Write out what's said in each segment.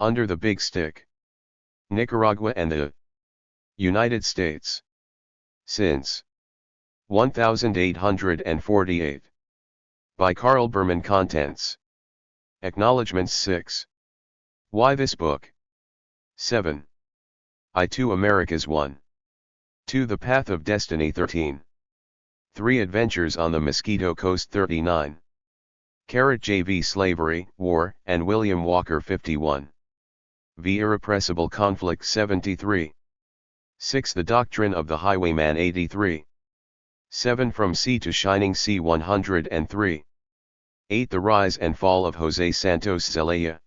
Under the Big Stick. Nicaragua and the United States. Since 1848. By Karl Bermann. Contents. Acknowledgements. 6. Why this book? 7. I-2 Americas 1. 2 The Path of Destiny 13. 3 Adventures on the Mosquito Coast 39. JV Slavery, War, and William Walker 51. V Irrepressible Conflict 73. 6 The Doctrine of the Highwayman 83. 7 From Sea to Shining Sea 103. 8 The Rise and Fall of José Santos Zelaya.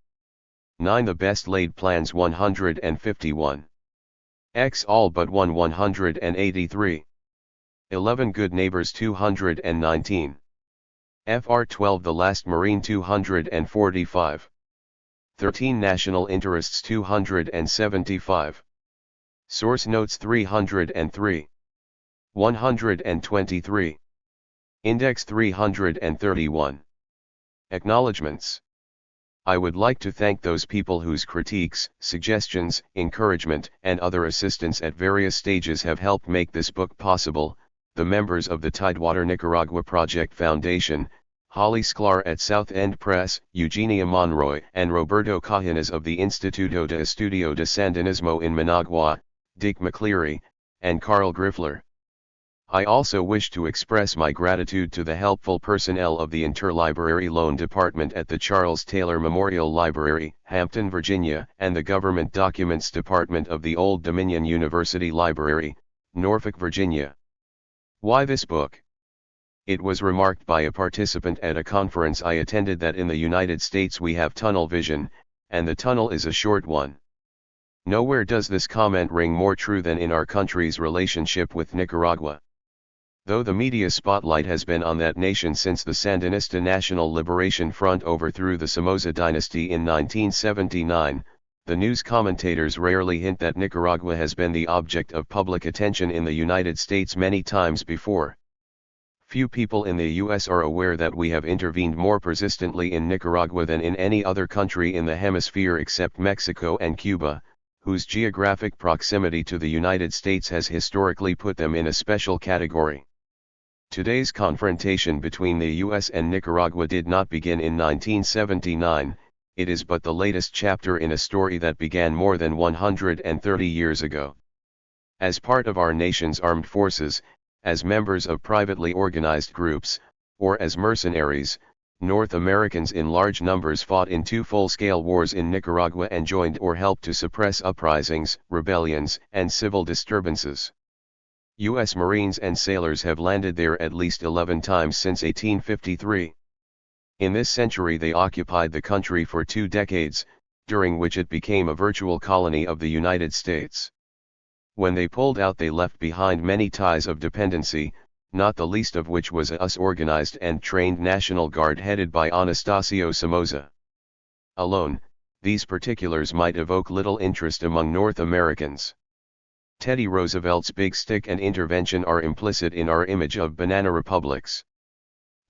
9 The Best Laid Plans 151. X All But One 183. 11 Good Neighbors 219. FR 12 The Last Marine 245. 13 National Interests 275. Source Notes 303. 123. Index 331. Acknowledgements. I would like to thank those people whose critiques, suggestions, encouragement, and other assistance at various stages have helped make this book possible: the members of the Tidewater Nicaragua Project Foundation, Holly Sklar at South End Press, Eugenia Monroy and Roberto Cajinas of the Instituto de Estudio de Sandinismo in Managua, Dick McCleary, and Carl Griffler. I also wish to express my gratitude to the helpful personnel of the Interlibrary Loan Department at the Charles Taylor Memorial Library, Hampton, Virginia, and the Government Documents Department of the Old Dominion University Library, Norfolk, Virginia. Why this book? It was remarked by a participant at a conference I attended that in the United States we have tunnel vision, and the tunnel is a short one. Nowhere does this comment ring more true than in our country's relationship with Nicaragua. Though the media spotlight has been on that nation since the Sandinista National Liberation Front overthrew the Somoza dynasty in 1979, the news commentators rarely hint that Nicaragua has been the object of public attention in the United States many times before. Few people in the U.S. are aware that we have intervened more persistently in Nicaragua than in any other country in the hemisphere except Mexico and Cuba, whose geographic proximity to the United States has historically put them in a special category. Today's confrontation between the U.S. and Nicaragua did not begin in 1979, it is but the latest chapter in a story that began more than 130 years ago. As part of our nation's armed forces, as members of privately organized groups, or as mercenaries, North Americans in large numbers fought in 2 full-scale wars in Nicaragua and joined or helped to suppress uprisings, rebellions, and civil disturbances. U.S. Marines and sailors have landed there at least 11 times since 1853. In this century they occupied the country for 2 decades, during which it became a virtual colony of the United States. When they pulled out they left behind many ties of dependency, not the least of which was a US-organized and trained National Guard headed by Anastasio Somoza. Alone, these particulars might evoke little interest among North Americans. Teddy Roosevelt's big stick and intervention are implicit in our image of banana republics.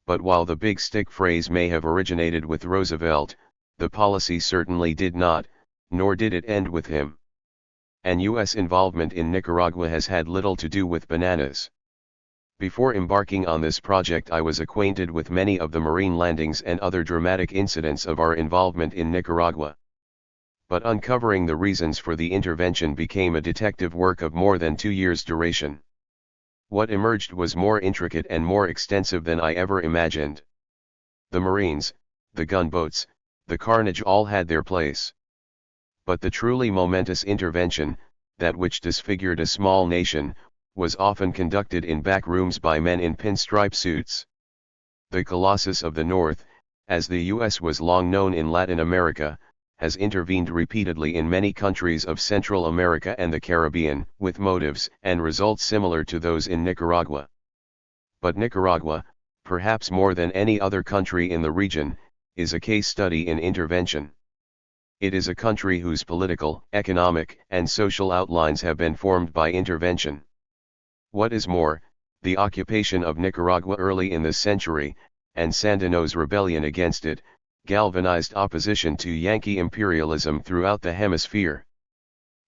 But while the big stick phrase may have originated with Roosevelt, the policy certainly did not, nor did it end with him. And U.S. involvement in Nicaragua has had little to do with bananas. Before embarking on this project I was acquainted with many of the Marine landings and other dramatic incidents of our involvement in Nicaragua. But uncovering the reasons for the intervention became a detective work of more than 2 years' duration. What emerged was more intricate and more extensive than I ever imagined. The Marines, the gunboats, the carnage all had their place. But the truly momentous intervention, that which disfigured a small nation, was often conducted in back rooms by men in pinstripe suits. The Colossus of the North, as the U.S. was long known in Latin America, has intervened repeatedly in many countries of Central America and the Caribbean, with motives and results similar to those in Nicaragua. But Nicaragua, perhaps more than any other country in the region, is a case study in intervention. It is a country whose political, economic, and social outlines have been formed by intervention. What is more, the occupation of Nicaragua early in this century, and Sandino's rebellion against it, galvanized opposition to Yankee imperialism throughout the hemisphere.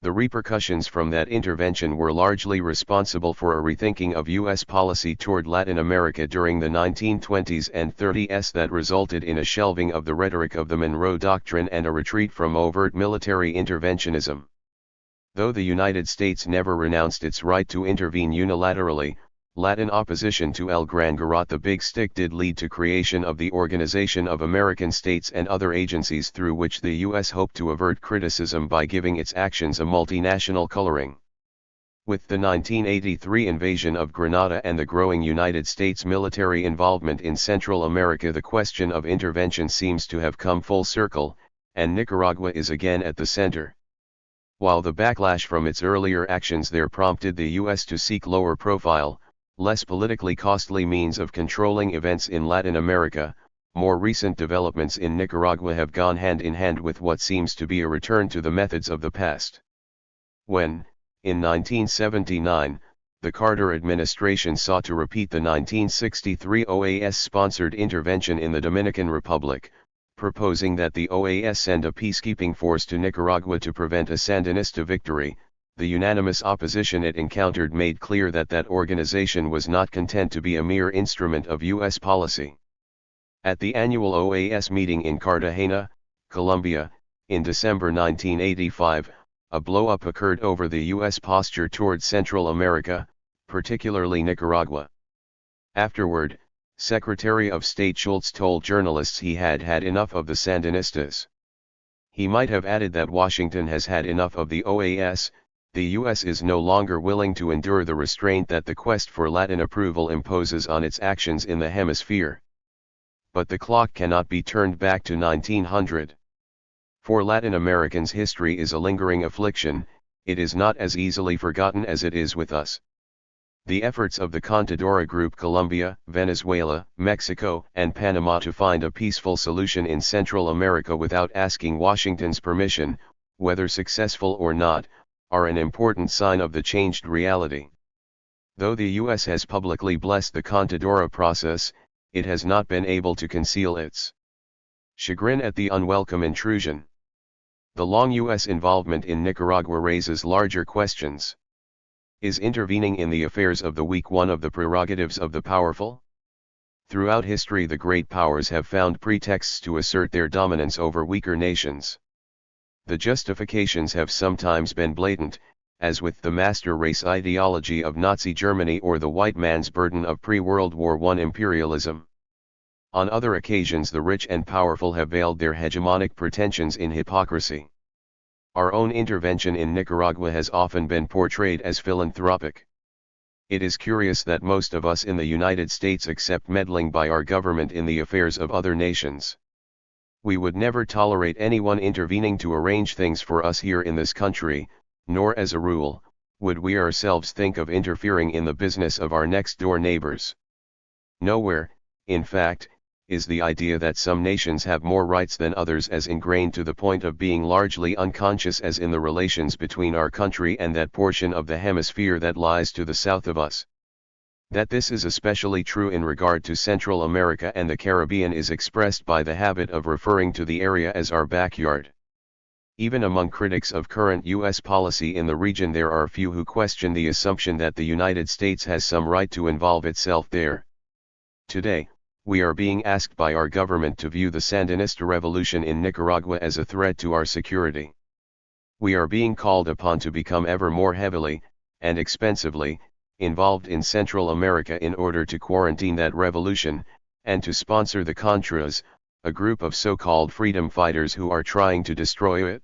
The repercussions from that intervention were largely responsible for a rethinking of U.S. policy toward Latin America during the 1920s and 30s that resulted in a shelving of the rhetoric of the Monroe Doctrine and a retreat from overt military interventionism. Though the United States never renounced its right to intervene unilaterally, Latin opposition to El Gran Garrote the Big Stick did lead to creation of the Organization of American States and other agencies through which the U.S. hoped to avert criticism by giving its actions a multinational coloring. With the 1983 invasion of Grenada and the growing United States military involvement in Central America, the question of intervention seems to have come full circle, and Nicaragua is again at the center. While the backlash from its earlier actions there prompted the U.S. to seek lower profile, less politically costly means of controlling events in Latin America, more recent developments in Nicaragua have gone hand in hand with what seems to be a return to the methods of the past. When, in 1979, the Carter administration sought to repeat the 1963 OAS-sponsored intervention in the Dominican Republic, proposing that the OAS send a peacekeeping force to Nicaragua to prevent a Sandinista victory, the unanimous opposition it encountered made clear that that organization was not content to be a mere instrument of U.S. policy. At the annual OAS meeting in Cartagena, Colombia, in December 1985, a blow-up occurred over the U.S. posture toward Central America, particularly Nicaragua. Afterward, Secretary of State Schultz told journalists he had had enough of the Sandinistas. He might have added that Washington has had enough of the OAS. The U.S. is no longer willing to endure the restraint that the quest for Latin approval imposes on its actions in the hemisphere. But the clock cannot be turned back to 1900. For Latin Americans, history is a lingering affliction. It is not as easily forgotten as it is with us. The efforts of the Contadora Group, Colombia, Venezuela, Mexico, and Panama to find a peaceful solution in Central America without asking Washington's permission, whether successful or not, are an important sign of the changed reality. Though the U.S. has publicly blessed the Contadora process, it has not been able to conceal its chagrin at the unwelcome intrusion. The long U.S. involvement in Nicaragua raises larger questions. Is intervening in the affairs of the weak one of the prerogatives of the powerful? Throughout history, the great powers have found pretexts to assert their dominance over weaker nations. The justifications have sometimes been blatant, as with the master race ideology of Nazi Germany or the white man's burden of pre-World War I imperialism. On other occasions, the rich and powerful have veiled their hegemonic pretensions in hypocrisy. Our own intervention in Nicaragua has often been portrayed as philanthropic. It is curious that most of us in the United States accept meddling by our government in the affairs of other nations. We would never tolerate anyone intervening to arrange things for us here in this country, nor as a rule, would we ourselves think of interfering in the business of our next-door neighbors. Nowhere, in fact, is the idea that some nations have more rights than others as ingrained to the point of being largely unconscious as in the relations between our country and that portion of the hemisphere that lies to the south of us. That this is especially true in regard to Central America and the Caribbean is expressed by the habit of referring to the area as our backyard. Even among critics of current U.S. policy in the region, there are few who question the assumption that the United States has some right to involve itself there. Today, we are being asked by our government to view the Sandinista revolution in Nicaragua as a threat to our security. We are being called upon to become ever more heavily, and expensively, involved in Central America in order to quarantine that revolution, and to sponsor the Contras, a group of so-called freedom fighters who are trying to destroy it.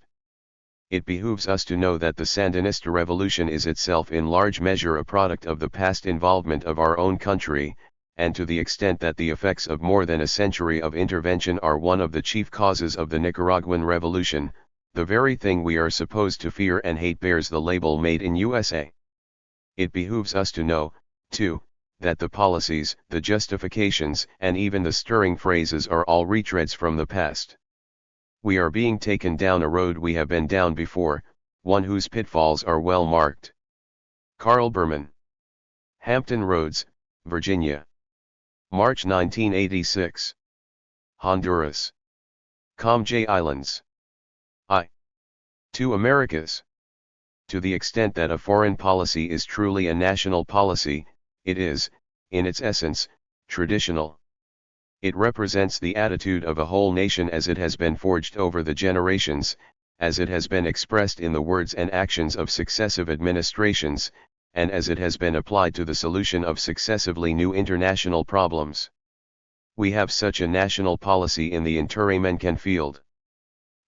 It behooves us to know that the Sandinista revolution is itself in large measure a product of the past involvement of our own country, and to the extent that the effects of more than a century of intervention are one of the chief causes of the Nicaraguan revolution, the very thing we are supposed to fear and hate bears the label "Made in USA." It behooves us to know, too, that the policies, the justifications, and even the stirring phrases are all retreads from the past. We are being taken down a road we have been down before, one whose pitfalls are well marked. Karl Bermann. Hampton Roads, Virginia. March 1986. Honduras. J Islands. I. 2 Americas. To the extent that a foreign policy is truly a national policy, it is, in its essence, traditional. It represents the attitude of a whole nation as it has been forged over the generations, as it has been expressed in the words and actions of successive administrations, and as it has been applied to the solution of successively new international problems. We have such a national policy in the Inter-American field.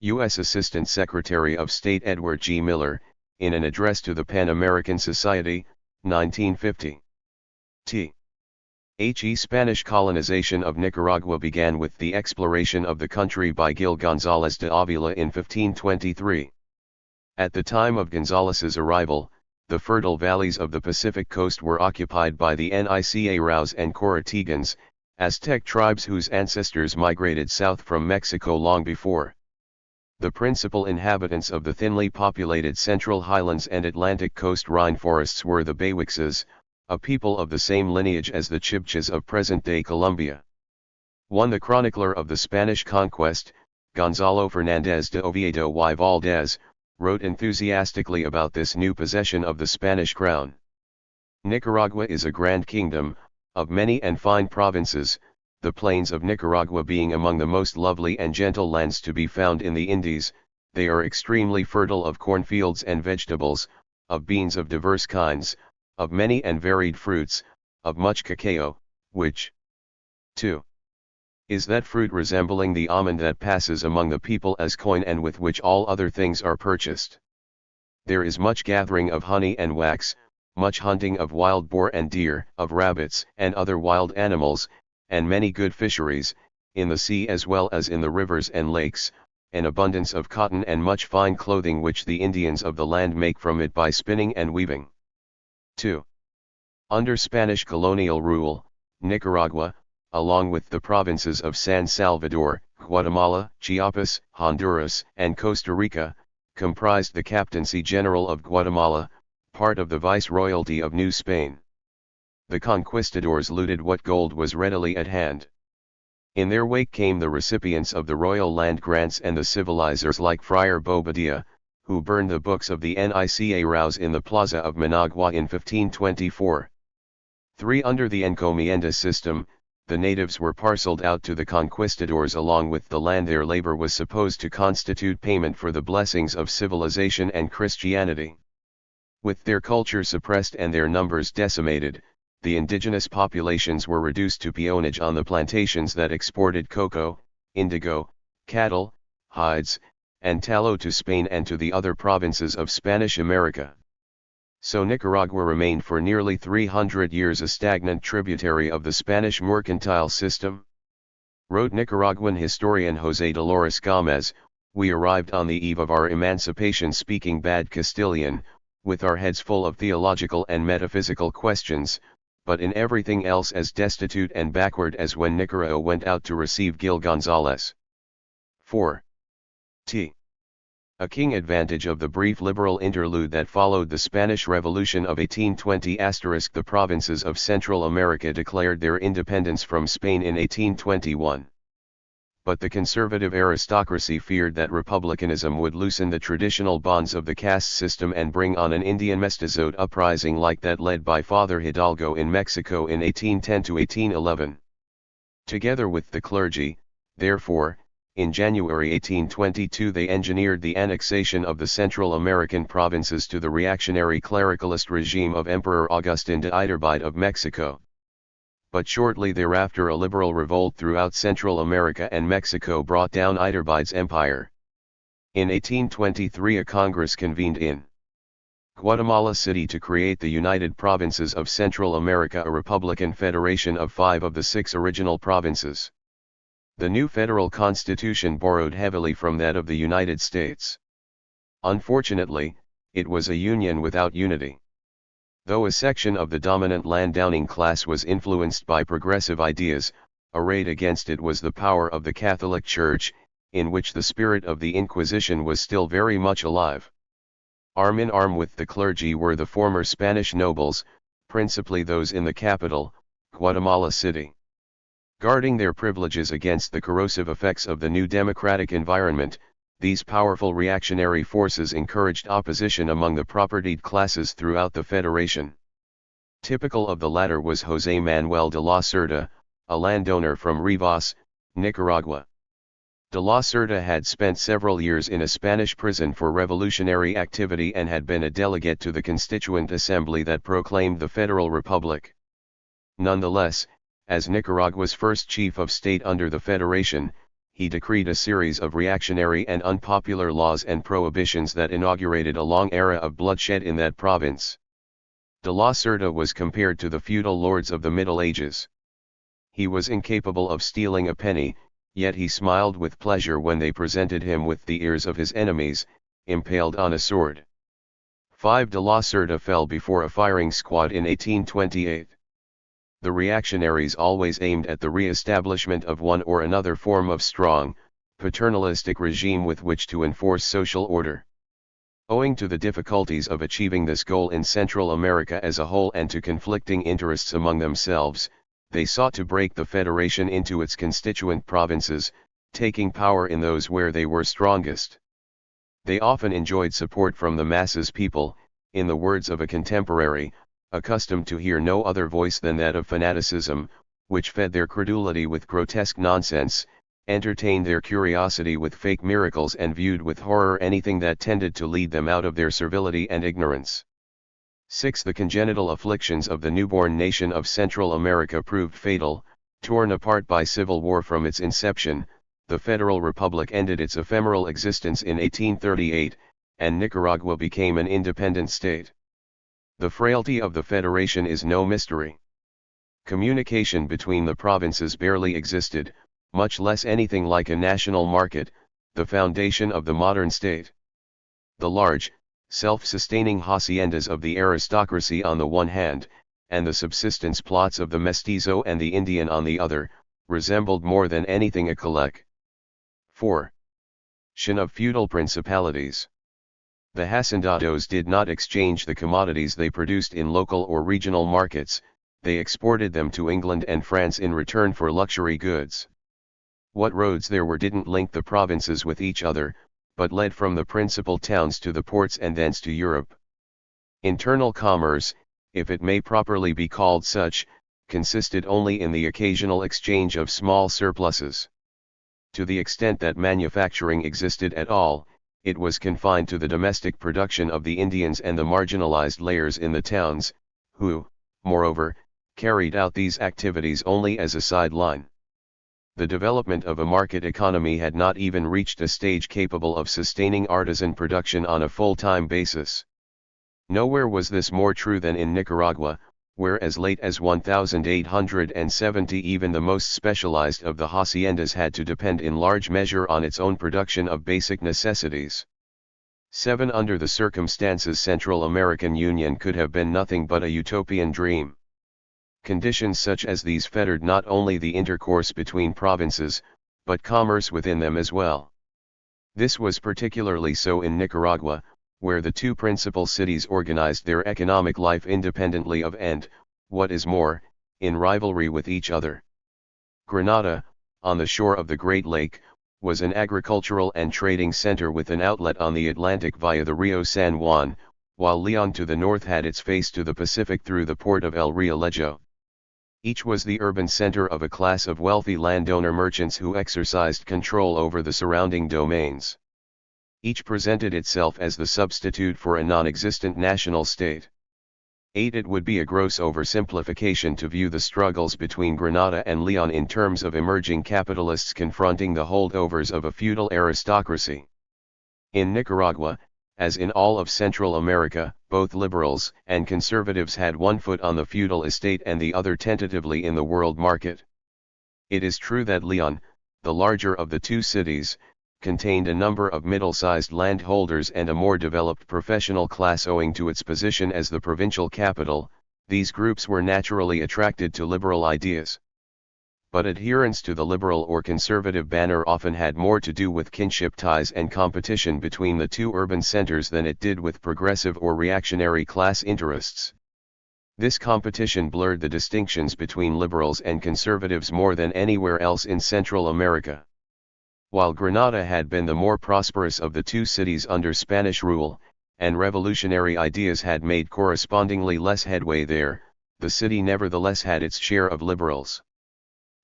U.S. Assistant Secretary of State Edward G. Miller, in an address to the Pan-American Society, 1950. Spanish colonization of Nicaragua began with the exploration of the country by Gil González de Ávila in 1523. At the time of González's arrival, the fertile valleys of the Pacific coast were occupied by the Nicaraos and Coratigans, Aztec tribes whose ancestors migrated south from Mexico long before. The principal inhabitants of the thinly populated Central Highlands and Atlantic coast Rhine forests were the Bayhuixas, a people of the same lineage as the Chibchas of present-day Colombia. The chronicler of the Spanish conquest, Gonzalo Fernández de Oviedo y Valdez, wrote enthusiastically about this new possession of the Spanish crown. Nicaragua is a grand kingdom, of many and fine provinces, the plains of Nicaragua being among the most lovely and gentle lands to be found in the Indies. They are extremely fertile of cornfields and vegetables, of beans of diverse kinds, of many and varied fruits, of much cacao, which, too, is that fruit resembling the almond that passes among the people as coin and with which all other things are purchased. There is much gathering of honey and wax, much hunting of wild boar and deer, of rabbits and other wild animals, and many good fisheries, in the sea as well as in the rivers and lakes, an abundance of cotton and much fine clothing which the Indians of the land make from it by spinning and weaving. 2. Under Spanish colonial rule, Nicaragua, along with the provinces of San Salvador, Guatemala, Chiapas, Honduras, and Costa Rica, comprised the Captaincy General of Guatemala, part of the Viceroyalty of New Spain. The conquistadors looted what gold was readily at hand. In their wake came the recipients of the royal land grants and the civilizers like Friar Bobadilla, who burned the books of the Nicaraos in the Plaza of Managua in 1524. 3. Under the encomienda system, the natives were parceled out to the conquistadors along with the land. Their labor was supposed to constitute payment for the blessings of civilization and Christianity. With their culture suppressed and their numbers decimated, the indigenous populations were reduced to peonage on the plantations that exported cocoa, indigo, cattle, hides, and tallow to Spain and to the other provinces of Spanish America. So Nicaragua remained for nearly 300 years a stagnant tributary of the Spanish mercantile system. Wrote Nicaraguan historian José Dolores Gómez, "We arrived on the eve of our emancipation speaking bad Castilian, with our heads full of theological and metaphysical questions, but in everything else as destitute and backward as when Nicaragua went out to receive Gil González." 4. A keen advantage of the brief liberal interlude that followed the Spanish Revolution of 1820 *, the provinces of Central America declared their independence from Spain in 1821. But the conservative aristocracy feared that republicanism would loosen the traditional bonds of the caste system and bring on an Indian mestizote uprising like that led by Father Hidalgo in Mexico in 1810 to 1811. Together with the clergy, therefore, in January 1822 they engineered the annexation of the Central American provinces to the reactionary clericalist regime of Emperor Agustín de Iturbide of Mexico. But shortly thereafter a liberal revolt throughout Central America and Mexico brought down Iturbide's empire. In 1823 a Congress convened in Guatemala City to create the United Provinces of Central America, a republican federation of 5 of the 6 original provinces. The new federal constitution borrowed heavily from that of the United States. Unfortunately, it was a union without unity. Though a section of the dominant landowning class was influenced by progressive ideas, arrayed against it was the power of the Catholic Church, in which the spirit of the Inquisition was still very much alive. Arm in arm with the clergy were the former Spanish nobles, principally those in the capital, Guatemala City. Guarding their privileges against the corrosive effects of the new democratic environment, these powerful reactionary forces encouraged opposition among the propertied classes throughout the Federation. Typical of the latter was José Manuel de la Cerda, a landowner from Rivas, Nicaragua. De la Cerda had spent several years in a Spanish prison for revolutionary activity and had been a delegate to the Constituent Assembly that proclaimed the Federal Republic. Nonetheless, as Nicaragua's first chief of state under the Federation, he decreed a series of reactionary and unpopular laws and prohibitions that inaugurated a long era of bloodshed in that province. De la Cerda was compared to the feudal lords of the Middle Ages. He was incapable of stealing a penny, yet he smiled with pleasure when they presented him with the ears of his enemies, impaled on a sword. 5 De la Cerda fell before a firing squad in 1828. The reactionaries always aimed at the re-establishment of one or another form of strong, paternalistic regime with which to enforce social order. Owing to the difficulties of achieving this goal in Central America as a whole and to conflicting interests among themselves, they sought to break the Federation into its constituent provinces, taking power in those where they were strongest. They often enjoyed support from the masses people, in the words of a contemporary, accustomed to hear no other voice than that of fanaticism, which fed their credulity with grotesque nonsense, entertained their curiosity with fake miracles and viewed with horror anything that tended to lead them out of their servility and ignorance. 6. The congenital afflictions of the newborn nation of Central America proved fatal. Torn apart by civil war from its inception, the Federal Republic ended its ephemeral existence in 1838, and Nicaragua became an independent state. The frailty of the Federation is no mystery. Communication between the provinces barely existed, much less anything like a national market, the foundation of the modern state. The large, self-sustaining haciendas of the aristocracy on the one hand, and the subsistence plots of the mestizo and the Indian on the other, resembled more than anything a collection of feudal principalities. The hacendados did not exchange the commodities they produced in local or regional markets, they exported them to England and France in return for luxury goods. What roads there were didn't link the provinces with each other, but led from the principal towns to the ports and thence to Europe. Internal commerce, if it may properly be called such, consisted only in the occasional exchange of small surpluses. To the extent that manufacturing existed at all, it was confined to the domestic production of the Indians and the marginalized layers in the towns, who, moreover, carried out these activities only as a sideline. The development of a market economy had not even reached a stage capable of sustaining artisan production on a full-time basis. Nowhere was this more true than in Nicaragua, where as late as 1870 even the most specialized of the haciendas had to depend in large measure on its own production of basic necessities. 7. Under the circumstances, Central American Union could have been nothing but a utopian dream. Conditions such as these fettered not only the intercourse between provinces, but commerce within them as well. This was particularly so in Nicaragua, where the two principal cities organized their economic life independently of and, what is more, in rivalry with each other. Granada, on the shore of the Great Lake, was an agricultural and trading center with an outlet on the Atlantic via the Rio San Juan, while Leon to the north had its face to the Pacific through the port of El Realejo. Each was the urban center of a class of wealthy landowner merchants who exercised control over the surrounding domains. Each presented itself as the substitute for a non-existent national state. 8. It would be a gross oversimplification to view the struggles between Granada and Leon in terms of emerging capitalists confronting the holdovers of a feudal aristocracy. In Nicaragua, as in all of Central America, both liberals and conservatives had one foot on the feudal estate and the other tentatively in the world market. It is true that Leon, the larger of the two cities, contained a number of middle-sized landholders and a more developed professional class owing to its position as the provincial capital. These groups were naturally attracted to liberal ideas. But adherence to the liberal or conservative banner often had more to do with kinship ties and competition between the two urban centers than it did with progressive or reactionary class interests. This competition blurred the distinctions between liberals and conservatives more than anywhere else in Central America. While Granada had been the more prosperous of the two cities under Spanish rule, and revolutionary ideas had made correspondingly less headway there, the city nevertheless had its share of liberals.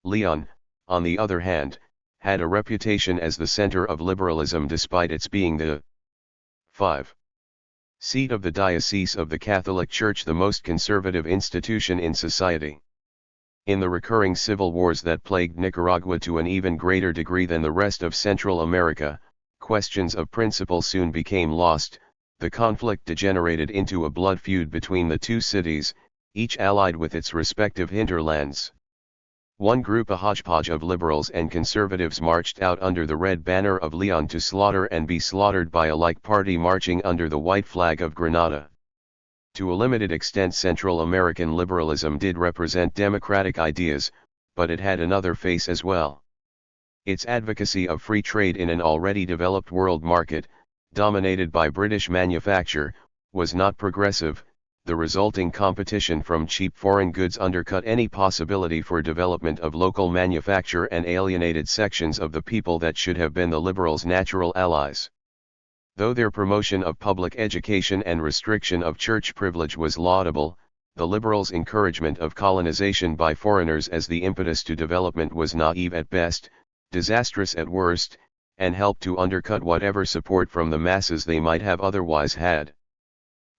Leon, on the other hand, had a reputation as the center of liberalism despite its being the 5. seat of the Diocese of the Catholic Church, the most conservative institution in society. In the recurring civil wars that plagued Nicaragua to an even greater degree than the rest of Central America, questions of principle soon became lost. The conflict degenerated into a blood feud between the two cities, each allied with its respective hinterlands. One group, a hodgepodge of liberals and conservatives, marched out under the red banner of Leon to slaughter and be slaughtered by a like party marching under the white flag of Granada. To a limited extent, Central American liberalism did represent democratic ideas, but it had another face as well. Its advocacy of free trade in an already developed world market, dominated by British manufacture, was not progressive. The resulting competition from cheap foreign goods undercut any possibility for development of local manufacture and alienated sections of the people that should have been the liberals' natural allies. Though their promotion of public education and restriction of church privilege was laudable, the liberals' encouragement of colonization by foreigners as the impetus to development was naive at best, disastrous at worst, and helped to undercut whatever support from the masses they might have otherwise had.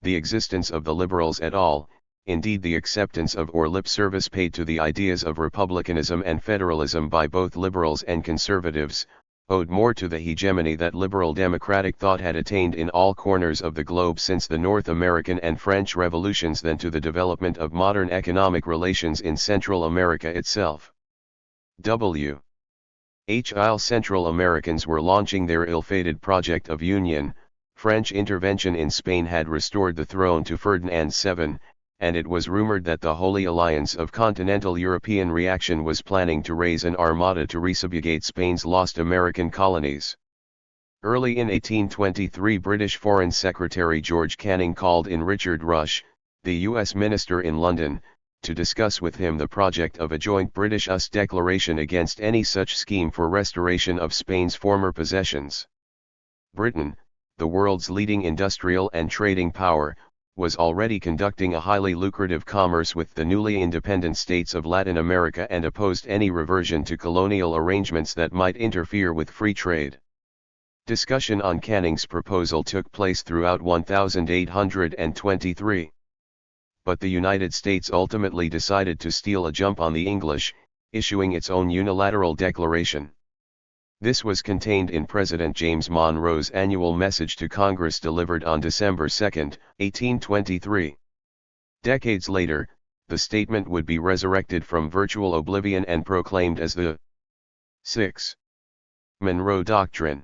The existence of the liberals at all, indeed the acceptance of or lip service paid to the ideas of republicanism and federalism by both liberals and conservatives, owed more to the hegemony that liberal democratic thought had attained in all corners of the globe since the North American and French revolutions than to the development of modern economic relations in Central America itself. While Central Americans were launching their ill-fated project of union, French intervention in Spain had restored the throne to Ferdinand VII, and it was rumored that the Holy Alliance of continental European reaction was planning to raise an armada to resubjugate Spain's lost American colonies. Early in 1823, British Foreign Secretary George Canning called in Richard Rush, the U.S. minister in London, to discuss with him the project of a joint British-US declaration against any such scheme for restoration of Spain's former possessions. Britain, the world's leading industrial and trading power, was already conducting a highly lucrative commerce with the newly independent states of Latin America and opposed any reversion to colonial arrangements that might interfere with free trade. Discussion on Canning's proposal took place throughout 1823. But the United States ultimately decided to steal a jump on the English, issuing its own unilateral declaration. This was contained in President James Monroe's annual message to Congress delivered on December 2, 1823. Decades later, the statement would be resurrected from virtual oblivion and proclaimed as the 6. Monroe Doctrine.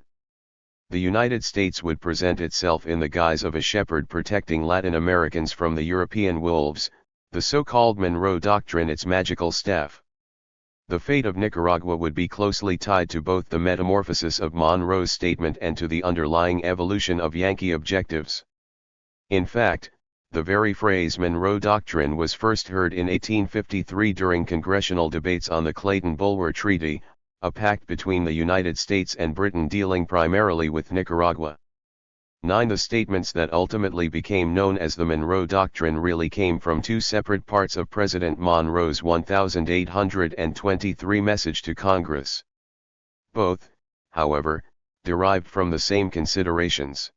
The United States would present itself in the guise of a shepherd protecting Latin Americans from the European wolves, the so-called Monroe Doctrine its magical staff. The fate of Nicaragua would be closely tied to both the metamorphosis of Monroe's statement and to the underlying evolution of Yankee objectives. In fact, the very phrase Monroe Doctrine was first heard in 1853 during congressional debates on the Clayton-Bulwer Treaty, a pact between the United States and Britain dealing primarily with Nicaragua. 9. The statements that ultimately became known as the Monroe Doctrine really came from two separate parts of President Monroe's 1823 message to Congress. Both, however, derived from the same considerations.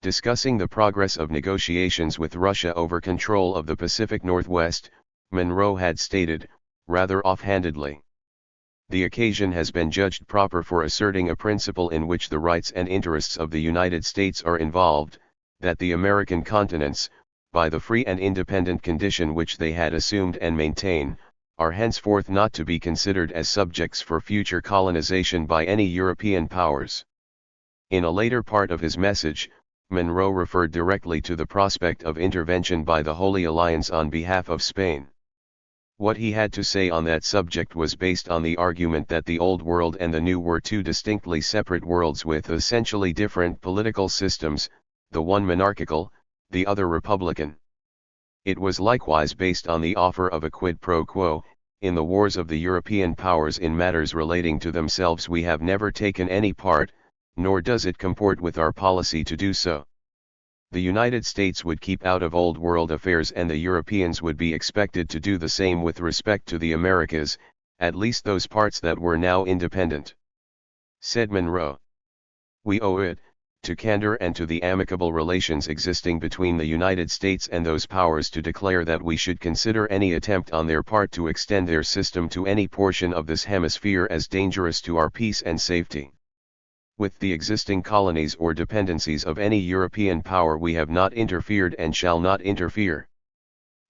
Discussing the progress of negotiations with Russia over control of the Pacific Northwest, Monroe had stated, rather offhandedly, "The occasion has been judged proper for asserting a principle in which the rights and interests of the United States are involved, that the American continents, by the free and independent condition which they had assumed and maintain, are henceforth not to be considered as subjects for future colonization by any European powers." In a later part of his message, Monroe referred directly to the prospect of intervention by the Holy Alliance on behalf of Spain. What he had to say on that subject was based on the argument that the Old World and the New were two distinctly separate worlds with essentially different political systems, the one monarchical, the other republican. It was likewise based on the offer of a quid pro quo. In the wars of the European powers in matters relating to themselves we have never taken any part, nor does it comport with our policy to do so. The United States would keep out of Old World affairs and the Europeans would be expected to do the same with respect to the Americas, at least those parts that were now independent. Said Monroe. We owe it, to candor and to the amicable relations existing between the United States and those powers to declare that we should consider any attempt on their part to extend their system to any portion of this hemisphere as dangerous to our peace and safety. With the existing colonies or dependencies of any European power we have not interfered and shall not interfere.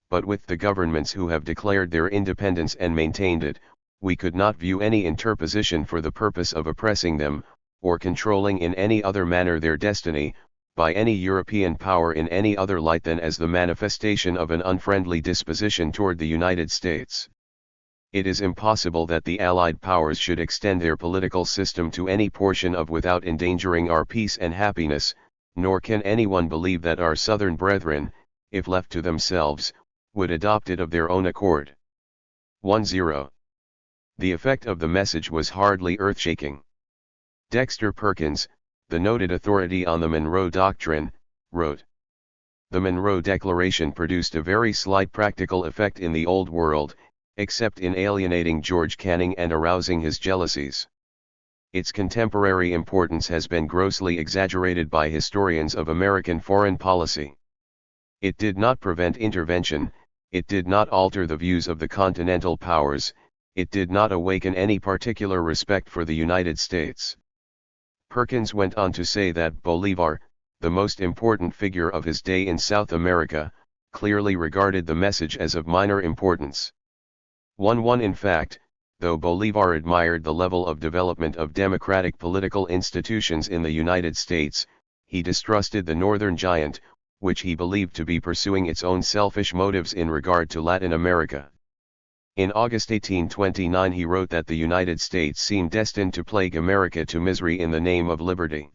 But with the governments who have declared their independence and maintained it, we could not view any interposition for the purpose of oppressing them, or controlling in any other manner their destiny, by any European power in any other light than as the manifestation of an unfriendly disposition toward the United States. It is impossible that the Allied powers should extend their political system to any portion of without endangering our peace and happiness, nor can anyone believe that our southern brethren, if left to themselves, would adopt it of their own accord. 10. The effect of the message was hardly earth-shaking. Dexter Perkins, the noted authority on the Monroe Doctrine, wrote, "The Monroe Declaration produced a very slight practical effect in the Old World, except in alienating George Canning and arousing his jealousies. Its contemporary importance has been grossly exaggerated by historians of American foreign policy. It did not prevent intervention, it did not alter the views of the continental powers, it did not awaken any particular respect for the United States." Perkins went on to say that Bolivar, the most important figure of his day in South America, clearly regarded the message as of minor importance. 1. In fact, though Bolivar admired the level of development of democratic political institutions in the United States, he distrusted the northern giant, which he believed to be pursuing its own selfish motives in regard to Latin America. In August 1829 he wrote that the United States seemed destined to plague America to misery in the name of liberty.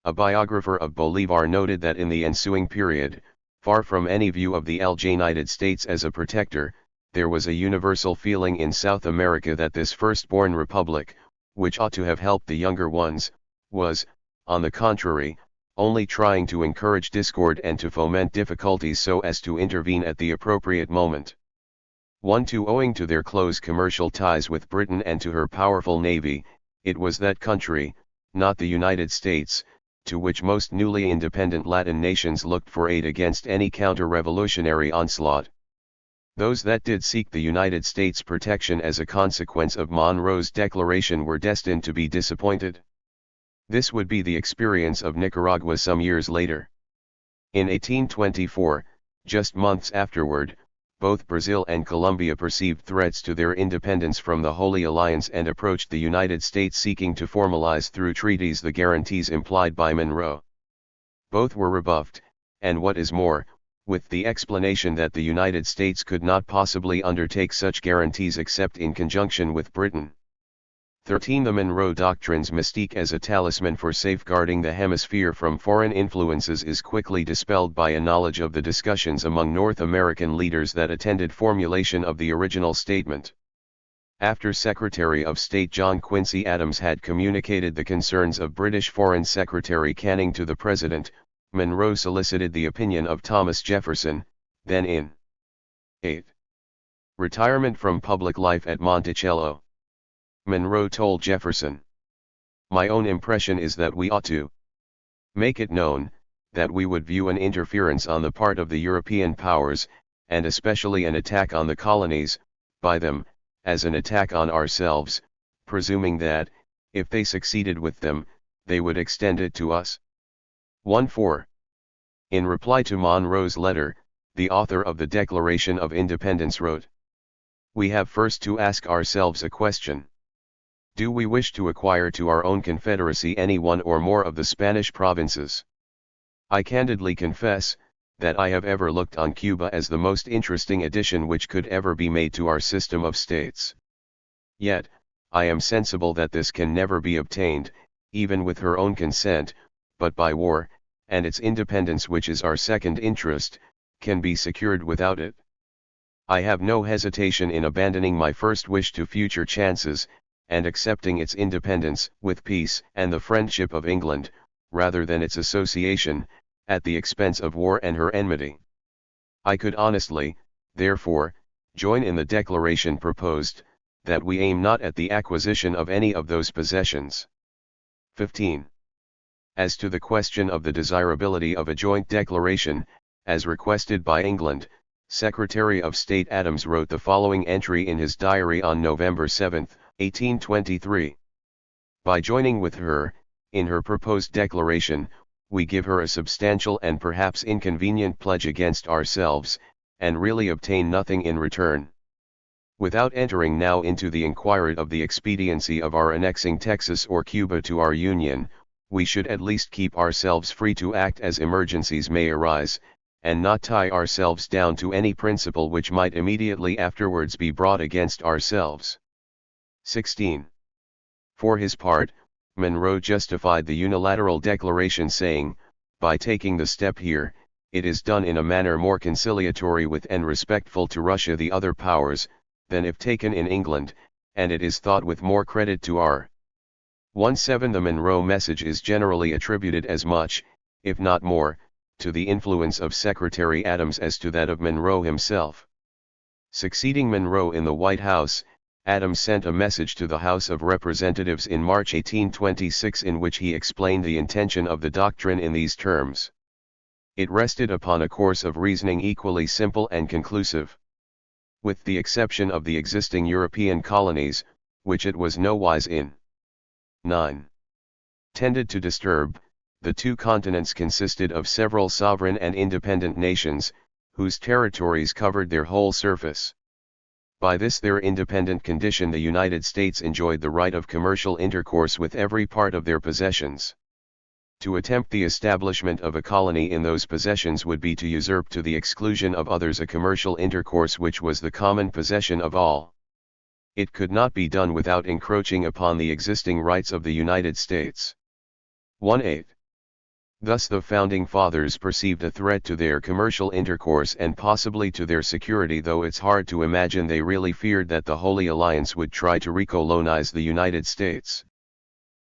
A biographer of Bolivar noted that in the ensuing period, far from any view of the United States as a protector, there was a universal feeling in South America that this firstborn republic, which ought to have helped the younger ones, was, on the contrary, only trying to encourage discord and to foment difficulties so as to intervene at the appropriate moment. 1. Owing to their close commercial ties with Britain and to her powerful navy, it was that country, not the United States, to which most newly independent Latin nations looked for aid against any counter-revolutionary onslaught. Those that did seek the United States protection as a consequence of Monroe's declaration were destined to be disappointed. This would be the experience of Nicaragua some years later. In 1824, just months afterward, both Brazil and Colombia perceived threats to their independence from the Holy Alliance and approached the United States seeking to formalize through treaties the guarantees implied by Monroe. Both were rebuffed, and what is more, with the explanation that the United States could not possibly undertake such guarantees except in conjunction with Britain. 13. The Monroe Doctrine's mystique as a talisman for safeguarding the hemisphere from foreign influences is quickly dispelled by a knowledge of the discussions among North American leaders that attended formulation of the original statement. After Secretary of State John Quincy Adams had communicated the concerns of British Foreign Secretary Canning to the President, Monroe solicited the opinion of Thomas Jefferson, then in 8. retirement from public life at Monticello. Monroe told Jefferson, "My own impression is that we ought to make it known, that we would view an interference on the part of the European powers, and especially an attack on the colonies, by them, as an attack on ourselves, presuming that, if they succeeded with them, they would extend it to us." 1-4. In reply to Monroe's letter, the author of the Declaration of Independence wrote, "We have first to ask ourselves a question. Do we wish to acquire to our own confederacy any one or more of the Spanish provinces? I candidly confess, that I have ever looked on Cuba as the most interesting addition which could ever be made to our system of states. Yet, I am sensible that this can never be obtained, even with her own consent, but by war, and its independence which is our second interest, can be secured without it. I have no hesitation in abandoning my first wish to future chances, and accepting its independence, with peace and the friendship of England, rather than its association, at the expense of war and her enmity. I could honestly, therefore, join in the declaration proposed, that we aim not at the acquisition of any of those possessions. 15. As to the question of the desirability of a joint declaration, as requested by England, Secretary of State Adams wrote the following entry in his diary on November 7, 1823. By joining with her, in her proposed declaration, we give her a substantial and perhaps inconvenient pledge against ourselves, and really obtain nothing in return. Without entering now into the inquiry of the expediency of our annexing Texas or Cuba to our Union, we should at least keep ourselves free to act as emergencies may arise, and not tie ourselves down to any principle which might immediately afterwards be brought against ourselves. 16. For his part, Monroe justified the unilateral declaration saying, by taking the step here, it is done in a manner more conciliatory with and respectful to Russia the other powers, than if taken in England, and it is thought with more credit to our 17. The Monroe message is generally attributed as much, if not more, to the influence of Secretary Adams as to that of Monroe himself. Succeeding Monroe in the White House, Adams sent a message to the House of Representatives in March 1826 in which he explained the intention of the doctrine in these terms. It rested upon a course of reasoning equally simple and conclusive. With the exception of the existing European colonies, which it was nowise in 9. tended to disturb, the two continents consisted of several sovereign and independent nations, whose territories covered their whole surface. By this their independent condition the United States enjoyed the right of commercial intercourse with every part of their possessions. To attempt the establishment of a colony in those possessions would be to usurp to the exclusion of others a commercial intercourse which was the common possession of all. It could not be done without encroaching upon the existing rights of the United States. 18. Thus the Founding Fathers perceived a threat to their commercial intercourse and possibly to their security, though it's hard to imagine they really feared that the Holy Alliance would try to recolonize the United States.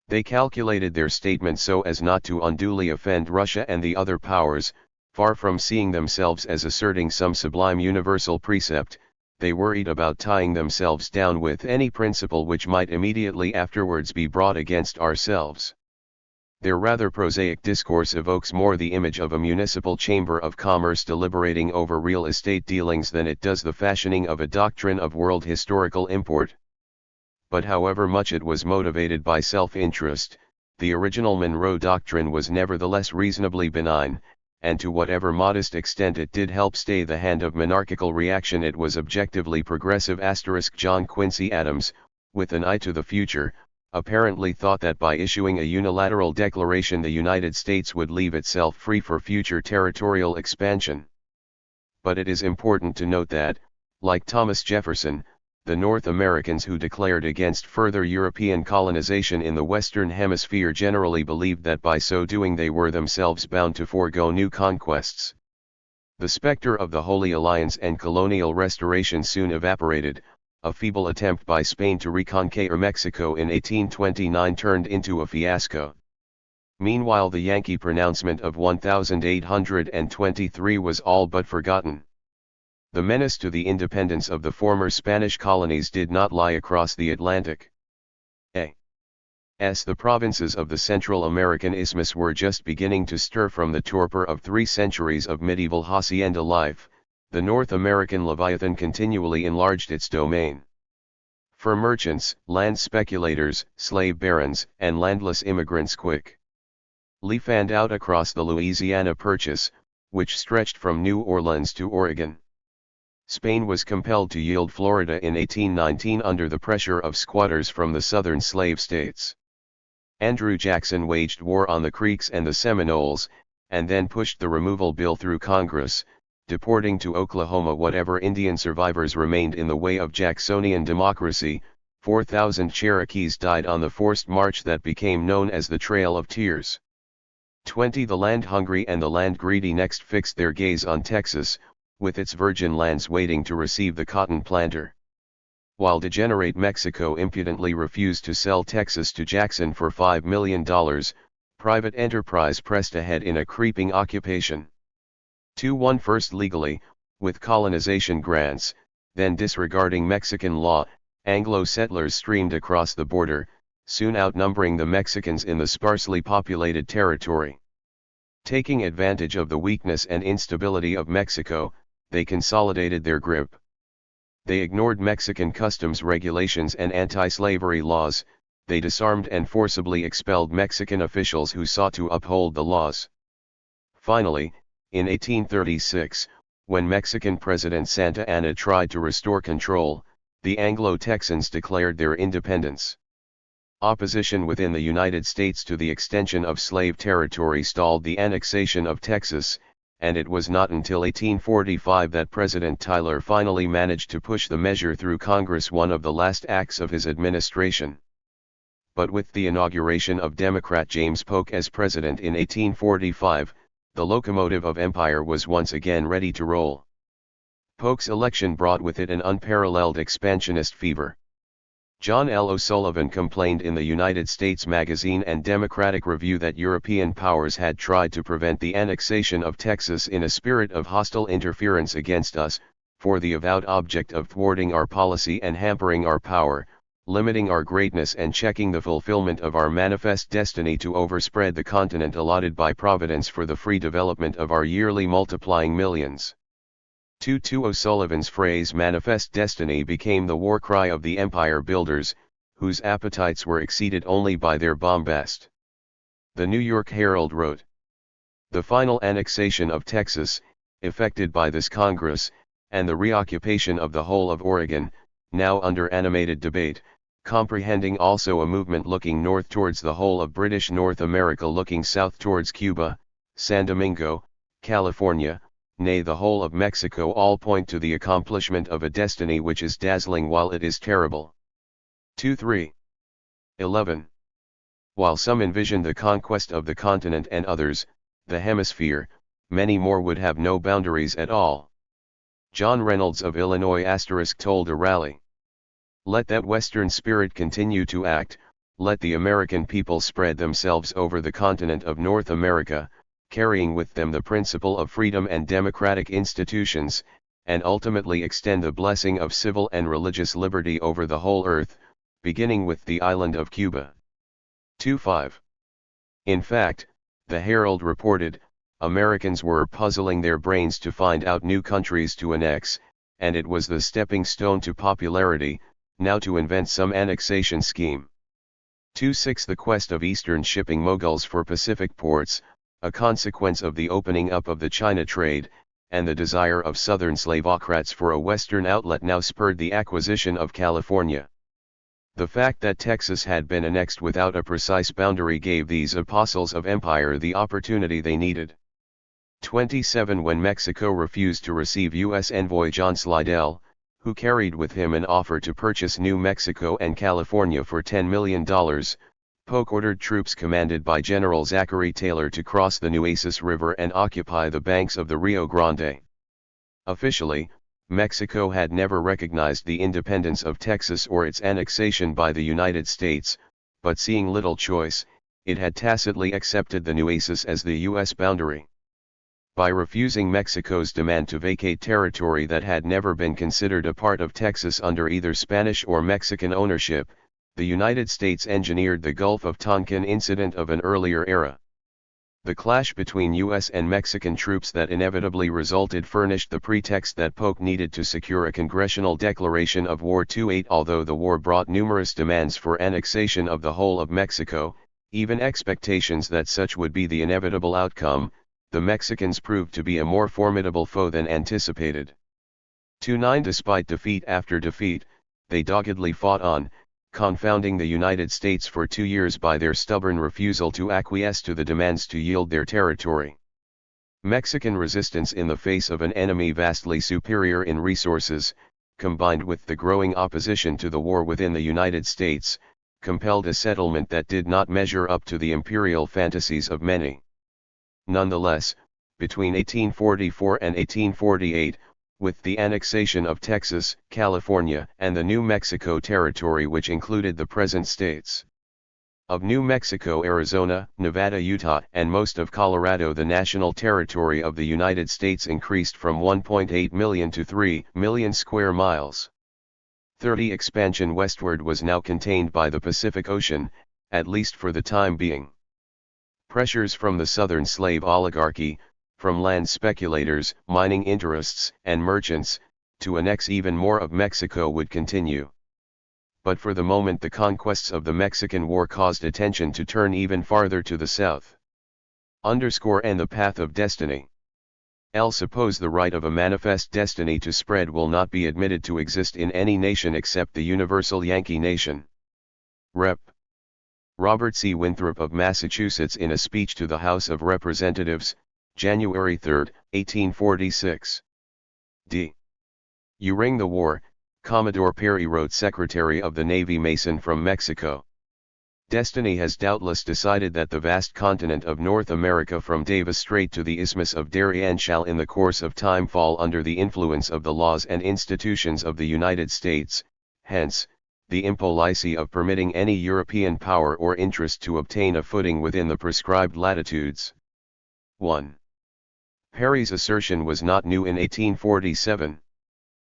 They calculated their statement so as not to unduly offend Russia and the other powers, far from seeing themselves as asserting some sublime universal precept. They worried about tying themselves down with any principle which might immediately afterwards be brought against ourselves. Their rather prosaic discourse evokes more the image of a municipal chamber of commerce deliberating over real estate dealings than it does the fashioning of a doctrine of world historical import. But however much it was motivated by self-interest, the original Monroe doctrine was nevertheless reasonably benign, and to whatever modest extent it did help stay the hand of monarchical reaction it was objectively progressive. John Quincy Adams, with an eye to the future, apparently thought that by issuing a unilateral declaration the United States would leave itself free for future territorial expansion. But it is important to note that, like Thomas Jefferson, the North Americans who declared against further European colonization in the Western Hemisphere generally believed that by so doing they were themselves bound to forego new conquests. The specter of the Holy Alliance and colonial restoration soon evaporated. A feeble attempt by Spain to reconquer Mexico in 1829 turned into a fiasco. Meanwhile the Yankee pronouncement of 1823 was all but forgotten. The menace to the independence of the former Spanish colonies did not lie across the Atlantic. As the provinces of the Central American Isthmus were just beginning to stir from the torpor of 3 centuries of medieval hacienda life, the North American Leviathan continually enlarged its domain. For merchants, land speculators, slave barons, and landless immigrants quickly fanned out across the Louisiana Purchase, which stretched from New Orleans to Oregon. Spain was compelled to yield Florida in 1819 under the pressure of squatters from the southern slave states. Andrew Jackson waged war on the Creeks and the Seminoles, and then pushed the removal bill through Congress, deporting to Oklahoma whatever Indian survivors remained in the way of Jacksonian democracy. 4,000 Cherokees died on the forced march that became known as the Trail of Tears. 20. The land-hungry and the land-greedy next fixed their gaze on Texas, with its virgin lands waiting to receive the cotton planter. While degenerate Mexico impudently refused to sell Texas to Jackson for $5 million, private enterprise pressed ahead in a creeping occupation. 2-1 First legally, with colonization grants, then disregarding Mexican law, Anglo settlers streamed across the border, soon outnumbering the Mexicans in the sparsely populated territory. Taking advantage of the weakness and instability of Mexico, they consolidated their grip. They ignored Mexican customs regulations and anti-slavery laws, they disarmed and forcibly expelled Mexican officials who sought to uphold the laws. Finally, in 1836, when Mexican President Santa Anna tried to restore control, the Anglo-Texans declared their independence. Opposition within the United States to the extension of slave territory stalled the annexation of Texas, and it was not until 1845 that President Tyler finally managed to push the measure through Congress, one of the last acts of his administration. But with the inauguration of Democrat James Polk as president in 1845, the locomotive of empire was once again ready to roll. Polk's election brought with it an unparalleled expansionist fever. John L. O'Sullivan complained in the United States Magazine and Democratic Review that European powers had tried to prevent the annexation of Texas in a spirit of hostile interference against us, for the avowed object of thwarting our policy and hampering our power, limiting our greatness and checking the fulfillment of our manifest destiny to overspread the continent allotted by Providence for the free development of our yearly multiplying millions. 2-2 O'Sullivan's phrase manifest destiny became the war cry of the empire builders, whose appetites were exceeded only by their bombast. The New York Herald wrote, "The final annexation of Texas, effected by this Congress, and the reoccupation of the whole of Oregon, now under animated debate, comprehending also a movement looking north towards the whole of British North America, looking south towards Cuba, San Domingo, California, nay the whole of Mexico, all point to the accomplishment of a destiny which is dazzling while it is terrible." 2-3. 11. While some envisioned the conquest of the continent and others, the hemisphere, many more would have no boundaries at all. John Reynolds of Illinois told a rally, "Let that Western spirit continue to act, let the American people spread themselves over the continent of North America, carrying with them the principle of freedom and democratic institutions, and ultimately extend the blessing of civil and religious liberty over the whole earth, beginning with the island of Cuba." 2-5. In fact, the Herald reported, Americans were puzzling their brains to find out new countries to annex, and it was the stepping stone to popularity, now to invent some annexation scheme. 2-6 The quest of Eastern shipping moguls for Pacific ports, a consequence of the opening up of the China trade, and the desire of Southern slaveocrats for a Western outlet now spurred the acquisition of California. The fact that Texas had been annexed without a precise boundary gave these apostles of empire the opportunity they needed. 27 When Mexico refused to receive U.S. envoy John Slidell, who carried with him an offer to purchase New Mexico and California for $10 million, Polk ordered troops commanded by General Zachary Taylor to cross the Nueces River and occupy the banks of the Rio Grande. Officially, Mexico had never recognized the independence of Texas or its annexation by the United States, but seeing little choice, it had tacitly accepted the Nueces as the U.S. boundary. By refusing Mexico's demand to vacate territory that had never been considered a part of Texas under either Spanish or Mexican ownership, the United States engineered the Gulf of Tonkin incident of an earlier era. The clash between U.S. and Mexican troops that inevitably resulted furnished the pretext that Polk needed to secure a congressional declaration of war. 2-8 Although the war brought numerous demands for annexation of the whole of Mexico, even expectations that such would be the inevitable outcome, the Mexicans proved to be a more formidable foe than anticipated. 2-9 Despite defeat after defeat, they doggedly fought on, confounding the United States for 2 years by their stubborn refusal to acquiesce to the demands to yield their territory. Mexican resistance in the face of an enemy vastly superior in resources, combined with the growing opposition to the war within the United States, compelled a settlement that did not measure up to the imperial fantasies of many. Nonetheless, between 1844 and 1848, with the annexation of Texas, California, and the New Mexico Territory, which included the present states of New Mexico, Arizona, Nevada, Utah, and most of Colorado. The national territory of the United States increased from 1.8 million to 3 million square miles. 30 expansion westward was now contained by the Pacific Ocean, at least for the time being. Pressures from the southern slave oligarchy, from land speculators, mining interests, and merchants, to annex even more of Mexico would continue. But for the moment the conquests of the Mexican War caused attention to turn even farther to the south. And the path of destiny. Suppose the right of a manifest destiny to spread will not be admitted to exist in any nation except the universal Yankee nation. Rep. Robert C. Winthrop of Massachusetts in a speech to the House of Representatives, January 3, 1846. D. During the war, Commodore Perry wrote Secretary of the Navy Mason from Mexico. Destiny has doubtless decided that the vast continent of North America from Davis Strait to the Isthmus of Darien shall in the course of time fall under the influence of the laws and institutions of the United States, hence, the impolicy of permitting any European power or interest to obtain a footing within the prescribed latitudes. 1. Perry's assertion was not new in 1847.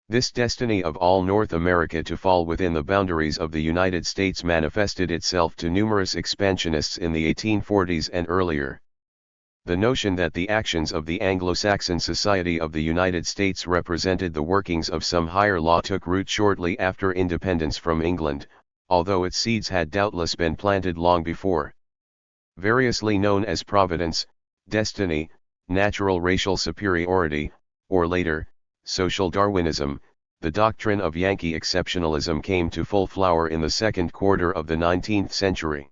This destiny of all North America to fall within the boundaries of the United States manifested itself to numerous expansionists in the 1840s and earlier. The notion that the actions of the Anglo-Saxon society of the United States represented the workings of some higher law took root shortly after independence from England, although its seeds had doubtless been planted long before. Variously known as providence, destiny, natural racial superiority, or later, social Darwinism, the doctrine of Yankee exceptionalism came to full flower in the second quarter of the 19th century.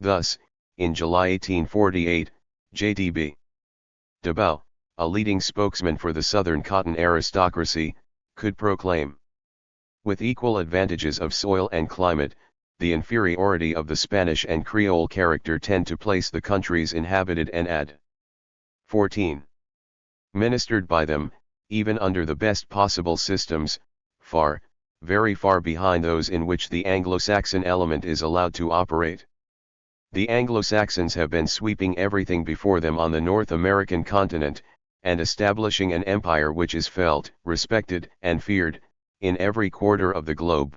Thus, in July 1848, J.D.B. Dubois, a leading spokesman for the Southern cotton aristocracy, could proclaim, with equal advantages of soil and climate, the inferiority of the Spanish and Creole character tend to place the countries inhabited and ad 14. Ministered by them, even under the best possible systems, far, very far behind those in which the Anglo-Saxon element is allowed to operate. The Anglo-Saxons have been sweeping everything before them on the North American continent, and establishing an empire which is felt, respected, and feared, in every quarter of the globe.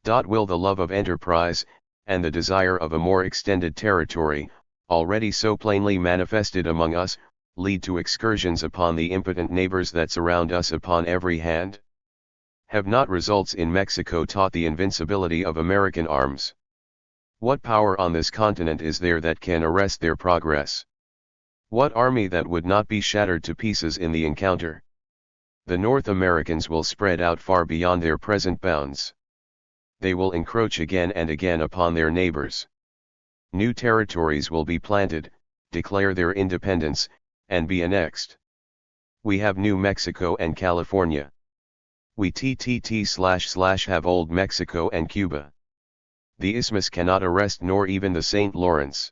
Will the love of enterprise, and the desire of a more extended territory, already so plainly manifested among us, lead to excursions upon the impotent neighbors that surround us upon every hand? Have not results in Mexico taught the invincibility of American arms? What power on this continent is there that can arrest their progress? What army that would not be shattered to pieces in the encounter? The North Americans will spread out far beyond their present bounds. They will encroach again and again upon their neighbors. New territories will be planted, declare their independence, and be annexed. We have New Mexico and California. We have Old Mexico and Cuba. The Isthmus cannot arrest nor even the St. Lawrence.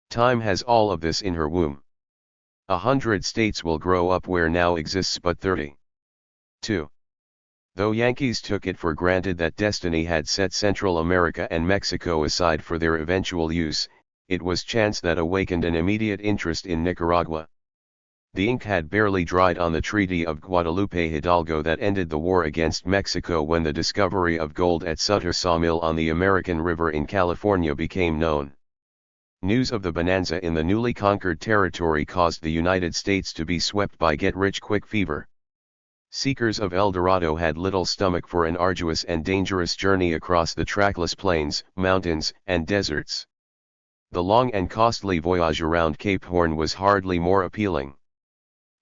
Time has all of this in her womb. 100 states will grow up where now exists but 30. 2. Though Yankees took it for granted that destiny had set Central America and Mexico aside for their eventual use, it was chance that awakened an immediate interest in Nicaragua. The ink had barely dried on the Treaty of Guadalupe Hidalgo that ended the war against Mexico when the discovery of gold at Sutter Sawmill on the American River in California became known. News of the bonanza in the newly conquered territory caused the United States to be swept by get-rich-quick fever. Seekers of El Dorado had little stomach for an arduous and dangerous journey across the trackless plains, mountains, and deserts. The long and costly voyage around Cape Horn was hardly more appealing.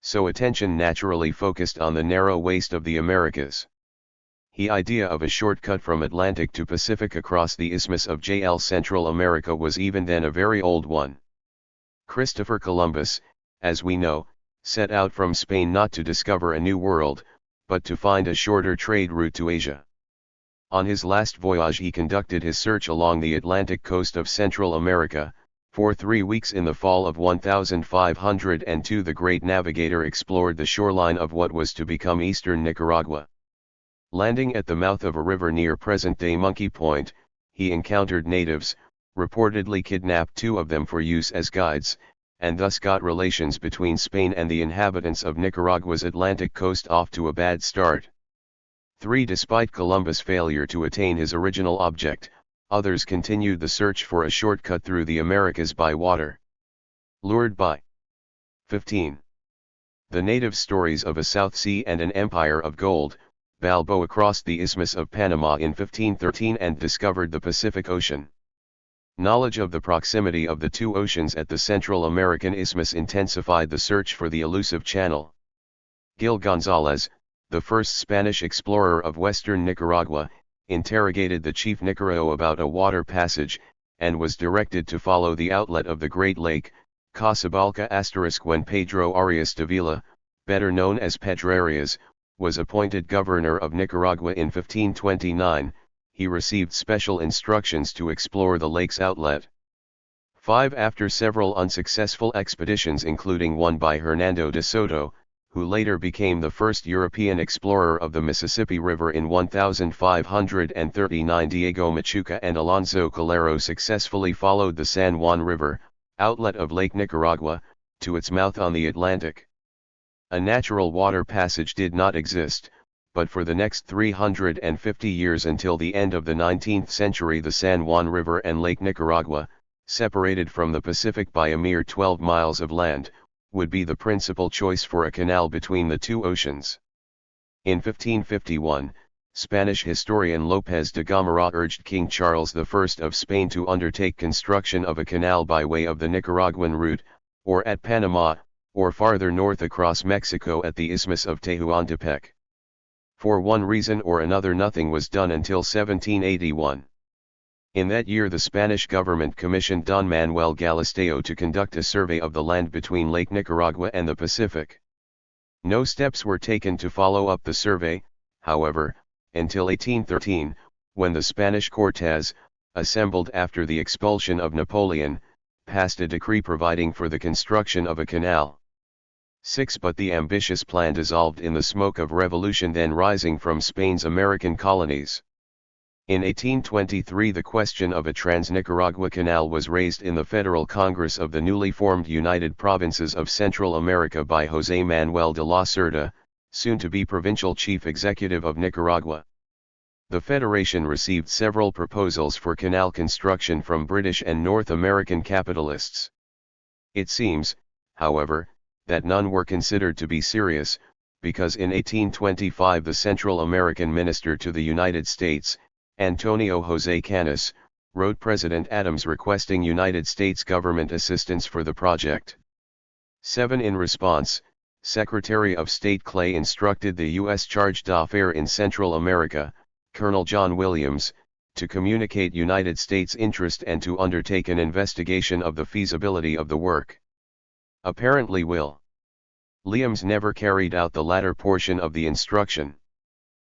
So attention naturally focused on the narrow waist of the Americas. The idea of a shortcut from Atlantic to Pacific across the Isthmus of JL Central America was even then a very old one. Christopher Columbus, as we know, set out from Spain not to discover a new world, but to find a shorter trade route to Asia. On his last voyage he conducted his search along the Atlantic coast of Central America, For 3 weeks in the fall of 1502 the great navigator explored the shoreline of what was to become eastern Nicaragua. Landing at the mouth of a river near present-day Monkey Point, he encountered natives, reportedly kidnapped 2 of them for use as guides, and thus got relations between Spain and the inhabitants of Nicaragua's Atlantic coast off to a bad start. 3. Despite Columbus' failure to attain his original object, others continued the search for a shortcut through the Americas by water. Lured by 15. The native stories of a South Sea and an empire of gold. Balboa crossed the Isthmus of Panama in 1513 and discovered the Pacific Ocean. Knowledge of the proximity of the 2 oceans at the Central American Isthmus intensified the search for the elusive channel. Gil Gonzalez, the first Spanish explorer of western Nicaragua, interrogated the chief Nicaragua about a water passage, and was directed to follow the outlet of the Great Lake, Casabalca * when Pedro Arias Davila, better known as Pedrarias, was appointed governor of Nicaragua in 1529, he received special instructions to explore the lake's outlet. 5. After several unsuccessful expeditions including one by Hernando de Soto, who later became the first European explorer of the Mississippi River in 1539, Diego Machuca and Alonso Calero successfully followed the San Juan River, outlet of Lake Nicaragua, to its mouth on the Atlantic. A natural water passage did not exist, but for the next 350 years until the end of the 19th century the San Juan River and Lake Nicaragua, separated from the Pacific by a mere 12 miles of land, would be the principal choice for a canal between the 2 oceans. In 1551, Spanish historian López de Gamarra urged King Charles I of Spain to undertake construction of a canal by way of the Nicaraguan route, or at Panama, or farther north across Mexico at the Isthmus of Tehuantepec. For one reason or another nothing was done until 1781. In that year the Spanish government commissioned Don Manuel Galisteo to conduct a survey of the land between Lake Nicaragua and the Pacific. No steps were taken to follow up the survey, however, until 1813, when the Spanish Cortes, assembled after the expulsion of Napoleon, passed a decree providing for the construction of a canal. 6. But the ambitious plan dissolved in the smoke of revolution then rising from Spain's American colonies. In 1823 the question of a Trans-Nicaragua Canal was raised in the Federal Congress of the newly formed United Provinces of Central America by José Manuel de la Cerda, soon to be Provincial Chief Executive of Nicaragua. The Federation received several proposals for canal construction from British and North American capitalists. It seems, however, that none were considered to be serious, because in 1825 the Central American Minister to the United States, Antonio José Canas, wrote President Adams requesting United States government assistance for the project. 7. In response, Secretary of State Clay instructed the U.S. Charge d'Affaires in Central America, Colonel John Williams, to communicate United States interest and to undertake an investigation of the feasibility of the work. Apparently Williams never carried out the latter portion of the instruction.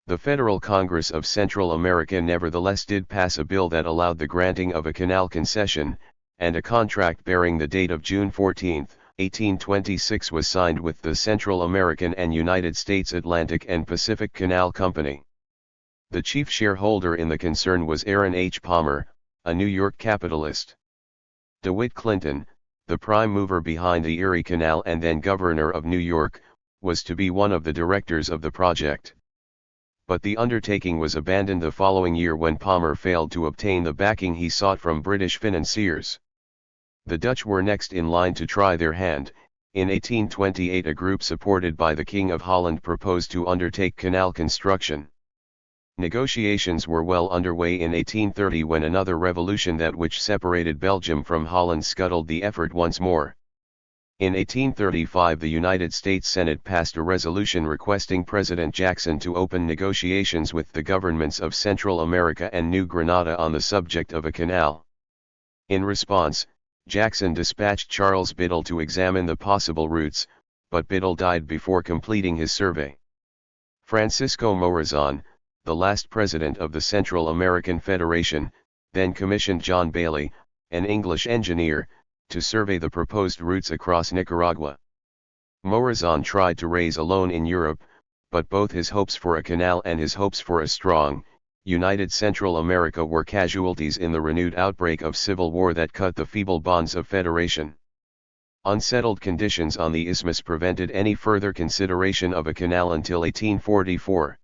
The Federal Congress of Central America nevertheless did pass a bill that allowed the granting of a canal concession, and a contract bearing the date of June 14, 1826 was signed with the Central American and United States Atlantic and Pacific Canal Company. The chief shareholder in the concern was Aaron H. Palmer, a New York capitalist. DeWitt Clinton, the prime mover behind the Erie Canal and then governor of New York, was to be one of the directors of the project. But the undertaking was abandoned the following year when Palmer failed to obtain the backing he sought from British financiers. The Dutch were next in line to try their hand. In 1828 a group supported by the King of Holland proposed to undertake canal construction. Negotiations were well underway in 1830 when another revolution, that which separated Belgium from Holland, scuttled the effort once more. In 1835 the United States Senate passed a resolution requesting President Jackson to open negotiations with the governments of Central America and New Granada on the subject of a canal. In response, Jackson dispatched Charles Biddle to examine the possible routes, but Biddle died before completing his survey. Francisco Morazan, the last president of the Central American Federation, then commissioned John Bailey, an English engineer, to survey the proposed routes across Nicaragua. Morazan tried to raise a loan in Europe, but both his hopes for a canal and his hopes for a strong, united Central America were casualties in the renewed outbreak of civil war that cut the feeble bonds of federation. Unsettled conditions on the isthmus prevented any further consideration of a canal until 1844.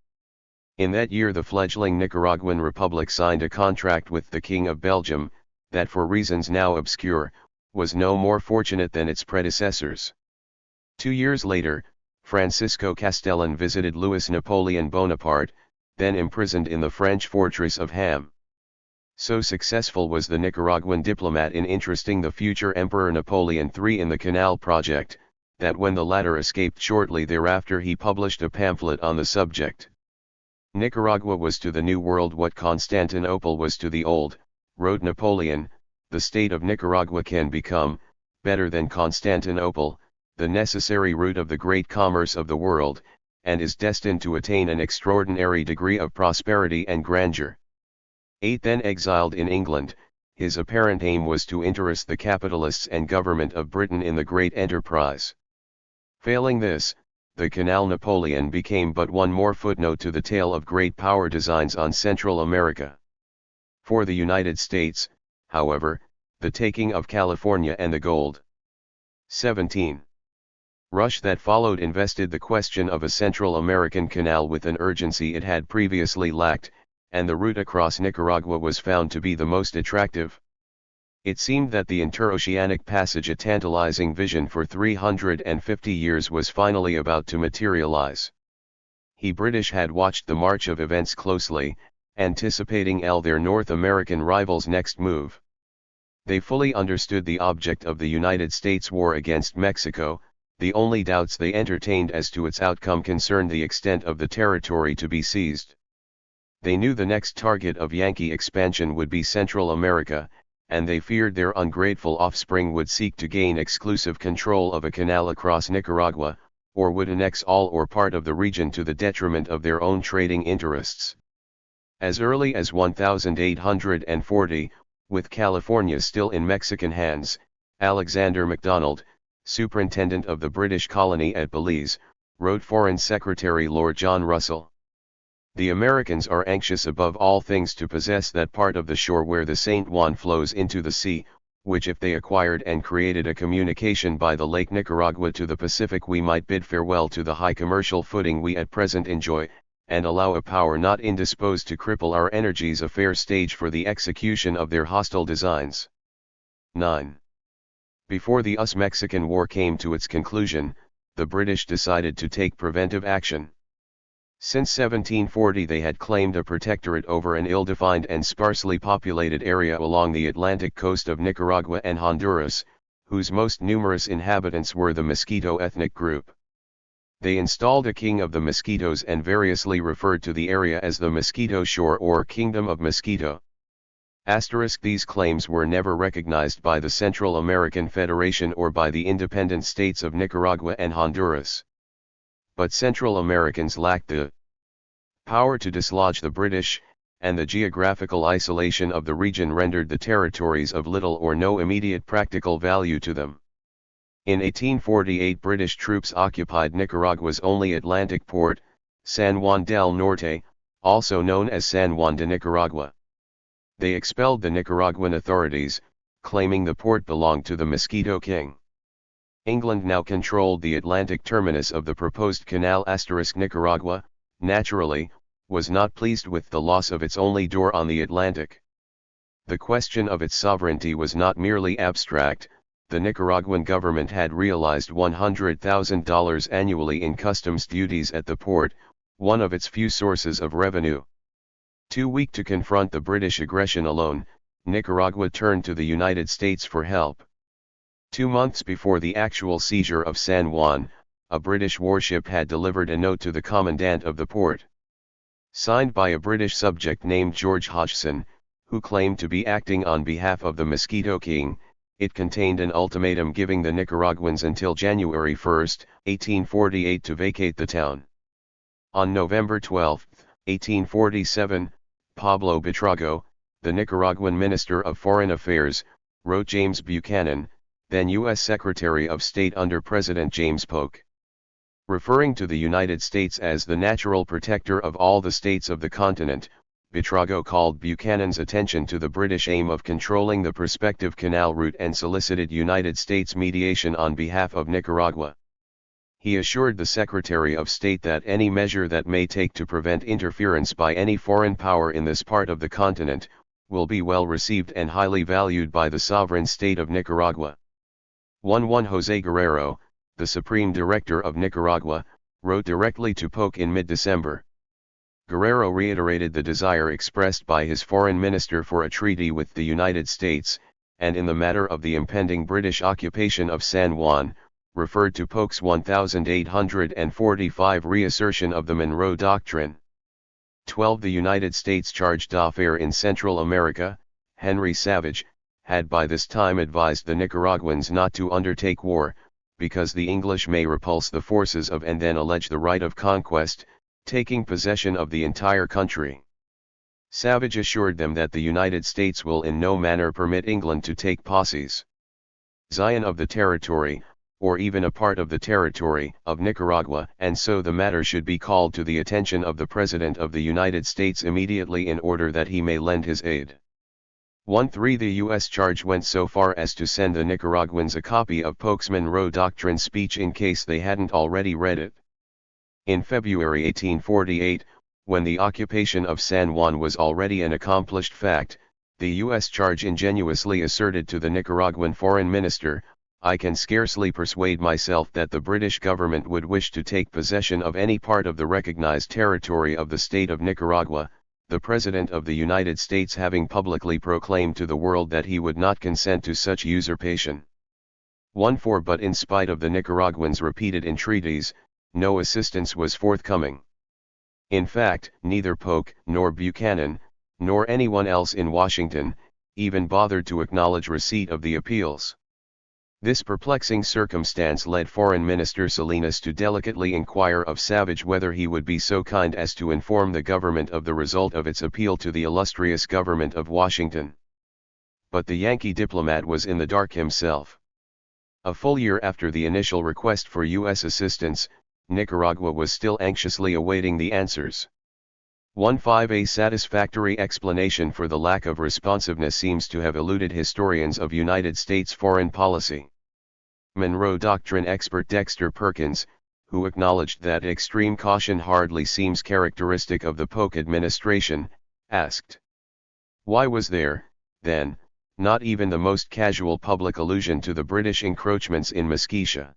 In that year the fledgling Nicaraguan Republic signed a contract with the King of Belgium, that for reasons now obscure, was no more fortunate than its predecessors. 2 years later, Francisco Castellan visited Louis Napoleon Bonaparte, then imprisoned in the French fortress of Ham. So successful was the Nicaraguan diplomat in interesting the future Emperor Napoleon III in the canal project, that when the latter escaped shortly thereafter he published a pamphlet on the subject. Nicaragua was to the New World what Constantinople was to the Old, wrote Napoleon. The state of Nicaragua can become, better than Constantinople, the necessary root of the great commerce of the world, and is destined to attain an extraordinary degree of prosperity and grandeur. 8. Then exiled in England, his apparent aim was to interest the capitalists and government of Britain in the great enterprise. Failing this, the Canal Napoleon became but one more footnote to the tale of great power designs on Central America. For the United States, however, the taking of California and the gold. 17. Rush that followed invested the question of a Central American canal with an urgency it had previously lacked, and the route across Nicaragua was found to be the most attractive. It seemed that the interoceanic passage, a tantalizing vision for 350 years, was finally about to materialize. The British had watched the march of events closely, anticipating their North American rivals' next move. They fully understood the object of the United States war against Mexico. The only doubts they entertained as to its outcome concerned the extent of the territory to be seized. They knew the next target of Yankee expansion would be Central America, and they feared their ungrateful offspring would seek to gain exclusive control of a canal across Nicaragua, or would annex all or part of the region to the detriment of their own trading interests. As early as 1840, with California still in Mexican hands, Alexander MacDonald, superintendent of the British colony at Belize, wrote Foreign Secretary Lord John Russell. The Americans are anxious above all things to possess that part of the shore where the St. Juan flows into the sea, which if they acquired and created a communication by the Lake Nicaragua to the Pacific, we might bid farewell to the high commercial footing we at present enjoy, and allow a power not indisposed to cripple our energies a fair stage for the execution of their hostile designs. 9. Before the US-Mexican War came to its conclusion, the British decided to take preventive action. Since 1740 they had claimed a protectorate over an ill-defined and sparsely populated area along the Atlantic coast of Nicaragua and Honduras, whose most numerous inhabitants were the Mosquito ethnic group. They installed a king of the Mosquitoes and variously referred to the area as the Mosquito Shore or Kingdom of Mosquito. These claims were never recognized by the Central American Federation or by the independent states of Nicaragua and Honduras. But Central Americans lacked the power to dislodge the British, and the geographical isolation of the region rendered the territories of little or no immediate practical value to them. In 1848 British troops occupied Nicaragua's only Atlantic port, San Juan del Norte, also known as San Juan de Nicaragua. They expelled the Nicaraguan authorities, claiming the port belonged to the Mosquito King. England now controlled the Atlantic terminus of the proposed canal. Nicaragua, naturally, was not pleased with the loss of its only door on the Atlantic. The question of its sovereignty was not merely abstract. The Nicaraguan government had realized $100,000 annually in customs duties at the port, one of its few sources of revenue. Too weak to confront the British aggression alone, Nicaragua turned to the United States for help. 2 months before the actual seizure of San Juan, a British warship had delivered a note to the commandant of the port. Signed by a British subject named George Hodgson, who claimed to be acting on behalf of the Mosquito King, it contained an ultimatum giving the Nicaraguans until January 1, 1848 to vacate the town. On November 12, 1847, Pablo Buitrago, the Nicaraguan Minister of Foreign Affairs, wrote James Buchanan, then U.S. Secretary of State under President James Polk. Referring to the United States as the natural protector of all the states of the continent, Buitrago called Buchanan's attention to the British aim of controlling the prospective canal route and solicited United States mediation on behalf of Nicaragua. He assured the Secretary of State that any measure that may take to prevent interference by any foreign power in this part of the continent, will be well received and highly valued by the sovereign state of Nicaragua. 1 José Guerrero, the Supreme Director of Nicaragua, wrote directly to Polk in mid-December. Guerrero reiterated the desire expressed by his foreign minister for a treaty with the United States, and in the matter of the impending British occupation of San Juan, referred to Polk's 1845 reassertion of the Monroe Doctrine. 12 The United States charge d'affaires in Central America, Henry Savage, had by this time advised the Nicaraguans not to undertake war, because the English may repulse the forces of and then allege the right of conquest, taking possession of the entire country. Savage assured them that the United States will in no manner permit England to take possession of the territory, or even a part of the territory, of Nicaragua, and so the matter should be called to the attention of the President of the United States immediately in order that he may lend his aid. 1-3 The U.S. charge went so far as to send the Nicaraguans a copy of Polk's Monroe Doctrine speech in case they hadn't already read it. In February 1848, when the occupation of San Juan was already an accomplished fact, the U.S. charge ingenuously asserted to the Nicaraguan foreign minister, "I can scarcely persuade myself that the British government would wish to take possession of any part of the recognized territory of the state of Nicaragua, the President of the United States having publicly proclaimed to the world that he would not consent to such usurpation." 1-4 But in spite of the Nicaraguans' repeated entreaties, no assistance was forthcoming. In fact, neither Polk, nor Buchanan, nor anyone else in Washington, even bothered to acknowledge receipt of the appeals. This perplexing circumstance led Foreign Minister Salinas to delicately inquire of Savage whether he would be so kind as to inform the government of the result of its appeal to the illustrious government of Washington. But the Yankee diplomat was in the dark himself. A full year after the initial request for U.S. assistance, Nicaragua was still anxiously awaiting the answers. 1-5 A satisfactory explanation for the lack of responsiveness seems to have eluded historians of United States foreign policy. Monroe Doctrine expert Dexter Perkins, who acknowledged that extreme caution hardly seems characteristic of the Polk administration, asked, "Why was there, then, not even the most casual public allusion to the British encroachments in Mesquite?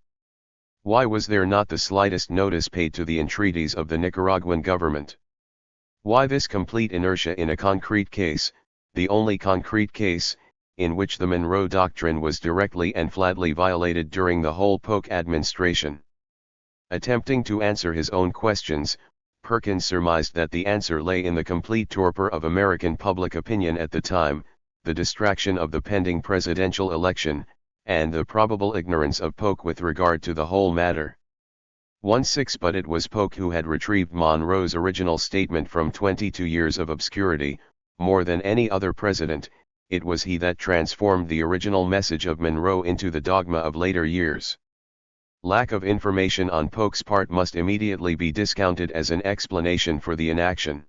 Why was there not the slightest notice paid to the entreaties of the Nicaraguan government? Why this complete inertia in a concrete case, the only concrete case, in which the Monroe Doctrine was directly and flatly violated during the whole Polk administration?" Attempting to answer his own questions, Perkins surmised that the answer lay in the complete torpor of American public opinion at the time, the distraction of the pending presidential election, and the probable ignorance of Polk with regard to the whole matter. 1-6 But it was Polk who had retrieved Monroe's original statement from 22 years of obscurity. More than any other president, it was he that transformed the original message of Monroe into the dogma of later years. Lack of information on Polk's part must immediately be discounted as an explanation for the inaction.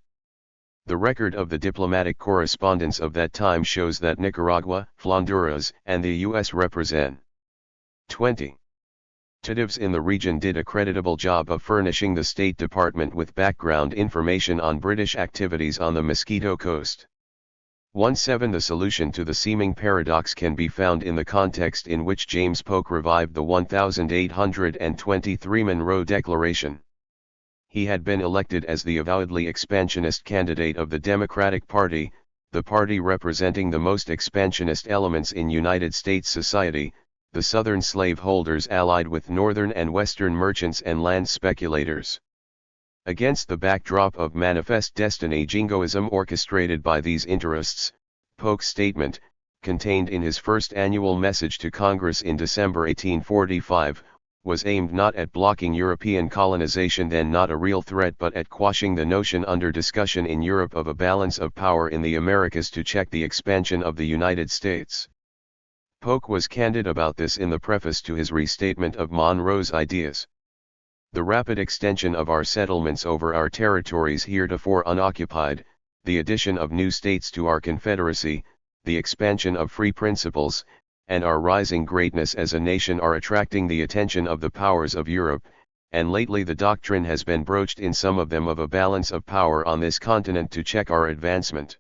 The record of the diplomatic correspondence of that time shows that Nicaragua, Honduras, and the U.S. representatives in the region did a creditable job of furnishing the State Department with background information on British activities on the Mosquito Coast. 1-7 The solution to the seeming paradox can be found in the context in which James Polk revived the 1823 Monroe Declaration. He had been elected as the avowedly expansionist candidate of the Democratic Party, the party representing the most expansionist elements in United States society, the Southern slaveholders allied with Northern and Western merchants and land speculators. Against the backdrop of manifest destiny jingoism orchestrated by these interests, Polk's statement, contained in his first annual message to Congress in December 1845, was aimed not at blocking European colonization, then not a real threat, but at quashing the notion under discussion in Europe of a balance of power in the Americas to check the expansion of the United States. Polk was candid about this in the preface to his restatement of Monroe's ideas. The rapid extension of our settlements over our territories heretofore unoccupied, the addition of new states to our confederacy, the expansion of free principles, and our rising greatness as a nation are attracting the attention of the powers of Europe, and lately the doctrine has been broached in some of them of a balance of power on this continent to check our advancement.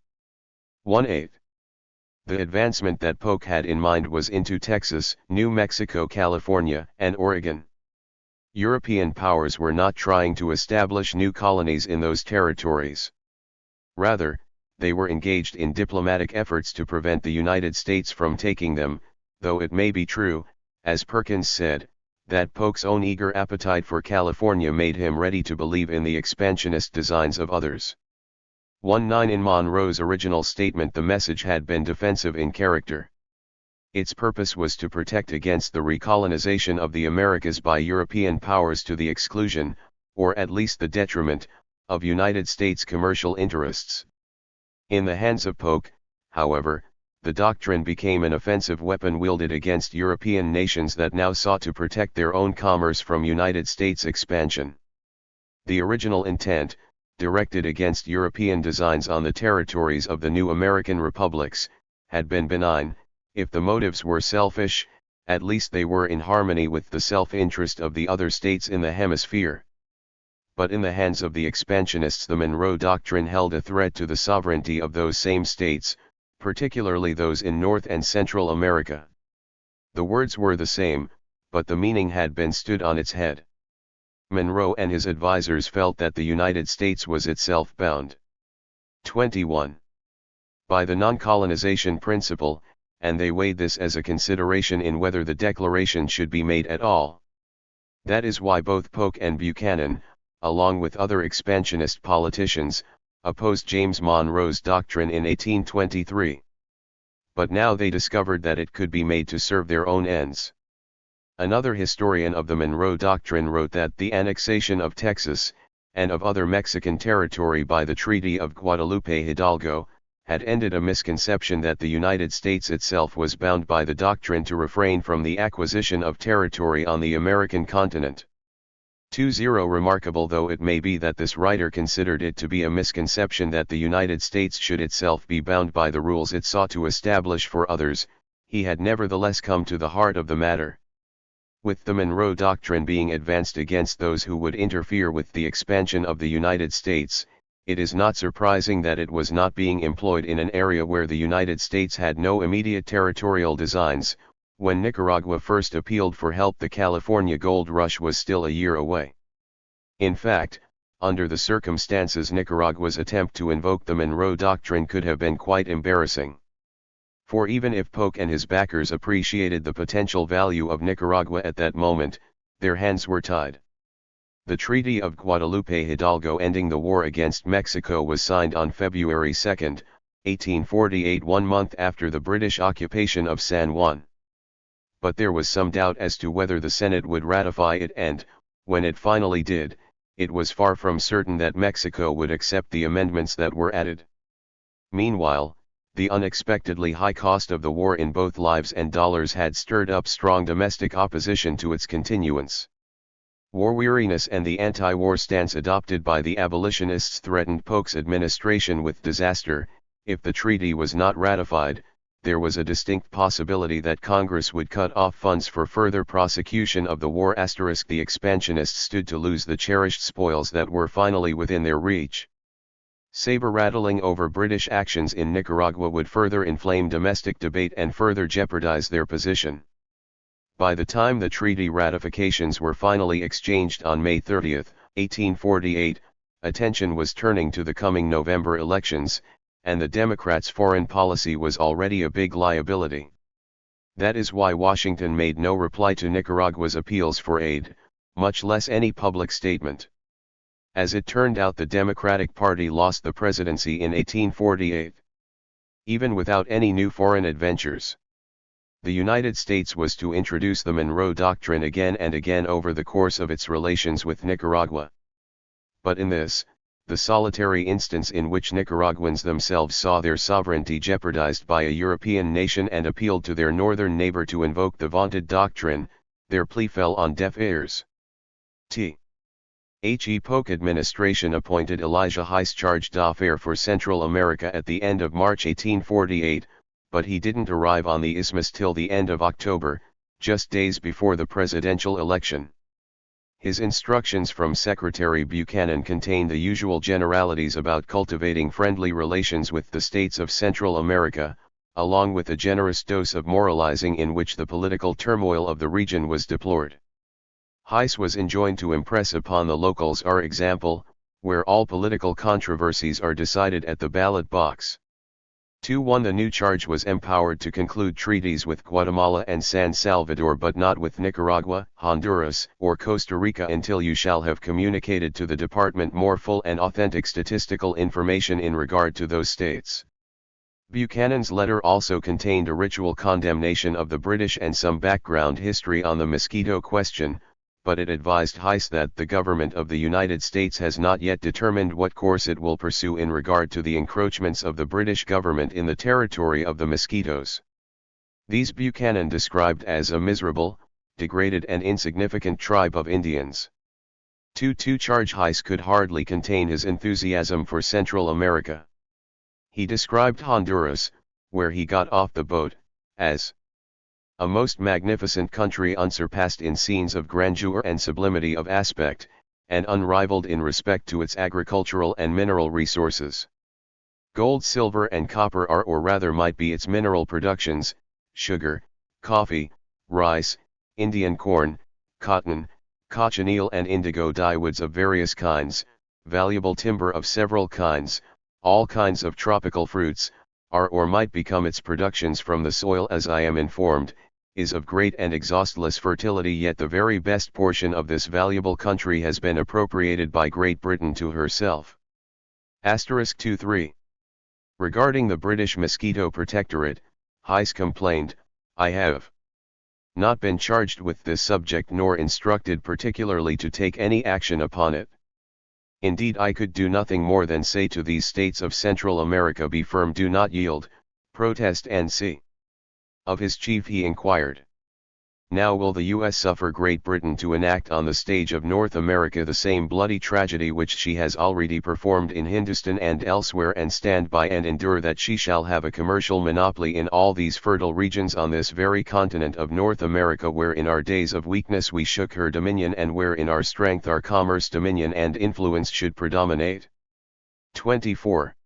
1/8. The advancement that Polk had in mind was into Texas, New Mexico, California, and Oregon. European powers were not trying to establish new colonies in those territories. Rather, they were engaged in diplomatic efforts to prevent the United States from taking them, though it may be true, as Perkins said, that Polk's own eager appetite for California made him ready to believe in the expansionist designs of others. 1/9. In Monroe's original statement, the message had been defensive in character. Its purpose was to protect against the recolonization of the Americas by European powers to the exclusion, or at least the detriment, of United States commercial interests. In the hands of Polk, however, the doctrine became an offensive weapon wielded against European nations that now sought to protect their own commerce from United States expansion. The original intent, directed against European designs on the territories of the new American republics, had been benign. If the motives were selfish, at least they were in harmony with the self-interest of the other states in the hemisphere. But in the hands of the expansionists, the Monroe Doctrine held a threat to the sovereignty of those same states, particularly those in North and Central America. The words were the same, but the meaning had been stood on its head. Monroe and his advisers felt that the United States was itself bound. 21. By the non-colonization principle, and they weighed this as a consideration in whether the declaration should be made at all. That is why both Polk and Buchanan, along with other expansionist politicians, opposed James Monroe's doctrine in 1823. But now they discovered that it could be made to serve their own ends. Another historian of the Monroe Doctrine wrote that the annexation of Texas, and of other Mexican territory by the Treaty of Guadalupe Hidalgo, had ended a misconception that the United States itself was bound by the doctrine to refrain from the acquisition of territory on the American continent. 20. Remarkable though it may be that this writer considered it to be a misconception that the United States should itself be bound by the rules it sought to establish for others, he had nevertheless come to the heart of the matter. With the Monroe Doctrine being advanced against those who would interfere with the expansion of the United States, it is not surprising that it was not being employed in an area where the United States had no immediate territorial designs. When Nicaragua first appealed for help, the California gold rush was still a year away. In fact, under the circumstances, Nicaragua's attempt to invoke the Monroe Doctrine could have been quite embarrassing. For even if Polk and his backers appreciated the potential value of Nicaragua at that moment, their hands were tied. The Treaty of Guadalupe Hidalgo ending the war against Mexico was signed on February 2, 1848, 1 month after the British occupation of San Juan. But there was some doubt as to whether the Senate would ratify it, and, when it finally did, it was far from certain that Mexico would accept the amendments that were added. Meanwhile, the unexpectedly high cost of the war in both lives and dollars had stirred up strong domestic opposition to its continuance. War weariness and the anti-war stance adopted by the abolitionists threatened Polk's administration with disaster. If the treaty was not ratified, there was a distinct possibility that Congress would cut off funds for further prosecution of the war. *The expansionists stood to lose the cherished spoils that were finally within their reach. Saber-rattling over British actions in Nicaragua would further inflame domestic debate and further jeopardize their position. By the time the treaty ratifications were finally exchanged on May 30, 1848, attention was turning to the coming November elections, and the Democrats' foreign policy was already a big liability. That is why Washington made no reply to Nicaragua's appeals for aid, much less any public statement. As it turned out, the Democratic Party lost the presidency in 1848. Even without any new foreign adventures, the United States was to introduce the Monroe Doctrine again and again over the course of its relations with Nicaragua. But in this, the solitary instance in which Nicaraguans themselves saw their sovereignty jeopardized by a European nation and appealed to their northern neighbor to invoke the vaunted doctrine, their plea fell on deaf ears. THE Polk administration appointed Elijah Heiss charge d'affaires for Central America at the end of March 1848, but he didn't arrive on the isthmus till the end of October, just days before the presidential election. His instructions from Secretary Buchanan contained the usual generalities about cultivating friendly relations with the states of Central America, along with a generous dose of moralizing in which the political turmoil of the region was deplored. Heiss was enjoined to impress upon the locals our example, where all political controversies are decided at the ballot box. 2-1 The new charge was empowered to conclude treaties with Guatemala and San Salvador but not with Nicaragua, Honduras, or Costa Rica until you shall have communicated to the department more full and authentic statistical information in regard to those states. Buchanan's letter also contained a ritual condemnation of the British and some background history on the mosquito question, but it advised Heiss that the government of the United States has not yet determined what course it will pursue in regard to the encroachments of the British government in the territory of the mosquitoes. These Buchanan described as a miserable, degraded and insignificant tribe of Indians. 2-2 Charge Heiss could hardly contain his enthusiasm for Central America. He described Honduras, where he got off the boat, as a most magnificent country unsurpassed in scenes of grandeur and sublimity of aspect, and unrivaled in respect to its agricultural and mineral resources. Gold, silver and copper are or rather might be its mineral productions, sugar, coffee, rice, Indian corn, cotton, cochineal and indigo dyewoods of various kinds, valuable timber of several kinds, all kinds of tropical fruits, are or might become its productions from the soil as I am informed, is of great and exhaustless fertility yet the very best portion of this valuable country has been appropriated by Great Britain to herself. Asterisk 2-3. Regarding the British Mosquito Protectorate, Heiss complained, I have not been charged with this subject nor instructed particularly to take any action upon it. Indeed I could do nothing more than say to these states of Central America be firm, do not yield, protest and see. Of his chief he inquired, now will the U.S. suffer Great Britain to enact on the stage of North America the same bloody tragedy which she has already performed in Hindustan and elsewhere and stand by and endure that she shall have a commercial monopoly in all these fertile regions on this very continent of North America where in our days of weakness we shook her dominion and where in our strength our commerce dominion and influence should predominate. 24.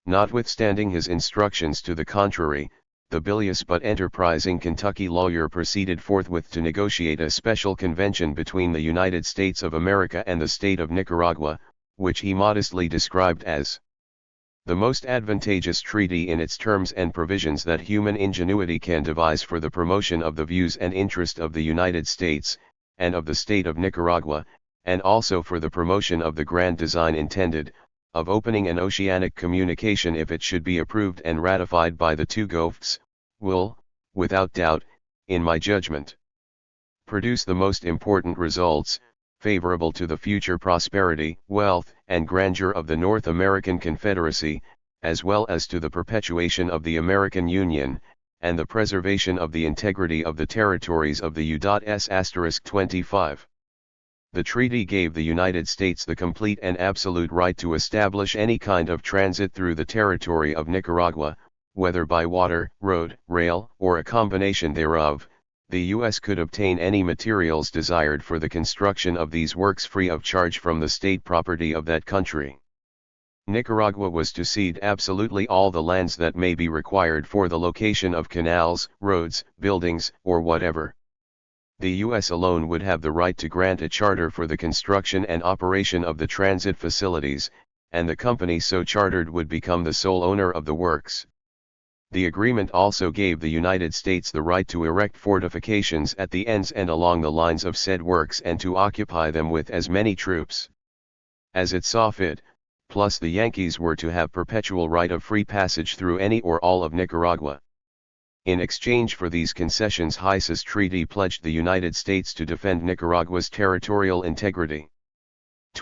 Notwithstanding his instructions to the contrary, the bilious but enterprising Kentucky lawyer proceeded forthwith to negotiate a special convention between the United States of America and the state of Nicaragua, which he modestly described as the most advantageous treaty in its terms and provisions that human ingenuity can devise for the promotion of the views and interest of the United States, and of the state of Nicaragua, and also for the promotion of the grand design intended, of opening an oceanic communication if it should be approved and ratified by the two govs, will, without doubt, in my judgment, produce the most important results, favorable to the future prosperity, wealth, and grandeur of the North American Confederacy, as well as to the perpetuation of the American Union, and the preservation of the integrity of the territories of the U.S. 25. The treaty gave the United States the complete and absolute right to establish any kind of transit through the territory of Nicaragua, whether by water, road, rail, or a combination thereof. The U.S. could obtain any materials desired for the construction of these works free of charge from the state property of that country. Nicaragua was to cede absolutely all the lands that may be required for the location of canals, roads, buildings, or whatever. The U.S. alone would have the right to grant a charter for the construction and operation of the transit facilities, and the company so chartered would become the sole owner of the works. The agreement also gave the United States the right to erect fortifications at the ends and along the lines of said works and to occupy them with as many troops as it saw fit, plus the Yankees were to have perpetual right of free passage through any or all of Nicaragua. In exchange for these concessions, Heiss's treaty pledged the United States to defend Nicaragua's territorial integrity.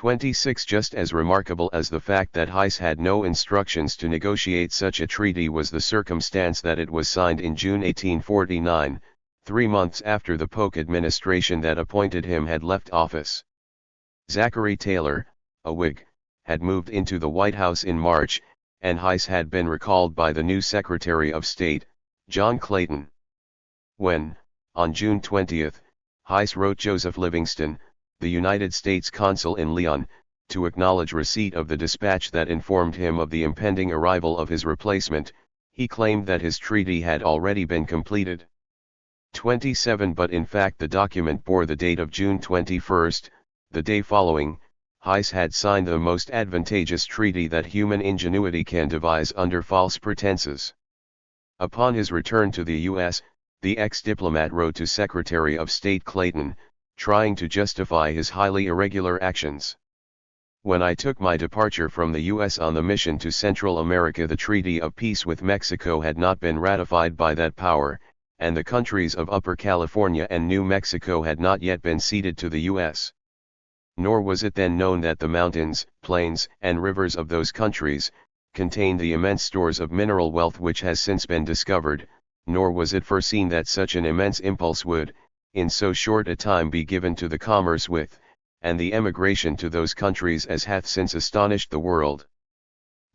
26. Just as remarkable as the fact that Heiss had no instructions to negotiate such a treaty was the circumstance that it was signed in June 1849, 3 months after the Polk administration that appointed him had left office. Zachary Taylor, a Whig, had moved into the White House in March, and Heiss had been recalled by the new Secretary of State, John Clayton. When, on June 20, Heiss wrote Joseph Livingston, the United States consul in Lyon, to acknowledge receipt of the dispatch that informed him of the impending arrival of his replacement, he claimed that his treaty had already been completed. 27. But in fact the document bore the date of June 21, the day following. Heiss had signed the most advantageous treaty that human ingenuity can devise under false pretenses. Upon his return to the U.S., the ex-diplomat wrote to Secretary of State Clayton, trying to justify his highly irregular actions. When I took my departure from the U.S. on the mission to Central America, the Treaty of Peace with Mexico had not been ratified by that power, and the countries of Upper California and New Mexico had not yet been ceded to the U.S. Nor was it then known that the mountains, plains, and rivers of those countries contained the immense stores of mineral wealth which has since been discovered, nor was it foreseen that such an immense impulse would, in so short a time, be given to the commerce with, and the emigration to those countries as hath since astonished the world.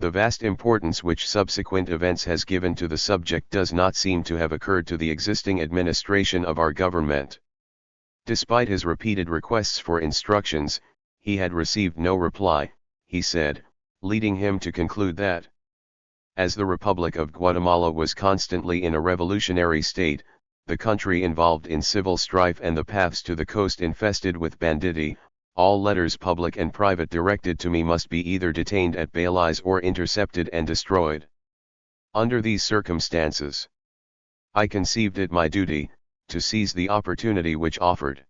The vast importance which subsequent events has given to the subject does not seem to have occurred to the existing administration of our government. Despite his repeated requests for instructions, he had received no reply, he said, leading him to conclude that, as the Republic of Guatemala was constantly in a revolutionary state, the country involved in civil strife and the paths to the coast infested with banditti, all letters public and private directed to me must be either detained at Belize or intercepted and destroyed. Under these circumstances, I conceived it my duty to seize the opportunity which offered.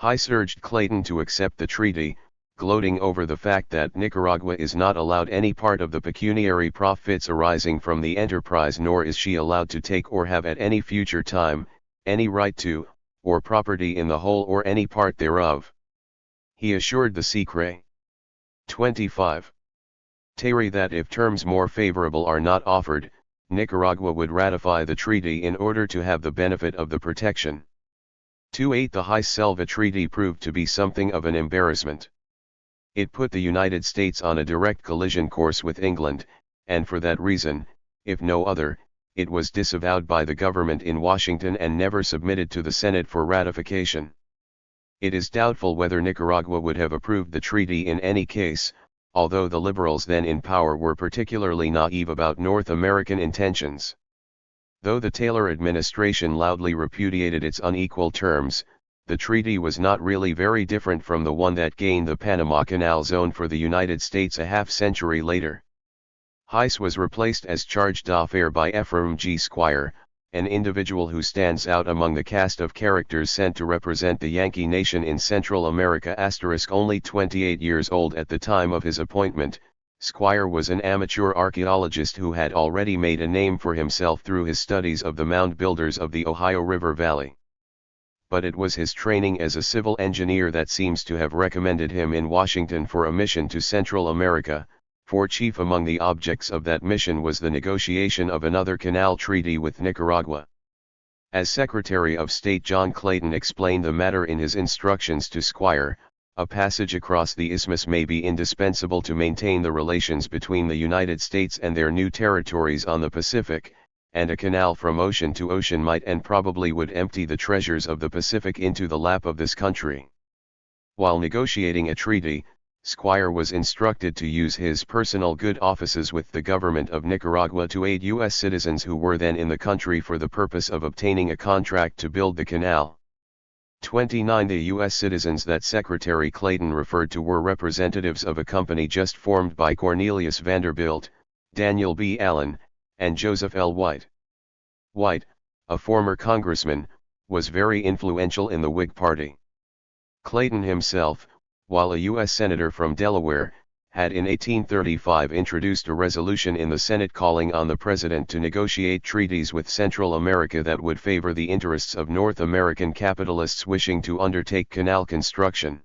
Heiss urged Clayton to accept the treaty, gloating over the fact that Nicaragua is not allowed any part of the pecuniary profits arising from the enterprise, nor is she allowed to take or have at any future time, any right to, or property in the whole or any part thereof. He assured the Secret. 25. Terry that if terms more favorable are not offered, Nicaragua would ratify the treaty in order to have the benefit of the protection. 28. The Heiss-Selva Treaty proved to be something of an embarrassment. It put the United States on a direct collision course with England, and for that reason, if no other, it was disavowed by the government in Washington and never submitted to the Senate for ratification. It is doubtful whether Nicaragua would have approved the treaty in any case, although the liberals then in power were particularly naive about North American intentions. Though the Taylor administration loudly repudiated its unequal terms, the treaty was not really very different from the one that gained the Panama Canal Zone for the United States a half-century later. Heiss was replaced as charge d'affaires by Ephraim G. Squire, an individual who stands out among the cast of characters sent to represent the Yankee nation in Central America. Only 28 years old at the time of his appointment, Squire was an amateur archaeologist who had already made a name for himself through his studies of the mound builders of the Ohio River Valley. But it was his training as a civil engineer that seems to have recommended him in Washington for a mission to Central America, for chief among the objects of that mission was the negotiation of another canal treaty with Nicaragua. As Secretary of State, John Clayton explained the matter in his instructions to Squire. A passage across the isthmus may be indispensable to maintain the relations between the United States and their new territories on the Pacific, and a canal from ocean to ocean might and probably would empty the treasures of the Pacific into the lap of this country. While negotiating a treaty, Squire was instructed to use his personal good offices with the government of Nicaragua to aid U.S. citizens who were then in the country for the purpose of obtaining a contract to build the canal. 29. The U.S. citizens that Secretary Clayton referred to were representatives of a company just formed by Cornelius Vanderbilt, Daniel B. Allen, and Joseph L. White. White, a former congressman, was very influential in the Whig Party. Clayton himself, while a U.S. senator from Delaware, had in 1835 introduced a resolution in the Senate calling on the President to negotiate treaties with Central America that would favor the interests of North American capitalists wishing to undertake canal construction.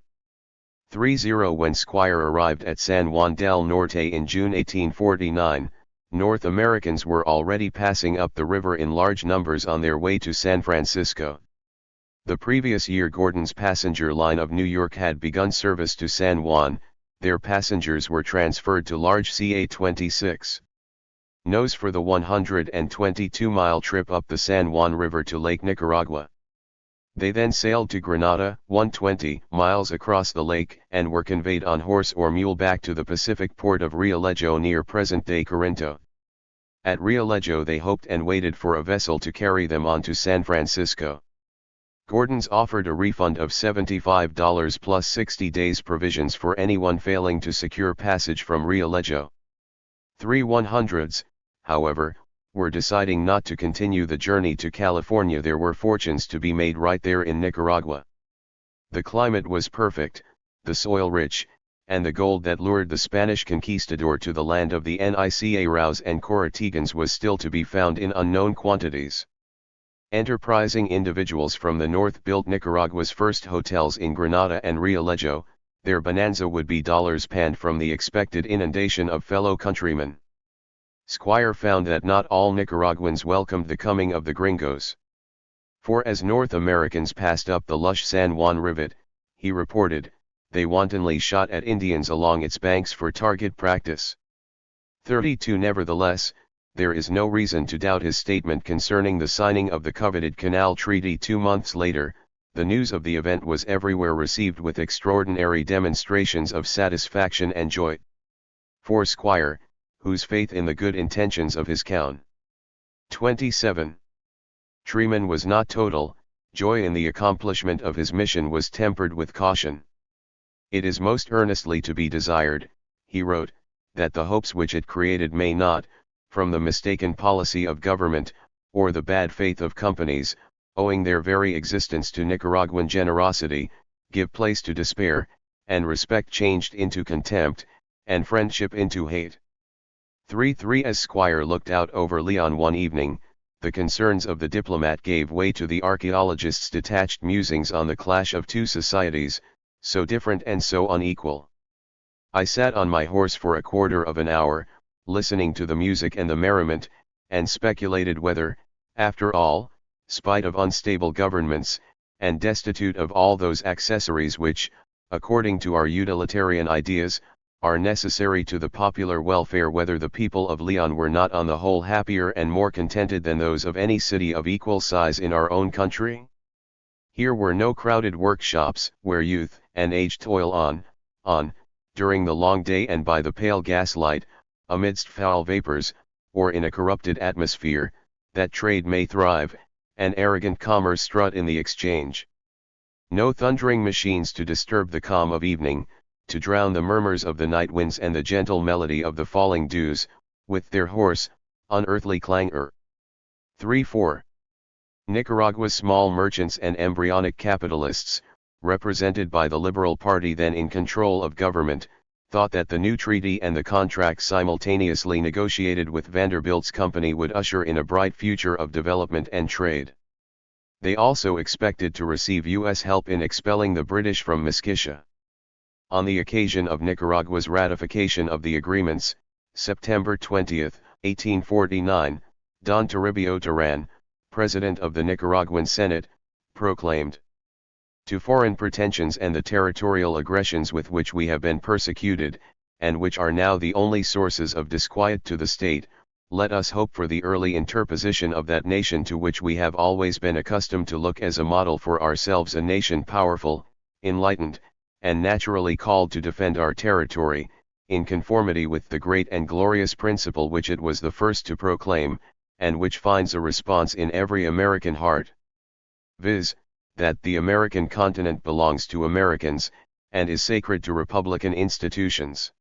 3-0 When Squire arrived at San Juan del Norte in June 1849, North Americans were already passing up the river in large numbers on their way to San Francisco. The previous year Gordon's passenger line of New York had begun service to San Juan. Their passengers were transferred to large CA-26 nose for the 122-mile trip up the San Juan River to Lake Nicaragua. They then sailed to Grenada, 120 miles across the lake, and were conveyed on horse or mule back to the Pacific port of Rialejo near present-day Corinto. At Rialejo they hoped and waited for a vessel to carry them on to San Francisco. Gordon's offered a refund of $75 plus 60 days provisions for anyone failing to secure passage from Rialejo. 300s, however, were deciding not to continue the journey to California. There were fortunes to be made right there in Nicaragua. The climate was perfect, the soil rich, and the gold that lured the Spanish conquistador to the land of the Nicaraos and Coratigans was still to be found in unknown quantities. Enterprising individuals from the north built Nicaragua's first hotels in Grenada and Rialejo. Their bonanza would be dollars panned from the expected inundation of fellow countrymen. Squire found that not all Nicaraguans welcomed the coming of the gringos. For as North Americans passed up the lush San Juan River, he reported, they wantonly shot at Indians along its banks for target practice. 32 Nevertheless, there is no reason to doubt his statement concerning the signing of the coveted Canal Treaty 2 months later. The news of the event was everywhere received with extraordinary demonstrations of satisfaction and joy. For Squire, whose faith in the good intentions of his count. 27. Treatment was not total, joy in the accomplishment of his mission was tempered with caution. It is most earnestly to be desired, he wrote, that the hopes which it created may not, from the mistaken policy of government, or the bad faith of companies, owing their very existence to Nicaraguan generosity, give place to despair, and respect changed into contempt, and friendship into hate. 3 As Squire looked out over Leon one evening, the concerns of the diplomat gave way to the archaeologist's detached musings on the clash of two societies, so different and so unequal. I sat on my horse for a quarter of an hour, listening to the music and the merriment, and speculated whether, after all, spite of unstable governments, and destitute of all those accessories which, according to our utilitarian ideas, are necessary to the popular welfare, whether the people of Leon were not on the whole happier and more contented than those of any city of equal size in our own country? Here were no crowded workshops, where youth and age toil on, during the long day and by the pale gaslight, amidst foul vapors, or in a corrupted atmosphere, that trade may thrive, and arrogant commerce strut in the exchange. No thundering machines to disturb the calm of evening, to drown the murmurs of the night winds and the gentle melody of the falling dews, with their hoarse, unearthly clangor. 3-4. Nicaragua's small merchants and embryonic capitalists, represented by the Liberal Party then in control of government, thought that the new treaty and the contract simultaneously negotiated with Vanderbilt's company would usher in a bright future of development and trade. They also expected to receive U.S. help in expelling the British from Mosquitia. On the occasion of Nicaragua's ratification of the agreements, September 20, 1849, Don Toribio Terán, President of the Nicaraguan Senate, proclaimed, "To foreign pretensions and the territorial aggressions with which we have been persecuted, and which are now the only sources of disquiet to the state, let us hope for the early interposition of that nation to which we have always been accustomed to look as a model for ourselves, a nation powerful, enlightened, and naturally called to defend our territory, in conformity with the great and glorious principle which it was the first to proclaim, and which finds a response in every American heart, viz., that the American continent belongs to Americans, and is sacred to republican institutions."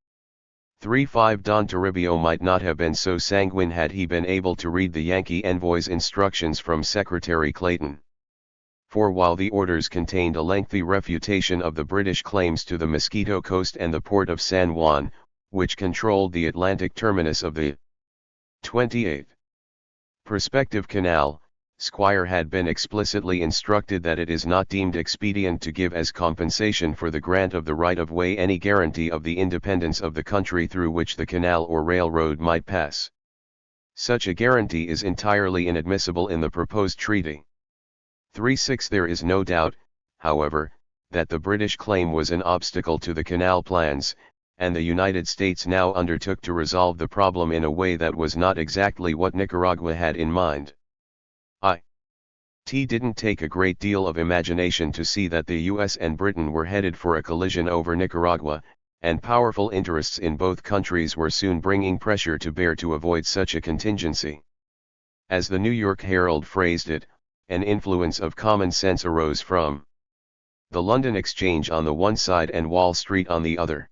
3-5 Don Toribio might not have been so sanguine had he been able to read the Yankee envoy's instructions from Secretary Clayton. For while the orders contained a lengthy refutation of the British claims to the Mosquito Coast and the port of San Juan, which controlled the Atlantic terminus of the 28th prospective canal, Squire had been explicitly instructed that it is not deemed expedient to give as compensation for the grant of the right-of-way any guarantee of the independence of the country through which the canal or railroad might pass. Such a guarantee is entirely inadmissible in the proposed treaty. 3.6 There is no doubt, however, that the British claim was an obstacle to the canal plans, and the United States now undertook to resolve the problem in a way that was not exactly what Nicaragua had in mind. It didn't take a great deal of imagination to see that the US and Britain were headed for a collision over Nicaragua, and powerful interests in both countries were soon bringing pressure to bear to avoid such a contingency. As the New York Herald phrased it, an influence of common sense arose from the London Exchange on the one side and Wall Street on the other.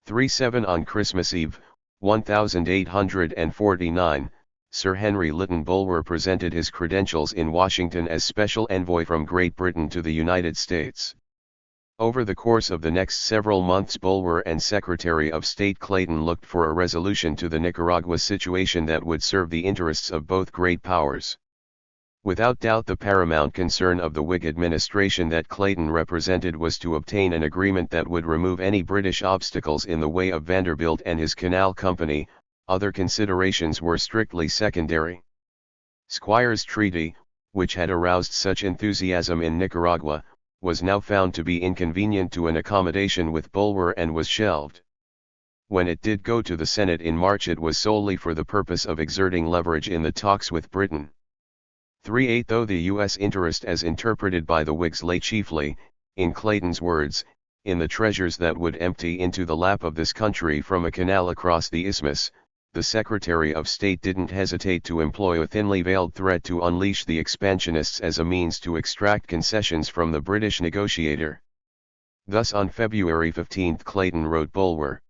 3.7 On Christmas Eve, 1849, Sir Henry Lytton Bulwer presented his credentials in Washington as Special Envoy from Great Britain to the United States. Over the course of the next several months, Bulwer and Secretary of State Clayton looked for a resolution to the Nicaragua situation that would serve the interests of both great powers. Without doubt, the paramount concern of the Whig administration that Clayton represented was to obtain an agreement that would remove any British obstacles in the way of Vanderbilt and his canal company. Other considerations were strictly secondary. Squire's treaty, which had aroused such enthusiasm in Nicaragua, was now found to be inconvenient to an accommodation with Bulwer and was shelved. When it did go to the Senate in March, it was solely for the purpose of exerting leverage in the talks with Britain. 3.8 Though the U.S. interest as interpreted by the Whigs lay chiefly, in Clayton's words, in the treasures that would empty into the lap of this country from a canal across the isthmus, the Secretary of State didn't hesitate to employ a thinly veiled threat to unleash the expansionists as a means to extract concessions from the British negotiator. Thus on February 15 Clayton wrote Bulwer,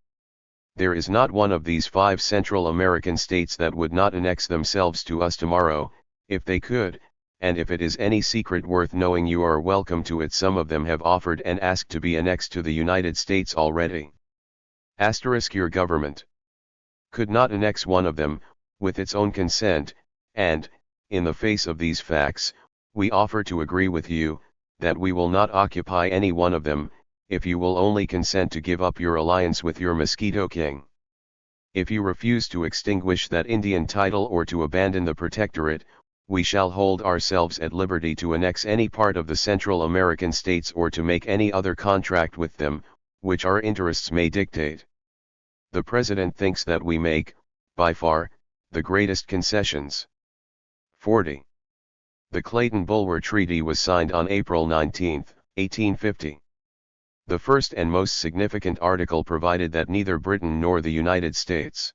"There is not one of these 5 Central American states that would not annex themselves to us tomorrow, if they could, and if it is any secret worth knowing, you are welcome to it. Some of them have offered and asked to be annexed to the United States already. Your government could not annex one of them, with its own consent, and, in the face of these facts, we offer to agree with you, that we will not occupy any one of them, if you will only consent to give up your alliance with your Mosquito King. If you refuse to extinguish that Indian title or to abandon the protectorate, we shall hold ourselves at liberty to annex any part of the Central American states or to make any other contract with them, which our interests may dictate. The President thinks that we make, by far, the greatest concessions." 40. The Clayton-Bulwer Treaty was signed on April 19, 1850. The first and most significant article provided that neither Britain nor the United States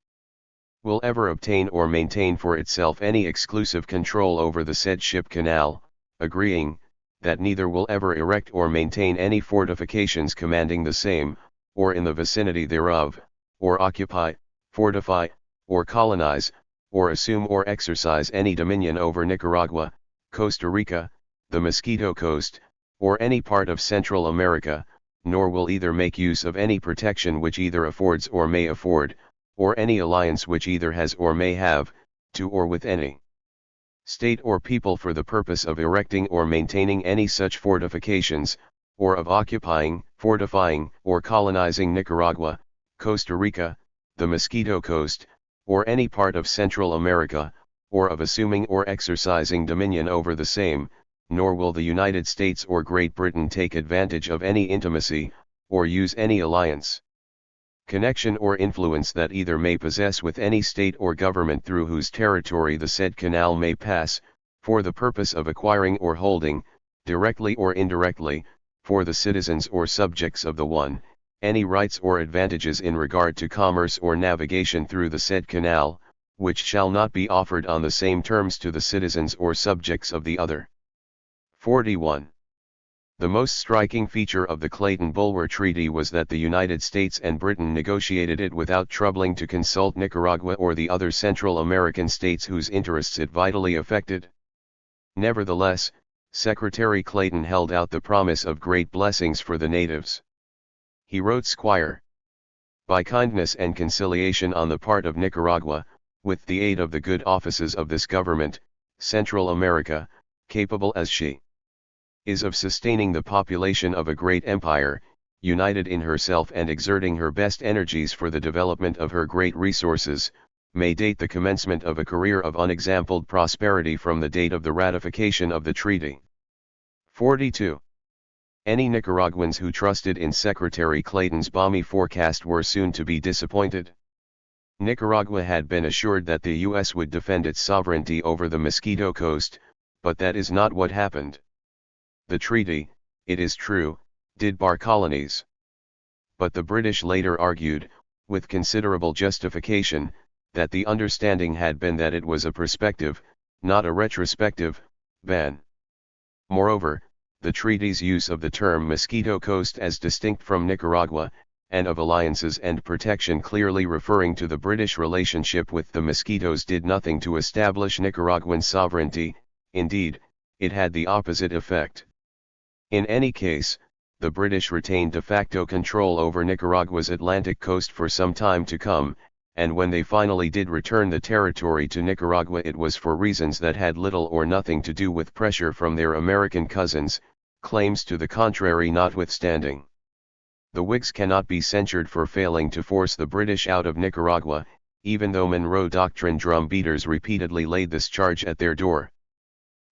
will ever obtain or maintain for itself any exclusive control over the said ship canal, agreeing, that neither will ever erect or maintain any fortifications commanding the same, or in the vicinity thereof, or occupy, fortify, or colonize, or assume or exercise any dominion over Nicaragua, Costa Rica, the Mosquito Coast, or any part of Central America, nor will either make use of any protection which either affords or may afford, or any alliance which either has or may have, to or with any state or people for the purpose of erecting or maintaining any such fortifications, or of occupying, fortifying, or colonizing Nicaragua, Costa Rica, the Mosquito Coast, or any part of Central America, or of assuming or exercising dominion over the same, nor will the United States or Great Britain take advantage of any intimacy, or use any alliance, connection or influence that either may possess with any state or government through whose territory the said canal may pass, for the purpose of acquiring or holding, directly or indirectly, for the citizens or subjects of the one, any rights or advantages in regard to commerce or navigation through the said canal, which shall not be offered on the same terms to the citizens or subjects of the other." 41. The most striking feature of the Clayton-Bulwer Treaty was that the United States and Britain negotiated it without troubling to consult Nicaragua or the other Central American states whose interests it vitally affected. Nevertheless, Secretary Clayton held out the promise of great blessings for the natives. He wrote Squire, "By kindness and conciliation on the part of Nicaragua, with the aid of the good offices of this government, Central America, capable as she is of sustaining the population of a great empire, united in herself and exerting her best energies for the development of her great resources, may date the commencement of a career of unexampled prosperity from the date of the ratification of the treaty. 42. Any Nicaraguans who trusted in Secretary Clayton's balmy forecast were soon to be disappointed. Nicaragua had been assured that the U.S. would defend its sovereignty over the Mosquito Coast, but that is not what happened. The treaty, it is true, did bar colonies. But the British later argued, with considerable justification, that the understanding had been that it was a prospective, not a retrospective, ban. Moreover, the treaty's use of the term Mosquito Coast as distinct from Nicaragua, and of alliances and protection clearly referring to the British relationship with the Mosquitoes did nothing to establish Nicaraguan sovereignty, indeed, it had the opposite effect. In any case, the British retained de facto control over Nicaragua's Atlantic coast for some time to come, and when they finally did return the territory to Nicaragua it was for reasons that had little or nothing to do with pressure from their American cousins, claims to the contrary notwithstanding. The Whigs cannot be censured for failing to force the British out of Nicaragua, even though Monroe Doctrine drumbeaters repeatedly laid this charge at their door.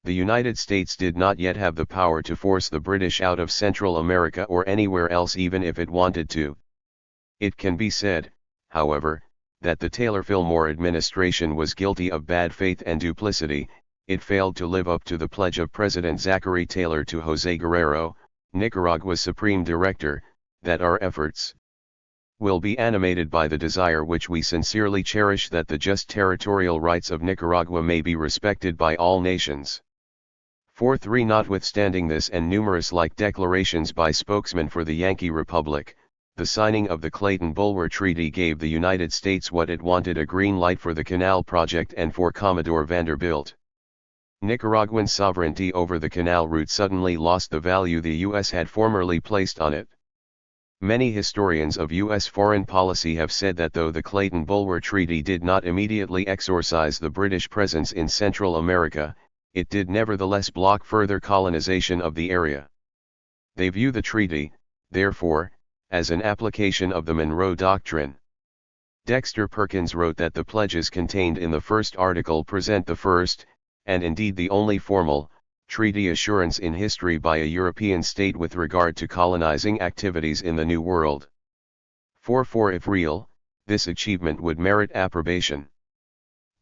The United States did not yet have the power to force the British out of Central America or anywhere else even if it wanted to. It can be said, however, that the Taylor-Fillmore administration was guilty of bad faith and duplicity. It failed to live up to the pledge of President Zachary Taylor to José Guerrero, Nicaragua's Supreme Director, that our efforts will be animated by the desire which we sincerely cherish that the just territorial rights of Nicaragua may be respected by all nations. 4-3 Notwithstanding this and numerous like declarations by spokesmen for the Yankee Republic, the signing of the Clayton-Bulwer Treaty gave the United States what it wanted: a green light for the canal project and for Commodore Vanderbilt. Nicaraguan sovereignty over the canal route suddenly lost the value the U.S. had formerly placed on it. Many historians of U.S. foreign policy have said that though the Clayton-Bulwer Treaty did not immediately exorcise the British presence in Central America, it did nevertheless block further colonization of the area. They view the treaty, therefore, as an application of the Monroe Doctrine. Dexter Perkins wrote that the pledges contained in the first article present the first, and indeed the only formal, treaty assurance in history by a European state with regard to colonizing activities in the New World. 4-4 If real, this achievement would merit approbation.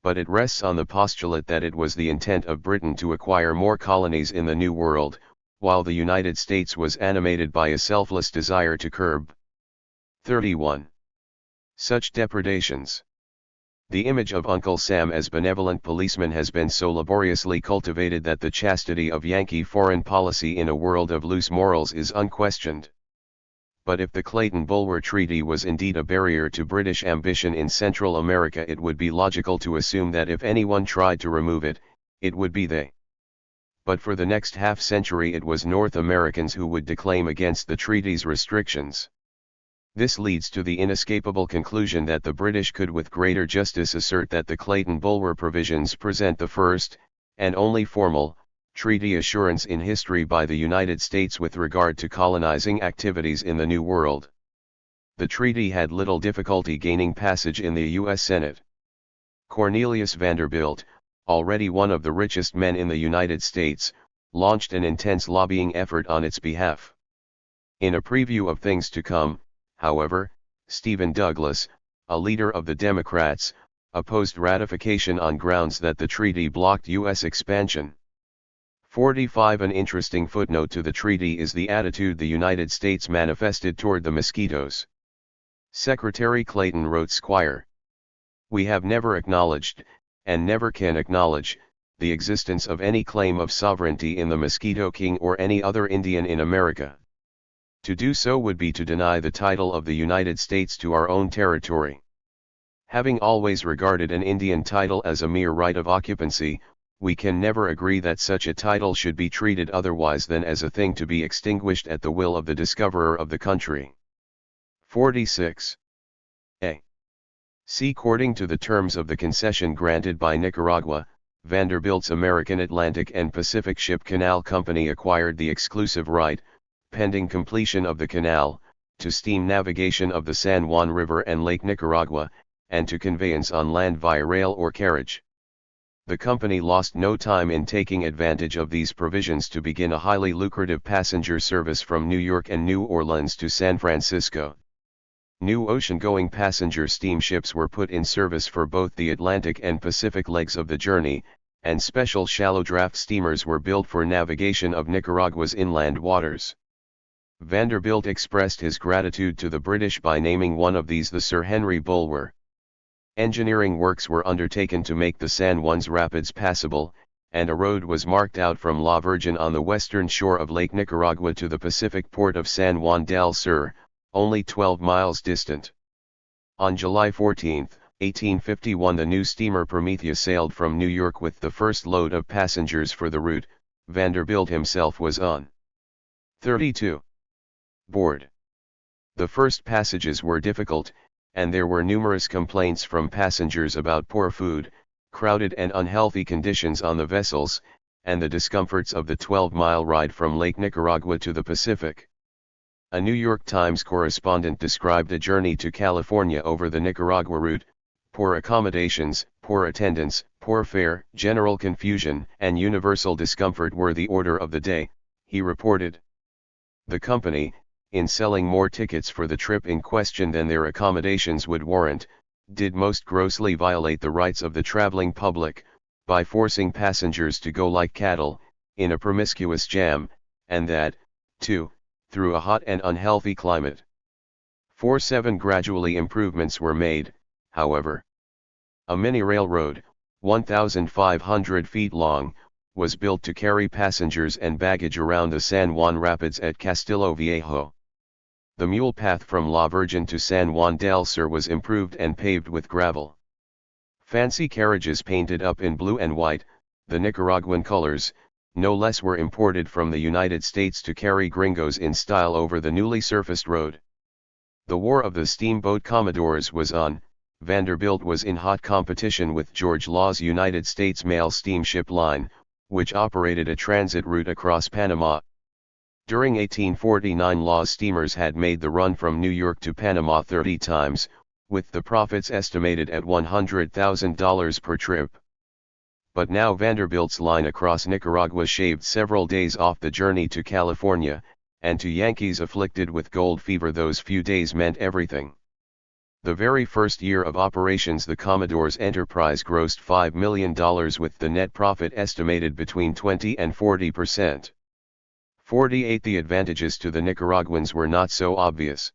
But it rests on the postulate that it was the intent of Britain to acquire more colonies in the New World, while the United States was animated by a selfless desire to curb 31. Such depredations. The image of Uncle Sam as benevolent policeman has been so laboriously cultivated that the chastity of Yankee foreign policy in a world of loose morals is unquestioned. But if the Clayton-Bulwer Treaty was indeed a barrier to British ambition in Central America, it would be logical to assume that if anyone tried to remove it, it would be they. But for the next half-century it was North Americans who would declaim against the treaty's restrictions. This leads to the inescapable conclusion that the British could with greater justice assert that the Clayton-Bulwer provisions present the first, and only formal, treaty assurance in history by the United States with regard to colonizing activities in the New World. The treaty had little difficulty gaining passage in the U.S. Senate. Cornelius Vanderbilt, already one of the richest men in the United States, launched an intense lobbying effort on its behalf. In a preview of things to come, however, Stephen Douglas, a leader of the Democrats, opposed ratification on grounds that the treaty blocked U.S. expansion. 45 An interesting footnote to the treaty is the attitude the United States manifested toward the Mosquitoes. Secretary Clayton wrote Squire: "We have never acknowledged, and never can acknowledge, the existence of any claim of sovereignty in the Mosquito King or any other Indian in America. To do so would be to deny the title of the United States to our own territory. Having always regarded an Indian title as a mere right of occupancy, we can never agree that such a title should be treated otherwise than as a thing to be extinguished at the will of the discoverer of the country." 46. A. C. According to the terms of the concession granted by Nicaragua, Vanderbilt's American Atlantic and Pacific Ship Canal Company acquired the exclusive right, pending completion of the canal, to steam navigation of the San Juan River and Lake Nicaragua, and to conveyance on land via rail or carriage. The company lost no time in taking advantage of these provisions to begin a highly lucrative passenger service from New York and New Orleans to San Francisco. New ocean-going passenger steamships were put in service for both the Atlantic and Pacific legs of the journey, and special shallow draft steamers were built for navigation of Nicaragua's inland waters. Vanderbilt expressed his gratitude to the British by naming one of these the Sir Henry Bulwer. Engineering works were undertaken to make the San Juan's rapids passable, and a road was marked out from La Virgen on the western shore of Lake Nicaragua to the Pacific port of San Juan del Sur, only 12 miles distant. On July 14, 1851, the new steamer Promethea sailed from New York with the first load of passengers for the route. Vanderbilt himself was on. 32. Board. The first passages were difficult, and there were numerous complaints from passengers about poor food, crowded and unhealthy conditions on the vessels, and the discomforts of the 12-mile ride from Lake Nicaragua to the Pacific. A New York Times correspondent described a journey to California over the Nicaragua route: poor accommodations, poor attendance, poor fare, general confusion, and universal discomfort were the order of the day, he reported. The company, in selling more tickets for the trip in question than their accommodations would warrant, did most grossly violate the rights of the traveling public, by forcing passengers to go like cattle, in a promiscuous jam, and that, too, through a hot and unhealthy climate. 47 gradually improvements were made, however. A mini railroad, 1,500 feet long, was built to carry passengers and baggage around the San Juan Rapids at Castillo Viejo. The mule path from La Virgen to San Juan del Sur was improved and paved with gravel. Fancy carriages painted up in blue and white, the Nicaraguan colors, no less, were imported from the United States to carry gringos in style over the newly surfaced road. The War of the Steamboat Commodores was on. Vanderbilt was in hot competition with George Law's United States Mail Steamship Line, which operated a transit route across Panama. During 1849, Law's steamers had made the run from New York to Panama 30 times, with the profits estimated at $100,000 per trip. But now Vanderbilt's line across Nicaragua shaved several days off the journey to California, and to Yankees afflicted with gold fever those few days meant everything. The very first year of operations, the Commodore's enterprise grossed $5 million, with the net profit estimated between 20 and 40%. 48. The advantages to the Nicaraguans were not so obvious.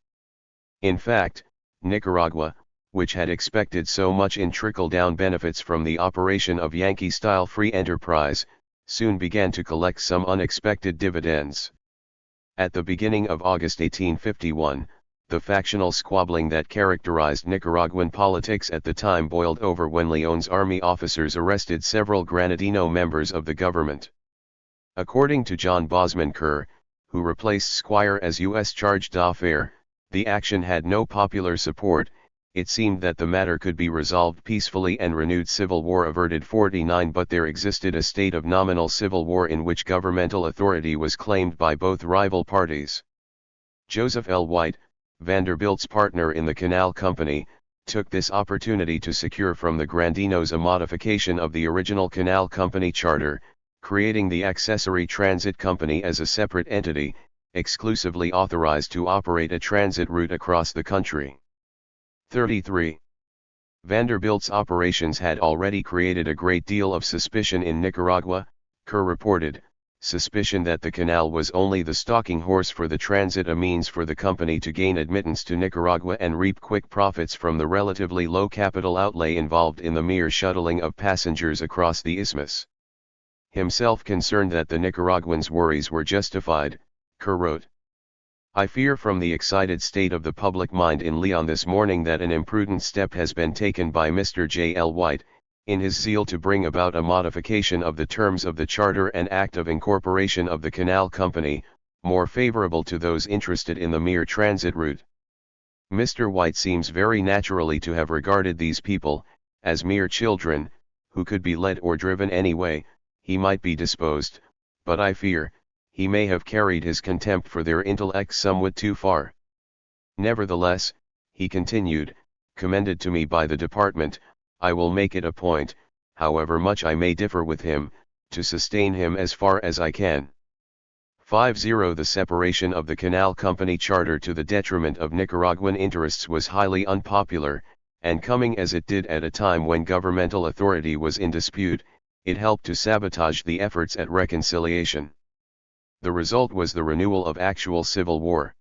In fact, Nicaragua, which had expected so much in trickle-down benefits from the operation of Yankee-style free enterprise, soon began to collect some unexpected dividends. At the beginning of August 1851, the factional squabbling that characterized Nicaraguan politics at the time boiled over when León's army officers arrested several Granadino members of the government. According to John Bosman Kerr, who replaced Squire as U.S. charge d'affaires, the action had no popular support. It seemed that the matter could be resolved peacefully and renewed civil war averted. 49. But there existed a state of nominal civil war in which governmental authority was claimed by both rival parties. Joseph L. White, Vanderbilt's partner in the Canal Company, took this opportunity to secure from the Grandinos a modification of the original Canal Company charter, creating the Accessory Transit Company as a separate entity, exclusively authorized to operate a transit route across the country. 33. Vanderbilt's operations had already created a great deal of suspicion in Nicaragua, Kerr reported, suspicion that the canal was only the stalking horse for the transit, a means for the company to gain admittance to Nicaragua and reap quick profits from the relatively low capital outlay involved in the mere shuttling of passengers across the isthmus. Himself concerned that the Nicaraguans' worries were justified, Kerr wrote, "I fear from the excited state of the public mind in Leon this morning that an imprudent step has been taken by Mr. J. L. White, in his zeal to bring about a modification of the terms of the charter and act of incorporation of the Canal Company, more favorable to those interested in the mere transit route. Mr. White seems very naturally to have regarded these people, as mere children, who could be led or driven any way, he might be disposed, but I fear, he may have carried his contempt for their intellects somewhat too far. Nevertheless, he continued, commended to me by the department, I will make it a point, however much I may differ with him, to sustain him as far as I can. 50. The separation of the Canal Company charter to the detriment of Nicaraguan interests was highly unpopular, and coming as it did at a time when governmental authority was in dispute, it helped to sabotage the efforts at reconciliation. The result was the renewal of actual civil war.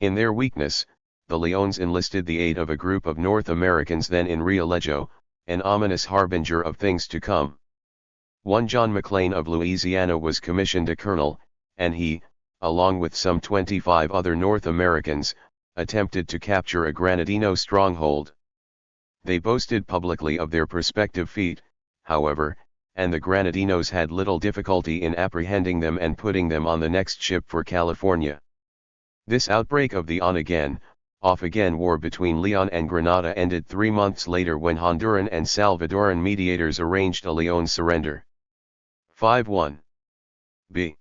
In their weakness, the Leones enlisted the aid of a group of North Americans then in Rialejo, an ominous harbinger of things to come. One John McLean of Louisiana was commissioned a colonel, and he, along with some 25 other North Americans, attempted to capture a Granadino stronghold. They boasted publicly of their prospective feat, however, and the Granadinos had little difficulty in apprehending them and putting them on the next ship for California. This outbreak of the on-again, off-again war between Leon and Granada ended 3 months later when Honduran and Salvadoran mediators arranged a Leon surrender. 5-1. B.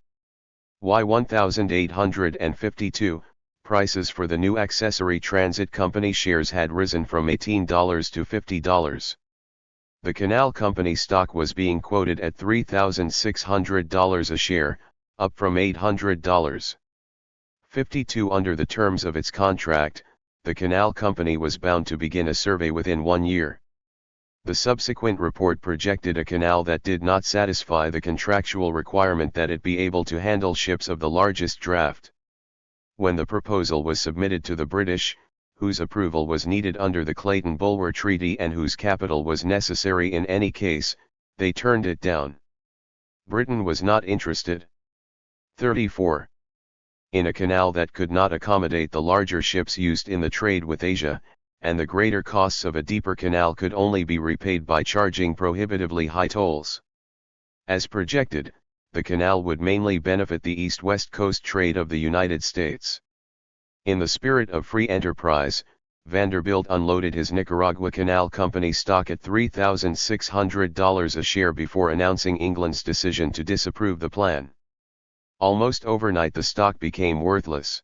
Y 1852, prices for the new accessory transit company shares had risen from $18 to $50. The Canal Company stock was being quoted at $3,600 a share, up from $800. 52. Under the terms of its contract, the Canal Company was bound to begin a survey within 1 year. The subsequent report projected a canal that did not satisfy the contractual requirement that it be able to handle ships of the largest draft. When the proposal was submitted to the British, whose approval was needed under the Clayton-Bulwer Treaty and whose capital was necessary in any case, they turned it down. Britain was not interested. 34. In a canal that could not accommodate the larger ships used in the trade with Asia, and the greater costs of a deeper canal could only be repaid by charging prohibitively high tolls. As projected, the canal would mainly benefit the east-west coast trade of the United States. In the spirit of free enterprise, Vanderbilt unloaded his Nicaragua Canal Company stock at $3,600 a share before announcing England's decision to disapprove the plan. Almost overnight the stock became worthless.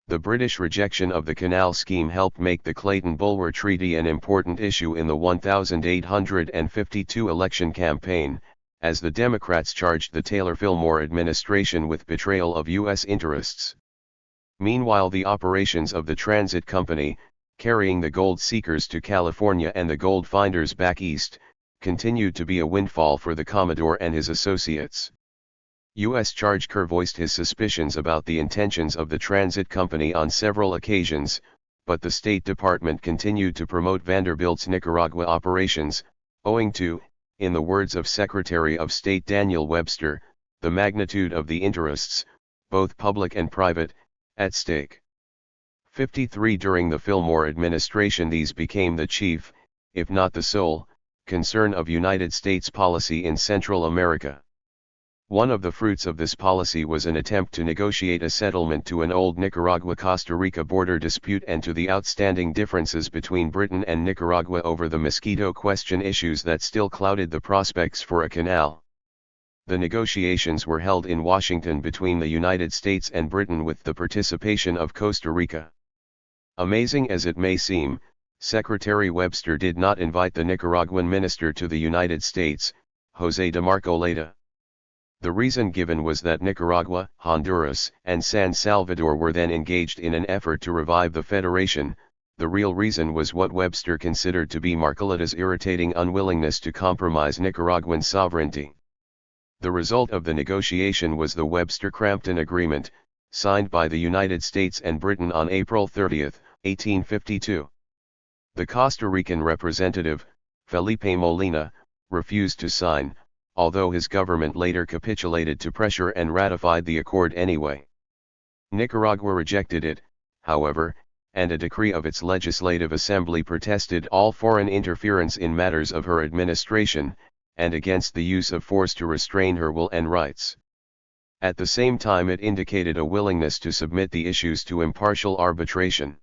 The British rejection of the canal scheme helped make the Clayton-Bulwer Treaty an important issue in the 1852 election campaign, as the Democrats charged the Taylor-Fillmore administration with betrayal of U.S. interests. Meanwhile, the operations of the transit company, carrying the gold seekers to California and the gold finders back east, continued to be a windfall for the Commodore and his associates. U.S. Charge Kerr voiced his suspicions about the intentions of the transit company on several occasions, but the State Department continued to promote Vanderbilt's Nicaragua operations, owing to, in the words of Secretary of State Daniel Webster, the magnitude of the interests, both public and private, at stake. 53. During the Fillmore administration these became the chief, if not the sole, concern of United States policy in Central America. One of the fruits of this policy was an attempt to negotiate a settlement to an old Nicaragua-Costa Rica border dispute and to the outstanding differences between Britain and Nicaragua over the Mosquito Question issues that still clouded the prospects for a canal. The negotiations were held in Washington between the United States and Britain with the participation of Costa Rica. Amazing as it may seem, Secretary Webster did not invite the Nicaraguan minister to the United States, José de Marcoleta. The reason given was that Nicaragua, Honduras, and San Salvador were then engaged in an effort to revive the federation. The real reason was what Webster considered to be Marcoleta's irritating unwillingness to compromise Nicaraguan sovereignty. The result of the negotiation was the Webster-Crampton Agreement, signed by the United States and Britain on April 30, 1852. The Costa Rican representative, Felipe Molina, refused to sign, although his government later capitulated to pressure and ratified the accord anyway. Nicaragua rejected it, however, and a decree of its legislative assembly protested all foreign interference in matters of her administration, and against the use of force to restrain her will and rights. At the same time it indicated a willingness to submit the issues to impartial arbitration.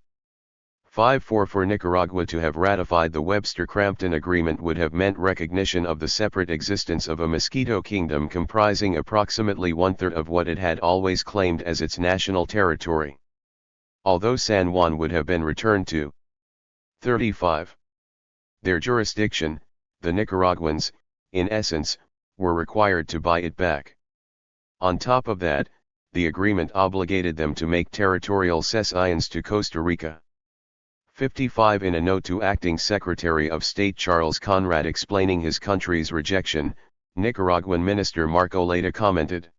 5.4 For Nicaragua to have ratified the Webster-Crampton Agreement would have meant recognition of the separate existence of a Mosquito Kingdom comprising approximately one-third of what it had always claimed as its national territory. Although San Juan would have been returned to 35. Their jurisdiction, the Nicaraguans, in essence, were required to buy it back. On top of that, the agreement obligated them to make territorial cessions to Costa Rica. 55 In a note to Acting Secretary of State Charles Conrad explaining his country's rejection, Nicaraguan Minister Marco Leda commented,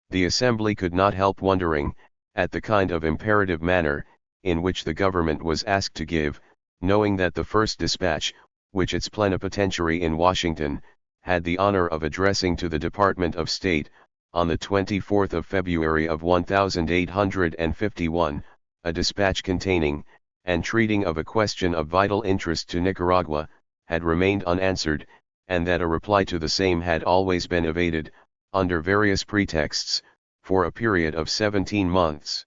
"The Assembly could not help wondering, at the kind of imperative manner, in which the government was asked to give, knowing that the first dispatch, which its plenipotentiary in Washington, had the honor of addressing to the Department of State, on the 24th of February of 1851, a dispatch containing, and treating of a question of vital interest to Nicaragua, had remained unanswered, and that a reply to the same had always been evaded, under various pretexts, for a period of 17 months.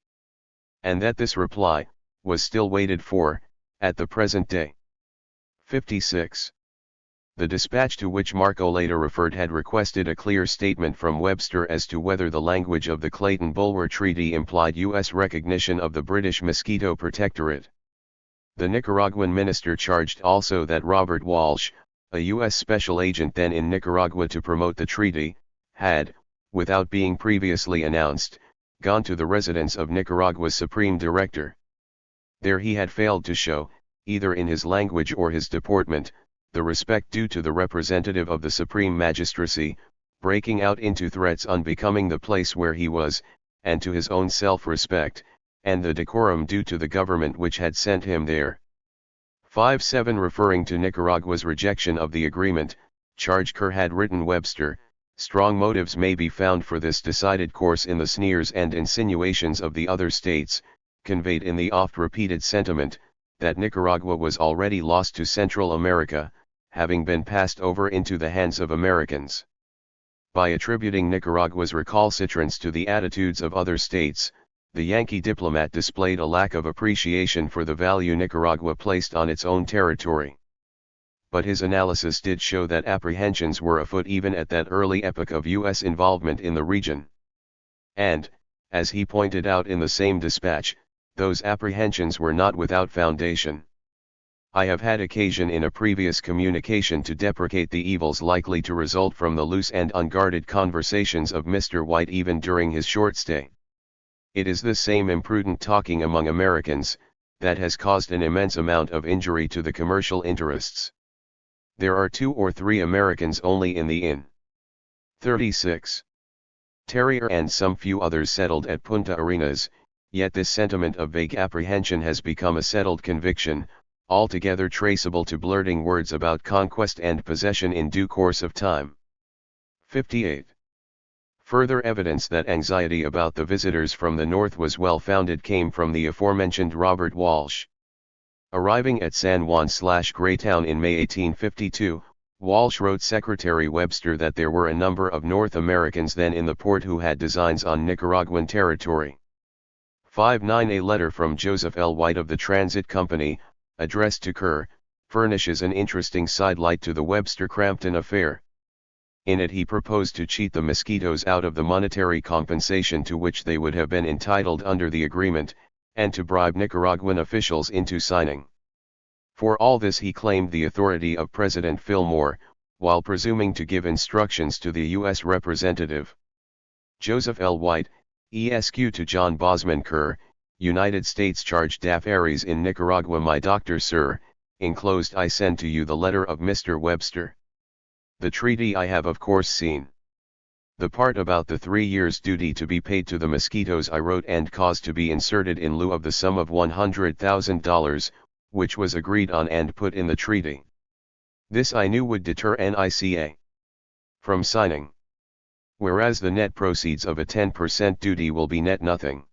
And that this reply, was still waited for, at the present day." 56. The dispatch to which Marco Leda referred had requested a clear statement from Webster as to whether the language of the Clayton-Bulwer Treaty implied U.S. recognition of the British Mosquito Protectorate. The Nicaraguan minister charged also that Robert Walsh, a U.S. special agent then in Nicaragua to promote the treaty, had, without being previously announced, gone to the residence of Nicaragua's Supreme Director. There he had failed to show, either in his language or his deportment, the respect due to the representative of the supreme magistracy, breaking out into threats unbecoming the place where he was, and to his own self-respect, and the decorum due to the government which had sent him there. 5.7 Referring to Nicaragua's rejection of the agreement, charge Kerr had written Webster, "Strong motives may be found for this decided course in the sneers and insinuations of the other states, conveyed in the oft-repeated sentiment, that Nicaragua was already lost to Central America, having been passed over into the hands of Americans." By attributing Nicaragua's recalcitrance to the attitudes of other states, the Yankee diplomat displayed a lack of appreciation for the value Nicaragua placed on its own territory. But his analysis did show that apprehensions were afoot even at that early epoch of U.S. involvement in the region. And, as he pointed out in the same dispatch, those apprehensions were not without foundation. "I have had occasion in a previous communication to deprecate the evils likely to result from the loose and unguarded conversations of Mr. White even during his short stay. It is this same imprudent talking among Americans, that has caused an immense amount of injury to the commercial interests. There are 2 or 3 Americans only in the inn." 36. Terrier and some few others settled at Punta Arenas, yet this sentiment of vague apprehension has become a settled conviction, altogether traceable to blurting words about conquest and possession in due course of time. 58. Further evidence that anxiety about the visitors from the north was well-founded came from the aforementioned Robert Walsh. Arriving at San Juan/Greytown in May 1852, Walsh wrote Secretary Webster that there were a number of North Americans then in the port who had designs on Nicaraguan territory. 59 A letter from Joseph L. White of the Transit Company, addressed to Kerr, furnishes an interesting sidelight to the Webster-Crampton affair. In it he proposed to cheat the Mosquitoes out of the monetary compensation to which they would have been entitled under the agreement, and to bribe Nicaraguan officials into signing. For all this he claimed the authority of President Fillmore, while presuming to give instructions to the U.S. representative. Joseph L. White, Esq. to John Bosman Kerr, United States Charge d'Affaires in Nicaragua. My Doctor Sir, enclosed I send to you the letter of Mr. Webster. The treaty I have of course seen. The part about the 3 years' duty to be paid to the Mosquitoes I wrote and caused to be inserted in lieu of the sum of $100,000, which was agreed on and put in the treaty. This I knew would deter NICA from signing. Whereas the net proceeds of a 10% duty will be net nothing.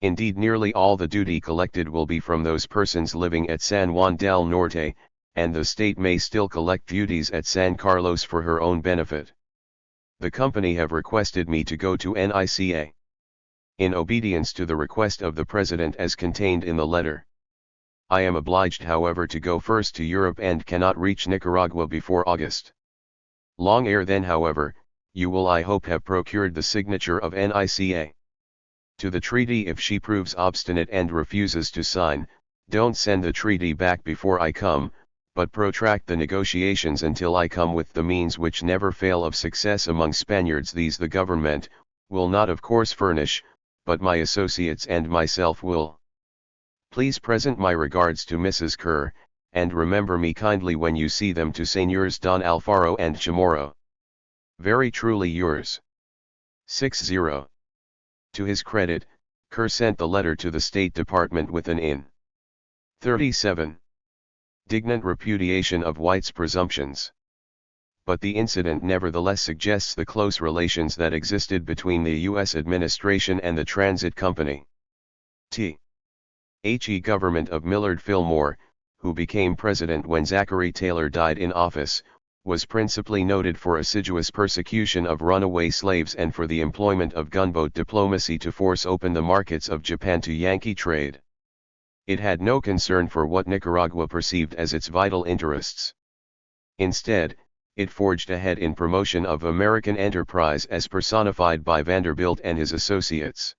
Indeed, nearly all the duty collected will be from those persons living at San Juan del Norte, and the state may still collect duties at San Carlos for her own benefit. The company have requested me to go to NICA. In obedience to the request of the President as contained in the letter. I am obliged however to go first to Europe and cannot reach Nicaragua before August. Long ere then however, you will I hope have procured the signature of Nica. To the treaty if she proves obstinate and refuses to sign, don't send the treaty back before I come, but protract the negotiations until I come with the means which never fail of success among Spaniards. These the government will not of course furnish, but my associates and myself will. Please present my regards to Mrs. Kerr, and remember me kindly when you see them, to Señors Don Alfaro and Chamorro. Very truly yours. 60. To his credit, Kerr sent the letter to the State Department with an in. 37. Dignant repudiation of White's presumptions. But the incident nevertheless suggests the close relations that existed between the U.S. administration and the Transit Company. The government of Millard Fillmore, who became president when Zachary Taylor died in office, was principally noted for assiduous persecution of runaway slaves and for the employment of gunboat diplomacy to force open the markets of Japan to Yankee trade. It had no concern for what Nicaragua perceived as its vital interests. Instead, it forged ahead in promotion of American enterprise as personified by Vanderbilt and his associates.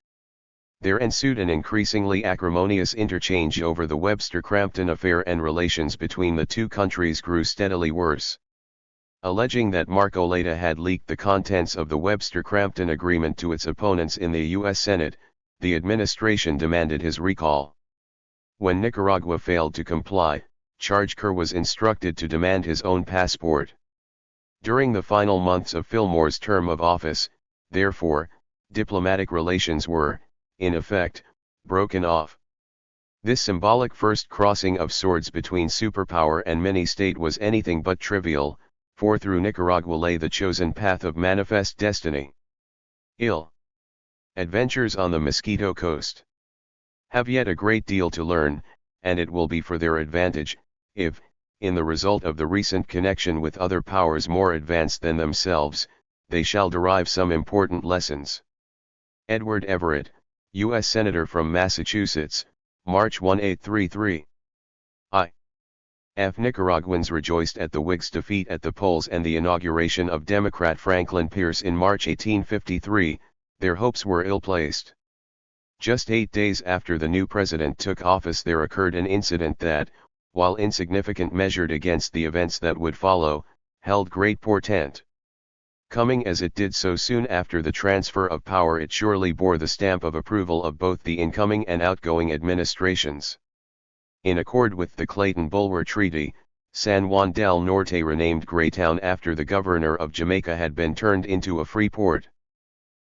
There ensued an increasingly acrimonious interchange over the Webster-Crampton affair, and relations between the two countries grew steadily worse. Alleging that Marcoleta had leaked the contents of the Webster-Crampton agreement to its opponents in the U.S. Senate, the administration demanded his recall. When Nicaragua failed to comply, Kerr was instructed to demand his own passport. During the final months of Fillmore's term of office, therefore, diplomatic relations were, in effect, broken off. This symbolic first crossing of swords between superpower and mini-state was anything but trivial, for through Nicaragua lay the chosen path of manifest destiny. Adventures on the Mosquito Coast have yet a great deal to learn, and it will be for their advantage, if, in the result of the recent connection with other powers more advanced than themselves, they shall derive some important lessons. Edward Everett, U.S. Senator from Massachusetts, March 1833. Nicaraguans rejoiced at the Whigs' defeat at the polls and the inauguration of Democrat Franklin Pierce in March 1853, their hopes were ill-placed. Just 8 days after the new president took office there occurred an incident that, while insignificant measured against the events that would follow, held great portent. Coming as it did so soon after the transfer of power, it surely bore the stamp of approval of both the incoming and outgoing administrations. In accord with the Clayton-Bulwer Treaty, San Juan del Norte, renamed Greytown after the governor of Jamaica, had been turned into a free port.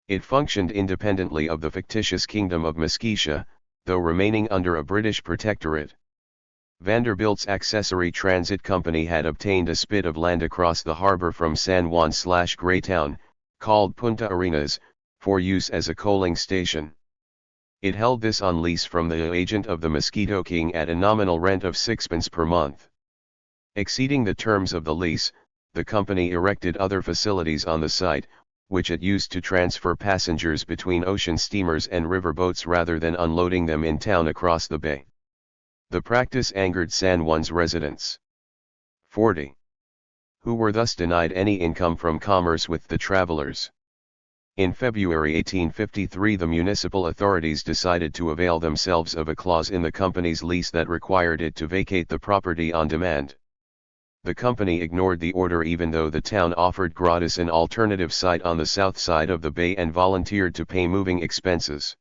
It functioned independently of the fictitious kingdom of Mosquitia, though remaining under a British protectorate. Vanderbilt's accessory transit company had obtained a spit of land across the harbor from San Juan/Greytown, called Punta Arenas, for use as a coaling station. It held this on lease from the agent of the Mosquito King at a nominal rent of 6 per month. Exceeding the terms of the lease, the company erected other facilities on the site, which it used to transfer passengers between ocean steamers and river boats rather than unloading them in town across the bay. The practice angered San Juan's residents. 40. Who were thus denied any income from commerce with the travelers. In February 1853 the municipal authorities decided to avail themselves of a clause in the company's lease that required it to vacate the property on demand. The company ignored the order even though the town offered gratis an alternative site on the south side of the bay and volunteered to pay moving expenses.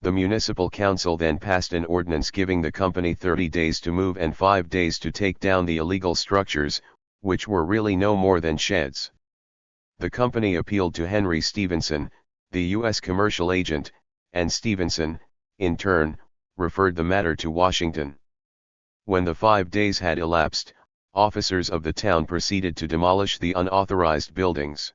The municipal council then passed an ordinance giving the company 30 days to move and 5 days to take down the illegal structures, which were really no more than sheds. The company appealed to Henry Stevenson, the U.S. commercial agent, and Stevenson, in turn, referred the matter to Washington. When the 5 days had elapsed, officers of the town proceeded to demolish the unauthorized buildings.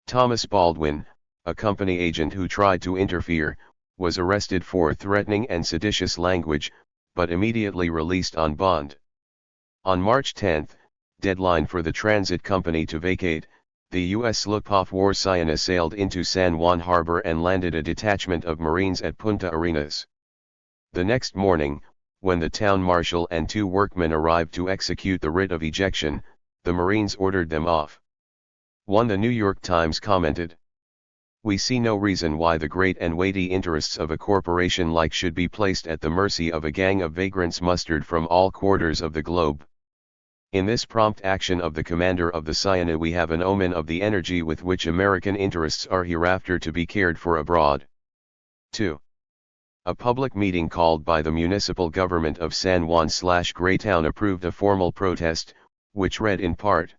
Thomas Baldwin, a company agent who tried to interfere, was arrested for threatening and seditious language, but immediately released on bond. On March 10, deadline for the transit company to vacate, the U.S. Luftwaffe war Scion sailed into San Juan Harbor and landed a detachment of Marines at Punta Arenas. The next morning, when the town marshal and 2 workmen arrived to execute the writ of ejection, the Marines ordered them off. 1. The New York Times commented, "We see no reason why the great and weighty interests of a corporation like should be placed at the mercy of a gang of vagrants mustered from all quarters of the globe. In this prompt action of the commander of the Cyane we have an omen of the energy with which American interests are hereafter to be cared for abroad." 2. A public meeting called by the municipal government of San Juan/Greytown approved a formal protest, which read in part,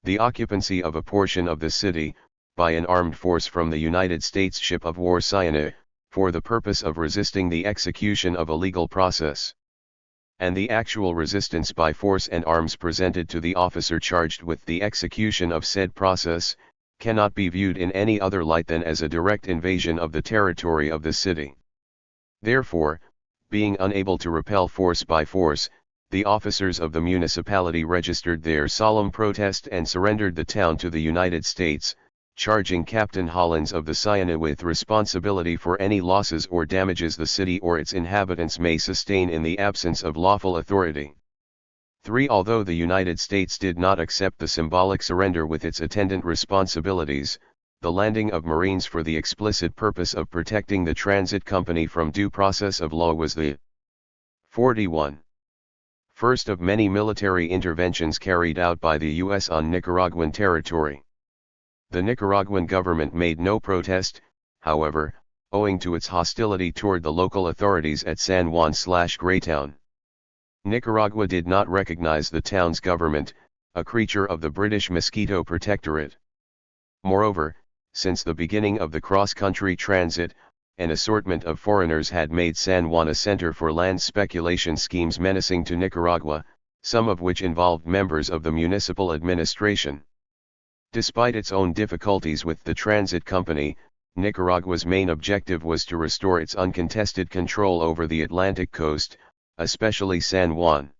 "The occupancy of a portion of the city, by an armed force from the United States ship of war Cyane, for the purpose of resisting the execution of a legal process, and the actual resistance by force and arms presented to the officer charged with the execution of said process, cannot be viewed in any other light than as a direct invasion of the territory of the city. Therefore, being unable to repel force by force, the officers of the municipality registered their solemn protest and surrendered the town to the United States, charging Captain Hollins of the Cyane with responsibility for any losses or damages the city or its inhabitants may sustain in the absence of lawful authority." 3. Although the United States did not accept the symbolic surrender with its attendant responsibilities, the landing of Marines for the explicit purpose of protecting the transit company from due process of law was the 41. First of many military interventions carried out by the U.S. on Nicaraguan territory. The Nicaraguan government made no protest, however, owing to its hostility toward the local authorities at San Juan/Greytown. Nicaragua did not recognize the town's government, a creature of the British Mosquito Protectorate. Moreover, since the beginning of the cross-country transit, an assortment of foreigners had made San Juan a center for land speculation schemes menacing to Nicaragua, some of which involved members of the municipal administration. Despite its own difficulties with the transit company, Nicaragua's main objective was to restore its uncontested control over the Atlantic coast, especially San Juan.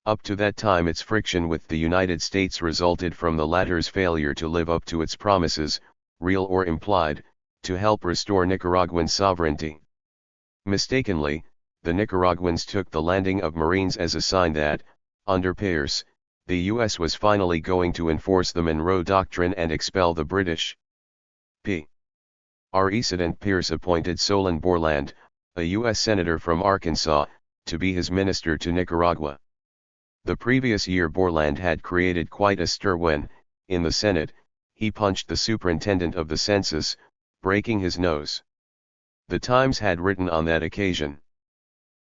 Up to that time its friction with the United States resulted from the latter's failure to live up to its promises, real or implied, to help restore Nicaraguan sovereignty. Mistakenly, the Nicaraguans took the landing of Marines as a sign that, under Pierce, the U.S. was finally going to enforce the Monroe Doctrine and expel the British. P. President Pierce appointed Solon Borland, a U.S. Senator from Arkansas, to be his minister to Nicaragua. The previous year Borland had created quite a stir when, in the Senate, he punched the superintendent of the census, breaking his nose. The Times had written on that occasion,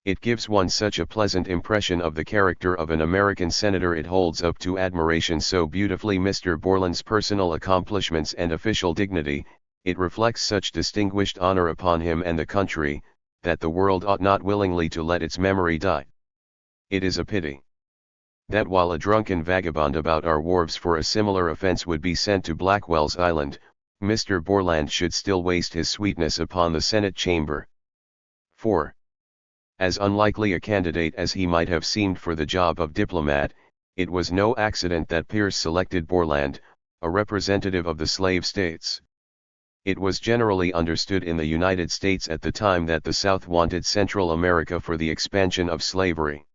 "It gives one such a pleasant impression of the character of an American senator, it holds up to admiration so beautifully Mr. Borland's personal accomplishments and official dignity, it reflects such distinguished honor upon him and the country, that the world ought not willingly to let its memory die. It is a pity that while a drunken vagabond about our wharves for a similar offense would be sent to Blackwell's Island, Mr. Borland should still waste his sweetness upon the Senate chamber." 4. As unlikely a candidate as he might have seemed for the job of diplomat, it was no accident that Pierce selected Borland, a representative of the slave states. It was generally understood in the United States at the time that the South wanted Central America for the expansion of slavery.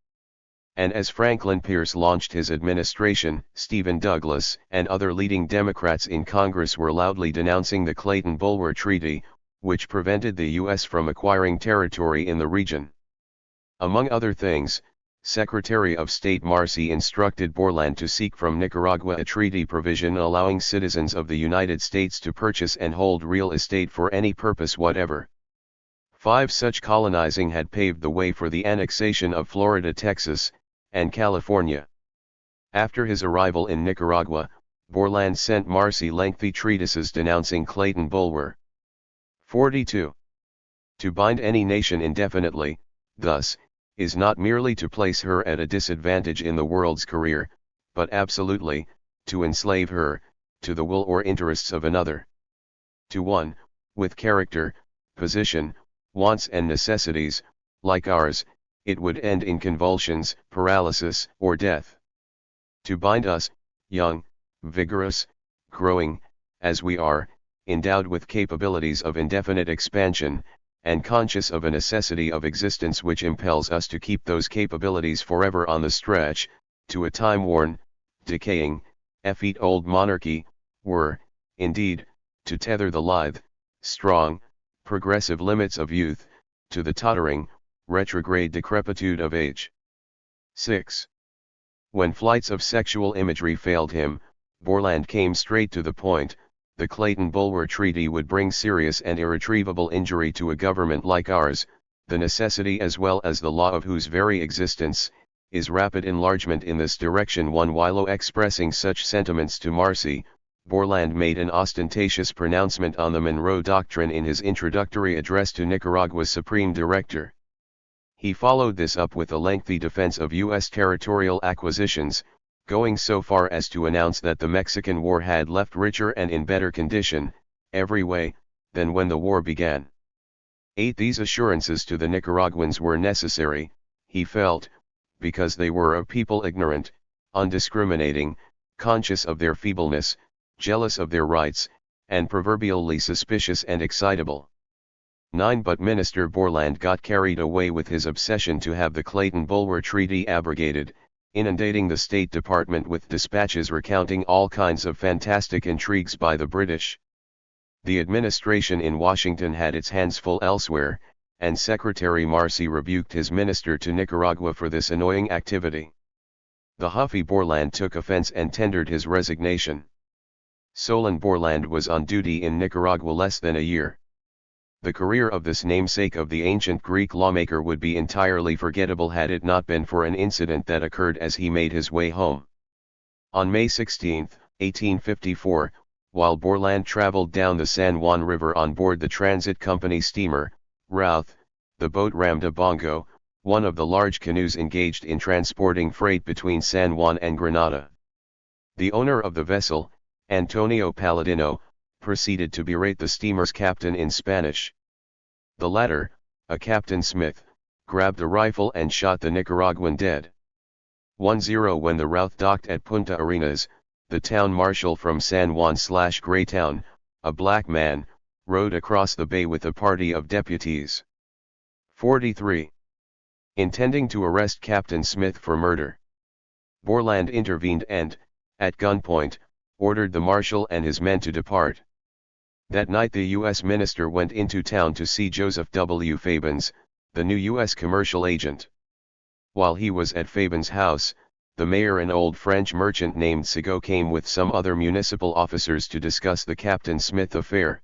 And as Franklin Pierce launched his administration, Stephen Douglas and other leading Democrats in Congress were loudly denouncing the Clayton-Bulwer Treaty, which prevented the U.S. from acquiring territory in the region. Among other things, Secretary of State Marcy instructed Borland to seek from Nicaragua a treaty provision allowing citizens of the United States to purchase and hold real estate for any purpose whatever. 5. Such colonizing had paved the way for the annexation of Florida, Texas, and California. After his arrival in Nicaragua, Borland sent Marcy lengthy treatises denouncing Clayton-Bulwer. 42. To bind any nation indefinitely, thus, is not merely to place her at a disadvantage in the world's career, but absolutely, to enslave her, to the will or interests of another. To one, with character, position, wants and necessities, like ours, it would end in convulsions, paralysis, or death. To bind us, young, vigorous, growing, as we are, endowed with capabilities of indefinite expansion, and conscious of a necessity of existence which impels us to keep those capabilities forever on the stretch, to a time-worn, decaying, effete-old monarchy, were, indeed, to tether the lithe, strong, progressive limits of youth, to the tottering, retrograde decrepitude of age. 6. When flights of sexual imagery failed him, Borland came straight to the point. The Clayton-Bulwer Treaty would bring serious and irretrievable injury to a government like ours, the necessity as well as the law of whose very existence, is rapid enlargement in this direction. While expressing such sentiments to Marcy, Borland made an ostentatious pronouncement on the Monroe Doctrine in his introductory address to Nicaragua's Supreme Director. He followed this up with a lengthy defense of U.S. territorial acquisitions, going so far as to announce that the Mexican War had left richer and in better condition, every way, than when the war began. 8. These assurances to the Nicaraguans were necessary, he felt, because they were a people ignorant, undiscriminating, conscious of their feebleness, jealous of their rights, and proverbially suspicious and excitable. 9. But Minister Borland got carried away with his obsession to have the Clayton-Bulwer Treaty abrogated, inundating the State Department with dispatches recounting all kinds of fantastic intrigues by the British. The administration in Washington had its hands full elsewhere, and Secretary Marcy rebuked his minister to Nicaragua for this annoying activity. The huffy Borland took offense and tendered his resignation. Solon Borland was on duty in Nicaragua less than a year. The career of this namesake of the ancient Greek lawmaker would be entirely forgettable had it not been for an incident that occurred as he made his way home. On May 16, 1854, while Borland traveled down the San Juan River on board the transit company steamer, Routh, the boat rammed a bongo, one of the large canoes engaged in transporting freight between San Juan and Granada. The owner of the vessel, Antonio Palladino, proceeded to berate the steamer's captain in Spanish. The latter, a Captain Smith, grabbed a rifle and shot the Nicaraguan dead. 1-0 When the Routh docked at Punta Arenas, the town marshal from San Juan/Greytown, a black man, rode across the bay with a party of deputies. 43. Intending to arrest Captain Smith for murder, Borland intervened and, at gunpoint, ordered the marshal and his men to depart. That night the U.S. minister went into town to see Joseph W. Fabens, the new U.S. commercial agent. While he was at Fabens' house, the mayor, an old French merchant named Segot, came with some other municipal officers to discuss the Captain Smith affair.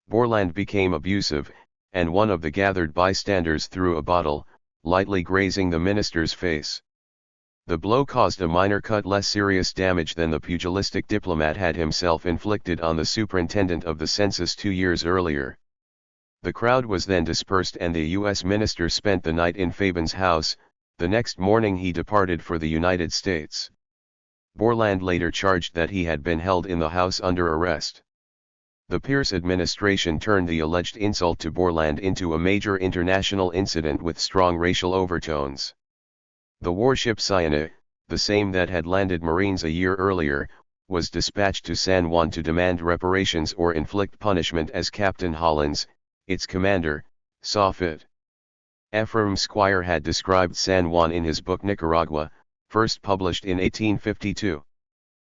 Borland became abusive, and one of the gathered bystanders threw a bottle, lightly grazing the minister's face. The blow caused a minor cut, less serious damage than the pugilistic diplomat had himself inflicted on the superintendent of the census 2 years earlier. The crowd was then dispersed and the U.S. minister spent the night in Fabens' house. The next morning he departed for the United States. Borland later charged that he had been held in the house under arrest. The Pierce administration turned the alleged insult to Borland into a major international incident with strong racial overtones. The warship Cyana, the same that had landed Marines a year earlier, was dispatched to San Juan to demand reparations or inflict punishment as Captain Hollins, its commander, saw fit. Ephraim Squire had described San Juan in his book Nicaragua, first published in 1852.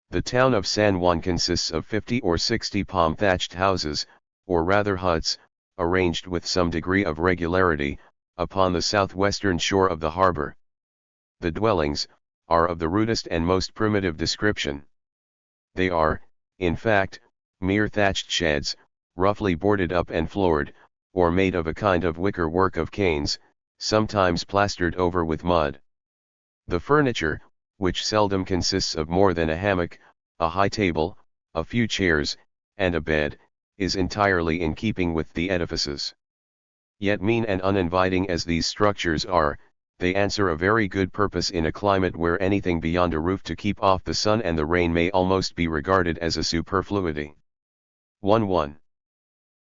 The town of San Juan consists of 50 or 60 palm-thatched houses, or rather huts, arranged with some degree of regularity, upon the southwestern shore of the harbor. The dwellings are of the rudest and most primitive description. They are, in fact, mere thatched sheds, roughly boarded up and floored, or made of a kind of wicker work of canes, sometimes plastered over with mud. The furniture, which seldom consists of more than a hammock, a high table, a few chairs, and a bed, is entirely in keeping with the edifices. Yet mean and uninviting as these structures are, they answer a very good purpose in a climate where anything beyond a roof to keep off the sun and the rain may almost be regarded as a superfluity. 1-1.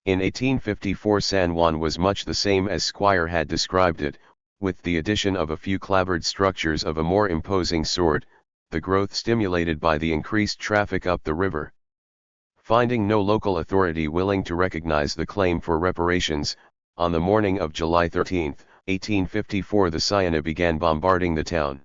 In 1854 San Juan was much the same as Squire had described it, with the addition of a few clapboard structures of a more imposing sort, the growth stimulated by the increased traffic up the river. Finding no local authority willing to recognize the claim for reparations, On the morning of July 13, 1854, the Siena began bombarding the town.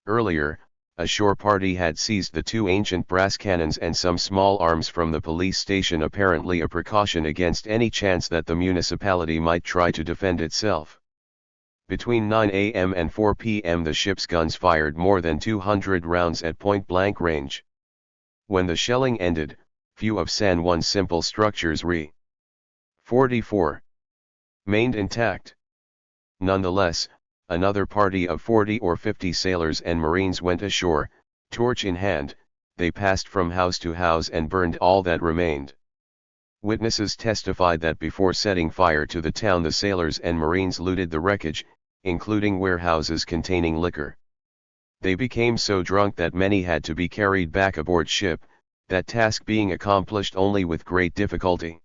Earlier, a shore party had seized the two ancient brass cannons and some small arms from the police station, apparently a precaution against any chance that the municipality might try to defend itself. Between 9 a.m. and 4 p.m. the ship's guns fired more than 200 rounds at point-blank range. When the shelling ended, few of San Juan's simple structures remained intact. Nonetheless, another party of 40 or 50 sailors and marines went ashore, torch in hand. They passed from house to house and burned all that remained. Witnesses testified that before setting fire to the town, the sailors and marines looted the wreckage, including warehouses containing liquor. They became so drunk that many had to be carried back aboard ship, that task being accomplished only with great difficulty.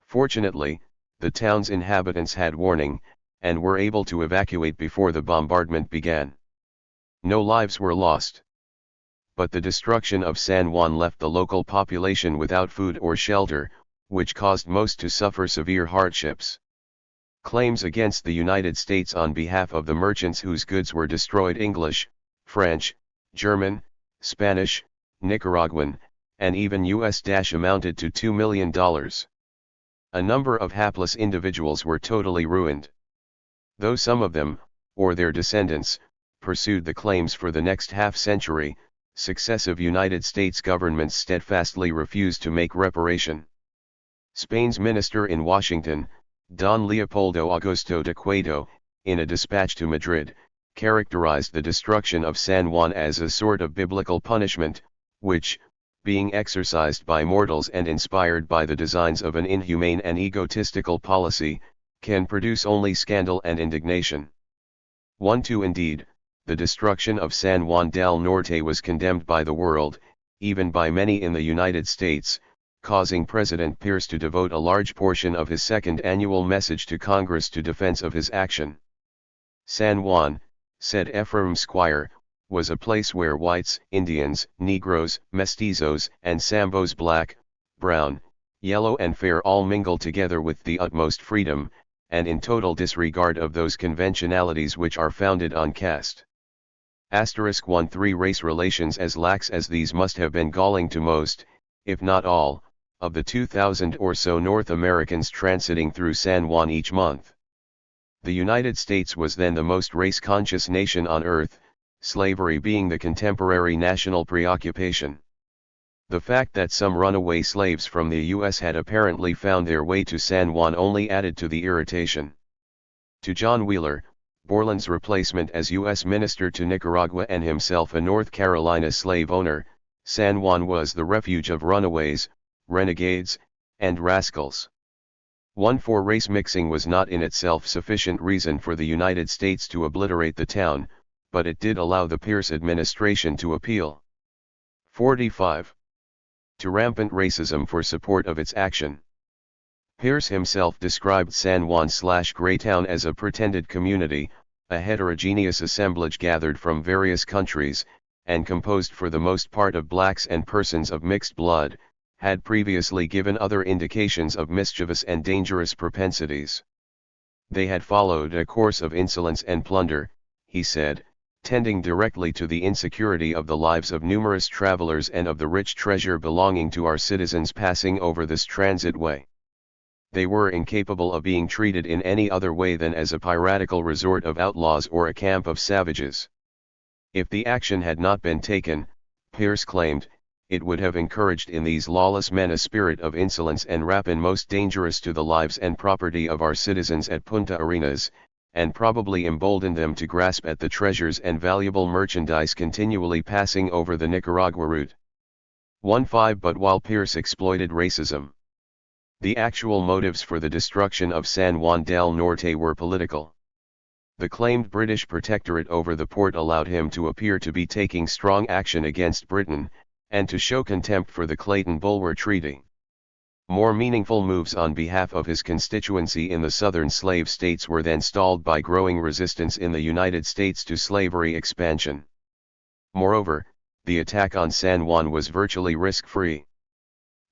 Fortunately, the town's inhabitants had warning, and were able to evacuate before the bombardment began. No lives were lost. But the destruction of San Juan left the local population without food or shelter, which caused most to suffer severe hardships. Claims against the United States on behalf of the merchants whose goods were destroyed, English, French, German, Spanish, Nicaraguan, and even US, amounted to $2 million. A number of hapless individuals were totally ruined. Though some of them, or their descendants, pursued the claims for the next half-century, successive United States governments steadfastly refused to make reparation. Spain's minister in Washington, Don Leopoldo Augusto de Cueto, in a dispatch to Madrid, characterized the destruction of San Juan as a sort of biblical punishment, which, being exercised by mortals and inspired by the designs of an inhumane and egotistical policy, can produce only scandal and indignation. 1-2 Indeed, the destruction of San Juan del Norte was condemned by the world, even by many in the United States, causing President Pierce to devote a large portion of his second annual message to Congress to defense of his action. San Juan, said Ephraim Squire, was a place where whites, Indians, Negroes, mestizos, and Sambos, black, brown, yellow and fair, all mingled together with the utmost freedom, and in total disregard of those conventionalities which are founded on caste. *1-3 Race relations as lax as these must have been galling to most, if not all, of the 2,000 or so North Americans transiting through San Juan each month. The United States was then the most race-conscious nation on earth, slavery being the contemporary national preoccupation. The fact that some runaway slaves from the U.S. had apparently found their way to San Juan only added to the irritation. To John Wheeler, Borland's replacement as U.S. Minister to Nicaragua and himself a North Carolina slave owner, San Juan was the refuge of runaways, renegades, and rascals. 1-4 Race mixing was not in itself sufficient reason for the United States to obliterate the town, but it did allow the Pierce administration to appeal 45 to rampant racism for support of its action. Pierce himself described San Juan/Greytown as a pretended community, a heterogeneous assemblage gathered from various countries, and composed for the most part of blacks and persons of mixed blood, had previously given other indications of mischievous and dangerous propensities. They had followed a course of insolence and plunder, he said, tending directly to the insecurity of the lives of numerous travelers and of the rich treasure belonging to our citizens passing over this transit way. They were incapable of being treated in any other way than as a piratical resort of outlaws or a camp of savages. If the action had not been taken, Pierce claimed, it would have encouraged in these lawless men a spirit of insolence and rapine most dangerous to the lives and property of our citizens at Punta Arenas, and probably emboldened them to grasp at the treasures and valuable merchandise continually passing over the Nicaragua route. 1-5 But while Pierce exploited racism, the actual motives for the destruction of San Juan del Norte were political. The claimed British protectorate over the port allowed him to appear to be taking strong action against Britain, and to show contempt for the Clayton-Bulwer Treaty. More meaningful moves on behalf of his constituency in the southern slave states were then stalled by growing resistance in the United States to slavery expansion. Moreover, the attack on San Juan was virtually risk-free.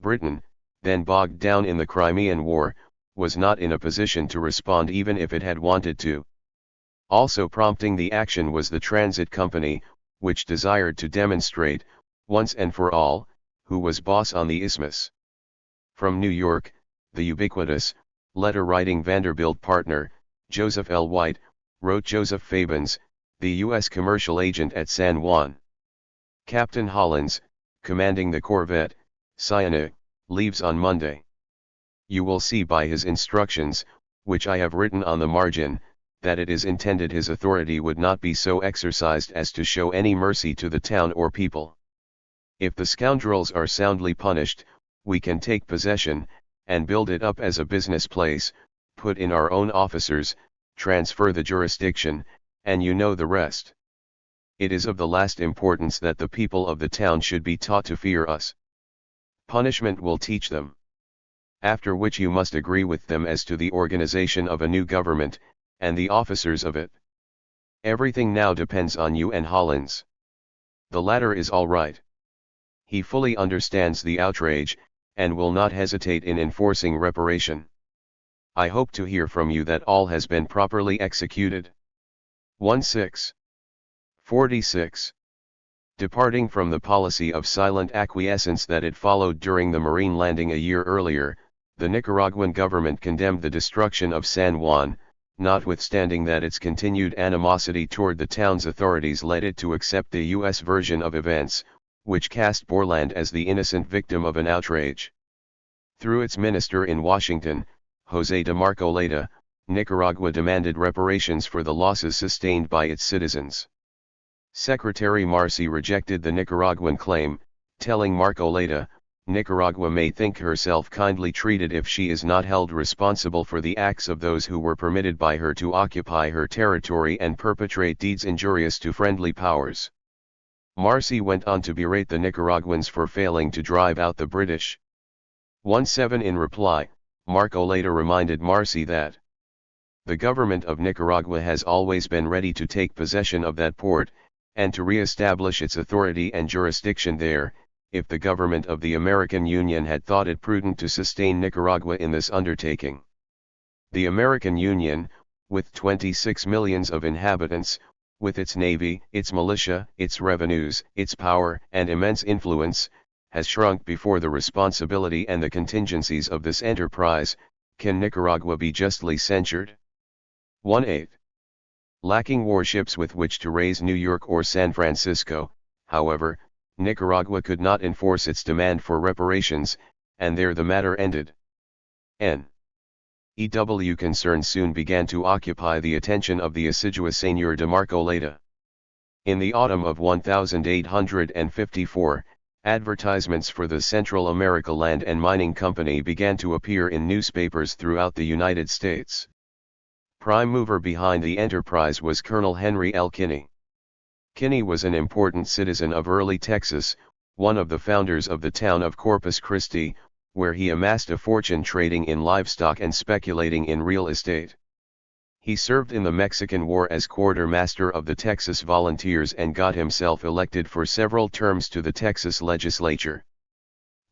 Britain, then bogged down in the Crimean War, was not in a position to respond even if it had wanted to. Also prompting the action was the transit company, which desired to demonstrate, once and for all, who was boss on the isthmus. From New York, the ubiquitous, letter-writing Vanderbilt partner, Joseph L. White, wrote Joseph Fabens, the U.S. commercial agent at San Juan. Captain Hollins, commanding the corvette, Cyana, leaves on Monday. You will see by his instructions, which I have written on the margin, that it is intended his authority would not be so exercised as to show any mercy to the town or people. If the scoundrels are soundly punished, we can take possession, and build it up as a business place, put in our own officers, transfer the jurisdiction, and you know the rest. It is of the last importance that the people of the town should be taught to fear us. Punishment will teach them. After which you must agree with them as to the organization of a new government, and the officers of it. Everything now depends on you and Hollins. The latter is all right. He fully understands the outrage, and will not hesitate in enforcing reparation. I hope to hear from you that all has been properly executed. 1-6-46. Departing from the policy of silent acquiescence that it followed during the Marine landing a year earlier, the Nicaraguan government condemned the destruction of San Juan, notwithstanding that its continued animosity toward the town's authorities led it to accept the U.S. version of events, which cast Borland as the innocent victim of an outrage. Through its minister in Washington, José de Marcoleta, Nicaragua demanded reparations for the losses sustained by its citizens. Secretary Marcy rejected the Nicaraguan claim, telling Marcoleta, Nicaragua may think herself kindly treated if she is not held responsible for the acts of those who were permitted by her to occupy her territory and perpetrate deeds injurious to friendly powers. Marcy went on to berate the Nicaraguans for failing to drive out the British. 1-7 In reply, Marcoleta reminded Marcy that the government of Nicaragua has always been ready to take possession of that port, and to re-establish its authority and jurisdiction there, if the government of the American Union had thought it prudent to sustain Nicaragua in this undertaking. The American Union, with 26 millions of inhabitants, with its navy, its militia, its revenues, its power and immense influence, has shrunk before the responsibility and the contingencies of this enterprise. Can Nicaragua be justly censured? 1-8. Lacking warships with which to raise New York or San Francisco, however, Nicaragua could not enforce its demand for reparations, and there the matter ended. N.E.W. concerns soon began to occupy the attention of the assiduous Señor de Marcoleta. In the autumn of 1854, advertisements for the Central America Land and Mining Company began to appear in newspapers throughout the United States. Prime mover behind the enterprise was Colonel Henry L. Kinney. Kinney was an important citizen of early Texas, one of the founders of the town of Corpus Christi, where he amassed a fortune trading in livestock and speculating in real estate. He served in the Mexican War as quartermaster of the Texas Volunteers and got himself elected for several terms to the Texas legislature.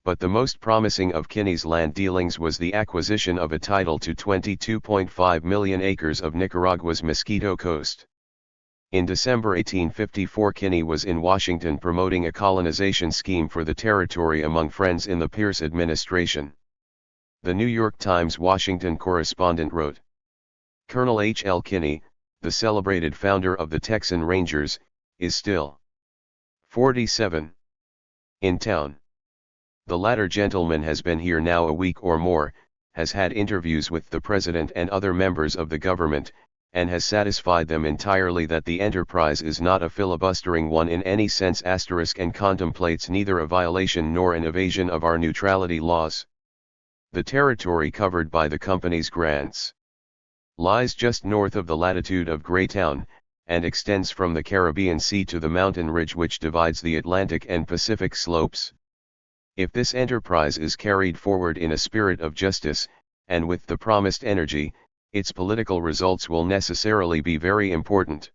But the most promising of Kinney's land dealings was the acquisition of a title to 22.5 million acres of Nicaragua's Mosquito Coast. In December 1854, Kinney was in Washington promoting a colonization scheme for the territory among friends in the Pierce administration. The New York Times Washington correspondent wrote, Colonel H. L. Kinney, the celebrated founder of the Texan Rangers, is still 47 in town. The latter gentleman has been here now a week or more, has had interviews with the President and other members of the government, and has satisfied them entirely that the enterprise is not a filibustering one in any sense and contemplates neither a violation nor an evasion of our neutrality laws. The territory covered by the company's grants lies just north of the latitude of Greytown, and extends from the Caribbean Sea to the mountain ridge which divides the Atlantic and Pacific slopes. If this enterprise is carried forward in a spirit of justice, and with the promised energy, its political results will necessarily be very important.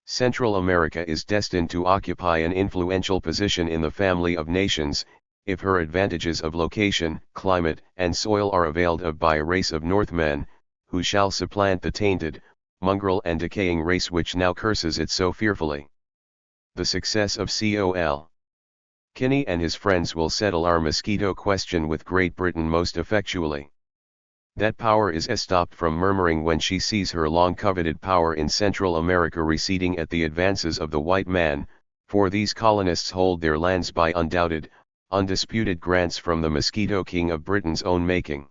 Central America is destined to occupy an influential position in the family of nations, if her advantages of location, climate, and soil are availed of by a race of Northmen, who shall supplant the tainted, mongrel and decaying race which now curses it so fearfully? The success of Col. Kinney and his friends will settle our mosquito question with Great Britain most effectually. That power is stopped from murmuring when she sees her long-coveted power in Central America receding at the advances of the white man, for these colonists hold their lands by undoubted, undisputed grants from the Mosquito King of Britain's own making.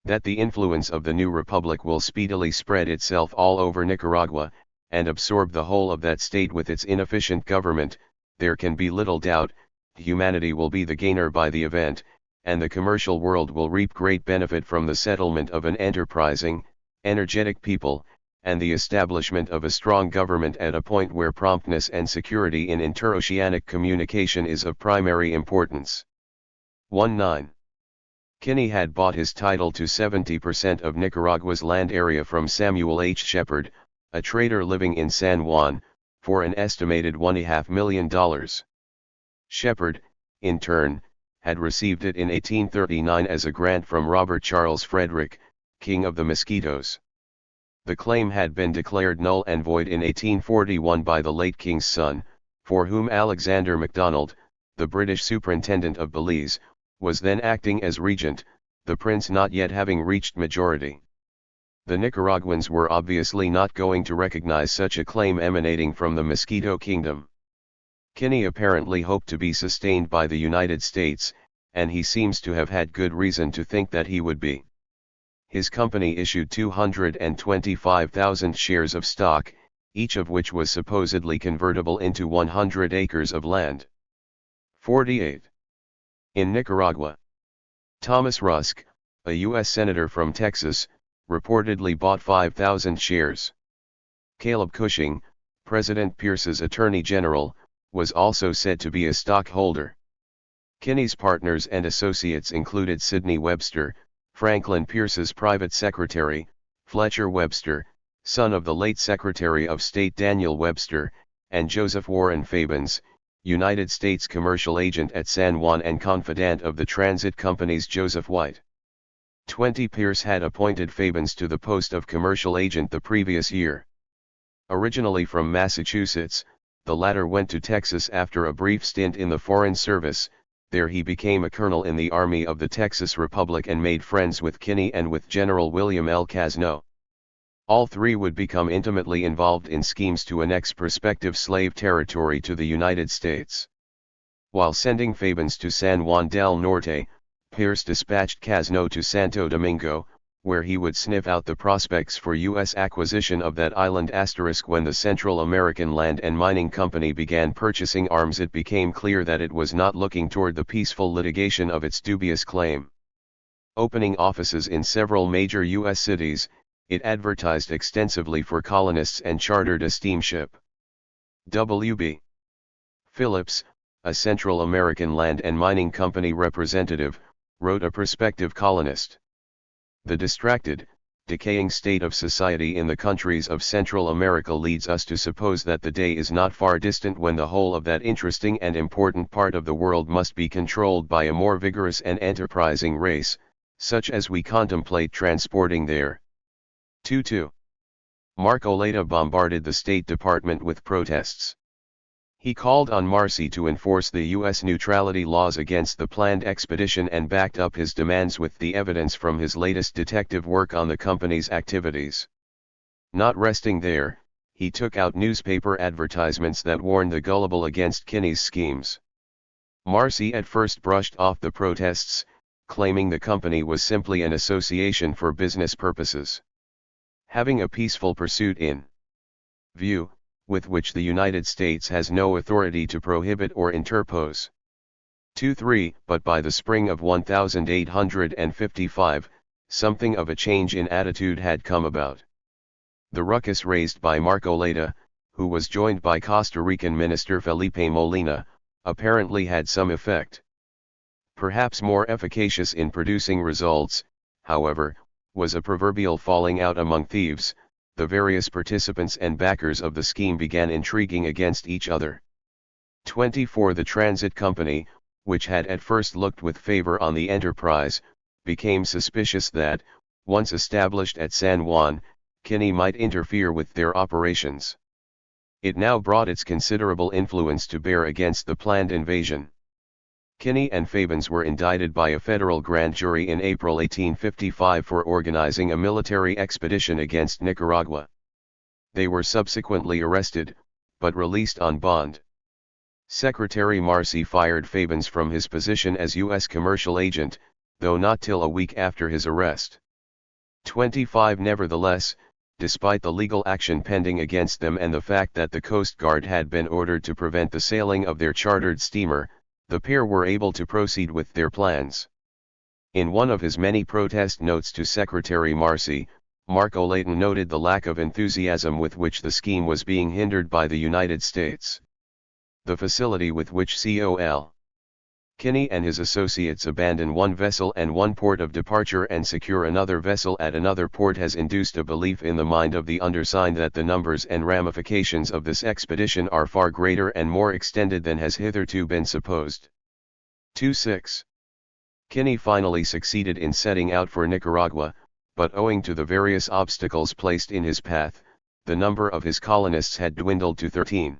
That the influence of the new republic will speedily spread itself all over Nicaragua, and absorb the whole of that state with its inefficient government, there can be little doubt. Humanity will be the gainer by the event, and the commercial world will reap great benefit from the settlement of an enterprising, energetic people, and the establishment of a strong government at a point where promptness and security in interoceanic communication is of primary importance. 19. Kinney had bought his title to 70% of Nicaragua's land area from Samuel H. Shepard, a trader living in San Juan, for an estimated $1.5 million. Shepard, in turn, had received it in 1839 as a grant from Robert Charles Frederick, King of the Mosquitoes. The claim had been declared null and void in 1841 by the late king's son, for whom Alexander MacDonald, the British superintendent of Belize, was then acting as regent, the prince not yet having reached majority. The Nicaraguans were obviously not going to recognize such a claim emanating from the Mosquito Kingdom. Kinney apparently hoped to be sustained by the United States, and he seems to have had good reason to think that he would be. His company issued 225,000 shares of stock, each of which was supposedly convertible into 100 acres of land. 48. In Nicaragua, Thomas Rusk, a U.S. senator from Texas, reportedly bought 5,000 shares. Caleb Cushing, President Pierce's Attorney General, was also said to be a stockholder. Kinney's partners and associates included Sidney Webster, Franklin Pierce's private secretary, Fletcher Webster, son of the late Secretary of State Daniel Webster, and Joseph Warren Fabens, United States commercial agent at San Juan and confidant of the transit company's Joseph White. 20. Pierce had appointed Fabens to the post of commercial agent the previous year. Originally from Massachusetts, the latter went to Texas after a brief stint in the Foreign Service. There he became a colonel in the Army of the Texas Republic and made friends with Kinney and with General William L. Casno. All three would become intimately involved in schemes to annex prospective slave territory to the United States. While sending Fabens to San Juan del Norte, Pierce dispatched Casno to Santo Domingo, where he would sniff out the prospects for U.S. acquisition of that island. When the Central American Land and Mining Company began purchasing arms, it became clear that it was not looking toward the peaceful litigation of its dubious claim. Opening offices in several major U.S. cities, it advertised extensively for colonists and chartered a steamship. W.B. Phillips, a Central American Land and Mining Company representative, wrote a prospective colonist. The distracted, decaying state of society in the countries of Central America leads us to suppose that the day is not far distant when the whole of that interesting and important part of the world must be controlled by a more vigorous and enterprising race, such as we contemplate transporting there. 2. Mark Oleta bombarded the State Department with protests. He called on Marcy to enforce the U.S. neutrality laws against the planned expedition and backed up his demands with the evidence from his latest detective work on the company's activities. Not resting there, he took out newspaper advertisements that warned the gullible against Kinney's schemes. Marcy at first brushed off the protests, claiming the company was simply an association for business purposes, having a peaceful pursuit in view, with which the United States has no authority to prohibit or interpose. 2-3 But by the spring of 1855, something of a change in attitude had come about. The ruckus raised by Mark Oleta, who was joined by Costa Rican minister Felipe Molina, apparently had some effect. Perhaps more efficacious in producing results, however, was a proverbial falling out among thieves. The various participants and backers of the scheme began intriguing against each other. 24 The transit company, which had at first looked with favor on the enterprise, became suspicious that, once established at San Juan, Kinney might interfere with their operations. It now brought its considerable influence to bear against the planned invasion. Kinney and Fabens were indicted by a federal grand jury in April 1855 for organizing a military expedition against Nicaragua. They were subsequently arrested, but released on bond. Secretary Marcy fired Fabens from his position as U.S. commercial agent, though not till a week after his arrest. 25 Nevertheless, despite the legal action pending against them and the fact that the Coast Guard had been ordered to prevent the sailing of their chartered steamer, the pair were able to proceed with their plans. In one of his many protest notes to Secretary Marcy, Mark O'Layton noted the lack of enthusiasm with which the scheme was being hindered by the United States. The facility with which Col. Kinney and his associates abandon one vessel and one port of departure and secure another vessel at another port has induced a belief in the mind of the undersigned that the numbers and ramifications of this expedition are far greater and more extended than has hitherto been supposed. 2-6. Kinney finally succeeded in setting out for Nicaragua, but owing to the various obstacles placed in his path, the number of his colonists had dwindled to 13.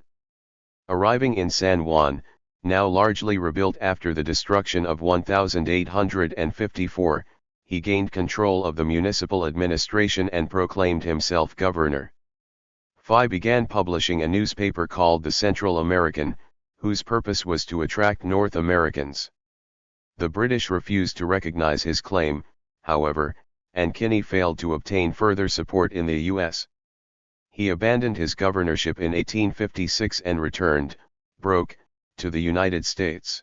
Arriving in San Juan, now largely rebuilt after the destruction of 1854, he gained control of the municipal administration and proclaimed himself governor. Fay began publishing a newspaper called the Central American, whose purpose was to attract North Americans. The British refused to recognize his claim, however, and Kinney failed to obtain further support in the U.S. He abandoned his governorship in 1856 and returned, broke, to the United States.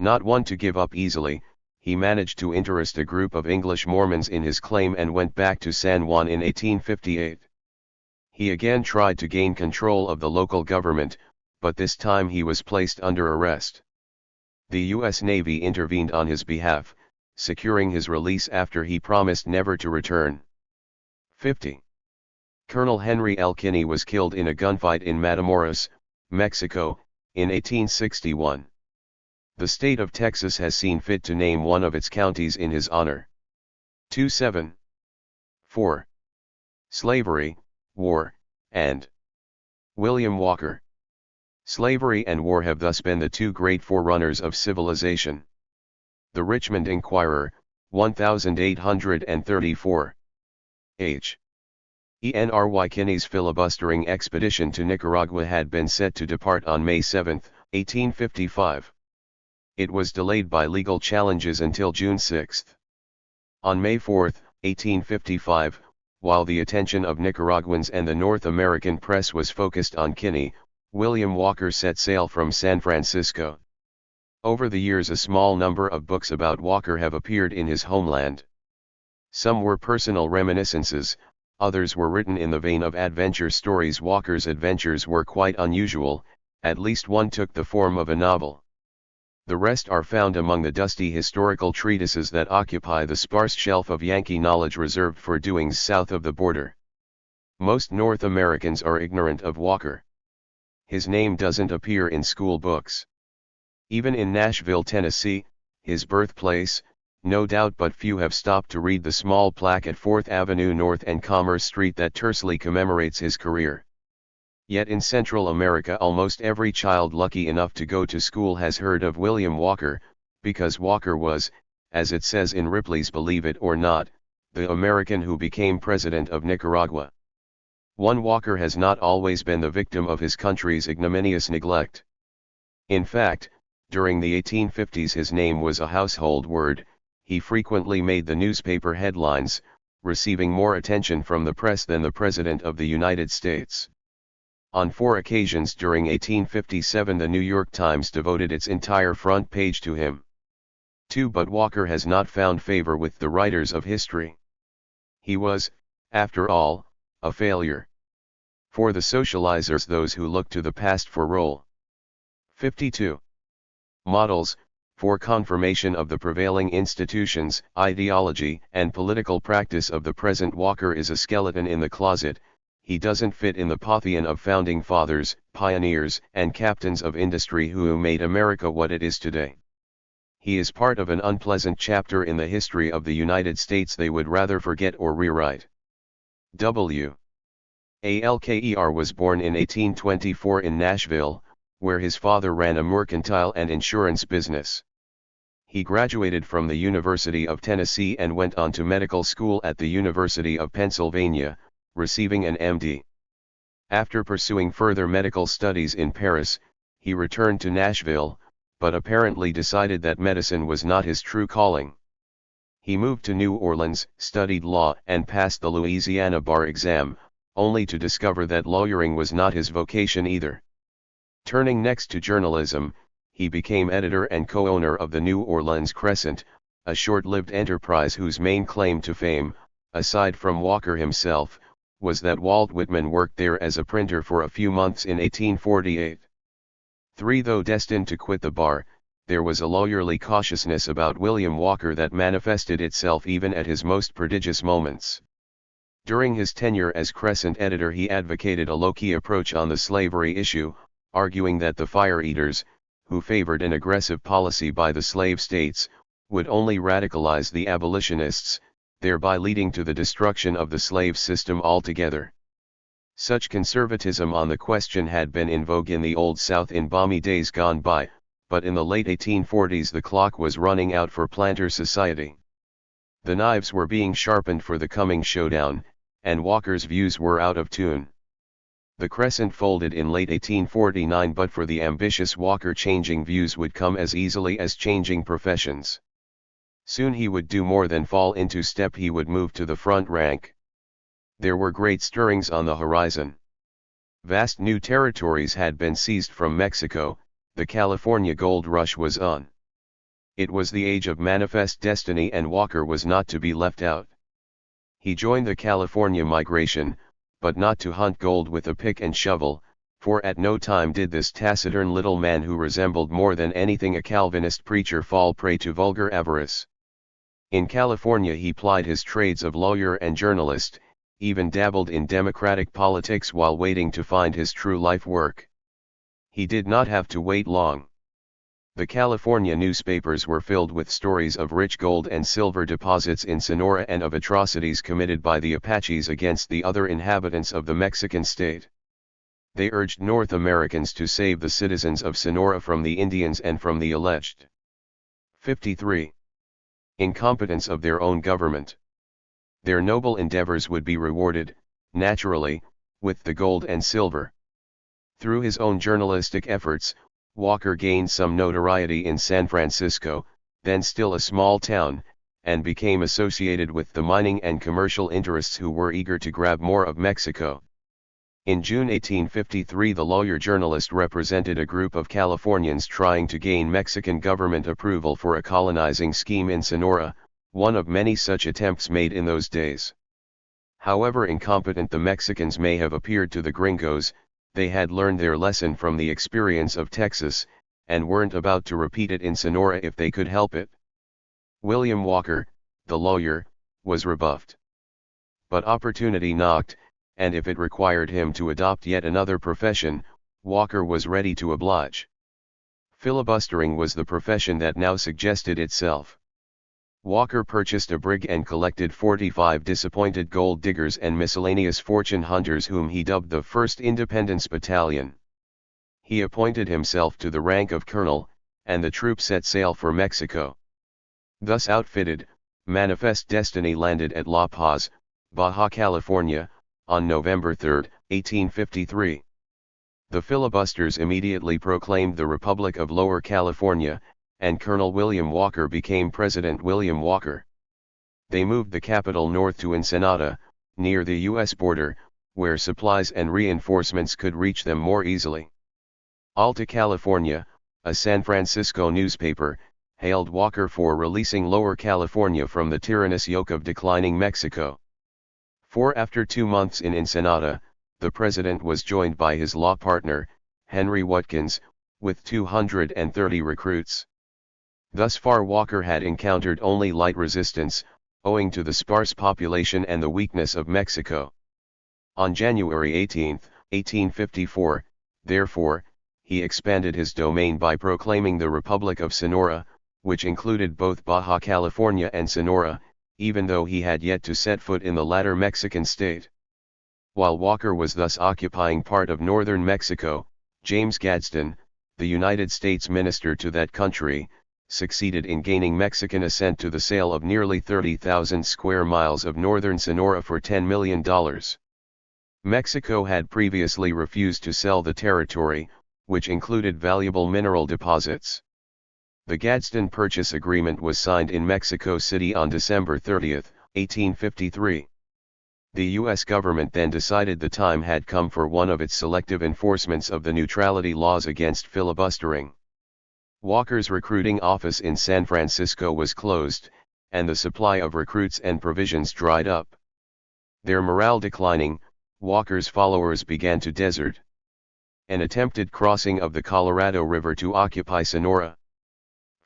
Not one to give up easily, he managed to interest a group of English Mormons in his claim and went back to San Juan in 1858. He again tried to gain control of the local government, but this time he was placed under arrest. The U.S. Navy intervened on his behalf, securing his release after he promised never to return. 50. Colonel Henry L. Kinney was killed in a gunfight in Matamoros, Mexico, in 1861. The state of Texas has seen fit to name one of its counties in his honor. 2-7. 4. Slavery, War, and William Walker. Slavery and war have thus been the two great forerunners of civilization. The Richmond Enquirer, 1834. H. Henry Kinney's filibustering expedition to Nicaragua had been set to depart on May 7, 1855. It was delayed by legal challenges until June 6. On May 4, 1855, while the attention of Nicaraguans and the North American press was focused on Kinney, William Walker set sail from San Francisco. Over the years a small number of books about Walker have appeared in his homeland. Some were personal reminiscences, others were written in the vein of adventure stories. Walker's adventures were quite unusual, at least one took the form of a novel. The rest are found among the dusty historical treatises that occupy the sparse shelf of Yankee knowledge reserved for doings south of the border. Most North Americans are ignorant of Walker. His name doesn't appear in school books. Even in Nashville, Tennessee, his birthplace, no doubt, but few have stopped to read the small plaque at 4th Avenue North and Commerce Street that tersely commemorates his career. Yet in Central America almost every child lucky enough to go to school has heard of William Walker, because Walker was, as it says in Ripley's Believe It or Not, the American who became president of Nicaragua. One Walker has not always been the victim of his country's ignominious neglect. In fact, during the 1850s his name was a household word. He frequently made the newspaper headlines, receiving more attention from the press than the President of the United States. On 4 occasions during 1857 the New York Times devoted its entire front page to him. 2. But Walker has not found favor with the writers of history. He was, after all, a failure. For the socializers, those who look to the past for role 52. Models, for confirmation of the prevailing institutions, ideology, and political practice of the present, Walker is a skeleton in the closet. He doesn't fit in the pantheon of founding fathers, pioneers, and captains of industry who made America what it is today. He is part of an unpleasant chapter in the history of the United States they would rather forget or rewrite. W. Alker was born in 1824 in Nashville, where his father ran a mercantile and insurance business. He graduated from the University of Tennessee and went on to medical school at the University of Pennsylvania, receiving an MD. After pursuing further medical studies in Paris, he returned to Nashville, but apparently decided that medicine was not his true calling. He moved to New Orleans, studied law and passed the Louisiana bar exam, only to discover that lawyering was not his vocation either. Turning next to journalism, he became editor and co-owner of the New Orleans Crescent, a short-lived enterprise whose main claim to fame, aside from Walker himself, was that Walt Whitman worked there as a printer for a few months in 1848. Though destined to quit the bar, there was a lawyerly cautiousness about William Walker that manifested itself even at his most prodigious moments. During his tenure as Crescent editor, he advocated a low-key approach on the slavery issue, arguing that the fire-eaters, who favored an aggressive policy by the slave states, would only radicalize the abolitionists, thereby leading to the destruction of the slave system altogether. Such conservatism on the question had been in vogue in the Old South in balmy days gone by, but in the late 1840s the clock was running out for planter society. The knives were being sharpened for the coming showdown, and Walker's views were out of tune. The Crescent folded in late 1849, but for the ambitious Walker, changing views would come as easily as changing professions. Soon he would do more than fall into step, he would move to the front rank. There were great stirrings on the horizon. Vast new territories had been seized from Mexico, the California gold rush was on. It was the age of manifest destiny, and Walker was not to be left out. He joined the California migration, but not to hunt gold with a pick and shovel, for at no time did this taciturn little man, who resembled more than anything a Calvinist preacher, fall prey to vulgar avarice. In California he plied his trades of lawyer and journalist, even dabbled in democratic politics while waiting to find his true life work. He did not have to wait long. The California newspapers were filled with stories of rich gold and silver deposits in Sonora and of atrocities committed by the Apaches against the other inhabitants of the Mexican state. They urged North Americans to save the citizens of Sonora from the Indians and from the alleged 53. Incompetence of their own government. Their noble endeavors would be rewarded, naturally, with the gold and silver. Through his own journalistic efforts, Walker gained some notoriety in San Francisco, then still a small town, and became associated with the mining and commercial interests who were eager to grab more of Mexico. In June 1853 the lawyer-journalist represented a group of Californians trying to gain Mexican government approval for a colonizing scheme in Sonora, one of many such attempts made in those days. However incompetent the Mexicans may have appeared to the gringos, they had learned their lesson from the experience of Texas, and weren't about to repeat it in Sonora if they could help it. William Walker, the lawyer, was rebuffed. But opportunity knocked, and if it required him to adopt yet another profession, Walker was ready to oblige. Filibustering was the profession that now suggested itself. Walker purchased a brig and collected 45 disappointed gold diggers and miscellaneous fortune hunters whom he dubbed the 1st Independence Battalion. He appointed himself to the rank of colonel, and the troop set sail for Mexico. Thus outfitted, Manifest Destiny landed at La Paz, Baja California, on November 3, 1853. The filibusters immediately proclaimed the Republic of Lower California, and Colonel William Walker became President William Walker. They moved the capital north to Ensenada, near the U.S. border, where supplies and reinforcements could reach them more easily. Alta California, a San Francisco newspaper, hailed Walker for releasing Lower California from the tyrannous yoke of declining Mexico. For after 2 months in Ensenada, the president was joined by his law partner, Henry Watkins, with 230 recruits. Thus far Walker had encountered only light resistance, owing to the sparse population and the weakness of Mexico. On January 18, 1854, therefore, he expanded his domain by proclaiming the Republic of Sonora, which included both Baja California and Sonora, even though he had yet to set foot in the latter Mexican state. While Walker was thus occupying part of northern Mexico, James Gadsden, the United States minister to that country, succeeded in gaining Mexican assent to the sale of nearly 30,000 square miles of northern Sonora for $10 million. Mexico had previously refused to sell the territory, which included valuable mineral deposits. The Gadsden Purchase Agreement was signed in Mexico City on December 30, 1853. The U.S. government then decided the time had come for one of its selective enforcements of the neutrality laws against filibustering. Walker's recruiting office in San Francisco was closed, and the supply of recruits and provisions dried up. Their morale declining, Walker's followers began to desert. An attempted crossing of the Colorado River to occupy Sonora,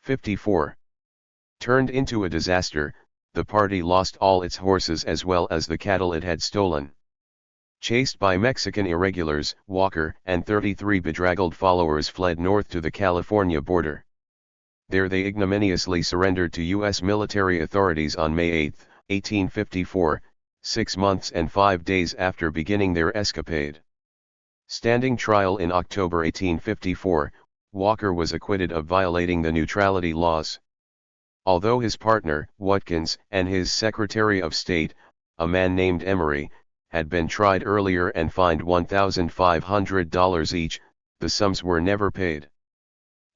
54, turned into a disaster. The party lost all its horses as well as the cattle it had stolen. Chased by Mexican irregulars, Walker and 33 bedraggled followers fled north to the California border. There they ignominiously surrendered to U.S. military authorities on May 8, 1854, 6 months and 5 days after beginning their escapade. Standing trial in October 1854, Walker was acquitted of violating the neutrality laws. Although his partner, Watkins, and his Secretary of State, a man named Emory, had been tried earlier and fined $1,500 each, the sums were never paid.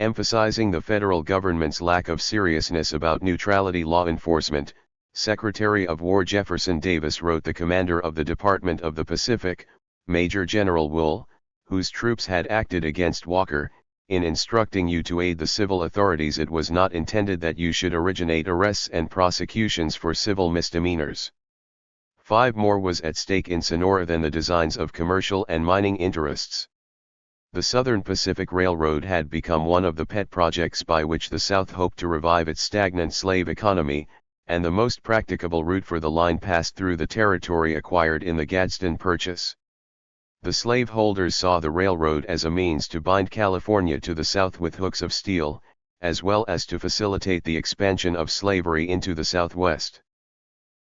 Emphasizing the federal government's lack of seriousness about neutrality law enforcement, Secretary of War Jefferson Davis wrote the commander of the Department of the Pacific, Major General Wool, whose troops had acted against Walker, in instructing you to aid the civil authorities, it was not intended that you should originate arrests and prosecutions for civil misdemeanors. 5 more was at stake in Sonora than the designs of commercial and mining interests. The Southern Pacific Railroad had become one of the pet projects by which the South hoped to revive its stagnant slave economy, and the most practicable route for the line passed through the territory acquired in the Gadsden Purchase. The slaveholders saw the railroad as a means to bind California to the South with hooks of steel, as well as to facilitate the expansion of slavery into the Southwest.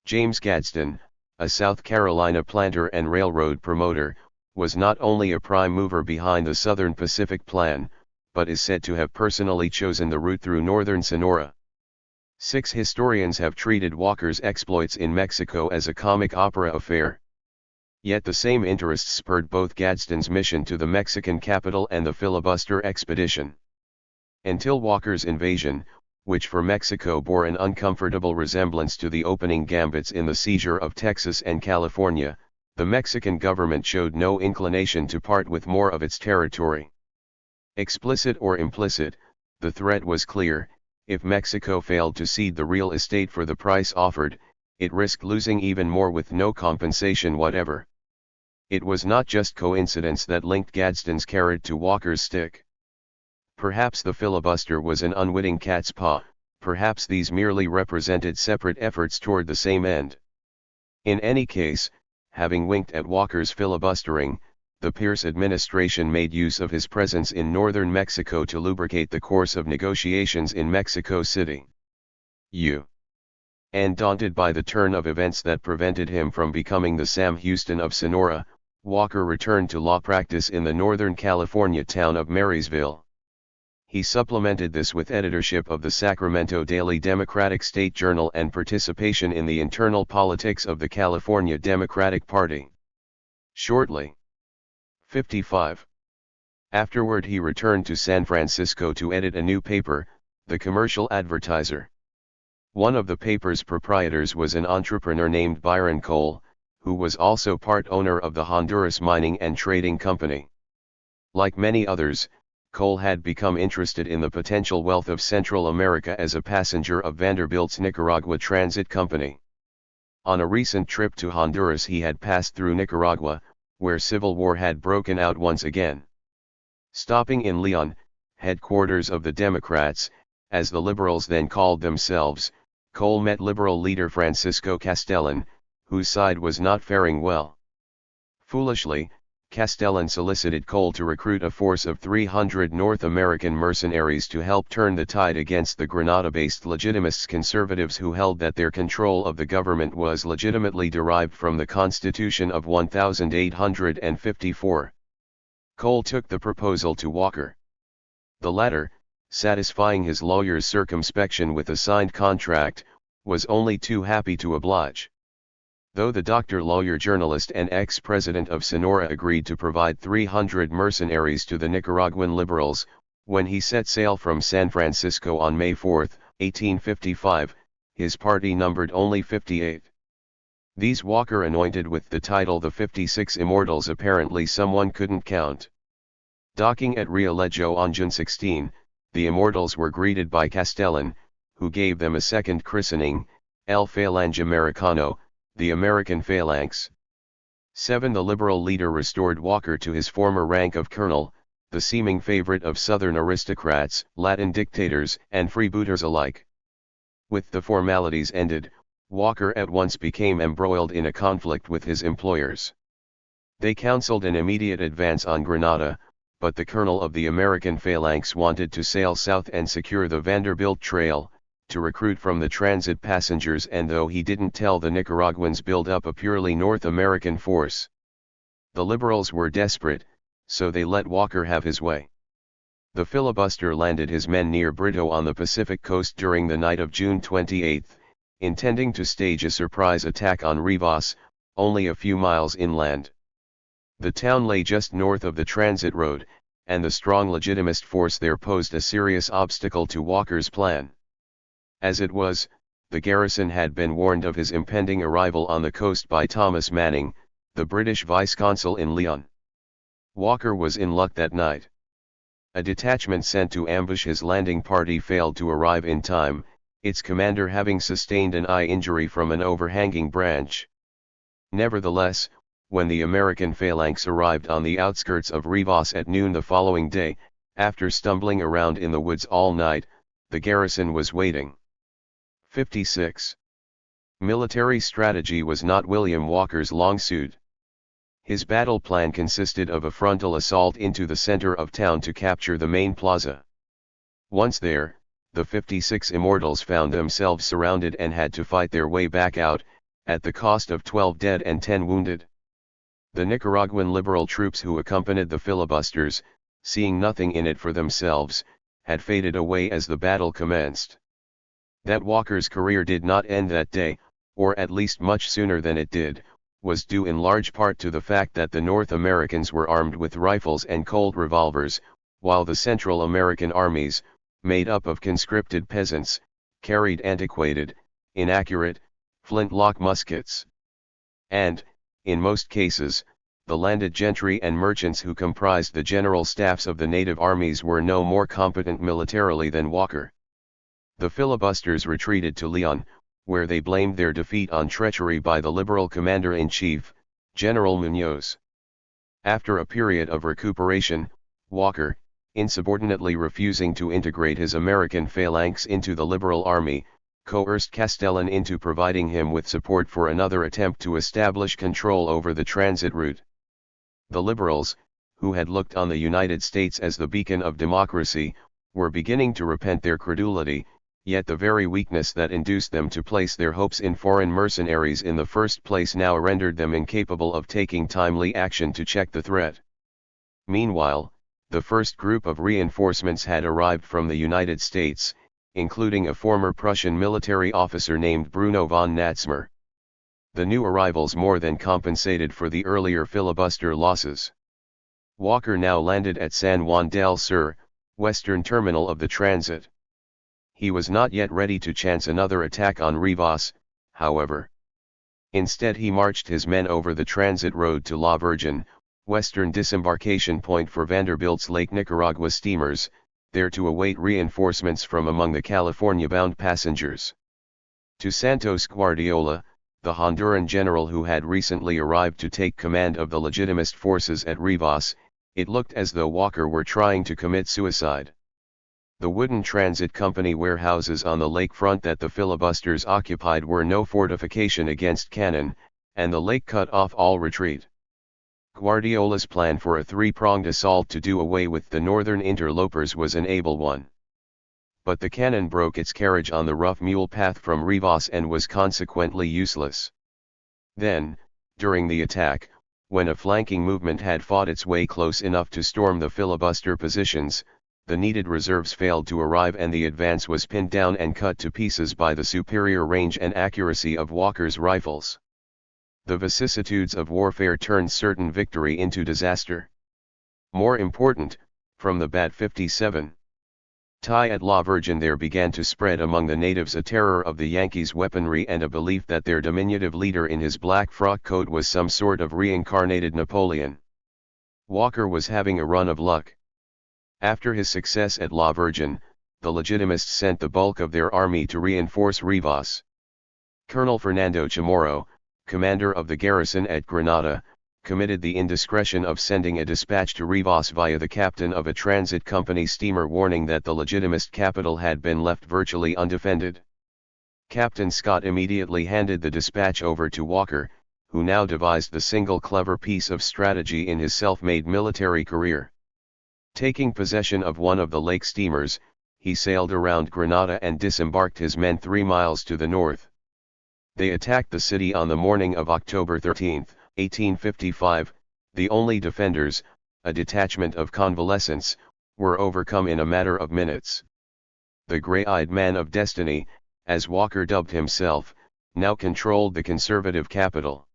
James Gadsden, a South Carolina planter and railroad promoter, was not only a prime mover behind the Southern Pacific Plan, but is said to have personally chosen the route through northern Sonora. 6 historians have treated Walker's exploits in Mexico as a comic opera affair. Yet the same interest spurred both Gadsden's mission to the Mexican capital and the filibuster expedition. Until Walker's invasion, which for Mexico bore an uncomfortable resemblance to the opening gambits in the seizure of Texas and California, the Mexican government showed no inclination to part with more of its territory. Explicit or implicit, the threat was clear: if Mexico failed to cede the real estate for the price offered, it risked losing even more with no compensation whatever. It was not just coincidence that linked Gadsden's carrot to Walker's stick. Perhaps the filibuster was an unwitting cat's paw, perhaps these merely represented separate efforts toward the same end. In any case, having winked at Walker's filibustering, the Pierce administration made use of his presence in northern Mexico to lubricate the course of negotiations in Mexico City. And daunted by the turn of events that prevented him from becoming the Sam Houston of Sonora, Walker returned to law practice in the northern California town of Marysville. He supplemented this with editorship of the Sacramento Daily Democratic State Journal and participation in the internal politics of the California Democratic Party. Shortly, 55. Afterward he returned to San Francisco to edit a new paper, the Commercial Advertiser. One of the paper's proprietors was an entrepreneur named Byron Cole, who was also part owner of the Honduras Mining and Trading Company. Like many others, Cole had become interested in the potential wealth of Central America as a passenger of Vanderbilt's Nicaragua Transit Company. On a recent trip to Honduras he had passed through Nicaragua, where civil war had broken out once again. Stopping in Leon, headquarters of the Democrats, as the liberals then called themselves, Cole met liberal leader Francisco Castellan, whose side was not faring well. Foolishly, Castellan solicited Cole to recruit a force of 300 North American mercenaries to help turn the tide against the Granada-based Legitimist conservatives who held that their control of the government was legitimately derived from the Constitution of 1854. Cole took the proposal to Walker. The latter, satisfying his lawyer's circumspection with a signed contract, was only too happy to oblige. Though the doctor, lawyer, journalist and ex-president of Sonora agreed to provide 300 mercenaries to the Nicaraguan liberals, when he set sail from San Francisco on May 4, 1855, his party numbered only 58. These Walker anointed with the title the 56 Immortals apparently someone couldn't count. Docking at Rialejo on June 16, the Immortals were greeted by Castellan, who gave them a second christening, El Phalange Americano, the American Phalanx. 7. The liberal leader restored Walker to his former rank of colonel, the seeming favorite of Southern aristocrats, Latin dictators, and freebooters alike. With the formalities ended, Walker at once became embroiled in a conflict with his employers. They counseled an immediate advance on Granada, but the colonel of the American Phalanx wanted to sail south and secure the Vanderbilt Trail, to recruit from the transit passengers, and though he didn't tell the Nicaraguans build up a purely North American force. The liberals were desperate, so they let Walker have his way. The filibuster landed his men near Brito on the Pacific coast during the night of June 28, intending to stage a surprise attack on Rivas, only a few miles inland. The town lay just north of the transit road, and the strong Legitimist force there posed a serious obstacle to Walker's plan. As it was, the garrison had been warned of his impending arrival on the coast by Thomas Manning, the British vice-consul in Leon. Walker was in luck that night. A detachment sent to ambush his landing party failed to arrive in time, its commander having sustained an eye injury from an overhanging branch. Nevertheless, when the American Phalanx arrived on the outskirts of Rivas at noon the following day, after stumbling around in the woods all night, the garrison was waiting. 56. Military strategy was not William Walker's long suit. His battle plan consisted of a frontal assault into the center of town to capture the main plaza. Once there, the 56 Immortals found themselves surrounded and had to fight their way back out, at the cost of 12 dead and 10 wounded. The Nicaraguan liberal troops who accompanied the filibusters, seeing nothing in it for themselves, had faded away as the battle commenced. That Walker's career did not end that day, or at least much sooner than it did, was due in large part to the fact that the North Americans were armed with rifles and Colt revolvers, while the Central American armies, made up of conscripted peasants, carried antiquated, inaccurate, flintlock muskets. And, in most cases, the landed gentry and merchants who comprised the general staffs of the native armies were no more competent militarily than Walker. The filibusters retreated to Leon, where they blamed their defeat on treachery by the liberal commander-in-chief, General Muñoz. After a period of recuperation, Walker, insubordinately refusing to integrate his American phalanx into the liberal army, coerced Castellan into providing him with support for another attempt to establish control over the transit route. The liberals, who had looked on the United States as the beacon of democracy, were beginning to repent their credulity, yet the very weakness that induced them to place their hopes in foreign mercenaries in the first place now rendered them incapable of taking timely action to check the threat. Meanwhile, the first group of reinforcements had arrived from the United States, including a former Prussian military officer named Bruno von Natzmer. The new arrivals more than compensated for the earlier filibuster losses. Walker now landed at San Juan del Sur, western terminal of the transit. He was not yet ready to chance another attack on Rivas, however. Instead he marched his men over the transit road to La Virgen, western disembarkation point for Vanderbilt's Lake Nicaragua steamers, there to await reinforcements from among the California-bound passengers. To Santos Guardiola, the Honduran general who had recently arrived to take command of the Legitimist forces at Rivas, it looked as though Walker were trying to commit suicide. The wooden transit company warehouses on the lakefront that the filibusters occupied were no fortification against cannon, and the lake cut off all retreat. Guardiola's plan for a three-pronged assault to do away with the northern interlopers was an able one. But the cannon broke its carriage on the rough mule path from Rivas and was consequently useless. Then, during the attack, when a flanking movement had fought its way close enough to storm the filibuster positions, the needed reserves failed to arrive and the advance was pinned down and cut to pieces by the superior range and accuracy of Walker's rifles. The vicissitudes of warfare turned certain victory into disaster. More important, from the Bat-57 tie at La Virgen there began to spread among the natives a terror of the Yankees' weaponry and a belief that their diminutive leader in his black frock coat was some sort of reincarnated Napoleon. Walker was having a run of luck. After his success at La Virgen, the Legitimists sent the bulk of their army to reinforce Rivas. Colonel Fernando Chamorro, commander of the garrison at Granada, committed the indiscretion of sending a dispatch to Rivas via the captain of a transit company steamer warning that the Legitimist capital had been left virtually undefended. Captain Scott immediately handed the dispatch over to Walker, who now devised the single clever piece of strategy in his self-made military career. Taking possession of one of the lake steamers, he sailed around Granada and disembarked his men 3 miles to the north. They attacked the city on the morning of October 13, 1855, the only defenders, a detachment of convalescents, were overcome in a matter of minutes. The gray-eyed man of destiny, as Walker dubbed himself, now controlled the conservative capital.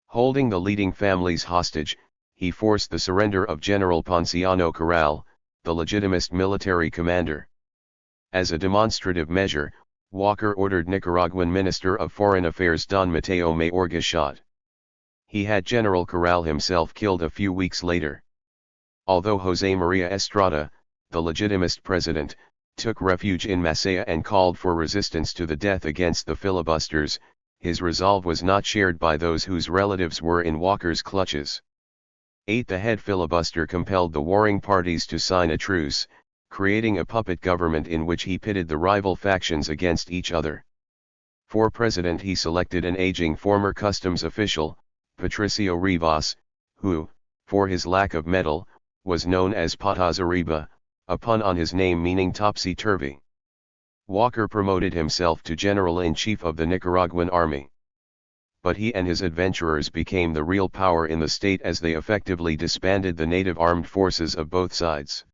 Holding the leading families hostage, he forced the surrender of General Ponciano Corral, the Legitimist military commander. As a demonstrative measure, Walker ordered Nicaraguan Minister of Foreign Affairs Don Mateo Mayorga shot. He had General Corral himself killed a few weeks later. Although José María Estrada, the Legitimist president, took refuge in Masaya and called for resistance to the death against the filibusters, his resolve was not shared by those whose relatives were in Walker's clutches. 8. The head filibuster compelled the warring parties to sign a truce, creating a puppet government in which he pitted the rival factions against each other. For president he selected an aging former customs official, Patricio Rivas, who, for his lack of mettle, was known as Patas Arriba, a pun on his name meaning topsy-turvy. Walker promoted himself to general-in-chief of the Nicaraguan army. But he and his adventurers became the real power in the state as they effectively disbanded the native armed forces of both sides.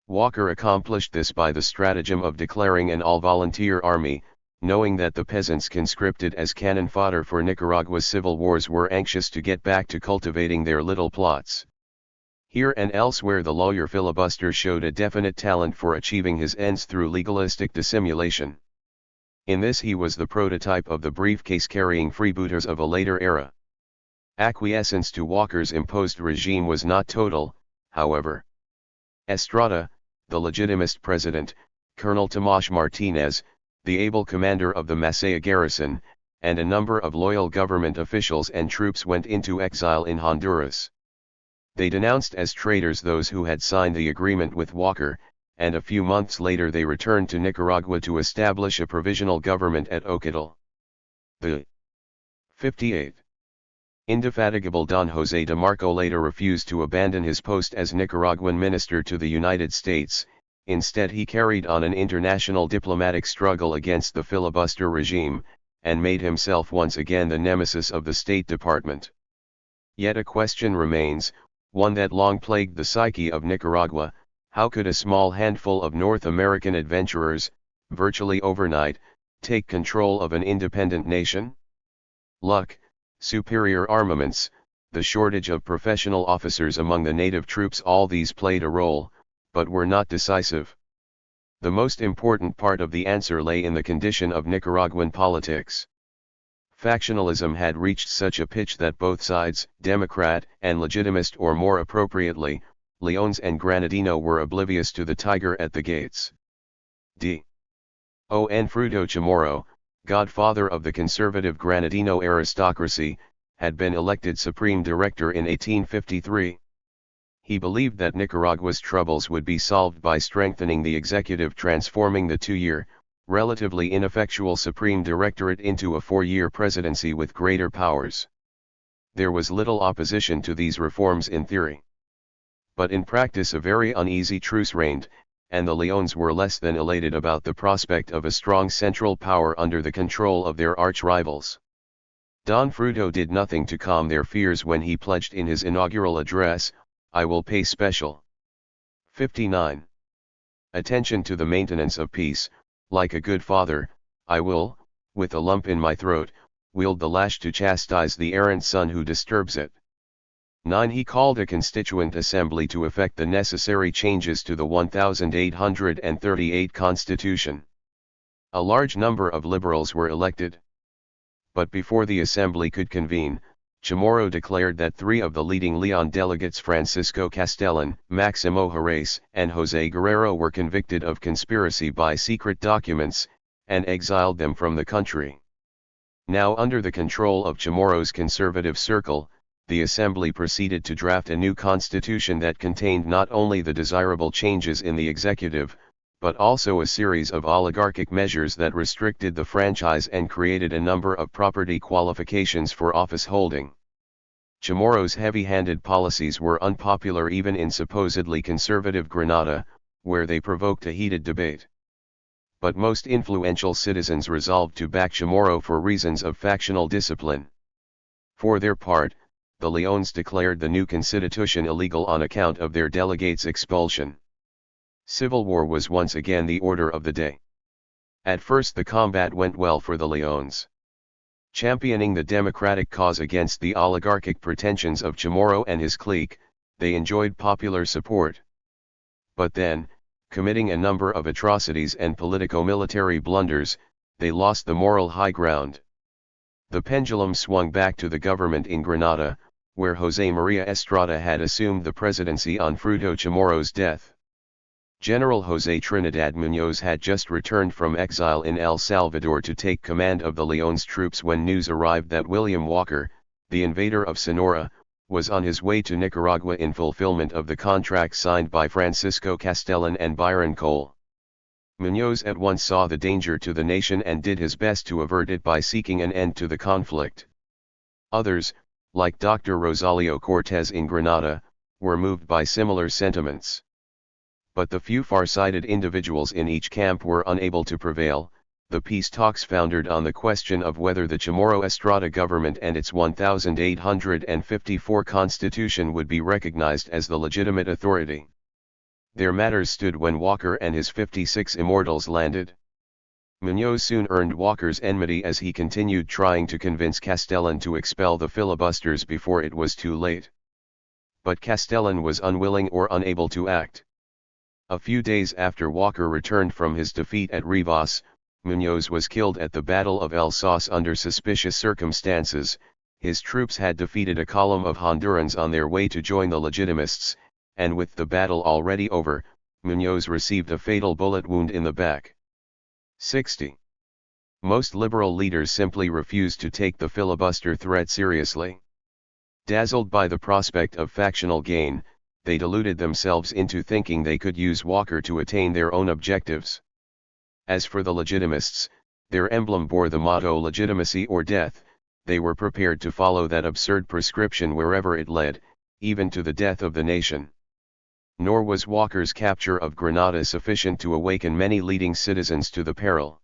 Walker accomplished this by the stratagem of declaring an all-volunteer army, knowing that the peasants conscripted as cannon fodder for Nicaragua's civil wars were anxious to get back to cultivating their little plots. Here and elsewhere the lawyer filibuster showed a definite talent for achieving his ends through legalistic dissimulation. In this he was the prototype of the briefcase-carrying freebooters of a later era. Acquiescence to Walker's imposed regime was not total, however. Estrada, the Legitimist president, Colonel Tomás Martínez, the able commander of the Masaya garrison, and a number of loyal government officials and troops went into exile in Honduras. They denounced as traitors those who had signed the agreement with Walker, and a few months later they returned to Nicaragua to establish a provisional government at Ocotal. The 58. Indefatigable Don José de Marco later refused to abandon his post as Nicaraguan minister to the United States. Instead he carried on an international diplomatic struggle against the filibuster regime, and made himself once again the nemesis of the State Department. Yet a question remains, one that long plagued the psyche of Nicaragua: how could a small handful of North American adventurers, virtually overnight, take control of an independent nation? Luck, superior armaments, the shortage of professional officers among the native troops, all these played a role, but were not decisive. The most important part of the answer lay in the condition of Nicaraguan politics. Factionalism had reached such a pitch that both sides, Democrat and Legitimist, or more appropriately, Leones and Granadino, were oblivious to the tiger at the gates. D. Don Fruto Chamorro, godfather of the conservative Granadino aristocracy, had been elected Supreme Director in 1853. He believed that Nicaragua's troubles would be solved by strengthening the executive, transforming the 2-year, relatively ineffectual Supreme Directorate into a 4-year presidency with greater powers. There was little opposition to these reforms in theory. But in practice a very uneasy truce reigned, and the Leones were less than elated about the prospect of a strong central power under the control of their arch-rivals. Don Fruto did nothing to calm their fears when he pledged in his inaugural address, "I will pay special 59 attention to the maintenance of peace, like a good father, I will, with a lump in my throat, wield the lash to chastise the errant son who disturbs it." 9. He called a constituent assembly to effect the necessary changes to the 1838 Constitution. A large number of liberals were elected. But before the assembly could convene, Chamorro declared that 3 of the leading Leon delegates, Francisco Castellan, Maximo Jerez, and José Guerrero, were convicted of conspiracy by secret documents, and exiled them from the country. Now under the control of Chamorro's conservative circle, the assembly proceeded to draft a new constitution that contained not only the desirable changes in the executive, but also a series of oligarchic measures that restricted the franchise and created a number of property qualifications for office holding. Chamorro's heavy-handed policies were unpopular even in supposedly conservative Granada, where they provoked a heated debate. But most influential citizens resolved to back Chamorro for reasons of factional discipline. For their part, the Leones declared the new constitution illegal on account of their delegates' expulsion. Civil war was once again the order of the day. At first the combat went well for the Leones. Championing the democratic cause against the oligarchic pretensions of Chamorro and his clique, they enjoyed popular support. But then, committing a number of atrocities and politico-military blunders, they lost the moral high ground. The pendulum swung back to the government in Granada, where José María Estrada had assumed the presidency on Fruto Chamorro's death. General José Trinidad Muñoz had just returned from exile in El Salvador to take command of the Leones troops when news arrived that William Walker, the invader of Sonora, was on his way to Nicaragua in fulfillment of the contract signed by Francisco Castellan and Byron Cole. Muñoz at once saw the danger to the nation and did his best to avert it by seeking an end to the conflict. Others, like Dr. Rosalio Cortés in Granada, were moved by similar sentiments. But the few far-sighted individuals in each camp were unable to prevail. The peace talks foundered on the question of whether the Chamorro Estrada government and its 1854 constitution would be recognized as the legitimate authority. There matters stood when Walker and his 56 immortals landed. Muñoz soon earned Walker's enmity as he continued trying to convince Castellan to expel the filibusters before it was too late. But Castellan was unwilling or unable to act. A few days after Walker returned from his defeat at Rivas, Muñoz was killed at the Battle of El Sauz under suspicious circumstances. His troops had defeated a column of Hondurans on their way to join the Legitimists, and with the battle already over, Muñoz received a fatal bullet wound in the back. 60. Most liberal leaders simply refused to take the filibuster threat seriously. Dazzled by the prospect of factional gain, they deluded themselves into thinking they could use Walker to attain their own objectives. As for the Legitimists, their emblem bore the motto "Legitimacy or Death." They were prepared to follow that absurd prescription wherever it led, even to the death of the nation. Nor was Walker's capture of Granada sufficient to awaken many leading citizens to the peril.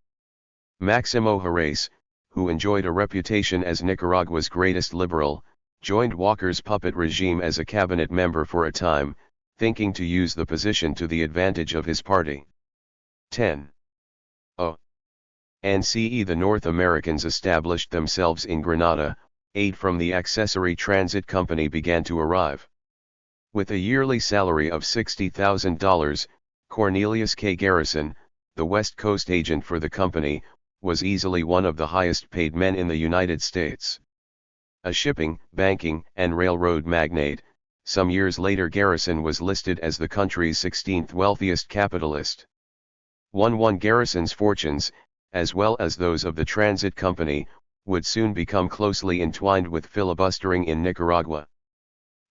Maximo Jerez, who enjoyed a reputation as Nicaragua's greatest liberal, joined Walker's puppet regime as a cabinet member for a time, thinking to use the position to the advantage of his party. 10. The North Americans established themselves in Granada. Aid from the Accessory Transit Company began to arrive. With a yearly salary of $60,000, Cornelius K. Garrison, the West Coast agent for the company, was easily one of the highest-paid men in the United States. A shipping, banking, and railroad magnate, some years later Garrison was listed as the country's 16th wealthiest capitalist. Garrison's fortunes, as well as those of the transit company, would soon become closely entwined with filibustering in Nicaragua.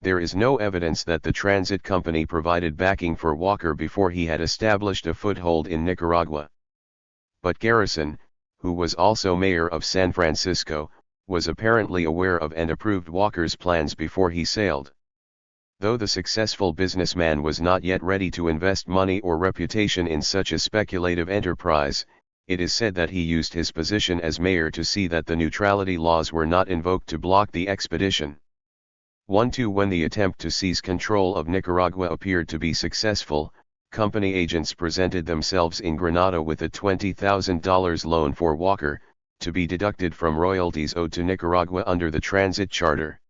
There is no evidence that the transit company provided backing for Walker before he had established a foothold in Nicaragua. But Garrison, who was also mayor of San Francisco, was apparently aware of and approved Walker's plans before he sailed. Though the successful businessman was not yet ready to invest money or reputation in such a speculative enterprise, it is said that he used his position as mayor to see that the neutrality laws were not invoked to block the expedition. 1-2 When the attempt to seize control of Nicaragua appeared to be successful, company agents presented themselves in Grenada with a $20,000 loan for Walker, to be deducted from royalties owed to Nicaragua under the transit charter.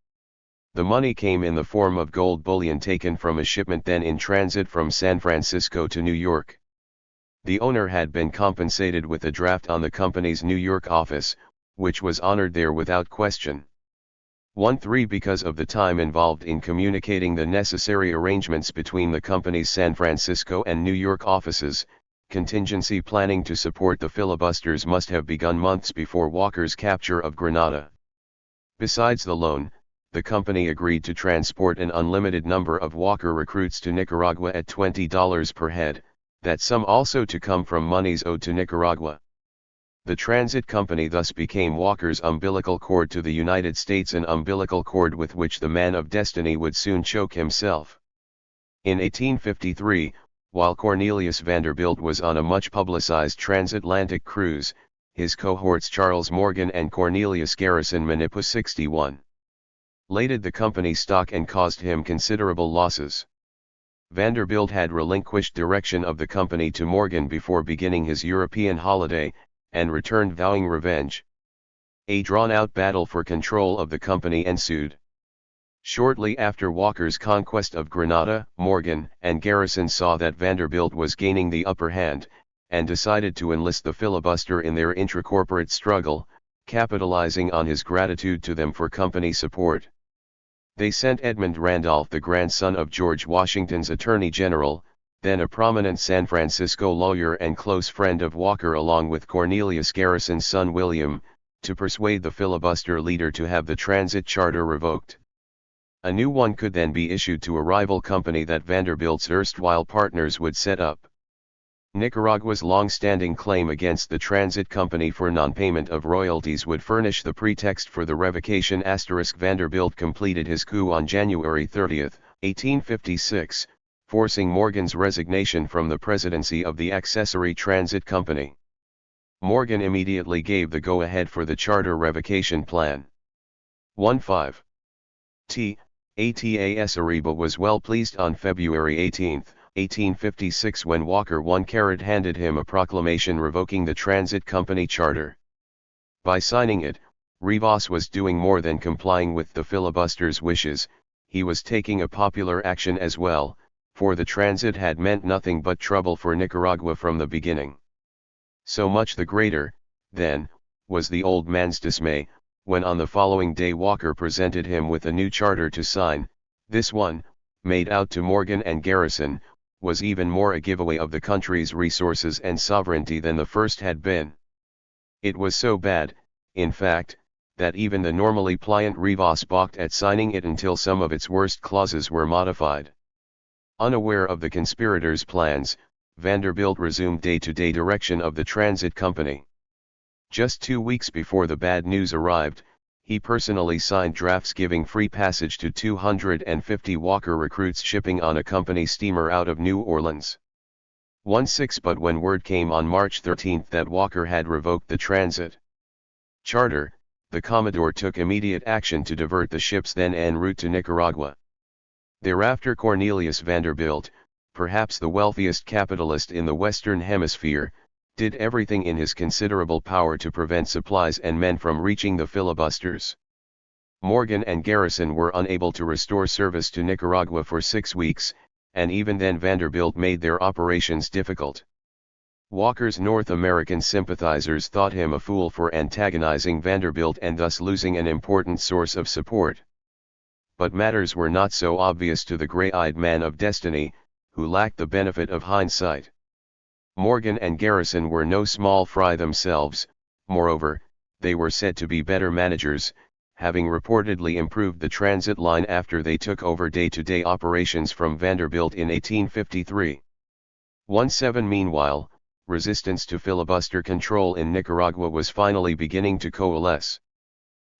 The money came in the form of gold bullion taken from a shipment then in transit from San Francisco to New York. The owner had been compensated with a draft on the company's New York office, which was honored there without question. 1-3 Because of the time involved in communicating the necessary arrangements between the company's San Francisco and New York offices, contingency planning to support the filibusters must have begun months before Walker's capture of Grenada. Besides the loan, the company agreed to transport an unlimited number of Walker recruits to Nicaragua at $20 per head, that sum also to come from monies owed to Nicaragua. The transit company thus became Walker's umbilical cord to the United States, an umbilical cord with which the man of destiny would soon choke himself. In 1853, while Cornelius Vanderbilt was on a much-publicized transatlantic cruise, his cohorts Charles Morgan and Cornelius Garrison Manipus 61. Lated the company's stock and caused him considerable losses. Vanderbilt had relinquished direction of the company to Morgan before beginning his European holiday, and returned vowing revenge. A drawn-out battle for control of the company ensued. Shortly after Walker's conquest of Grenada, Morgan and Garrison saw that Vanderbilt was gaining the upper hand, and decided to enlist the filibuster in their intracorporate struggle, capitalizing on his gratitude to them for company support. They sent Edmund Randolph, the grandson of George Washington's Attorney General, then a prominent San Francisco lawyer and close friend of Walker, along with Cornelius Garrison's son William, to persuade the filibuster leader to have the transit charter revoked. A new one could then be issued to a rival company that Vanderbilt's erstwhile partners would set up. Nicaragua's long-standing claim against the transit company for non-payment of royalties would furnish the pretext for the revocation. Vanderbilt completed his coup on January 30, 1856, forcing Morgan's resignation from the presidency of the accessory transit company. Morgan immediately gave the go-ahead for the charter revocation plan. 1-5. Atas Ariba was well pleased on February 18, 1856, when Walker handed him a proclamation revoking the transit company charter. By signing it, Rivas was doing more than complying with the filibuster's wishes, he was taking a popular action as well, for the transit had meant nothing but trouble for Nicaragua from the beginning. So much the greater, then, was the old man's dismay, when on the following day Walker presented him with a new charter to sign. This one, made out to Morgan and Garrison, was even more a giveaway of the country's resources and sovereignty than the first had been. It was so bad, in fact, that even the normally pliant Rivas balked at signing it until some of its worst clauses were modified. Unaware of the conspirators' plans, Vanderbilt resumed day-to-day direction of the transit company. Just 2 weeks before the bad news arrived, he personally signed drafts giving free passage to 250 Walker recruits shipping on a company steamer out of New Orleans. 1-6 But when word came on March 13 that Walker had revoked the transit charter, the Commodore took immediate action to divert the ships then en route to Nicaragua. Thereafter Cornelius Vanderbilt, perhaps the wealthiest capitalist in the Western Hemisphere, did everything in his considerable power to prevent supplies and men from reaching the filibusters. Morgan and Garrison were unable to restore service to Nicaragua for 6 weeks, and even then Vanderbilt made their operations difficult. Walker's North American sympathizers thought him a fool for antagonizing Vanderbilt and thus losing an important source of support. But matters were not so obvious to the gray-eyed man of destiny, who lacked the benefit of hindsight. Morgan and Garrison were no small fry themselves, moreover, they were said to be better managers, having reportedly improved the transit line after they took over day-to-day operations from Vanderbilt in 1853. 1-7 Meanwhile, resistance to filibuster control in Nicaragua was finally beginning to coalesce.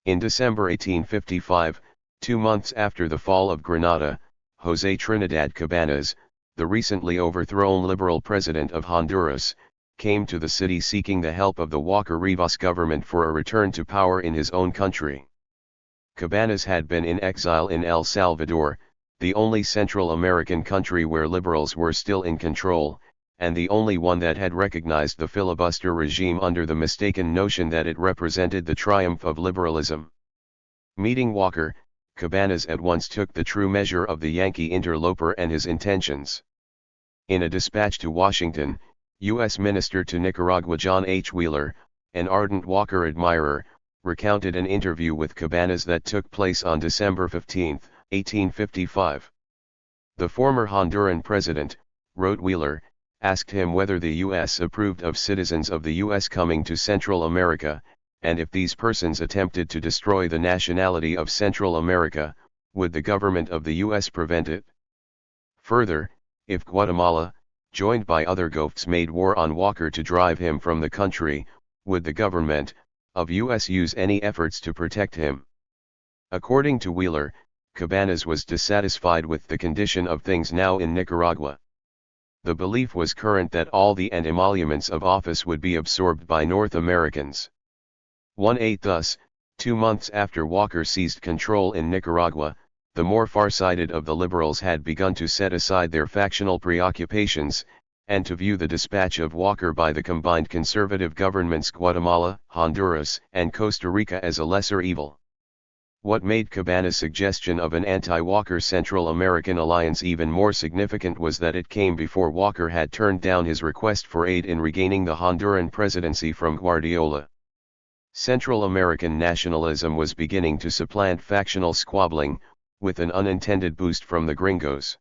In December 1855, 2 months after the fall of Granada, José Trinidad Cabanas, the recently overthrown liberal president of Honduras, came to the city seeking the help of the Walker Rivas government for a return to power in his own country. Cabanas had been in exile in El Salvador, the only Central American country where liberals were still in control, and the only one that had recognized the filibuster regime under the mistaken notion that it represented the triumph of liberalism. Meeting Walker, Cabanas at once took the true measure of the Yankee interloper and his intentions. In a dispatch to Washington, U.S. Minister to Nicaragua John H. Wheeler, an ardent Walker admirer, recounted an interview with Cabanas that took place on December 15, 1855. The former Honduran president, wrote Wheeler, asked him whether the U.S. approved of citizens of the U.S. coming to Central America, and if these persons attempted to destroy the nationality of Central America, would the government of the U.S. prevent it? Further, if Guatemala, joined by other Goths, made war on Walker to drive him from the country, would the government of U.S. use any efforts to protect him? According to Wheeler, Cabanas was dissatisfied with the condition of things now in Nicaragua. The belief was current that all the emoluments of office would be absorbed by North Americans. 1/8 Thus, 2 months after Walker seized control in Nicaragua, the more far-sighted of the liberals had begun to set aside their factional preoccupations, and to view the dispatch of Walker by the combined conservative governments Guatemala, Honduras, and Costa Rica as a lesser evil. What made Cabanas' suggestion of an anti-Walker Central American alliance even more significant was that it came before Walker had turned down his request for aid in regaining the Honduran presidency from Guardiola. Central American nationalism was beginning to supplant factional squabbling, with an unintended boost from the gringos.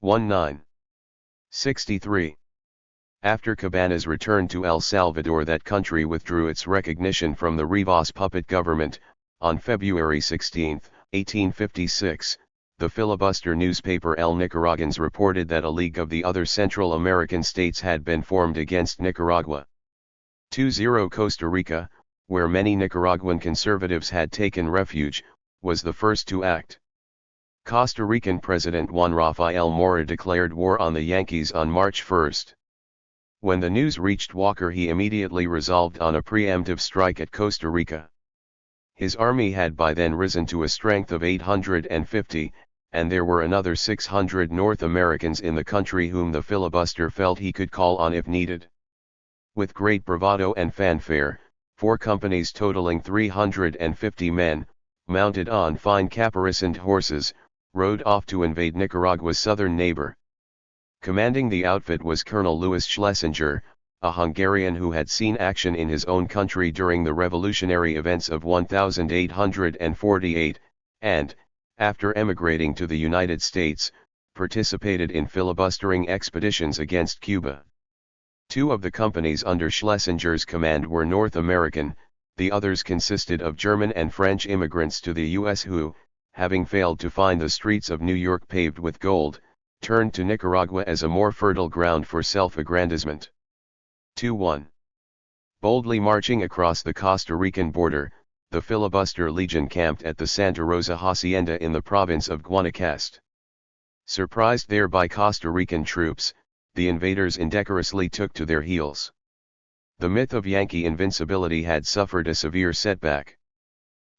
1963. After Cabanas returned to El Salvador, that country withdrew its recognition from the Rivas puppet government. On February 16, 1856, the filibuster newspaper El Nicaragüense reported that a league of the other Central American states had been formed against Nicaragua. 20 Costa Rica, where many Nicaraguan conservatives had taken refuge, was the first to act. Costa Rican President Juan Rafael Mora declared war on the Yankees on March 1. When the news reached Walker, he immediately resolved on a preemptive strike at Costa Rica. His army had by then risen to a strength of 850, and there were another 600 North Americans in the country whom the filibuster felt he could call on if needed. With great bravado and fanfare, 4 companies totaling 350 men, mounted on fine caparisoned horses, rode off to invade Nicaragua's southern neighbor. Commanding the outfit was Colonel Louis Schlesinger, a Hungarian who had seen action in his own country during the revolutionary events of 1848, and, after emigrating to the United States, participated in filibustering expeditions against Cuba. 2 of the companies under Schlesinger's command were North American, the others consisted of German and French immigrants to the U.S. who, having failed to find the streets of New York paved with gold, turned to Nicaragua as a more fertile ground for self-aggrandizement. 2-1. Boldly marching across the Costa Rican border, the filibuster legion camped at the Santa Rosa Hacienda in the province of Guanacaste. Surprised there by Costa Rican troops, the invaders indecorously took to their heels. The myth of Yankee invincibility had suffered a severe setback.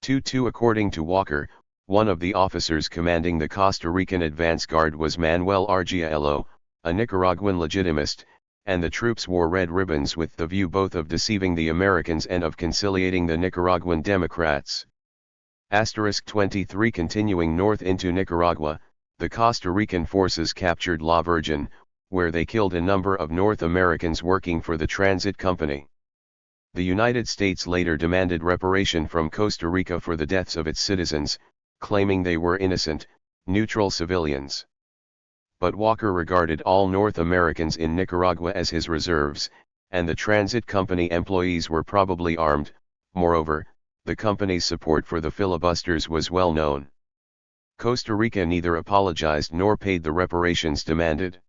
2-2 According to Walker, one of the officers commanding the Costa Rican advance guard was Manuel Argiello, a Nicaraguan legitimist, and the troops wore red ribbons with the view both of deceiving the Americans and of conciliating the Nicaraguan Democrats. * 23 Continuing north into Nicaragua, the Costa Rican forces captured La Virgen, where they killed a number of North Americans working for the Transit Company. The United States later demanded reparation from Costa Rica for the deaths of its citizens, claiming they were innocent, neutral civilians. But Walker regarded all North Americans in Nicaragua as his reserves, and the Transit Company employees were probably armed. Moreover, the company's support for the filibusters was well known. Costa Rica neither apologized nor paid the reparations demanded.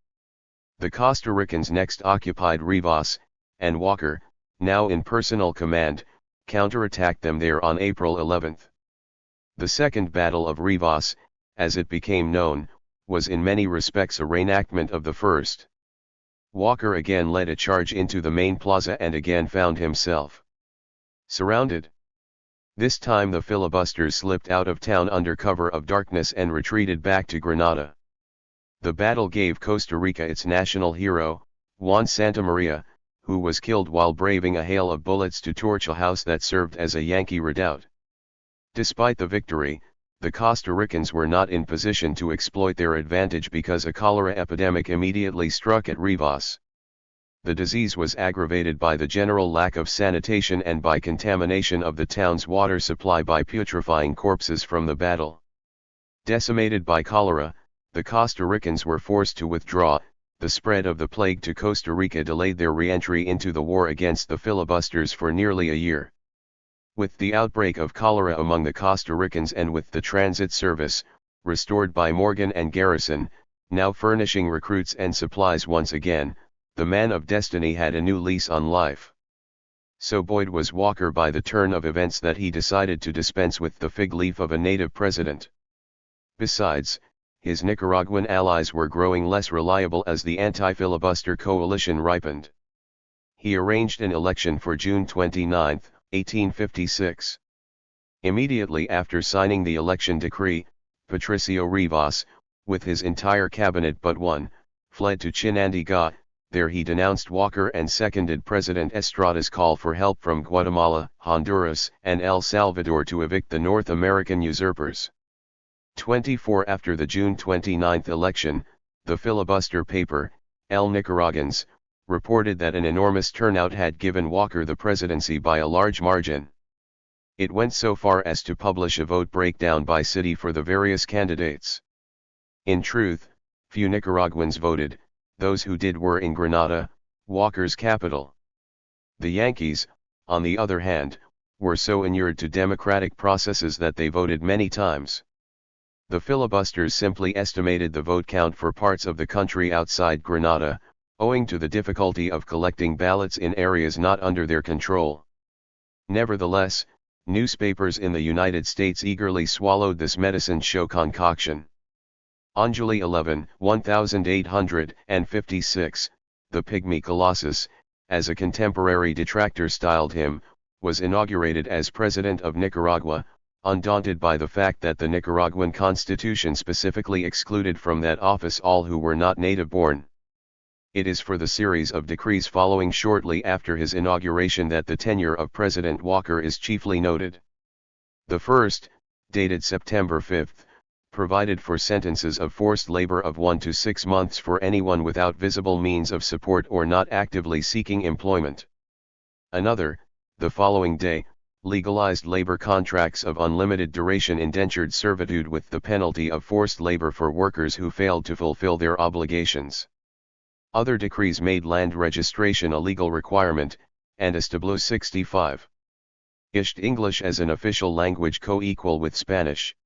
The Costa Ricans next occupied Rivas, and Walker, now in personal command, counterattacked them there on April 11. The Second Battle of Rivas, as it became known, was in many respects a reenactment of the first. Walker again led a charge into the main plaza and again found himself surrounded. This time the filibusters slipped out of town under cover of darkness and retreated back to Granada. The battle gave Costa Rica its national hero, Juan Santamaria, who was killed while braving a hail of bullets to torch a house that served as a Yankee redoubt. Despite the victory, the Costa Ricans were not in position to exploit their advantage because a cholera epidemic immediately struck at Rivas. The disease was aggravated by the general lack of sanitation and by contamination of the town's water supply by putrefying corpses from the battle. Decimated by cholera, the Costa Ricans were forced to withdraw. The spread of the plague to Costa Rica delayed their re-entry into the war against the filibusters for nearly a year. With the outbreak of cholera among the Costa Ricans and with the transit service, restored by Morgan and Garrison, now furnishing recruits and supplies once again, the man of destiny had a new lease on life. So buoyed was Walker by the turn of events that he decided to dispense with the fig leaf of a native president. Besides, his Nicaraguan allies were growing less reliable as the anti-filibuster coalition ripened. He arranged an election for June 29, 1856. Immediately after signing the election decree, Patricio Rivas, with his entire cabinet but one, fled to Chinandega. There he denounced Walker and seconded President Estrada's call for help from Guatemala, Honduras, and El Salvador to evict the North American usurpers. 24 After the June 29 election, the filibuster paper, El Nicaragans, reported that an enormous turnout had given Walker the presidency by a large margin. It went so far as to publish a vote breakdown by city for the various candidates. In truth, few Nicaraguans voted. Those who did were in Granada, Walker's capital. The Yankees, on the other hand, were so inured to democratic processes that they voted many times. The filibusters simply estimated the vote count for parts of the country outside Granada, owing to the difficulty of collecting ballots in areas not under their control. Nevertheless, newspapers in the United States eagerly swallowed this medicine show concoction. On July 11, 1856, the Pygmy Colossus, as a contemporary detractor styled him, was inaugurated as President of Nicaragua, undaunted by the fact that the Nicaraguan Constitution specifically excluded from that office all who were not native-born. It is for the series of decrees following shortly after his inauguration that the tenure of President Walker is chiefly noted. The first, dated September 5, provided for sentences of forced labor of 1 to 6 months for anyone without visible means of support or not actively seeking employment. Another, the following day, legalized labor contracts of unlimited duration indentured servitude with the penalty of forced labor for workers who failed to fulfill their obligations. Other decrees made land registration a legal requirement, and established 65. Ished English as an official language co-equal with Spanish.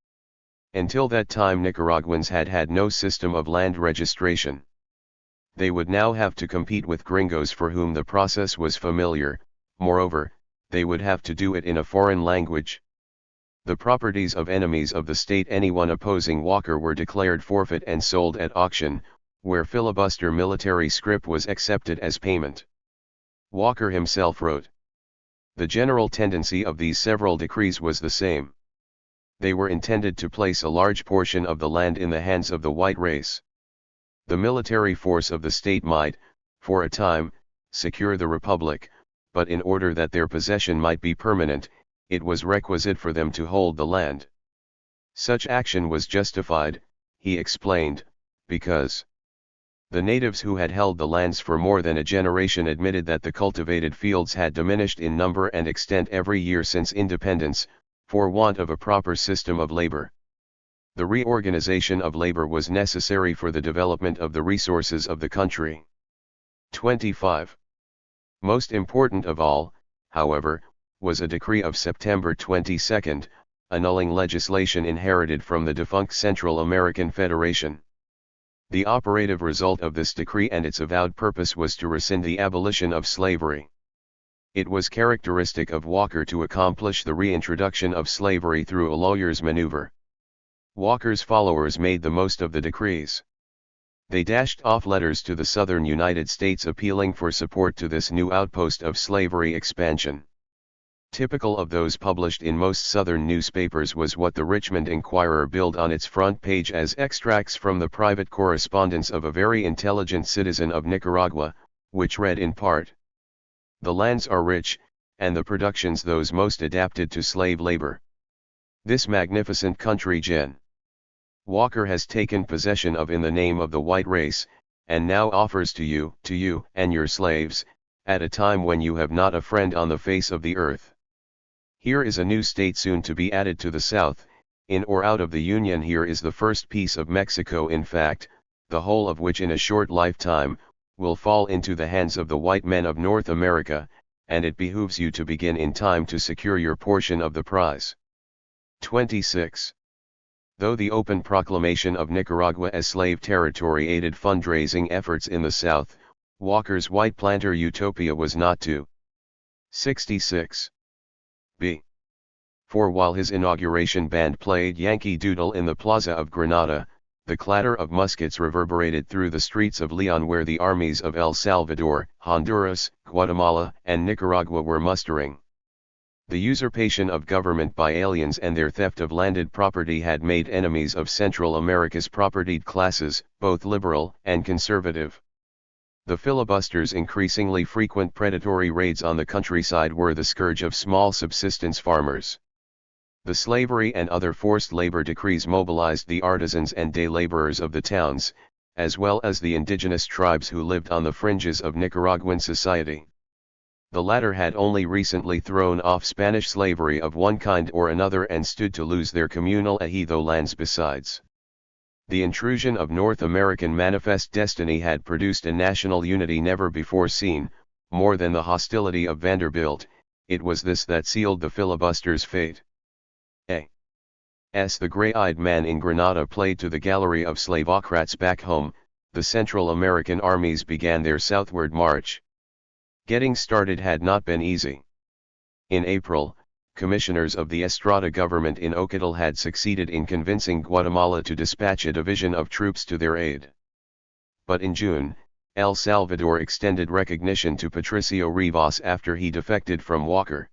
Until that time Nicaraguans had had no system of land registration. They would now have to compete with gringos for whom the process was familiar. Moreover, they would have to do it in a foreign language. The properties of enemies of the state anyone opposing Walker were declared forfeit and sold at auction, where filibuster military scrip was accepted as payment. Walker himself wrote, "The general tendency of these several decrees was the same. They were intended to place a large portion of the land in the hands of the white race. The military force of the state might, for a time, secure the republic, but in order that their possession might be permanent, it was requisite for them to hold the land. Such action was justified," he explained, "because the natives who had held the lands for more than a generation admitted that the cultivated fields had diminished in number and extent every year since independence, for want of a proper system of labor. The reorganization of labor was necessary for the development of the resources of the country." 25. Most important of all, however, was a decree of September 22, annulling legislation inherited from the defunct Central American Federation. The operative result of this decree and its avowed purpose was to rescind the abolition of slavery. It was characteristic of Walker to accomplish the reintroduction of slavery through a lawyer's maneuver. Walker's followers made the most of the decrees. They dashed off letters to the southern United States appealing for support to this new outpost of slavery expansion. Typical of those published in most Southern newspapers was what the Richmond Enquirer billed on its front page as extracts from the private correspondence of a very intelligent citizen of Nicaragua, which read in part, "The lands are rich, and the productions those most adapted to slave labor. This magnificent country Gen. Walker has taken possession of in the name of the white race, and now offers to you and your slaves, at a time when you have not a friend on the face of the earth. Here is a new state soon to be added to the South, in or out of the Union. Here is the first piece of Mexico, in fact, the whole of which in a short lifetime, will fall into the hands of the white men of North America, and it behooves you to begin in time to secure your portion of the prize." 26. Though the open proclamation of Nicaragua as slave territory aided fundraising efforts in the South, Walker's white planter utopia was not to. 66. B. For while his inauguration band played Yankee Doodle in the Plaza of Granada, the clatter of muskets reverberated through the streets of Leon, where the armies of El Salvador, Honduras, Guatemala, and Nicaragua were mustering. The usurpation of government by aliens and their theft of landed property had made enemies of Central America's propertied classes, both liberal and conservative. The filibusters' increasingly frequent predatory raids on the countryside were the scourge of small subsistence farmers. The slavery and other forced labor decrees mobilized the artisans and day laborers of the towns, as well as the indigenous tribes who lived on the fringes of Nicaraguan society. The latter had only recently thrown off Spanish slavery of one kind or another and stood to lose their communal ejido lands besides. The intrusion of North American manifest destiny had produced a national unity never before seen. More than the hostility of Vanderbilt, it was this that sealed the filibuster's fate. As the gray-eyed man in Granada played to the gallery of slavocrats back home, the Central American armies began their southward march. Getting started had not been easy. In April, commissioners of the Estrada government in Ocotal had succeeded in convincing Guatemala to dispatch a division of troops to their aid. But in June, El Salvador extended recognition to Patricio Rivas after he defected from Walker.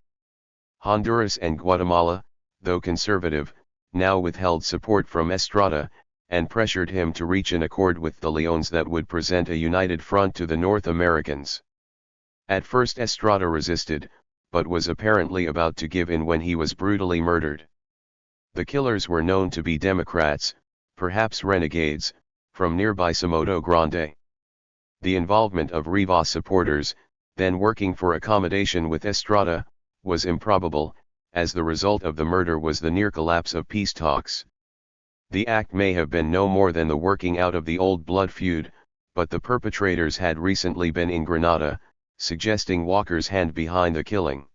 Honduras and Guatemala, though conservative, now withheld support from Estrada, and pressured him to reach an accord with the Leones that would present a united front to the North Americans. At first Estrada resisted, but was apparently about to give in when he was brutally murdered. The killers were known to be Democrats, perhaps renegades, from nearby Somoto Grande. The involvement of Rivas supporters, then working for accommodation with Estrada, was improbable, as the result of the murder was the near collapse of peace talks. The act may have been no more than the working out of the old blood feud, but the perpetrators had recently been in Granada, suggesting Walker's hand behind the killing.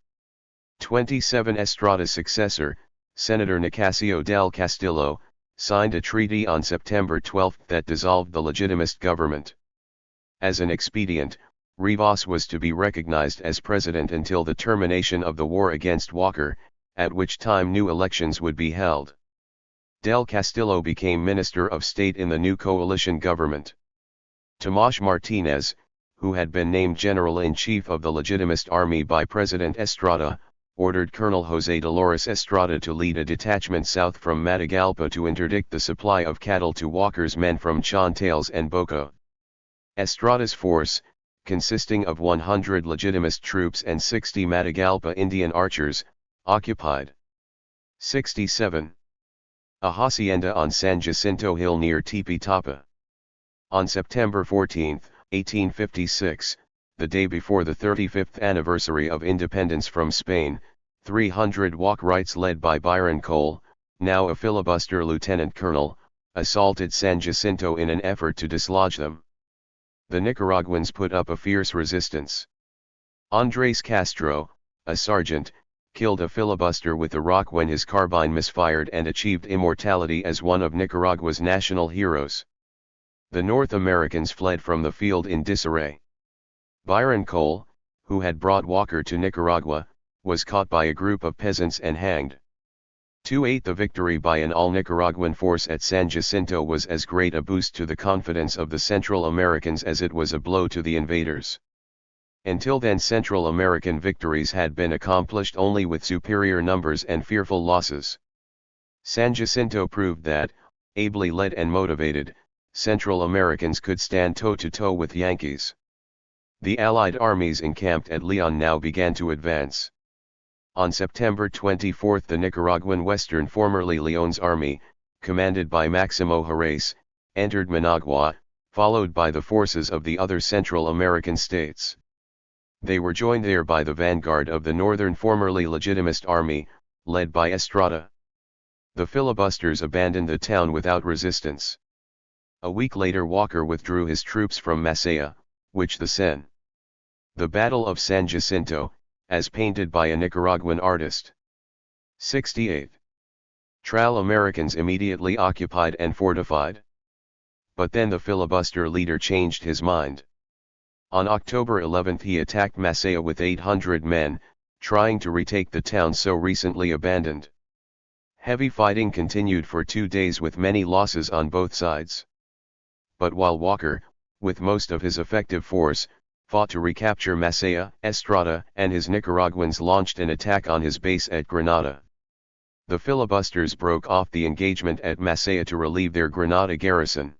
27. Estrada's successor, Senator Nicasio del Castillo, signed a treaty on September 12 that dissolved the legitimist government. As an expedient, Rivas was to be recognized as president until the termination of the war against Walker, at which time new elections would be held. Del Castillo became Minister of State in the new coalition government. Tomás Martínez, who had been named General-in-Chief of the Legitimist Army by President Estrada, ordered Colonel José Dolores Estrada to lead a detachment south from Matagalpa to interdict the supply of cattle to Walker's men from Chontales and Boca. Estrada's force, consisting of 100 legitimist troops and 60 Matagalpa Indian archers, occupied 67. A hacienda on San Jacinto Hill near Tipitapa. On September 14, 1856, the day before the 35th anniversary of independence from Spain, 300 Walkerites led by Byron Cole, now a filibuster lieutenant colonel, assaulted San Jacinto in an effort to dislodge them. The Nicaraguans put up a fierce resistance. Andrés Castro, a sergeant, killed a filibuster with a rock when his carbine misfired and achieved immortality as one of Nicaragua's national heroes. The North Americans fled from the field in disarray. Byron Cole, who had brought Walker to Nicaragua, was caught by a group of peasants and hanged. 2-8 The victory by an all-Nicaraguan force at San Jacinto was as great a boost to the confidence of the Central Americans as it was a blow to the invaders. Until then, Central American victories had been accomplished only with superior numbers and fearful losses. San Jacinto proved that, ably led and motivated, Central Americans could stand toe-to-toe with Yankees. The Allied armies encamped at Leon now began to advance. On September 24 the Nicaraguan Western, formerly Leon's army, commanded by Maximo Jerez, entered Managua, followed by the forces of the other Central American states. They were joined there by the vanguard of the Northern, formerly Legitimist army, led by Estrada. The filibusters abandoned the town without resistance. A week later Walker withdrew his troops from Masaya, which the Battle of San Jacinto, as painted by a Nicaraguan artist. 68. Tral Americans immediately occupied and fortified. But then the filibuster leader changed his mind. On October 11 he attacked Masaya with 800 men, trying to retake the town so recently abandoned. Heavy fighting continued for 2 days with many losses on both sides. But while Walker, with most of his effective force, fought to recapture Masaya, Estrada and his Nicaraguans launched an attack on his base at Granada. The filibusters broke off the engagement at Masaya to relieve their Granada garrison.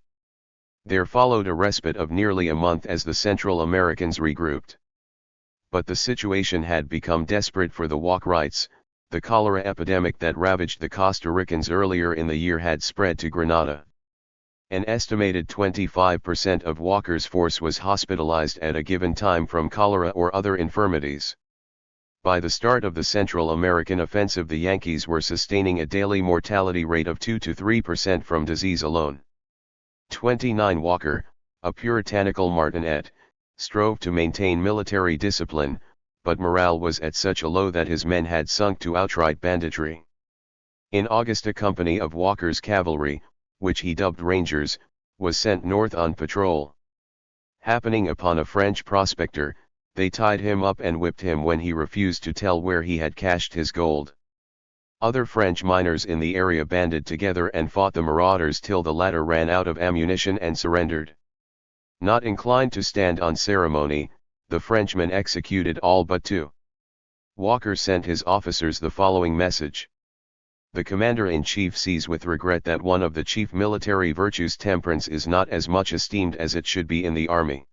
There followed a respite of nearly a month as the Central Americans regrouped. But the situation had become desperate for the Walkerites. The cholera epidemic that ravaged the Costa Ricans earlier in the year had spread to Granada. An estimated 25% of Walker's force was hospitalized at a given time from cholera or other infirmities. By the start of the Central American offensive, the Yankees were sustaining a daily mortality rate of 2 to 3% from disease alone. 29 Walker, a puritanical martinet, strove to maintain military discipline, but morale was at such a low that his men had sunk to outright banditry. In August a company of Walker's cavalry, which he dubbed Rangers, was sent north on patrol. Happening upon a French prospector, they tied him up and whipped him when he refused to tell where he had cached his gold. Other French miners in the area banded together and fought the marauders till the latter ran out of ammunition and surrendered. Not inclined to stand on ceremony, the Frenchmen executed all but 2. Walker sent his officers the following message. The commander-in-chief sees with regret that one of the chief military virtues, temperance, is not as much esteemed as it should be in the army.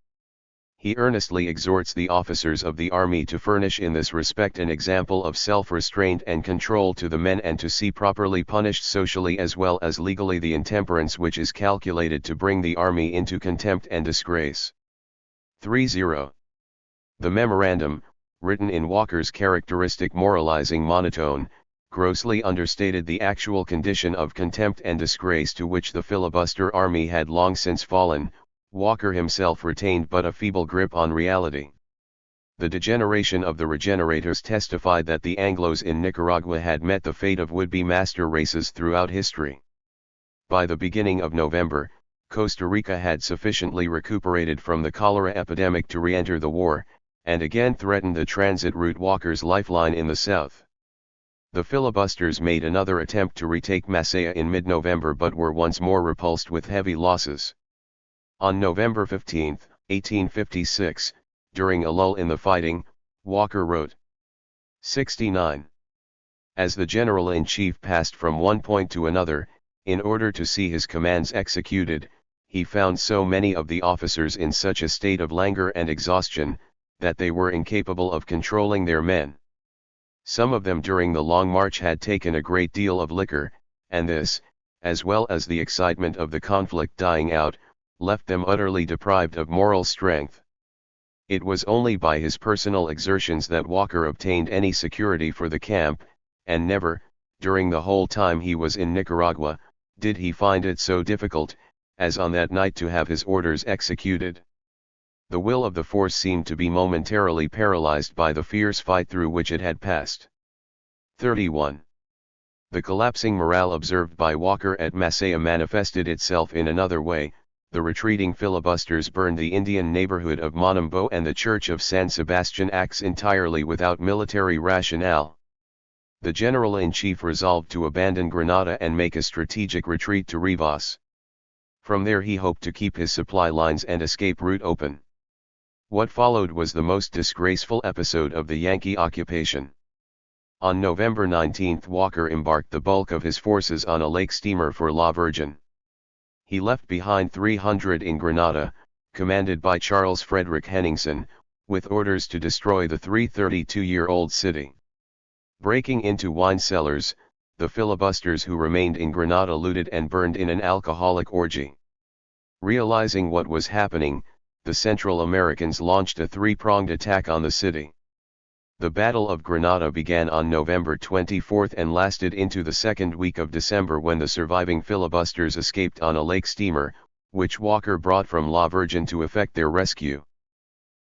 He earnestly exhorts the officers of the army to furnish in this respect an example of self-restraint and control to the men, and to see properly punished socially as well as legally the intemperance which is calculated to bring the army into contempt and disgrace. 30. The memorandum, written in Walker's characteristic moralizing monotone, grossly understated the actual condition of contempt and disgrace to which the filibuster army had long since fallen. Walker himself retained but a feeble grip on reality. The degeneration of the regenerators testified that the Anglos in Nicaragua had met the fate of would-be master races throughout history. By the beginning of November, Costa Rica had sufficiently recuperated from the cholera epidemic to re-enter the war, and again threatened the transit route, Walker's lifeline in the south. The filibusters made another attempt to retake Masaya in mid-November but were once more repulsed with heavy losses. On November 15, 1856, during a lull in the fighting, Walker wrote, 69. As the general-in-chief passed from one point to another, in order to see his commands executed, he found so many of the officers in such a state of languor and exhaustion, that they were incapable of controlling their men. Some of them during the long march had taken a great deal of liquor, and this, as well as the excitement of the conflict dying out, left them utterly deprived of moral strength. It was only by his personal exertions that Walker obtained any security for the camp, and never, during the whole time he was in Nicaragua, did he find it so difficult, as on that night, to have his orders executed. The will of the force seemed to be momentarily paralyzed by the fierce fight through which it had passed. 31. The collapsing morale observed by Walker at Masaya manifested itself in another way. the retreating filibusters burned the Indian neighborhood of Monumbo and the church of San Sebastian acts entirely without military rationale. The general-in-chief resolved to abandon Granada and make a strategic retreat to Rivas. From there he hoped to keep his supply lines and escape route open. What followed was the most disgraceful episode of the Yankee occupation. On November 19 Walker embarked the bulk of his forces on a lake steamer for La Virgen. He left behind 300 in Granada, commanded by Charles Frederick Henningsen, with orders to destroy the 332-year-old city. Breaking into wine cellars, the filibusters who remained in Granada looted and burned in an alcoholic orgy. Realizing what was happening, the Central Americans launched a three-pronged attack on the city. The Battle of Granada began on November 24 and lasted into the second week of December, when the surviving filibusters escaped on a lake steamer, which Walker brought from La Virgen to effect their rescue.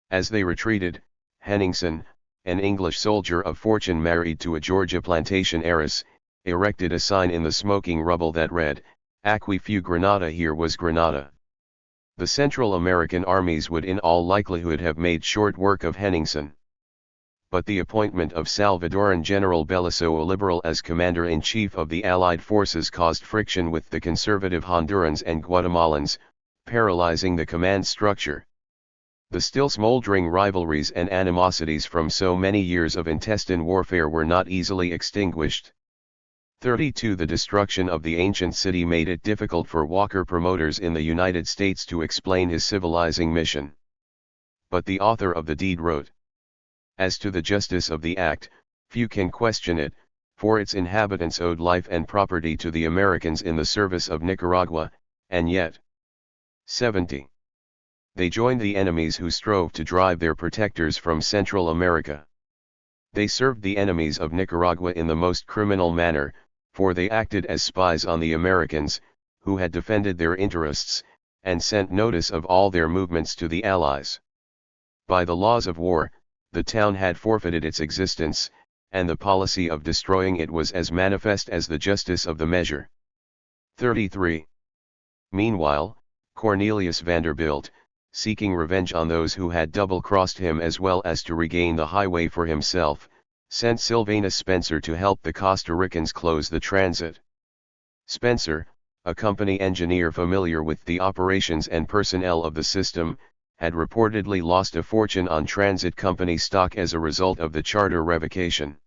As they retreated, Henningsen, an English soldier of fortune married to a Georgia plantation heiress, erected a sign in the smoking rubble that read, "Aquí fu Granada, here was Granada." The Central American armies would in all likelihood have made short work of Henningsen. But the appointment of Salvadoran General Belisario Liberal as commander-in-chief of the Allied forces caused friction with the conservative Hondurans and Guatemalans, paralyzing the command structure. The still smoldering rivalries and animosities from so many years of intestine warfare were not easily extinguished. 32 The destruction of the ancient city made it difficult for Walker promoters in the United States to explain his civilizing mission. But the author of the deed wrote, "As to the justice of the act, few can question it, for its inhabitants owed life and property to the Americans in the service of Nicaragua, and yet 70. They joined the enemies who strove to drive their protectors from Central America. They served the enemies of Nicaragua in the most criminal manner, for they acted as spies on the Americans, who had defended their interests, and sent notice of all their movements to the Allies. By the laws of war, the town had forfeited its existence, and the policy of destroying it was as manifest as the justice of the measure." 33. Meanwhile, Cornelius Vanderbilt, seeking revenge on those who had double-crossed him as well as to regain the highway for himself, sent Sylvanus Spencer to help the Costa Ricans close the transit. Spencer, a company engineer familiar with the operations and personnel of the system, had reportedly lost a fortune on transit company stock as a result of the charter revocation.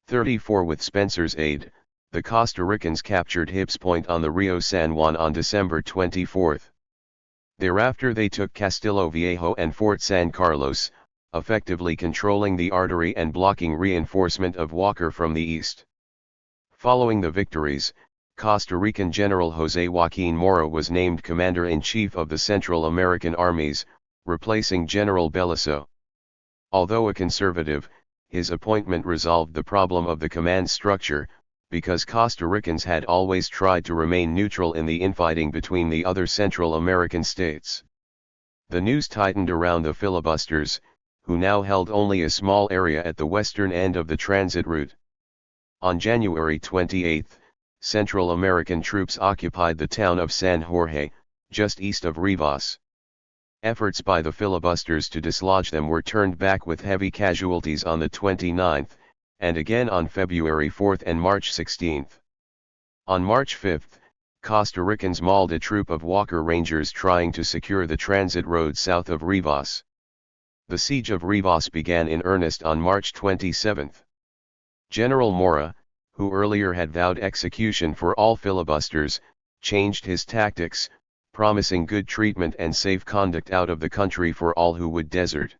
34 With Spencer's aid, the Costa Ricans captured Hibbs Point on the Rio San Juan on December 24. Thereafter they took Castillo Viejo and Fort San Carlos, effectively controlling the artery and blocking reinforcement of Walker from the east. Following the victories, Costa Rican General José Joaquín Mora was named Commander-in-Chief of the Central American armies, replacing General Belisario. Although a conservative, his appointment resolved the problem of the command structure, because Costa Ricans had always tried to remain neutral in the infighting between the other Central American states. The news tightened around the filibusters, who now held only a small area at the western end of the transit route. On January 28, Central American troops occupied the town of San Jorge, just east of Rivas. Efforts by the filibusters to dislodge them were turned back with heavy casualties on the 29th, and again on February 4 and March 16. On March 5, Costa Ricans mauled a troop of Walker Rangers trying to secure the transit road south of Rivas. The siege of Rivas began in earnest on March 27. General Mora, who earlier had vowed execution for all filibusters, changed his tactics, promising good treatment and safe conduct out of the country for all who would desert.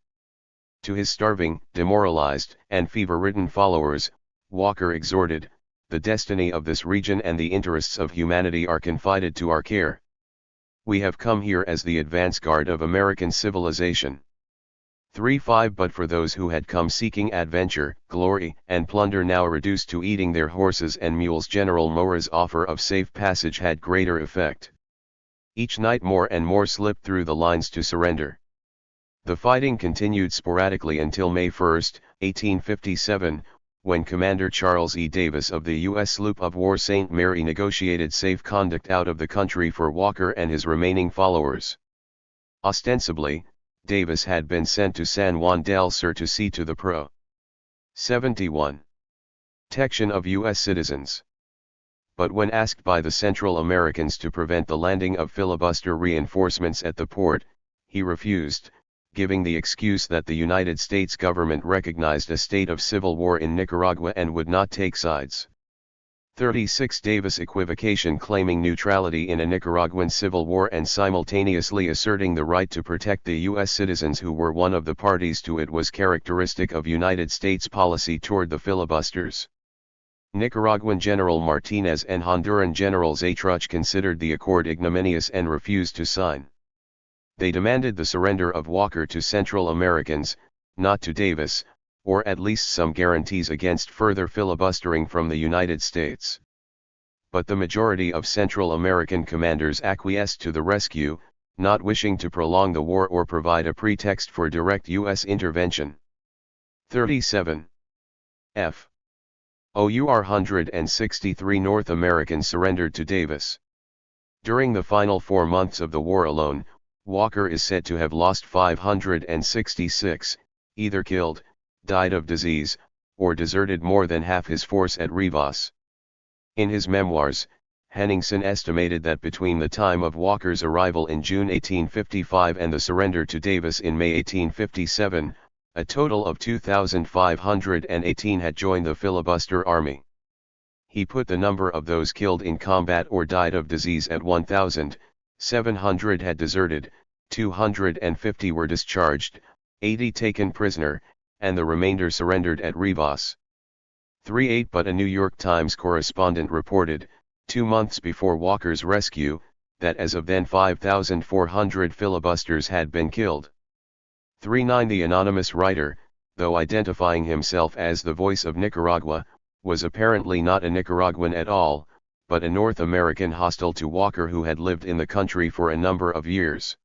To his starving, demoralized, and fever-ridden followers, Walker exhorted, "The destiny of this region and the interests of humanity are confided to our care. We have come here as the advance guard of American civilization." 3-5 But for those who had come seeking adventure, glory, and plunder now reduced to eating their horses and mules, General Mora's offer of safe passage had greater effect. Each night more and more slipped through the lines to surrender. The fighting continued sporadically until May 1, 1857, when Commander Charles E. Davis of the U.S. sloop of war St. Mary negotiated safe conduct out of the country for Walker and his remaining followers. Ostensibly, Davis had been sent to San Juan del Sur to see to the Pro. 71. Protection of U.S. citizens. But when asked by the Central Americans to prevent the landing of filibuster reinforcements at the port, he refused, giving the excuse that the United States government recognized a state of civil war in Nicaragua and would not take sides. 36. Davis' equivocation claiming neutrality in a Nicaraguan civil war and simultaneously asserting the right to protect the U.S. citizens who were one of the parties to it was characteristic of United States policy toward the filibusters. Nicaraguan General Martinez and Honduran General Zatruch considered the accord ignominious and refused to sign. They demanded the surrender of Walker to Central Americans, not to Davis, or at least some guarantees against further filibustering from the United States. But the majority of Central American commanders acquiesced to the rescue, not wishing to prolong the war or provide a pretext for direct U.S. intervention. 37. F. OUR 163 North Americans surrendered to Davis. During the final 4 months of the war alone, Walker is said to have lost 566, either killed, died of disease, or deserted more than half his force at Rivas. In his memoirs, Henningsen estimated that between the time of Walker's arrival in June 1855 and the surrender to Davis in May 1857, a total of 2,518 had joined the filibuster army. He put the number of those killed in combat or died of disease at 1,000, 700 had deserted, 250 were discharged, 80 taken prisoner, and the remainder surrendered at Rivas. 38. But a New York Times correspondent reported, 2 months before Walker's rescue, that as of then 5,400 filibusters had been killed. 39. The anonymous writer, though identifying himself as the voice of Nicaragua, was apparently not a Nicaraguan at all, but a North American hostile to Walker who had lived in the country for a number of years.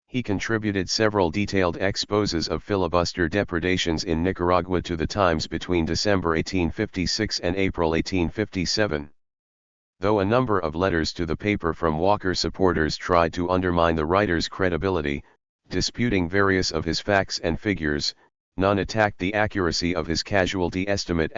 He contributed several detailed exposés of filibuster depredations in Nicaragua to the Times between December 1856 and April 1857. Though a number of letters to the paper from Walker supporters tried to undermine the writer's credibility, disputing various of his facts and figures, none attacked the accuracy of his casualty estimate.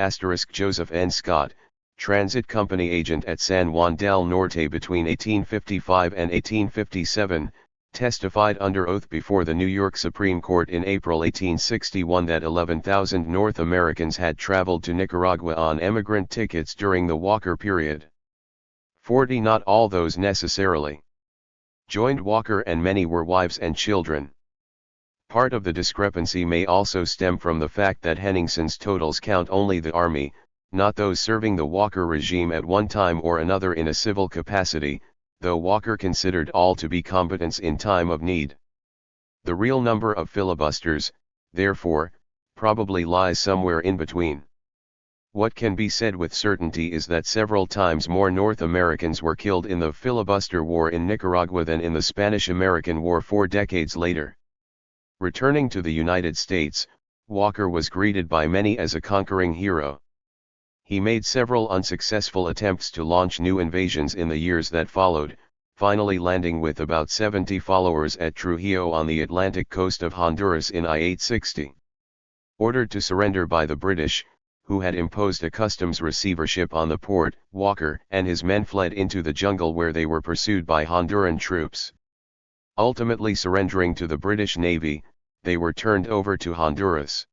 Joseph N. Scott, transit company agent at San Juan del Norte between 1855 and 1857, testified under oath before the New York Supreme Court in April 1861 that 11,000 North Americans had traveled to Nicaragua on emigrant tickets during the Walker period. 40. Not all those necessarily joined Walker, and many were wives and children. Part of the discrepancy may also stem from the fact that Henningsen's totals count only the army, not those serving the Walker regime at one time or another in a civil capacity, though Walker considered all to be combatants in time of need. The real number of filibusters, therefore, probably lies somewhere in between. What can be said with certainty is that several times more North Americans were killed in the filibuster war in Nicaragua than in the Spanish-American War 4 decades later. Returning to the United States, Walker was greeted by many as a conquering hero. He made several unsuccessful attempts to launch new invasions in the years that followed, finally landing with about 70 followers at Trujillo on the Atlantic coast of Honduras in I-860. Ordered to surrender by the British, who had imposed a customs receivership on the port, Walker and his men fled into the jungle where they were pursued by Honduran troops. Ultimately surrendering to the British Navy, they were turned over to Honduras.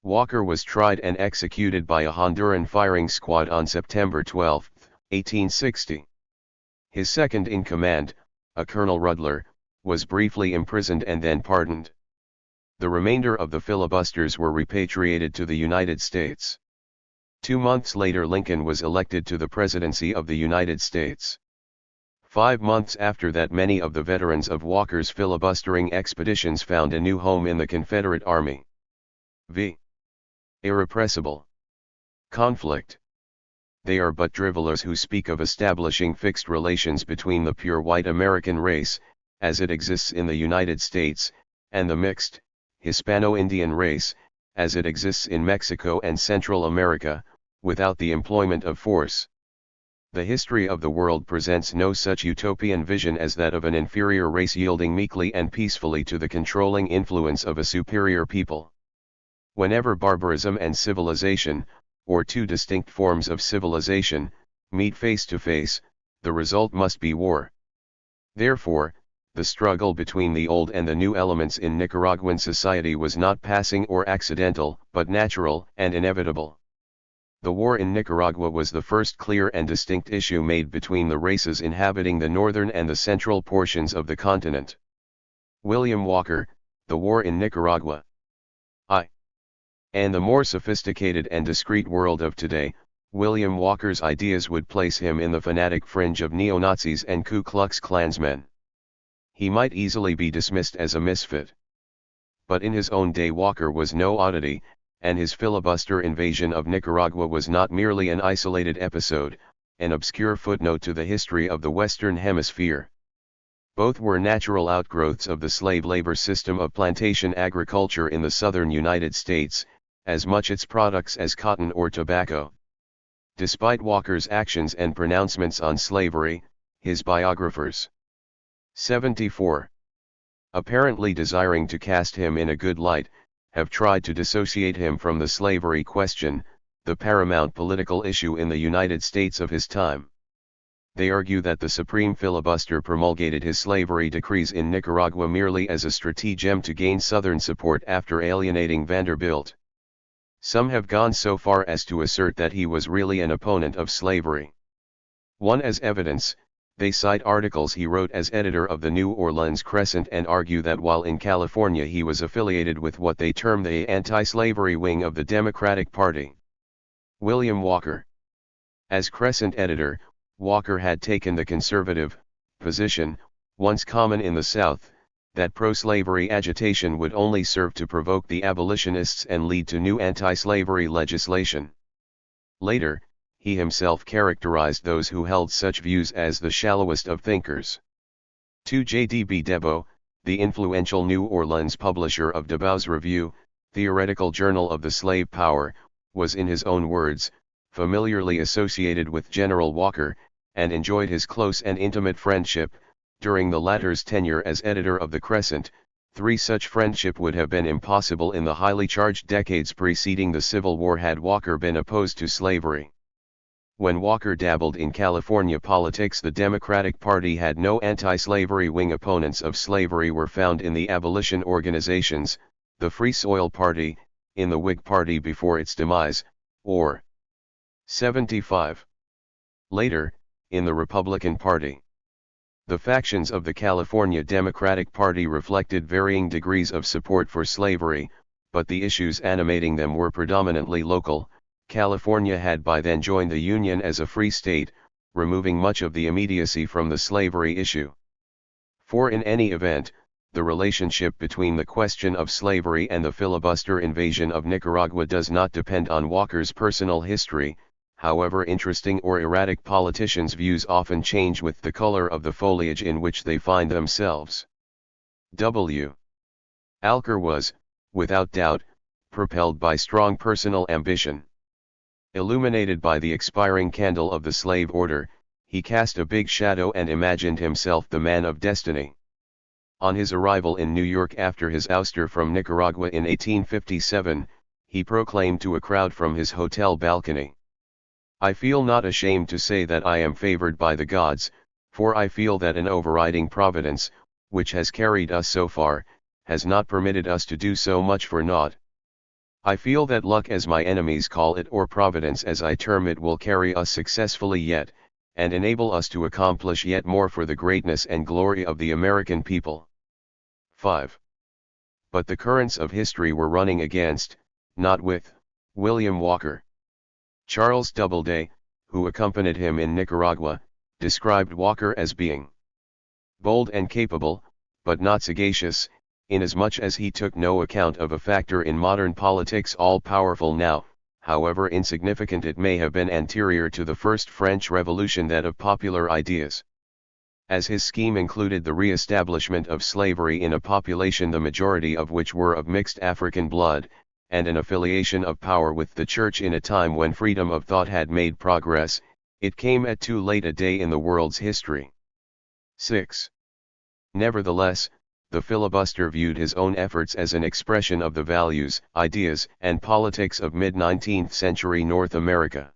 Walker was tried and executed by a Honduran firing squad on September 12, 1860. His second in command, a Colonel Rudler, was briefly imprisoned and then pardoned. The remainder of the filibusters were repatriated to the United States. 2 months later Lincoln was elected to the presidency of the United States. 5 months after that many of the veterans of Walker's filibustering expeditions found a new home in the Confederate Army. V. Irrepressible conflict. They are but drivellers who speak of establishing fixed relations between the pure white American race, as it exists in the United States, and the mixed, Hispano-Indian race, as it exists in Mexico and Central America, without the employment of force. The history of the world presents no such utopian vision as that of an inferior race yielding meekly and peacefully to the controlling influence of a superior people. Whenever barbarism and civilization, or two distinct forms of civilization, meet face to face, the result must be war. Therefore, the struggle between the old and the new elements in Nicaraguan society was not passing or accidental, but natural and inevitable. The war in Nicaragua was the first clear and distinct issue made between the races inhabiting the northern and the central portions of the continent. William Walker, The War in Nicaragua. And the more sophisticated and discreet world of today, William Walker's ideas would place him in the fanatic fringe of neo-Nazis and Ku Klux Klansmen. He might easily be dismissed as a misfit. But in his own day Walker was no oddity, and his filibuster invasion of Nicaragua was not merely an isolated episode, an obscure footnote to the history of the Western Hemisphere. Both were natural outgrowths of the slave labor system of plantation agriculture in the southern United States, as much its products as cotton or tobacco. Despite Walker's actions and pronouncements on slavery, his biographers, 74, apparently desiring to cast him in a good light, have tried to dissociate him from the slavery question, the paramount political issue in the United States of his time. They argue that the Supreme Filibuster promulgated his slavery decrees in Nicaragua merely as a stratagem to gain Southern support after alienating Vanderbilt. Some have gone so far as to assert that he was really an opponent of slavery. One as evidence, they cite articles he wrote as editor of the New Orleans Crescent and argue that while in California he was affiliated with what they term the anti-slavery wing of the Democratic Party. William Walker. As Crescent editor, Walker had taken the conservative position, once common in the South, that pro-slavery agitation would only serve to provoke the abolitionists and lead to new anti-slavery legislation. Later, he himself characterized those who held such views as the shallowest of thinkers. To J.D.B. Debo, the influential New Orleans publisher of Debau's Review, theoretical journal of the slave power, was in his own words, familiarly associated with General Walker, and enjoyed his close and intimate friendship. During the latter's tenure as editor of the Crescent, such friendship would have been impossible in the highly charged decades preceding the Civil War had Walker been opposed to slavery. When Walker dabbled in California politics, the Democratic Party had no anti-slavery wing. Opponents of slavery were found in the abolition organizations, the Free Soil Party, in the Whig Party before its demise, or 75. Later, in the Republican Party. The factions of the California Democratic Party reflected varying degrees of support for slavery, but the issues animating them were predominantly local. California had by then joined the Union as a free state, removing much of the immediacy from the slavery issue. For in any event, the relationship between the question of slavery and the filibuster invasion of Nicaragua does not depend on Walker's personal history. However interesting or erratic politicians' views often change with the color of the foliage in which they find themselves. W. Alker was, without doubt, propelled by strong personal ambition. Illuminated by the expiring candle of the slave order, he cast a big shadow and imagined himself the man of destiny. On his arrival in New York after his ouster from Nicaragua in 1857, he proclaimed to a crowd from his hotel balcony, "I feel not ashamed to say that I am favored by the gods, for I feel that an overriding providence, which has carried us so far, has not permitted us to do so much for naught. I feel that luck, as my enemies call it, or providence as I term it, will carry us successfully yet, and enable us to accomplish yet more for the greatness and glory of the American people." 5. But the currents of history were running against, not with, William Walker. Charles Doubleday, who accompanied him in Nicaragua, described Walker as being bold and capable, but not sagacious, inasmuch as he took no account of a factor in modern politics all-powerful now, however insignificant it may have been anterior to the First French Revolution, that of popular ideas. As his scheme included the re-establishment of slavery in a population the majority of which were of mixed African blood, and an affiliation of power with the Church in a time when freedom of thought had made progress, it came at too late a day in the world's history. 6. Nevertheless, the filibuster viewed his own efforts as an expression of the values, ideas, and politics of mid-19th century North America.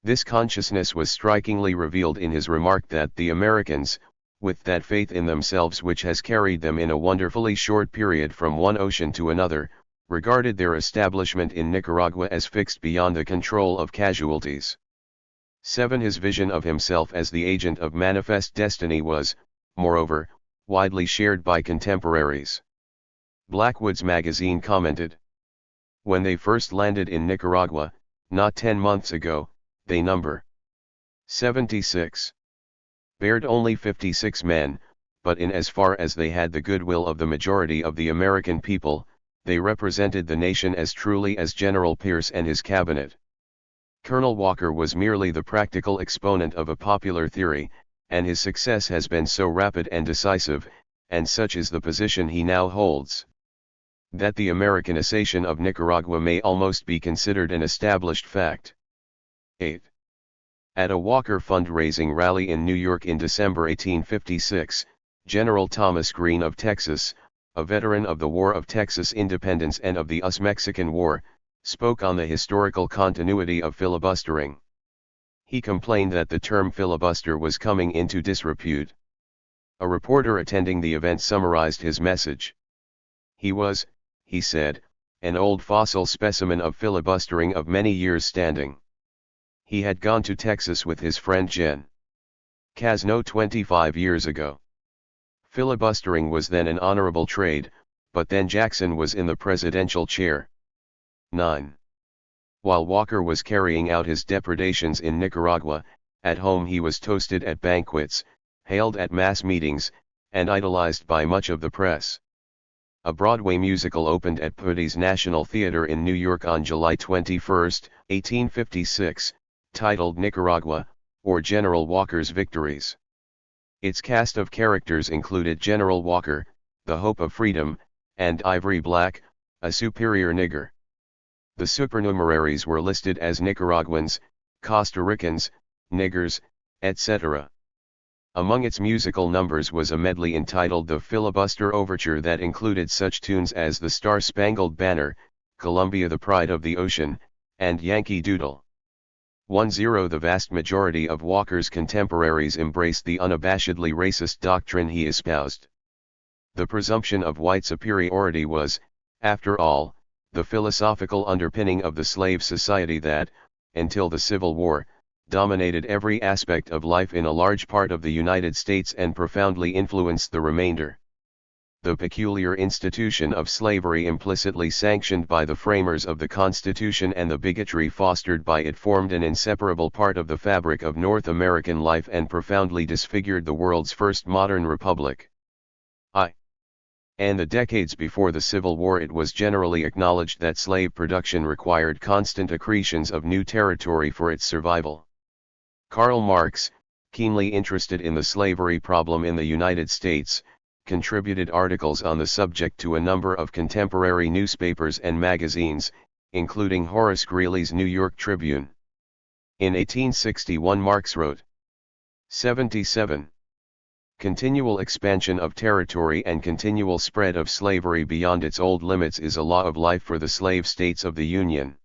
This consciousness was strikingly revealed in his remark that the Americans, with that faith in themselves which has carried them in a wonderfully short period from one ocean to another, regarded their establishment in Nicaragua as fixed beyond the control of casualties. 7. His vision of himself as the agent of manifest destiny was, moreover, widely shared by contemporaries. Blackwood's magazine commented, "When they first landed in Nicaragua, not 10 months ago, they number 76. Bared only 56 men, but in as far as they had the goodwill of the majority of the American people, they represented the nation as truly as General Pierce and his cabinet." Colonel Walker was merely the practical exponent of a popular theory, and his success has been so rapid and decisive, and such is the position he now holds, that the Americanization of Nicaragua may almost be considered an established fact. 8. At a Walker fundraising rally in New York in December 1856, General Thomas Greene of Texas, a veteran of the War of Texas Independence and of the US-Mexican War, spoke on the historical continuity of filibustering. He complained that the term filibuster was coming into disrepute. A reporter attending the event summarized his message. He was, he said, an old fossil specimen of filibustering of many years standing. He had gone to Texas with his friend Gen. Casno 25 years ago. Filibustering was then an honorable trade, but then Jackson was in the presidential chair. 9. While Walker was carrying out his depredations in Nicaragua, at home he was toasted at banquets, hailed at mass meetings, and idolized by much of the press. A Broadway musical opened at Putty's National Theater in New York on July 21, 1856, titled Nicaragua, or General Walker's Victories. Its cast of characters included General Walker, the hope of freedom, and Ivory Black, a superior nigger. The supernumeraries were listed as Nicaraguans, Costa Ricans, niggers, etc. Among its musical numbers was a medley entitled The Filibuster Overture that included such tunes as The Star-Spangled Banner, Columbia the Pride of the Ocean, and Yankee Doodle. 10. The vast majority of Walker's contemporaries embraced the unabashedly racist doctrine he espoused. The presumption of white superiority was, after all, the philosophical underpinning of the slave society that, until the Civil War, dominated every aspect of life in a large part of the United States and profoundly influenced the remainder. The peculiar institution of slavery implicitly sanctioned by the framers of the Constitution and the bigotry fostered by it formed an inseparable part of the fabric of North American life and profoundly disfigured the world's first modern republic. In the decades before the Civil War it was generally acknowledged that slave production required constant accretions of new territory for its survival. Karl Marx, keenly interested in the slavery problem in the United States, contributed articles on the subject to a number of contemporary newspapers and magazines, including Horace Greeley's New York Tribune. In 1861 Marx wrote, 77. Continual expansion of territory and continual spread of slavery beyond its old limits is a law of life for the slave states of the Union.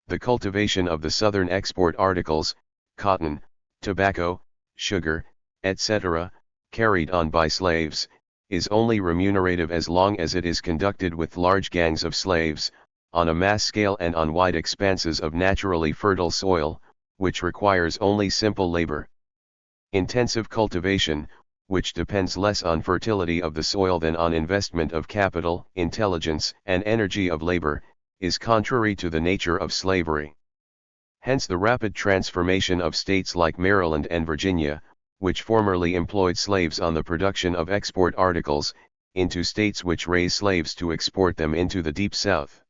The cultivation of the Southern export articles, cotton, tobacco, sugar, etc., carried on by slaves, is only remunerative as long as it is conducted with large gangs of slaves, on a mass scale and on wide expanses of naturally fertile soil, which requires only simple labor. Intensive cultivation, which depends less on fertility of the soil than on investment of capital, intelligence, and energy of labor, is contrary to the nature of slavery. Hence the rapid transformation of states like Maryland and Virginia, which formerly employed slaves on the production of export articles, into states which raise slaves to export them into the Deep South.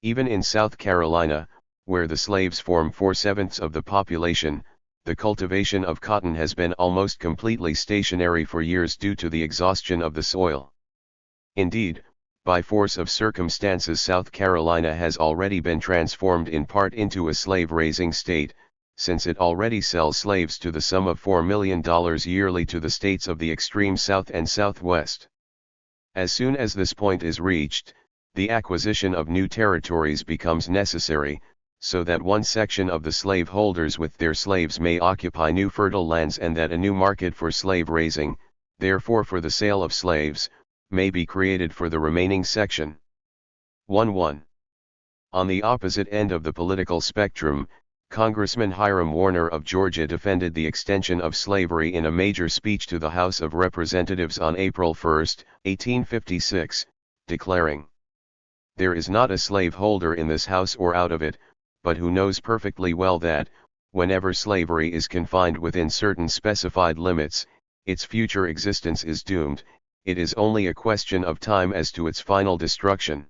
Even in South Carolina, where the slaves form 4/7 of the population, the cultivation of cotton has been almost completely stationary for years due to the exhaustion of the soil. Indeed, by force of circumstances South Carolina has already been transformed in part into a slave-raising state, since it already sells slaves to the sum of $4 million yearly to the states of the extreme South and Southwest. As soon as this point is reached, the acquisition of new territories becomes necessary, so that one section of the slaveholders with their slaves may occupy new fertile lands and that a new market for slave-raising, therefore for the sale of slaves, may be created for the remaining section. 1-1. On the opposite end of the political spectrum, Congressman Hiram Warner of Georgia defended the extension of slavery in a major speech to the House of Representatives on April 1, 1856, declaring, "There is not a slaveholder in this House or out of it, but who knows perfectly well that, whenever slavery is confined within certain specified limits, its future existence is doomed. It is only a question of time as to its final destruction.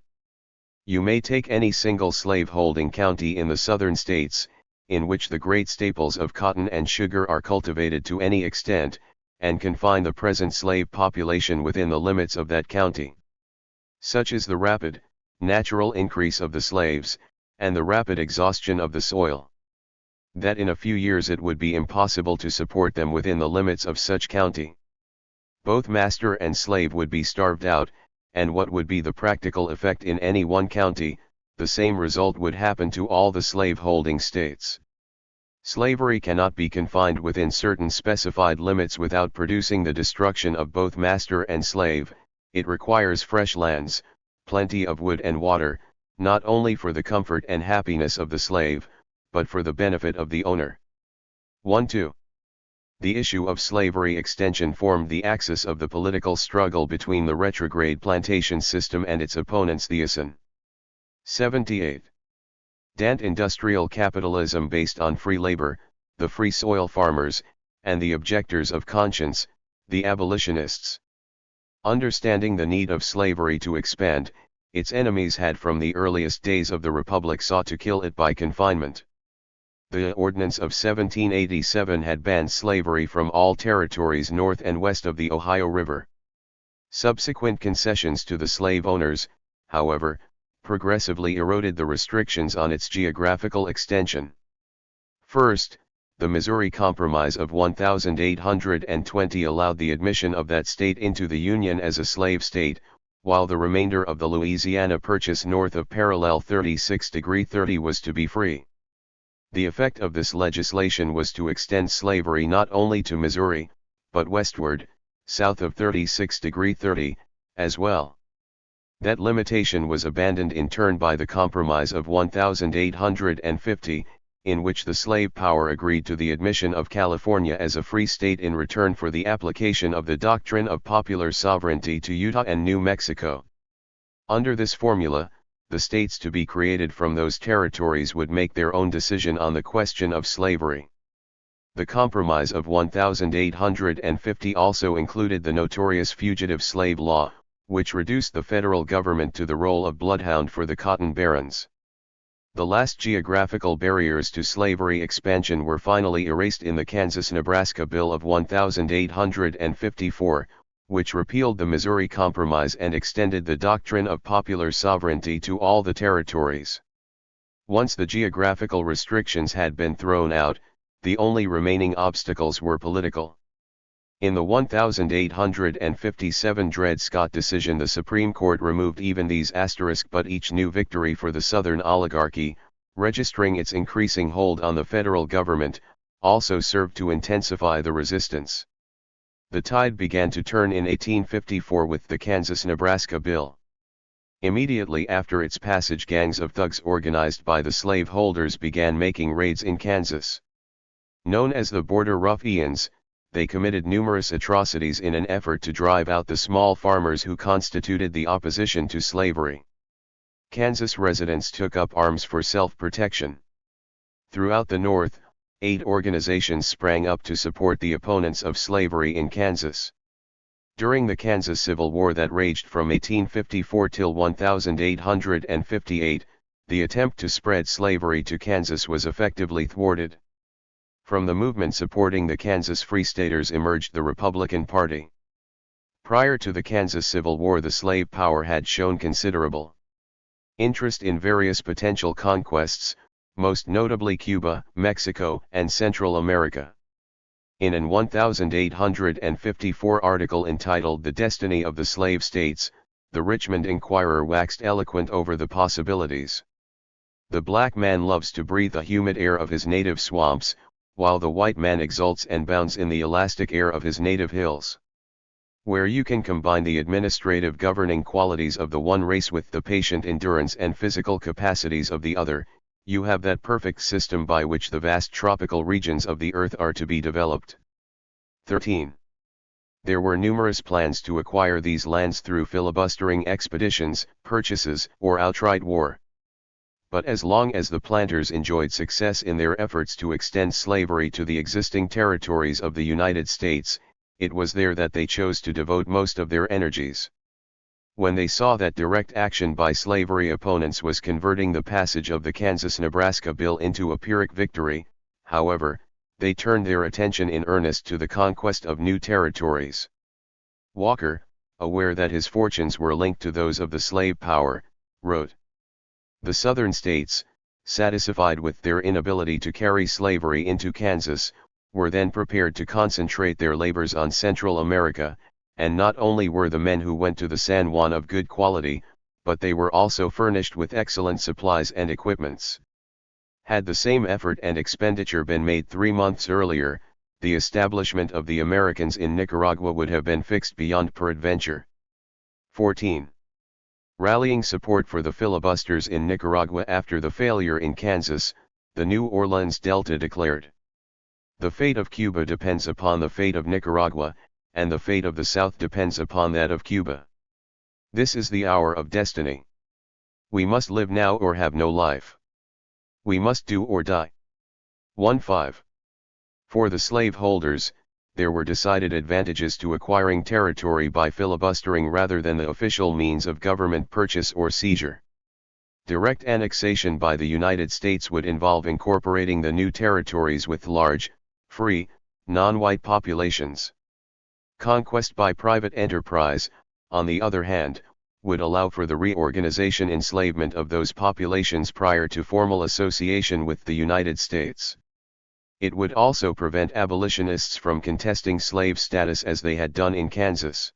You may take any single slave-holding county in the southern states, in which the great staples of cotton and sugar are cultivated to any extent, and confine the present slave population within the limits of that county. Such is the rapid, natural increase of the slaves, and the rapid exhaustion of the soil, that in a few years it would be impossible to support them within the limits of such county. Both master and slave would be starved out, and what would be the practical effect in any one county, the same result would happen to all the slave-holding states. Slavery cannot be confined within certain specified limits without producing the destruction of both master and slave. It requires fresh lands, plenty of wood and water, not only for the comfort and happiness of the slave, but for the benefit of the owner." 1-2. The issue of slavery extension formed the axis of the political struggle between the retrograde plantation system and its opponents the ASN. 78. Dant industrial capitalism based on free labor, the free soil farmers, and the objectors of conscience, the abolitionists. Understanding the need of slavery to expand, its enemies had from the earliest days of the Republic sought to kill it by confinement. The Ordinance of 1787 had banned slavery from all territories north and west of the Ohio River. Subsequent concessions to the slave owners, however, progressively eroded the restrictions on its geographical extension. First, the Missouri Compromise of 1820 allowed the admission of that state into the Union as a slave state, while the remainder of the Louisiana Purchase north of parallel 36°30 was to be free. The effect of this legislation was to extend slavery not only to Missouri, but westward, south of 36°30, as well. That limitation was abandoned in turn by the Compromise of 1850, in which the slave power agreed to the admission of California as a free state in return for the application of the doctrine of popular sovereignty to Utah and New Mexico. Under this formula, the states to be created from those territories would make their own decision on the question of slavery. The Compromise of 1850 also included the notorious fugitive slave law, which reduced the federal government to the role of bloodhound for the cotton barons. The last geographical barriers to slavery expansion were finally erased in the Kansas-Nebraska Bill of 1854, which repealed the Missouri Compromise and extended the doctrine of popular sovereignty to all the territories. Once the geographical restrictions had been thrown out, the only remaining obstacles were political. In the 1857 Dred Scott decision, the Supreme Court removed even these asterisks, but each new victory for the Southern oligarchy, registering its increasing hold on the federal government, also served to intensify the resistance. The tide began to turn in 1854 with the Kansas-Nebraska Bill. Immediately after its passage, gangs of thugs organized by the slaveholders began making raids in Kansas. Known as the Border Ruffians, they committed numerous atrocities in an effort to drive out the small farmers who constituted the opposition to slavery. Kansas residents took up arms for self-protection. Throughout the North, 8 organizations sprang up to support the opponents of slavery in Kansas. During the Kansas Civil War that raged from 1854 till 1858, the attempt to spread slavery to Kansas was effectively thwarted. From the movement supporting the Kansas Free Staters emerged the Republican Party. Prior to the Kansas Civil War, the slave power had shown considerable interest in various potential conquests, most notably Cuba, Mexico, and Central America. In an 1854 article entitled "The Destiny of the Slave States," the Richmond Enquirer waxed eloquent over the possibilities. The black man loves to breathe the humid air of his native swamps, while the white man exults and bounds in the elastic air of his native hills. Where you can combine the administrative governing qualities of the one race with the patient endurance and physical capacities of the other, you have that perfect system by which the vast tropical regions of the earth are to be developed. 13. There were numerous plans to acquire these lands through filibustering expeditions, purchases, or outright war. But as long as the planters enjoyed success in their efforts to extend slavery to the existing territories of the United States, it was there that they chose to devote most of their energies. When they saw that direct action by slavery opponents was converting the passage of the Kansas-Nebraska Bill into a Pyrrhic victory, however, they turned their attention in earnest to the conquest of new territories. Walker, aware that his fortunes were linked to those of the slave power, wrote, "The Southern states, satisfied with their inability to carry slavery into Kansas, were then prepared to concentrate their labors on Central America, and not only were the men who went to the San Juan of good quality, but they were also furnished with excellent supplies and equipments. Had the same effort and expenditure been made 3 months earlier, the establishment of the Americans in Nicaragua would have been fixed beyond peradventure." 14. Rallying support for the filibusters in Nicaragua after the failure in Kansas, the New Orleans Delta declared, "The fate of Cuba depends upon the fate of Nicaragua, and the fate of the South depends upon that of Cuba. This is the hour of destiny. We must live now or have no life. We must do or die." 1-5. For the slaveholders, there were decided advantages to acquiring territory by filibustering rather than the official means of government purchase or seizure. Direct annexation by the United States would involve incorporating the new territories with large, free, non-white populations. Conquest by private enterprise, on the other hand, would allow for the reorganization enslavement of those populations prior to formal association with the United States. It would also prevent abolitionists from contesting slave status as they had done in Kansas.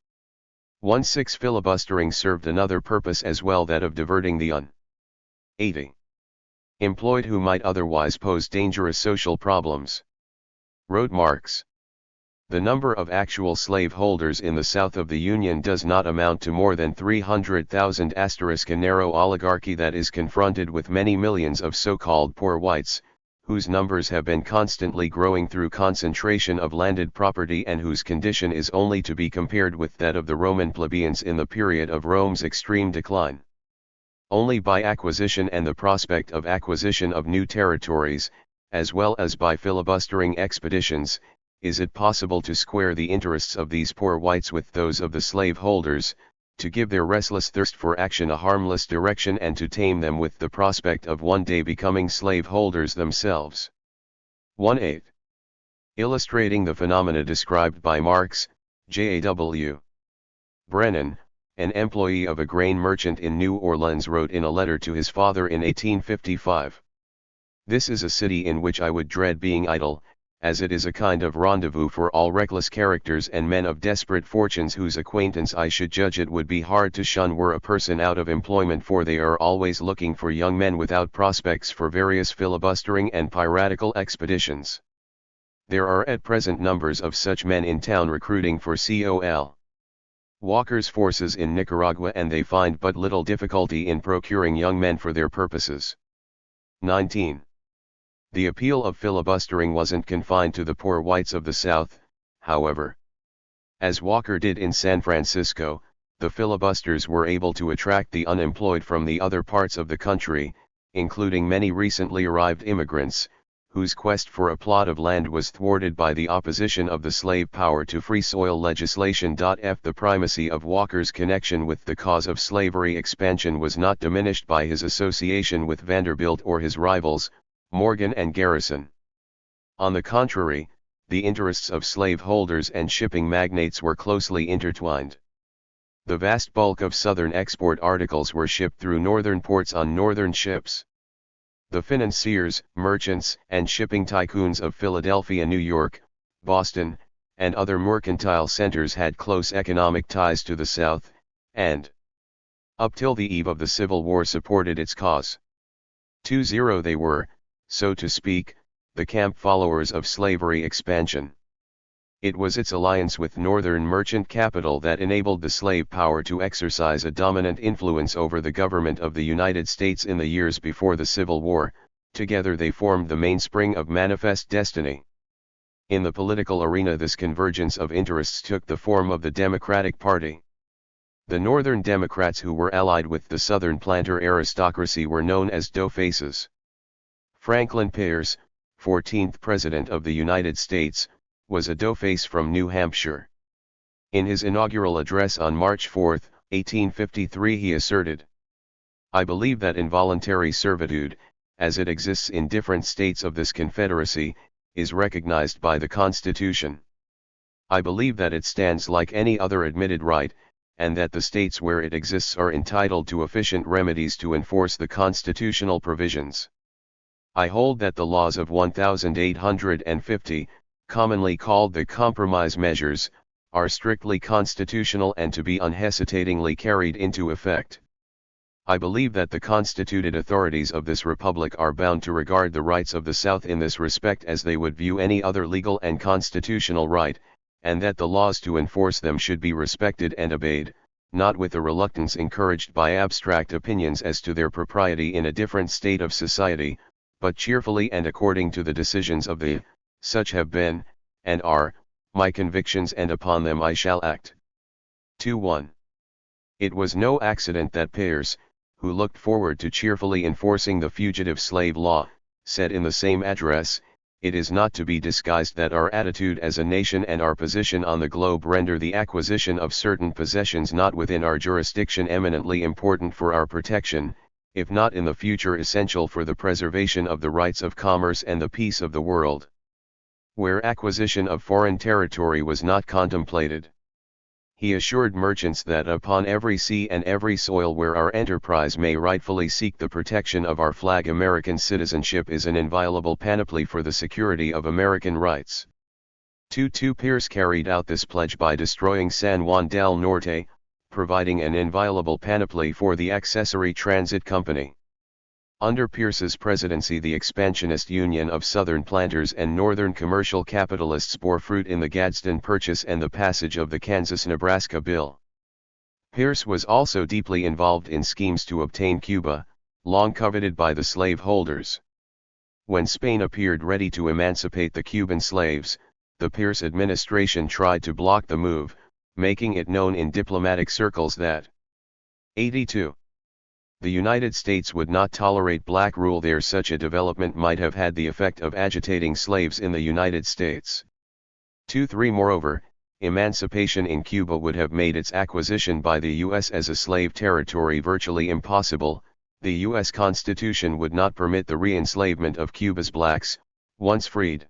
1-6 Filibustering served another purpose as well, that of diverting the employed who might otherwise pose dangerous social problems. Wrote Marx, "The number of actual slaveholders in the South of the Union does not amount to more than 300,000 *, a narrow oligarchy that is confronted with many millions of so-called poor whites, whose numbers have been constantly growing through concentration of landed property and whose condition is only to be compared with that of the Roman plebeians in the period of Rome's extreme decline. Only by acquisition and the prospect of acquisition of new territories, as well as by filibustering expeditions, is it possible to square the interests of these poor whites with those of the slaveholders, to give their restless thirst for action a harmless direction, and to tame them with the prospect of one day becoming slaveholders themselves." 1-8. Illustrating the phenomena described by Marx, J.A.W. Brennan, an employee of a grain merchant in New Orleans, wrote in a letter to his father in 1855, "This is a city in which I would dread being idle, as it is a kind of rendezvous for all reckless characters and men of desperate fortunes, whose acquaintance I should judge it would be hard to shun were a person out of employment, for they are always looking for young men without prospects for various filibustering and piratical expeditions. There are at present numbers of such men in town recruiting for Col. Walker's forces in Nicaragua, and they find but little difficulty in procuring young men for their purposes." 19. The appeal of filibustering wasn't confined to the poor whites of the South, however. As Walker did in San Francisco, the filibusters were able to attract the unemployed from the other parts of the country, including many recently arrived immigrants, whose quest for a plot of land was thwarted by the opposition of the slave power to free soil legislation. The primacy of Walker's connection with the cause of slavery expansion was not diminished by his association with Vanderbilt or his rivals, Morgan and Garrison. On the contrary, the interests of slaveholders and shipping magnates were closely intertwined. The vast bulk of southern export articles were shipped through northern ports on northern ships. The financiers, merchants, and shipping tycoons of Philadelphia, New York, Boston, and other mercantile centers had close economic ties to the South, and, up till the eve of the Civil War, supported its cause. 2-0 they were, so to speak, the camp followers of slavery expansion. It was its alliance with northern merchant capital that enabled the slave power to exercise a dominant influence over the government of the United States in the years before the Civil War. Together they formed the mainspring of manifest destiny. In the political arena, this convergence of interests took the form of the Democratic Party. The Northern Democrats, who were allied with the Southern planter aristocracy, were known as Dough-faces. Franklin Pierce, 14th President of the United States, was a Dough-face from New Hampshire. In his inaugural address on March 4, 1853, he asserted, "I believe that involuntary servitude, as it exists in different states of this Confederacy, is recognized by the Constitution. I believe that it stands like any other admitted right, and that the states where it exists are entitled to efficient remedies to enforce the constitutional provisions. I hold that the laws of 1850, commonly called the Compromise Measures, are strictly constitutional and to be unhesitatingly carried into effect. I believe that the constituted authorities of this republic are bound to regard the rights of the South in this respect as they would view any other legal and constitutional right, and that the laws to enforce them should be respected and obeyed, not with a reluctance encouraged by abstract opinions as to their propriety in a different state of society, but cheerfully and according to the decisions of the, such have been, and are, my convictions, and upon them I shall act." 2-1. It was no accident that Pierce, who looked forward to cheerfully enforcing the fugitive slave law, said in the same address, "It is not to be disguised that our attitude as a nation and our position on the globe render the acquisition of certain possessions not within our jurisdiction eminently important for our protection, if not in the future essential for the preservation of the rights of commerce and the peace of the world." Where acquisition of foreign territory was not contemplated, he assured merchants that upon every sea and every soil where our enterprise may rightfully seek the protection of our flag, American citizenship is an inviolable panoply for the security of American rights. 2-2 Pierce carried out this pledge by destroying San Juan del Norte, providing an inviolable panoply for the accessory transit company. Under Pierce's presidency, the expansionist union of Southern planters and Northern commercial capitalists bore fruit in the Gadsden Purchase and the passage of the Kansas-Nebraska Bill. Pierce was also deeply involved in schemes to obtain Cuba, long coveted by the slaveholders. When Spain appeared ready to emancipate the Cuban slaves, the Pierce administration tried to block the move, making it known in diplomatic circles that 82. The United States would not tolerate black rule there. Such a development might have had the effect of agitating slaves in the United States. 2-3 Moreover, emancipation in Cuba would have made its acquisition by the U.S. as a slave territory virtually impossible. The U.S. Constitution would not permit the re-enslavement of Cuba's blacks, once freed.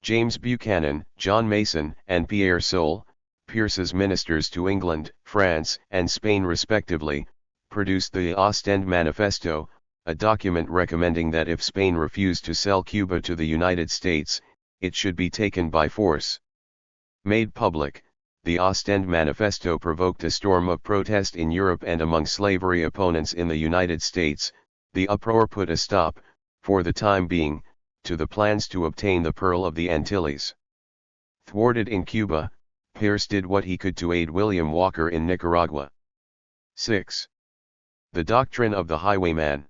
James Buchanan, John Mason, and Pierre Soule, Pierce's ministers to England, France, and Spain respectively, produced the Ostend Manifesto, a document recommending that if Spain refused to sell Cuba to the United States, it should be taken by force. Made public, the Ostend Manifesto provoked a storm of protest in Europe and among slavery opponents in the United States. The uproar put a stop, for the time being, to the plans to obtain the Pearl of the Antilles. Thwarted in Cuba, Pierce did what he could to aid William Walker in Nicaragua. 6. The doctrine of the highwayman.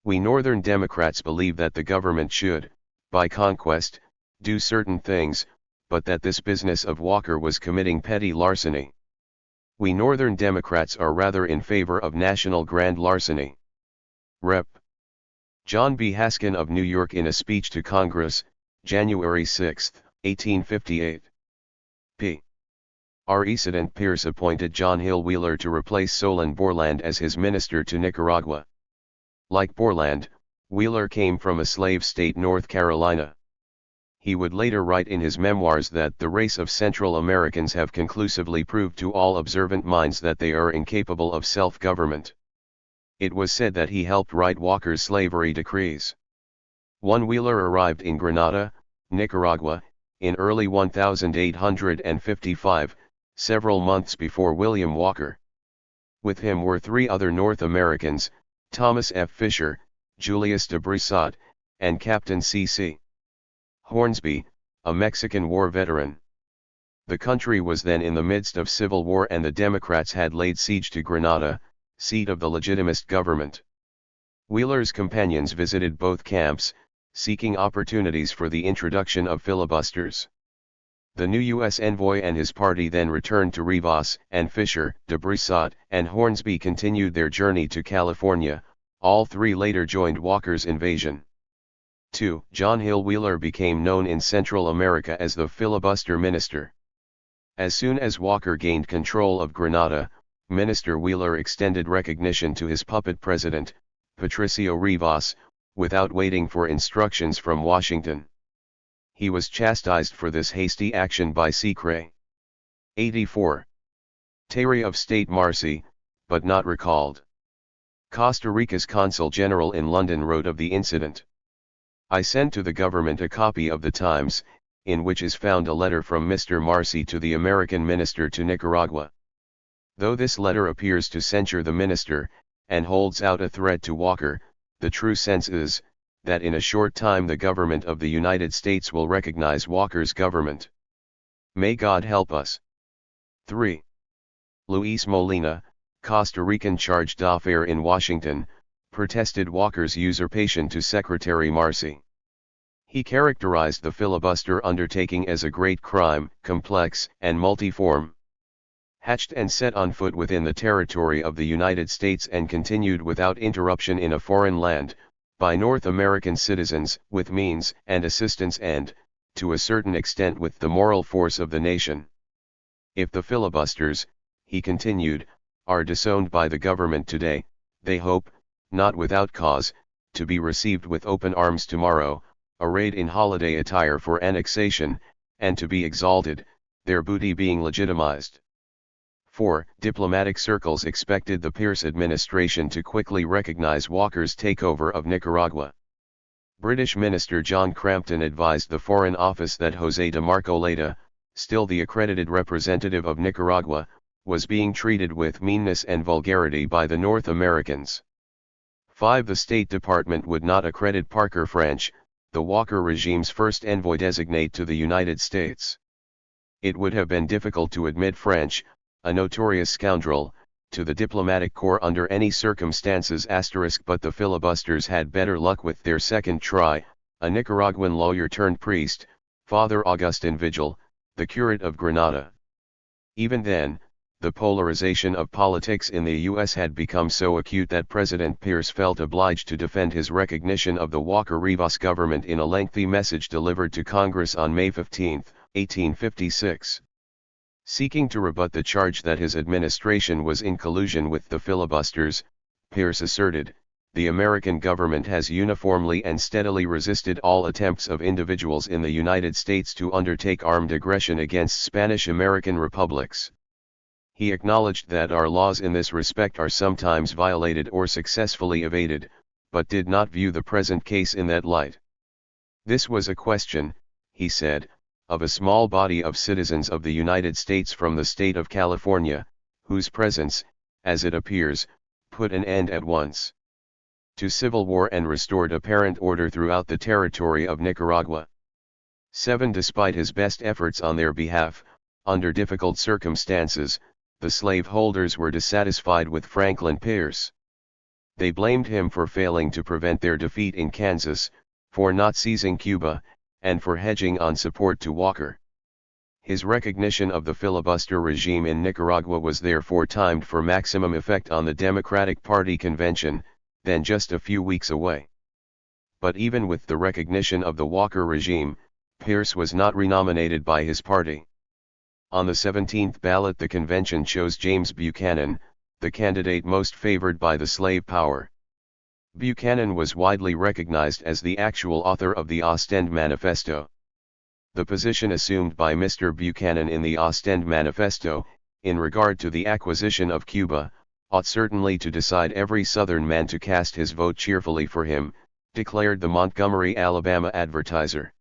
We Northern Democrats believe that the government should, by conquest, do certain things, but that this business of Walker was committing petty larceny. We Northern Democrats are rather in favor of national grand larceny. Rep. John B. Haskin of New York in a speech to Congress, January 6, 1858. P. President Pierce appointed John Hill Wheeler to replace Solon Borland as his minister to Nicaragua. Like Borland, Wheeler came from a slave state, North Carolina. He would later write in his memoirs that the race of Central Americans have conclusively proved to all observant minds that they are incapable of self-government. It was said that he helped write Walker's slavery decrees. One Wheeler arrived in Grenada, Nicaragua, in early 1855, several months before William Walker. With him were 3 other North Americans, Thomas F. Fisher, Julius de Brissac, and Captain C.C. Hornsby, a Mexican War veteran. The country was then in the midst of civil war and the Democrats had laid siege to Grenada, seat of the legitimist government. Wheeler's companions visited both camps, seeking opportunities for the introduction of filibusters. The new U.S. envoy and his party then returned to Rivas, and Fisher, de Brissac, and Hornsby continued their journey to California. All 3 later joined Walker's invasion. 2. John Hill Wheeler became known in Central America as the filibuster minister. As soon as Walker gained control of Grenada, Minister Wheeler extended recognition to his puppet president, Patricio Rivas, without waiting for instructions from Washington. He was chastised for this hasty action by Secret. 84. Secretary of State Marcy, but not recalled. Costa Rica's Consul General in London wrote of the incident. I sent to the government a copy of the Times, in which is found a letter from Mr. Marcy to the American minister to Nicaragua. Though this letter appears to censure the minister, and holds out a threat to Walker, the true sense is, that in a short time the government of the United States will recognize Walker's government. May God help us. 3. Luis Molina, Costa Rican charge d'affaires in Washington, protested Walker's usurpation to Secretary Marcy. He characterized the filibuster undertaking as a great crime, complex and multiform. Hatched and set on foot within the territory of the United States and continued without interruption in a foreign land, by North American citizens, with means and assistance and, to a certain extent with the moral force of the nation. If the filibusters, he continued, are disowned by the government today, they hope, not without cause, to be received with open arms tomorrow, arrayed in holiday attire for annexation, and to be exalted, their booty being legitimized. 4. Diplomatic circles expected the Pierce administration to quickly recognize Walker's takeover of Nicaragua. British Minister John Crampton advised the Foreign Office that José de Marcoleta, still the accredited representative of Nicaragua, was being treated with meanness and vulgarity by the North Americans. 5. The State Department would not accredit Parker French, the Walker regime's first envoy designate to the United States. It would have been difficult to admit French, a notorious scoundrel, to the diplomatic corps under any circumstances *, but the filibusters had better luck with their second try. A Nicaraguan lawyer turned priest, Father Augustin Vigil, the curate of Grenada. Even then, the polarization of politics in the U.S. had become so acute that President Pierce felt obliged to defend his recognition of the Walker-Rivas government in a lengthy message delivered to Congress on May 15, 1856. Seeking to rebut the charge that his administration was in collusion with the filibusters, Pierce asserted, "The American government has uniformly and steadily resisted all attempts of individuals in the United States to undertake armed aggression against Spanish-American republics." He acknowledged that our laws in this respect are sometimes violated or successfully evaded, but did not view the present case in that light. This was a question, he said, of a small body of citizens of the United States from the state of California, whose presence, as it appears, put an end at once to civil war and restored apparent order throughout the territory of Nicaragua. 7. Despite his best efforts on their behalf, under difficult circumstances, the slaveholders were dissatisfied with Franklin Pierce. They blamed him for failing to prevent their defeat in Kansas, for not seizing Cuba, and for hedging on support to Walker. His recognition of the filibuster regime in Nicaragua was therefore timed for maximum effect on the Democratic Party convention, then just a few weeks away. But even with the recognition of the Walker regime, Pierce was not renominated by his party. On the 17th ballot the convention chose James Buchanan, the candidate most favored by the slave power. Buchanan was widely recognized as the actual author of the Ostend Manifesto. The position assumed by Mr. Buchanan in the Ostend Manifesto, in regard to the acquisition of Cuba, ought certainly to decide every Southern man to cast his vote cheerfully for him, declared the Montgomery, Alabama Advertiser.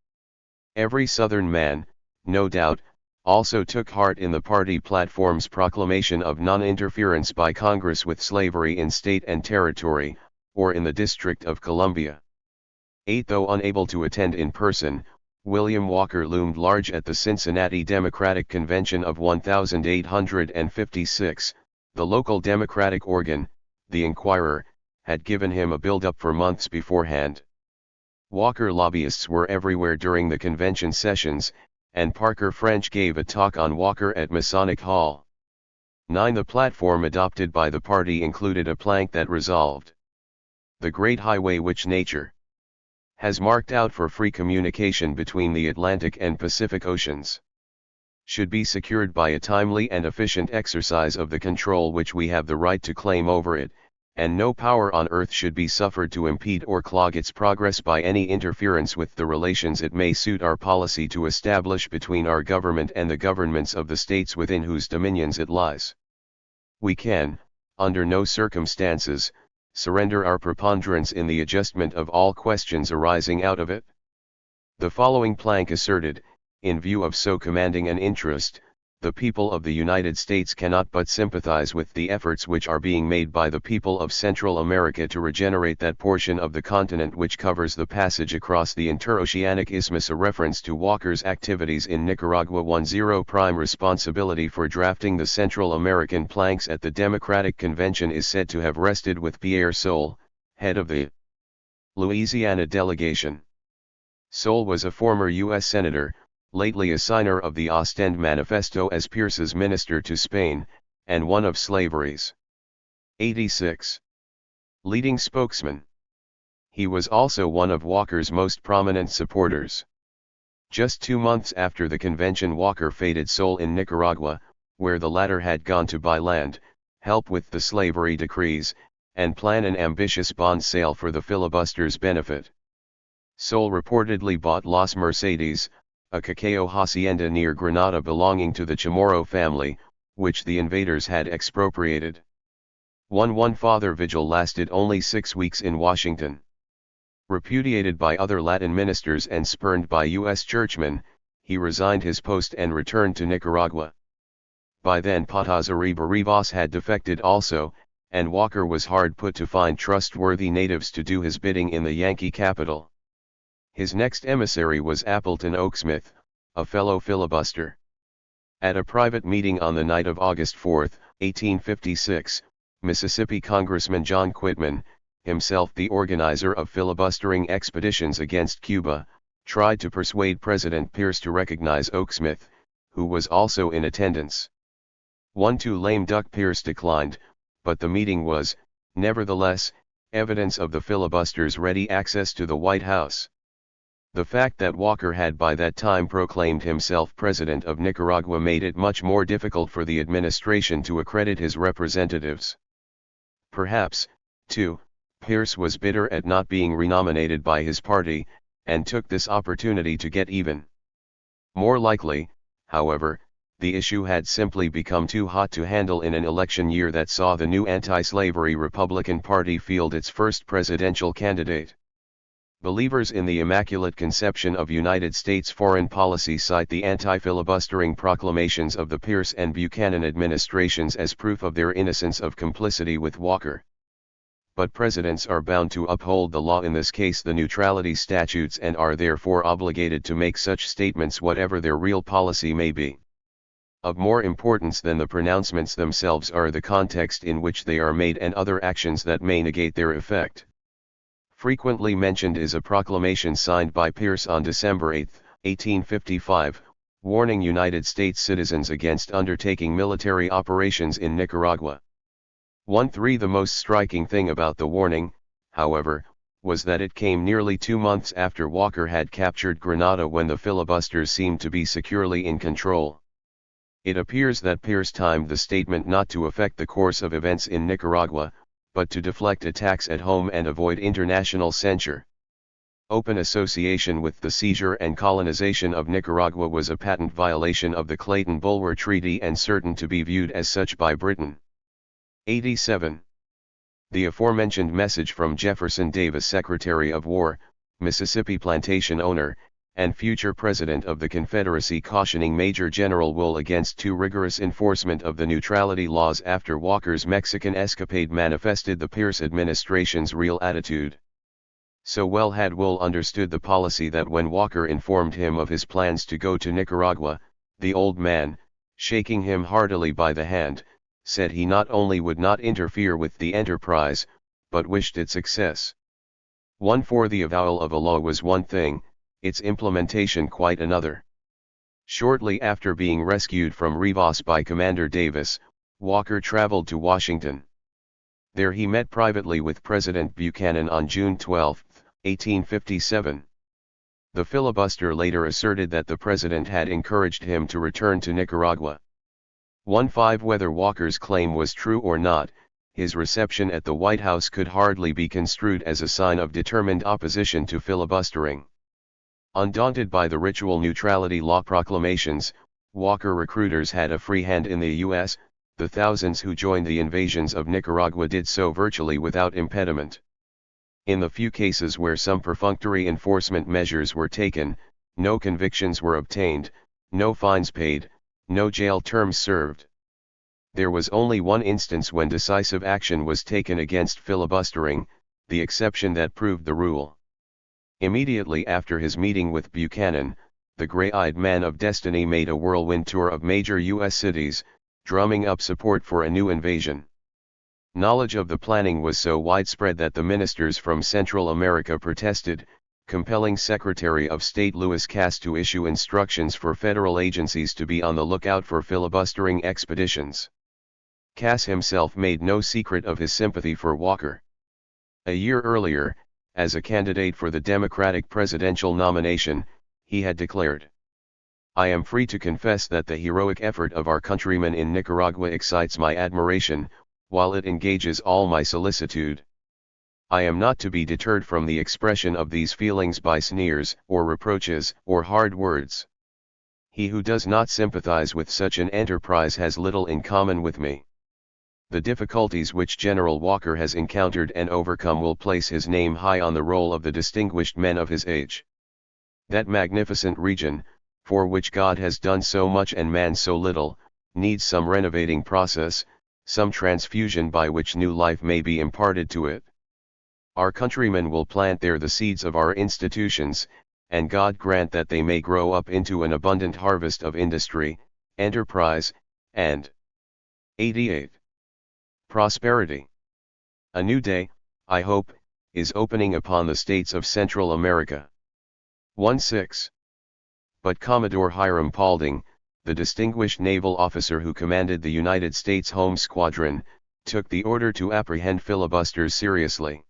Every Southern man, no doubt, also took heart in the party platform's proclamation of non-interference by Congress with slavery in state and territory, or in the District of Columbia. 8. Though unable to attend in person, William Walker loomed large at the Cincinnati Democratic Convention of 1856, the local Democratic organ, the Inquirer, had given him a build-up for months beforehand. Walker lobbyists were everywhere during the convention sessions, and Parker French gave a talk on Walker at Masonic Hall. 9. The platform adopted by the party included a plank that resolved: the great highway which nature has marked out for free communication between the Atlantic and Pacific Oceans should be secured by a timely and efficient exercise of the control which we have the right to claim over it, and no power on earth should be suffered to impede or clog its progress by any interference with the relations it may suit our policy to establish between our government and the governments of the states within whose dominions it lies. We can, under no circumstances, surrender our preponderance in the adjustment of all questions arising out of it. The following plank asserted, in view of so commanding an interest, the people of the United States cannot but sympathize with the efforts which are being made by the people of Central America to regenerate that portion of the continent which covers the passage across the interoceanic isthmus. A reference to Walker's activities in Nicaragua. 10. Prime responsibility for drafting the Central American planks at the Democratic Convention is said to have rested with Pierre Soule, head of the Louisiana delegation. Soule was a former U.S. Senator, lately a signer of the Ostend Manifesto as Pierce's minister to Spain, and one of slavery's 86 leading spokesmen. He was also one of Walker's most prominent supporters. Just 2 months after the convention, Walker feted Soule in Nicaragua, where the latter had gone to buy land, help with the slavery decrees, and plan an ambitious bond sale for the filibusters' benefit. Soule reportedly bought Las Mercedes, a cacao hacienda near Granada belonging to the Chamorro family, which the invaders had expropriated. One father vigil lasted only 6 weeks in Washington. Repudiated by other Latin ministers and spurned by U.S. churchmen, he resigned his post and returned to Nicaragua. By then Patazariba Rivas had defected also, and Walker was hard put to find trustworthy natives to do his bidding in the Yankee capital. His next emissary was Appleton Oaksmith, a fellow filibuster. At a private meeting on the night of August 4, 1856, Mississippi Congressman John Quitman, himself the organizer of filibustering expeditions against Cuba, tried to persuade President Pierce to recognize Oaksmith, who was also in attendance. 1-2 Lame Duck Pierce declined, but the meeting was, nevertheless, evidence of the filibusters' ready access to the White House. The fact that Walker had by that time proclaimed himself president of Nicaragua made it much more difficult for the administration to accredit his representatives. Perhaps, too, Pierce was bitter at not being renominated by his party, and took this opportunity to get even. More likely, however, the issue had simply become too hot to handle in an election year that saw the new anti-slavery Republican Party field its first presidential candidate. Believers in the Immaculate Conception of United States foreign policy cite the anti-filibustering proclamations of the Pierce and Buchanan administrations as proof of their innocence of complicity with Walker. But presidents are bound to uphold the law, in this case the neutrality statutes, and are therefore obligated to make such statements whatever their real policy may be. Of more importance than the pronouncements themselves are the context in which they are made and other actions that may negate their effect. Frequently mentioned is a proclamation signed by Pierce on December 8, 1855, warning United States citizens against undertaking military operations in Nicaragua. 1-3 The most striking thing about the warning, however, was that it came nearly 2 months after Walker had captured Granada, when the filibusters seemed to be securely in control. It appears that Pierce timed the statement not to affect the course of events in Nicaragua, but to deflect attacks at home and avoid international censure. Open association with the seizure and colonization of Nicaragua was a patent violation of the Clayton-Bulwer Treaty and certain to be viewed as such by Britain. 87. The aforementioned message from Jefferson Davis, Secretary of War, Mississippi plantation owner, and future President of the Confederacy, cautioning Major General Wool against too rigorous enforcement of the neutrality laws after Walker's Mexican escapade, manifested the Pierce administration's real attitude. So well had Wool understood the policy that when Walker informed him of his plans to go to Nicaragua, the old man, shaking him heartily by the hand, said he not only would not interfere with the enterprise, but wished its success. 1. For the avowal of a law was one thing, its implementation quite another. Shortly after being rescued from Rivas by Commander Davis, Walker traveled to Washington. There he met privately with President Buchanan on June 12, 1857. The filibuster later asserted that the president had encouraged him to return to Nicaragua. 1.5 Whether Walker's claim was true or not, his reception at the White House could hardly be construed as a sign of determined opposition to filibustering. Undaunted by the ritual neutrality law proclamations, Walker recruiters had a free hand in the U.S., the thousands who joined the invasions of Nicaragua did so virtually without impediment. In the few cases where some perfunctory enforcement measures were taken, no convictions were obtained, no fines paid, no jail terms served. There was only one instance when decisive action was taken against filibustering, the exception that proved the rule. Immediately after his meeting with Buchanan, the gray-eyed man of destiny made a whirlwind tour of major U.S. cities, drumming up support for a new invasion. Knowledge of the planning was so widespread that the ministers from Central America protested, compelling Secretary of State Lewis Cass to issue instructions for federal agencies to be on the lookout for filibustering expeditions. Cass himself made no secret of his sympathy for Walker. A year earlier, as a candidate for the Democratic presidential nomination, he had declared, "I am free to confess that the heroic effort of our countrymen in Nicaragua excites my admiration, while it engages all my solicitude. I am not to be deterred from the expression of these feelings by sneers, or reproaches, or hard words. He who does not sympathize with such an enterprise has little in common with me. The difficulties which General Walker has encountered and overcome will place his name high on the roll of the distinguished men of his age. That magnificent region, for which God has done so much and man so little, needs some renovating process, some transfusion by which new life may be imparted to it. Our countrymen will plant there the seeds of our institutions, and God grant that they may grow up into an abundant harvest of industry, enterprise, and 88. Prosperity. A new day, I hope, is opening upon the states of Central America. 1.6. But Commodore Hiram Paulding, the distinguished naval officer who commanded the United States Home Squadron, took the order to apprehend filibusters seriously.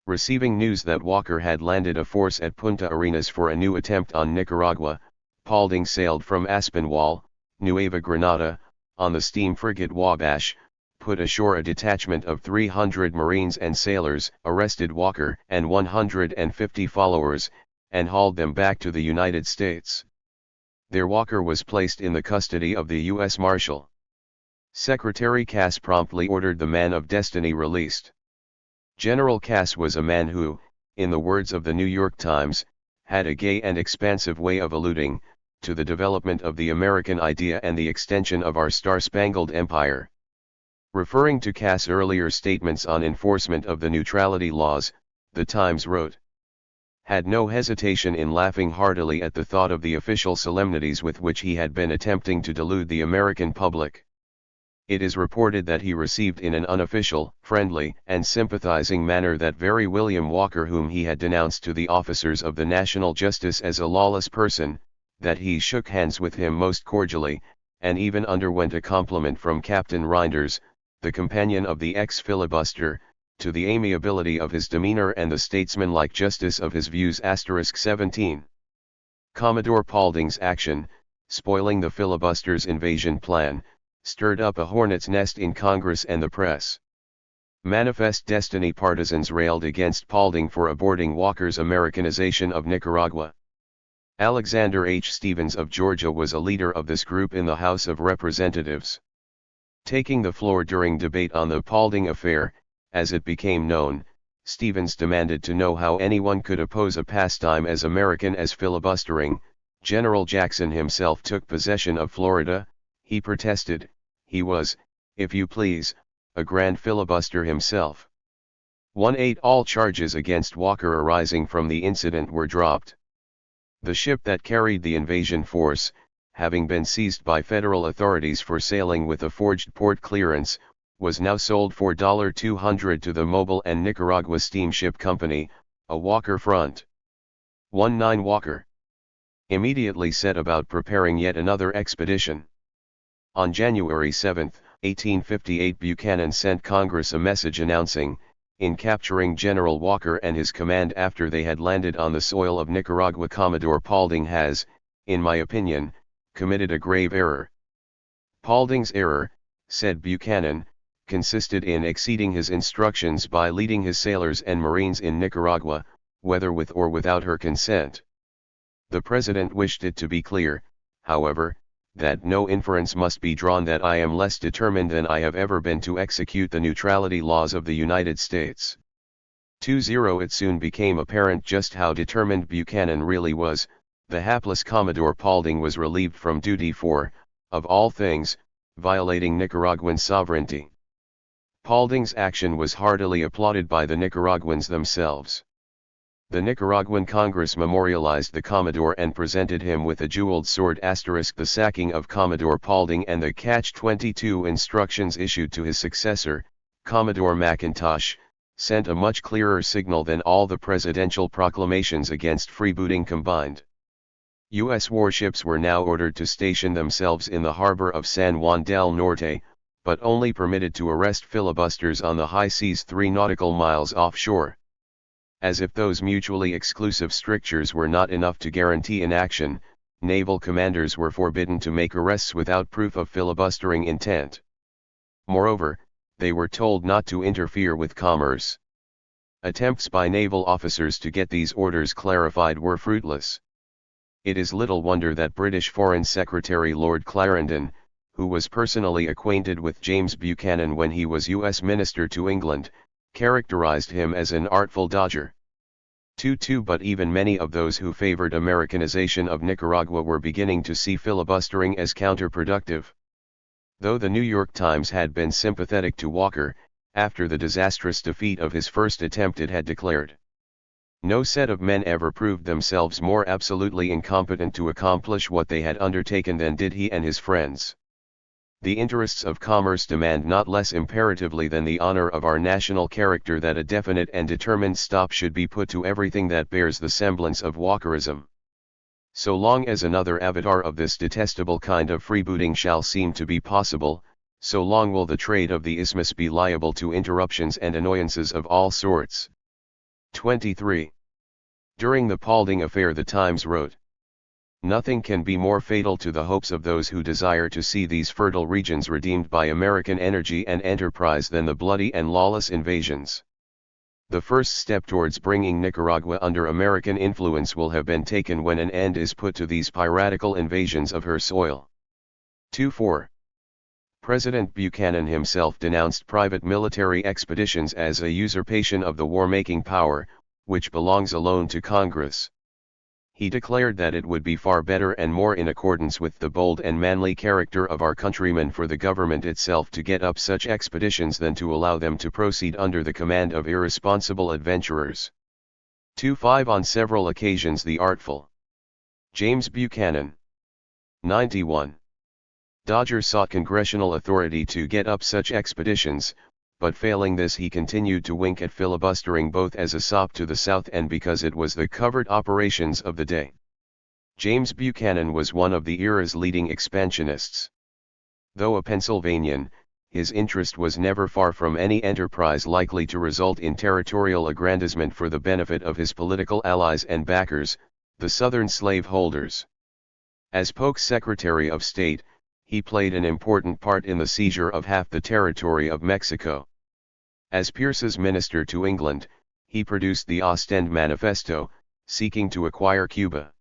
Receiving news that Walker had landed a force at Punta Arenas for a new attempt on Nicaragua, Paulding sailed from Aspinwall, Nueva Granada, on the steam frigate Wabash, put ashore a detachment of 300 Marines and sailors, arrested Walker and 150 followers, and hauled them back to the United States. There Walker was placed in the custody of the U.S. Marshal. Secretary Cass promptly ordered the man of destiny released. General Cass was a man who, in the words of the New York Times, had a gay and expansive way of alluding to the development of the American idea and the extension of our star-spangled empire. Referring to Cass' earlier statements on enforcement of the neutrality laws, the Times wrote, "Had no hesitation in laughing heartily at the thought of the official solemnities with which he had been attempting to delude the American public. It is reported that he received in an unofficial, friendly, and sympathizing manner that very William Walker whom he had denounced to the officers of the national justice as a lawless person, that he shook hands with him most cordially, and even underwent a compliment from Captain Reinders, the companion of the ex-filibuster, to the amiability of his demeanor and the statesmanlike justice of his views. 17. Commodore Paulding's action, spoiling the filibuster's invasion plan, stirred up a hornet's nest in Congress and the press. Manifest Destiny partisans railed against Paulding for aborting Walker's Americanization of Nicaragua. Alexander H. Stephens of Georgia was a leader of this group in the House of Representatives. Taking the floor during debate on the Paulding affair, as it became known, Stephens demanded to know how anyone could oppose a pastime as American as filibustering. General Jackson himself took possession of Florida. He protested. He was, if you please, a grand filibuster himself. 1-8 All charges against Walker arising from the incident were dropped. The ship that carried the invasion force, having been seized by federal authorities for sailing with a forged port clearance, was now sold for $200 to the Mobile and Nicaragua Steamship Company, a Walker front. 1-9 Walker immediately set about preparing yet another expedition. On January 7, 1858, Buchanan sent Congress a message announcing, in capturing General Walker and his command after they had landed on the soil of Nicaragua, Commodore Paulding has, in my opinion, committed a grave error. Paulding's error, said Buchanan, consisted in exceeding his instructions by leading his sailors and marines in Nicaragua, whether with or without her consent. The President wished it to be clear, however, that no inference must be drawn that I am less determined than I have ever been to execute the neutrality laws of the United States. 2-0 It soon became apparent just how determined Buchanan really was. The hapless Commodore Paulding was relieved from duty for, of all things, violating Nicaraguan sovereignty. Paulding's action was heartily applauded by the Nicaraguans themselves. The Nicaraguan Congress memorialized the Commodore and presented him with a jeweled sword. The sacking of Commodore Paulding and the Catch-22 instructions issued to his successor, Commodore McIntosh, sent a much clearer signal than all the presidential proclamations against freebooting combined. U.S. warships were now ordered to station themselves in the harbor of San Juan del Norte, but only permitted to arrest filibusters on the high seas 3 nautical miles offshore. As if those mutually exclusive strictures were not enough to guarantee inaction, naval commanders were forbidden to make arrests without proof of filibustering intent. Moreover, they were told not to interfere with commerce. Attempts by naval officers to get these orders clarified were fruitless. It is little wonder that British Foreign Secretary Lord Clarendon, who was personally acquainted with James Buchanan when he was U.S. Minister to England, characterized him as an artful dodger. 2-2 But even many of those who favored Americanization of Nicaragua were beginning to see filibustering as counterproductive. Though the New York Times had been sympathetic to Walker, after the disastrous defeat of his first attempt it had declared, "No set of men ever proved themselves more absolutely incompetent to accomplish what they had undertaken than did he and his friends. The interests of commerce demand not less imperatively than the honor of our national character that a definite and determined stop should be put to everything that bears the semblance of Walkerism. So long as another avatar of this detestable kind of freebooting shall seem to be possible, so long will the trade of the isthmus be liable to interruptions and annoyances of all sorts." 23. During the Paulding affair the Times wrote, "Nothing can be more fatal to the hopes of those who desire to see these fertile regions redeemed by American energy and enterprise than the bloody and lawless invasions. The first step towards bringing Nicaragua under American influence will have been taken when an end is put to these piratical invasions of her soil." 2-4. President Buchanan himself denounced private military expeditions as a usurpation of the war-making power, which belongs alone to Congress. He declared that it would be far better and more in accordance with the bold and manly character of our countrymen for the government itself to get up such expeditions than to allow them to proceed under the command of irresponsible adventurers. 2-5 On several occasions the artful James Buchanan, 91. Dodger sought congressional authority to get up such expeditions, but failing this he continued to wink at filibustering both as a sop to the South and because it was the covert operations of the day. James Buchanan was one of the era's leading expansionists. Though a Pennsylvanian, his interest was never far from any enterprise likely to result in territorial aggrandizement for the benefit of his political allies and backers, the Southern slaveholders. As Polk's Secretary of State, he played an important part in the seizure of half the territory of Mexico. As Pierce's minister to England, he produced the Ostend Manifesto, seeking to acquire Cuba.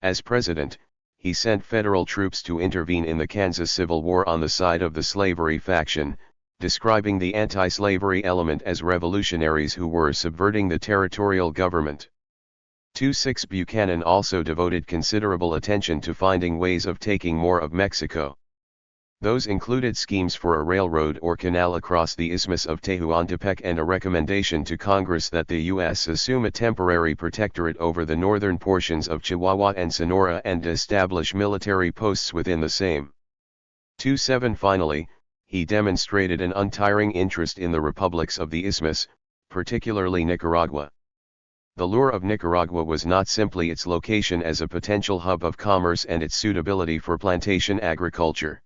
As president, he sent federal troops to intervene in the Kansas Civil War on the side of the slavery faction, describing the anti-slavery element as revolutionaries who were subverting the territorial government. 26 Buchanan also devoted considerable attention to finding ways of taking more of Mexico. Those included schemes for a railroad or canal across the Isthmus of Tehuantepec and a recommendation to Congress that the U.S. assume a temporary protectorate over the northern portions of Chihuahua and Sonora and establish military posts within the same. 27 Finally, he demonstrated an untiring interest in the republics of the Isthmus, particularly Nicaragua. The lure of Nicaragua was not simply its location as a potential hub of commerce and its suitability for plantation agriculture.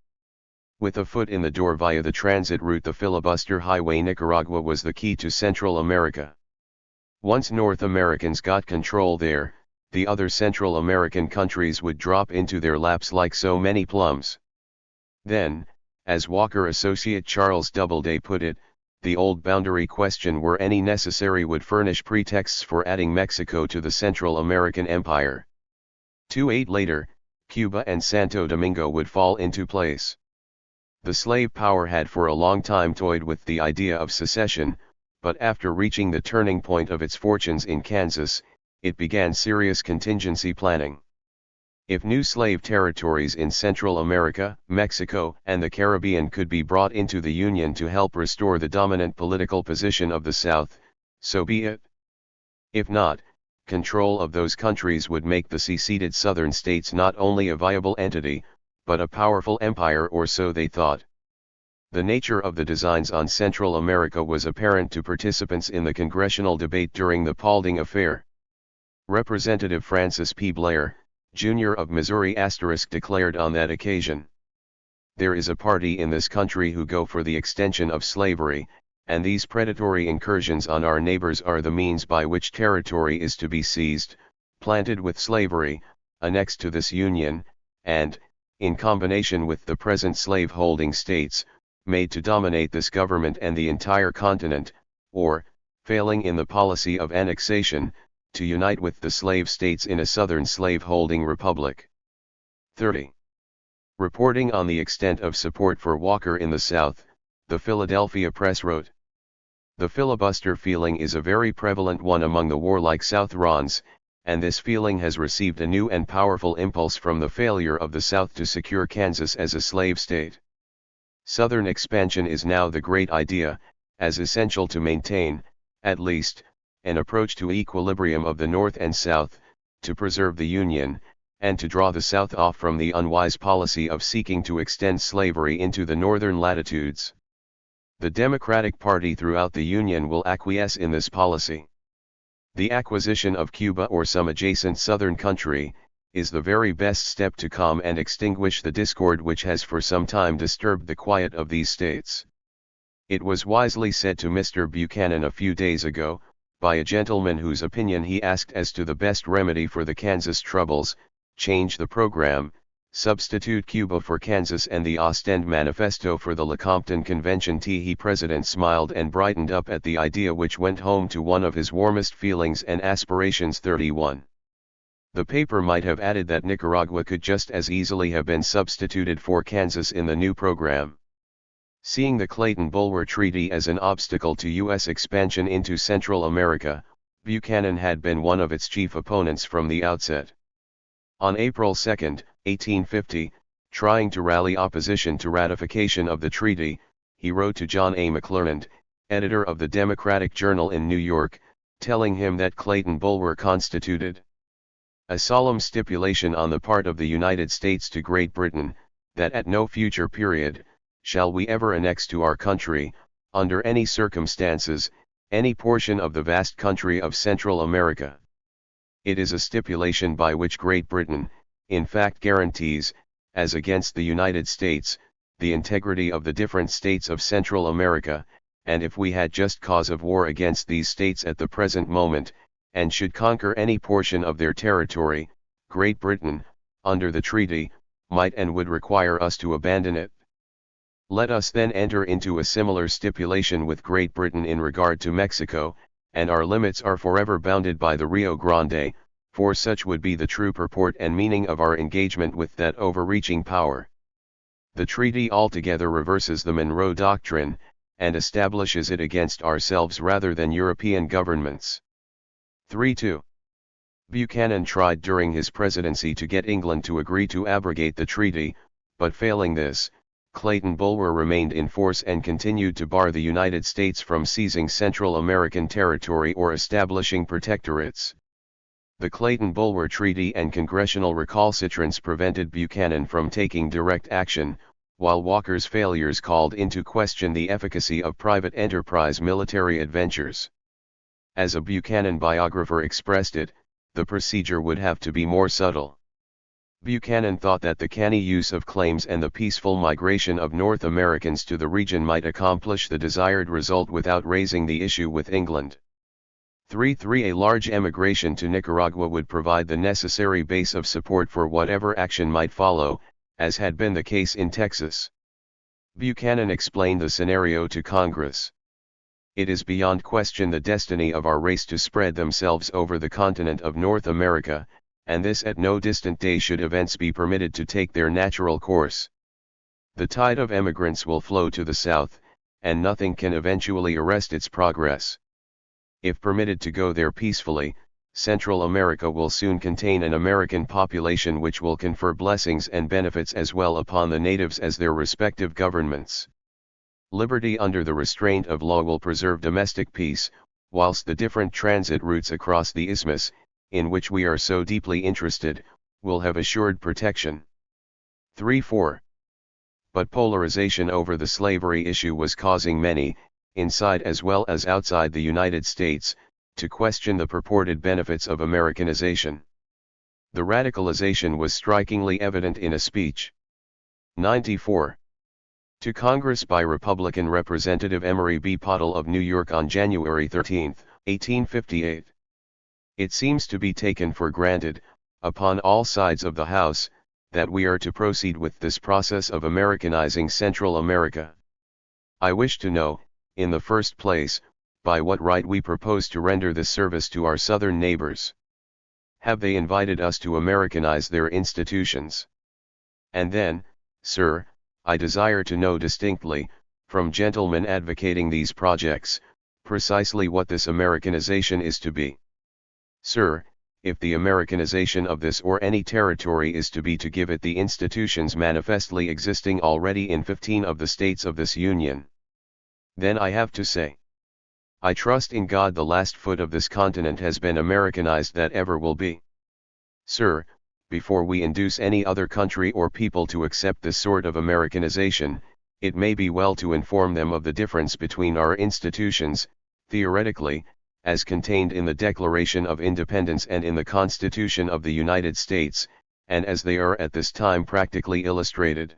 With a foot in the door via the transit route, the filibuster highway, Nicaragua was the key to Central America. Once North Americans got control there, the other Central American countries would drop into their laps like so many plums. Then, as Walker associate Charles Doubleday put it, the old boundary question, were any necessary, would furnish pretexts for adding Mexico to the Central American Empire. 28 later, Cuba and Santo Domingo would fall into place. The slave power had for a long time toyed with the idea of secession, but after reaching the turning point of its fortunes in Kansas, it began serious contingency planning. If new slave territories in Central America, Mexico, and the Caribbean could be brought into the Union to help restore the dominant political position of the South, so be it. If not, control of those countries would make the seceded Southern states not only a viable entity, but a powerful empire, or so they thought. The nature of the designs on Central America was apparent to participants in the congressional debate during the Paulding affair. Representative Francis P. Blair, Jr. of Missouri declared on that occasion, "There is a party in this country who go for the extension of slavery, and these predatory incursions on our neighbors are the means by which territory is to be seized, planted with slavery, annexed to this Union, and, in combination with the present slave-holding states, made to dominate this government and the entire continent, or, failing in the policy of annexation, to unite with the slave states in a southern slave-holding republic." 30. Reporting on the extent of support for Walker in the South, the Philadelphia Press wrote, "The filibuster feeling is a very prevalent one among the warlike Southrons, and this feeling has received a new and powerful impulse from the failure of the South to secure Kansas as a slave state. Southern expansion is now the great idea, as essential to maintain, at least, an approach to equilibrium of the North and South, to preserve the Union, and to draw the South off from the unwise policy of seeking to extend slavery into the northern latitudes. The Democratic Party throughout the Union will acquiesce in this policy. The acquisition of Cuba or some adjacent southern country, is the very best step to calm and extinguish the discord which has for some time disturbed the quiet of these states." It was wisely said to Mr. Buchanan a few days ago, by a gentleman whose opinion he asked as to the best remedy for the Kansas troubles: change the program, substitute Cuba for Kansas and the Ostend Manifesto for the Lecompton Convention. He president smiled and brightened up at the idea, which went home to one of his warmest feelings and aspirations. 31. The paper might have added that Nicaragua could just as easily have been substituted for Kansas in the new program. Seeing the Clayton-Bulwer Treaty as an obstacle to U.S. expansion into Central America, Buchanan had been one of its chief opponents from the outset. On April 2, 1850, trying to rally opposition to ratification of the treaty, he wrote to John A. McClernand, editor of the Democratic Journal in New York, telling him that Clayton-Bulwer constituted a solemn stipulation on the part of the United States to Great Britain, that at no future period, shall we ever annex to our country, under any circumstances, any portion of the vast country of Central America. It is a stipulation by which Great Britain, in fact, guarantees, as against the United States, the integrity of the different states of Central America, and if we had just cause of war against these states at the present moment, and should conquer any portion of their territory, Great Britain, under the treaty, might and would require us to abandon it. Let us then enter into a similar stipulation with Great Britain in regard to Mexico, and our limits are forever bounded by the Rio Grande, for such would be the true purport and meaning of our engagement with that overreaching power. The treaty altogether reverses the Monroe Doctrine, and establishes it against ourselves rather than European governments. 3.2. Buchanan tried during his presidency to get England to agree to abrogate the treaty, but failing this, Clayton Bulwer remained in force and continued to bar the United States from seizing Central American territory or establishing protectorates. The Clayton-Bulwer Treaty and congressional recalcitrance prevented Buchanan from taking direct action, while Walker's failures called into question the efficacy of private enterprise military adventures. As a Buchanan biographer expressed it, the procedure would have to be more subtle. Buchanan thought that the canny use of claims and the peaceful migration of North Americans to the region might accomplish the desired result without raising the issue with England. 3.3. A large emigration to Nicaragua would provide the necessary base of support for whatever action might follow, as had been the case in Texas. Buchanan explained the scenario to Congress. It is beyond question the destiny of our race to spread themselves over the continent of North America, and this at no distant day should events be permitted to take their natural course. The tide of emigrants will flow to the south, and nothing can eventually arrest its progress. If permitted to go there peacefully, Central America will soon contain an American population which will confer blessings and benefits as well upon the natives as their respective governments. Liberty under the restraint of law will preserve domestic peace, whilst the different transit routes across the isthmus, in which we are so deeply interested, will have assured protection. 3.4. But polarization over the slavery issue was causing many, inside as well as outside the United States, to question the purported benefits of Americanization. The radicalization was strikingly evident in a speech. 94. To Congress by Republican Representative Emory B. Pottle of New York on January 13, 1858. It seems to be taken for granted, upon all sides of the House, that we are to proceed with this process of Americanizing Central America. I wish to know, in the first place, by what right we propose to render this service to our southern neighbors. Have they invited us to Americanize their institutions? And then, sir, I desire to know distinctly, from gentlemen advocating these projects, precisely what this Americanization is to be. Sir, if the Americanization of this or any territory is to be to give it the institutions manifestly existing already in 15 of the states of this Union, then I have to say, I trust in God the last foot of this continent has been Americanized that ever will be. Sir, before we induce any other country or people to accept this sort of Americanization, it may be well to inform them of the difference between our institutions, theoretically, as contained in the Declaration of Independence and in the Constitution of the United States, and as they are at this time practically illustrated.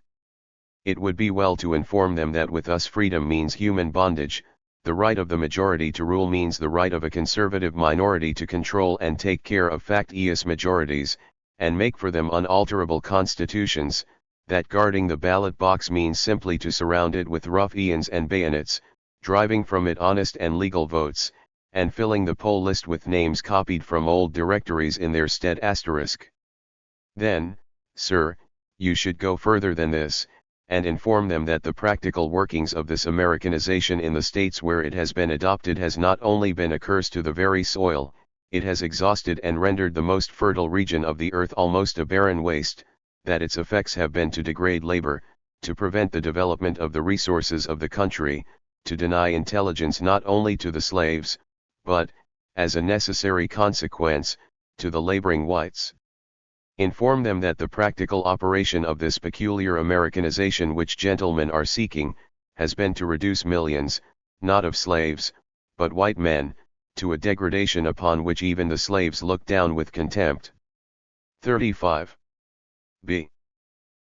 It would be well to inform them that with us freedom means human bondage, the right of the majority to rule means the right of a conservative minority to control and take care of factious majorities, and make for them unalterable constitutions, that guarding the ballot box means simply to surround it with ruffians and bayonets, driving from it honest and legal votes, and filling the poll list with names copied from old directories in their stead **. Then, sir, you should go further than this, and inform them that the practical workings of this Americanization in the states where it has been adopted has not only been a curse to the very soil, it has exhausted and rendered the most fertile region of the earth almost a barren waste, that its effects have been to degrade labor, to prevent the development of the resources of the country, to deny intelligence not only to the slaves, but, as a necessary consequence, to the laboring whites. Inform them that the practical operation of this peculiar Americanization which gentlemen are seeking, has been to reduce millions, not of slaves, but white men, to a degradation upon which even the slaves look down with contempt. 35. B.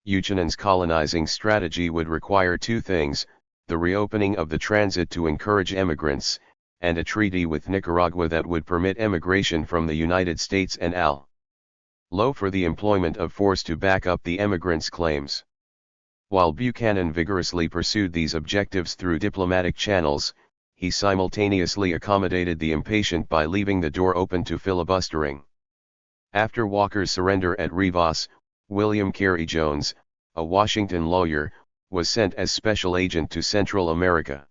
Buchanan's colonizing strategy would require two things, the reopening of the transit to encourage emigrants, and a treaty with Nicaragua that would permit emigration from the United States and Al. Lo for the employment of force to back up the emigrants' claims. While Buchanan vigorously pursued these objectives through diplomatic channels, he simultaneously accommodated the impatient by leaving the door open to filibustering. After Walker's surrender at Rivas, William Carey Jones, a Washington lawyer, was sent as special agent to Central America.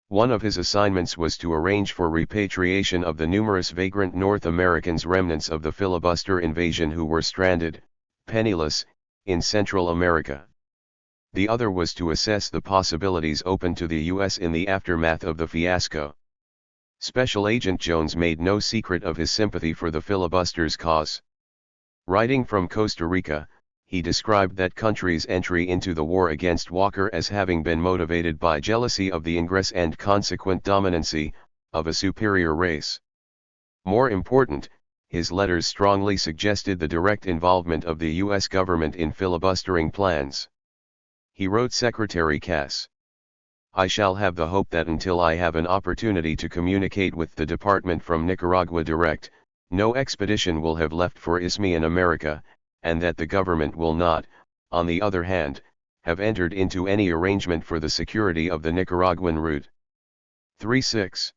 One of his assignments was to arrange for repatriation of the numerous vagrant North Americans, remnants of the filibuster invasion who were stranded, penniless, in Central America. The other was to assess the possibilities open to the U.S. in the aftermath of the fiasco. Special Agent Jones made no secret of his sympathy for the filibusters' cause. Writing from Costa Rica, he described that country's entry into the war against Walker as having been motivated by jealousy of the ingress and consequent dominancy of a superior race. More important, his letters strongly suggested the direct involvement of the U.S. government in filibustering plans. He wrote Secretary Cass, "I shall have the hope that until I have an opportunity to communicate with the department from Nicaragua direct, no expedition will have left for Isthmian America, and that the government will not, on the other hand, have entered into any arrangement for the security of the Nicaraguan route." 3.6.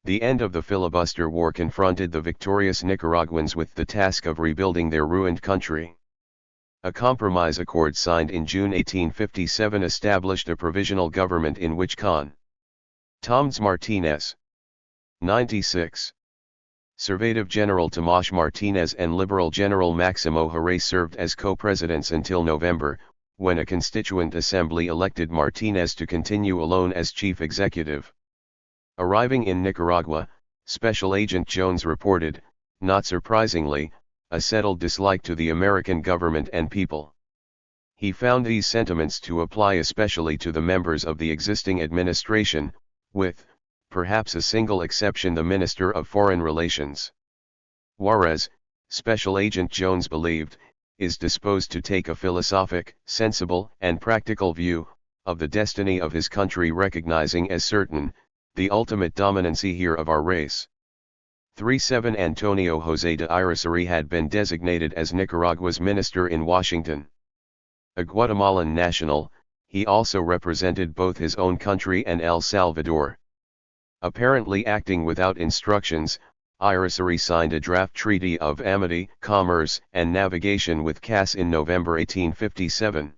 The end of the filibuster war confronted the victorious Nicaraguans with the task of rebuilding their ruined country. A compromise accord signed in June 1857 established a provisional government in which Con. Toms Martinez, 96, Conservative General Tomas Martinez and Liberal General Maximo Jerez served as co-presidents until November, when a constituent assembly elected Martinez to continue alone as chief executive. Arriving in Nicaragua, Special Agent Jones reported, not surprisingly, a settled dislike to the American government and people. He found these sentiments to apply especially to the members of the existing administration, with, perhaps a single exception, the Minister of Foreign Relations. Juarez, Special Agent Jones believed, is disposed to take a philosophic, sensible, and practical view of the destiny of his country, recognizing as certain the ultimate dominancy here of our race. 3.7 Antonio José de Irisarí had been designated as Nicaragua's minister in Washington. A Guatemalan national, he also represented both his own country and El Salvador. Apparently acting without instructions, Irisarí signed a draft treaty of amity, commerce, and navigation with Cass in November 1857.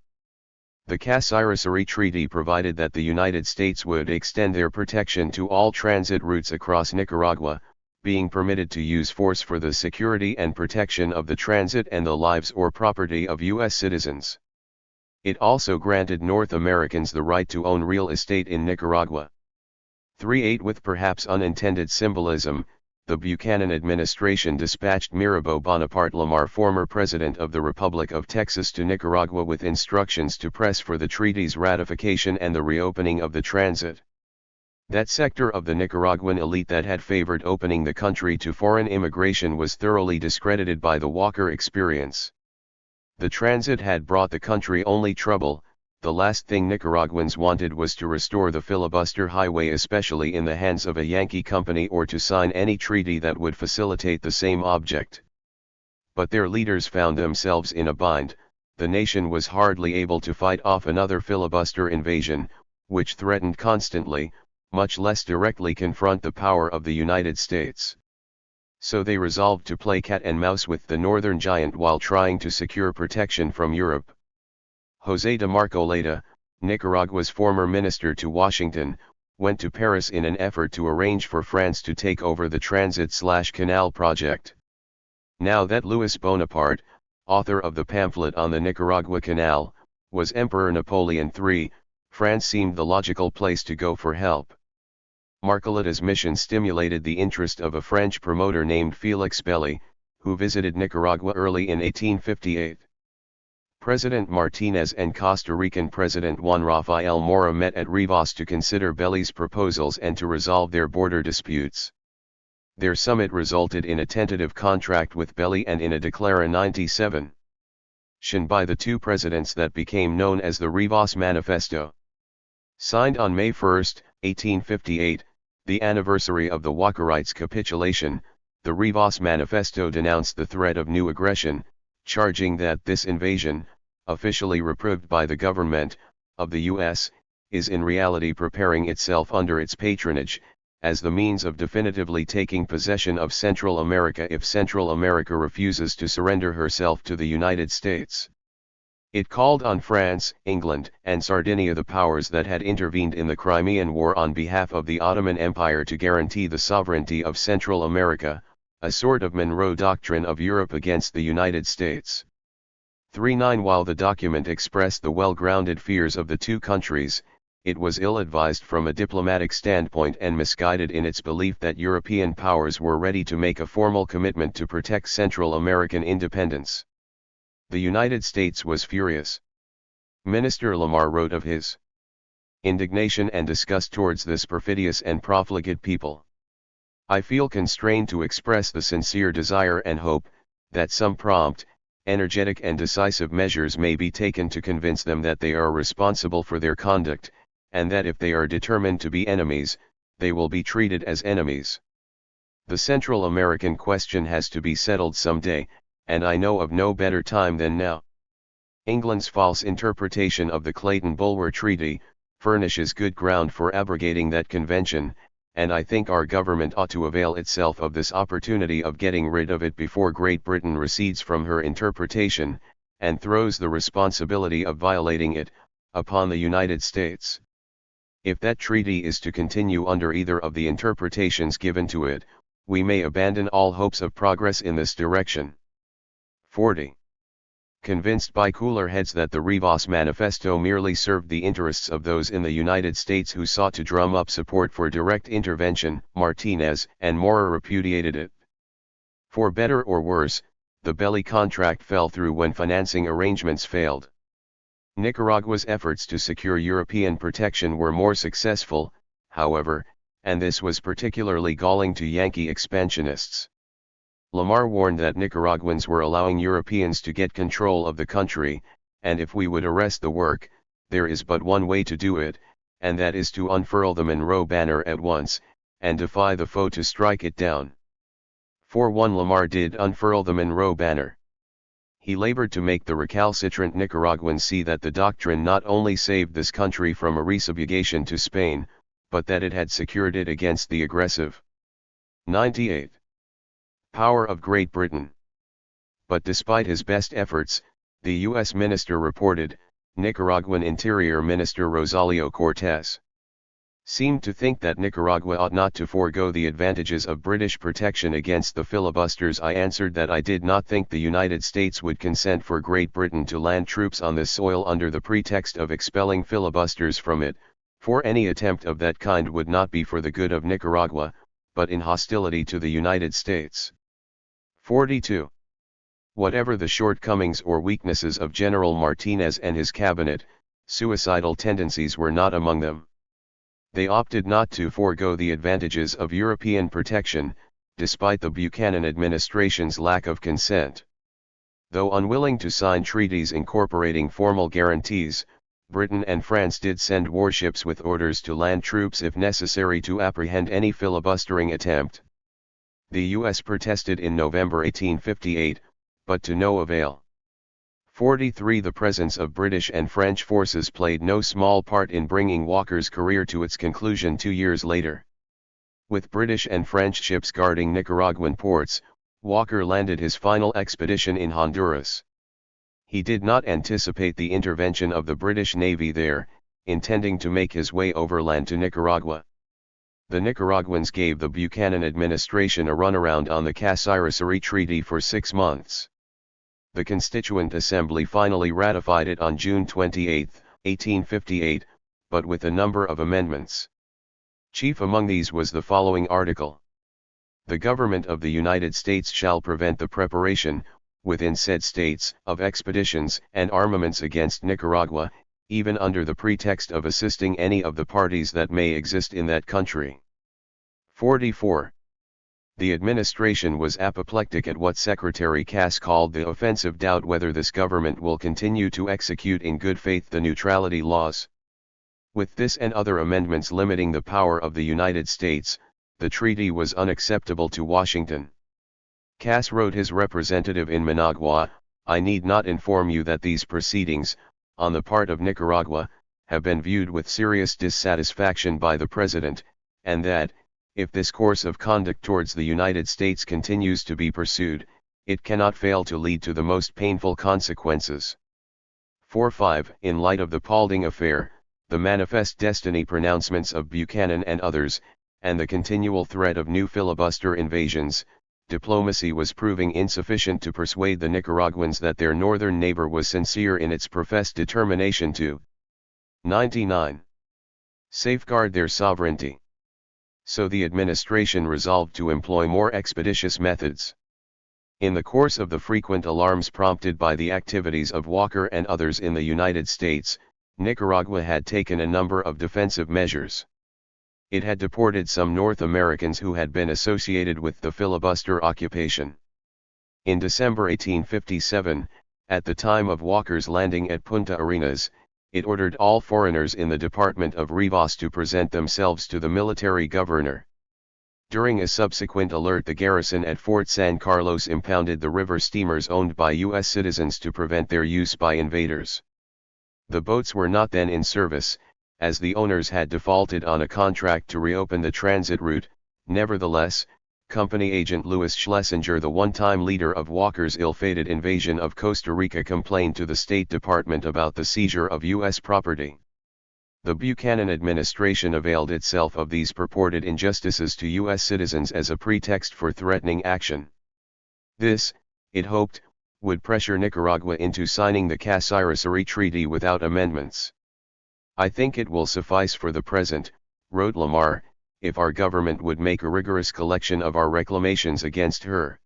The Cass-Irisarí Treaty provided that the United States would extend their protection to all transit routes across Nicaragua, being permitted to use force for the security and protection of the transit and the lives or property of U.S. citizens. It also granted North Americans the right to own real estate in Nicaragua. 3.8 With perhaps unintended symbolism, the Buchanan administration dispatched Mirabeau Bonaparte Lamar, former president of the Republic of Texas, to Nicaragua with instructions to press for the treaty's ratification and the reopening of the transit. That sector of the Nicaraguan elite that had favored opening the country to foreign immigration was thoroughly discredited by the Walker experience. The transit had brought the country only trouble. The last thing Nicaraguans wanted was to restore the filibuster highway, especially in the hands of a Yankee company, or to sign any treaty that would facilitate the same object. But their leaders found themselves in a bind. The nation was hardly able to fight off another filibuster invasion, which threatened constantly, much less directly confront the power of the United States. So they resolved to play cat and mouse with the northern giant while trying to secure protection from Europe. José de Marcoleta, Nicaragua's former minister to Washington, went to Paris in an effort to arrange for France to take over the transit/canal project. Now that Louis Bonaparte, author of the pamphlet on the Nicaragua Canal, was Emperor Napoleon III, France seemed the logical place to go for help. Marcoleta's mission stimulated the interest of a French promoter named Félix Belly, who visited Nicaragua early in 1858. President Martinez and Costa Rican President Juan Rafael Mora met at Rivas to consider Belly's proposals and to resolve their border disputes. Their summit resulted in a tentative contract with Belly and in a Declara 97 by the two presidents that became known as the Rivas Manifesto. Signed on May 1, 1858, the anniversary of the Walkerites' capitulation, the Rivas Manifesto denounced the threat of new aggression, charging that this invasion, officially reproved by the government of the U.S., is in reality preparing itself under its patronage, as the means of definitively taking possession of Central America if Central America refuses to surrender herself to the United States. It called on France, England, and Sardinia, the powers that had intervened in the Crimean War on behalf of the Ottoman Empire, to guarantee the sovereignty of Central America, a sort of Monroe Doctrine of Europe against the United States. 3.9 While the document expressed the well-grounded fears of the two countries, it was ill-advised from a diplomatic standpoint and misguided in its belief that European powers were ready to make a formal commitment to protect Central American independence. The United States was furious. Minister Lamar wrote of his indignation and disgust towards this perfidious and profligate people. I feel constrained to express the sincere desire and hope that some prompt, energetic and decisive measures may be taken to convince them that they are responsible for their conduct, and that if they are determined to be enemies, they will be treated as enemies. The Central American question has to be settled some day, and I know of no better time than now. England's false interpretation of the Clayton-Bulwer Treaty furnishes good ground for abrogating that convention, and I think our government ought to avail itself of this opportunity of getting rid of it before Great Britain recedes from her interpretation, and throws the responsibility of violating it upon the United States. If that treaty is to continue under either of the interpretations given to it, we may abandon all hopes of progress in this direction. 40. Convinced by cooler heads that the Rivas Manifesto merely served the interests of those in the United States who sought to drum up support for direct intervention, Martinez and Mora repudiated it. For better or worse, the Belly contract fell through when financing arrangements failed. Nicaragua's efforts to secure European protection were more successful, however, and this was particularly galling to Yankee expansionists. Lamar warned that Nicaraguans were allowing Europeans to get control of the country, and if we would arrest the work, there is but one way to do it, and that is to unfurl the Monroe banner at once, and defy the foe to strike it down. 4.1 Lamar did unfurl the Monroe banner. He labored to make the recalcitrant Nicaraguans see that the doctrine not only saved this country from a resubjugation to Spain, but that it had secured it against the aggressive. 98. Power of Great Britain. But despite his best efforts, the U.S. minister reported, Nicaraguan Interior Minister Rosalio Cortés seemed to think that Nicaragua ought not to forego the advantages of British protection against the filibusters. I answered that I did not think the United States would consent for Great Britain to land troops on this soil under the pretext of expelling filibusters from it, for any attempt of that kind would not be for the good of Nicaragua, but in hostility to the United States. 42. Whatever the shortcomings or weaknesses of General Martinez and his cabinet, suicidal tendencies were not among them. They opted not to forego the advantages of European protection, despite the Buchanan administration's lack of consent. Though unwilling to sign treaties incorporating formal guarantees, Britain and France did send warships with orders to land troops if necessary to apprehend any filibustering attempt. The U.S. protested in November 1858, but to no avail. 43 The presence of British and French forces played no small part in bringing Walker's career to its conclusion 2 years later. With British and French ships guarding Nicaraguan ports, Walker landed his final expedition in Honduras. He did not anticipate the intervention of the British Navy there, intending to make his way overland to Nicaragua. The Nicaraguans gave the Buchanan administration a runaround on the Cassirer Treaty for 6 months. The Constituent Assembly finally ratified it on June 28, 1858, but with a number of amendments. Chief among these was the following article: The government of the United States shall prevent the preparation, within said states, of expeditions and armaments against Nicaragua, even under the pretext of assisting any of the parties that may exist in that country. 44. The administration was apoplectic at what Secretary Cass called the offensive doubt whether this government will continue to execute in good faith the neutrality laws. With this and other amendments limiting the power of the United States, the treaty was unacceptable to Washington. Cass wrote his representative in Managua, I need not inform you that these proceedings, on the part of Nicaragua, have been viewed with serious dissatisfaction by the President, and that, if this course of conduct towards the United States continues to be pursued, it cannot fail to lead to the most painful consequences. 4.5 In light of the Paulding affair, the manifest destiny pronouncements of Buchanan and others, and the continual threat of new filibuster invasions, diplomacy was proving insufficient to persuade the Nicaraguans that their northern neighbor was sincere in its professed determination to 99. Safeguard their sovereignty. So the administration resolved to employ more expeditious methods. In the course of the frequent alarms prompted by the activities of Walker and others in the United States, Nicaragua had taken a number of defensive measures. It had deported some North Americans who had been associated with the filibuster occupation. In December 1857, at the time of Walker's landing at Punta Arenas, it ordered all foreigners in the Department of Rivas to present themselves to the military governor. During a subsequent alert, the garrison at Fort San Carlos impounded the river steamers owned by U.S. citizens to prevent their use by invaders. The boats were not then in service, as the owners had defaulted on a contract to reopen the transit route. Nevertheless, Company Agent Louis Schlesinger, the one-time leader of Walker's ill-fated invasion of Costa Rica, complained to the State Department about the seizure of U.S. property. The Buchanan administration availed itself of these purported injustices to U.S. citizens as a pretext for threatening action. This, it hoped, would pressure Nicaragua into signing the Cassirer Treaty without amendments. I think it will suffice for the present, wrote Lamar, if our government would make a rigorous collection of our reclamations against her.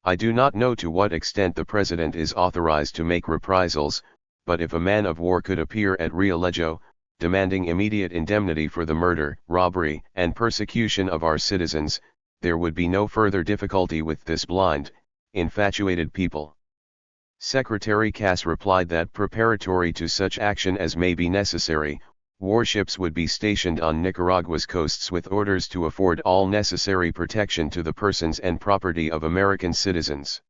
I do not know to what extent the President is authorized to make reprisals, but if a man of war could appear at Rialejo, demanding immediate indemnity for the murder, robbery, and persecution of our citizens, there would be no further difficulty with this blind, infatuated people. Secretary Cass replied that preparatory to such action as may be necessary, warships would be stationed on Nicaragua's coasts with orders to afford all necessary protection to the persons and property of American citizens.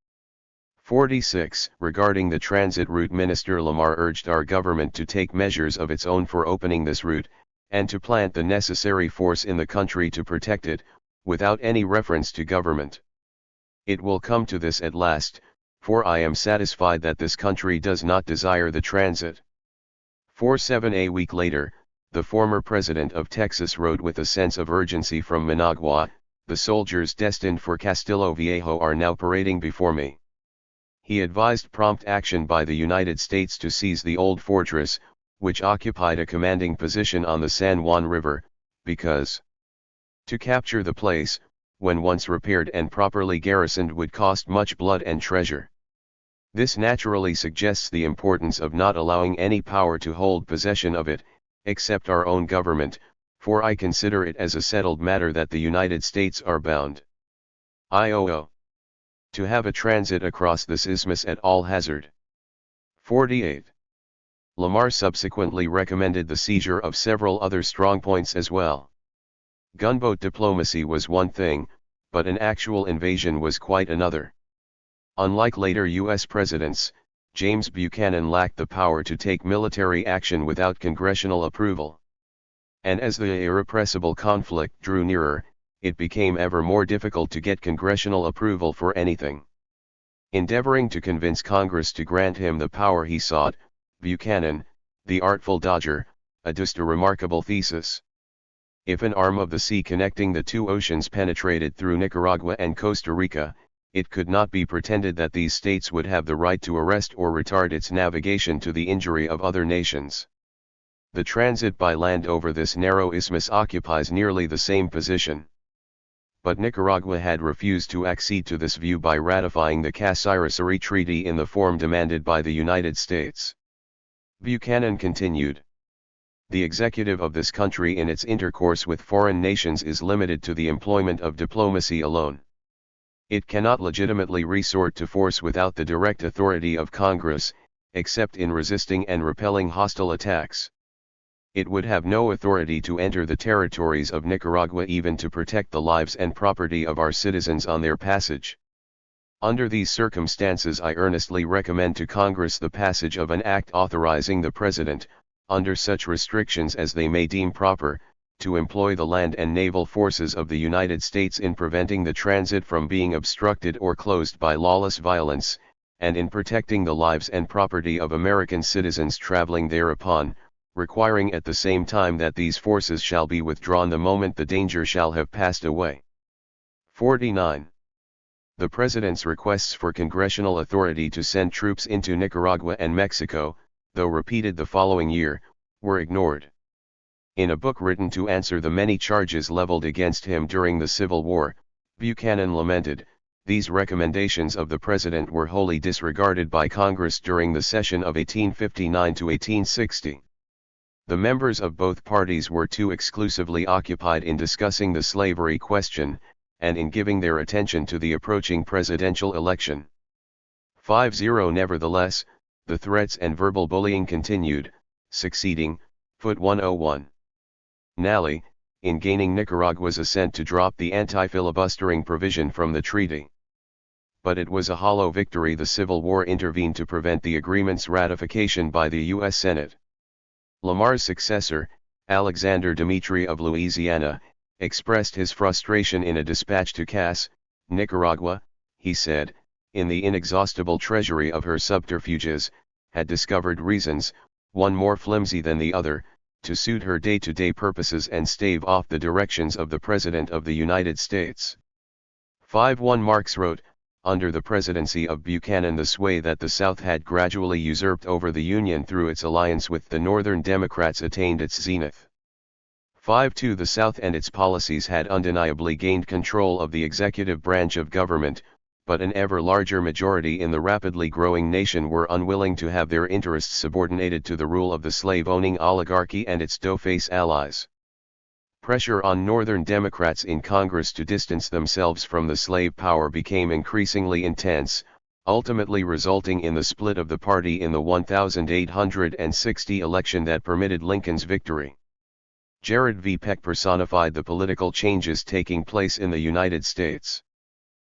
46. Regarding the transit route, Minister Lamar urged our government to take measures of its own for opening this route, and to plant the necessary force in the country to protect it, without any reference to government. It will come to this at last, for I am satisfied that this country does not desire the transit. 47. A week later, the former president of Texas wrote with a sense of urgency from Managua, "The soldiers destined for Castillo Viejo are now parading before me." He advised prompt action by the United States to seize the old fortress, which occupied a commanding position on the San Juan River, because to capture the place, when once repaired and properly garrisoned, would cost much blood and treasure. This naturally suggests the importance of not allowing any power to hold possession of it, except our own government, for I consider it as a settled matter that the United States are bound to have a transit across this isthmus at all hazard. 48. Lamar subsequently recommended the seizure of several other strongpoints as well. Gunboat diplomacy was one thing, but an actual invasion was quite another. Unlike later U.S. presidents, James Buchanan lacked the power to take military action without congressional approval. And as the irrepressible conflict drew nearer, it became ever more difficult to get congressional approval for anything. Endeavoring to convince Congress to grant him the power he sought, Buchanan, the artful dodger, adduced a remarkable thesis. If an arm of the sea connecting the two oceans penetrated through Nicaragua and Costa Rica, it could not be pretended that these states would have the right to arrest or retard its navigation to the injury of other nations. The transit by land over this narrow isthmus occupies nearly the same position. But Nicaragua had refused to accede to this view by ratifying the Cassirer Treaty in the form demanded by the United States. Buchanan continued. The executive of this country in its intercourse with foreign nations is limited to the employment of diplomacy alone. It cannot legitimately resort to force without the direct authority of Congress, except in resisting and repelling hostile attacks. It would have no authority to enter the territories of Nicaragua even to protect the lives and property of our citizens on their passage. Under these circumstances I earnestly recommend to Congress the passage of an act authorizing the President, under such restrictions as they may deem proper, to employ the land and naval forces of the United States in preventing the transit from being obstructed or closed by lawless violence, and in protecting the lives and property of American citizens traveling thereupon, requiring at the same time that these forces shall be withdrawn the moment the danger shall have passed away. 49. The President's requests for congressional authority to send troops into Nicaragua and Mexico, though repeated the following year, were ignored. In a book written to answer the many charges leveled against him during the Civil War, Buchanan lamented, these recommendations of the President were wholly disregarded by Congress during the session of 1859 to 1860. The members of both parties were too exclusively occupied in discussing the slavery question, and in giving their attention to the approaching presidential election. 50. Nevertheless, the threats and verbal bullying continued, succeeding, foot 101. Nally, in gaining Nicaragua's assent to drop the anti-filibustering provision from the treaty. But it was a hollow victory. The Civil War intervened to prevent the agreement's ratification by the U.S. Senate. Lamar's successor, Alexander Dmitri of Louisiana, expressed his frustration in a dispatch to Cass. Nicaragua, he said, in the inexhaustible treasury of her subterfuges, had discovered reasons, one more flimsy than the other, to suit her day-to-day purposes and stave off the directions of the President of the United States. 5-1 Marx wrote, under the presidency of Buchanan the sway that the South had gradually usurped over the Union through its alliance with the Northern Democrats attained its zenith. 5-2 The South and its policies had undeniably gained control of the executive branch of government, but an ever larger majority in the rapidly growing nation were unwilling to have their interests subordinated to the rule of the slave-owning oligarchy and its dough-face allies. Pressure on Northern Democrats in Congress to distance themselves from the slave power became increasingly intense, ultimately resulting in the split of the party in the 1860 election that permitted Lincoln's victory. Jared V. Peck personified the political changes taking place in the United States.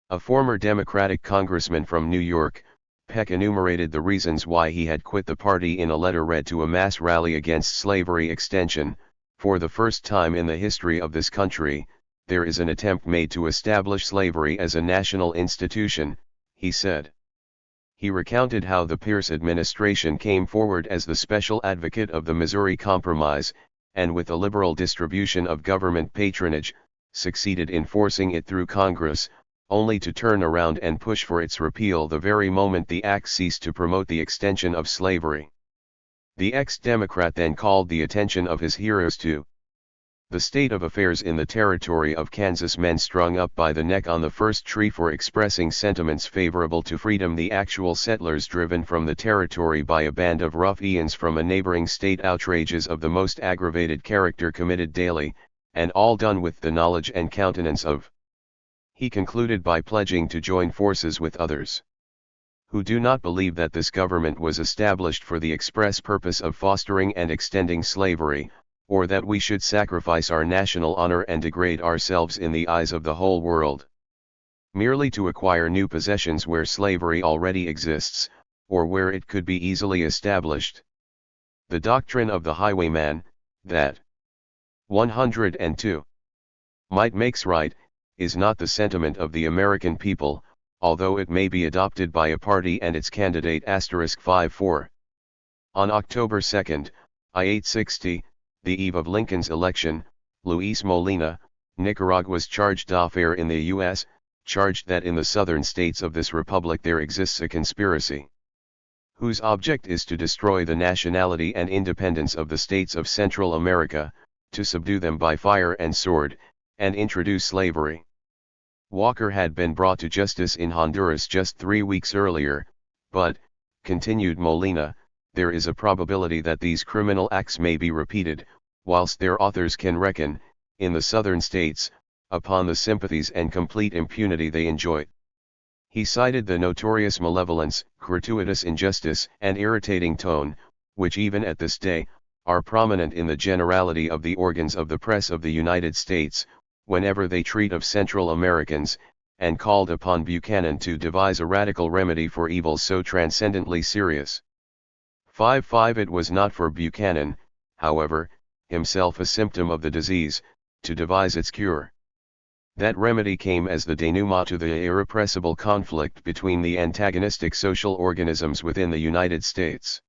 A former Democratic congressman from New York, Peck enumerated the reasons why he had quit the party in a letter read to a mass rally against slavery extension. For the first time in the history of this country, there is an attempt made to establish slavery as a national institution, he said. He recounted how the Pierce administration came forward as the special advocate of the Missouri Compromise, and with a liberal distribution of government patronage, succeeded in forcing it through Congress, only to turn around and push for its repeal the very moment the act ceased to promote the extension of slavery. The ex-Democrat then called the attention of his hearers to the state of affairs in the territory of Kansas. Men strung up by the neck on the first tree for expressing sentiments favorable to freedom, the actual settlers driven from the territory by a band of ruffians from a neighboring state, outrages of the most aggravated character committed daily, and all done with the knowledge and countenance of. He concluded by pledging to join forces with others who do not believe that this government was established for the express purpose of fostering and extending slavery, or that we should sacrifice our national honor and degrade ourselves in the eyes of the whole world, merely to acquire new possessions where slavery already exists, or where it could be easily established. The doctrine of the highwayman, that 102 might makes right, is not the sentiment of the American people, although it may be adopted by a party and its candidate *54. On October 2, 1860, the eve of Lincoln's election, Luis Molina, Nicaragua's charge d'affaires in the U.S., charged that in the southern states of this republic there exists a conspiracy whose object is to destroy the nationality and independence of the states of Central America, to subdue them by fire and sword, and introduce slavery. Walker had been brought to justice in Honduras just 3 weeks earlier, but, continued Molina, there is a probability that these criminal acts may be repeated, whilst their authors can reckon, in the southern states, upon the sympathies and complete impunity they enjoy. He cited the notorious malevolence, gratuitous injustice, and irritating tone, which even at this day, are prominent in the generality of the organs of the press of the United States, whenever they treat of Central Americans, and called upon Buchanan to devise a radical remedy for evils so transcendently serious. 5. It was not for Buchanan, however, himself a symptom of the disease, to devise its cure. That remedy came as the denouement to the irrepressible conflict between the antagonistic social organisms within the United States.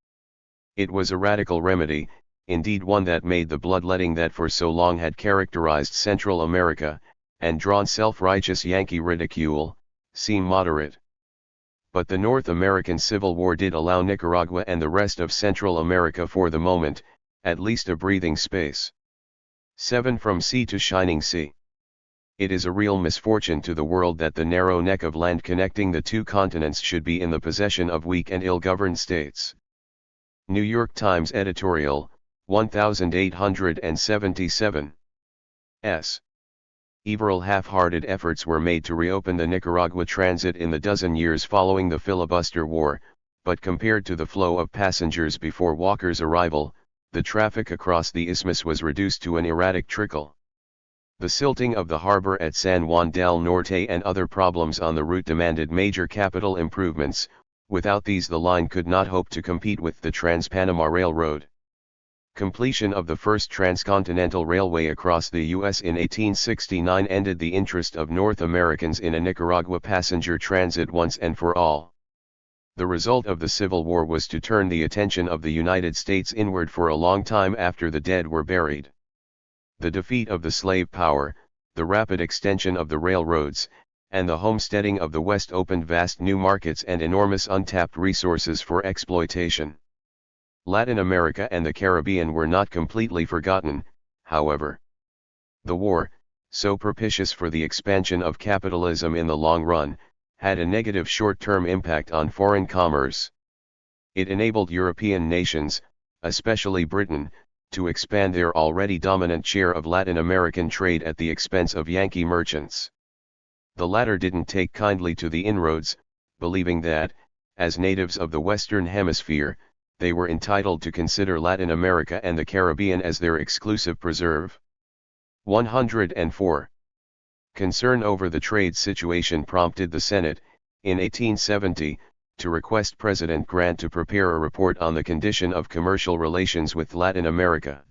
It was a radical remedy, indeed one that made the bloodletting that for so long had characterized Central America, and drawn self-righteous Yankee ridicule, seem moderate. But the North American Civil War did allow Nicaragua and the rest of Central America for the moment, at least a breathing space. 7. From sea to shining sea. It is a real misfortune to the world that the narrow neck of land connecting the two continents should be in the possession of weak and ill-governed states. New York Times editorial, 1877. Several half-hearted efforts were made to reopen the Nicaragua transit in the dozen years following the filibuster war, but compared to the flow of passengers before Walker's arrival, the traffic across the isthmus was reduced to an erratic trickle. The silting of the harbor at San Juan del Norte and other problems on the route demanded major capital improvements. Without these the line could not hope to compete with the Trans-Panama Railroad. Completion of the first transcontinental railway across the U.S. in 1869 ended the interest of North Americans in a Nicaragua passenger transit once and for all. The result of the Civil War was to turn the attention of the United States inward for a long time after the dead were buried. The defeat of the slave power, the rapid extension of the railroads, and the homesteading of the West opened vast new markets and enormous untapped resources for exploitation. Latin America and the Caribbean were not completely forgotten, however. The war, so propitious for the expansion of capitalism in the long run, had a negative short-term impact on foreign commerce. It enabled European nations, especially Britain, to expand their already dominant share of Latin American trade at the expense of Yankee merchants. The latter didn't take kindly to the inroads, believing that, as natives of the Western Hemisphere, they were entitled to consider Latin America and the Caribbean as their exclusive preserve. 104. Concern over the trade situation prompted the Senate, in 1870, to request President Grant to prepare a report on the condition of commercial relations with Latin America.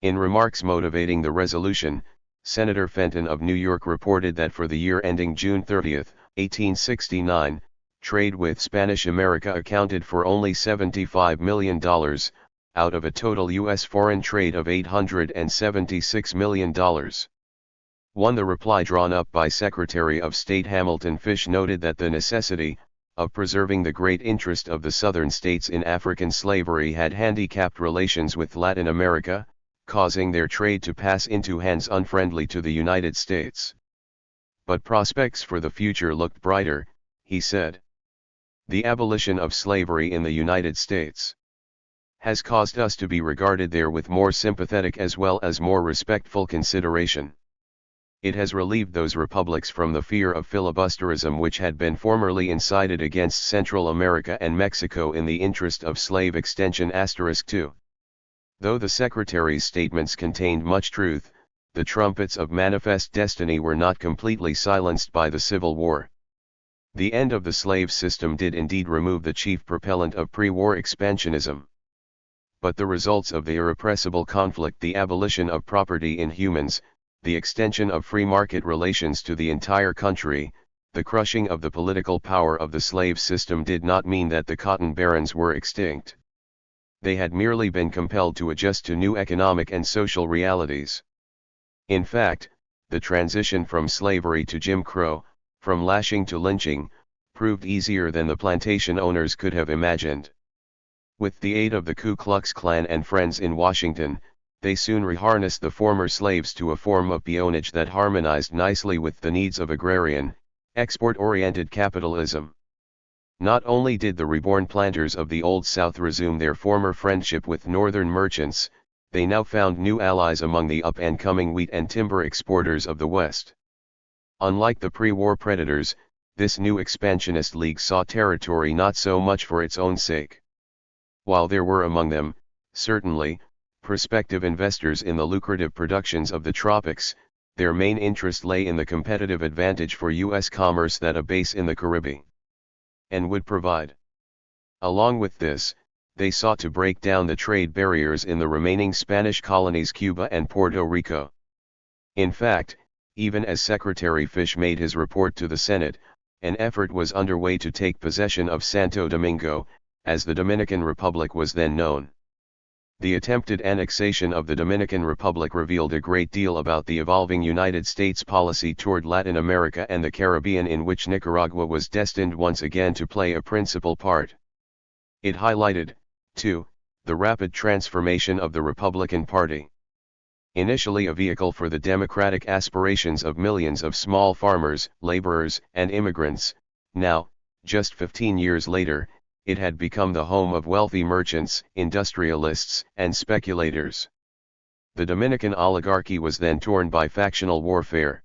In remarks motivating the resolution, Senator Fenton of New York reported that for the year ending June 30, 1869, trade with Spanish America accounted for only $75 million, out of a total U.S. foreign trade of $876 million. The reply drawn up by Secretary of State Hamilton Fish noted that the necessity of preserving the great interest of the southern states in African slavery had handicapped relations with Latin America, causing their trade to pass into hands unfriendly to the United States. But prospects for the future looked brighter, he said. The abolition of slavery in the United States has caused us to be regarded there with more sympathetic as well as more respectful consideration. It has relieved those republics from the fear of filibusterism which had been formerly incited against Central America and Mexico in the interest of slave extension *2. Though the Secretary's statements contained much truth, the trumpets of manifest destiny were not completely silenced by the Civil War. The end of the slave system did indeed remove the chief propellant of pre-war expansionism. But the results of the irrepressible conflict, the abolition of property in humans, the extension of free market relations to the entire country, the crushing of the political power of the slave system did not mean that the cotton barons were extinct. They had merely been compelled to adjust to new economic and social realities. In fact, the transition from slavery to Jim Crow, from lashing to lynching, proved easier than the plantation owners could have imagined. With the aid of the Ku Klux Klan and friends in Washington, they soon reharnessed the former slaves to a form of peonage that harmonized nicely with the needs of agrarian, export-oriented capitalism. Not only did the reborn planters of the Old South resume their former friendship with northern merchants, they now found new allies among the up-and-coming wheat and timber exporters of the West. Unlike the pre-war predators, this new expansionist league saw territory not so much for its own sake. While there were among them, certainly, prospective investors in the lucrative productions of the tropics, their main interest lay in the competitive advantage for U.S. commerce that a base in the Caribbean would provide. Along with this, they sought to break down the trade barriers in the remaining Spanish colonies Cuba and Puerto Rico. In fact, even as Secretary Fish made his report to the Senate, an effort was underway to take possession of Santo Domingo, as the Dominican Republic was then known. The attempted annexation of the Dominican Republic revealed a great deal about the evolving United States policy toward Latin America and the Caribbean, in which Nicaragua was destined once again to play a principal part. It highlighted, too, the rapid transformation of the Republican Party. Initially a vehicle for the democratic aspirations of millions of small farmers, laborers, and immigrants, now, just 15 years later, it had become the home of wealthy merchants, industrialists, and speculators. The Dominican oligarchy was then torn by factional warfare.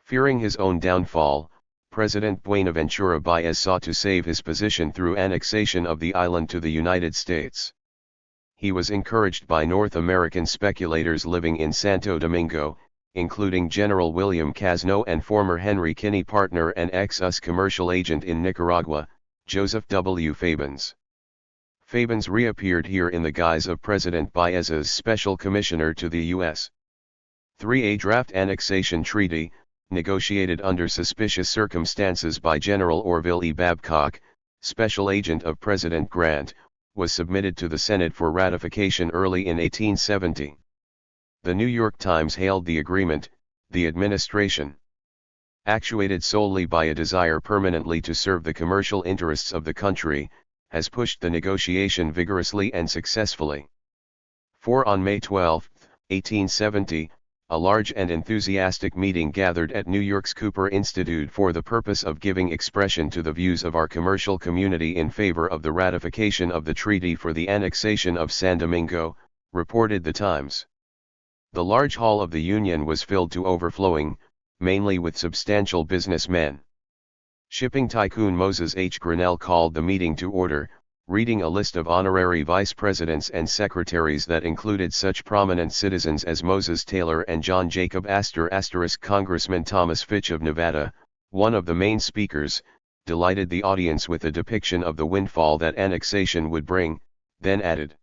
Fearing his own downfall, President Buenaventura Báez sought to save his position through annexation of the island to the United States. He was encouraged by North American speculators living in Santo Domingo, including General William Casno and former Henry Kinney partner and ex-US commercial agent in Nicaragua, Joseph W. Fabens. Fabens reappeared here in the guise of President Báez's special commissioner to the U.S. 3. A draft annexation treaty, negotiated under suspicious circumstances by General Orville E. Babcock, special agent of President Grant, was submitted to the Senate for ratification early in 1870. The New York Times hailed the agreement, "The administration, actuated solely by a desire permanently to serve the commercial interests of the country, has pushed the negotiation vigorously and successfully." For on May 12, 1870, a large and enthusiastic meeting gathered at New York's Cooper Institute for the purpose of giving expression to the views of our commercial community in favor of the ratification of the treaty for the annexation of San Domingo, reported the Times. The large hall of the Union was filled to overflowing, mainly with substantial businessmen. Shipping tycoon Moses H. Grinnell called the meeting to order, reading a list of honorary vice presidents and secretaries that included such prominent citizens as Moses Taylor and John Jacob Astor. Congressman Thomas Fitch of Nevada, one of the main speakers, delighted the audience with a depiction of the windfall that annexation would bring, then added,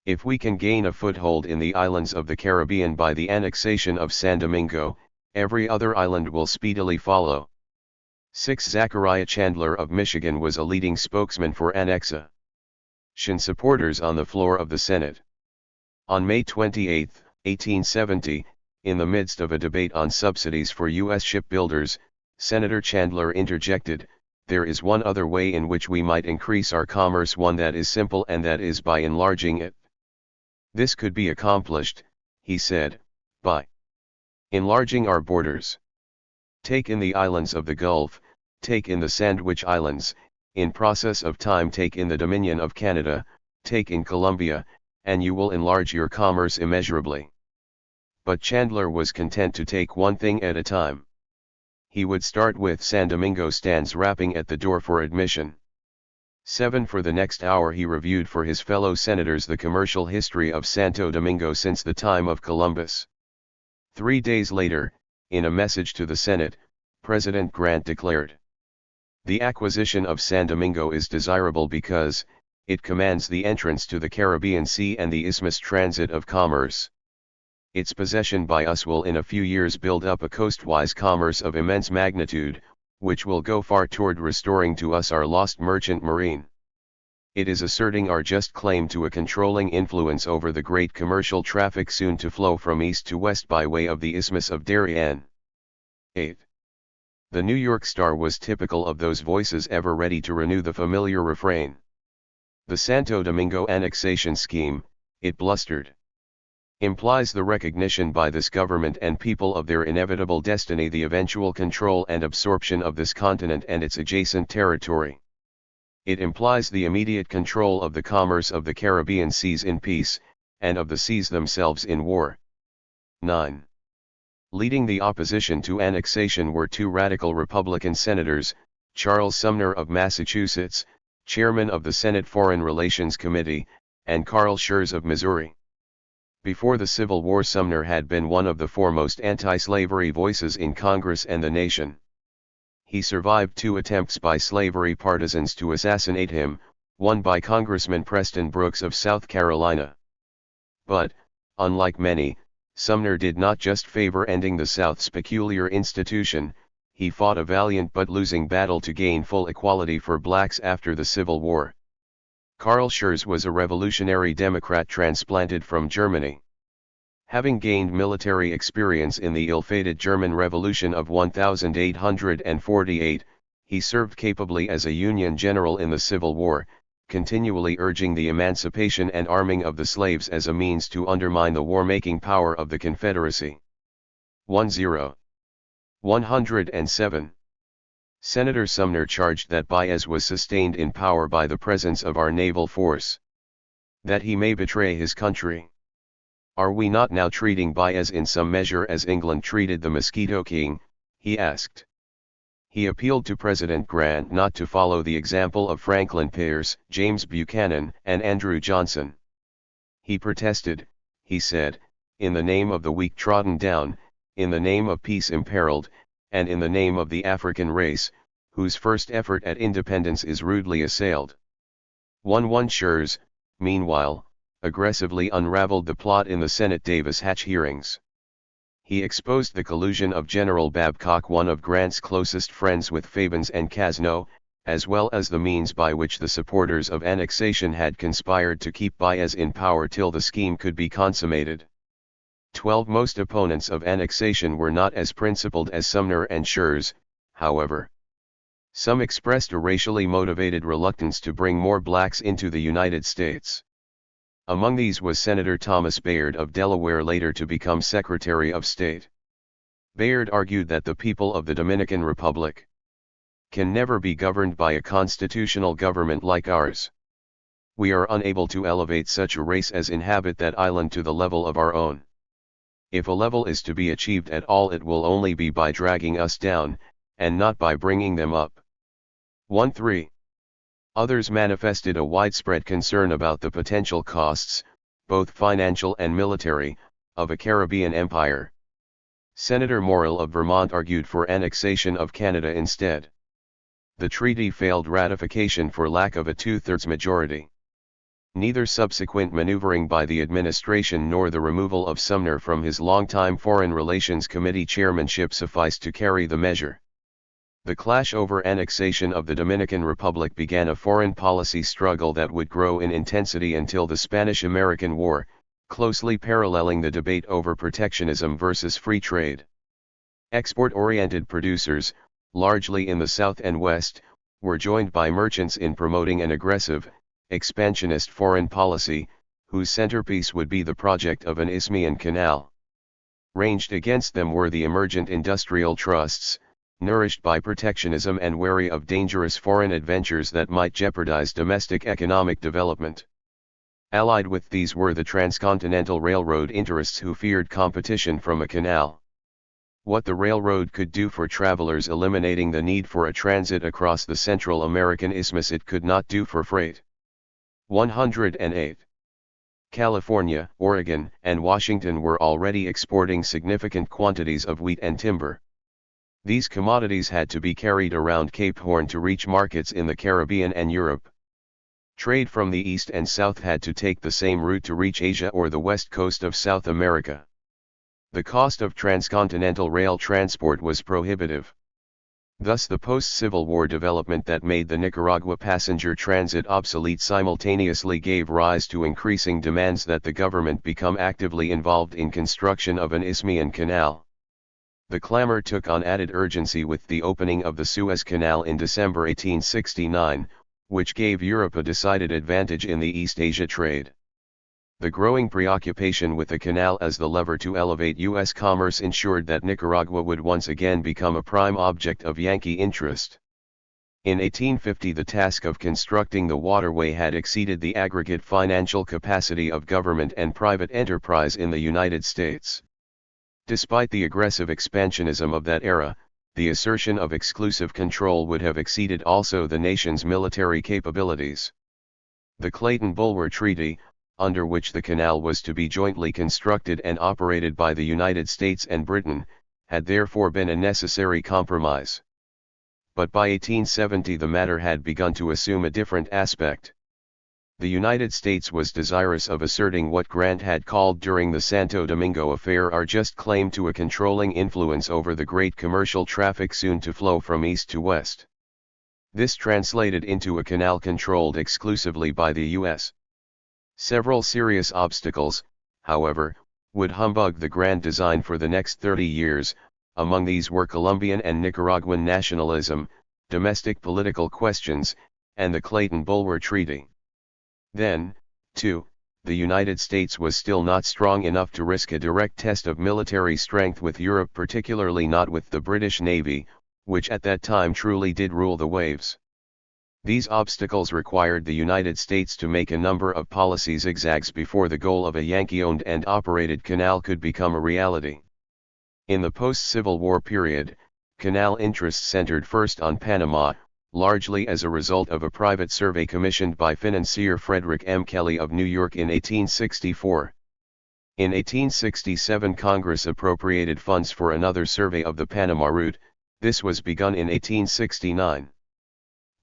"If we can gain a foothold in the islands of the Caribbean by the annexation of San Domingo, every other island will speedily follow." 6. Zachariah Chandler of Michigan was a leading spokesman for annexation supporters on the floor of the Senate. On May 28, 1870, in the midst of a debate on subsidies for U.S. shipbuilders, Senator Chandler interjected, "There is one other way in which we might increase our commerce, one that is simple, and that is by enlarging it. This could be accomplished," he said, "by enlarging our borders. Take in the islands of the Gulf, take in the Sandwich Islands, in process of time take in the Dominion of Canada, take in Colombia, and you will enlarge your commerce immeasurably." But Chandler was content to take one thing at a time. He would start with San Domingo, stands rapping at the door for admission. 7. For the next hour he reviewed for his fellow senators the commercial history of Santo Domingo since the time of Columbus. 3 days later, in a message to the Senate, President Grant declared, "The acquisition of San Domingo is desirable because it commands the entrance to the Caribbean Sea and the isthmus transit of commerce. Its possession by us will in a few years build up a coastwise commerce of immense magnitude, which will go far toward restoring to us our lost merchant marine. It is asserting our just claim to a controlling influence over the great commercial traffic soon to flow from east to west by way of the Isthmus of Darien." 8. The New York Star was typical of those voices ever ready to renew the familiar refrain. "The Santo Domingo annexation scheme," it blustered, "implies the recognition by this government and people of their inevitable destiny, the eventual control and absorption of this continent and its adjacent territory. It implies the immediate control of the commerce of the Caribbean seas in peace, and of the seas themselves in war." 9. Leading the opposition to annexation were 2 radical Republican senators, Charles Sumner of Massachusetts, chairman of the Senate Foreign Relations Committee, and Carl Schurz of Missouri. Before the Civil War, Sumner had been one of the foremost anti-slavery voices in Congress and the nation. He survived 2 attempts by slavery partisans to assassinate him, one by Congressman Preston Brooks of South Carolina. But, unlike many, Sumner did not just favor ending the South's peculiar institution, he fought a valiant but losing battle to gain full equality for blacks after the Civil War. Carl Schurz was a revolutionary Democrat transplanted from Germany. Having gained military experience in the ill-fated German Revolution of 1848, he served capably as a Union general in the Civil War, continually urging the emancipation and arming of the slaves as a means to undermine the war-making power of the Confederacy. 107. Senator Sumner charged that Baez was sustained in power by the presence of our naval force. That he may betray his country. Are we not now treating Baez in some measure as England treated the Mosquito King? He asked. He appealed to President Grant not to follow the example of Franklin Pierce, James Buchanan, and Andrew Johnson. He protested, he said, in the name of the weak trodden down, in the name of peace imperiled, and in the name of the African race, whose first effort at independence is rudely assailed. 1 Schurz, meanwhile, aggressively unraveled the plot in the Senate Davis Hatch hearings. He exposed the collusion of General Babcock, one of Grant's closest friends, with Fabens and Casno, as well as the means by which the supporters of annexation had conspired to keep Baez in power till the scheme could be consummated. 12 Most opponents of annexation were not as principled as Sumner and Schurz, however. Some expressed a racially motivated reluctance to bring more blacks into the United States. Among these was Senator Thomas Bayard of Delaware, later to become Secretary of State. Bayard argued that the people of the Dominican Republic can never be governed by a constitutional government like ours. We are unable to elevate such a race as inhabit that island to the level of our own. If a level is to be achieved at all, it will only be by dragging us down, and not by bringing them up. 1-3. Others manifested a widespread concern about the potential costs, both financial and military, of a Caribbean empire. Senator Morrill of Vermont argued for annexation of Canada instead. The treaty failed ratification for lack of a 2/3 majority. Neither subsequent maneuvering by the administration nor the removal of Sumner from his longtime Foreign Relations Committee chairmanship sufficed to carry the measure. The clash over annexation of the Dominican Republic began a foreign policy struggle that would grow in intensity until the Spanish-American War, closely paralleling the debate over protectionism versus free trade. Export-oriented producers, largely in the South and West, were joined by merchants in promoting an aggressive, expansionist foreign policy, whose centerpiece would be the project of an Isthmian canal. Ranged against them were the emergent industrial trusts, nourished by protectionism and wary of dangerous foreign adventures that might jeopardize domestic economic development. Allied with these were the transcontinental railroad interests who feared competition from a canal. What the railroad could do for travelers, eliminating the need for a transit across the Central American Isthmus, it could not do for freight. 108. California, Oregon, and Washington were already exporting significant quantities of wheat and timber. These commodities had to be carried around Cape Horn to reach markets in the Caribbean and Europe. Trade from the east and south had to take the same route to reach Asia or the west coast of South America. The cost of transcontinental rail transport was prohibitive. Thus the post-Civil War development that made the Nicaragua passenger transit obsolete simultaneously gave rise to increasing demands that the government become actively involved in construction of an Isthmian canal. The clamor took on added urgency with the opening of the Suez Canal in December 1869, which gave Europe a decided advantage in the East Asia trade. The growing preoccupation with the canal as the lever to elevate U.S. commerce ensured that Nicaragua would once again become a prime object of Yankee interest. In 1850, the task of constructing the waterway had exceeded the aggregate financial capacity of government and private enterprise in the United States. Despite the aggressive expansionism of that era, the assertion of exclusive control would have exceeded also the nation's military capabilities. The Clayton-Bulwer Treaty, under which the canal was to be jointly constructed and operated by the United States and Britain, had therefore been a necessary compromise. But by 1870 the matter had begun to assume a different aspect. The United States was desirous of asserting what Grant had called during the Santo Domingo affair our just claim to a controlling influence over the great commercial traffic soon to flow from east to west. This translated into a canal controlled exclusively by the U.S. Several serious obstacles, however, would humbug the grand design for the next 30 years, among these were Colombian and Nicaraguan nationalism, domestic political questions, and the Clayton-Bulwer Treaty. Then, too, the United States was still not strong enough to risk a direct test of military strength with Europe, particularly not with the British Navy, which at that time truly did rule the waves. These obstacles required the United States to make a number of policy zigzags before the goal of a Yankee-owned and operated canal could become a reality. In the post-Civil War period, canal interests centered first on Panama, largely as a result of a private survey commissioned by financier Frederick M. Kelly of New York in 1864. In 1867 Congress appropriated funds for another survey of the Panama route. This was begun in 1869.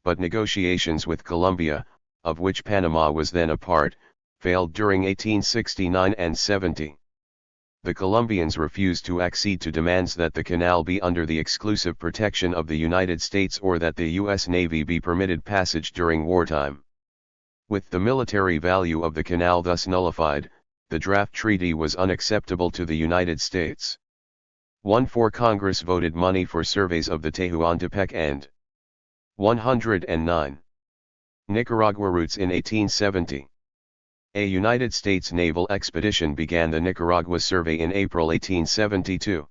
But negotiations with Colombia, of which Panama was then a part, failed during 1869 and 70. The Colombians refused to accede to demands that the canal be under the exclusive protection of the United States or that the U.S. Navy be permitted passage during wartime. With the military value of the canal thus nullified, the draft treaty was unacceptable to the United States. 1-4 Congress voted money for surveys of the Tehuantepec and 109 Nicaragua routes in 1870. A United States naval expedition began the Nicaragua survey in April 1872.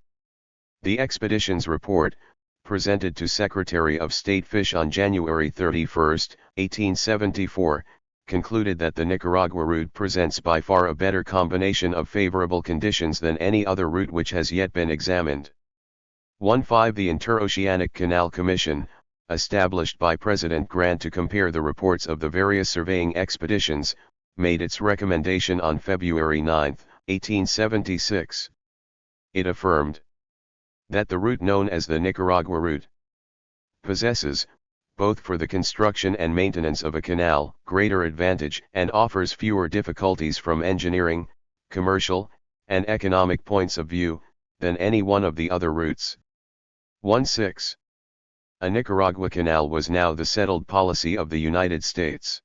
The expedition's report, presented to Secretary of State Fish on January 31, 1874, concluded that the Nicaragua route presents by far a better combination of favorable conditions than any other route which has yet been examined. 1-5 The Interoceanic Canal Commission, established by President Grant to compare the reports of the various surveying expeditions, made its recommendation on February 9, 1876. It affirmed that the route known as the Nicaragua route possesses, both for the construction and maintenance of a canal, greater advantage and offers fewer difficulties from engineering, commercial, and economic points of view, than any one of the other routes. 1-6. A Nicaragua canal was now the settled policy of the United States.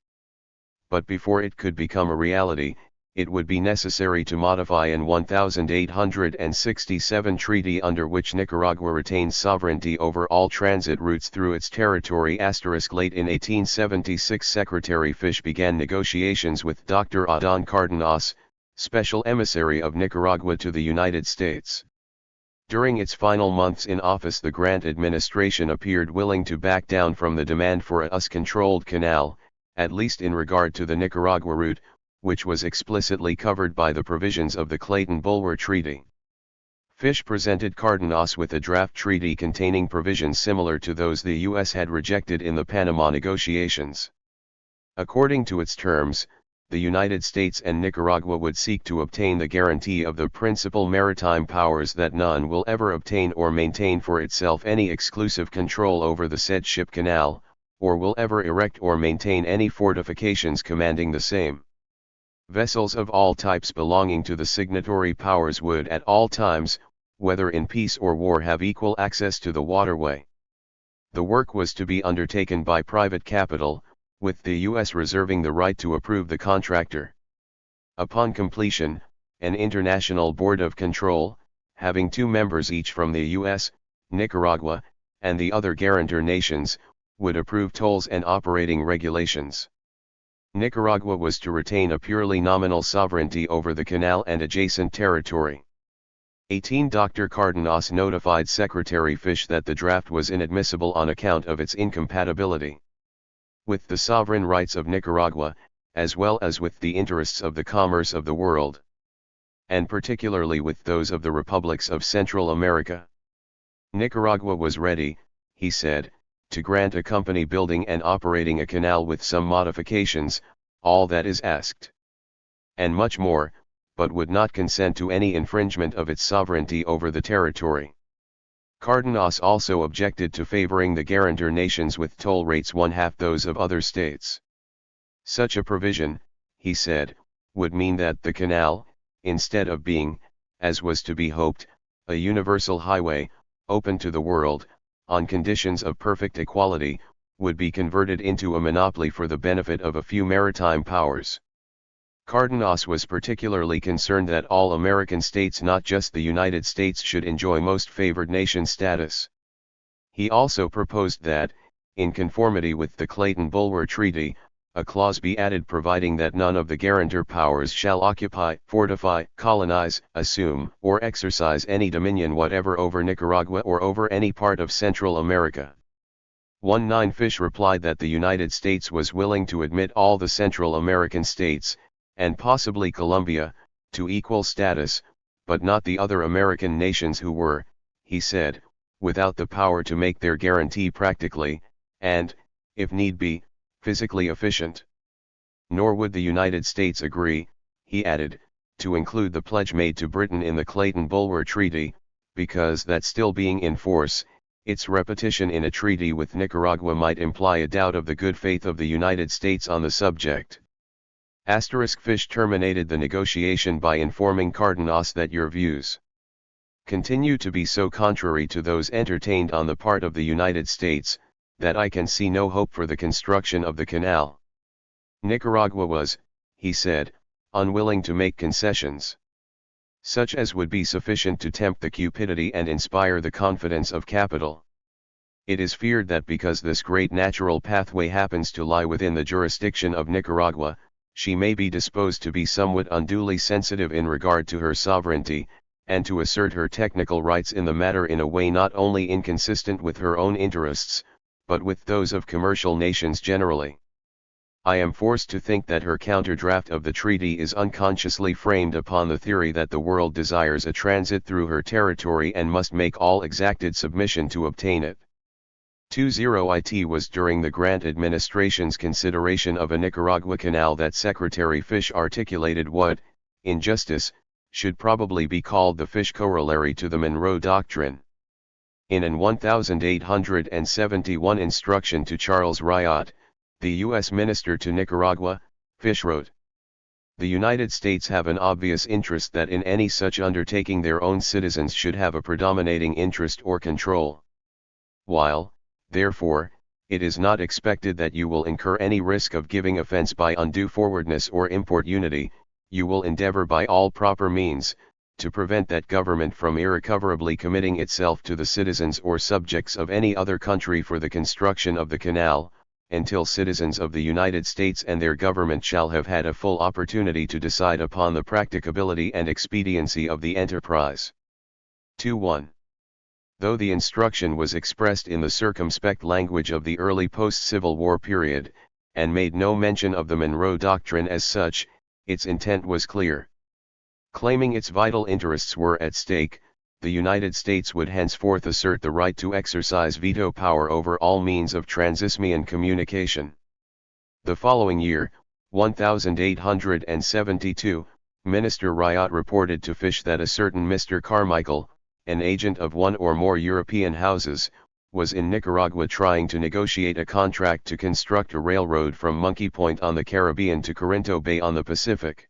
But before it could become a reality, it would be necessary to modify an 1867 treaty under which Nicaragua retained sovereignty over all transit routes through its territory. Late in 1876 Secretary Fish began negotiations with Dr. Adán Cárdenas, special emissary of Nicaragua to the United States. During its final months in office the Grant administration appeared willing to back down from the demand for a US-controlled canal, at least in regard to the Nicaragua route, which was explicitly covered by the provisions of the Clayton-Bulwer Treaty. Fish presented Cárdenas with a draft treaty containing provisions similar to those the U.S. had rejected in the Panama negotiations. According to its terms, the United States and Nicaragua would seek to obtain the guarantee of the principal maritime powers that none will ever obtain or maintain for itself any exclusive control over the said ship canal, or will ever erect or maintain any fortifications commanding the same. Vessels of all types belonging to the signatory powers would at all times, whether in peace or war, have equal access to the waterway. The work was to be undertaken by private capital, with the U.S. reserving the right to approve the contractor. Upon completion, an international board of control, having 2 members each from the U.S., Nicaragua, and the other guarantor nations, would approve tolls and operating regulations. Nicaragua was to retain a purely nominal sovereignty over the canal and adjacent territory. 18 Dr. Cárdenas notified Secretary Fish that the draft was inadmissible on account of its incompatibility with the sovereign rights of Nicaragua, as well as with the interests of the commerce of the world, and particularly with those of the republics of Central America. Nicaragua was ready, he said, to grant a company building and operating a canal with some modifications, all that is asked. and much more, but would not consent to any infringement of its sovereignty over the territory. Cardenas also objected to favoring the guarantor nations with toll rates one-half those of other states. Such a provision, he said, would mean that the canal, instead of being, as was to be hoped, a universal highway, open to the world, on conditions of perfect equality, would be converted into a monopoly for the benefit of a few maritime powers. Cardenas was particularly concerned that all American states, not just the United States, should enjoy most favored nation status. He also proposed that, in conformity with the Clayton-Bulwer Treaty, a clause be added providing that none of the guarantor powers shall occupy, fortify, colonize, assume, or exercise any dominion whatever over Nicaragua or over any part of Central America. 19 Fish replied that the United States was willing to admit all the Central American states, and possibly Colombia, to equal status, but not the other American nations who were, he said, without the power to make their guarantee practically, and, if need be, physically efficient. Nor would the United States agree, he added, to include the pledge made to Britain in the Clayton-Bulwer Treaty, because that still being in force, its repetition in a treaty with Nicaragua might imply a doubt of the good faith of the United States on the subject. Fish terminated the negotiation by informing Cardenas that your views continue to be so contrary to those entertained on the part of the United States, that I can see no hope for the construction of the canal. Nicaragua was, he said, unwilling to make concessions, such as would be sufficient to tempt the cupidity and inspire the confidence of capital. It is feared that because this great natural pathway happens to lie within the jurisdiction of Nicaragua, she may be disposed to be somewhat unduly sensitive in regard to her sovereignty, and to assert her technical rights in the matter in a way not only inconsistent with her own interests, but with those of commercial nations generally. I am forced to think that her counterdraft of the treaty is unconsciously framed upon the theory that the world desires a transit through her territory and must make all exacted submission to obtain it. 20 It was during the Grant administration's consideration of a Nicaragua canal that Secretary Fish articulated what, in justice, should probably be called the Fish corollary to the Monroe Doctrine. In an 1871 instruction to Charles Riot, the U.S. Minister to Nicaragua, Fish wrote, "The United States have an obvious interest that in any such undertaking their own citizens should have a predominating interest or control. While, therefore, it is not expected that you will incur any risk of giving offense by undue forwardness or importunity, you will endeavor by all proper means, to prevent that government from irrecoverably committing itself to the citizens or subjects of any other country for the construction of the canal, until citizens of the United States and their government shall have had a full opportunity to decide upon the practicability and expediency of the enterprise." 2:1. Though the instruction was expressed in the circumspect language of the early post-Civil War period, and made no mention of the Monroe Doctrine as such, its intent was clear. Claiming its vital interests were at stake, the United States would henceforth assert the right to exercise veto power over all means of transismian communication. The following year, 1872, Minister Riot reported to Fish that a certain Mr. Carmichael, an agent of one or more European houses, was in Nicaragua trying to negotiate a contract to construct a railroad from Monkey Point on the Caribbean to Corinto Bay on the Pacific.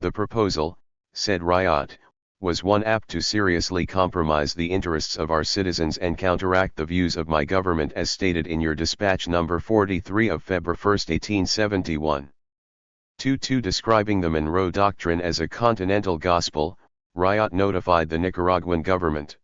The proposal, said Riot, was one apt to seriously compromise the interests of our citizens and counteract the views of my government as stated in your dispatch number 43 of February 1, 1871. 2. Describing the Monroe Doctrine as a continental gospel, Riot notified the Nicaraguan government.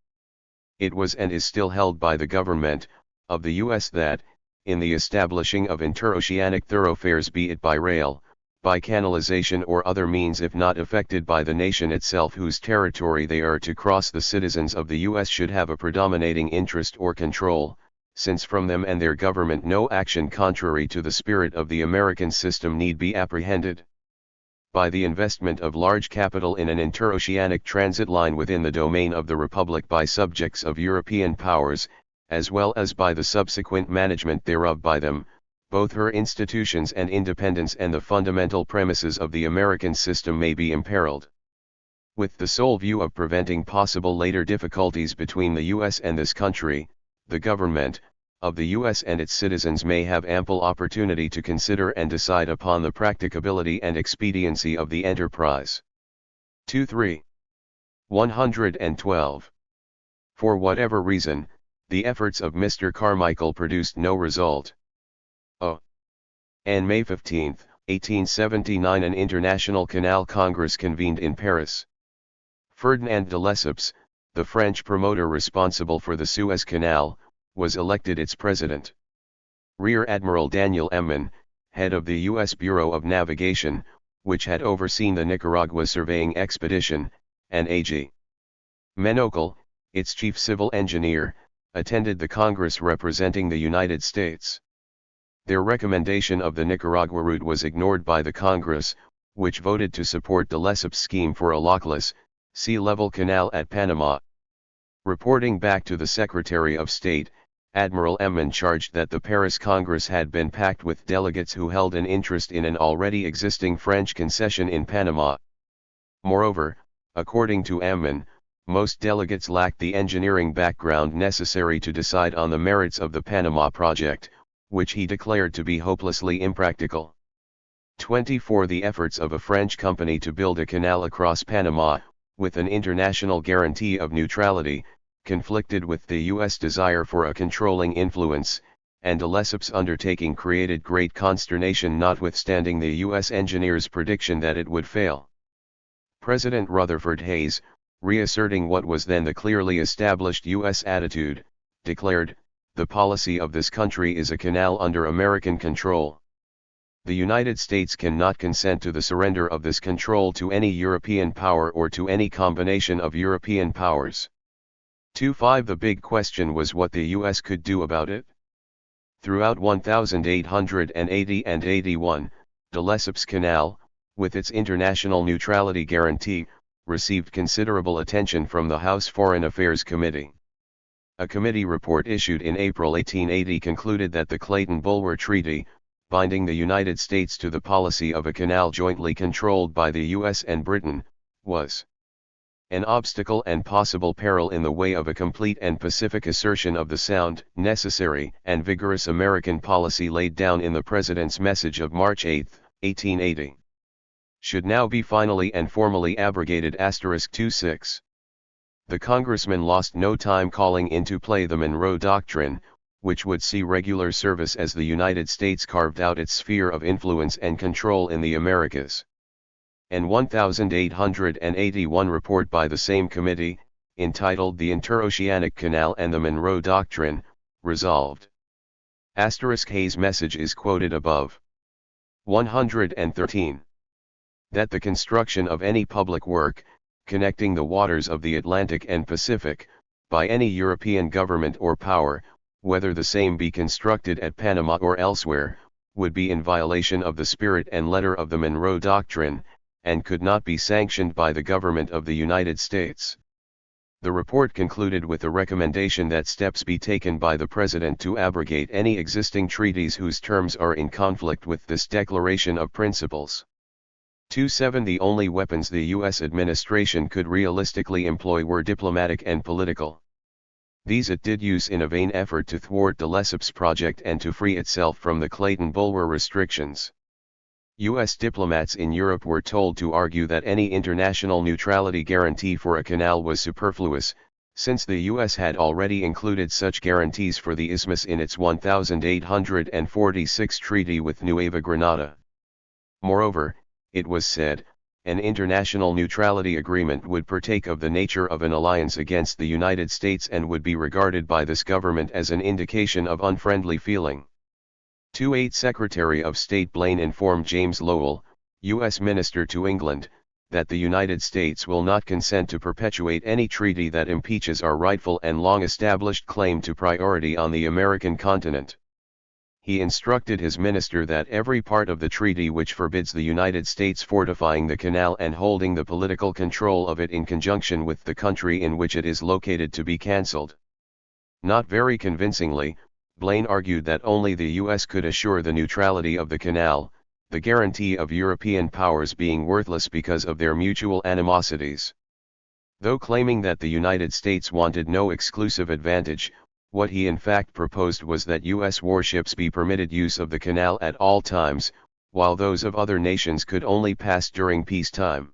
It was and is still held by the government of the U.S. that, in the establishing of interoceanic thoroughfares, be it by rail, by canalization or other means if not affected by the nation itself whose territory they are to cross, the citizens of the U.S. should have a predominating interest or control, since from them and their government no action contrary to the spirit of the American system need be apprehended. By the investment of large capital in an interoceanic transit line within the domain of the Republic by subjects of European powers, as well as by the subsequent management thereof by them, both her institutions and independence and the fundamental premises of the American system may be imperiled. With the sole view of preventing possible later difficulties between the U.S. and this country, the government of the U.S. and its citizens may have ample opportunity to consider and decide upon the practicability and expediency of the enterprise. 2-3. 112. For whatever reason, the efforts of Mr. Carmichael produced no result. On May 15, 1879, an International Canal Congress convened in Paris. Ferdinand de Lesseps, the French promoter responsible for the Suez Canal, was elected its president. Rear Admiral Daniel Emmen, head of the U.S. Bureau of Navigation, which had overseen the Nicaragua surveying expedition, and A.G. Menocal, its chief civil engineer, attended the Congress representing the United States. Their recommendation of the Nicaragua route was ignored by the Congress, which voted to support de Lesseps' scheme for a lockless, sea-level canal at Panama. Reporting back to the Secretary of State, Admiral Emmen charged that the Paris Congress had been packed with delegates who held an interest in an already existing French concession in Panama. Moreover, according to Emmen, most delegates lacked the engineering background necessary to decide on the merits of the Panama project, which he declared to be hopelessly impractical. 24. The efforts of a French company to build a canal across Panama, with an international guarantee of neutrality, conflicted with the U.S. desire for a controlling influence, and de Lesseps' undertaking created great consternation notwithstanding the U.S. engineers' prediction that it would fail. President Rutherford Hayes, reasserting what was then the clearly established U.S. attitude, declared, "The policy of this country is a canal under American control. The United States cannot consent to the surrender of this control to any European power or to any combination of European powers." 2-5. The big question was what the U.S. could do about it. Throughout 1880 and 81, de Lesseps Canal, with its international neutrality guarantee, received considerable attention from the House Foreign Affairs Committee. A committee report issued in April 1880 concluded that the Clayton-Bulwer Treaty, binding the United States to the policy of a canal jointly controlled by the U.S. and Britain, was an obstacle and possible peril in the way of a complete and pacific assertion of the sound, necessary, and vigorous American policy laid down in the President's message of March 8, 1880. Should now be finally and formally abrogated. 26. The congressman lost no time calling into play the Monroe Doctrine, which would see regular service as the United States carved out its sphere of influence and control in the Americas. An 1881 report by the same committee, entitled The Interoceanic Canal and the Monroe Doctrine, resolved. Hayes' message is quoted above. 113. That the construction of any public work, connecting the waters of the Atlantic and Pacific, by any European government or power, whether the same be constructed at Panama or elsewhere, would be in violation of the spirit and letter of the Monroe Doctrine, and could not be sanctioned by the government of the United States. The report concluded with a recommendation that steps be taken by the President to abrogate any existing treaties whose terms are in conflict with this declaration of principles. 27. The only weapons the U.S. administration could realistically employ were diplomatic and political. These it did use in a vain effort to thwart de Lesseps' project and to free itself from the Clayton-Bulwer restrictions. U.S. diplomats in Europe were told to argue that any international neutrality guarantee for a canal was superfluous, since the U.S. had already included such guarantees for the isthmus in its 1846 treaty with Nueva Granada. Moreover, it was said, an international neutrality agreement would partake of the nature of an alliance against the United States and would be regarded by this government as an indication of unfriendly feeling. 28. Secretary of State Blaine informed James Lowell, U.S. Minister to England, that the United States will not consent to perpetuate any treaty that impeaches our rightful and long-established claim to priority on the American continent. He instructed his minister that every part of the treaty which forbids the United States fortifying the canal and holding the political control of it in conjunction with the country in which it is located to be cancelled. Not very convincingly, Blaine argued that only the US could assure the neutrality of the canal, the guarantee of European powers being worthless because of their mutual animosities. Though claiming that the United States wanted no exclusive advantage, what he in fact proposed was that US warships be permitted use of the canal at all times, while those of other nations could only pass during peacetime.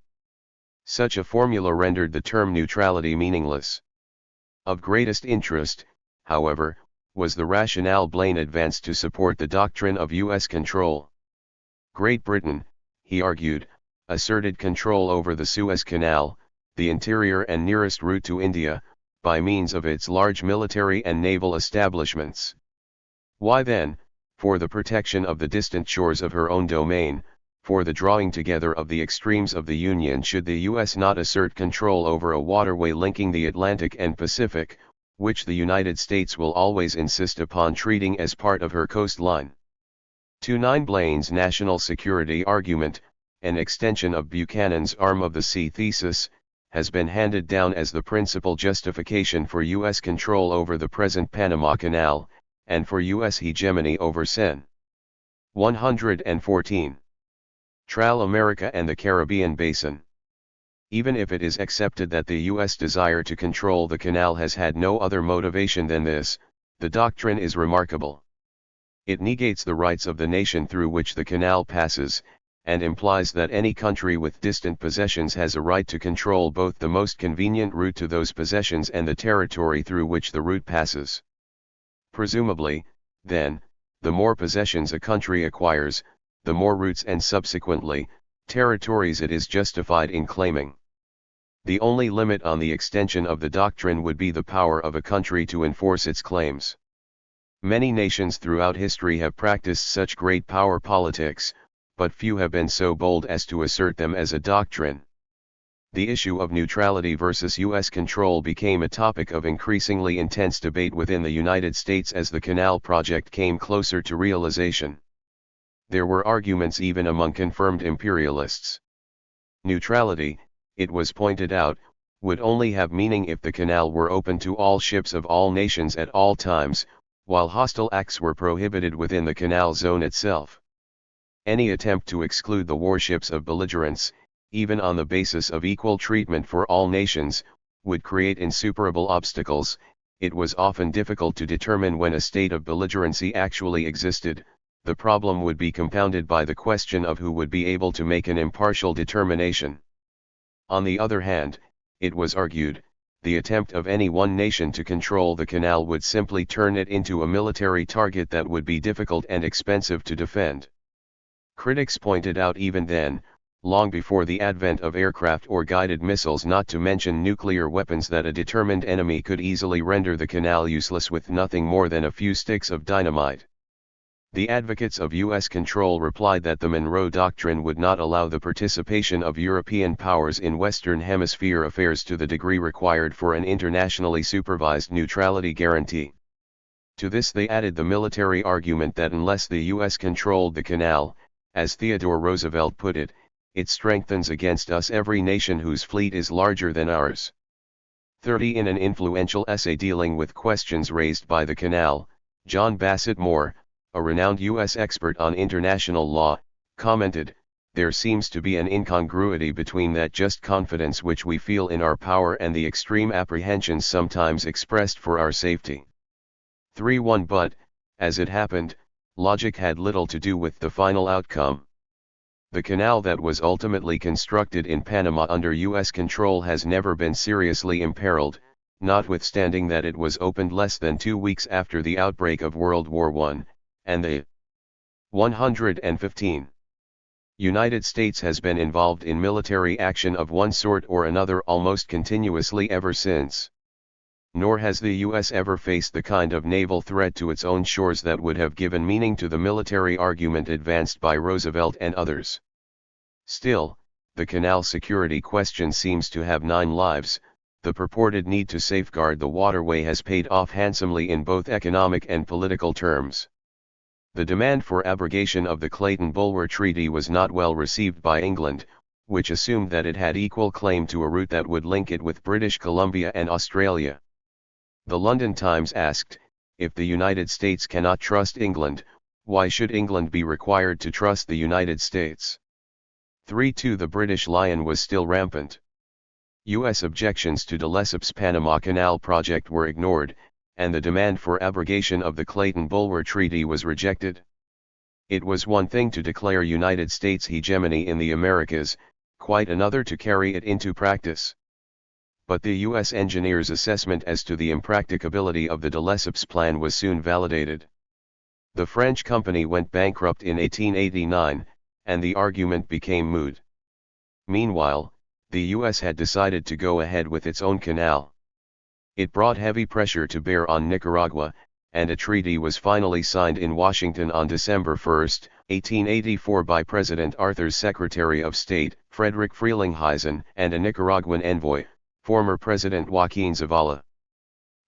Such a formula rendered the term neutrality meaningless. Of greatest interest, however, was the rationale Blaine advanced to support the doctrine of US control. Great Britain, he argued, asserted control over the Suez Canal, the interior and nearest route to India, by means of its large military and naval establishments. Why then, for the protection of the distant shores of her own domain, for the drawing together of the extremes of the Union, should the US not assert control over a waterway linking the Atlantic and Pacific, which the United States will always insist upon treating as part of her coastline? 29 Blaine's national security argument, an extension of Buchanan's arm of the sea thesis, has been handed down as the principal justification for U.S. control over the present Panama Canal, and for U.S. hegemony over Sen. 114. Tral America and the Caribbean Basin. Even if it is accepted that the U.S. desire to control the canal has had no other motivation than this, the doctrine is remarkable. It negates the rights of the nation through which the canal passes, and implies that any country with distant possessions has a right to control both the most convenient route to those possessions and the territory through which the route passes. Presumably, then, the more possessions a country acquires, the more routes and subsequently, territories it is justified in claiming. The only limit on the extension of the doctrine would be the power of a country to enforce its claims. Many nations throughout history have practiced such great power politics, but few have been so bold as to assert them as a doctrine. The issue of neutrality versus U.S. control became a topic of increasingly intense debate within the United States as the canal project came closer to realization. There were arguments even among confirmed imperialists. Neutrality, it was pointed out, would only have meaning if the canal were open to all ships of all nations at all times, while hostile acts were prohibited within the canal zone itself. Any attempt to exclude the warships of belligerents, even on the basis of equal treatment for all nations, would create insuperable obstacles. It was often difficult to determine when a state of belligerency actually existed. The problem would be compounded by the question of who would be able to make an impartial determination. On the other hand, it was argued, the attempt of any one nation to control the canal would simply turn it into a military target that would be difficult and expensive to defend. Critics pointed out even then, long before the advent of aircraft or guided missiles, not to mention nuclear weapons, that a determined enemy could easily render the canal useless with nothing more than a few sticks of dynamite. The advocates of U.S. control replied that the Monroe Doctrine would not allow the participation of European powers in Western Hemisphere affairs to the degree required for an internationally supervised neutrality guarantee. To this they added the military argument that unless the U.S. controlled the canal, as Theodore Roosevelt put it, it strengthens against us every nation whose fleet is larger than ours. 30. In an influential essay dealing with questions raised by the canal, John Bassett Moore, a renowned U.S. expert on international law, commented, "There seems to be an incongruity between that just confidence which we feel in our power and the extreme apprehensions sometimes expressed for our safety." 3:1 But, as it happened, logic had little to do with the final outcome. The canal that was ultimately constructed in Panama under U.S. control has never been seriously imperiled, notwithstanding that it was opened less than 2 weeks after the outbreak of World War I, and the 115. United States has been involved in military action of one sort or another almost continuously ever since. Nor has the U.S. ever faced the kind of naval threat to its own shores that would have given meaning to the military argument advanced by Roosevelt and others. Still, the canal security question seems to have 9 lives. The purported need to safeguard the waterway has paid off handsomely in both economic and political terms. The demand for abrogation of the Clayton-Bulwer Treaty was not well received by England, which assumed that it had equal claim to a route that would link it with British Columbia and Australia. The London Times asked, if the United States cannot trust England, why should England be required to trust the United States? 3-2 The British Lion was still rampant. U.S. objections to de Lesseps Panama Canal project were ignored, and the demand for abrogation of the Clayton-Bulwer Treaty was rejected. It was one thing to declare United States hegemony in the Americas, quite another to carry it into practice. But the U.S. engineers' assessment as to the impracticability of the de Lesseps plan was soon validated. The French company went bankrupt in 1889, and the argument became moot. Meanwhile, the U.S. had decided to go ahead with its own canal. It brought heavy pressure to bear on Nicaragua, and a treaty was finally signed in Washington on December 1, 1884 by President Arthur's Secretary of State, Frederick Frelinghuysen, and a Nicaraguan envoy, former President Joaquin Zavala.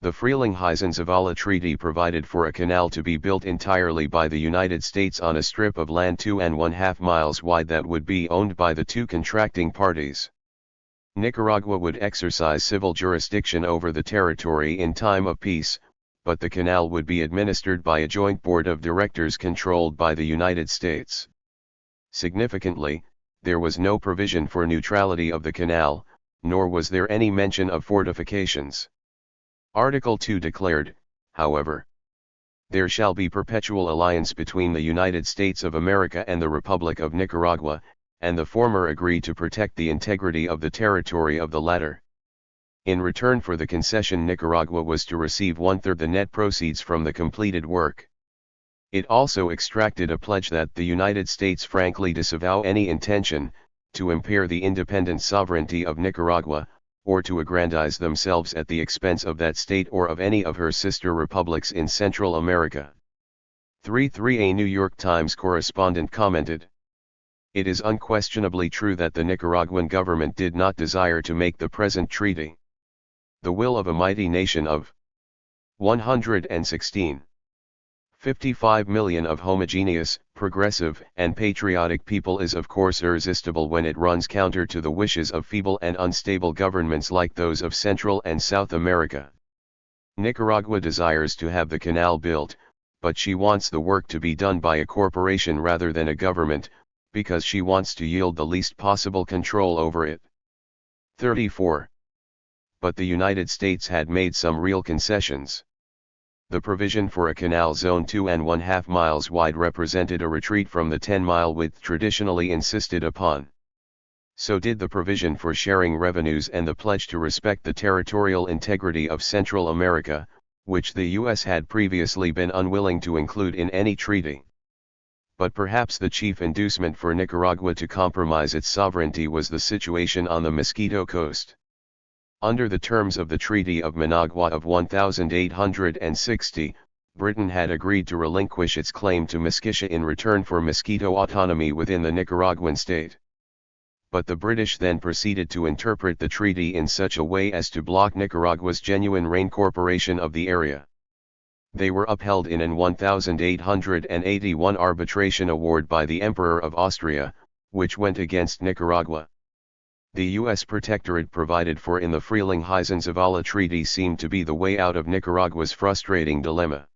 The Frelinghuysen-Zavala Treaty provided for a canal to be built entirely by the United States on a strip of land 2½ miles wide that would be owned by the two contracting parties. Nicaragua would exercise civil jurisdiction over the territory in time of peace, but the canal would be administered by a joint board of directors controlled by the United States. Significantly, there was no provision for neutrality of the canal, nor was there any mention of fortifications. Article 2 declared, however, "There shall be perpetual alliance between the United States of America and the Republic of Nicaragua, and the former agree to protect the integrity of the territory of the latter." In return for the concession, Nicaragua was to receive 1/3 the net proceeds from the completed work. It also extracted a pledge that the United States frankly disavow any intention to impair the independent sovereignty of Nicaragua, or to aggrandize themselves at the expense of that state or of any of her sister republics in Central America. 3-3 A New York Times correspondent commented, "It is unquestionably true that the Nicaraguan government did not desire to make the present treaty the will of a mighty nation of 55 million of homogeneous, progressive, and patriotic people is of course irresistible when it runs counter to the wishes of feeble and unstable governments like those of Central and South America. Nicaragua desires to have the canal built, but she wants the work to be done by a corporation rather than a government, because she wants to yield the least possible control over it." 34. But the United States had made some real concessions. The provision for a canal zone 2½ miles wide represented a retreat from the 10-mile width traditionally insisted upon. So did the provision for sharing revenues and the pledge to respect the territorial integrity of Central America, which the U.S. had previously been unwilling to include in any treaty. But perhaps the chief inducement for Nicaragua to compromise its sovereignty was the situation on the Mosquito Coast. Under the terms of the Treaty of Managua of 1860, Britain had agreed to relinquish its claim to Mosquitia in return for Mosquito autonomy within the Nicaraguan state. But the British then proceeded to interpret the treaty in such a way as to block Nicaragua's genuine reincorporation of the area. They were upheld in an 1881 arbitration award by the Emperor of Austria, which went against Nicaragua. The U.S. protectorate provided for in the Frelinghuysen-Zavala Treaty seemed to be the way out of Nicaragua's frustrating dilemma.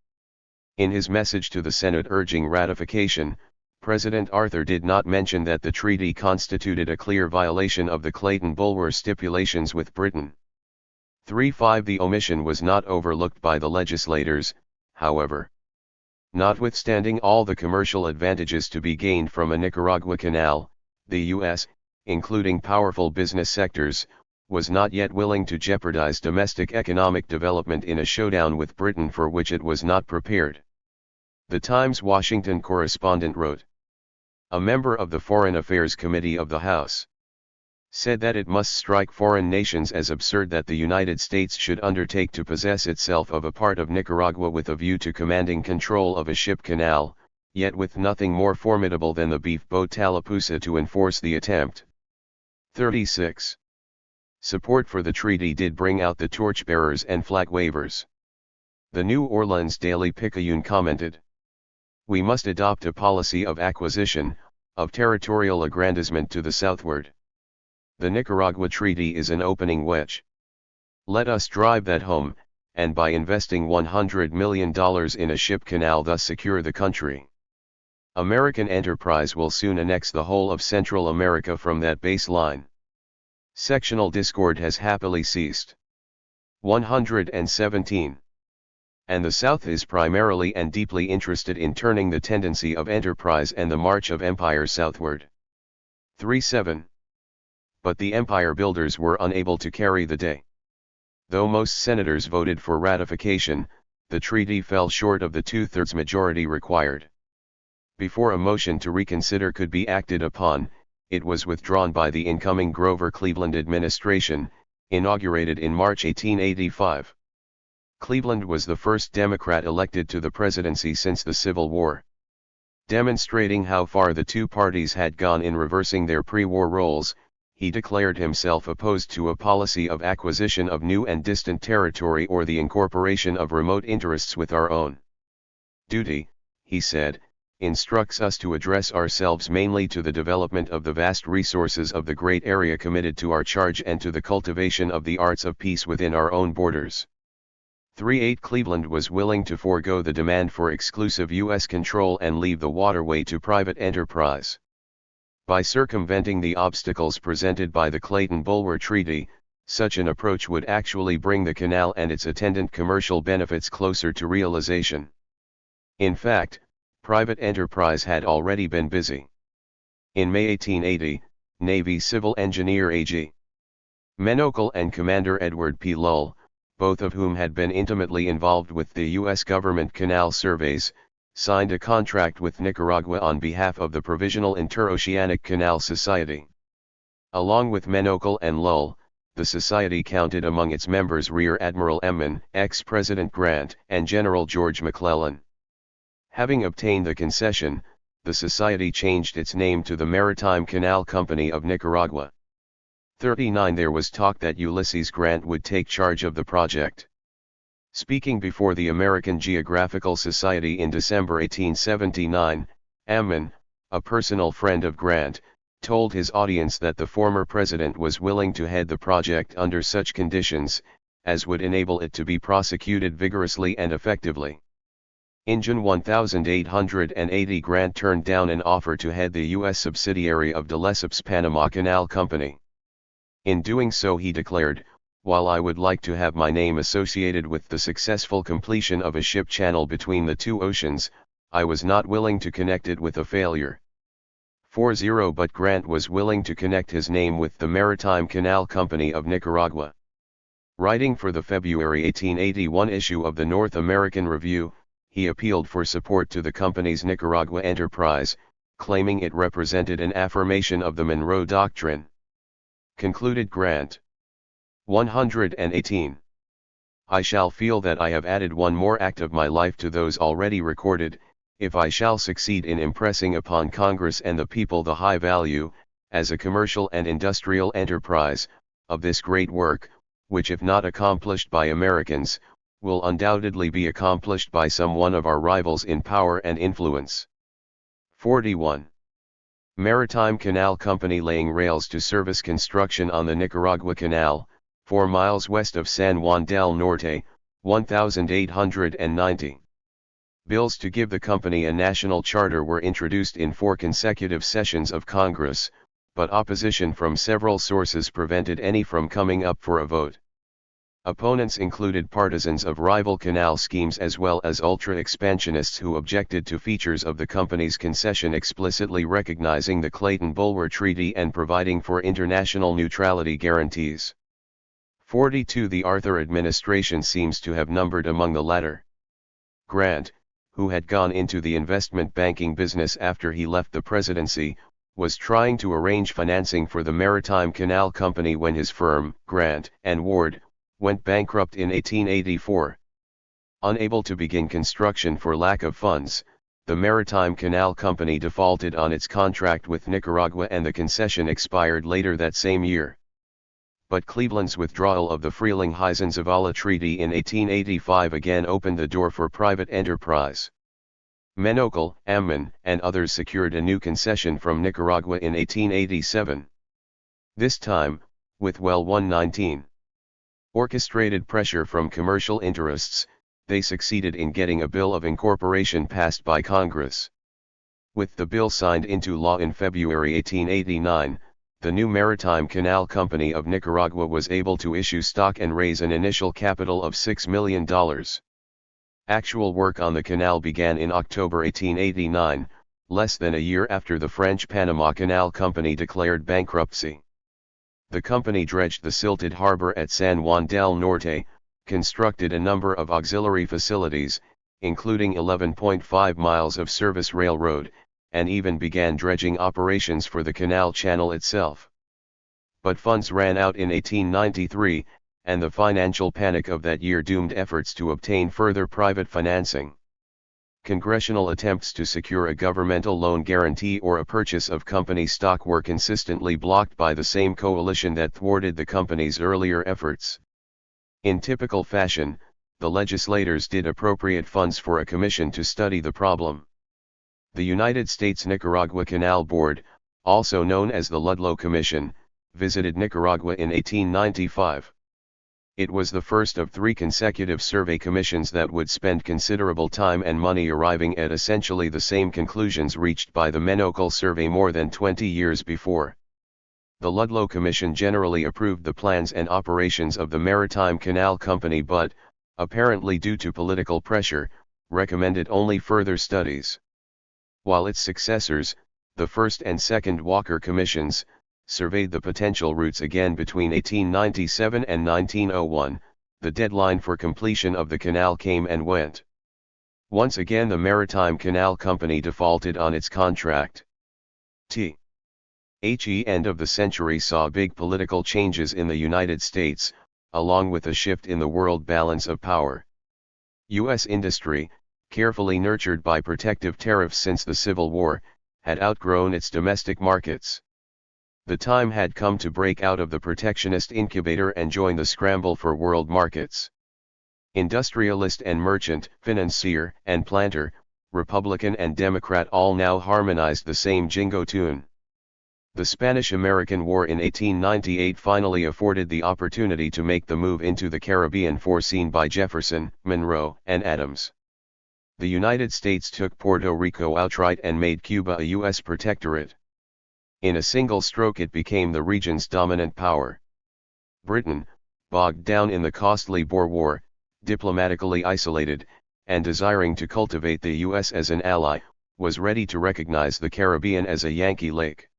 In his message to the Senate urging ratification, President Arthur did not mention that the treaty constituted a clear violation of the Clayton-Bulwer stipulations with Britain. 3-5 The omission was not overlooked by the legislators, however. Notwithstanding all the commercial advantages to be gained from a Nicaragua canal, the U.S., including powerful business sectors, was not yet willing to jeopardize domestic economic development in a showdown with Britain for which it was not prepared. The Times Washington correspondent wrote, "A member of the Foreign Affairs Committee of the House said that it must strike foreign nations as absurd that the United States should undertake to possess itself of a part of Nicaragua with a view to commanding control of a ship canal, yet with nothing more formidable than the beef boat Tallapoosa to enforce the attempt." 36. Support for the treaty did bring out the torchbearers and flag wavers. The New Orleans Daily Picayune commented, "We must adopt a policy of acquisition, of territorial aggrandizement to the southward. The Nicaragua Treaty is an opening wedge. Let us drive that home, and by investing $100 million in a ship canal thus secure the country. American enterprise will soon annex the whole of Central America from that baseline. Sectional discord has happily ceased. 117. And the South is primarily and deeply interested in turning the tendency of enterprise and the march of empire southward. 37. But the empire builders were unable to carry the day. Though most senators voted for ratification, the treaty fell short of the two-thirds majority required. Before a motion to reconsider could be acted upon, it was withdrawn by the incoming Grover Cleveland administration, inaugurated in March 1885. Cleveland was the first Democrat elected to the presidency since the Civil War. Demonstrating how far the two parties had gone in reversing their pre-war roles, he declared himself opposed to a policy of acquisition of new and distant territory or the incorporation of remote interests with our own. Duty, he said, instructs us to address ourselves mainly to the development of the vast resources of the great area committed to our charge and to the cultivation of the arts of peace within our own borders. 3-8 Cleveland was willing to forego the demand for exclusive U.S. control and leave the waterway to private enterprise. By circumventing the obstacles presented by the Clayton-Bulwer Treaty, such an approach would actually bring the canal and its attendant commercial benefits closer to realization. In fact, private enterprise had already been busy. In May 1880, Navy Civil Engineer A.G. Menocal and Commander Edward P. Lull, both of whom had been intimately involved with the U.S. government canal surveys, signed a contract with Nicaragua on behalf of the Provisional Interoceanic Canal Society. Along with Menocal and Lull, the society counted among its members Rear Admiral Emman, ex-President Grant, and General George McClellan. Having obtained the concession, the society changed its name to the Maritime Canal Company of Nicaragua. 39 There was talk that Ulysses Grant would take charge of the project. Speaking before the American Geographical Society in December 1879, Amman, a personal friend of Grant, told his audience that the former president was willing to head the project under such conditions, as would enable it to be prosecuted vigorously and effectively. In June 1880 Grant turned down an offer to head the U.S. subsidiary of de Lesseps Panama Canal Company. In doing so he declared, "While I would like to have my name associated with the successful completion of a ship channel between the two oceans, I was not willing to connect it with a failure." 40 But Grant was willing to connect his name with the Maritime Canal Company of Nicaragua. Writing for the February 1881 issue of the North American Review, he appealed for support to the company's Nicaragua enterprise, claiming it represented an affirmation of the Monroe Doctrine. Concluded Grant. 118. I shall feel that I have added one more act of my life to those already recorded, if I shall succeed in impressing upon Congress and the people the high value, as a commercial and industrial enterprise, of this great work, which if not accomplished by Americans, will undoubtedly be accomplished by some one of our rivals in power and influence. 41. Maritime Canal Company laying rails to service construction on the Nicaragua Canal, 4 miles west of San Juan del Norte, 1890. Bills to give the company a national charter were introduced in 4 consecutive sessions of Congress, but opposition from several sources prevented any from coming up for a vote. Opponents included partisans of rival canal schemes as well as ultra-expansionists who objected to features of the company's concession explicitly recognizing the Clayton-Bulwer Treaty and providing for international neutrality guarantees. 42 The Arthur administration seems to have numbered among the latter. Grant, who had gone into the investment banking business after he left the presidency, was trying to arrange financing for the Maritime Canal Company when his firm, Grant and Ward, went bankrupt in 1884. Unable to begin construction for lack of funds, the Maritime Canal Company defaulted on its contract with Nicaragua and the concession expired later that same year. But Cleveland's withdrawal of the Freeling-Heisenzavala Treaty in 1885 again opened the door for private enterprise. Menocal, Amman, and others secured a new concession from Nicaragua in 1887. This time, with well 119. Orchestrated pressure from commercial interests, they succeeded in getting a bill of incorporation passed by Congress. With the bill signed into law in February 1889, the new Maritime Canal Company of Nicaragua was able to issue stock and raise an initial capital of $6 million. Actual work on the canal began in October 1889, less than a year after the French Panama Canal Company declared bankruptcy. The company dredged the silted harbor at San Juan del Norte, constructed a number of auxiliary facilities, including 11.5 miles of service railroad, and even began dredging operations for the canal channel itself. But funds ran out in 1893, and the financial panic of that year doomed efforts to obtain further private financing. Congressional attempts to secure a governmental loan guarantee or a purchase of company stock were consistently blocked by the same coalition that thwarted the company's earlier efforts. In typical fashion, the legislators did appropriate funds for a commission to study the problem. The United States Nicaragua Canal Board, also known as the Ludlow Commission, visited Nicaragua in 1895. It was the first of 3 consecutive survey commissions that would spend considerable time and money arriving at essentially the same conclusions reached by the Menocal survey more than 20 years before. The Ludlow Commission generally approved the plans and operations of the Maritime Canal Company but, apparently due to political pressure, recommended only further studies. While its successors, the first and second Walker Commissions, surveyed the potential routes again between 1897 and 1901, the deadline for completion of the canal came and went. Once again the Maritime Canal Company defaulted on its contract. The end of the century saw big political changes in the United States, along with a shift in the world balance of power. U.S. industry, carefully nurtured by protective tariffs since the Civil War, had outgrown its domestic markets. The time had come to break out of the protectionist incubator and join the scramble for world markets. Industrialist and merchant, financier and planter, Republican and Democrat all now harmonized the same jingo tune. The Spanish-American War in 1898 finally afforded the opportunity to make the move into the Caribbean foreseen by Jefferson, Monroe, and Adams. The United States took Puerto Rico outright and made Cuba a U.S. protectorate. In a single stroke it became the region's dominant power. Britain, bogged down in the costly Boer War, diplomatically isolated, and desiring to cultivate the U.S. as an ally, was ready to recognize the Caribbean as a Yankee lake.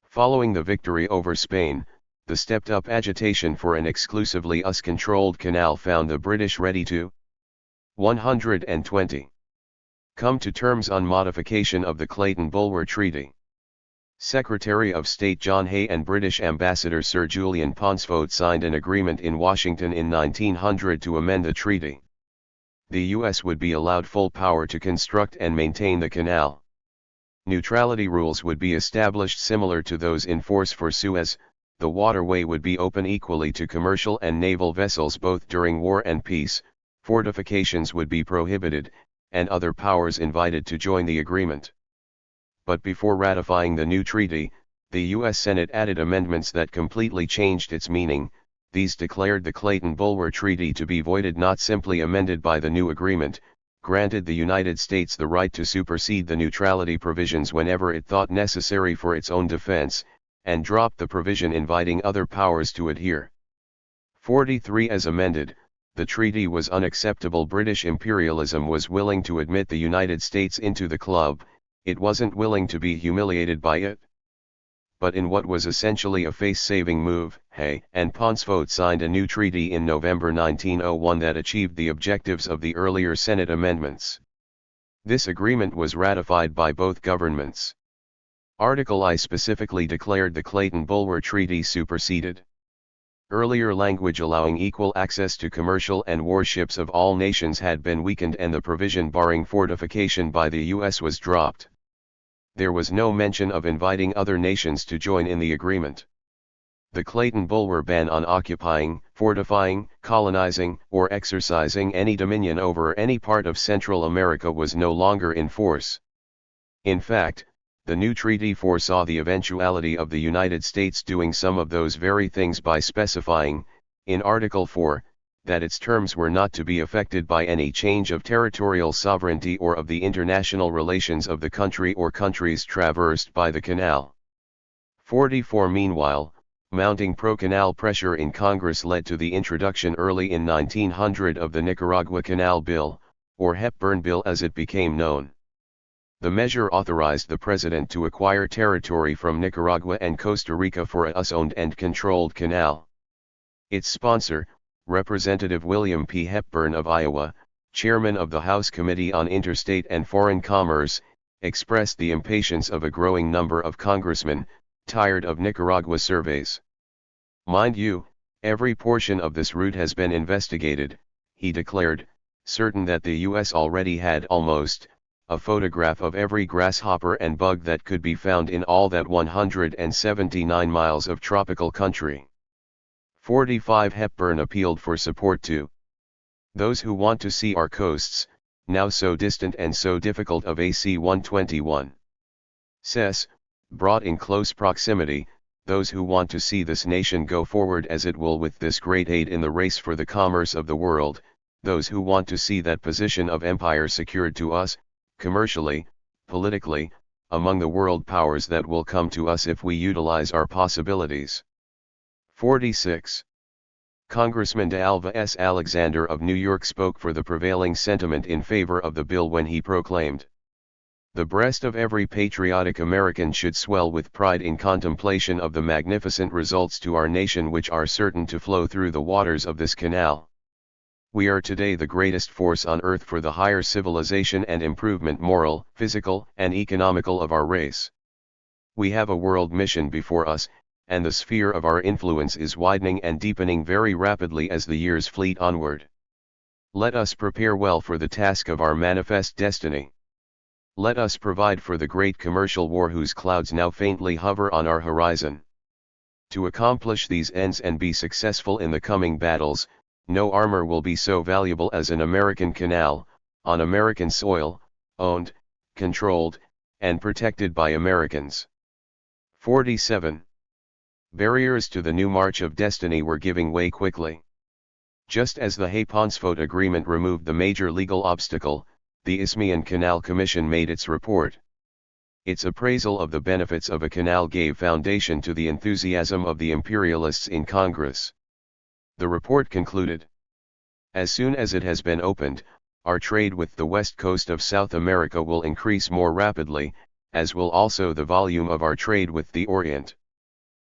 Following the victory over Spain, the stepped-up agitation for an exclusively US-controlled canal found the British ready to 120. Come to terms on modification of the Clayton-Bulwer Treaty. Secretary of State John Hay and British Ambassador Sir Julian Pauncefote signed an agreement in Washington in 1900 to amend the treaty. The U.S. would be allowed full power to construct and maintain the canal. Neutrality rules would be established similar to those in force for Suez. The waterway would be open equally to commercial and naval vessels both during war and peace. Fortifications would be prohibited, and other powers invited to join the agreement. But before ratifying the new treaty, the U.S. Senate added amendments that completely changed its meaning. These declared the Clayton-Bulwer Treaty to be voided, not simply amended by the new agreement, granted the United States the right to supersede the neutrality provisions whenever it thought necessary for its own defense, and dropped the provision inviting other powers to adhere. 43 As amended, the treaty was unacceptable. British imperialism was willing to admit the United States into the club, it wasn't willing to be humiliated by it. But in what was essentially a face-saving move, Hay and Pauncefote signed a new treaty in November 1901 that achieved the objectives of the earlier Senate amendments. This agreement was ratified by both governments. Article I specifically declared the Clayton-Bulwer Treaty superseded. Earlier language allowing equal access to commercial and warships of all nations had been weakened and the provision barring fortification by the U.S. was dropped. There was no mention of inviting other nations to join in the agreement. The Clayton-Bulwer ban on occupying, fortifying, colonizing, or exercising any dominion over any part of Central America was no longer in force. In fact, the new treaty foresaw the eventuality of the United States doing some of those very things by specifying, in Article 4, that its terms were not to be affected by any change of territorial sovereignty or of the international relations of the country or countries traversed by the canal. 44. Meanwhile, mounting pro-canal pressure in Congress led to the introduction early in 1900 of the Nicaragua Canal Bill, or Hepburn Bill as it became known. The measure authorized the president to acquire territory from Nicaragua and Costa Rica for a US-owned and controlled canal. Its sponsor, Representative William P. Hepburn of Iowa, chairman of the House Committee on Interstate and Foreign Commerce, expressed the impatience of a growing number of congressmen, tired of Nicaragua surveys. "Mind you, every portion of this route has been investigated," he declared, certain that the U.S. already had almost a photograph of every grasshopper and bug that could be found in all that 179 miles of tropical country. 45. Hepburn appealed for support to those who want to see our coasts, now so distant and so difficult of AC 121. Says, brought in close proximity, those who want to see this nation go forward as it will with this great aid in the race for the commerce of the world, those who want to see that position of empire secured to us, commercially, politically, among the world powers that will come to us if we utilize our possibilities. 46. Congressman De Alva S. Alexander of New York spoke for the prevailing sentiment in favor of the bill when he proclaimed, "The breast of every patriotic American should swell with pride in contemplation of the magnificent results to our nation which are certain to flow through the waters of this canal. We are today the greatest force on earth for the higher civilization and improvement moral, physical, and economical of our race. We have a world mission before us, and the sphere of our influence is widening and deepening very rapidly as the years fleet onward. Let us prepare well for the task of our manifest destiny. Let us provide for the great commercial war whose clouds now faintly hover on our horizon. To accomplish these ends and be successful in the coming battles, no armor will be so valuable as an American canal, on American soil, owned, controlled, and protected by Americans." 47. Barriers to the new march of destiny were giving way quickly. Just as the Hay-Pauncefote Agreement removed the major legal obstacle, the Isthmian Canal Commission made its report. Its appraisal of the benefits of a canal gave foundation to the enthusiasm of the imperialists in Congress. The report concluded, "As soon as it has been opened, our trade with the west coast of South America will increase more rapidly, as will also the volume of our trade with the Orient.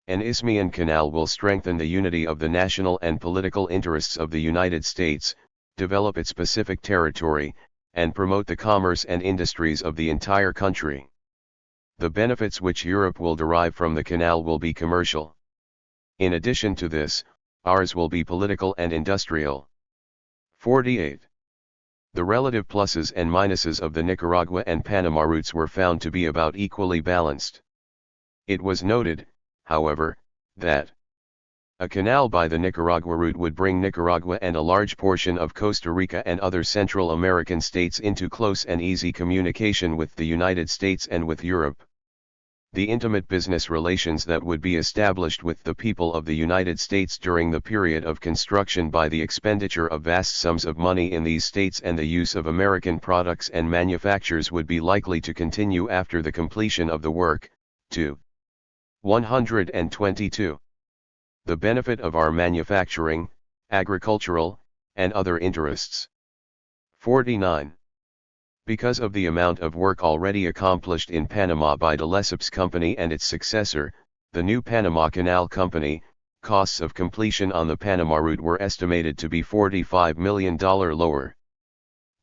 An Isthmian canal will strengthen the unity of the national and political interests of the United States, develop its Pacific territory, and promote the commerce and industries of the entire country. The benefits which Europe will derive from the canal will be commercial. In addition to this, ours will be political and industrial." 48. The relative pluses and minuses of the Nicaragua and Panama routes were found to be about equally balanced. It was noted, however, that a canal by the Nicaragua route would bring Nicaragua and a large portion of Costa Rica and other Central American states into close and easy communication with the United States and with Europe. The intimate business relations that would be established with the people of the United States during the period of construction by the expenditure of vast sums of money in these states and the use of American products and manufactures would be likely to continue after the completion of the work. 2. 122. The benefit of our manufacturing, agricultural, and other interests. 49. Because of the amount of work already accomplished in Panama by de Lesseps Company and its successor, the new Panama Canal Company, costs of completion on the Panama route were estimated to be $45 million lower.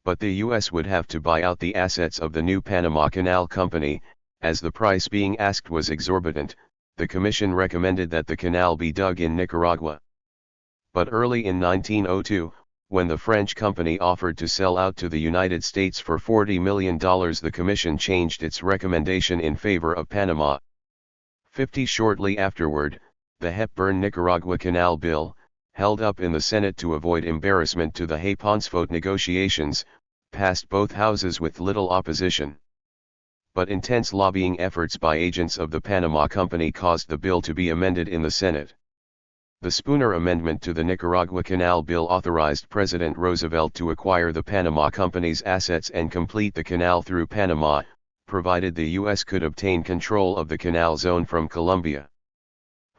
But the U.S. would have to buy out the assets of the new Panama Canal Company, as the price being asked was exorbitant. The Commission recommended that the canal be dug in Nicaragua. But early in 1902, when the French company offered to sell out to the United States for $40 million, the Commission changed its recommendation in favor of Panama. 50. Shortly afterward, the Hepburn-Nicaragua Canal Bill, held up in the Senate to avoid embarrassment to the Hay-Pauncefote negotiations, passed both houses with little opposition. But intense lobbying efforts by agents of the Panama Company caused the bill to be amended in the Senate. The Spooner Amendment to the Nicaragua Canal Bill authorized President Roosevelt to acquire the Panama Company's assets and complete the canal through Panama, provided the U.S. could obtain control of the canal zone from Colombia.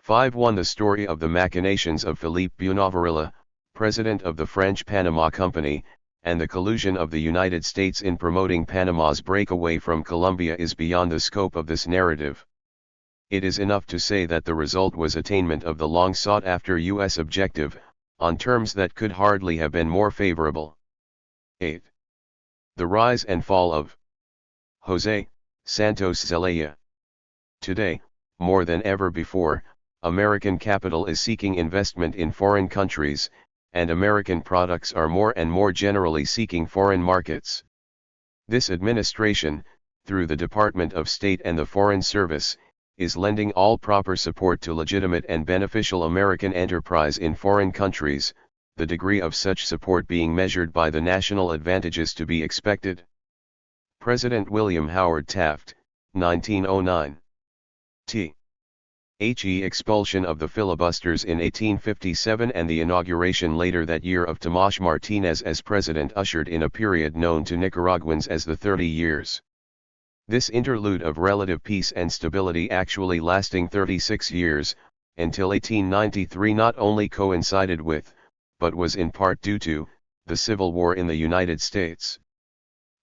5-1 The story of the machinations of Philippe Bonavarilla, president of the French Panama Company, and the collusion of the United States in promoting Panama's breakaway from Colombia is beyond the scope of this narrative. It is enough to say that the result was attainment of the long-sought-after U.S. objective, on terms that could hardly have been more favorable. 8. The rise and fall of José Santos Zelaya. Today, more than ever before, American capital is seeking investment in foreign countries, and American products are more and more generally seeking foreign markets. This administration, through the Department of State and the Foreign Service, is lending all proper support to legitimate and beneficial American enterprise in foreign countries, the degree of such support being measured by the national advantages to be expected. President William Howard Taft, 1909. The expulsion of the filibusters in 1857 and the inauguration later that year of Tomás Martínez as president ushered in a period known to Nicaraguans as the 30 Years. This interlude of relative peace and stability actually lasting 36 years, until 1893 not only coincided with, but was in part due to, the Civil War in the United States.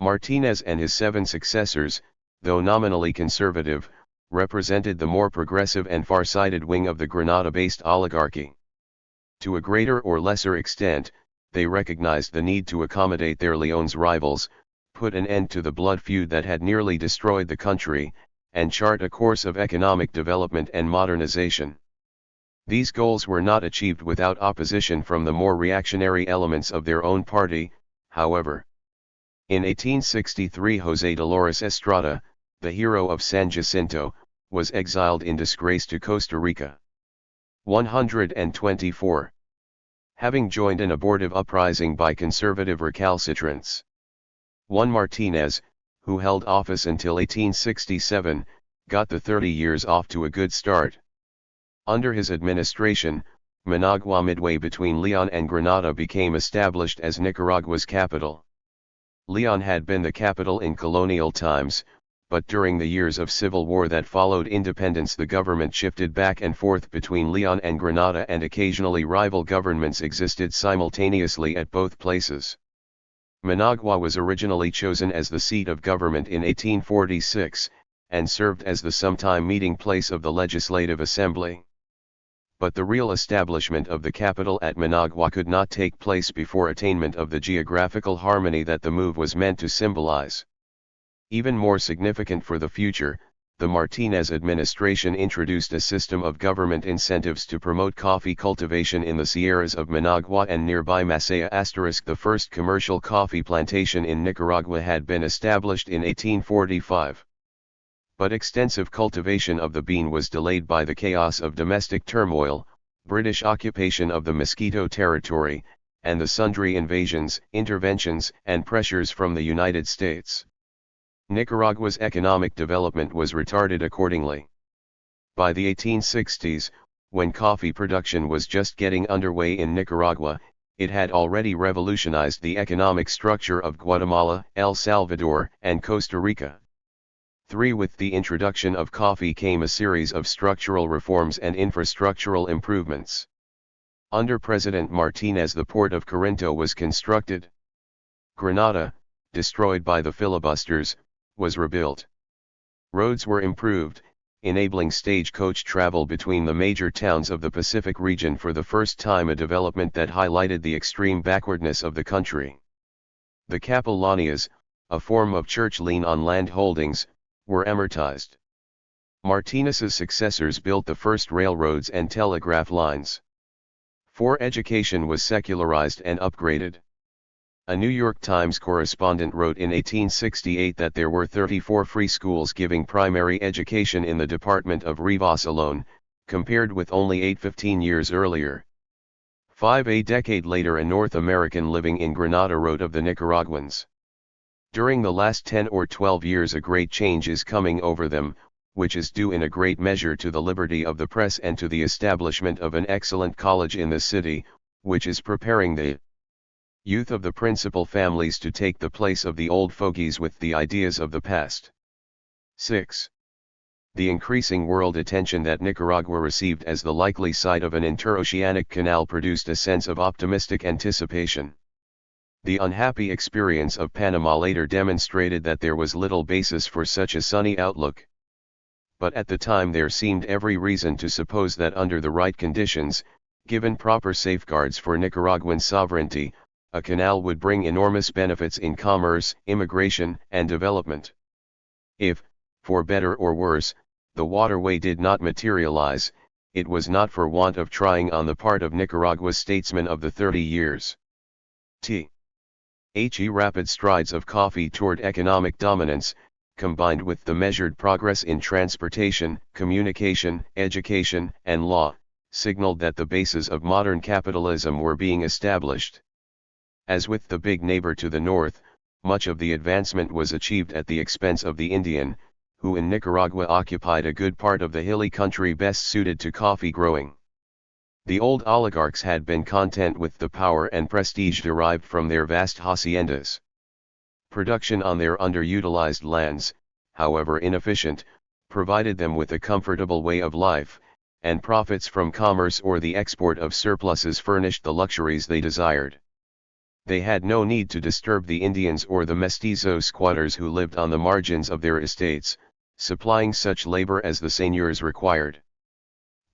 Martínez and his 7 successors, though nominally conservative, represented the more progressive and far-sighted wing of the Granada-based oligarchy. To a greater or lesser extent, they recognized the need to accommodate their Leon's rivals, put an end to the blood feud that had nearly destroyed the country, and chart a course of economic development and modernization. These goals were not achieved without opposition from the more reactionary elements of their own party, however. In 1863 José Dolores Estrada, the hero of San Jacinto, was exiled in disgrace to Costa Rica. 124. Having joined an abortive uprising by conservative recalcitrants. 1 Martínez, who held office until 1867, got the 30 Years off to a good start. Under his administration, Managua midway between Leon and Granada became established as Nicaragua's capital. Leon had been the capital in colonial times, but during the years of civil war that followed independence the government shifted back and forth between Leon and Granada and occasionally rival governments existed simultaneously at both places. Managua was originally chosen as the seat of government in 1846, and served as the sometime meeting place of the Legislative Assembly. But the real establishment of the capital at Managua could not take place before attainment of the geographical harmony that the move was meant to symbolize. Even more significant for the future, the Martínez administration introduced a system of government incentives to promote coffee cultivation in the Sierras of Managua and nearby Masaya. The first commercial coffee plantation in Nicaragua had been established in 1845. But extensive cultivation of the bean was delayed by the chaos of domestic turmoil, British occupation of the Mosquito Territory, and the sundry invasions, interventions, and pressures from the United States. Nicaragua's economic development was retarded accordingly. By the 1860s, when coffee production was just getting underway in Nicaragua, it had already revolutionized the economic structure of Guatemala, El Salvador, and Costa Rica. 3. With the introduction of coffee came a series of structural reforms and infrastructural improvements. Under President Martínez the port of Corinto was constructed. Granada, destroyed by the filibusters, was rebuilt. Roads were improved, enabling stagecoach travel between the major towns of the Pacific region for the first time, a development that highlighted the extreme backwardness of the country. The capelanias, a form of church lien on land holdings, were amortized. Martínez's successors built the first railroads and telegraph lines. 4. Education was secularized and upgraded. A New York Times correspondent wrote in 1868 that there were 34 free schools giving primary education in the department of Rivas alone, compared with only 8 15 years earlier. 5. A decade later, a North American living in Granada wrote of the Nicaraguans. During the last 10 or 12 years a great change is coming over them, which is due in a great measure to the liberty of the press and to the establishment of an excellent college in the city, which is preparing the youth of the principal families to take the place of the old fogies with the ideas of the past. 6. The increasing world attention that Nicaragua received as the likely site of an interoceanic canal produced a sense of optimistic anticipation. The unhappy experience of Panama later demonstrated that there was little basis for such a sunny outlook. But at the time there seemed every reason to suppose that under the right conditions, given proper safeguards for Nicaraguan sovereignty, a canal would bring enormous benefits in commerce, immigration, and development. If, for better or worse, the waterway did not materialize, it was not for want of trying on the part of Nicaragua's statesmen of the 30 years. Rapid strides of coffee toward economic dominance, combined with the measured progress in transportation, communication, education, and law, signaled that the bases of modern capitalism were being established. As with the big neighbor to the north, much of the advancement was achieved at the expense of the Indian, who in Nicaragua occupied a good part of the hilly country best suited to coffee growing. The old oligarchs had been content with the power and prestige derived from their vast haciendas. Production on their underutilized lands, however inefficient, provided them with a comfortable way of life, and profits from commerce or the export of surpluses furnished the luxuries they desired. They had no need to disturb the Indians or the mestizo squatters who lived on the margins of their estates, supplying such labor as the seigneurs required.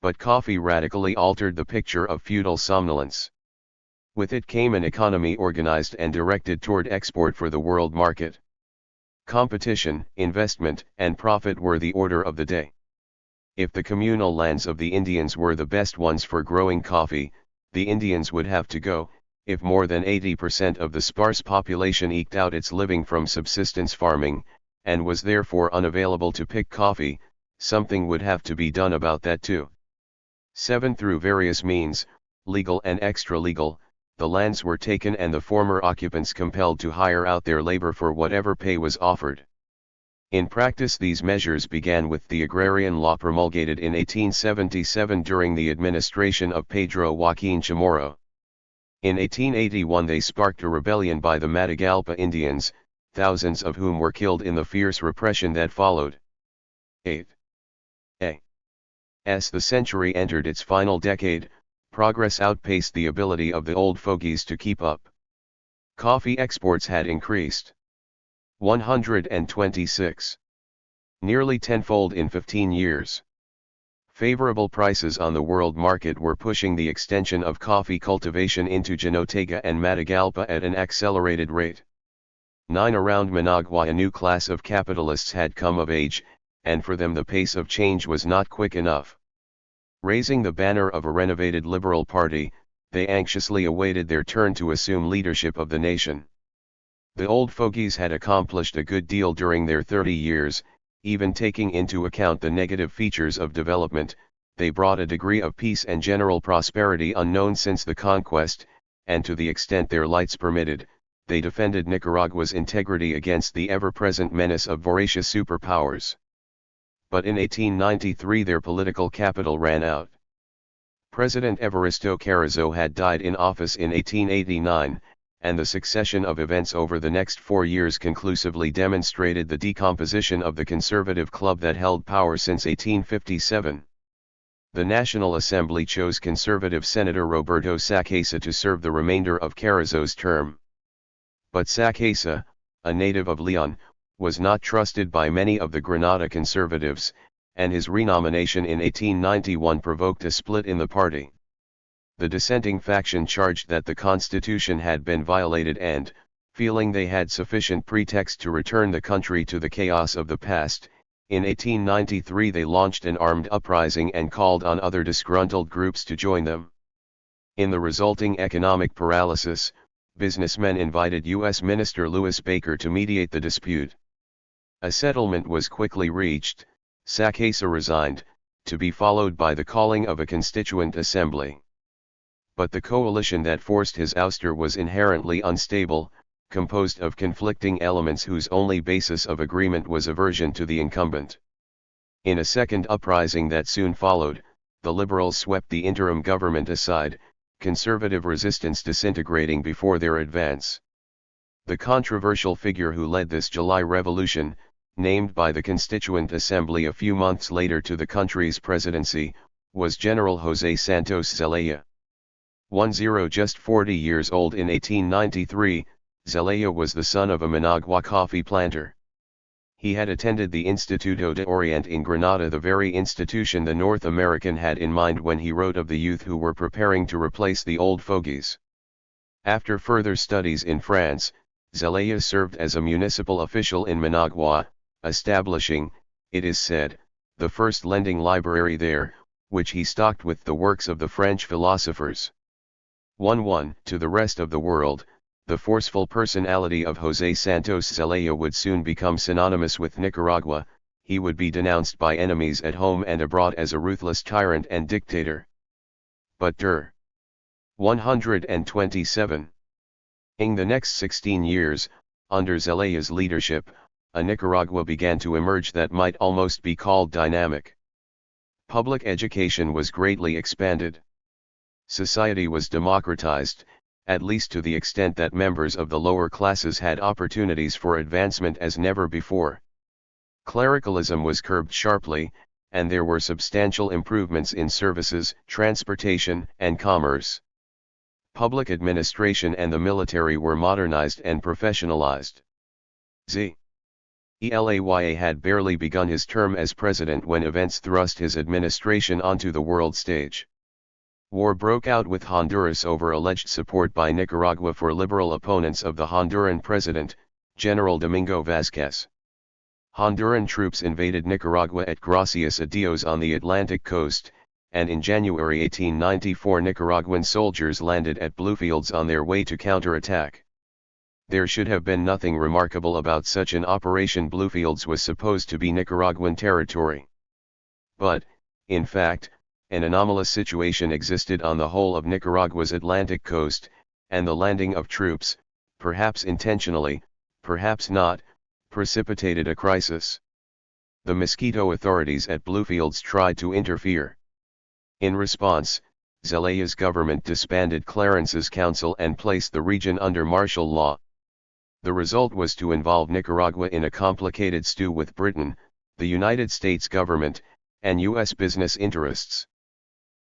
But coffee radically altered the picture of feudal somnolence. With it came an economy organized and directed toward export for the world market. Competition, investment, and profit were the order of the day. If the communal lands of the Indians were the best ones for growing coffee, the Indians would have to go. If more than 80% of the sparse population eked out its living from subsistence farming, and was therefore unavailable to pick coffee, something would have to be done about that too. 7. Through various means, legal and extra-legal, the lands were taken and the former occupants compelled to hire out their labor for whatever pay was offered. In practice these measures began with the agrarian law promulgated in 1877 during the administration of Pedro Joaquin Chamorro. In 1881 they sparked a rebellion by the Matagalpa Indians, thousands of whom were killed in the fierce repression that followed. 8. As the century entered its final decade, progress outpaced the ability of the old fogies to keep up. Coffee exports had increased 126. Nearly tenfold in 15 years. Favorable prices on the world market were pushing the extension of coffee cultivation into Jinotega and Matagalpa at an accelerated rate. 9. Around Managua a new class of capitalists had come of age, and for them the pace of change was not quick enough. Raising the banner of a renovated liberal party, they anxiously awaited their turn to assume leadership of the nation. The old fogies had accomplished a good deal during their 30 years, even taking into account the negative features of development. They brought a degree of peace and general prosperity unknown since the conquest, and to the extent their lights permitted, they defended Nicaragua's integrity against the ever-present menace of voracious superpowers. But in 1893 their political capital ran out. President Evaristo Carrizo had died in office in 1889, and the succession of events over the next 4 years conclusively demonstrated the decomposition of the conservative club that held power since 1857. The National Assembly chose conservative Senator Roberto Sacasa to serve the remainder of Carrizo's term. But Sacasa, a native of Leon, was not trusted by many of the Granada conservatives, and his renomination in 1891 provoked a split in the party. The dissenting faction charged that the Constitution had been violated and, feeling they had sufficient pretext to return the country to the chaos of the past, in 1893 they launched an armed uprising and called on other disgruntled groups to join them. In the resulting economic paralysis, businessmen invited U.S. Minister Louis Baker to mediate the dispute. A settlement was quickly reached. Sacasa resigned, to be followed by the calling of a constituent assembly. But the coalition that forced his ouster was inherently unstable, composed of conflicting elements whose only basis of agreement was aversion to the incumbent. In a second uprising that soon followed, the liberals swept the interim government aside, conservative resistance disintegrating before their advance. The controversial figure who led this July revolution, named by the Constituent Assembly a few months later to the country's presidency, was General José Santos Zelaya. Just 40 years old in 1893, Zelaya was the son of a Managua coffee planter. He had attended the Instituto de Oriente in Granada, the very institution the North American had in mind when he wrote of the youth who were preparing to replace the old fogies. After further studies in France, Zelaya served as a municipal official in Managua, establishing, it is said, the first lending library there, which he stocked with the works of the French philosophers. 1. To the rest of the world, the forceful personality of José Santos Zelaya would soon become synonymous with Nicaragua. He would be denounced by enemies at home and abroad as a ruthless tyrant and dictator. But 127. In the next 16 years, under Zelaya's leadership, a Nicaragua began to emerge that might almost be called dynamic. Public education was greatly expanded. Society was democratized, at least to the extent that members of the lower classes had opportunities for advancement as never before. Clericalism was curbed sharply, and there were substantial improvements in services, transportation, and commerce. Public administration and the military were modernized and professionalized. Zelaya had barely begun his term as president when events thrust his administration onto the world stage. War broke out with Honduras over alleged support by Nicaragua for liberal opponents of the Honduran president, General Domingo Vázquez. Honduran troops invaded Nicaragua at Gracias a Dios on the Atlantic coast, and in January 1894 Nicaraguan soldiers landed at Bluefields on their way to counterattack. There should have been nothing remarkable about such an operation. Bluefields was supposed to be Nicaraguan territory. But, in fact, an anomalous situation existed on the whole of Nicaragua's Atlantic coast, and the landing of troops, perhaps intentionally, perhaps not, precipitated a crisis. The Mosquito authorities at Bluefields tried to interfere. In response, Zelaya's government disbanded Clarence's council and placed the region under martial law. The result was to involve Nicaragua in a complicated stew with Britain, the United States government, and U.S. business interests.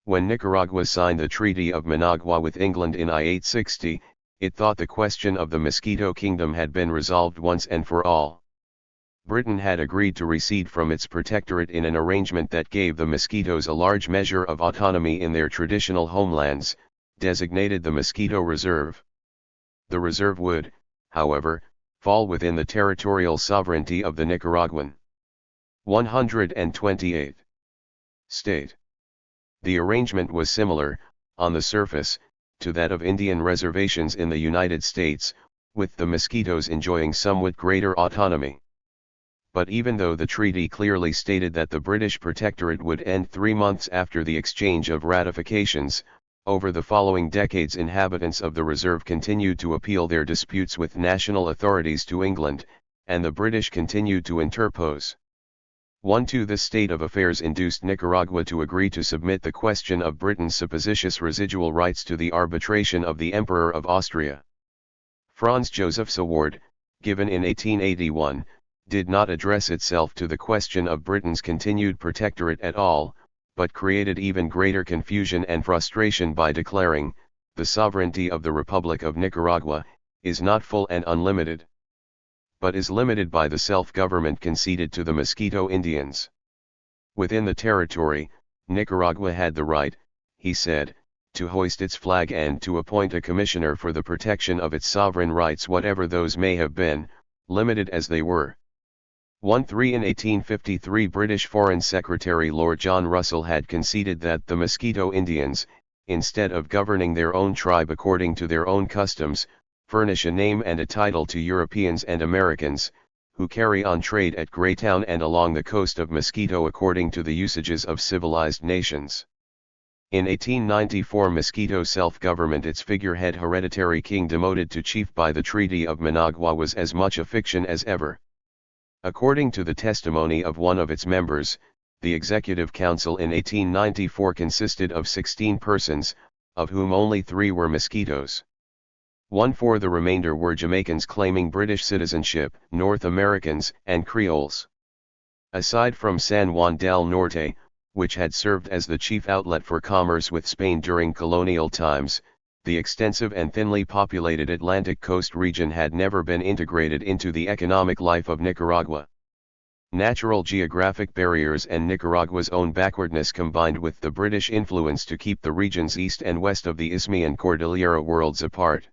When Nicaragua signed the Treaty of Managua with England in I-860, it thought the question of the Mosquito Kingdom had been resolved once and for all. Britain had agreed to recede from its protectorate in an arrangement that gave the Mosquitos a large measure of autonomy in their traditional homelands, designated the Mosquito Reserve. The reserve would, however, fall within the territorial sovereignty of the Nicaraguan. 128. State. The arrangement was similar, on the surface, to that of Indian reservations in the United States, with the Mosquitos enjoying somewhat greater autonomy. But even though the treaty clearly stated that the British protectorate would end 3 months after the exchange of ratifications, over the following decades inhabitants of the reserve continued to appeal their disputes with national authorities to England, and the British continued to interpose. 1. This state of affairs induced Nicaragua to agree to submit the question of Britain's supposititious residual rights to the arbitration of the Emperor of Austria. Franz Joseph's award, given in 1881, did not address itself to the question of Britain's continued protectorate at all, but created even greater confusion and frustration by declaring, the sovereignty of the Republic of Nicaragua is not full and unlimited, but is limited by the self-government conceded to the Mosquito Indians. Within the territory, Nicaragua had the right, he said, to hoist its flag and to appoint a commissioner for the protection of its sovereign rights, whatever those may have been, limited as they were. 1. In 1853 British Foreign Secretary Lord John Russell had conceded that the Mosquito Indians, instead of governing their own tribe according to their own customs, furnish a name and a title to Europeans and Americans, who carry on trade at Greytown and along the coast of Mosquito according to the usages of civilized nations. In 1894 Mosquito self-government, its figurehead hereditary king demoted to chief by the Treaty of Managua, was as much a fiction as ever. According to the testimony of one of its members, the Executive Council in 1894 consisted of 16 persons, of whom only 3 were Mosquitoes. 1/4 the remainder were Jamaicans claiming British citizenship, North Americans, and Creoles. Aside from San Juan del Norte, which had served as the chief outlet for commerce with Spain during colonial times, the extensive and thinly populated Atlantic coast region had never been integrated into the economic life of Nicaragua. Natural geographic barriers and Nicaragua's own backwardness combined with the British influence to keep the regions east and west of the Isthmian Cordillera worlds apart.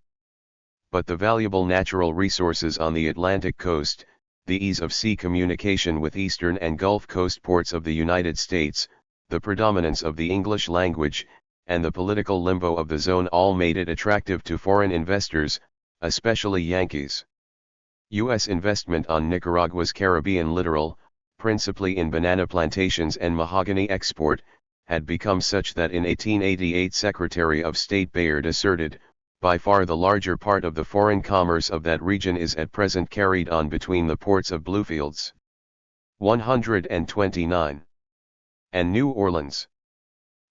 But the valuable natural resources on the Atlantic coast, the ease of sea communication with eastern and Gulf Coast ports of the United States, the predominance of the English language, and the political limbo of the zone all made it attractive to foreign investors, especially Yankees. U.S. investment on Nicaragua's Caribbean littoral, principally in banana plantations and mahogany export, had become such that in 1888 Secretary of State Bayard asserted, by far the larger part of the foreign commerce of that region is at present carried on between the ports of Bluefields, 129, and New Orleans.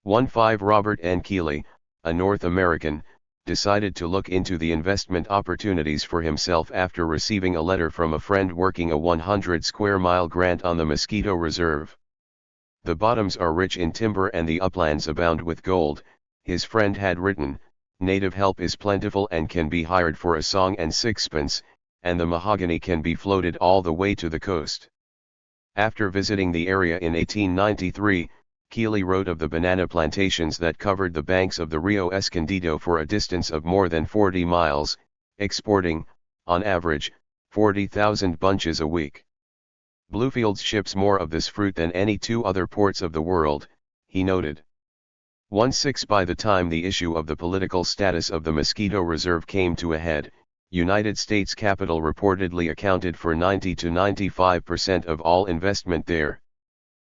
15 Robert N. Keeley, a North American, decided to look into the investment opportunities for himself after receiving a letter from a friend working a 100-square-mile grant on the Mosquito Reserve. The bottoms are rich in timber and the uplands abound with gold, his friend had written, native help is plentiful and can be hired for a song and sixpence, and the mahogany can be floated all the way to the coast. After visiting the area in 1893, Keeley wrote of the banana plantations that covered the banks of the Rio Escondido for a distance of more than 40 miles, exporting, on average, 40,000 bunches a week. Bluefields ships more of this fruit than any 2 other ports of the world, he noted. 16 By the time the issue of the political status of the Mosquito Reserve came to a head, United States capital reportedly accounted for 90 to 95% of all investment there.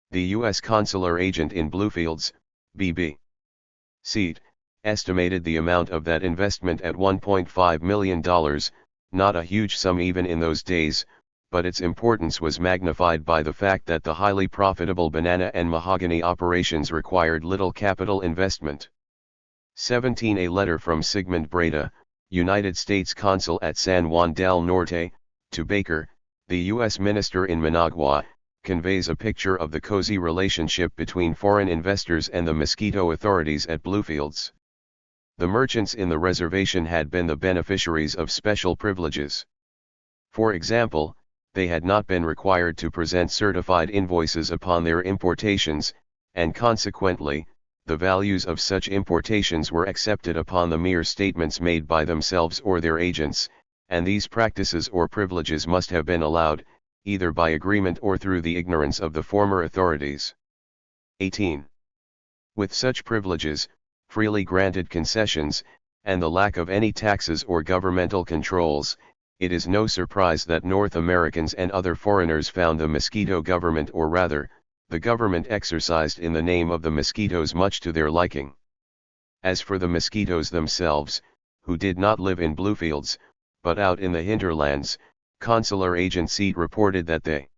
The U.S. consular agent in Bluefields, B.B. Seat, estimated the amount of that investment at $1.5 million, not a huge sum even in those days, but its importance was magnified by the fact that the highly profitable banana and mahogany operations required little capital investment. 17 A letter from Sigmund Breda, United States Consul at San Juan del Norte, to Baker, the U.S. Minister in Managua, conveys a picture of the cozy relationship between foreign investors and the Mosquito authorities at Bluefields. The merchants in the reservation had been the beneficiaries of special privileges. For example, they had not been required to present certified invoices upon their importations, and consequently, the values of such importations were accepted upon the mere statements made by themselves or their agents, and these practices or privileges must have been allowed, either by agreement or through the ignorance of the former authorities. 18. With such privileges, freely granted concessions, and the lack of any taxes or governmental controls, it is no surprise that North Americans and other foreigners found the Mosquito government, or rather, the government exercised in the name of the Mosquitoes, much to their liking. As for the Mosquitoes themselves, who did not live in Bluefields, but out in the hinterlands, Consular Agent Seat reported that they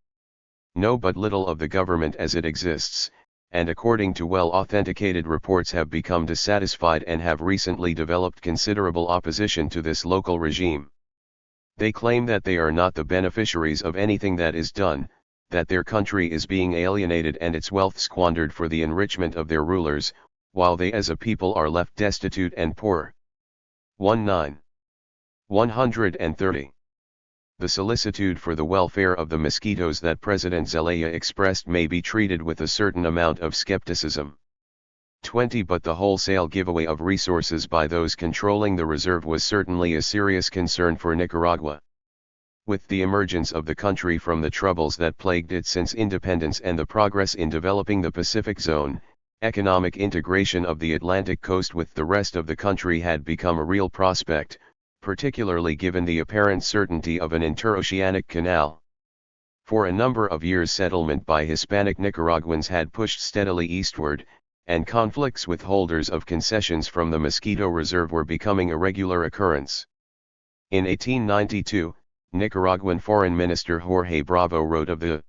know but little of the government as it exists, and according to well-authenticated reports have become dissatisfied and have recently developed considerable opposition to this local regime. They claim that they are not the beneficiaries of anything that is done, that their country is being alienated and its wealth squandered for the enrichment of their rulers, while they as a people are left destitute and poor. 130. The solicitude for the welfare of the Mosquitoes that President Zelaya expressed may be treated with a certain amount of skepticism. 20 But the wholesale giveaway of resources by those controlling the reserve was certainly a serious concern for Nicaragua. With the emergence of the country from the troubles that plagued it since independence and the progress in developing the Pacific Zone, economic integration of the Atlantic coast with the rest of the country had become a real prospect, particularly given the apparent certainty of an interoceanic canal. For a number of years settlement by Hispanic Nicaraguans had pushed steadily eastward, and conflicts with holders of concessions from the Mosquito Reserve were becoming a regular occurrence. In 1892, Nicaraguan Foreign Minister Jorge Bravo wrote of the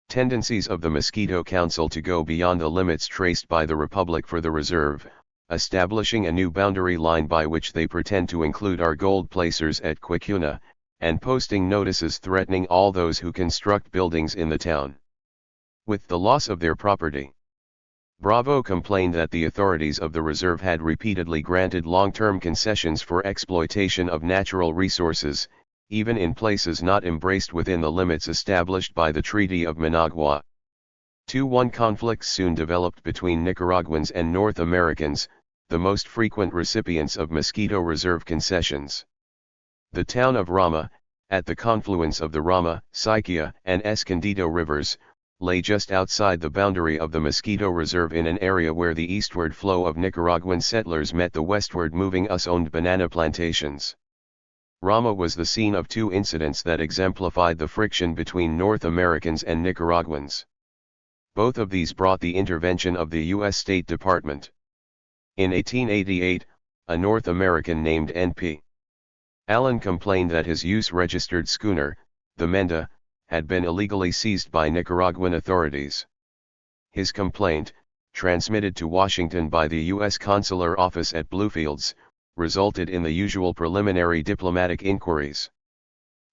Tendencies of the Mosquito Council to go beyond the limits traced by the Republic for the reserve, establishing a new boundary line by which they pretend to include our gold placers at Quicuna, and posting notices threatening all those who construct buildings in the town with the loss of their property. Bravo complained that the authorities of the reserve had repeatedly granted long-term concessions for exploitation of natural resources, even in places not embraced within the limits established by the Treaty of Managua. 2-1 conflicts soon developed between Nicaraguans and North Americans, the most frequent recipients of Mosquito Reserve concessions. The town of Rama, at the confluence of the Rama, Siquia, and Escondido rivers, lay just outside the boundary of the Mosquito Reserve in an area where the eastward flow of Nicaraguan settlers met the westward moving US-owned banana plantations. Rama was the scene of two incidents that exemplified the friction between North Americans and Nicaraguans. Both of these brought the intervention of the U.S. State Department. In 1888, a North American named N.P. Allen complained that his U.S.-registered schooner, the Menda, had been illegally seized by Nicaraguan authorities. His complaint, transmitted to Washington by the U.S. Consular Office at Bluefields, resulted in the usual preliminary diplomatic inquiries.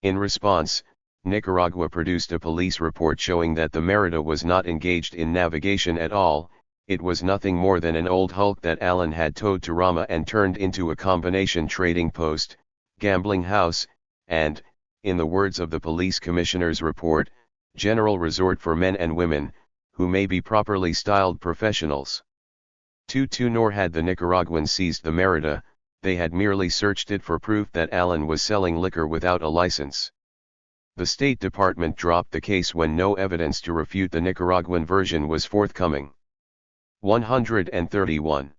In response, Nicaragua produced a police report showing that the Merida was not engaged in navigation at all. It was nothing more than an old hulk that Allen had towed to Rama and turned into a combination trading post, gambling house, and, in the words of the police commissioner's report, general resort for men and women, who may be properly styled professionals. 2-2 Nor had the Nicaraguans seized the Merida, they had merely searched it for proof that Allen was selling liquor without a license. The State Department dropped the case when no evidence to refute the Nicaraguan version was forthcoming. 131.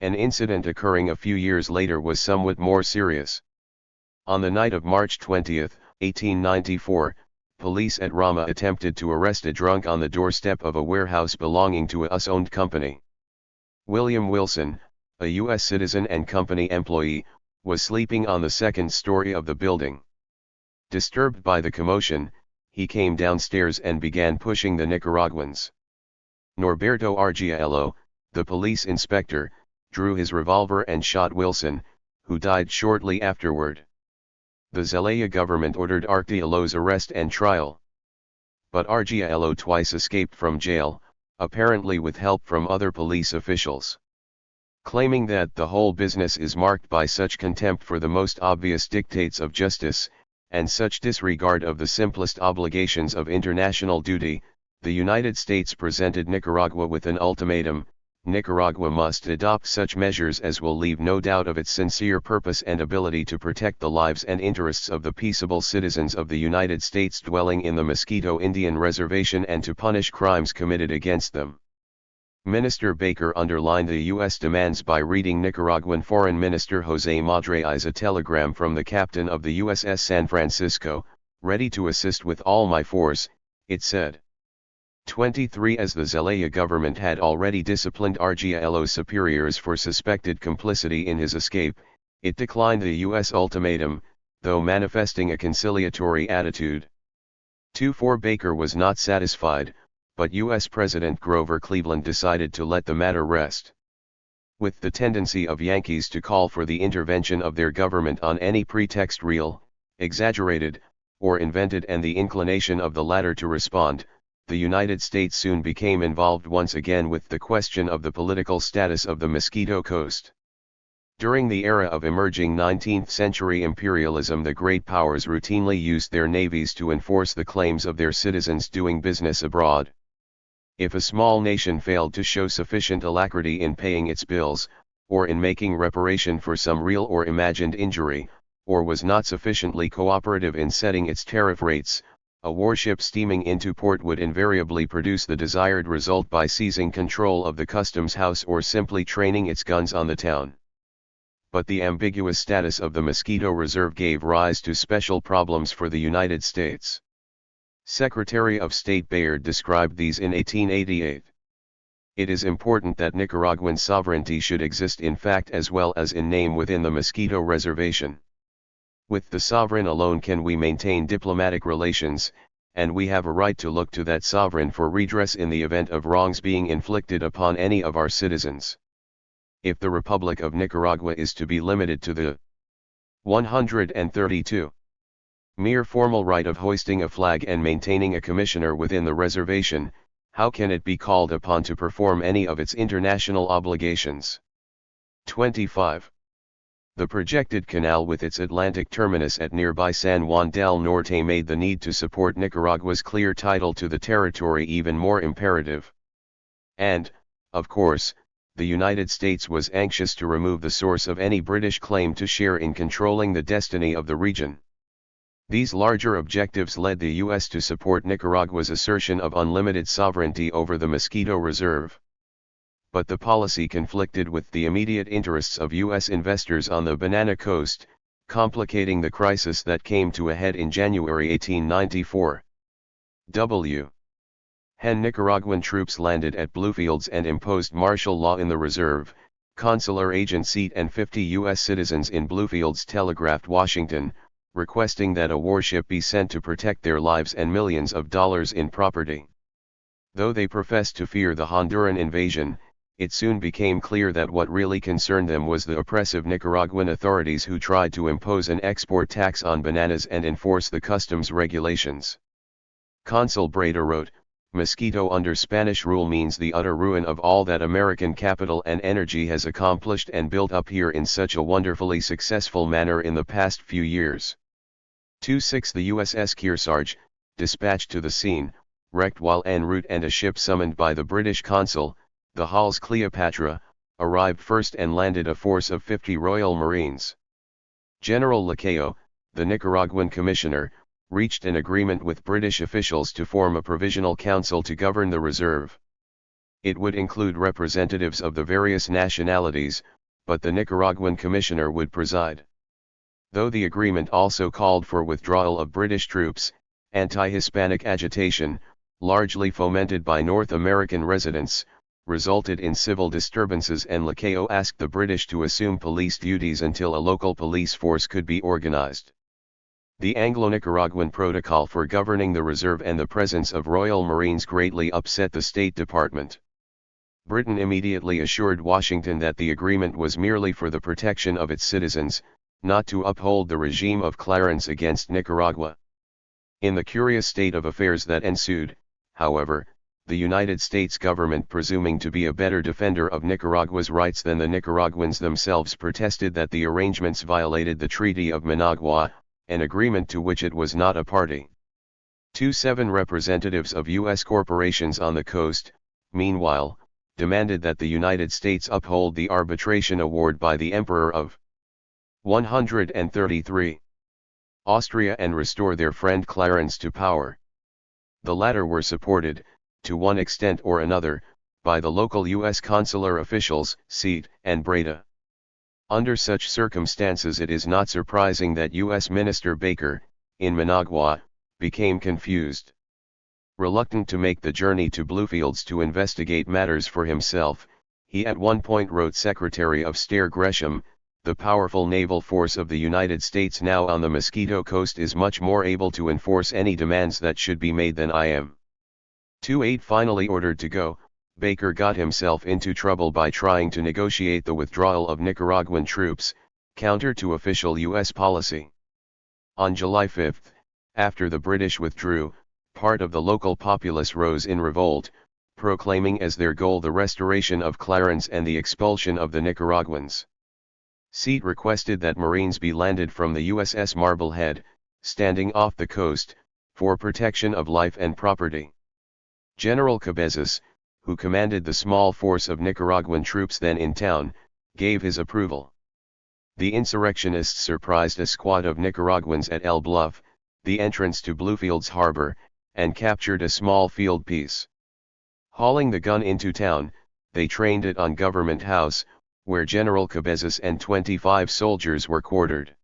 An incident occurring a few years later was somewhat more serious. On the night of March 20, 1894, police at Rama attempted to arrest a drunk on the doorstep of a warehouse belonging to a US-owned company. William Wilson, a U.S. citizen and company employee, was sleeping on the second story of the building. Disturbed by the commotion, he came downstairs and began pushing the Nicaraguans. Norberto Argiello, the police inspector, drew his revolver and shot Wilson, who died shortly afterward. The Zelaya government ordered Argiello's arrest and trial. But Argiello twice escaped from jail, apparently with help from other police officials. Claiming that the whole business is marked by such contempt for the most obvious dictates of justice, and such disregard of the simplest obligations of international duty, the United States presented Nicaragua with an ultimatum: Nicaragua must adopt such measures as will leave no doubt of its sincere purpose and ability to protect the lives and interests of the peaceable citizens of the United States dwelling in the Mosquito Indian Reservation and to punish crimes committed against them. Minister Baker underlined the U.S. demands by reading Nicaraguan Foreign Minister José Madriles a telegram from the captain of the USS San Francisco, "Ready to assist with all my force," it said. 23 As the Zelaya government had already disciplined Argiello's superiors for suspected complicity in his escape, it declined the U.S. ultimatum, though manifesting a conciliatory attitude. 24 Baker was not satisfied, but U.S. President Grover Cleveland decided to let the matter rest. With the tendency of Yankees to call for the intervention of their government on any pretext real, exaggerated, or invented, and the inclination of the latter to respond, the United States soon became involved once again with the question of the political status of the Mosquito Coast. During the era of emerging 19th-century imperialism, the great powers routinely used their navies to enforce the claims of their citizens doing business abroad. If a small nation failed to show sufficient alacrity in paying its bills, or in making reparation for some real or imagined injury, or was not sufficiently cooperative in setting its tariff rates, a warship steaming into port would invariably produce the desired result by seizing control of the customs house or simply training its guns on the town. But the ambiguous status of the Mosquito Reserve gave rise to special problems for the United States. Secretary of State Bayard described these in 1888. It is important that Nicaraguan sovereignty should exist in fact as well as in name within the Mosquito Reservation. With the sovereign alone can we maintain diplomatic relations, and we have a right to look to that sovereign for redress in the event of wrongs being inflicted upon any of our citizens. If the Republic of Nicaragua is to be limited to the 132 mere formal right of hoisting a flag and maintaining a commissioner within the reservation, how can it be called upon to perform any of its international obligations? 25. The projected canal with its Atlantic terminus at nearby San Juan del Norte made the need to support Nicaragua's clear title to the territory even more imperative. And, of course, the United States was anxious to remove the source of any British claim to share in controlling the destiny of the region. These larger objectives led the U.S. to support Nicaragua's assertion of unlimited sovereignty over the Mosquito Reserve. But the policy conflicted with the immediate interests of U.S. investors on the Banana Coast, complicating the crisis that came to a head in January 1894. Nicaraguan troops landed at Bluefields and imposed martial law in the reserve. Consular agent Seat and 50 U.S. citizens in Bluefields telegraphed Washington, requesting that a warship be sent to protect their lives and millions of dollars in property. Though they professed to fear the Honduran invasion, it soon became clear that what really concerned them was the oppressive Nicaraguan authorities who tried to impose an export tax on bananas and enforce the customs regulations. Consul Breda wrote, "Mosquito under Spanish rule means the utter ruin of all that American capital and energy has accomplished and built up here in such a wonderfully successful manner in the past few years." 26 The USS Kearsarge, dispatched to the scene, wrecked while en route, and a ship summoned by the British consul, the Hall's Cleopatra, arrived first and landed a force of 50 Royal Marines. General Lacayo, the Nicaraguan commissioner, reached an agreement with British officials to form a provisional council to govern the reserve. It would include representatives of the various nationalities, but the Nicaraguan commissioner would preside. Though the agreement also called for withdrawal of British troops, anti-Hispanic agitation, largely fomented by North American residents, resulted in civil disturbances, and Lacayo asked the British to assume police duties until a local police force could be organized. The Anglo-Nicaraguan protocol for governing the reserve and the presence of Royal Marines greatly upset the State Department. Britain immediately assured Washington that the agreement was merely for the protection of its citizens, not to uphold the regime of Clarence against Nicaragua. In the curious state of affairs that ensued, however, the United States government, presuming to be a better defender of Nicaragua's rights than the Nicaraguans themselves, protested that the arrangements violated the Treaty of Managua, an agreement to which it was not a party. 27 representatives of U.S. corporations on the coast, meanwhile, demanded that the United States uphold the arbitration award by the Emperor of 133 Austria and restore their friend Clarence to power. The latter were supported, to one extent or another, by the local U.S. consular officials, Seat and Breda. Under such circumstances, it is not surprising that U.S. Minister Baker, in Managua, became confused. Reluctant to make the journey to Bluefields to investigate matters for himself, he at one point wrote Secretary of State Gresham, "The powerful naval force of the United States now on the Mosquito Coast is much more able to enforce any demands that should be made than I am." 28 Finally ordered to go, Baker got himself into trouble by trying to negotiate the withdrawal of Nicaraguan troops, counter to official U.S. policy. On July 5, after the British withdrew, part of the local populace rose in revolt, proclaiming as their goal the restoration of Clarence and the expulsion of the Nicaraguans. Seat requested that Marines be landed from the USS Marblehead, standing off the coast, for protection of life and property. General Cabezas, who commanded the small force of Nicaraguan troops then in town, gave his approval. The insurrectionists surprised a squad of Nicaraguans at El Bluff, the entrance to Bluefields Harbor, and captured a small field piece. Hauling the gun into town, they trained it on Government House, where General Cabezas and 25 soldiers were quartered.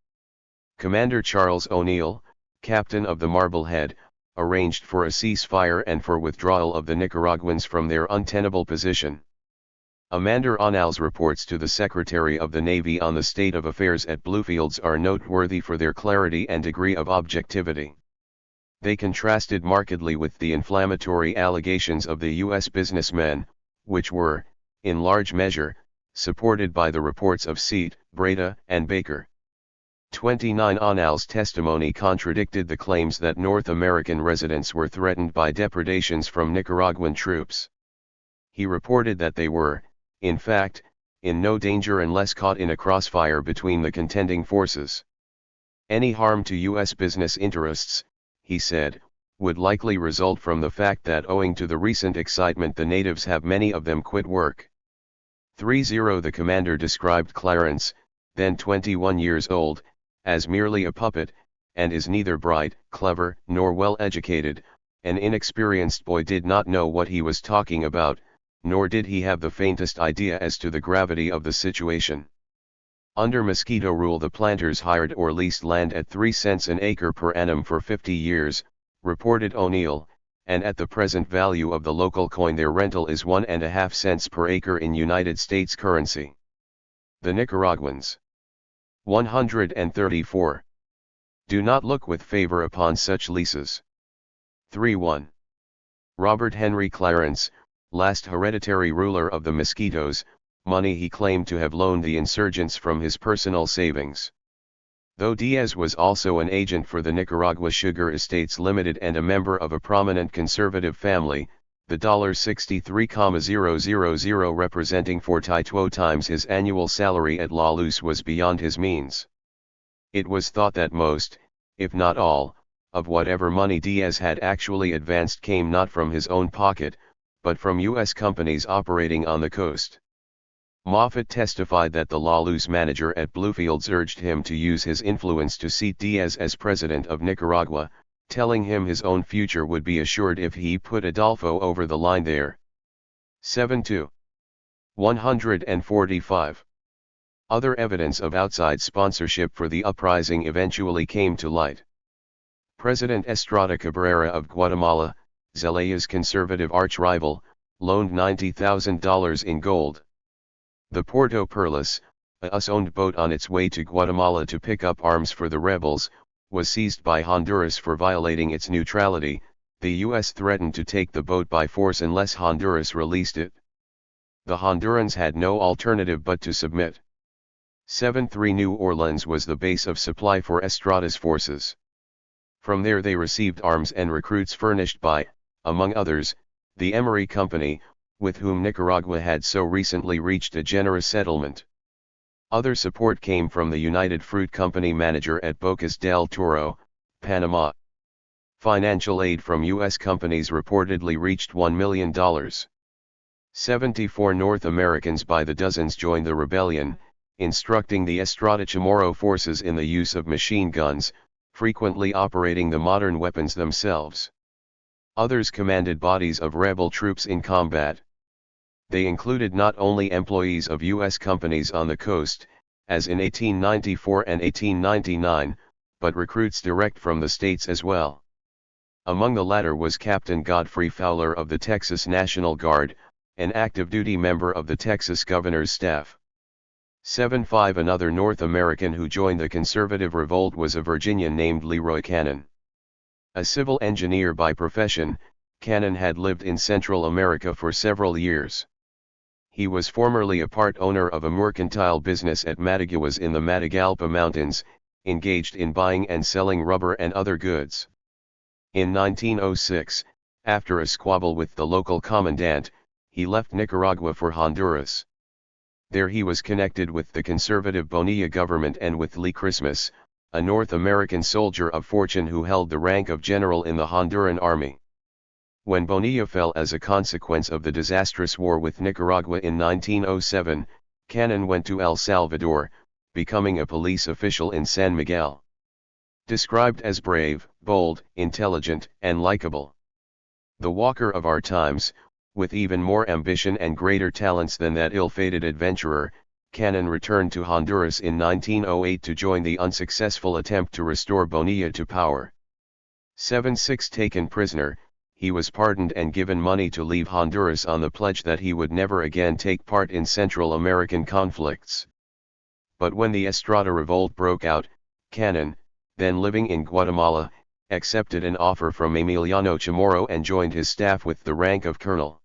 Commander Charles O'Neill, captain of the Marblehead, arranged for a ceasefire and for withdrawal of the Nicaraguans from their untenable position. Amander Onal's reports to the Secretary of the Navy on the state of affairs at Bluefields are noteworthy for their clarity and degree of objectivity. They contrasted markedly with the inflammatory allegations of the U.S. businessmen, which were, in large measure, supported by the reports of Seat, Breda, and Baker. 29 Onal's testimony contradicted the claims that North American residents were threatened by depredations from Nicaraguan troops. He reported that they were, in fact, in no danger unless caught in a crossfire between the contending forces. Any harm to U.S. business interests, he said, would likely result from the fact that owing to the recent excitement the natives have many of them quit work. 30 The commander described Clarence, then 21 years old, as merely a puppet, and is neither bright, clever, nor well educated. An inexperienced boy did not know what he was talking about, nor did he have the faintest idea as to the gravity of the situation. Under Mosquito rule the planters hired or leased land at 3 cents an acre per annum for 50 years, reported O'Neill, and at the present value of the local coin their rental is 1.5 cents per acre in United States currency. The Nicaraguans. 134. Do not look with favor upon such leases. 3.1. Robert Henry Clarence, last hereditary ruler of the Mosquitoes, money he claimed to have loaned the insurgents from his personal savings. Though Diaz was also an agent for the Nicaragua Sugar Estates Limited and a member of a prominent conservative family, the $63,000 representing 4 times his annual salary at La Luz was beyond his means. It was thought that most, if not all, of whatever money Diaz had actually advanced came not from his own pocket, but from U.S. companies operating on the coast. Moffat testified that the La Luz manager at Bluefields urged him to use his influence to seat Diaz as president of Nicaragua, telling him his own future would be assured if he put Adolfo over the line there. 7-2. 145. Other evidence of outside sponsorship for the uprising eventually came to light. President Estrada Cabrera of Guatemala, Zelaya's conservative arch-rival, loaned $90,000 in gold. The Puerto Perlas, a US-owned boat on its way to Guatemala to pick up arms for the rebels, was seized by Honduras for violating its neutrality. The U.S. threatened to take the boat by force unless Honduras released it. The Hondurans had no alternative but to submit. 7-3 New Orleans was the base of supply for Estrada's forces. From there they received arms and recruits furnished by, among others, the Emery Company, with whom Nicaragua had so recently reached a generous settlement. Other support came from the United Fruit Company manager at Bocas del Toro, Panama. Financial aid from U.S. companies reportedly reached $1 million. 74 North Americans by the dozens joined the rebellion, instructing the Estrada Chamorro forces in the use of machine guns, frequently operating the modern weapons themselves. Others commanded bodies of rebel troops in combat. They included not only employees of U.S. companies on the coast, as in 1894 and 1899, but recruits direct from the states as well. Among the latter was Captain Godfrey Fowler of the Texas National Guard, an active-duty member of the Texas governor's staff. 7-5 Another North American who joined the conservative revolt was a Virginian named Leroy Cannon. A civil engineer by profession, Cannon had lived in Central America for several years. He was formerly a part owner of a mercantile business at Mataguas in the Matagalpa Mountains, engaged in buying and selling rubber and other goods. In 1906, after a squabble with the local commandant, he left Nicaragua for Honduras. There he was connected with the conservative Bonilla government and with Lee Christmas, a North American soldier of fortune who held the rank of general in the Honduran army. When Bonilla fell as a consequence of the disastrous war with Nicaragua in 1907, Cannon went to El Salvador, becoming a police official in San Miguel. Described as brave, bold, intelligent, and likable. The Walker of our times, with even more ambition and greater talents than that ill-fated adventurer, Cannon returned to Honduras in 1908 to join the unsuccessful attempt to restore Bonilla to power. 7-6 Taken prisoner, he was pardoned and given money to leave Honduras on the pledge that he would never again take part in Central American conflicts. But when the Estrada revolt broke out, Cannon, then living in Guatemala, accepted an offer from Emiliano Chamorro and joined his staff with the rank of colonel.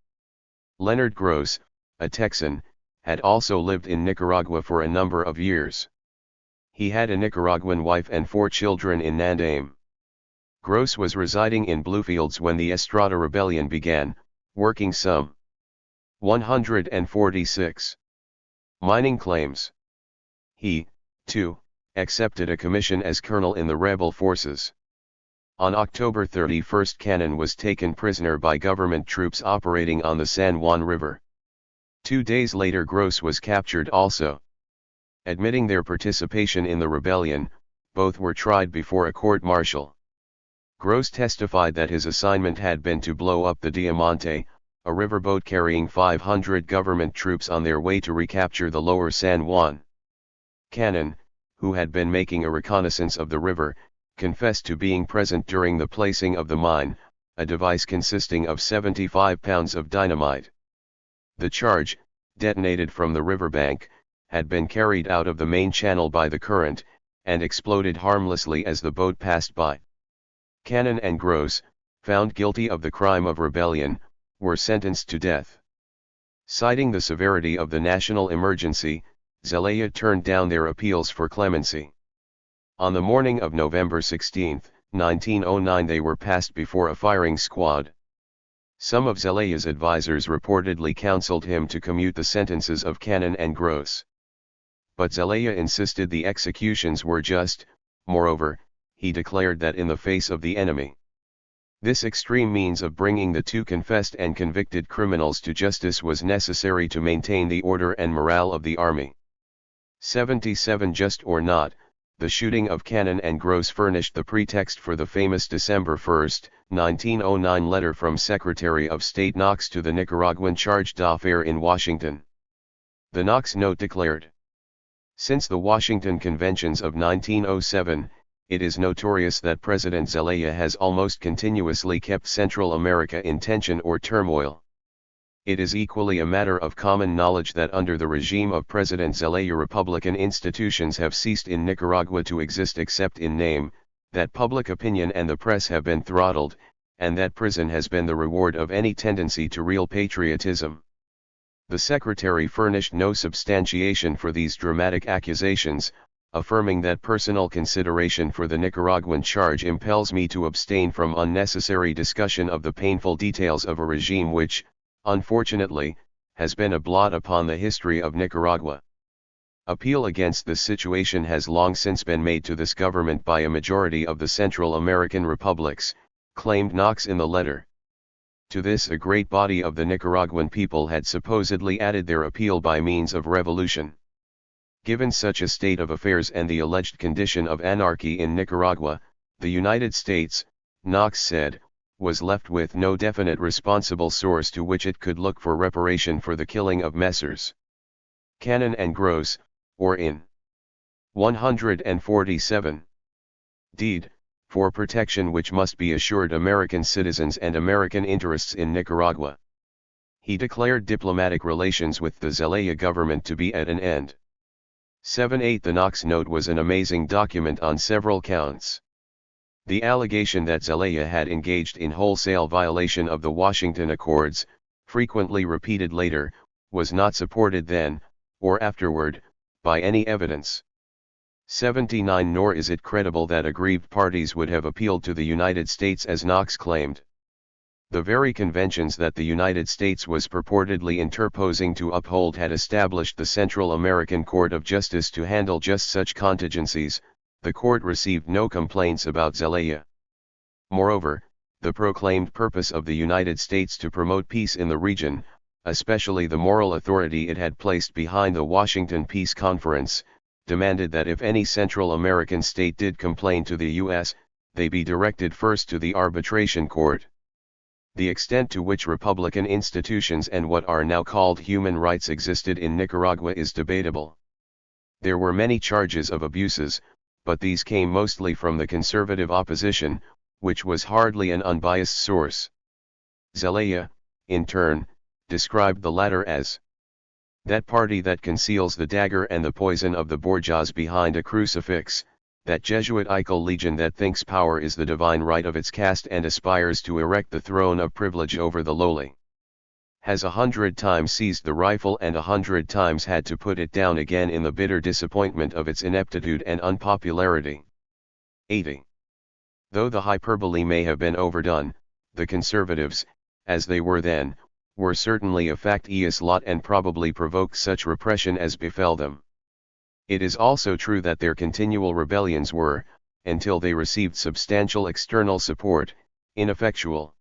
Leonard Gross, a Texan, had also lived in Nicaragua for a number of years. He had a Nicaraguan wife and 4 children in Nandame. Gross was residing in Bluefields when the Estrada Rebellion began, working some 146 mining claims. He, too, accepted a commission as colonel in the rebel forces. On October 31, Cannon was taken prisoner by government troops operating on the San Juan River. 2 days later Gross was captured also. Admitting their participation in the rebellion, both were tried before a court-martial. Gross testified that his assignment had been to blow up the Diamante, a riverboat carrying 500 government troops on their way to recapture the lower San Juan. Cannon, who had been making a reconnaissance of the river, confessed to being present during the placing of the mine, a device consisting of 75 pounds of dynamite. The charge, detonated from the riverbank, had been carried out of the main channel by the current, and exploded harmlessly as the boat passed by. Cannon and Gross, found guilty of the crime of rebellion, were sentenced to death. Citing the severity of the national emergency, Zelaya turned down their appeals for clemency. On the morning of November 16, 1909 they were passed before a firing squad. Some of Zelaya's advisors reportedly counseled him to commute the sentences of Cannon and Gross. But Zelaya insisted the executions were just. Moreover, he declared that in the face of the enemy, this extreme means of bringing the 2 confessed and convicted criminals to justice was necessary to maintain the order and morale of the army. 77 Just or not, the shooting of Cannon and Gross furnished the pretext for the famous December 1, 1909 letter from Secretary of State Knox to the Nicaraguan charge d'affaires in Washington. The Knox note declared, "Since the Washington Conventions of 1907, it is notorious that President Zelaya has almost continuously kept Central America in tension or turmoil. It is equally a matter of common knowledge that under the regime of President Zelaya Republican institutions have ceased in Nicaragua to exist except in name, that public opinion and the press have been throttled, and that prison has been the reward of any tendency to real patriotism." The Secretary furnished no substantiation for these dramatic accusations, affirming that personal consideration for the Nicaraguan charge impels me to abstain from unnecessary discussion of the painful details of a regime which, unfortunately, has been a blot upon the history of Nicaragua. Appeal against this situation has long since been made to this government by a majority of the Central American republics, claimed Knox in the letter. To this a great body of the Nicaraguan people had supposedly added their appeal by means of revolution. Given such a state of affairs and the alleged condition of anarchy in Nicaragua, the United States, Knox said, was left with no definite responsible source to which it could look for reparation for the killing of Messrs. Cannon and Gross, or in 147. Deed, for protection which must be assured American citizens and American interests in Nicaragua. He declared diplomatic relations with the Zelaya government to be at an end. 7-8 The Knox note was an amazing document on several counts. The allegation that Zelaya had engaged in wholesale violation of the Washington Accords, frequently repeated later, was not supported then, or afterward, by any evidence. 79 Nor is it credible that aggrieved parties would have appealed to the United States as Knox claimed. The very conventions that the United States was purportedly interposing to uphold had established the Central American Court of Justice to handle just such contingencies. The court received no complaints about Zelaya. Moreover, the proclaimed purpose of the United States to promote peace in the region, especially the moral authority it had placed behind the Washington Peace Conference, demanded that if any Central American state did complain to the U.S., they be directed first to the arbitration court. The extent to which republican institutions and what are now called human rights existed in Nicaragua is debatable. There were many charges of abuses, but these came mostly from the conservative opposition, which was hardly an unbiased source. Zelaya, in turn, described the latter as that party that conceals the dagger and the poison of the bourgeois behind a crucifix, that Jesuitical legion that thinks power is the divine right of its caste and aspires to erect the throne of privilege over the lowly, has 100 times seized the rifle and 100 times had to put it down again in the bitter disappointment of its ineptitude and unpopularity. 80. Though the hyperbole may have been overdone, the conservatives, as they were then, were certainly a factious lot and probably provoked such repression as befell them. It is also true that their continual rebellions were, until they received substantial external support, ineffectual.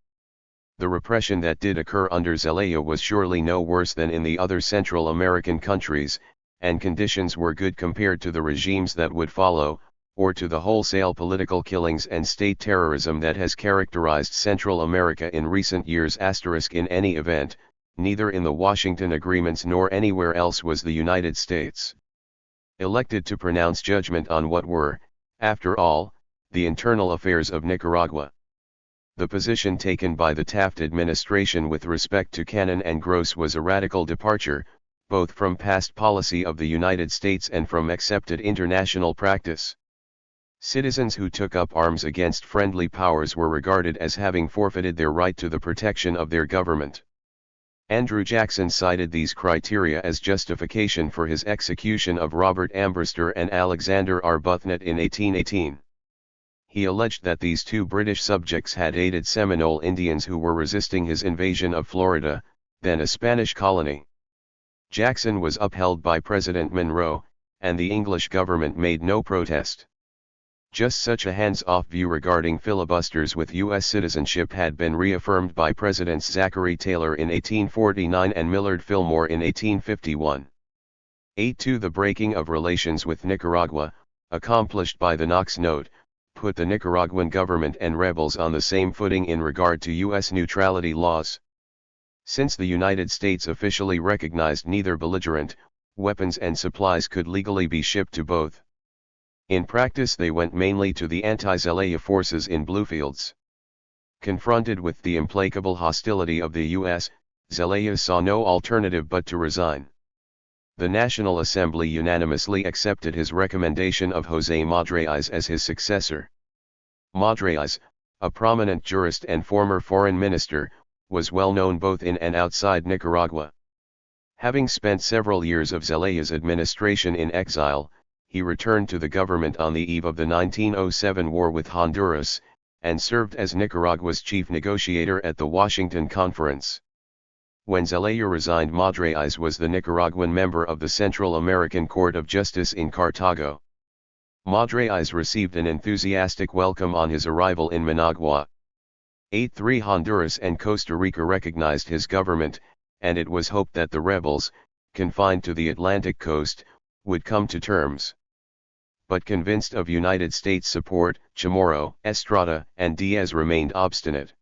The repression that did occur under Zelaya was surely no worse than in the other Central American countries, and conditions were good compared to the regimes that would follow, or to the wholesale political killings and state terrorism that has characterized Central America in recent years. In any event, neither in the Washington agreements nor anywhere else was the United States elected to pronounce judgment on what were, after all, the internal affairs of Nicaragua. The position taken by the Taft administration with respect to Cannon and Gross was a radical departure, both from past policy of the United States and from accepted international practice. Citizens who took up arms against friendly powers were regarded as having forfeited their right to the protection of their government. Andrew Jackson cited these criteria as justification for his execution of Robert Ambrister and Alexander Arbuthnot in 1818. He alleged that these two British subjects had aided Seminole Indians who were resisting his invasion of Florida, then a Spanish colony. Jackson was upheld by President Monroe, and the English government made no protest. Just such a hands-off view regarding filibusters with U.S. citizenship had been reaffirmed by Presidents Zachary Taylor in 1849 and Millard Fillmore in 1851. 8. The breaking of relations with Nicaragua, accomplished by the Knox Note, put the Nicaraguan government and rebels on the same footing in regard to U.S. neutrality laws. Since the United States officially recognized neither belligerent, weapons and supplies could legally be shipped to both. In practice they went mainly to the anti-Zelaya forces in Bluefields. Confronted with the implacable hostility of the U.S., Zelaya saw no alternative but to resign. The National Assembly unanimously accepted his recommendation of José Madrayz as his successor. Madrayz, a prominent jurist and former foreign minister, was well known both in and outside Nicaragua. Having spent several years of Zelaya's administration in exile, he returned to the government on the eve of the 1907 war with Honduras, and served as Nicaragua's chief negotiator at the Washington Conference. When Zelaya resigned, Madrayz was the Nicaraguan member of the Central American Court of Justice in Cartago. Madrayz received an enthusiastic welcome on his arrival in Managua. 8. Honduras and Costa Rica recognized his government, and it was hoped that the rebels, confined to the Atlantic coast, would come to terms. But convinced of United States support, Chamorro, Estrada, and Diaz remained obstinate.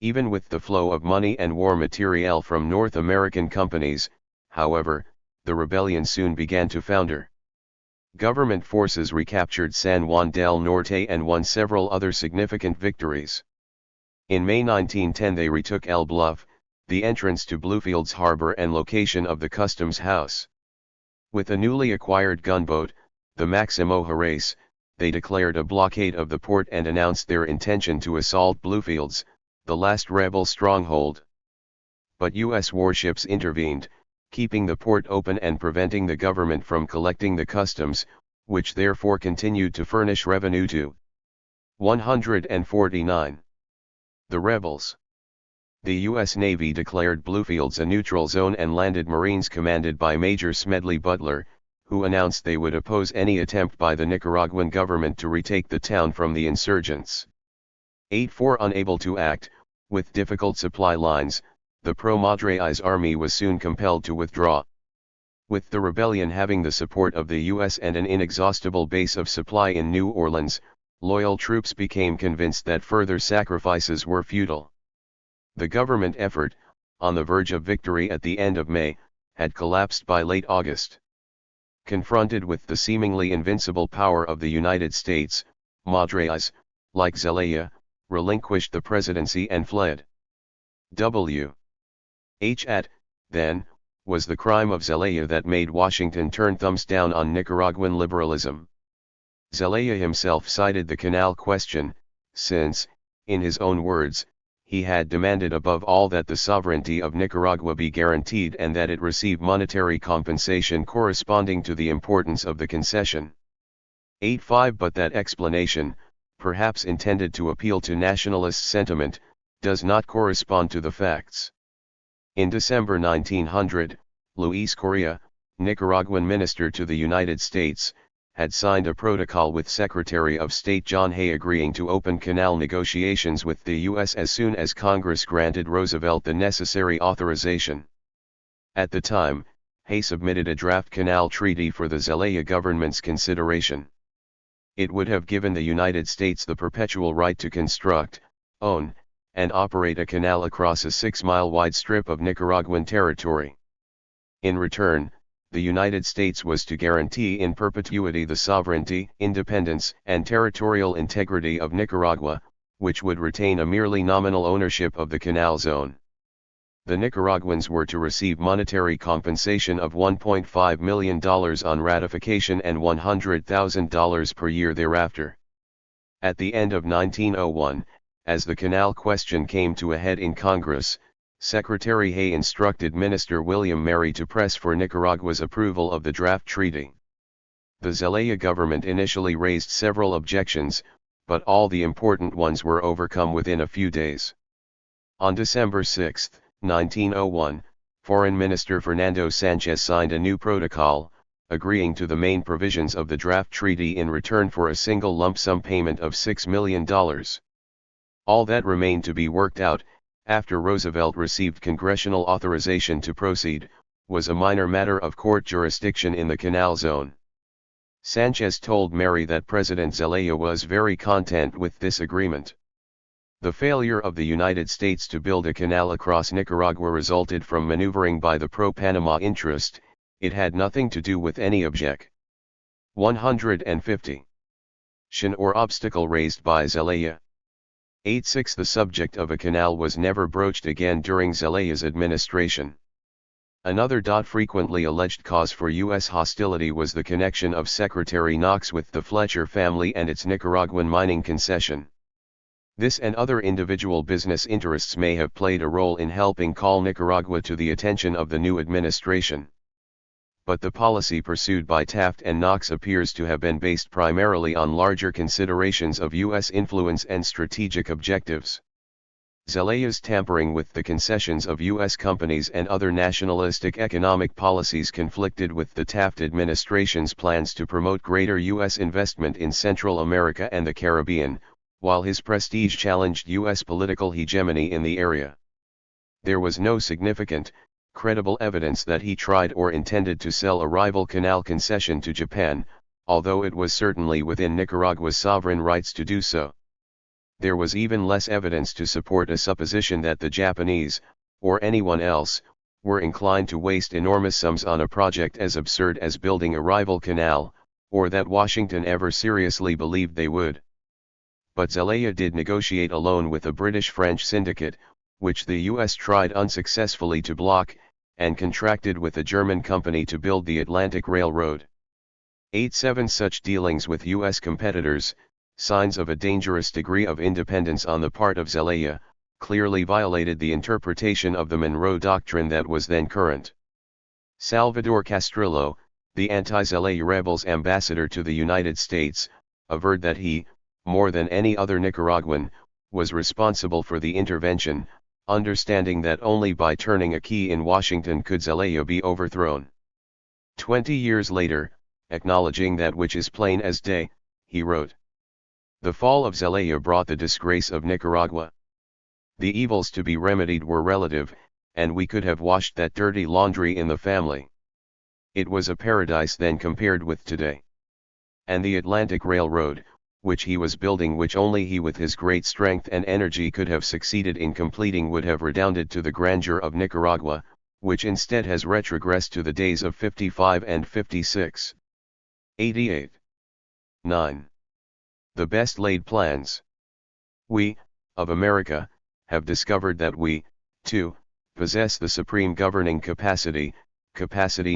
Even with the flow of money and war materiel from North American companies, however, the rebellion soon began to founder. Government forces recaptured San Juan del Norte and won several other significant victories. In May 1910 they retook El Bluff, the entrance to Bluefields Harbor and location of the Customs House. With a newly acquired gunboat, the Maximo Jerez, they declared a blockade of the port and announced their intention to assault Bluefields, the last rebel stronghold. But U.S. warships intervened, keeping the port open and preventing the government from collecting the customs, which therefore continued to furnish revenue to 149. The rebels. The U.S. Navy declared Bluefields a neutral zone and landed Marines commanded by Major Smedley Butler, who announced they would oppose any attempt by the Nicaraguan government to retake the town from the insurgents. 8. Unable to act, with difficult supply lines, the pro-Madrayz army was soon compelled to withdraw. With the rebellion having the support of the U.S. and an inexhaustible base of supply in New Orleans, loyal troops became convinced that further sacrifices were futile. The government effort, on the verge of victory at the end of May, had collapsed by late August. Confronted with the seemingly invincible power of the United States, Madrayz, like Zelaya, relinquished the presidency and fled. Then, was the crime of Zelaya that made Washington turn thumbs down on Nicaraguan liberalism. Zelaya himself cited the canal question, since, in his own words, he had demanded above all that the sovereignty of Nicaragua be guaranteed and that it receive monetary compensation corresponding to the importance of the concession. 85 But that explanation, perhaps intended to appeal to nationalist sentiment, does not correspond to the facts. In December 1900, Luis Correa, Nicaraguan minister to the United States, had signed a protocol with Secretary of State John Hay agreeing to open canal negotiations with the U.S. as soon as Congress granted Roosevelt the necessary authorization. At the time, Hay submitted a draft canal treaty for the Zelaya government's consideration. It would have given the United States the perpetual right to construct, own, and operate a canal across a 6-mile wide strip of Nicaraguan territory. In return, the United States was to guarantee in perpetuity the sovereignty, independence, and territorial integrity of Nicaragua, which would retain a merely nominal ownership of the canal zone. The Nicaraguans were to receive monetary compensation of $1.5 million on ratification and $100,000 per year thereafter. At the end of 1901, as the canal question came to a head in Congress, Secretary Hay instructed Minister William Mary to press for Nicaragua's approval of the draft treaty. The Zelaya government initially raised several objections, but all the important ones were overcome within a few days. On December 6, 1901, Foreign Minister Fernando Sanchez signed a new protocol, agreeing to the main provisions of the draft treaty in return for a single lump sum payment of $6 million. All that remained to be worked out, after Roosevelt received congressional authorization to proceed, was a minor matter of court jurisdiction in the canal zone. Sanchez told Mary that President Zelaya was very content with this agreement. The failure of the United States to build a canal across Nicaragua resulted from maneuvering by the pro-Panama interest. It had nothing to do with any objection. 150. Or obstacle raised by Zelaya. 86 The subject of a canal was never broached again during Zelaya's administration. Another frequently alleged cause for U.S. hostility was the connection of Secretary Knox with the Fletcher family and its Nicaraguan mining concession. This and other individual business interests may have played a role in helping call Nicaragua to the attention of the new administration. But the policy pursued by Taft and Knox appears to have been based primarily on larger considerations of U.S. influence and strategic objectives. Zelaya's tampering with the concessions of U.S. companies and other nationalistic economic policies conflicted with the Taft administration's plans to promote greater U.S. investment in Central America and the Caribbean, while his prestige challenged U.S. political hegemony in the area. There was no significant, credible evidence that he tried or intended to sell a rival canal concession to Japan, although it was certainly within Nicaragua's sovereign rights to do so. There was even less evidence to support a supposition that the Japanese, or anyone else, were inclined to waste enormous sums on a project as absurd as building a rival canal, or that Washington ever seriously believed they would. But Zelaya did negotiate alone with a British-French syndicate, which the U.S. tried unsuccessfully to block, and contracted with a German company to build the Atlantic Railroad. 87 Such dealings with U.S. competitors, signs of a dangerous degree of independence on the part of Zelaya, clearly violated the interpretation of the Monroe Doctrine that was then current. Salvador Castrillo, the anti-Zelaya rebels' ambassador to the United States, averred that he, more than any other Nicaraguan, was responsible for the intervention, understanding that only by turning a key in Washington could Zelaya be overthrown. 20 years later, acknowledging that which is plain as day, he wrote, "The fall of Zelaya brought the disgrace of Nicaragua. The evils to be remedied were relative, and we could have washed that dirty laundry in the family. It was a paradise then compared with today. And the Atlantic Railroad, which he was building, which only he with his great strength and energy could have succeeded in completing, would have redounded to the grandeur of Nicaragua, which instead has retrogressed to the days of 55 and 56. 88. 9. The best laid plans. We, of America, have discovered that we, too, possess the supreme governing capacity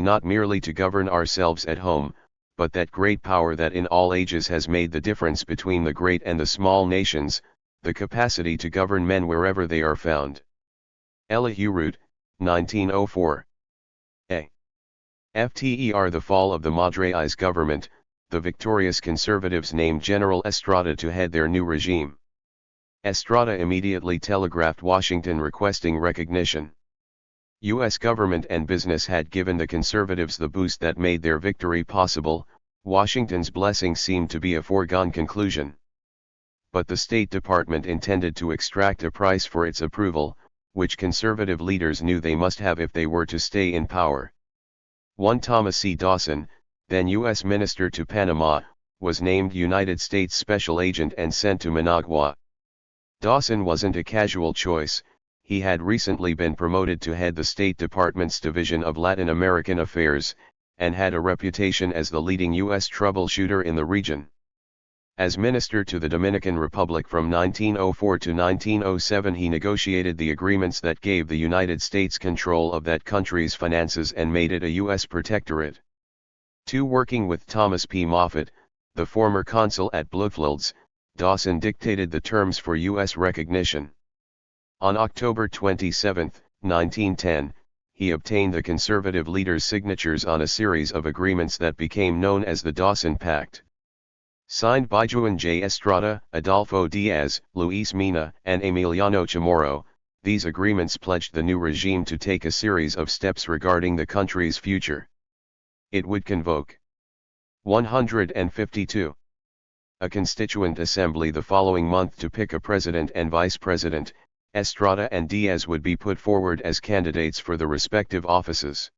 not merely to govern ourselves at home, but that great power that in all ages has made the difference between the great and the small nations, the capacity to govern men wherever they are found. Elihu Root, 1904. A. FTER The fall of the Madreis government, the victorious conservatives named General Estrada to head their new regime. Estrada immediately telegraphed Washington requesting recognition. U.S. government and business had given the conservatives the boost that made their victory possible. Washington's blessing seemed to be a foregone conclusion. But the State Department intended to extract a price for its approval, which conservative leaders knew they must have if they were to stay in power. One Thomas C. Dawson, then U.S. Minister to Panama, was named United States Special Agent and sent to Managua. Dawson wasn't a casual choice. He had recently been promoted to head the State Department's Division of Latin American Affairs, and had a reputation as the leading U.S. troubleshooter in the region. As Minister to the Dominican Republic from 1904 to 1907, he negotiated the agreements that gave the United States control of that country's finances and made it a U.S. protectorate. Working with Thomas P. Moffett, the former consul at Bluefields, Dawson dictated the terms for U.S. recognition. On October 27, 1910, he obtained the conservative leaders' signatures on a series of agreements that became known as the Dawson Pact. Signed by Juan J. Estrada, Adolfo Diaz, Luis Mina, and Emiliano Chamorro, these agreements pledged the new regime to take a series of steps regarding the country's future. It would convoke 152. A constituent assembly the following month to pick a president and vice president. Estrada and Diaz would be put forward as candidates for the respective offices.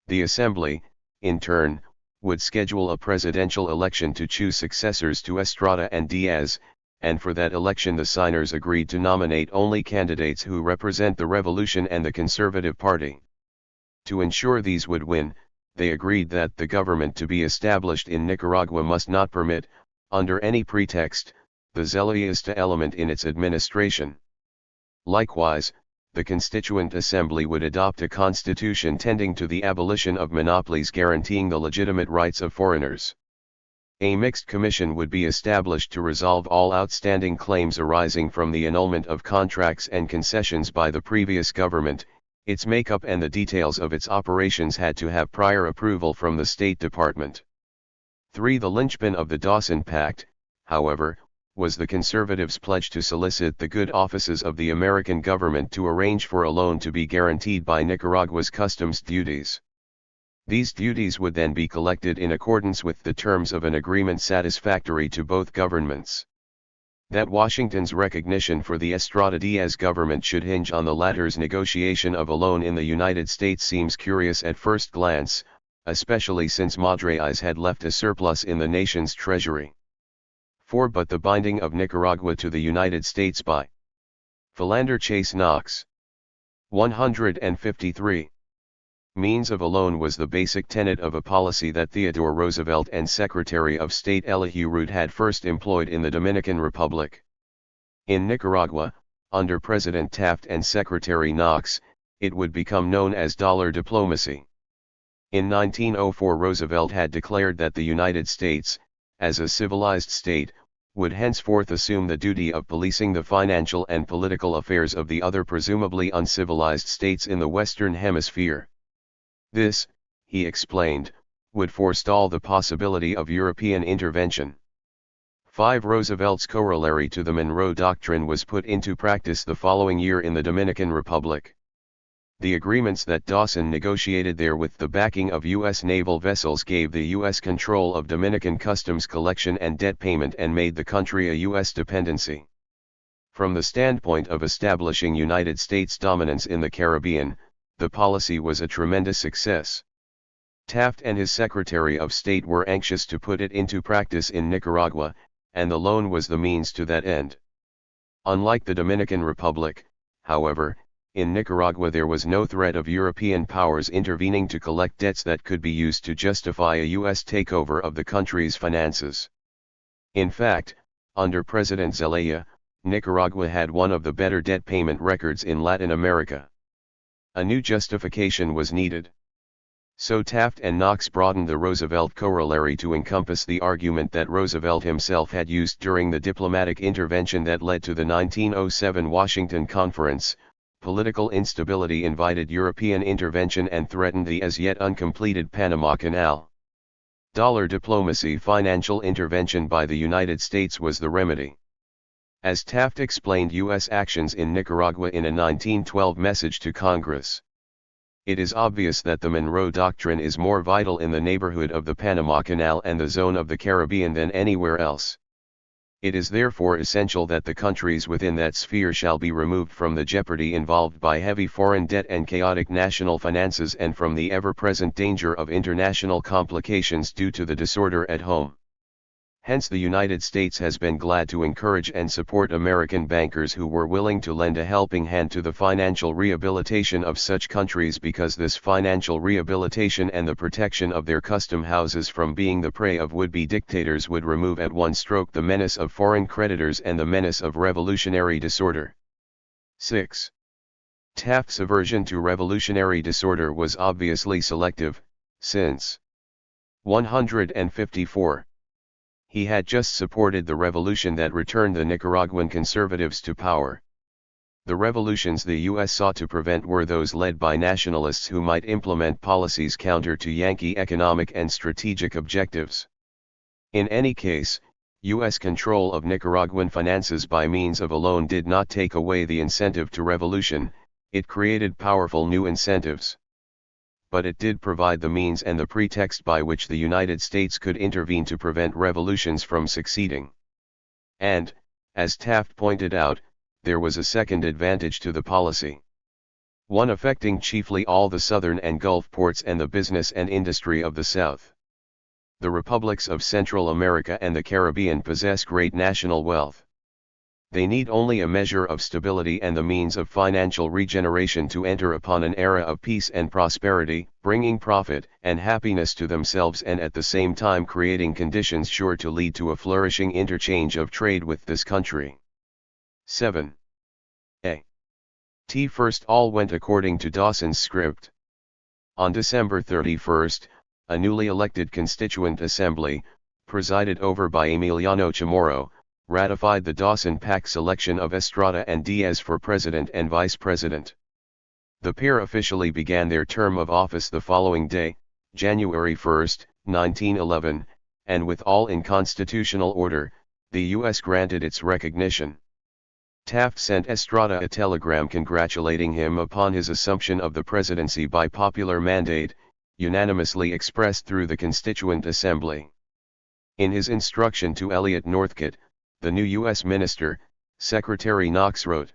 The assembly, in turn, would schedule a presidential election to choose successors to Estrada and Diaz, and for that election the signers agreed to nominate only candidates who represent the Revolution and the Conservative Party. To ensure these would win, they agreed that the government to be established in Nicaragua must not permit, under any pretext, the Zelallista element in its administration. Likewise, the Constituent Assembly would adopt a constitution tending to the abolition of monopolies guaranteeing the legitimate rights of foreigners. A mixed commission would be established to resolve all outstanding claims arising from the annulment of contracts and concessions by the previous government. Its makeup and the details of its operations had to have prior approval from the State Department. 3. The linchpin of the Dawson Pact, however, was the conservatives' pledge to solicit the good offices of the American government to arrange for a loan to be guaranteed by Nicaragua's customs duties. These duties would then be collected in accordance with the terms of an agreement satisfactory to both governments. That Washington's recognition for the Estrada-Diaz government should hinge on the latter's negotiation of a loan in the United States seems curious at first glance, especially since Madreis had left a surplus in the nation's treasury. 4. But the binding of Nicaragua to the United States by Philander Chase Knox. 153. Means of a loan was the basic tenet of a policy that Theodore Roosevelt and Secretary of State Elihu Root had first employed in the Dominican Republic. In Nicaragua, under President Taft and Secretary Knox, it would become known as dollar diplomacy. In 1904 Roosevelt had declared that the United States, as a civilized state, would henceforth assume the duty of policing the financial and political affairs of the other presumably uncivilized states in the Western Hemisphere. This, he explained, would forestall the possibility of European intervention. 5. Roosevelt's corollary to the Monroe Doctrine was put into practice the following year in the Dominican Republic. The agreements that Dawson negotiated there with the backing of U.S. naval vessels gave the U.S. control of Dominican customs collection and debt payment and made the country a U.S. dependency. From the standpoint of establishing United States dominance in the Caribbean, the policy was a tremendous success. Taft and his Secretary of State were anxious to put it into practice in Nicaragua, and the loan was the means to that end. Unlike the Dominican Republic, however, in Nicaragua there was no threat of European powers intervening to collect debts that could be used to justify a U.S. takeover of the country's finances. In fact, under President Zelaya, Nicaragua had one of the better debt payment records in Latin America. A new justification was needed. So Taft and Knox broadened the Roosevelt corollary to encompass the argument that Roosevelt himself had used during the diplomatic intervention that led to the 1907 Washington Conference. Political instability invited European intervention and threatened the as yet uncompleted Panama Canal. Dollar diplomacy. Financial intervention by the United States was the remedy. As Taft explained U.S. actions in Nicaragua in a 1912 message to Congress, it is obvious that the Monroe Doctrine is more vital in the neighborhood of the Panama Canal and the zone of the Caribbean than anywhere else. It is therefore essential that the countries within that sphere shall be removed from the jeopardy involved by heavy foreign debt and chaotic national finances and from the ever-present danger of international complications due to the disorder at home. Hence the United States has been glad to encourage and support American bankers who were willing to lend a helping hand to the financial rehabilitation of such countries, because this financial rehabilitation and the protection of their custom houses from being the prey of would-be dictators would remove at one stroke the menace of foreign creditors and the menace of revolutionary disorder. 6. Taft's aversion to revolutionary disorder was obviously selective, since 154. He had just supported the revolution that returned the Nicaraguan conservatives to power. The revolutions the U.S. sought to prevent were those led by nationalists who might implement policies counter to Yankee economic and strategic objectives. In any case, U.S. control of Nicaraguan finances by means of a loan did not take away the incentive to revolution, it created powerful new incentives. But it did provide the means and the pretext by which the United States could intervene to prevent revolutions from succeeding. And, as Taft pointed out, there was a second advantage to the policy. One affecting chiefly all the southern and Gulf ports and the business and industry of the South. The republics of Central America and the Caribbean possess great national wealth. They need only a measure of stability and the means of financial regeneration to enter upon an era of peace and prosperity, bringing profit and happiness to themselves and at the same time creating conditions sure to lead to a flourishing interchange of trade with this country. 7. First, all went according to Dawson's script. On December 31, a newly elected Constituent Assembly, presided over by Emiliano Chamorro, ratified the Dawson Pact selection of Estrada and Diaz for president and vice president. The pair officially began their term of office the following day, January 1, 1911, and with all in constitutional order, the U.S. granted its recognition. Taft sent Estrada a telegram congratulating him upon his assumption of the presidency by popular mandate, unanimously expressed through the Constituent Assembly. In his instruction to Elliott Northcote, the new U.S. Minister, Secretary Knox wrote,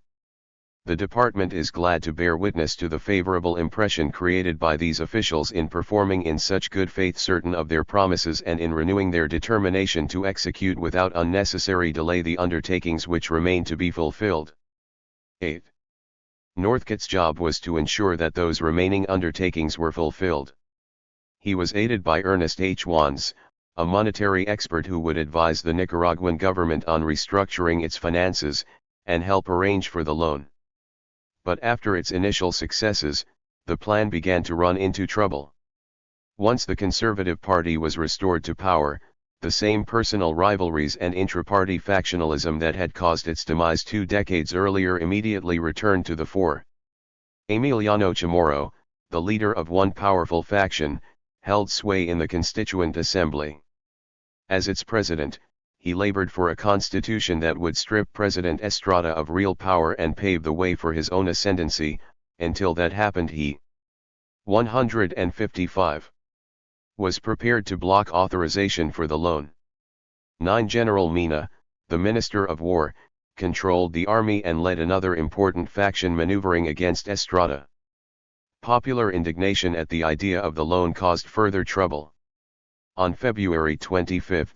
"The Department is glad to bear witness to the favorable impression created by these officials in performing in such good faith certain of their promises and in renewing their determination to execute without unnecessary delay the undertakings which remain to be fulfilled." 8. Northcote's job was to ensure that those remaining undertakings were fulfilled. He was aided by Ernest H. Wands, a monetary expert who would advise the Nicaraguan government on restructuring its finances, and help arrange for the loan. But after its initial successes, the plan began to run into trouble. Once the Conservative Party was restored to power, the same personal rivalries and intra-party factionalism that had caused its demise 2 decades earlier immediately returned to the fore. Emiliano Chamorro, the leader of one powerful faction, held sway in the Constituent Assembly. As its president, he labored for a constitution that would strip President Estrada of real power and pave the way for his own ascendancy. Until that happened, he 155 was prepared to block authorization for the loan. 9. General Mina, the Minister of War, controlled the army and led another important faction maneuvering against Estrada. Popular indignation at the idea of the loan caused further trouble. On February 25,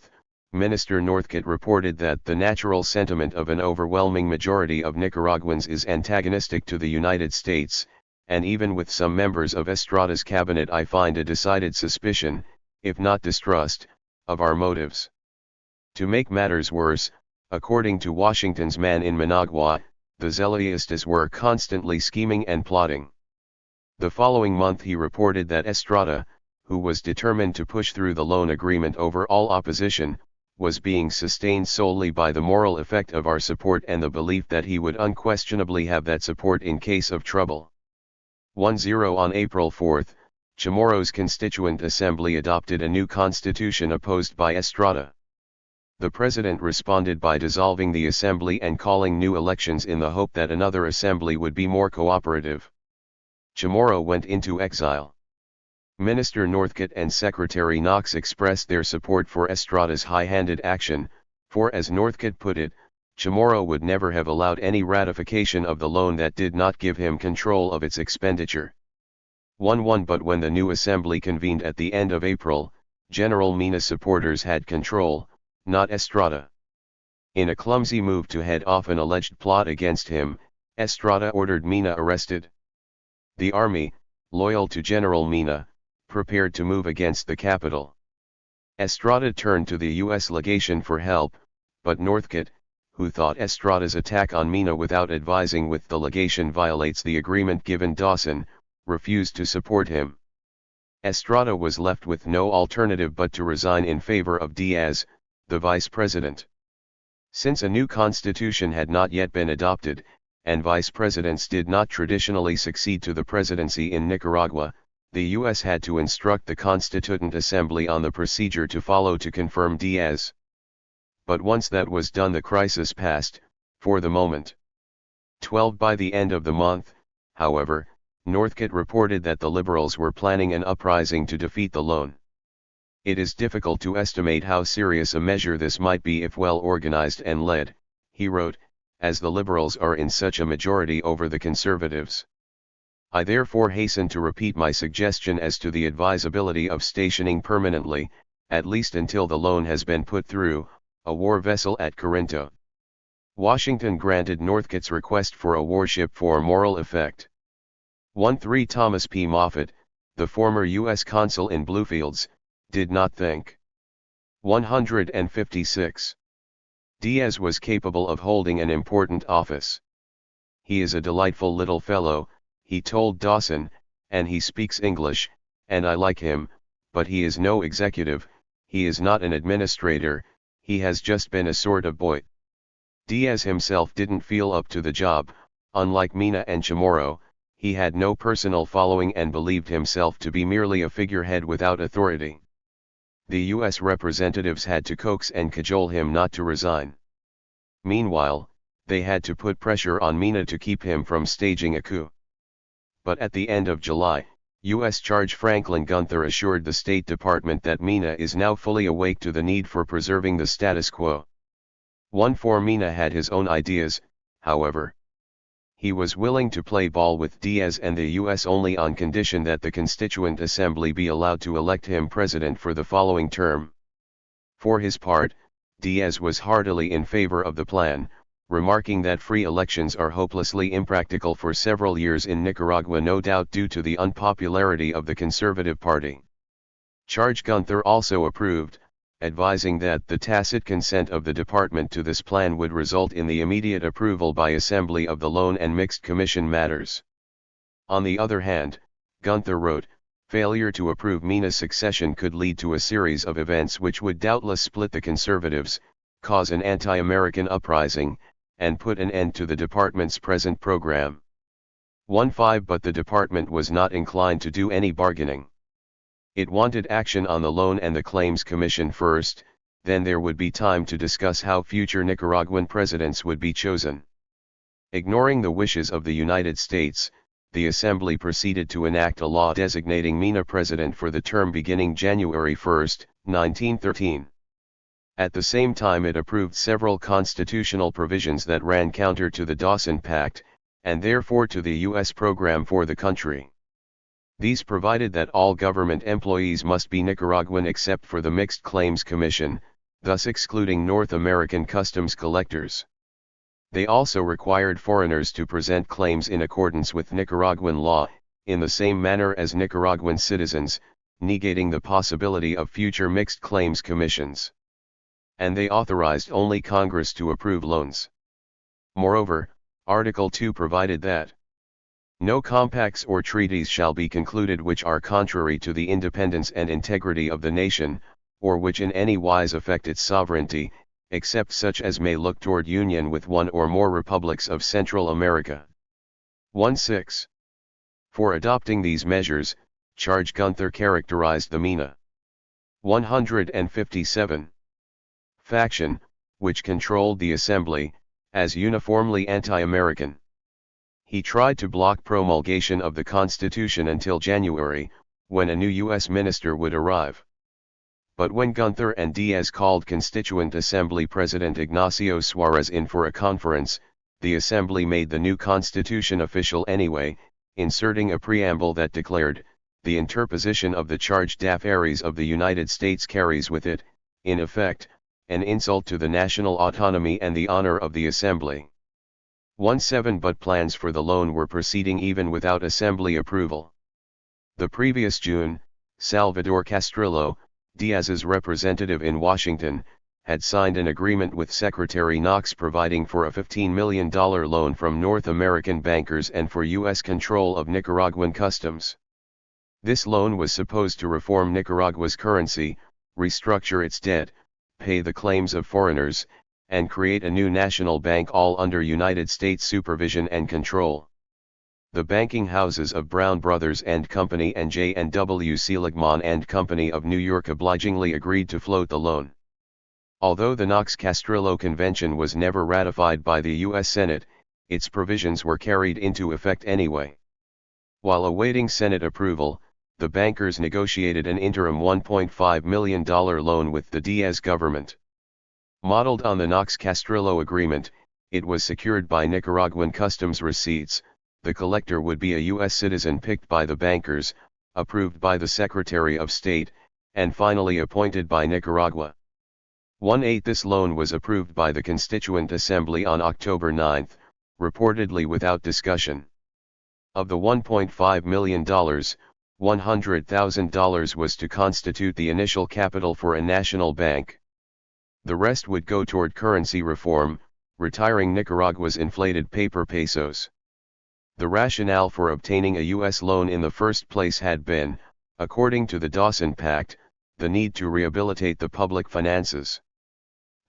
Minister Northcote reported that the natural sentiment of an overwhelming majority of Nicaraguans is antagonistic to the United States, and even with some members of Estrada's cabinet I find a decided suspicion, if not distrust, of our motives. To make matters worse, according to Washington's man in Managua, the Zelleistas were constantly scheming and plotting. The following month he reported that Estrada, who was determined to push through the loan agreement over all opposition, was being sustained solely by the moral effect of our support and the belief that he would unquestionably have that support in case of trouble. 1-0 On April 4, Chamorro's Constituent Assembly adopted a new constitution opposed by Estrada. The president responded by dissolving the assembly and calling new elections in the hope that another assembly would be more cooperative. Chamorro went into exile. Minister Northcott and Secretary Knox expressed their support for Estrada's high-handed action, for as Northcott put it, Chamorro would never have allowed any ratification of the loan that did not give him control of its expenditure. 1-1 But when the new assembly convened at the end of April, General Mina supporters had control, not Estrada. In a clumsy move to head off an alleged plot against him, Estrada ordered Mina arrested. The army, loyal to General Mina, prepared to move against the capital. Estrada turned to the U.S. legation for help, but Northcott, who thought Estrada's attack on Mina without advising with the legation violates the agreement given Dawson, refused to support him. Estrada was left with no alternative but to resign in favor of Diaz, the vice president. Since a new constitution had not yet been adopted, and vice presidents did not traditionally succeed to the presidency in Nicaragua, the U.S. had to instruct the Constituent Assembly on the procedure to follow to confirm Diaz. But once that was done, the crisis passed, for the moment. 12 By the end of the month, however, Northcott reported that the Liberals were planning an uprising to defeat the loan. It is difficult to estimate how serious a measure this might be if well organized and led, he wrote, as the Liberals are in such a majority over the Conservatives. I therefore hasten to repeat my suggestion as to the advisability of stationing permanently, at least until the loan has been put through, a war vessel at Corinto. Washington granted Northcott's request for a warship for moral effect. 1-3 Thomas P. Moffett, the former U.S. consul in Bluefields, did not think. 156. Diaz was capable of holding an important office. He is a delightful little fellow, he told Dawson, and he speaks English, and I like him, but he is no executive, he is not an administrator, he has just been a sort of boy. Diaz himself didn't feel up to the job, unlike Mina and Chamorro, he had no personal following and believed himself to be merely a figurehead without authority. The U.S. representatives had to coax and cajole him not to resign. Meanwhile, they had to put pressure on Mina to keep him from staging a coup. But at the end of July, U.S. Charge Franklin Gunther assured the State Department that Mina is now fully awake to the need for preserving the status quo. 1-4 Mina had his own ideas, however. He was willing to play ball with Diaz and the U.S. only on condition that the Constituent Assembly be allowed to elect him president for the following term. For his part, Diaz was heartily in favor of the plan, remarking that free elections are hopelessly impractical for several years in Nicaragua, no doubt due to the unpopularity of the Conservative Party. Charge Gunther also approved, advising that the tacit consent of the department to this plan would result in the immediate approval by Assembly of the loan and mixed commission matters. On the other hand, Gunther wrote, failure to approve Mina's succession could lead to a series of events which would doubtless split the conservatives, cause an anti-American uprising, and put an end to the department's present program. 1-5 But the department was not inclined to do any bargaining. It wanted action on the loan and the Claims Commission first, then there would be time to discuss how future Nicaraguan presidents would be chosen. Ignoring the wishes of the United States, the Assembly proceeded to enact a law designating Mina president for the term beginning January 1, 1913. At the same time it approved several constitutional provisions that ran counter to the Dawson Pact, and therefore to the U.S. program for the country. These provided that all government employees must be Nicaraguan except for the Mixed Claims Commission, thus excluding North American customs collectors. They also required foreigners to present claims in accordance with Nicaraguan law, in the same manner as Nicaraguan citizens, negating the possibility of future mixed claims commissions. And they authorized only Congress to approve loans. Moreover, Article 2 provided that No compacts or treaties shall be concluded which are contrary to the independence and integrity of the nation, or which in any wise affect its sovereignty, except such as may look toward union with one or more republics of Central America. 1-6. For adopting these measures, charge Gunther characterized the MENA 157 faction, which controlled the assembly, as uniformly anti-American. He tried to block promulgation of the Constitution until January, when a new U.S. minister would arrive. But when Gunther and Diaz called Constituent Assembly President Ignacio Suarez in for a conference, the Assembly made the new Constitution official anyway, inserting a preamble that declared, "The interposition of the charged d'affaires of the United States carries with it, in effect, an insult to the national autonomy and the honor of the Assembly." 1-7 But plans for the loan were proceeding even without Assembly approval. The previous June, Salvador Castrillo, Diaz's representative in Washington, had signed an agreement with Secretary Knox providing for a $15 million loan from North American bankers and for U.S. control of Nicaraguan customs. This loan was supposed to reform Nicaragua's currency, restructure its debt, pay the claims of foreigners, and create a new national bank, all under United States supervision and control. The banking houses of Brown Brothers and Company and J&W Seligman and Company of New York obligingly agreed to float the loan. Although the Knox-Castrillo Convention was never ratified by the U.S. Senate, its provisions were carried into effect anyway. While awaiting Senate approval, the bankers negotiated an interim $1.5 million loan with the Diaz government. Modeled on the Knox-Castrillo agreement, it was secured by Nicaraguan customs receipts. The collector would be a U.S. citizen picked by the bankers, approved by the Secretary of State, and finally appointed by Nicaragua. 1-8 This loan was approved by the Constituent Assembly on October 9, reportedly without discussion. Of the $1.5 million, $100,000 was to constitute the initial capital for a national bank. The rest would go toward currency reform, retiring Nicaragua's inflated paper pesos. The rationale for obtaining a U.S. loan in the first place had been, according to the Dawson Pact, the need to rehabilitate the public finances.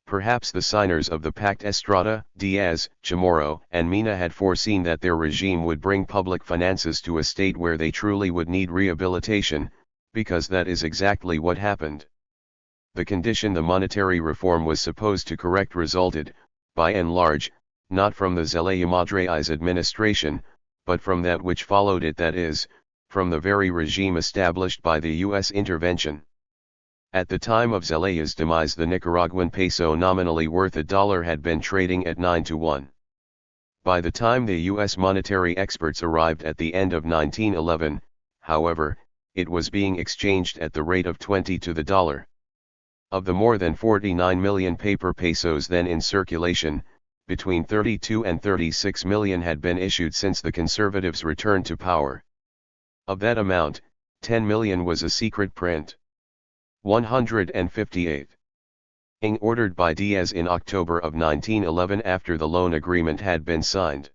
Perhaps the signers of the pact Estrada, Diaz, Chamorro, and Mina had foreseen that their regime would bring public finances to a state where they truly would need rehabilitation, because that is exactly what happened. The condition the monetary reform was supposed to correct resulted, by and large, not from the Zelaya Madre's administration, but from that which followed it, that is, from the very regime established by the U.S. intervention. At the time of Zelaya's demise, the Nicaraguan peso, nominally worth $1, had been trading at 9-1. By the time the U.S. monetary experts arrived at the end of 1911, however, it was being exchanged at the rate of 20 to the dollar. Of the more than 49 million paper pesos then in circulation, between 32 and 36 million had been issued since the conservatives returned to power. Of that amount, 10 million was a secret print. 158. Ordered by Diaz in October of 1911 after the loan agreement had been signed.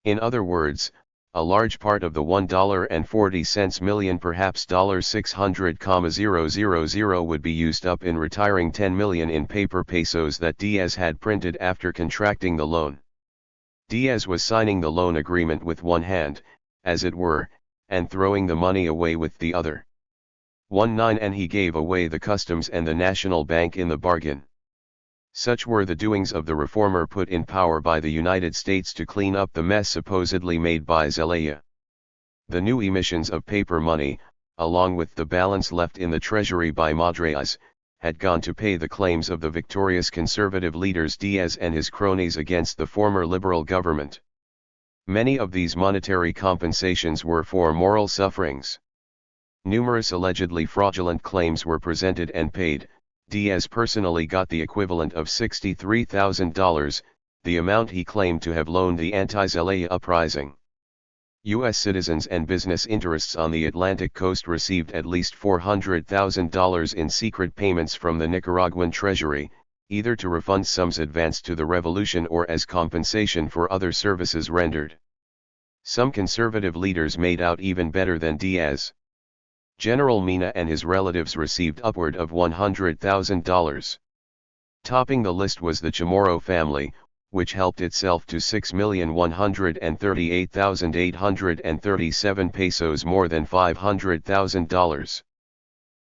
In other words, a large part of the $1.40 million, perhaps $600,000 would be used up in retiring 10 million in paper pesos that Diaz had printed after contracting the loan. Diaz was signing the loan agreement with one hand, as it were, and throwing the money away with the other. 1-9 And he gave away the customs and the national bank in the bargain. Such were the doings of the reformer put in power by the United States to clean up the mess supposedly made by Zelaya. The new emissions of paper money, along with the balance left in the treasury by Madres, had gone to pay the claims of the victorious conservative leaders Diaz and his cronies against the former liberal government. Many of these monetary compensations were for moral sufferings. Numerous allegedly fraudulent claims were presented and paid. Diaz personally got the equivalent of $63,000, the amount he claimed to have loaned the anti-Zelaya uprising. U.S. citizens and business interests on the Atlantic coast received at least $400,000 in secret payments from the Nicaraguan treasury, either to refund sums advanced to the revolution or as compensation for other services rendered. Some conservative leaders made out even better than Diaz. General Mina and his relatives received upward of $100,000. Topping the list was the Chamorro family, which helped itself to 6,138,837 pesos, more than $500,000.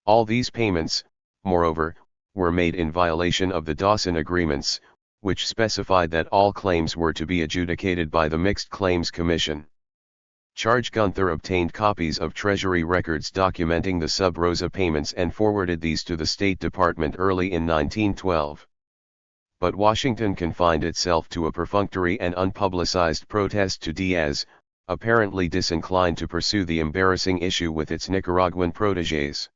All these payments, moreover, were made in violation of the Dawson Agreements, which specified that all claims were to be adjudicated by the Mixed Claims Commission. Charge Gunther obtained copies of Treasury records documenting the sub rosa payments and forwarded these to the State Department early in 1912. But Washington confined itself to a perfunctory and unpublicized protest to Diaz, apparently disinclined to pursue the embarrassing issue with its Nicaraguan protégés.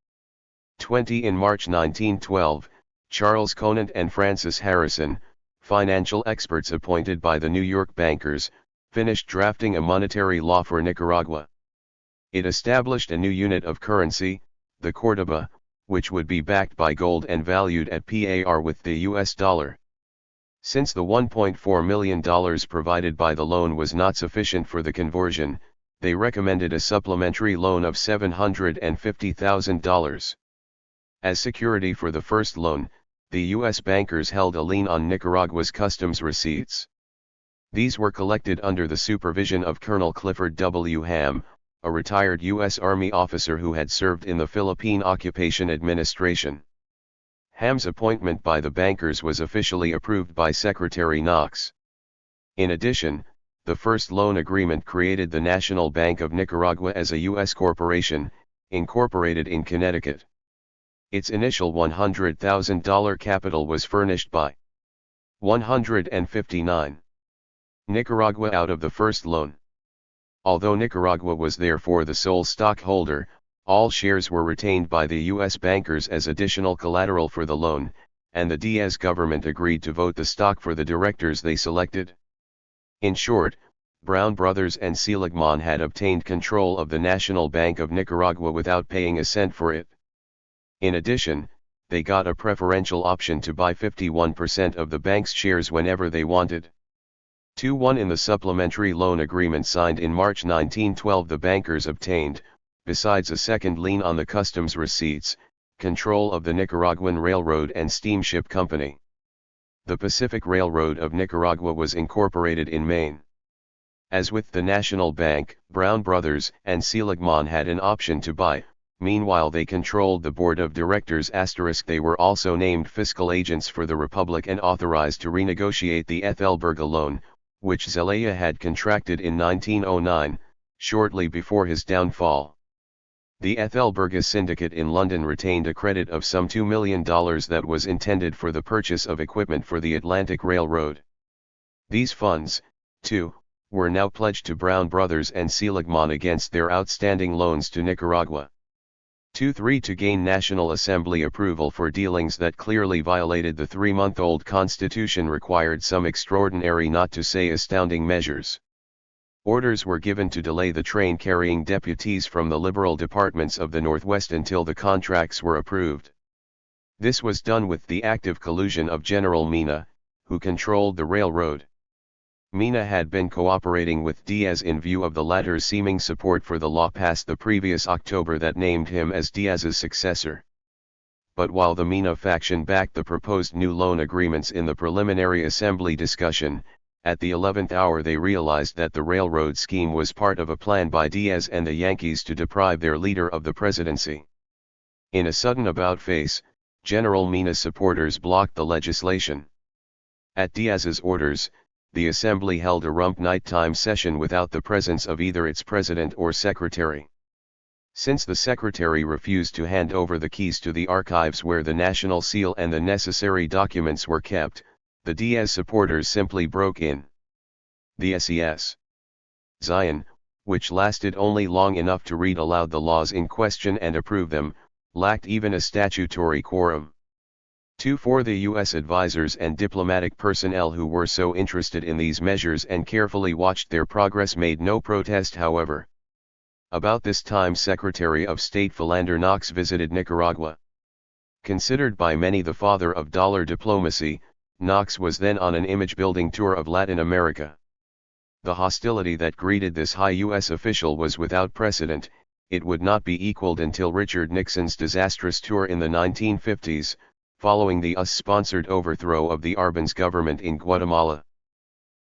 20 In March 1912, Charles Conant and Francis Harrison, financial experts appointed by the New York bankers, finished drafting a monetary law for Nicaragua. It established a new unit of currency, the Cordoba, which would be backed by gold and valued at par with the US dollar. Since the $1.4 million provided by the loan was not sufficient for the conversion, they recommended a supplementary loan of $750,000. As security for the first loan, the U.S. bankers held a lien on Nicaragua's customs receipts. These were collected under the supervision of Colonel Clifford W. Ham, a retired U.S. Army officer who had served in the Philippine Occupation Administration. Ham's appointment by the bankers was officially approved by Secretary Knox. In addition, the first loan agreement created the National Bank of Nicaragua as a U.S. corporation, incorporated in Connecticut. Its initial $100,000 capital was furnished by 159 Nicaragua out of the first loan. Although Nicaragua was therefore the sole stockholder, all shares were retained by the U.S. bankers as additional collateral for the loan, and the Diaz government agreed to vote the stock for the directors they selected. In short, Brown Brothers and Seligman had obtained control of the National Bank of Nicaragua without paying a cent for it. In addition, they got a preferential option to buy 51% of the bank's shares whenever they wanted. 2-1 In the supplementary loan agreement signed in March 1912, the bankers obtained, besides a second lien on the customs receipts, control of the Nicaraguan Railroad and Steamship Company. The Pacific Railroad of Nicaragua was incorporated in Maine. As with the National Bank, Brown Brothers and Seligman had an option to buy. Meanwhile, they controlled the board of directors. They were also named fiscal agents for the Republic and authorized to renegotiate the Ethelberga loan, which Zelaya had contracted in 1909, shortly before his downfall. The Ethelberga syndicate in London retained a credit of some $2 million that was intended for the purchase of equipment for the Atlantic Railroad. These funds, too, were now pledged to Brown Brothers and Seligman against their outstanding loans to Nicaragua. 2-3 To gain National Assembly approval for dealings that clearly violated the 3-month-old Constitution required some extraordinary, not to say astounding, measures. Orders were given to delay the train carrying deputies from the liberal departments of the Northwest until the contracts were approved. This was done with the active collusion of General Mina, who controlled the railroad. Mina had been cooperating with Diaz in view of the latter's seeming support for the law passed the previous October that named him as Diaz's successor. But while the Mina faction backed the proposed new loan agreements in the preliminary assembly discussion, at the 11th hour they realized that the railroad scheme was part of a plan by Diaz and the Yankees to deprive their leader of the presidency. In a sudden about-face, General Mina's supporters blocked the legislation. At Diaz's orders, the assembly held a rump nighttime session without the presence of either its president or secretary. Since the secretary refused to hand over the keys to the archives where the national seal and the necessary documents were kept, the Diaz supporters simply broke in. The SES Zion, which lasted only long enough to read aloud the laws in question and approve them, lacked even a statutory quorum. 2-4 The U.S. advisors and diplomatic personnel who were so interested in these measures and carefully watched their progress made no protest, however. About this time Secretary of State Philander Knox visited Nicaragua. Considered by many the father of dollar diplomacy, Knox was then on an image-building tour of Latin America. The hostility that greeted this high U.S. official was without precedent. It would not be equaled until Richard Nixon's disastrous tour in the 1950s, following the US-sponsored overthrow of the Arbenz government in Guatemala.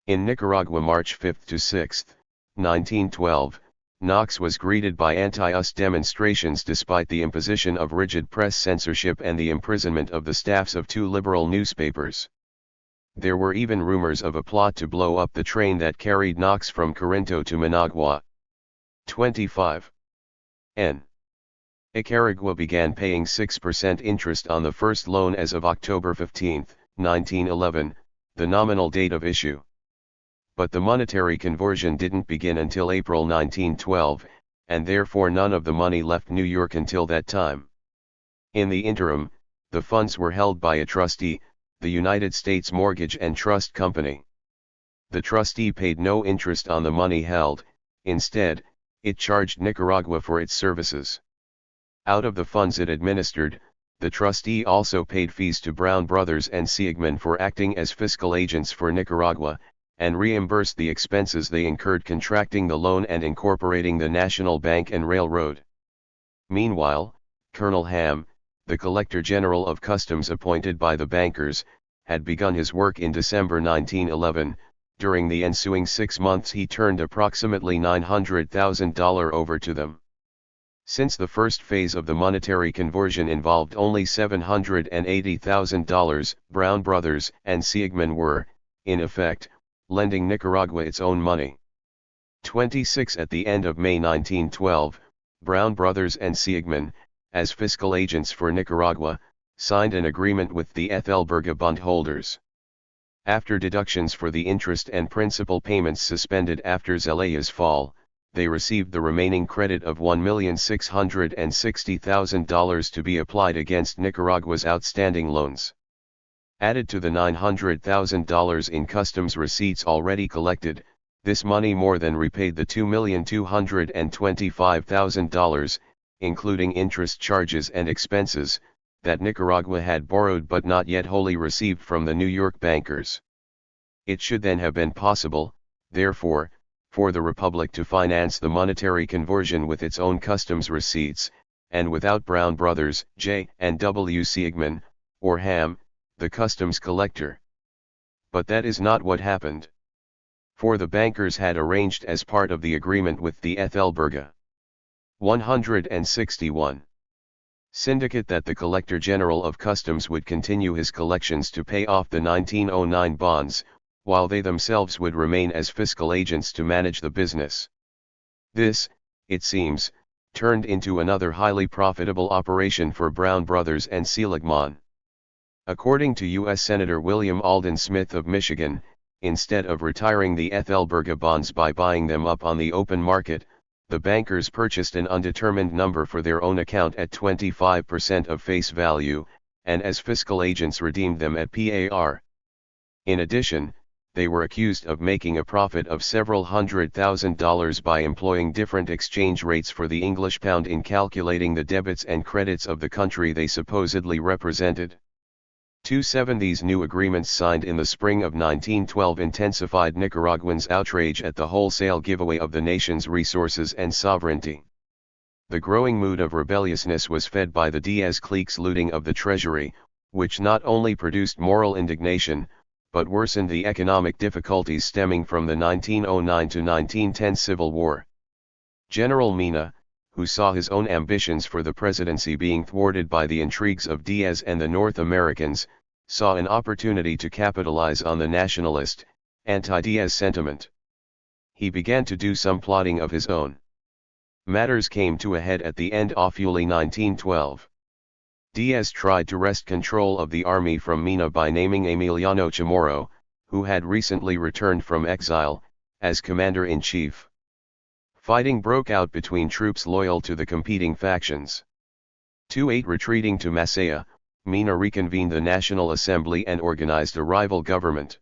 In Nicaragua, March 5 to 6, 1912, Knox was greeted by anti-US demonstrations despite the imposition of rigid press censorship and the imprisonment of the staffs of 2 liberal newspapers. There were even rumors of a plot to blow up the train that carried Knox from Corinto to Managua. 25. Nicaragua began paying 6% interest on the first loan as of October 15, 1911, the nominal date of issue. But the monetary conversion didn't begin until April 1912, and therefore none of the money left New York until that time. In the interim, the funds were held by a trustee, the United States Mortgage and Trust Company. The trustee paid no interest on the money held. Instead, it charged Nicaragua for its services. Out of the funds it administered, the trustee also paid fees to Brown Brothers and Siegman for acting as fiscal agents for Nicaragua, and reimbursed the expenses they incurred contracting the loan and incorporating the National Bank and Railroad. Meanwhile, Colonel Ham, the Collector General of Customs appointed by the bankers, had begun his work in December 1911. During the ensuing 6 months he turned approximately $900,000 over to them. Since the first phase of the monetary conversion involved only $780,000, Brown Brothers and Siegman were, in effect, lending Nicaragua its own money. 26. At the end of May 1912, Brown Brothers and Siegman, as fiscal agents for Nicaragua, signed an agreement with the Ethelberga bondholders. After deductions for the interest and principal payments suspended after Zelaya's fall, they received the remaining credit of $1,660,000 to be applied against Nicaragua's outstanding loans. Added to the $900,000 in customs receipts already collected, this money more than repaid the $2,225,000, including interest charges and expenses, that Nicaragua had borrowed but not yet wholly received from the New York bankers. It should then have been possible, therefore, for the Republic to finance the monetary conversion with its own customs receipts, and without Brown Brothers, J. and W. Siegman, or Ham, the customs collector. But that is not what happened. For the bankers had arranged as part of the agreement with the Ethelberga 161 syndicate that the Collector General of Customs would continue his collections to pay off the 1909 bonds, while they themselves would remain as fiscal agents to manage the business. This, it seems, turned into another highly profitable operation for Brown Brothers and Seligman. According to U.S. Senator William Alden Smith of Michigan, instead of retiring the Ethelberga bonds by buying them up on the open market, the bankers purchased an undetermined number for their own account at 25% of face value, and as fiscal agents redeemed them at par. In addition, they were accused of making a profit of several $100,000 by employing different exchange rates for the English pound in calculating the debits and credits of the country they supposedly represented. 27 These new agreements signed in the spring of 1912 intensified Nicaraguans' outrage at the wholesale giveaway of the nation's resources and sovereignty. The growing mood of rebelliousness was fed by the Diaz clique's looting of the treasury, which not only produced moral indignation, but worsened the economic difficulties stemming from the 1909 to 1910 Civil War. General Mina, who saw his own ambitions for the presidency being thwarted by the intrigues of Diaz and the North Americans, saw an opportunity to capitalize on the nationalist, anti-Diaz sentiment. He began to do some plotting of his own. Matters came to a head at the end of July 1912. Diaz tried to wrest control of the army from Mina by naming Emiliano Chamorro, who had recently returned from exile, as commander-in-chief. Fighting broke out between troops loyal to the competing factions. 28 Retreating to Masaya, Mina reconvened the National Assembly and organized a rival government.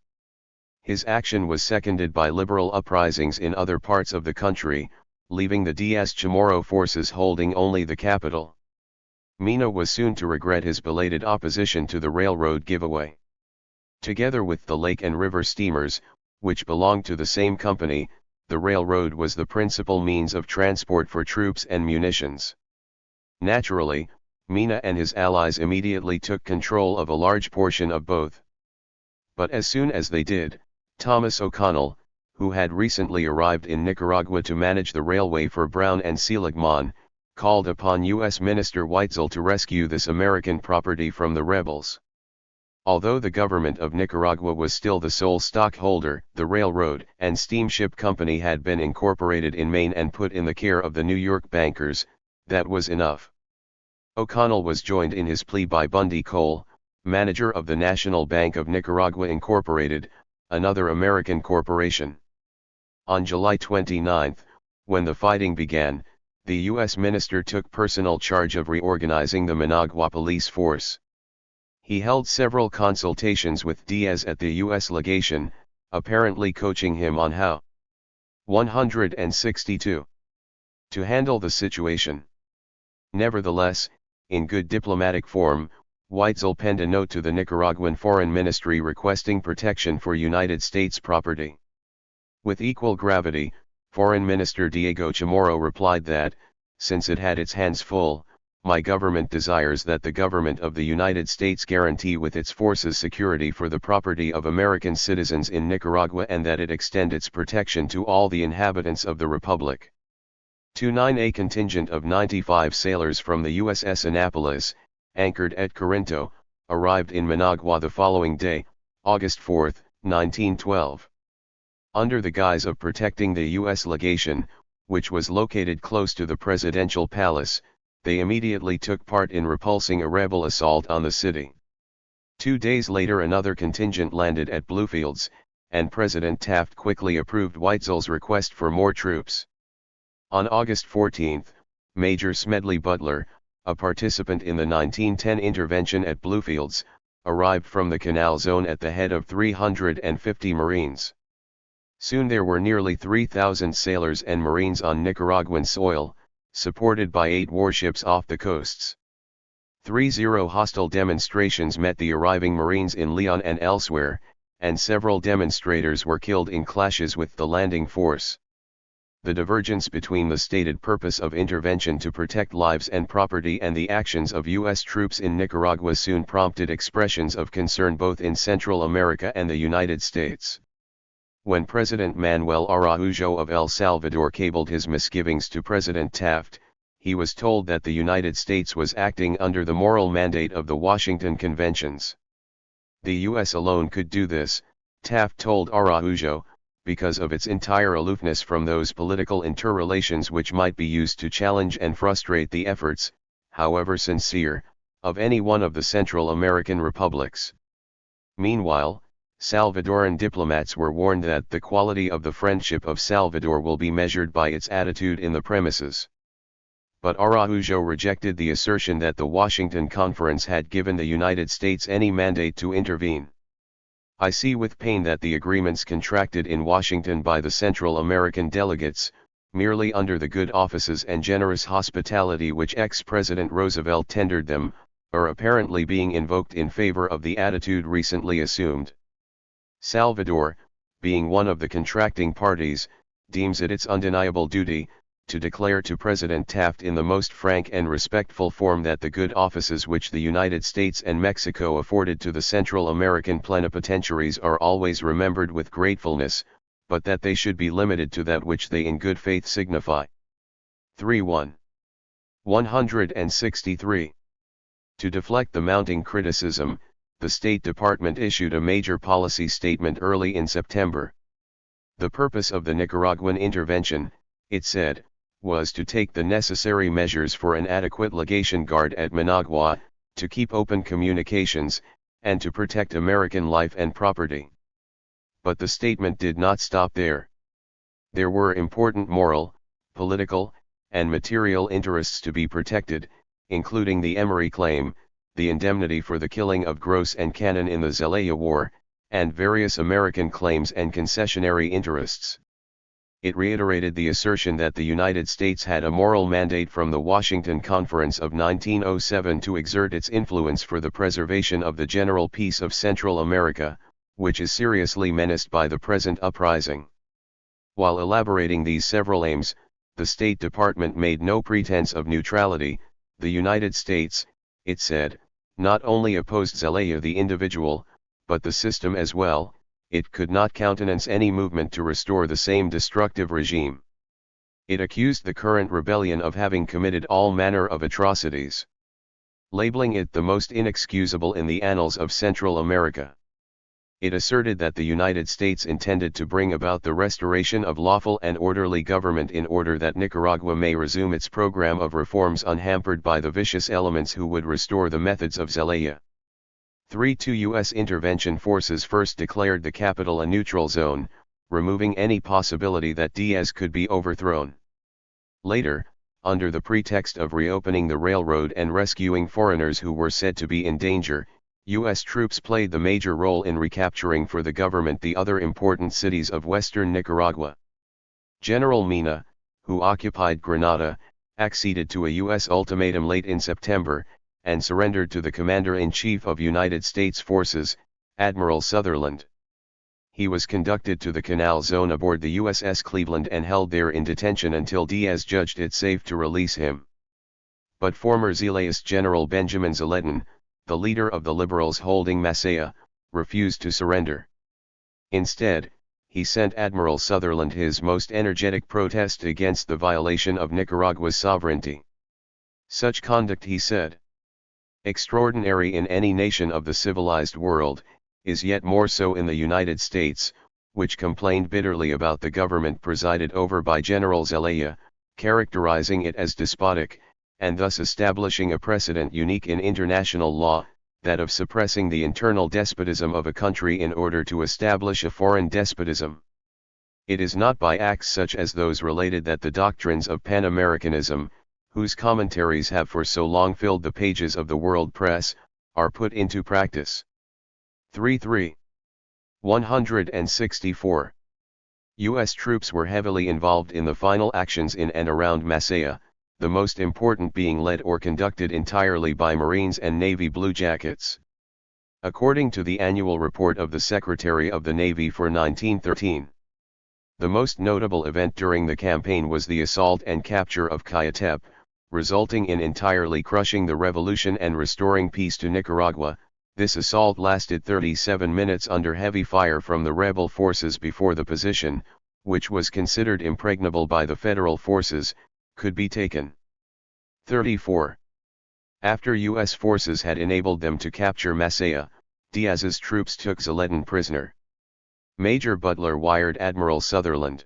His action was seconded by liberal uprisings in other parts of the country, leaving the Diaz-Chamorro forces holding only the capital. Mina was soon to regret his belated opposition to the railroad giveaway. Together with the lake and river steamers, which belonged to the same company. The railroad was the principal means of transport for troops and munitions. Naturally, Mina and his allies immediately took control of a large portion of both. But as soon as they did, Thomas O'Connell, who had recently arrived in Nicaragua to manage the railway for Brown and Seligman, called upon U.S. Minister Weitzel to rescue this American property from the rebels. Although the government of Nicaragua was still the sole stockholder, the railroad and steamship company had been incorporated in Maine and put in the care of the New York bankers. That was enough. O'Connell was joined in his plea by Bundy Cole, manager of the National Bank of Nicaragua Incorporated, another American corporation. On July 29, when the fighting began, the U.S. minister took personal charge of reorganizing the Managua police force. He held several consultations with Diaz at the U.S. legation, apparently coaching him on how 162 to handle the situation. Nevertheless, in good diplomatic form, Weitzel penned a note to the Nicaraguan Foreign Ministry requesting protection for United States property. With equal gravity, Foreign Minister Diego Chamorro replied that, since it had its hands full, my government desires that the government of the United States guarantee with its forces security for the property of American citizens in Nicaragua and that it extend its protection to all the inhabitants of the Republic. 29A contingent of 95 sailors from the USS Annapolis, anchored at Corinto, arrived in Managua the following day, August 4, 1912. Under the guise of protecting the U.S. legation, which was located close to the presidential palace, they immediately took part in repulsing a rebel assault on the city. 2 days later another contingent landed at Bluefields, and President Taft quickly approved Weitzel's request for more troops. On August 14, Major Smedley Butler, a participant in the 1910 intervention at Bluefields, arrived from the Canal Zone at the head of 350 Marines. Soon there were nearly 3,000 sailors and Marines on Nicaraguan soil, supported by 8 warships off the coasts. 30 hostile demonstrations met the arriving Marines in Leon and elsewhere, and several demonstrators were killed in clashes with the landing force. The divergence between the stated purpose of intervention to protect lives and property and the actions of U.S. troops in Nicaragua soon prompted expressions of concern both in Central America and the United States. When President Manuel Araujo of El Salvador cabled his misgivings to President Taft, he was told that the United States was acting under the moral mandate of the Washington Conventions. The U.S. alone could do this, Taft told Araujo, because of its entire aloofness from those political interrelations which might be used to challenge and frustrate the efforts, however sincere, of any one of the Central American republics. Meanwhile, Salvadoran diplomats were warned that the quality of the friendship of Salvador will be measured by its attitude in the premises. But Araujo rejected the assertion that the Washington Conference had given the United States any mandate to intervene. I see with pain that the agreements contracted in Washington by the Central American delegates, merely under the good offices and generous hospitality which ex-President Roosevelt tendered them, are apparently being invoked in favor of the attitude recently assumed. Salvador, being one of the contracting parties, deems it its undeniable duty, to declare to President Taft in the most frank and respectful form that the good offices which the United States and Mexico afforded to the Central American plenipotentiaries are always remembered with gratefulness, but that they should be limited to that which they in good faith signify. 163. To deflect the mounting criticism, the State Department issued a major policy statement early in September. The purpose of the Nicaraguan intervention, it said, was to take the necessary measures for an adequate legation guard at Managua, to keep open communications, and to protect American life and property. But the statement did not stop there. There were important moral, political, and material interests to be protected, including the Emery claim, the indemnity for the killing of Gross and Cannon in the Zelaya War, and various American claims and concessionary interests. It reiterated the assertion that the United States had a moral mandate from the Washington Conference of 1907 to exert its influence for the preservation of the general peace of Central America, which is seriously menaced by the present uprising. While elaborating these several aims, the State Department made no pretense of neutrality. The United States, it said, not only opposed Zelaya the individual, but the system as well. It could not countenance any movement to restore the same destructive regime. It accused the current rebellion of having committed all manner of atrocities, labeling it the most inexcusable in the annals of Central America. It asserted that the United States intended to bring about the restoration of lawful and orderly government in order that Nicaragua may resume its program of reforms unhampered by the vicious elements who would restore the methods of Zelaya. 3. U.S. intervention forces first declared the capital a neutral zone, removing any possibility that Diaz could be overthrown. Later, under the pretext of reopening the railroad and rescuing foreigners who were said to be in danger, U.S. troops played the major role in recapturing for the government the other important cities of western Nicaragua. General Mina, who occupied Granada, acceded to a U.S. ultimatum late in September, and surrendered to the Commander-in-Chief of United States Forces, Admiral Sutherland. He was conducted to the Canal Zone aboard the USS Cleveland and held there in detention until Diaz judged it safe to release him. But former Zelayist General Benjamin Zeledin, the leader of the liberals holding Masaya, refused to surrender. Instead, he sent Admiral Sutherland his most energetic protest against the violation of Nicaragua's sovereignty. Such conduct, he said, extraordinary in any nation of the civilized world, is yet more so in the United States, which complained bitterly about the government presided over by General Zelaya, characterizing it as despotic, and thus establishing a precedent unique in international law, that of suppressing the internal despotism of a country in order to establish a foreign despotism. It is not by acts such as those related that the doctrines of Pan-Americanism, whose commentaries have for so long filled the pages of the world press, are put into practice. 3. 164. U.S. troops were heavily involved in the final actions in and around Masaya, the most important being led or conducted entirely by Marines and Navy bluejackets. According to the annual report of the Secretary of the Navy for 1913, the most notable event during the campaign was the assault and capture of Cayetep, resulting in entirely crushing the revolution and restoring peace to Nicaragua. This assault lasted 37 minutes under heavy fire from the rebel forces before the position, which was considered impregnable by the federal forces, could be taken. 34. After U.S. forces had enabled them to capture Masaya, Diaz's troops took Zeledin prisoner. Major Butler wired Admiral Sutherland,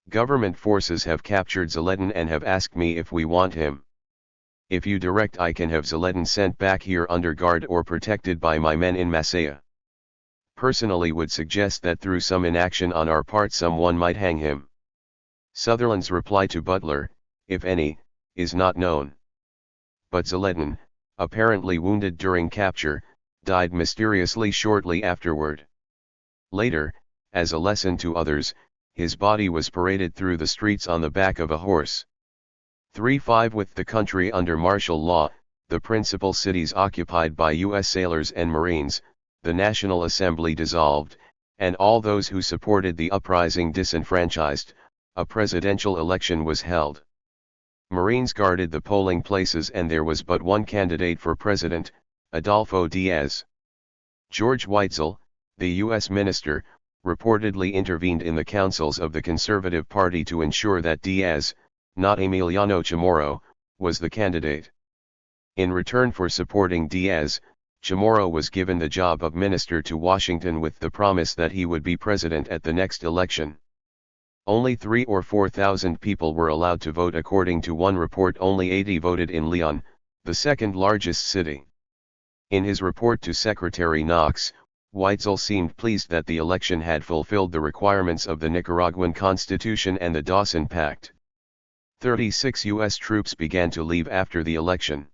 "Government forces have captured Zeledin and have asked me if we want him. If you direct, I can have Zeledin sent back here under guard or protected by my men in Masaya. Personally would suggest that through some inaction on our part someone might hang him." Sutherland's reply to Butler, if any, is not known. But Zeledin, apparently wounded during capture, died mysteriously shortly afterward. Later, as a lesson to others, his body was paraded through the streets on the back of a horse. 3. With the country under martial law, the principal cities occupied by U.S. sailors and Marines, the National Assembly dissolved, and all those who supported the uprising disenfranchised, a presidential election was held. Marines guarded the polling places and there was but one candidate for president, Adolfo Diaz. George Weitzel, the U.S. minister, reportedly intervened in the councils of the Conservative Party to ensure that Diaz, not Emiliano Chamorro, was the candidate. In return for supporting Diaz, Chamorro was given the job of minister to Washington with the promise that he would be president at the next election. Only 3,000 or 4,000 people were allowed to vote. According to one report, only 80 voted in Leon, the second largest city. In his report to Secretary Knox, Weitzel seemed pleased that the election had fulfilled the requirements of the Nicaraguan Constitution and the Dawson Pact. 36 U.S. troops began to leave after the election.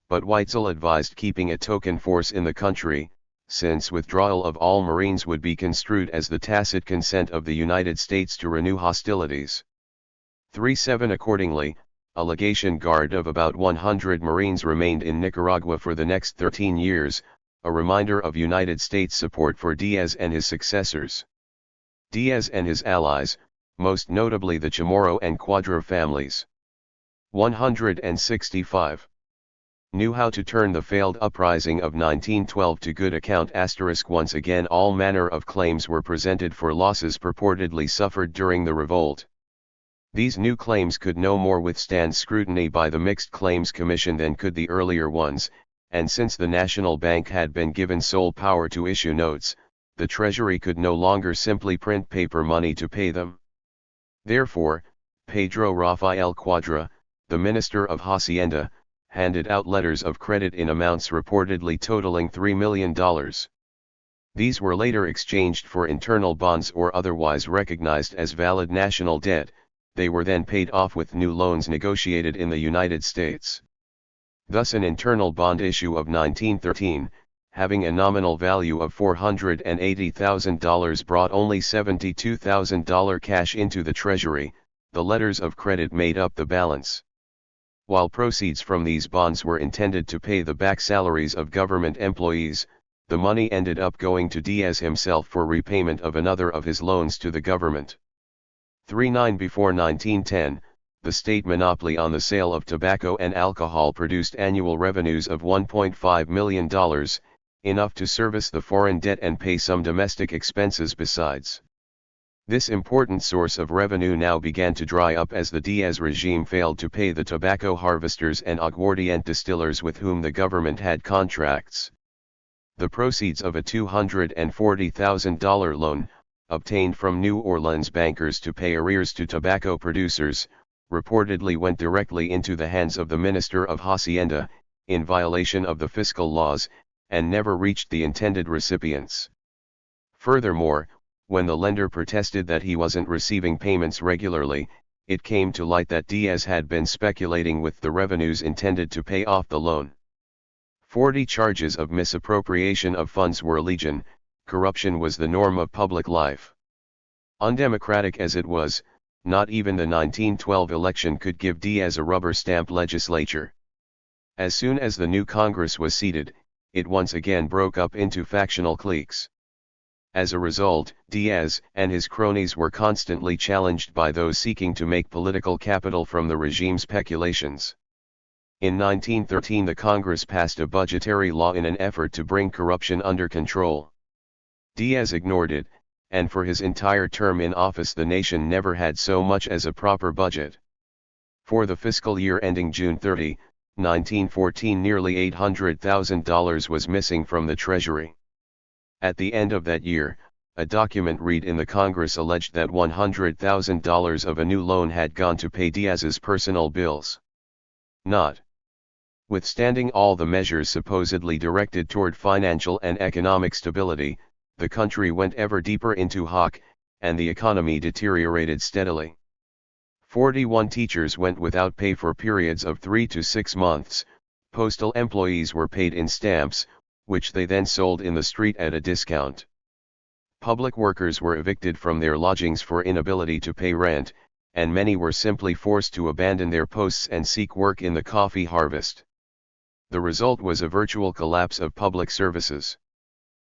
But Weitzel advised keeping a token force in the country, since withdrawal of all Marines would be construed as the tacit consent of the United States to renew hostilities. 37 Accordingly, a legation guard of about 100 Marines remained in Nicaragua for the next 13 years, a reminder of United States support for Diaz and his successors. Diaz and his allies, most notably the Chamorro and Cuadra families. 165. Knew how to turn the failed uprising of 1912 to good account. Once again all manner of claims were presented for losses purportedly suffered during the revolt. These new claims could no more withstand scrutiny by the Mixed Claims Commission than could the earlier ones, and since the National Bank had been given sole power to issue notes, the Treasury could no longer simply print paper money to pay them. Therefore, Pedro Rafael Cuadra, the Minister of Hacienda, handed out letters of credit in amounts reportedly totaling $3 million. These were later exchanged for internal bonds or otherwise recognized as valid national debt. They were then paid off with new loans negotiated in the United States. Thus an internal bond issue of 1913, having a nominal value of $480,000 brought only $72,000 cash into the Treasury. The letters of credit made up the balance. While proceeds from these bonds were intended to pay the back salaries of government employees, the money ended up going to Diaz himself for repayment of another of his loans to the government. 39 Before 1910, the state monopoly on the sale of tobacco and alcohol produced annual revenues of $1.5 million, enough to service the foreign debt and pay some domestic expenses besides. This important source of revenue now began to dry up as the Diaz regime failed to pay the tobacco harvesters and aguardiente distillers with whom the government had contracts. The proceeds of a $240,000 loan, obtained from New Orleans bankers to pay arrears to tobacco producers, reportedly went directly into the hands of the Minister of Hacienda, in violation of the fiscal laws, and never reached the intended recipients. Furthermore, when the lender protested that he wasn't receiving payments regularly, it came to light that Diaz had been speculating with the revenues intended to pay off the loan. 40 Charges of misappropriation of funds were legion. Corruption was the norm of public life. Undemocratic as it was, not even the 1912 election could give Diaz a rubber stamp legislature. As soon as the new Congress was seated, it once again broke up into factional cliques. As a result, Diaz and his cronies were constantly challenged by those seeking to make political capital from the regime's peculations. In 1913 the Congress passed a budgetary law in an effort to bring corruption under control. Diaz ignored it, and for his entire term in office the nation never had so much as a proper budget. For the fiscal year ending June 30, 1914 nearly $800,000 was missing from the Treasury. At the end of that year, a document read in the Congress alleged that $100,000 of a new loan had gone to pay Diaz's personal bills. Notwithstanding all the measures supposedly directed toward financial and economic stability, the country went ever deeper into hock, and the economy deteriorated steadily. 41 teachers went without pay for periods of 3 to 6 months, postal employees were paid in stamps, which they then sold in the street at a discount. Public workers were evicted from their lodgings for inability to pay rent, and many were simply forced to abandon their posts and seek work in the coffee harvest. The result was a virtual collapse of public services.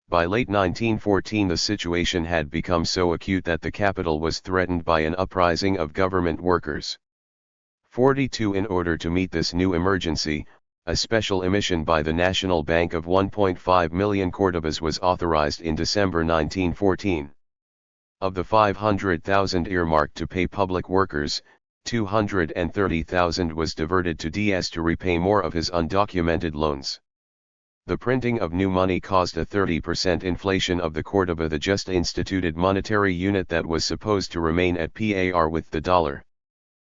By late 1914 the situation had become so acute that the capital was threatened by an uprising of government workers. 42 In order to meet this new emergency, a special emission by the National Bank of 1.5 million Cordobas was authorized in December 1914. Of the 500,000 earmarked to pay public workers, 230,000 was diverted to Diaz to repay more of his undocumented loans. The printing of new money caused a 30% inflation of the Cordoba, the just instituted monetary unit that was supposed to remain at par with the dollar.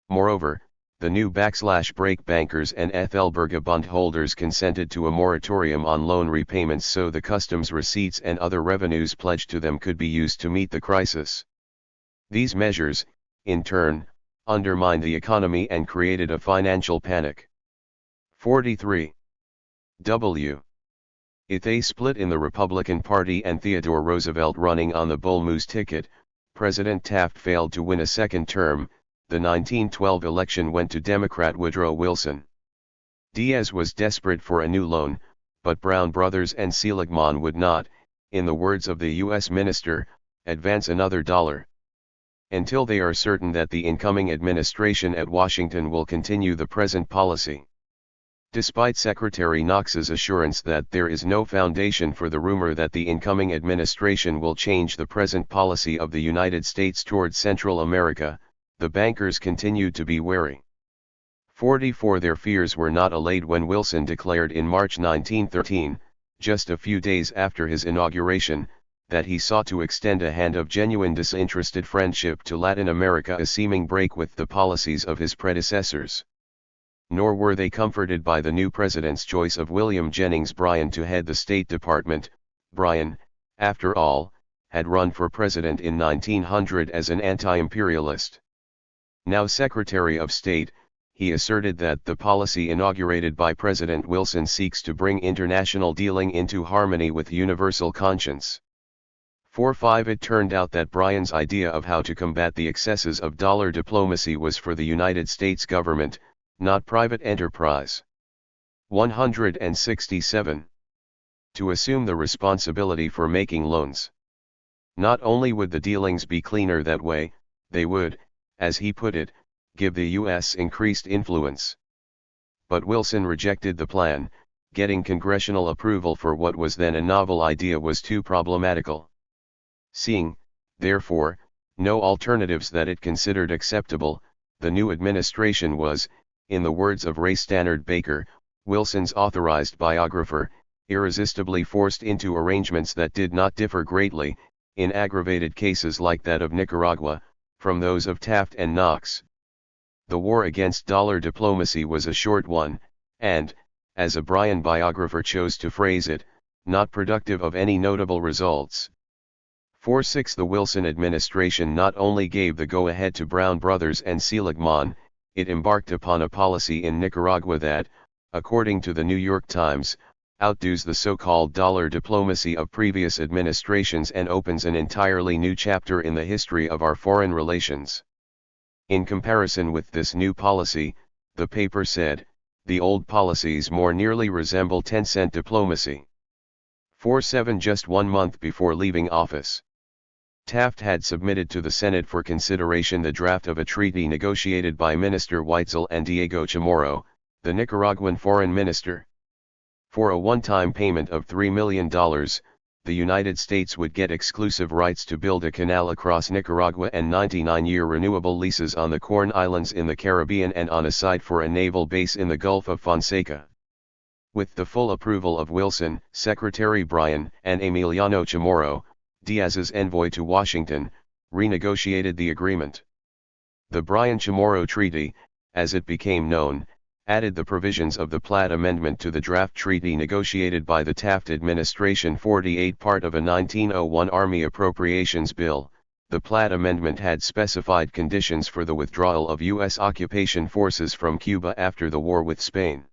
Moreover, the new /break bankers and Ethelberga bondholders consented to a moratorium on loan repayments so the customs receipts and other revenues pledged to them could be used to meet the crisis. These measures, in turn, undermined the economy and created a financial panic. 43. With a split in the Republican Party and Theodore Roosevelt running on the Bull Moose ticket, President Taft failed to win a second term. The 1912 election went to Democrat Woodrow Wilson. Diaz was desperate for a new loan, but Brown Brothers and Seligman would not, in the words of the U.S. minister, advance another dollar until they are certain that the incoming administration at Washington will continue the present policy. Despite Secretary Knox's assurance that there is no foundation for the rumor that the incoming administration will change the present policy of the United States toward Central America, the bankers continued to be wary. 44 Their fears were not allayed when Wilson declared in March 1913, just a few days after his inauguration, that he sought to extend a hand of genuine disinterested friendship to Latin America, a seeming break with the policies of his predecessors. Nor were they comforted by the new president's choice of William Jennings Bryan to head the State Department. Bryan, after all, had run for president in 1900 as an anti-imperialist. Now Secretary of State, he asserted that the policy inaugurated by President Wilson seeks to bring international dealing into harmony with universal conscience. 4-5 It turned out that Bryan's idea of how to combat the excesses of dollar diplomacy was for the United States government, not private enterprise. 167. To assume the responsibility for making loans. Not only would the dealings be cleaner that way, they would, as he put it, give the U.S. increased influence. But Wilson rejected the plan. Getting congressional approval for what was then a novel idea was too problematical. Seeing, therefore, no alternatives that it considered acceptable, the new administration was, in the words of Ray Stannard Baker, Wilson's authorized biographer, irresistibly forced into arrangements that did not differ greatly, in aggravated cases like that of Nicaragua, from those of Taft and Knox. The war against dollar diplomacy was a short one, and, as a Bryan biographer chose to phrase it, not productive of any notable results. 4-6 The Wilson administration not only gave the go-ahead to Brown Brothers and Seligman, it embarked upon a policy in Nicaragua that, according to the New York Times, outdoes the so-called dollar diplomacy of previous administrations and opens an entirely new chapter in the history of our foreign relations. In comparison with this new policy, the paper said, the old policies more nearly resemble 10-cent diplomacy. 4-7 Just 1 month before leaving office, Taft had submitted to the Senate for consideration the draft of a treaty negotiated by Minister Weitzel and Diego Chamorro, the Nicaraguan foreign minister. For a one-time payment of $3 million, the United States would get exclusive rights to build a canal across Nicaragua and 99-year renewable leases on the Corn Islands in the Caribbean and on a site for a naval base in the Gulf of Fonseca. With the full approval of Wilson, Secretary Bryan, and Emiliano Chamorro, Diaz's envoy to Washington, renegotiated the agreement. The Bryan-Chamorro Treaty, as it became known, added the provisions of the Platt Amendment to the draft treaty negotiated by the Taft administration. 48 Part of a 1901 Army Appropriations Bill, the Platt Amendment had specified conditions for the withdrawal of U.S. occupation forces from Cuba after the war with Spain.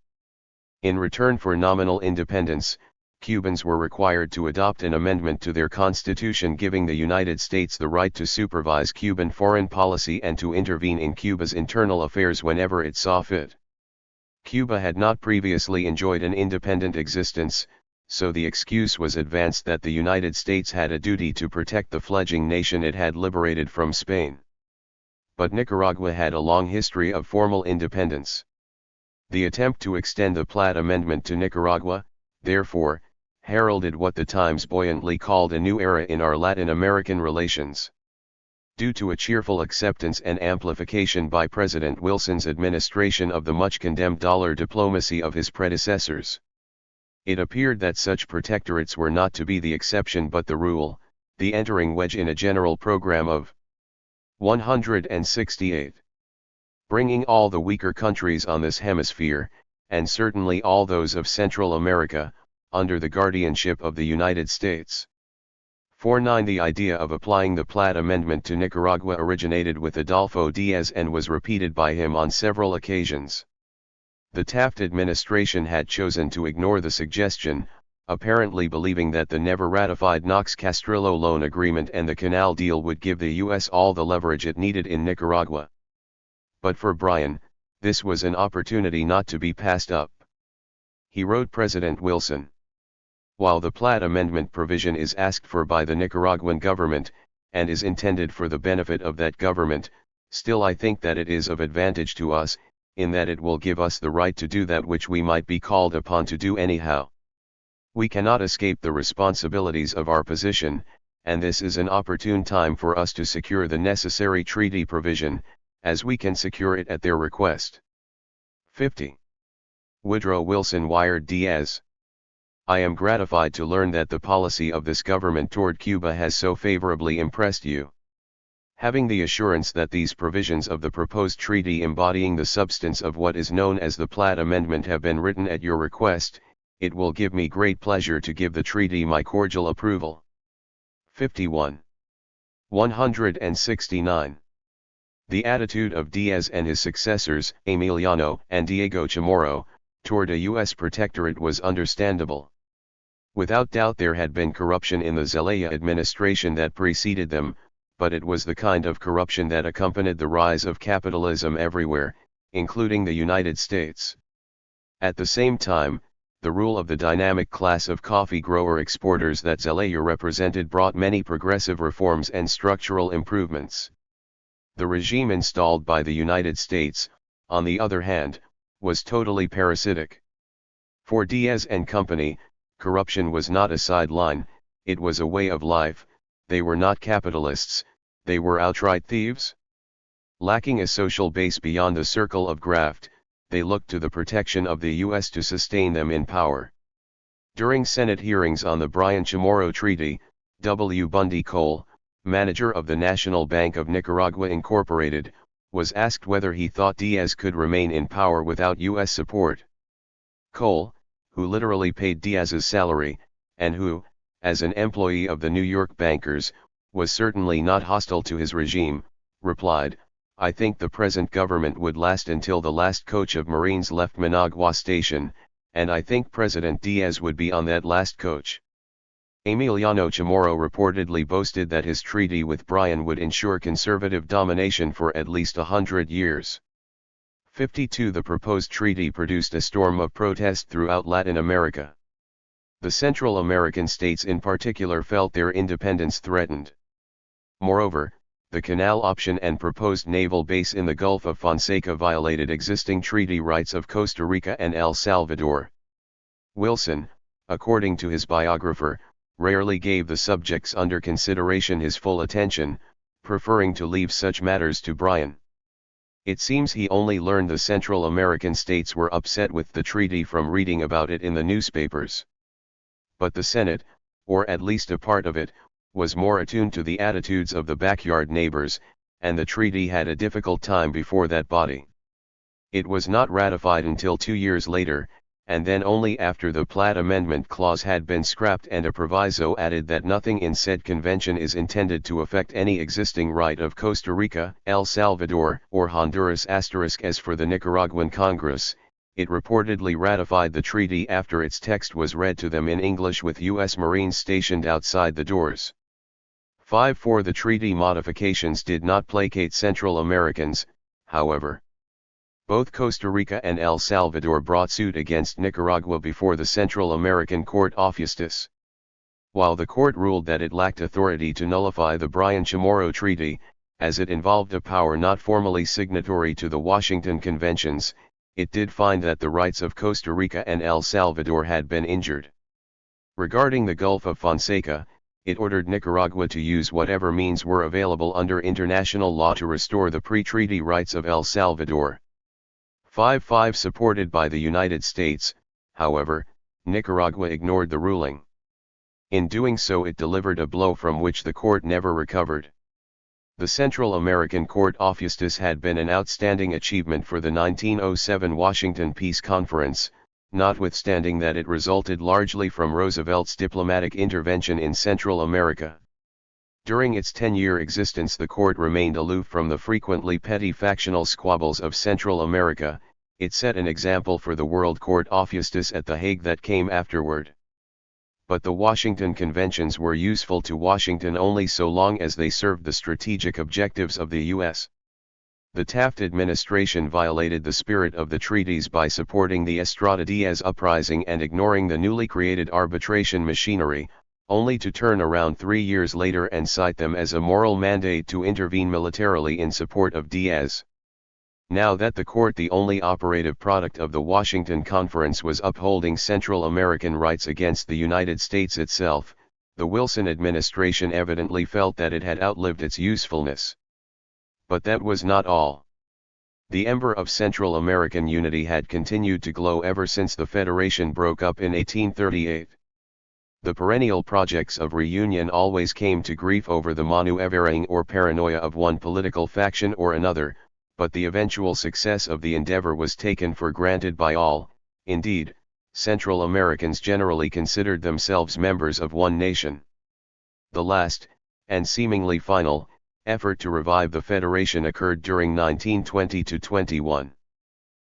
In return for nominal independence, Cubans were required to adopt an amendment to their constitution giving the United States the right to supervise Cuban foreign policy and to intervene in Cuba's internal affairs whenever it saw fit. Cuba had not previously enjoyed an independent existence, so the excuse was advanced that the United States had a duty to protect the fledgling nation it had liberated from Spain. But Nicaragua had a long history of formal independence. The attempt to extend the Platt Amendment to Nicaragua, therefore, heralded what the Times buoyantly called a new era in our Latin American relations. Due to a cheerful acceptance and amplification by President Wilson's administration of the much-condemned dollar diplomacy of his predecessors, it appeared that such protectorates were not to be the exception but the rule, the entering wedge in a general program of 168. Bringing all the weaker countries on this hemisphere, and certainly all those of Central America, under the guardianship of the United States. 4-9 The idea of applying the Platt Amendment to Nicaragua originated with Adolfo Diaz and was repeated by him on several occasions. The Taft administration had chosen to ignore the suggestion, apparently believing that the never-ratified Knox-Castrillo loan agreement and the canal deal would give the U.S. all the leverage it needed in Nicaragua. But for Bryan, this was an opportunity not to be passed up. He wrote President Wilson, While the Platt Amendment provision is asked for by the Nicaraguan government, and is intended for the benefit of that government, still I think that it is of advantage to us, in that it will give us the right to do that which we might be called upon to do anyhow. We cannot escape the responsibilities of our position, and this is an opportune time for us to secure the necessary treaty provision, as we can secure it at their request. 50. Woodrow Wilson wired Diaz. I am gratified to learn that the policy of this government toward Cuba has so favorably impressed you. Having the assurance that these provisions of the proposed treaty embodying the substance of what is known as the Platt Amendment have been written at your request, it will give me great pleasure to give the treaty my cordial approval. 51. 169. The attitude of Diaz and his successors, Emiliano and Diego Chamorro, toward a U.S. protectorate was understandable. Without doubt there had been corruption in the Zelaya administration that preceded them, but it was the kind of corruption that accompanied the rise of capitalism everywhere, including the United States. At the same time, the rule of the dynamic class of coffee grower exporters that Zelaya represented brought many progressive reforms and structural improvements. The regime installed by the United States, on the other hand, was totally parasitic. For Diaz and company, corruption was not a sideline, it was a way of life. They were not capitalists, they were outright thieves. Lacking a social base beyond the circle of graft, they looked to the protection of the U.S. to sustain them in power. During Senate hearings on the Bryan-Chamorro Treaty, W. Bundy Cole, manager of the National Bank of Nicaragua Incorporated, was asked whether he thought Diaz could remain in power without U.S. support. Cole, who literally paid Diaz's salary, and who, as an employee of the New York bankers, was certainly not hostile to his regime, replied, "I think the present government would last until the last coach of Marines left Managua Station, and I think President Diaz would be on that last coach." Emiliano Chamorro reportedly boasted that his treaty with Bryan would ensure conservative domination for at least 100 years. 52. The proposed treaty produced a storm of protest throughout Latin America. The Central American states in particular felt their independence threatened. Moreover, the canal option and proposed naval base in the Gulf of Fonseca violated existing treaty rights of Costa Rica and El Salvador. Wilson, according to his biographer, rarely gave the subjects under consideration his full attention, preferring to leave such matters to Bryan. It seems he only learned the Central American states were upset with the treaty from reading about it in the newspapers. But the Senate, or at least a part of it, was more attuned to the attitudes of the backyard neighbors, and the treaty had a difficult time before that body. It was not ratified until 2 years later, and then only after the Platt Amendment clause had been scrapped and a proviso added that nothing in said convention is intended to affect any existing right of Costa Rica, El Salvador, or Honduras. As for the Nicaraguan Congress, it reportedly ratified the treaty after its text was read to them in English with U.S. Marines stationed outside the doors. 5. The treaty modifications did not placate Central Americans, however. Both Costa Rica and El Salvador brought suit against Nicaragua before the Central American Court of Justice. While the court ruled that it lacked authority to nullify the Bryan-Chamorro Treaty, as it involved a power not formally signatory to the Washington Conventions, it did find that the rights of Costa Rica and El Salvador had been injured. Regarding the Gulf of Fonseca, it ordered Nicaragua to use whatever means were available under international law to restore the pre-treaty rights of El Salvador. 5. Supported by the United States, however, Nicaragua ignored the ruling. In doing so it delivered a blow from which the court never recovered. The Central American Court of Justice had been an outstanding achievement for the 1907 Washington Peace Conference, notwithstanding that it resulted largely from Roosevelt's diplomatic intervention in Central America. During its 10-year existence the court remained aloof from the frequently petty factional squabbles of Central America. It set an example for the World Court of Justice at The Hague that came afterward. But the Washington Conventions were useful to Washington only so long as they served the strategic objectives of the U.S. The Taft administration violated the spirit of the treaties by supporting the Estrada Diaz uprising and ignoring the newly created arbitration machinery, only to turn around 3 years later and cite them as a moral mandate to intervene militarily in support of Diaz. Now that the court, the only operative product of the Washington Conference, was upholding Central American rights against the United States itself, the Wilson administration evidently felt that it had outlived its usefulness. But that was not all. The ember of Central American unity had continued to glow ever since the Federation broke up in 1838. The perennial projects of reunion always came to grief over the maneuvering or paranoia of one political faction or another, but the eventual success of the endeavor was taken for granted by all. Indeed, Central Americans generally considered themselves members of one nation. The last, and seemingly final, effort to revive the Federation occurred during 1920-21.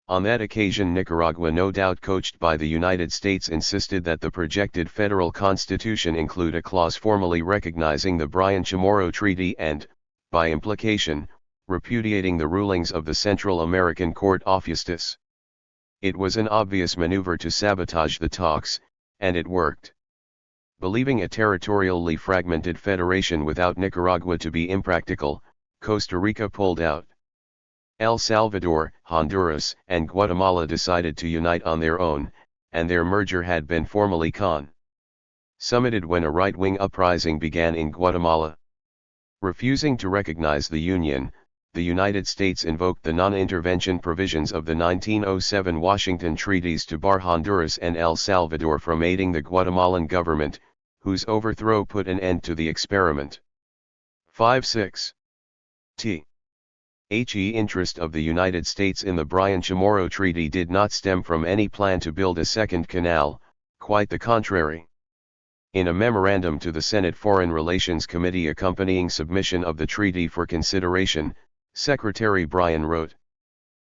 On that occasion, Nicaragua, no doubt coached by the United States, insisted that the projected federal constitution include a clause formally recognizing the Bryan Chamorro Treaty and, by implication, repudiating the rulings of the Central American Court of Justice. It was an obvious maneuver to sabotage the talks, and it worked. Believing a territorially fragmented federation without Nicaragua to be impractical, Costa Rica pulled out. El Salvador, Honduras, and Guatemala decided to unite on their own, and their merger had been formally consummated when a right-wing uprising began in Guatemala. Refusing to recognize the Union, the United States invoked the non-intervention provisions of the 1907 Washington Treaties to bar Honduras and El Salvador from aiding the Guatemalan government, whose overthrow put an end to the experiment. 5-6. The interest of the United States in the Bryan Chamorro Treaty did not stem from any plan to build a second canal, quite the contrary. In a memorandum to the Senate Foreign Relations Committee accompanying submission of the treaty for consideration, Secretary Bryan wrote,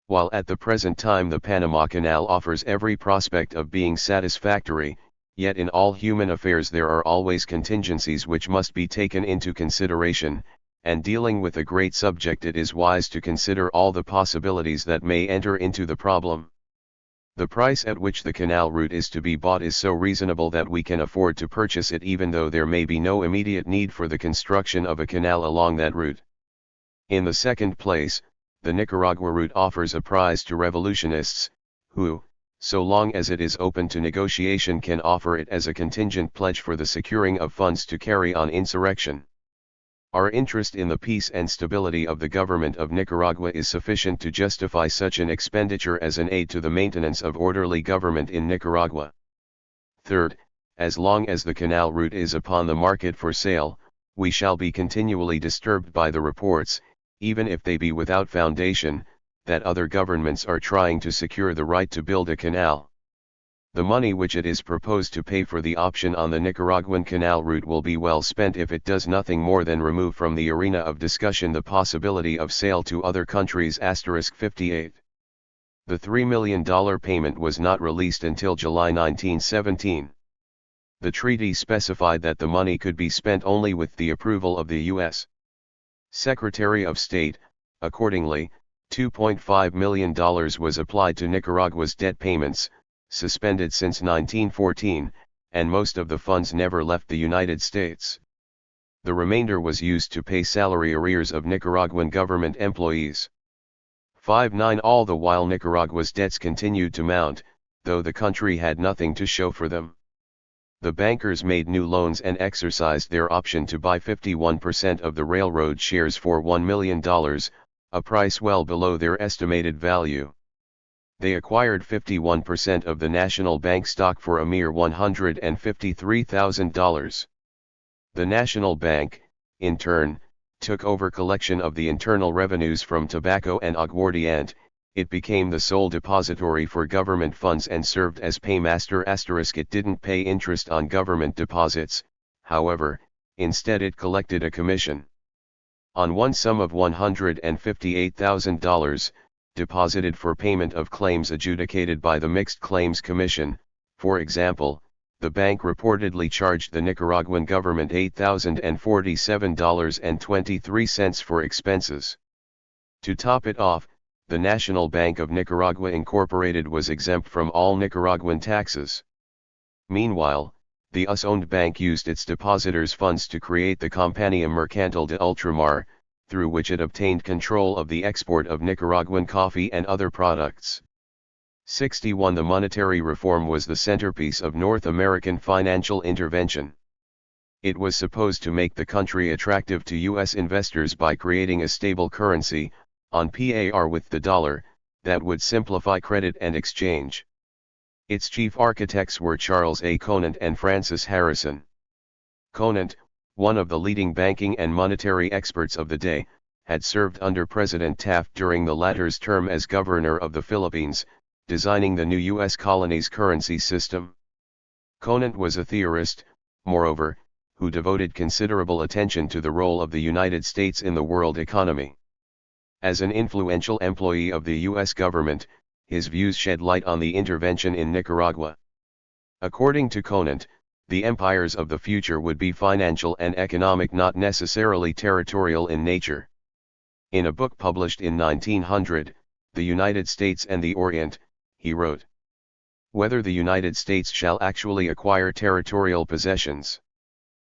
"While at the present time the Panama Canal offers every prospect of being satisfactory, yet in all human affairs there are always contingencies which must be taken into consideration, and dealing with a great subject it is wise to consider all the possibilities that may enter into the problem. The price at which the canal route is to be bought is so reasonable that we can afford to purchase it even though there may be no immediate need for the construction of a canal along that route. In the second place, the Nicaragua route offers a prize to revolutionists, who, so long as it is open to negotiation, can offer it as a contingent pledge for the securing of funds to carry on insurrection. Our interest in the peace and stability of the government of Nicaragua is sufficient to justify such an expenditure as an aid to the maintenance of orderly government in Nicaragua. Third, as long as the canal route is upon the market for sale, we shall be continually disturbed by the reports, even if they be without foundation, that other governments are trying to secure the right to build a canal. The money which it is proposed to pay for the option on the Nicaraguan canal route will be well spent if it does nothing more than remove from the arena of discussion the possibility of sale to other countries. 58. The $3 million payment was not released until July 1917. The treaty specified that the money could be spent only with the approval of the U.S. Secretary of State. Accordingly, $2.5 million was applied to Nicaragua's debt payments, suspended since 1914, and most of the funds never left the United States. The remainder was used to pay salary arrears of Nicaraguan government employees. 5-9 All the while Nicaragua's debts continued to mount, though the country had nothing to show for them. The bankers made new loans and exercised their option to buy 51% of the railroad shares for $1 million, a price well below their estimated value. They acquired 51% of the National Bank stock for a mere $153,000. The National Bank, in turn, took over collection of the internal revenues from tobacco and aguardiente. It became the sole depository for government funds and served as paymaster. It didn't pay interest on government deposits, however, instead it collected a commission on one sum of $158,000, deposited for payment of claims adjudicated by the Mixed Claims Commission. For example, the bank reportedly charged the Nicaraguan government $8,047.23 for expenses To top it off, the National Bank of Nicaragua Incorporated was exempt from all Nicaraguan taxes. Meanwhile, the US-owned bank used its depositors' funds to create the Compañía Mercantil de Ultramar, through which it obtained control of the export of Nicaraguan coffee and other products. 61. The monetary reform was the centerpiece of North American financial intervention. It was supposed to make the country attractive to U.S. investors by creating a stable currency, on par with the dollar, that would simplify credit and exchange. Its chief architects were Charles A. Conant and Francis Harrison. Conant, one of the leading banking and monetary experts of the day, had served under President Taft during the latter's term as governor of the Philippines, designing the new U.S. colony's currency system. Conant was a theorist, moreover, who devoted considerable attention to the role of the United States in the world economy. As an influential employee of the U.S. government, his views shed light on the intervention in Nicaragua. According to Conant, the empires of the future would be financial and economic, not necessarily territorial in nature. In a book published in 1900, The United States and the Orient, he wrote, "Whether the United States shall actually acquire territorial possessions,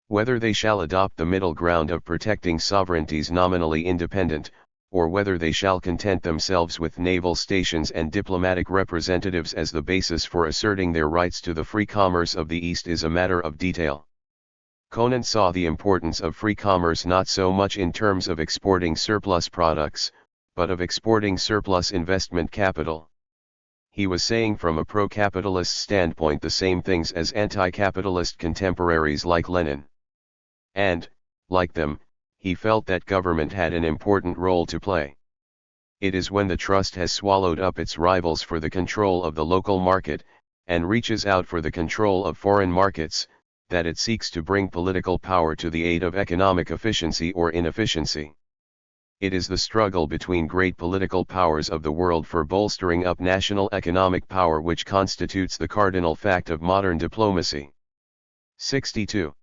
whether they shall adopt the middle ground of protecting sovereignties nominally independent, or whether they shall content themselves with naval stations and diplomatic representatives as the basis for asserting their rights to the free commerce of the East, is a matter of detail." Conant saw the importance of free commerce not so much in terms of exporting surplus products, but of exporting surplus investment capital. He was saying from a pro-capitalist standpoint the same things as anti-capitalist contemporaries like Lenin. And, like them, he felt that government had an important role to play. It is when the trust has swallowed up its rivals for the control of the local market, and reaches out for the control of foreign markets, that it seeks to bring political power to the aid of economic efficiency or inefficiency. It is the struggle between great political powers of the world for bolstering up national economic power which constitutes the cardinal fact of modern diplomacy. 62.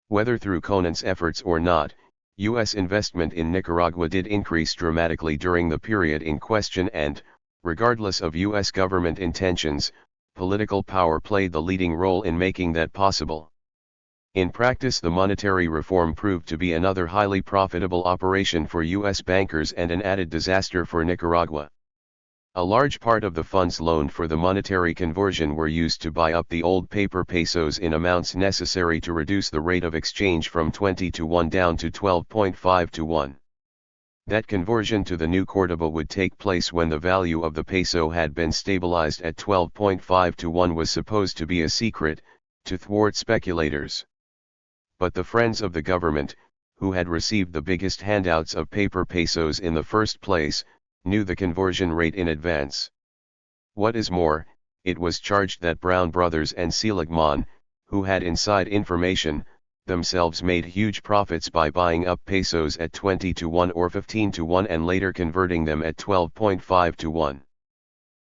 Whether through Conant's efforts or not, U.S. investment in Nicaragua did increase dramatically during the period in question and, regardless of U.S. government intentions, political power played the leading role in making that possible. In practice, the monetary reform proved to be another highly profitable operation for U.S. bankers and an added disaster for Nicaragua. A large part of the funds loaned for the monetary conversion were used to buy up the old paper pesos in amounts necessary to reduce the rate of exchange from 20-1 down to 12.5-1. That conversion to the new Cordoba would take place when the value of the peso had been stabilized at 12.5-1 was supposed to be a secret, to thwart speculators. But the friends of the government, who had received the biggest handouts of paper pesos in the first place, knew the conversion rate in advance. What is more, it was charged that Brown Brothers and Seligman, who had inside information, themselves made huge profits by buying up pesos at 20-1 or 15-1 and later converting them at 12.5-1.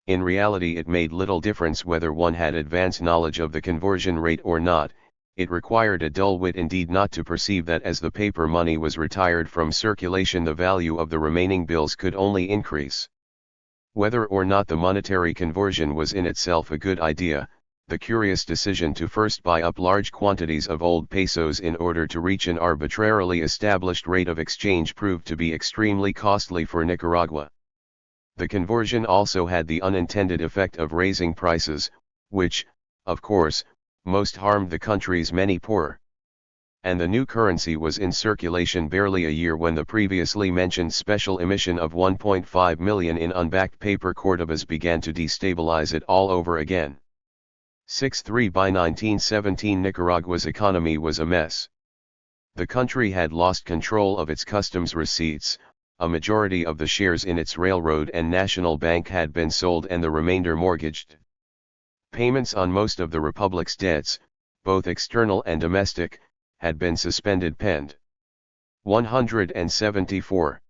In reality, it made little difference whether one had advance knowledge of the conversion rate or not. It required a dull wit indeed not to perceive that as the paper money was retired from circulation, the value of the remaining bills could only increase. Whether or not the monetary conversion was in itself a good idea, the curious decision to first buy up large quantities of old pesos in order to reach an arbitrarily established rate of exchange proved to be extremely costly for Nicaragua. The conversion also had the unintended effect of raising prices, which, of course, most harmed the country's many poor. And the new currency was in circulation barely a year when the previously mentioned special emission of 1.5 million in unbacked paper Cordobas began to destabilize it all over again. 63. By 1917, Nicaragua's economy was a mess. The country had lost control of its customs receipts, a majority of the shares in its railroad and national bank had been sold and the remainder mortgaged. Payments on most of the republic's debts, both external and domestic, had been suspended. Penned. 174.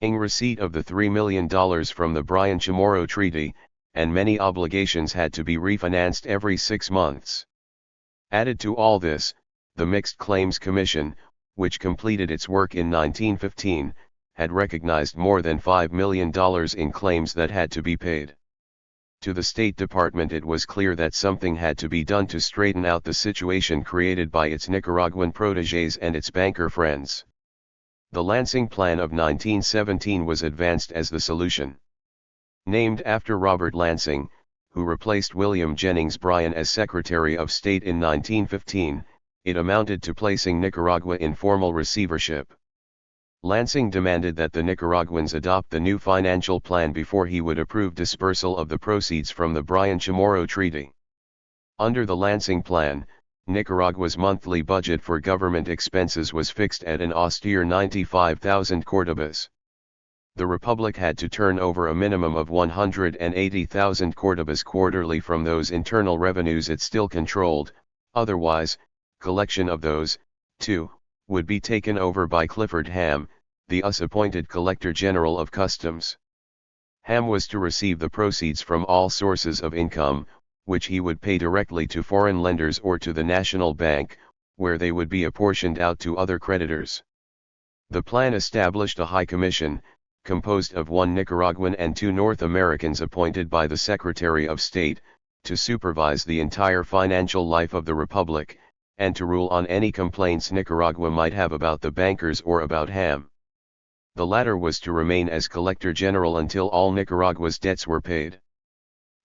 In receipt of the $3 million from the Bryan Chamorro Treaty, and many obligations had to be refinanced every 6 months. Added to all this, the Mixed Claims Commission, which completed its work in 1915, had recognized more than $5 million in claims that had to be paid. To the State Department it was clear that something had to be done to straighten out the situation created by its Nicaraguan protégés and its banker friends. The Lansing Plan of 1917 was advanced as the solution. Named after Robert Lansing, who replaced William Jennings Bryan as Secretary of State in 1915, it amounted to placing Nicaragua in formal receivership. Lansing demanded that the Nicaraguans adopt the new financial plan before he would approve dispersal of the proceeds from the Bryan-Chamorro Treaty. Under the Lansing Plan, Nicaragua's monthly budget for government expenses was fixed at an austere 95,000 cordobas. The Republic had to turn over a minimum of 180,000 cordobas quarterly from those internal revenues it still controlled, otherwise, collection of those, too, would be taken over by Clifford Ham, the US-appointed Collector General of Customs. Ham was to receive the proceeds from all sources of income, which he would pay directly to foreign lenders or to the National Bank, where they would be apportioned out to other creditors. The plan established a High Commission, composed of 1 Nicaraguan and 2 North Americans appointed by the Secretary of State, to supervise the entire financial life of the Republic, and to rule on any complaints Nicaragua might have about the bankers or about Ham. The latter was to remain as Collector General until all Nicaragua's debts were paid.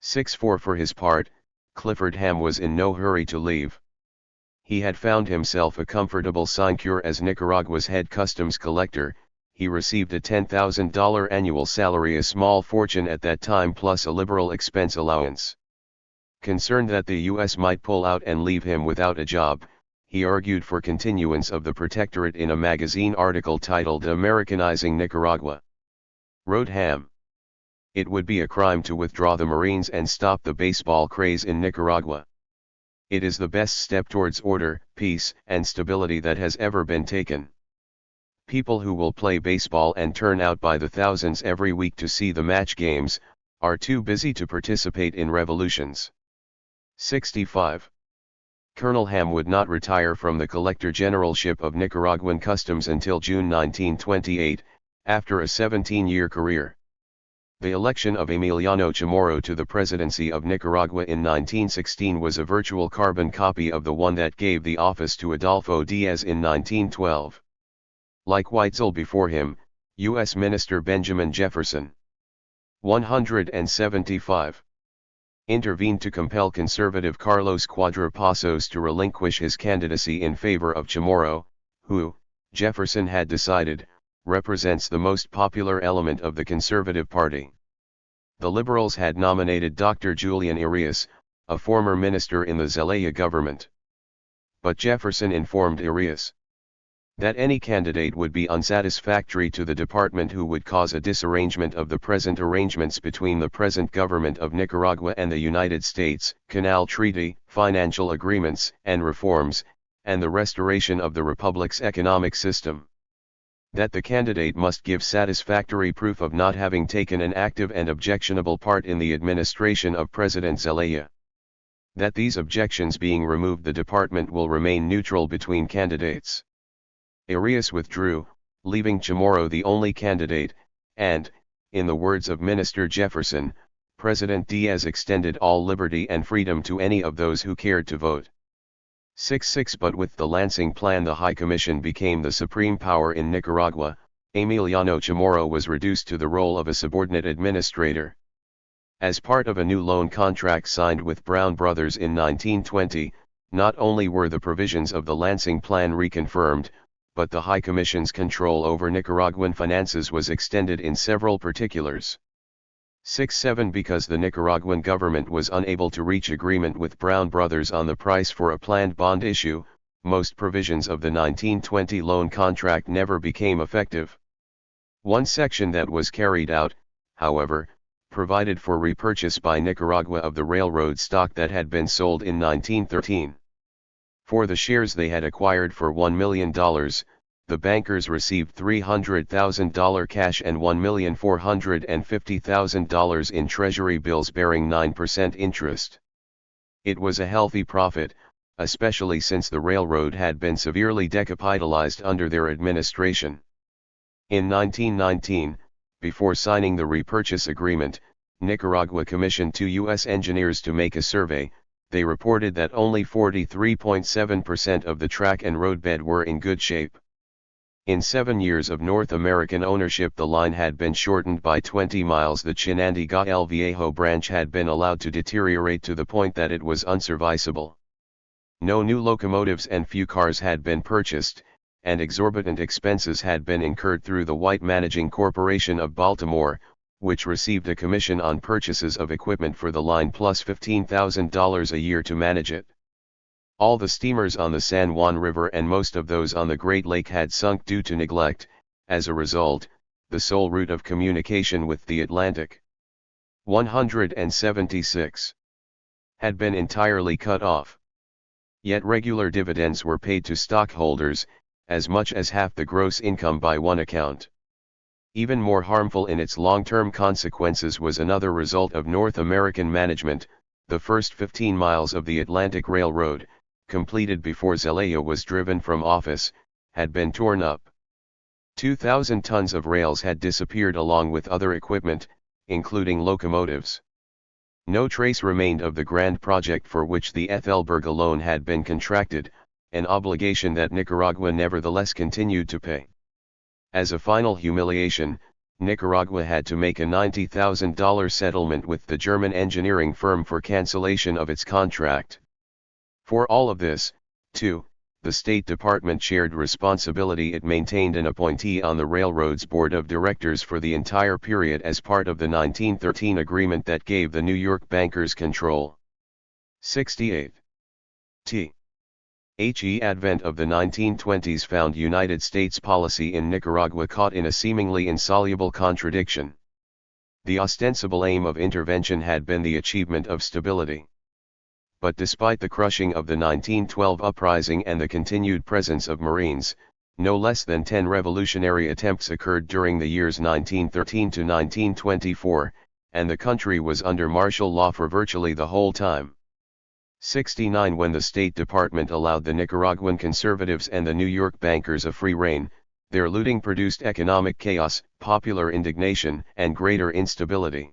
6-4 For his part, Clifford Ham was in no hurry to leave. He had found himself a comfortable sinecure as Nicaragua's head customs collector. He received a $10,000 annual salary, a small fortune at that time, plus a liberal expense allowance. Concerned that the U.S. might pull out and leave him without a job, he argued for continuance of the protectorate in a magazine article titled "Americanizing Nicaragua." Wrote Ham, "It would be a crime to withdraw the Marines and stop the baseball craze in Nicaragua. It is the best step towards order, peace, and stability that has ever been taken. People who will play baseball and turn out by the thousands every week to see the match games, are too busy to participate in revolutions." 65. Colonel Ham would not retire from the Collector Generalship of Nicaraguan Customs until June 1928, after a 17-year career. The election of Emiliano Chamorro to the presidency of Nicaragua in 1916 was a virtual carbon copy of the one that gave the office to Adolfo Diaz in 1912. Like Weitzel before him, U.S. Minister Benjamin Jefferson. 175. Intervened to compel conservative Carlos Cuadra-Pasos to relinquish his candidacy in favor of Chamorro, who, Jefferson had decided, represents the most popular element of the Conservative Party. The Liberals had nominated Dr. Julian Arias, a former minister in the Zelaya government. But Jefferson informed Arias that any candidate would be unsatisfactory to the department, who would cause a disarrangement of the present arrangements between the present government of Nicaragua and the United States, Canal Treaty, financial agreements and reforms, and the restoration of the Republic's economic system. That the candidate must give satisfactory proof of not having taken an active and objectionable part in the administration of President Zelaya. That these objections being removed, the department will remain neutral between candidates. Arias withdrew, leaving Chamorro the only candidate, and, in the words of Minister Jefferson, President Diaz extended all liberty and freedom to any of those who cared to vote. 6-6 But with the Lansing Plan, the High Commission became the supreme power in Nicaragua. Emiliano Chamorro was reduced to the role of a subordinate administrator. As part of a new loan contract signed with Brown Brothers in 1920, not only were the provisions of the Lansing Plan reconfirmed, but the High Commission's control over Nicaraguan finances was extended in several particulars. 6-7 Because the Nicaraguan government was unable to reach agreement with Brown Brothers on the price for a planned bond issue, most provisions of the 1920 loan contract never became effective. One section that was carried out, however, provided for repurchase by Nicaragua of the railroad stock that had been sold in 1913. For the shares they had acquired for $1 million, the bankers received $300,000 cash and $1,450,000 in treasury bills bearing 9% interest. It was a healthy profit, especially since the railroad had been severely decapitalized under their administration. In 1919, before signing the repurchase agreement, Nicaragua commissioned 2 U.S. engineers to make a survey. They reported that only 43.7% of the track and roadbed were in good shape. In 7 years of North American ownership, the line had been shortened by 20 miles. The Chinandega El Viejo branch had been allowed to deteriorate to the point that it was unserviceable. No new locomotives and few cars had been purchased, and exorbitant expenses had been incurred through the White Managing Corporation of Baltimore, which received a commission on purchases of equipment for the line plus $15,000 a year to manage it. All the steamers on the San Juan River and most of those on the Great Lake had sunk due to neglect. As a result, the sole route of communication with the Atlantic, 176, had been entirely cut off. Yet regular dividends were paid to stockholders, as much as half the gross income by one account. Even more harmful in its long-term consequences was another result of North American management. The first 15 miles of the Atlantic Railroad, completed before Zelaya was driven from office, had been torn up. 2,000 tons of rails had disappeared along with other equipment, including locomotives. No trace remained of the grand project for which the Ethelberg alone had been contracted, an obligation that Nicaragua nevertheless continued to pay. As a final humiliation, Nicaragua had to make a $90,000 settlement with the German engineering firm for cancellation of its contract. For all of this, too, the State Department shared responsibility. It maintained an appointee on the railroad's board of directors for the entire period as part of the 1913 agreement that gave the New York bankers control. 68. The advent of the 1920s found United States policy in Nicaragua caught in a seemingly insoluble contradiction. The ostensible aim of intervention had been the achievement of stability. But despite the crushing of the 1912 uprising and the continued presence of Marines, no less than 10 revolutionary attempts occurred during the years 1913 to 1924, and the country was under martial law for virtually the whole time. 69 When the State Department allowed the Nicaraguan conservatives and the New York bankers a free rein, their looting produced economic chaos, popular indignation, and greater instability.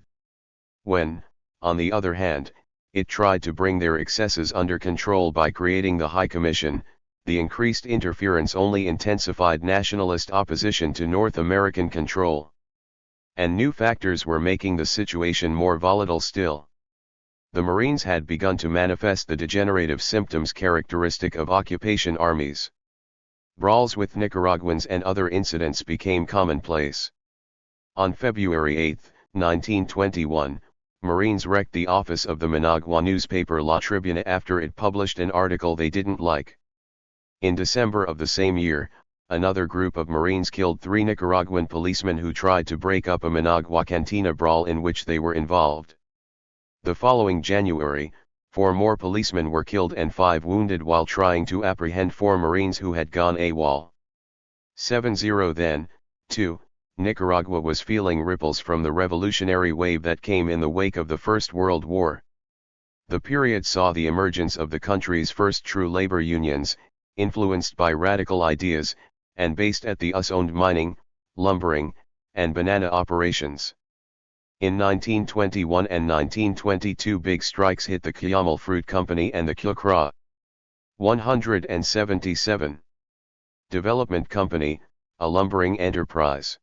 When, on the other hand, it tried to bring their excesses under control by creating the High Commission, the increased interference only intensified nationalist opposition to North American control. And new factors were making the situation more volatile still. The Marines had begun to manifest the degenerative symptoms characteristic of occupation armies. Brawls with Nicaraguans and other incidents became commonplace. On February 8, 1921, Marines wrecked the office of the Managua newspaper La Tribuna after it published an article they didn't like. In December of the same year, another group of Marines killed 3 Nicaraguan policemen who tried to break up a Managua cantina brawl in which they were involved. The following January, 4 more policemen were killed and 5 wounded while trying to apprehend 4 Marines who had gone AWOL. 70 Then, too, Nicaragua was feeling ripples from the revolutionary wave that came in the wake of the First World War. The period saw the emergence of the country's first true labor unions, influenced by radical ideas, and based at the US-owned mining, lumbering, and banana operations. In 1921 and 1922 big strikes hit the Cuyamel Fruit Company and the Kyocra. 177. Development Company, a lumbering enterprise.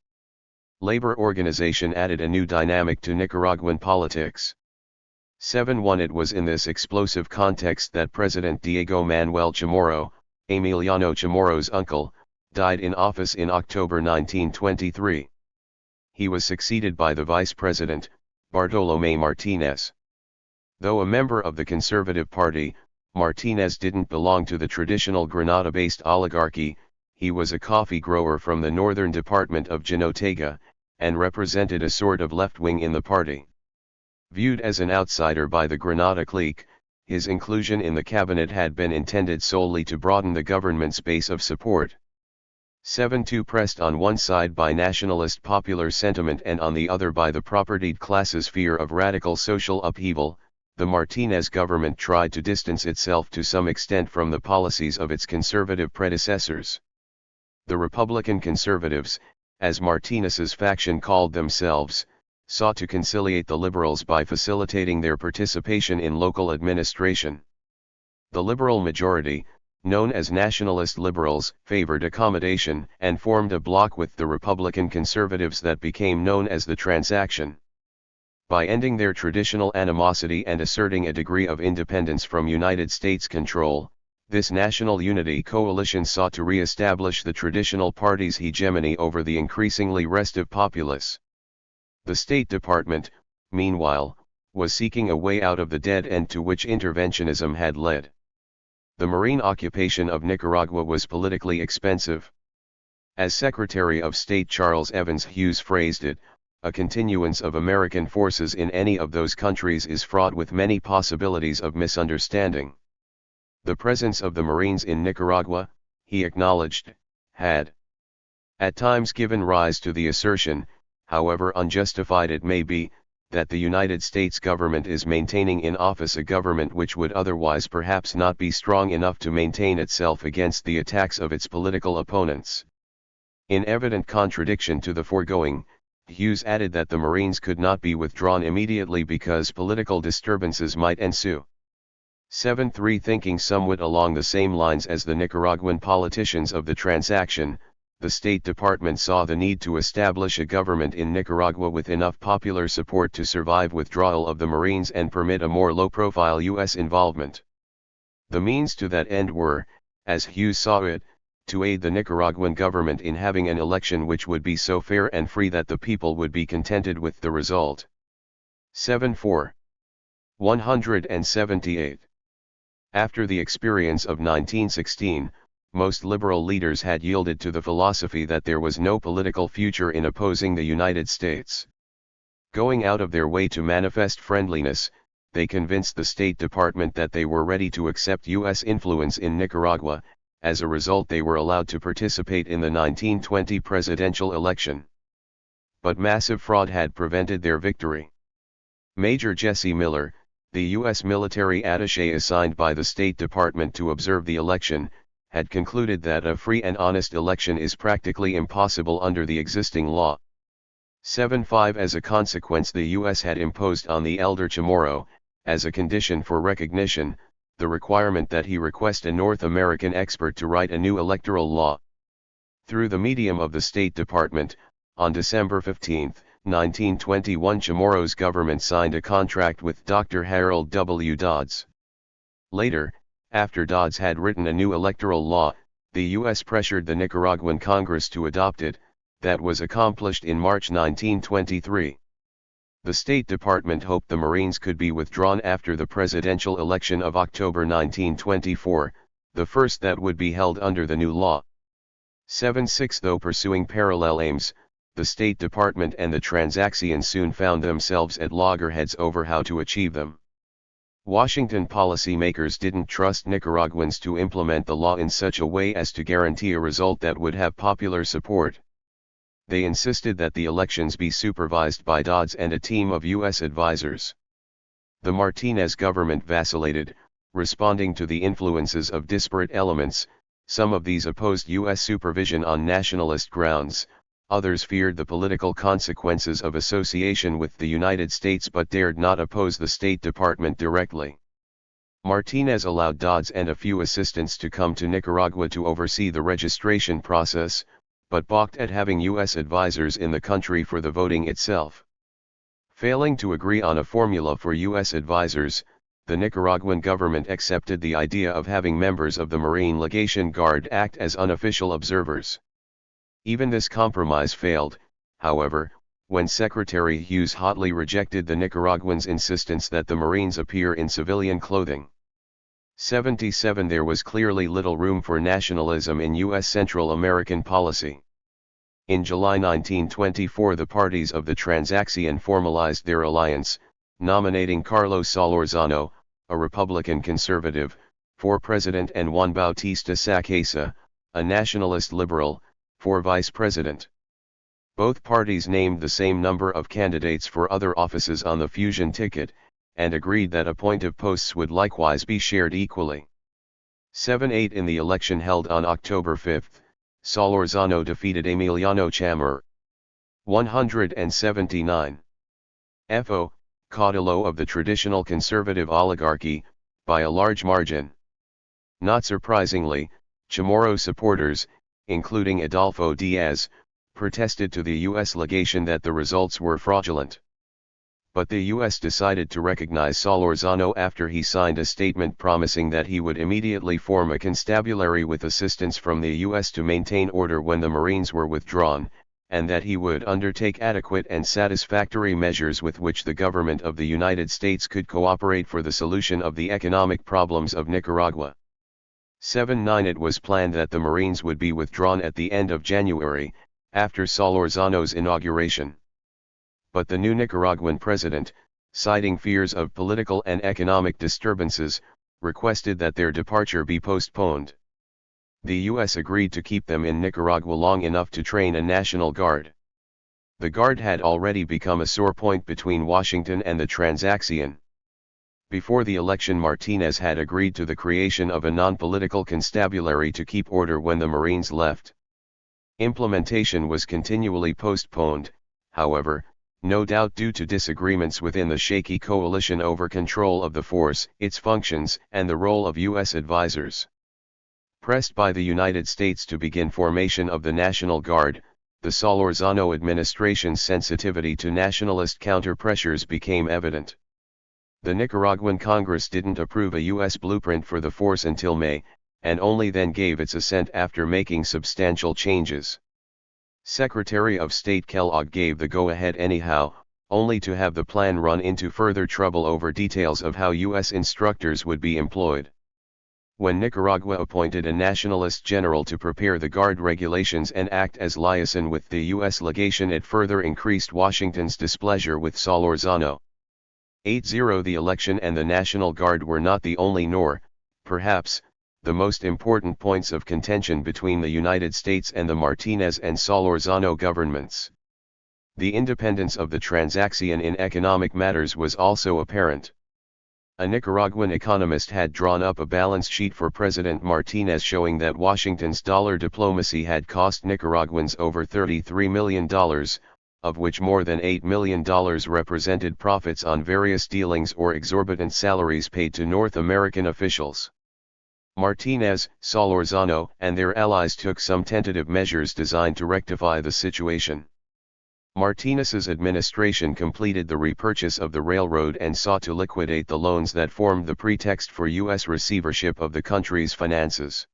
Labor organization added a new dynamic to Nicaraguan politics. 71 It was in this explosive context that President Diego Manuel Chamorro, Emiliano Chamorro's uncle, died in office in October 1923. He was succeeded by the vice president, Bartolomé Martínez. Though a member of the Conservative Party, Martínez didn't belong to the traditional Granada-based oligarchy. He was a coffee grower from the northern department of Jinotega, and represented a sort of left wing in the party. Viewed as an outsider by the Granada clique, his inclusion in the cabinet had been intended solely to broaden the government's base of support. 72 Pressed on one side by nationalist popular sentiment and on the other by the propertied classes' fear of radical social upheaval, the Martínez government tried to distance itself to some extent from the policies of its conservative predecessors. The Republican conservatives, as Martinez's faction called themselves, sought to conciliate the liberals by facilitating their participation in local administration. The liberal majority, known as nationalist liberals, favored accommodation and formed a bloc with the Republican conservatives that became known as the Transaction. By ending their traditional animosity and asserting a degree of independence from United States control, this national unity coalition sought to re-establish the traditional party's hegemony over the increasingly restive populace. The State Department, meanwhile, was seeking a way out of the dead end to which interventionism had led. The Marine occupation of Nicaragua was politically expensive. As Secretary of State Charles Evans Hughes phrased it, a continuance of American forces in any of those countries is fraught with many possibilities of misunderstanding. The presence of the Marines in Nicaragua, he acknowledged, had at times given rise to the assertion, however unjustified it may be, that the United States government is maintaining in office a government which would otherwise perhaps not be strong enough to maintain itself against the attacks of its political opponents. In evident contradiction to the foregoing, Hughes added that the Marines could not be withdrawn immediately because political disturbances might ensue. 7.3 Thinking somewhat along the same lines as the Nicaraguan politicians of the Transaction, the State Department saw the need to establish a government in Nicaragua with enough popular support to survive withdrawal of the Marines and permit a more low-profile U.S. involvement. The means to that end were, as Hughes saw it, to aid the Nicaraguan government in having an election which would be so fair and free that the people would be contented with the result. 7.4. 178. After the experience of 1916, most liberal leaders had yielded to the philosophy that there was no political future in opposing the United States. Going out of their way to manifest friendliness, they convinced the State Department that they were ready to accept U.S. influence in Nicaragua. As a result, they were allowed to participate in the 1920 presidential election. But massive fraud had prevented their victory. Major Jesse Miller, the U.S. military attaché assigned by the State Department to observe the election, had concluded that a free and honest election is practically impossible under the existing law. 7.5 As a consequence, the U.S. had imposed on the elder Chamorro, as a condition for recognition, the requirement that he request a North American expert to write a new electoral law. Through the medium of the State Department, on December 15, 1921, Chamorro's government signed a contract with Dr. Harold W. Dodds. Later, after Dodds had written a new electoral law, the U.S. pressured the Nicaraguan Congress to adopt it. That was accomplished in March 1923. The State Department hoped the Marines could be withdrawn after the presidential election of October 1924, the first that would be held under the new law. 7.6 Though pursuing parallel aims, the State Department and the Transaction soon found themselves at loggerheads over how to achieve them. Washington policymakers didn't trust Nicaraguans to implement the law in such a way as to guarantee a result that would have popular support. They insisted that the elections be supervised by Dodds and a team of U.S. advisors. The Martinez government vacillated, responding to the influences of disparate elements. Some of these opposed U.S. supervision on nationalist grounds, others feared the political consequences of association with the United States but dared not oppose the State Department directly. Martinez allowed Dodds and a few assistants to come to Nicaragua to oversee the registration process, but balked at having U.S. advisors in the country for the voting itself. Failing to agree on a formula for U.S. advisors, the Nicaraguan government accepted the idea of having members of the Marine Legation Guard act as unofficial observers. Even this compromise failed, however, when Secretary Hughes hotly rejected the Nicaraguans' insistence that the Marines appear in civilian clothing. 77 There was clearly little room for nationalism in U.S. Central American policy. In July 1924, the parties of the Transaction formalized their alliance, nominating Carlos Solorzano, a Republican conservative, for president and Juan Bautista Sacasa, a nationalist liberal, for vice president. Both parties named the same number of candidates for other offices on the fusion ticket, and agreed that appointive posts would likewise be shared equally. 7.8 In the election held on October 5, Solorzano defeated Emiliano Chamorro. 179. FO, caudillo of the traditional conservative oligarchy, by a large margin. Not surprisingly, Chamorro supporters, including Adolfo Diaz, protested to the U.S. legation that the results were fraudulent. But the U.S. decided to recognize Solorzano after he signed a statement promising that he would immediately form a constabulary with assistance from the U.S. to maintain order when the Marines were withdrawn, and that he would undertake adequate and satisfactory measures with which the government of the United States could cooperate for the solution of the economic problems of Nicaragua. 7-9 It was planned that the Marines would be withdrawn at the end of January, after Solorzano's inauguration. But the new Nicaraguan president, citing fears of political and economic disturbances, requested that their departure be postponed. The U.S. agreed to keep them in Nicaragua long enough to train a National Guard. The Guard had already become a sore point between Washington and the Transaction. Before the election, Martinez had agreed to the creation of a non-political constabulary to keep order when the Marines left. Implementation was continually postponed, however, no doubt due to disagreements within the shaky coalition over control of the force, its functions, and the role of U.S. advisors. Pressed by the United States to begin formation of the National Guard, the Solorzano administration's sensitivity to nationalist counter-pressures became evident. The Nicaraguan Congress didn't approve a U.S. blueprint for the force until May, and only then gave its assent after making substantial changes. Secretary of State Kellogg gave the go-ahead anyhow, only to have the plan run into further trouble over details of how U.S. instructors would be employed. When Nicaragua appointed a nationalist general to prepare the Guard regulations and act as liaison with the U.S. legation, it further increased Washington's displeasure with Solorzano. 8-0 The election and the National Guard were not the only nor, perhaps, the most important points of contention between the United States and the Martinez and Solorzano governments. The independence of the Transaction in economic matters was also apparent. A Nicaraguan economist had drawn up a balance sheet for President Martinez showing that Washington's dollar diplomacy had cost Nicaraguans over $33 million, of which more than $8 million represented profits on various dealings or exorbitant salaries paid to North American officials. Martinez, Solorzano, and their allies took some tentative measures designed to rectify the situation. Martinez's administration completed the repurchase of the railroad and sought to liquidate the loans that formed the pretext for U.S. receivership of the country's finances.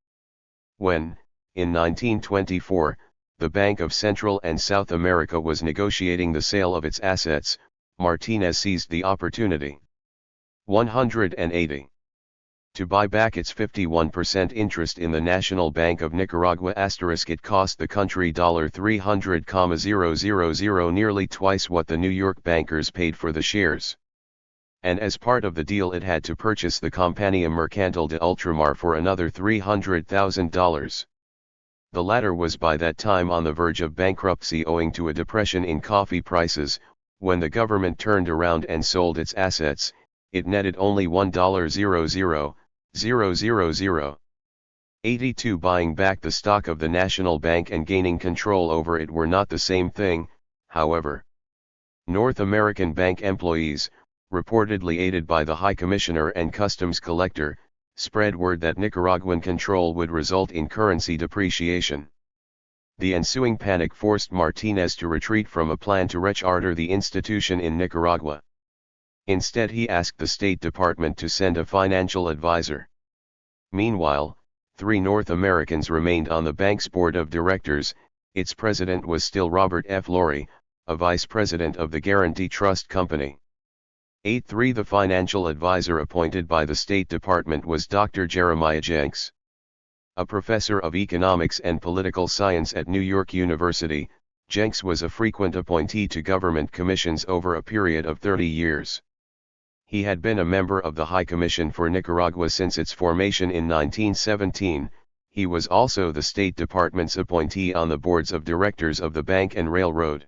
When, in 1924, the Bank of Central and South America was negotiating the sale of its assets, Martinez seized the opportunity. 180. To buy back its 51% interest in the National Bank of Nicaragua *, it cost the country $300,000, nearly twice what the New York bankers paid for the shares. And as part of the deal, it had to purchase the Compañía Mercantil de Ultramar for another $300,000. The latter was by that time on the verge of bankruptcy owing to a depression in coffee prices. When the government turned around and sold its assets, it netted only $1,000,000. 82 Buying back the stock of the National Bank and gaining control over it were not the same thing, however. North American bank employees, reportedly aided by the High Commissioner and Customs Collector, spread word that Nicaraguan control would result in currency depreciation. The ensuing panic forced Martinez to retreat from a plan to recharter the institution in Nicaragua. Instead, he asked the State Department to send a financial advisor. Meanwhile, 3 North Americans remained on the bank's board of directors. Its president was still Robert F. Laurie, a vice president of the Guarantee Trust Company. 8-3 The financial advisor appointed by the State Department was Dr. Jeremiah Jenks. A professor of economics and political science at New York University, Jenks was a frequent appointee to government commissions over a period of 30 years. He had been a member of the High Commission for Nicaragua since its formation in 1917. He was also the State Department's appointee on the boards of directors of the bank and railroad.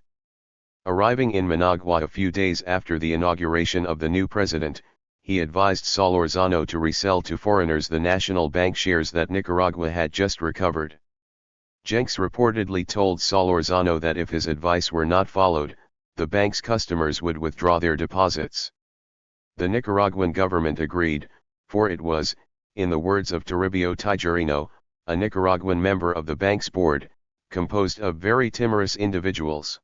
Arriving in Managua a few days after the inauguration of the new president, he advised Solorzano to resell to foreigners the National Bank shares that Nicaragua had just recovered. Jenks reportedly told Solorzano that if his advice were not followed, the bank's customers would withdraw their deposits. The Nicaraguan government agreed, for it was, in the words of Toribio Tijerino, a Nicaraguan member of the bank's board, composed of very timorous individuals.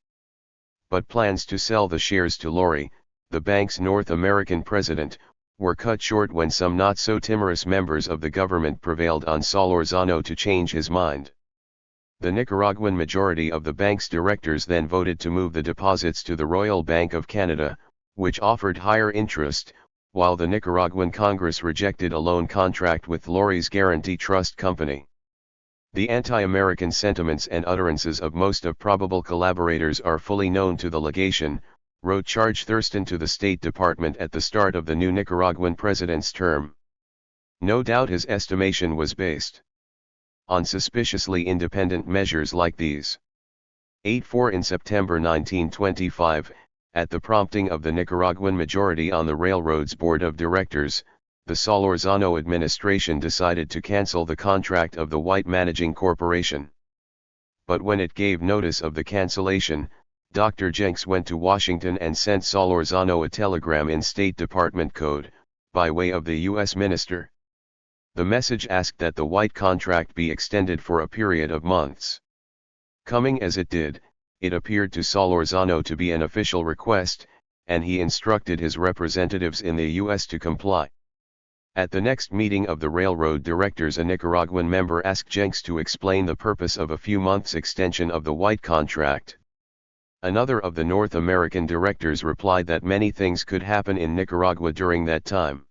But plans to sell the shares to Lori, the bank's North American president, were cut short when some not-so-timorous members of the government prevailed on Solorzano to change his mind. The Nicaraguan majority of the bank's directors then voted to move the deposits to the Royal Bank of Canada, which offered higher interest, while the Nicaraguan Congress rejected a loan contract with Lori's Guarantee Trust Company. The anti-American sentiments and utterances of most of probable collaborators are fully known to the legation, wrote Charge Thurston to the State Department at the start of the new Nicaraguan president's term. No doubt his estimation was based on suspiciously independent measures like these. 8-4 in September 1925, at the prompting of the Nicaraguan majority on the railroad's board of directors, the Solorzano administration decided to cancel the contract of the White Managing Corporation. But when it gave notice of the cancellation, Dr. Jenks went to Washington and sent Solorzano a telegram in State Department code, by way of the U.S. minister. The message asked that the White contract be extended for a period of months. Coming as it did, it appeared to Solorzano to be an official request, and he instructed his representatives in the U.S. to comply. At the next meeting of the railroad directors, a Nicaraguan member asked Jenks to explain the purpose of a few months' extension of the White contract. Another of the North American directors replied that many things could happen in Nicaragua during that time.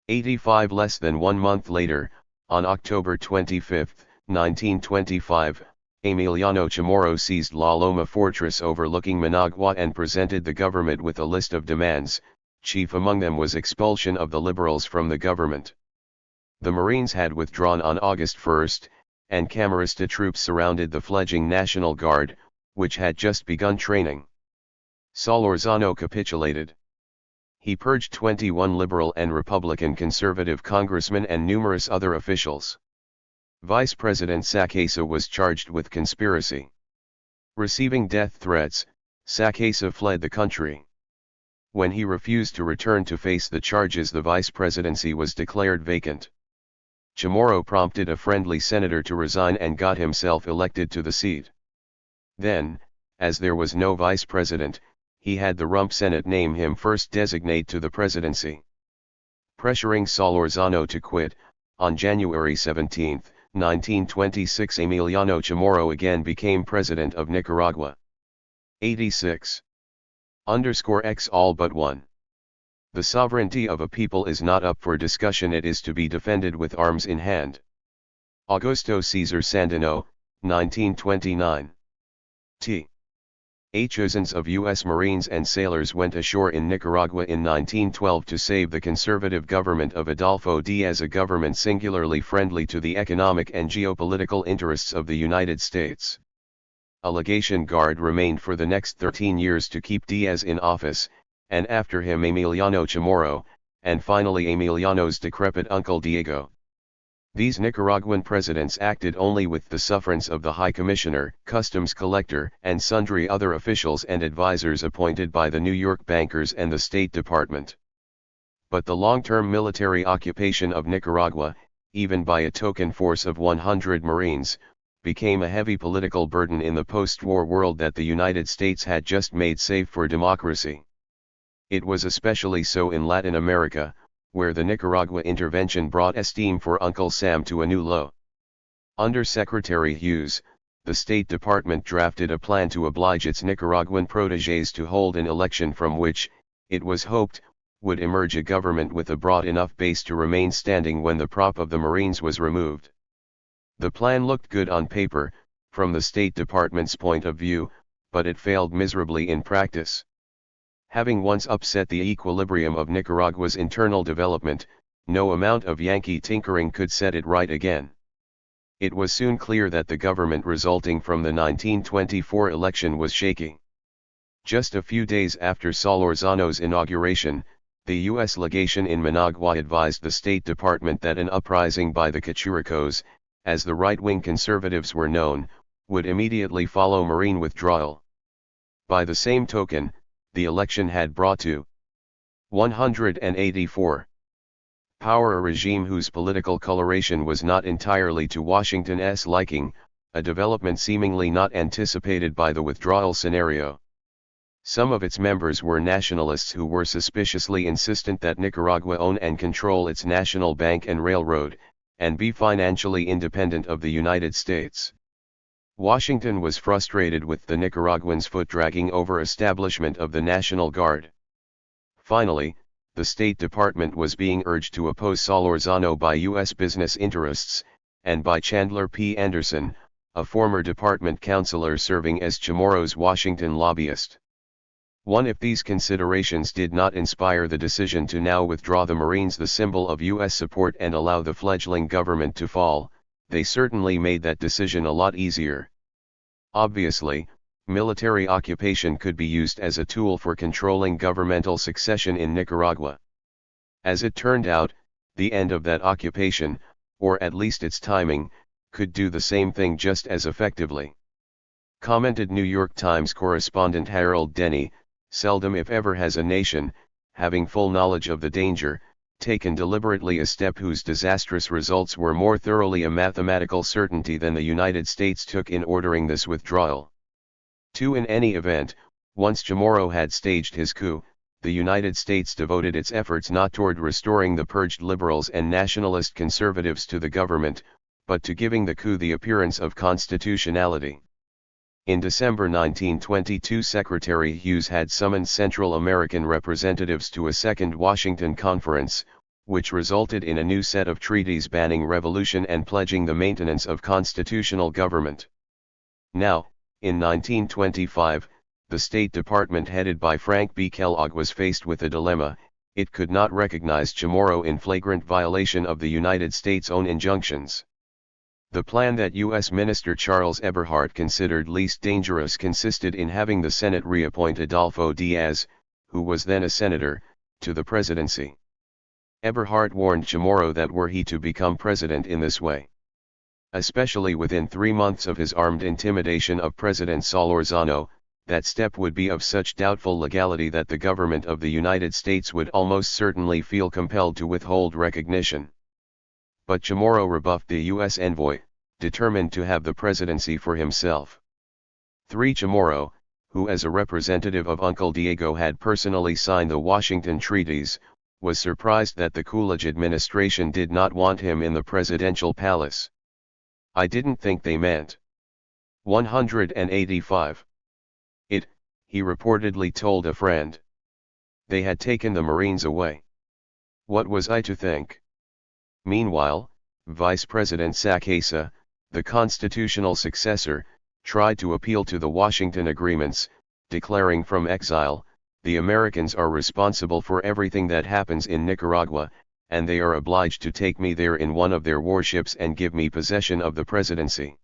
85 less than 1 month later, on October 25, 1925, Emiliano Chamorro seized La Loma fortress overlooking Managua and presented the government with a list of demands. Chief among them was expulsion of the liberals from the government. The Marines had withdrawn on August 1, and Camarista troops surrounded the fledgling National Guard, which had just begun training. Solorzano capitulated. He purged 21 liberal and Republican conservative congressmen and numerous other officials. Vice President Sacasa was charged with conspiracy. Receiving death threats, Sacasa fled the country. When he refused to return to face the charges, the vice presidency was declared vacant. Chamorro prompted a friendly senator to resign and got himself elected to the seat. Then, as there was no vice president, he had the Rump Senate name him first designate to the presidency. Pressuring Solorzano to quit, on January 17, 1926, Emiliano Chamorro again became president of Nicaragua. 86. X all but one. The sovereignty of a people is not up for discussion, it is to be defended with arms in hand. Augusto Cesar Sandino, 1929. Thousands of U.S. Marines and sailors went ashore in Nicaragua in 1912 to save the conservative government of Adolfo Diaz, a government singularly friendly to the economic and geopolitical interests of the United States. A legation guard remained for the next 13 years to keep Diaz in office, and after him Emiliano Chamorro, and finally Emiliano's decrepit uncle Diego. These Nicaraguan presidents acted only with the sufferance of the High Commissioner, Customs Collector, and sundry other officials and advisors appointed by the New York bankers and the State Department. But the long-term military occupation of Nicaragua, even by a token force of 100 Marines, became a heavy political burden in the post-war world that the United States had just made safe for democracy. It was especially so in Latin America, where the Nicaragua intervention brought esteem for Uncle Sam to a new low. Under Secretary Hughes, the State Department drafted a plan to oblige its Nicaraguan protégés to hold an election from which, it was hoped, would emerge a government with a broad enough base to remain standing when the prop of the Marines was removed. The plan looked good on paper, from the State Department's point of view, but it failed miserably in practice. Having once upset the equilibrium of Nicaragua's internal development, no amount of Yankee tinkering could set it right again. It was soon clear that the government resulting from the 1924 election was shaky. Just a few days after Solorzano's inauguration, the U.S. legation in Managua advised the State Department that an uprising by the Cachuricos, as the right-wing conservatives were known, would immediately follow Marine withdrawal. By the same token, the election had brought to 184 power a regime whose political coloration was not entirely to Washington's liking, a development seemingly not anticipated by the withdrawal scenario. Some of its members were nationalists who were suspiciously insistent that Nicaragua own and control its national bank and railroad, and be financially independent of the United States. Washington was frustrated with the Nicaraguans' foot-dragging over establishment of the National Guard. Finally, the State Department was being urged to oppose Solorzano by U.S. business interests, and by Chandler P. Anderson, a former department counselor serving as Chamorro's Washington lobbyist. If these considerations did not inspire the decision to now withdraw the Marines, the symbol of U.S. support, and allow the fledgling government to fall, they certainly made that decision a lot easier. Obviously, military occupation could be used as a tool for controlling governmental succession in Nicaragua. As it turned out, the end of that occupation, or at least its timing, could do the same thing just as effectively. Commented New York Times correspondent Harold Denny, seldom if ever has a nation, having full knowledge of the danger, taken deliberately a step whose disastrous results were more thoroughly a mathematical certainty than the United States took in ordering this withdrawal. In any event, once Chamorro had staged his coup, the United States devoted its efforts not toward restoring the purged liberals and nationalist conservatives to the government, but to giving the coup the appearance of constitutionality. In December 1922, Secretary Hughes had summoned Central American representatives to a second Washington Conference, which resulted in a new set of treaties banning revolution and pledging the maintenance of constitutional government. Now, in 1925, the State Department headed by Frank B. Kellogg was faced with a dilemma. It could not recognize Chamorro in flagrant violation of the United States' own injunctions. The plan that U.S. Minister Charles Eberhart considered least dangerous consisted in having the Senate reappoint Adolfo Diaz, who was then a senator, to the presidency. Eberhart warned Chamorro that were he to become president in this way, especially within 3 months of his armed intimidation of President Solorzano, that step would be of such doubtful legality that the government of the United States would almost certainly feel compelled to withhold recognition. But Chamorro rebuffed the U.S. envoy, determined to have the presidency for himself. Chamorro, who as a representative of Uncle Diego had personally signed the Washington treaties, was surprised that the Coolidge administration did not want him in the presidential palace. "I didn't think they meant 185. It," he reportedly told a friend. "They had taken the Marines away. What was I to think?" Meanwhile, Vice President Sacasa, the constitutional successor, tried to appeal to the Washington agreements, declaring from exile, "The Americans are responsible for everything that happens in Nicaragua, and they are obliged to take me there in one of their warships and give me possession of the presidency."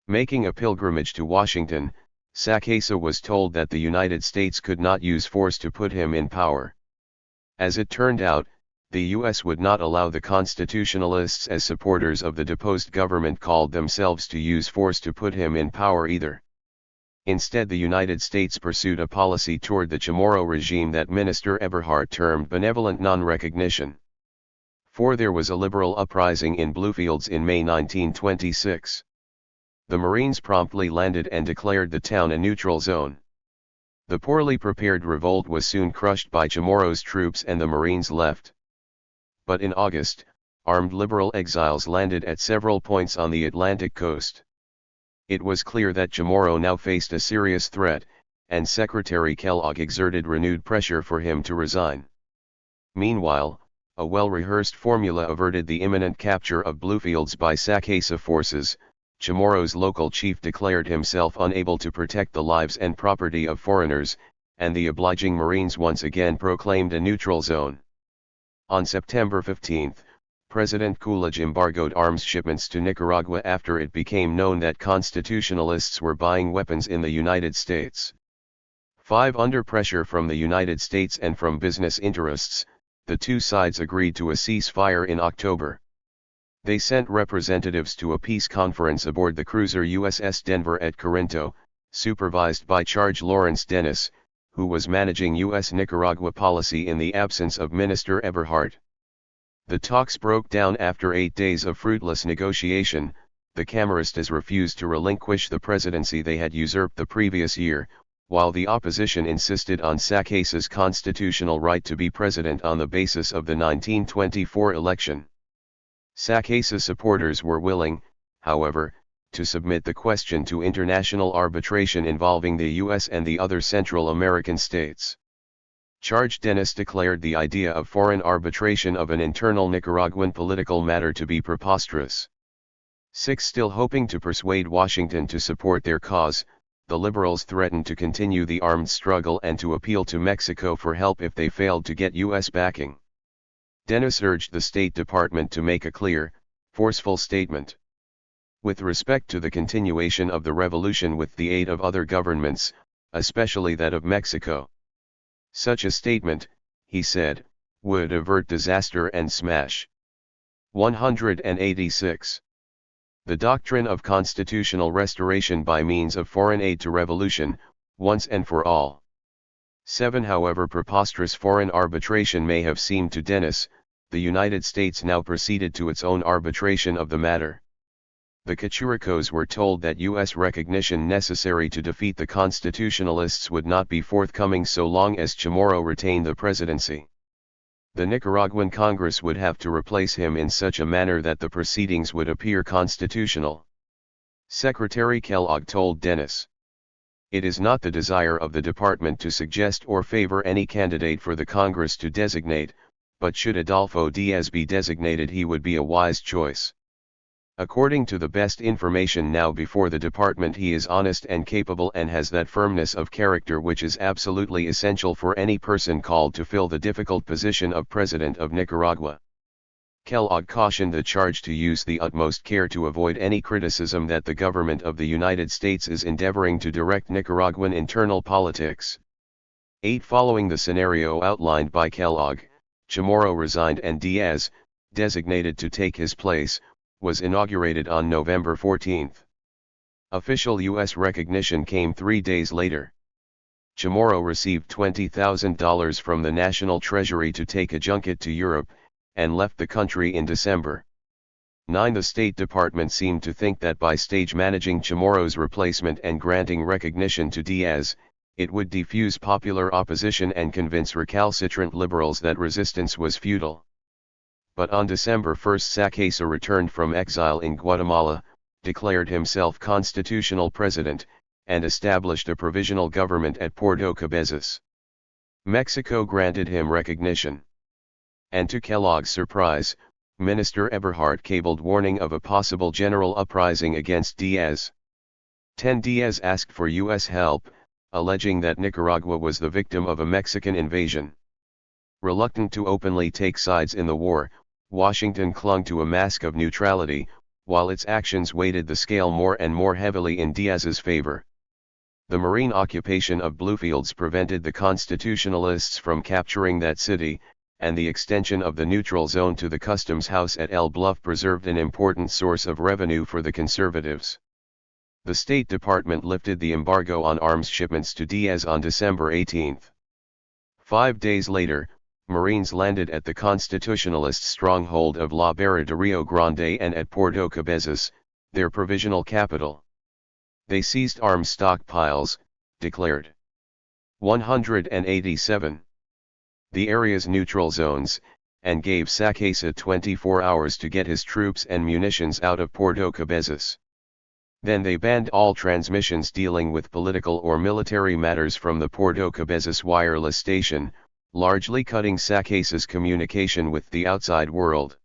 Making a pilgrimage to Washington, Sacasa was told that the United States could not use force to put him in power. As it turned out, the U.S. would not allow the constitutionalists, as supporters of the deposed government called themselves, to use force to put him in power either. Instead, the United States pursued a policy toward the Chamorro regime that Minister Eberhart termed benevolent non-recognition. For there was a liberal uprising in Bluefields in May 1926. The Marines promptly landed and declared the town a neutral zone. The poorly prepared revolt was soon crushed by Chamorro's troops and the Marines left. But in August, armed liberal exiles landed at several points on the Atlantic coast. It was clear that Chamorro now faced a serious threat, and Secretary Kellogg exerted renewed pressure for him to resign. Meanwhile, a well-rehearsed formula averted the imminent capture of Bluefields by Sacasa forces. Chamorro's local chief declared himself unable to protect the lives and property of foreigners, and the obliging Marines once again proclaimed a neutral zone. On September 15, President Coolidge embargoed arms shipments to Nicaragua after it became known that constitutionalists were buying weapons in the United States. Under pressure from the United States and from business interests, the two sides agreed to a ceasefire in October. They sent representatives to a peace conference aboard the cruiser USS Denver at Corinto, supervised by Charge Lawrence Dennis, who was managing U.S. Nicaragua policy in the absence of Minister Eberhard. The talks broke down after 8 days of fruitless negotiation. The Camaristas refused to relinquish the presidency they had usurped the previous year, while the opposition insisted on Sacasa's constitutional right to be president on the basis of the 1924 election. Sacasa supporters were willing, however, to submit the question to international arbitration involving the U.S. and the other Central American states. Charge Dennis declared the idea of foreign arbitration of an internal Nicaraguan political matter to be preposterous. Still hoping to persuade Washington to support their cause, the liberals threatened to continue the armed struggle and to appeal to Mexico for help if they failed to get U.S. backing. Dennis urged the State Department to make a clear, forceful statement with respect to the continuation of the revolution with the aid of other governments, especially that of Mexico. Such a statement, he said, would avert disaster and smash. 186. The doctrine of constitutional restoration by means of foreign aid to revolution, once and for all. 7. However preposterous foreign arbitration may have seemed to Dennis, the United States now proceeded to its own arbitration of the matter. The Cachuricos were told that U.S. recognition necessary to defeat the constitutionalists would not be forthcoming so long as Chamorro retained the presidency. The Nicaraguan Congress would have to replace him in such a manner that the proceedings would appear constitutional. Secretary Kellogg told Dennis, "It is not the desire of the department to suggest or favor any candidate for the Congress to designate, but should Adolfo Diaz be designated he would be a wise choice. According to the best information now before the department he is honest and capable and has that firmness of character which is absolutely essential for any person called to fill the difficult position of President of Nicaragua." Kellogg cautioned the charge to use the utmost care to avoid any criticism that the government of the United States is endeavoring to direct Nicaraguan internal politics. 8. Following the scenario outlined by Kellogg, Chamorro resigned and Diaz, designated to take his place, was inaugurated on November 14. Official U.S. recognition came 3 days later. Chamorro received $20,000 from the National Treasury to take a junket to Europe, and left the country in December. 9. The State Department seemed to think that by stage managing Chamorro's replacement and granting recognition to Diaz, it would defuse popular opposition and convince recalcitrant liberals that resistance was futile. But on December 1 Sacasa returned from exile in Guatemala, declared himself constitutional president, and established a provisional government at Puerto Cabezas. Mexico granted him recognition. And to Kellogg's surprise, Minister Eberhard cabled warning of a possible general uprising against Diaz. 10. Diaz asked for U.S. help, alleging that Nicaragua was the victim of a Mexican invasion. Reluctant to openly take sides in the war, Washington clung to a mask of neutrality, while its actions weighted the scale more and more heavily in Diaz's favor. The Marine occupation of Bluefields prevented the Constitutionalists from capturing that city, and the extension of the neutral zone to the Customs House at El Bluff preserved an important source of revenue for the conservatives. The State Department lifted the embargo on arms shipments to Diaz on December 18. 5 days later, Marines landed at the Constitutionalist stronghold of La Barra de Rio Grande and at Puerto Cabezas, their provisional capital. They seized arms stockpiles, declared 187. The area's neutral zones, and gave Sacasa 24 hours to get his troops and munitions out of Puerto Cabezas. Then they banned all transmissions dealing with political or military matters from the Puerto Cabezas wireless station, largely cutting Sacasa's communication with the outside world.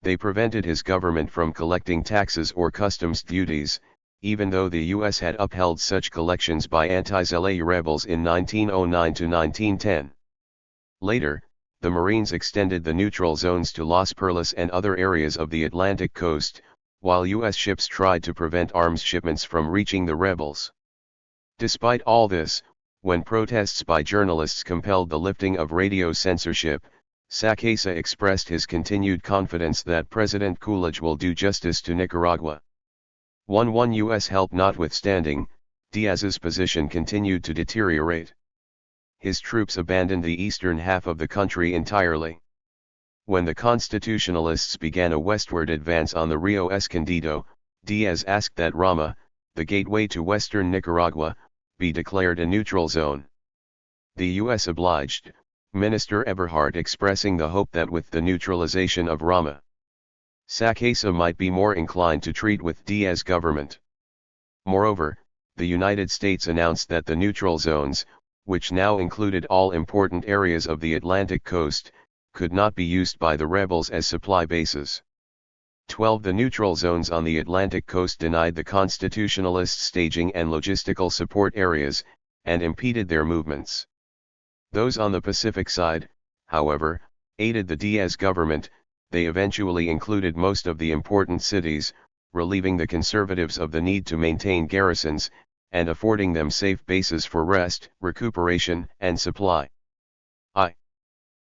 They prevented his government from collecting taxes or customs duties, even though the U.S. had upheld such collections by anti-ZLA rebels in 1909 to 1910. Later, the Marines extended the neutral zones to Las Perlas and other areas of the Atlantic coast, while U.S. ships tried to prevent arms shipments from reaching the rebels. Despite all this, when protests by journalists compelled the lifting of radio censorship, Sacasa expressed his continued confidence that President Coolidge will do justice to Nicaragua. 1 U.S. help notwithstanding, Diaz's position continued to deteriorate. His troops abandoned the eastern half of the country entirely. When the Constitutionalists began a westward advance on the Rio Escondido, Diaz asked that Rama, the gateway to western Nicaragua, be declared a neutral zone. The U.S. obliged, Minister Eberhard expressing the hope that with the neutralization of Rama, Sacasa might be more inclined to treat with Diaz government. Moreover, the United States announced that the neutral zones, which now included all important areas of the Atlantic coast, could not be used by the rebels as supply bases. 12 The neutral zones on the Atlantic coast denied the Constitutionalists staging and logistical support areas, and impeded their movements. Those on the Pacific side, however, aided the Diaz government. They eventually included most of the important cities, relieving the conservatives of the need to maintain garrisons, and affording them safe bases for rest, recuperation, and supply.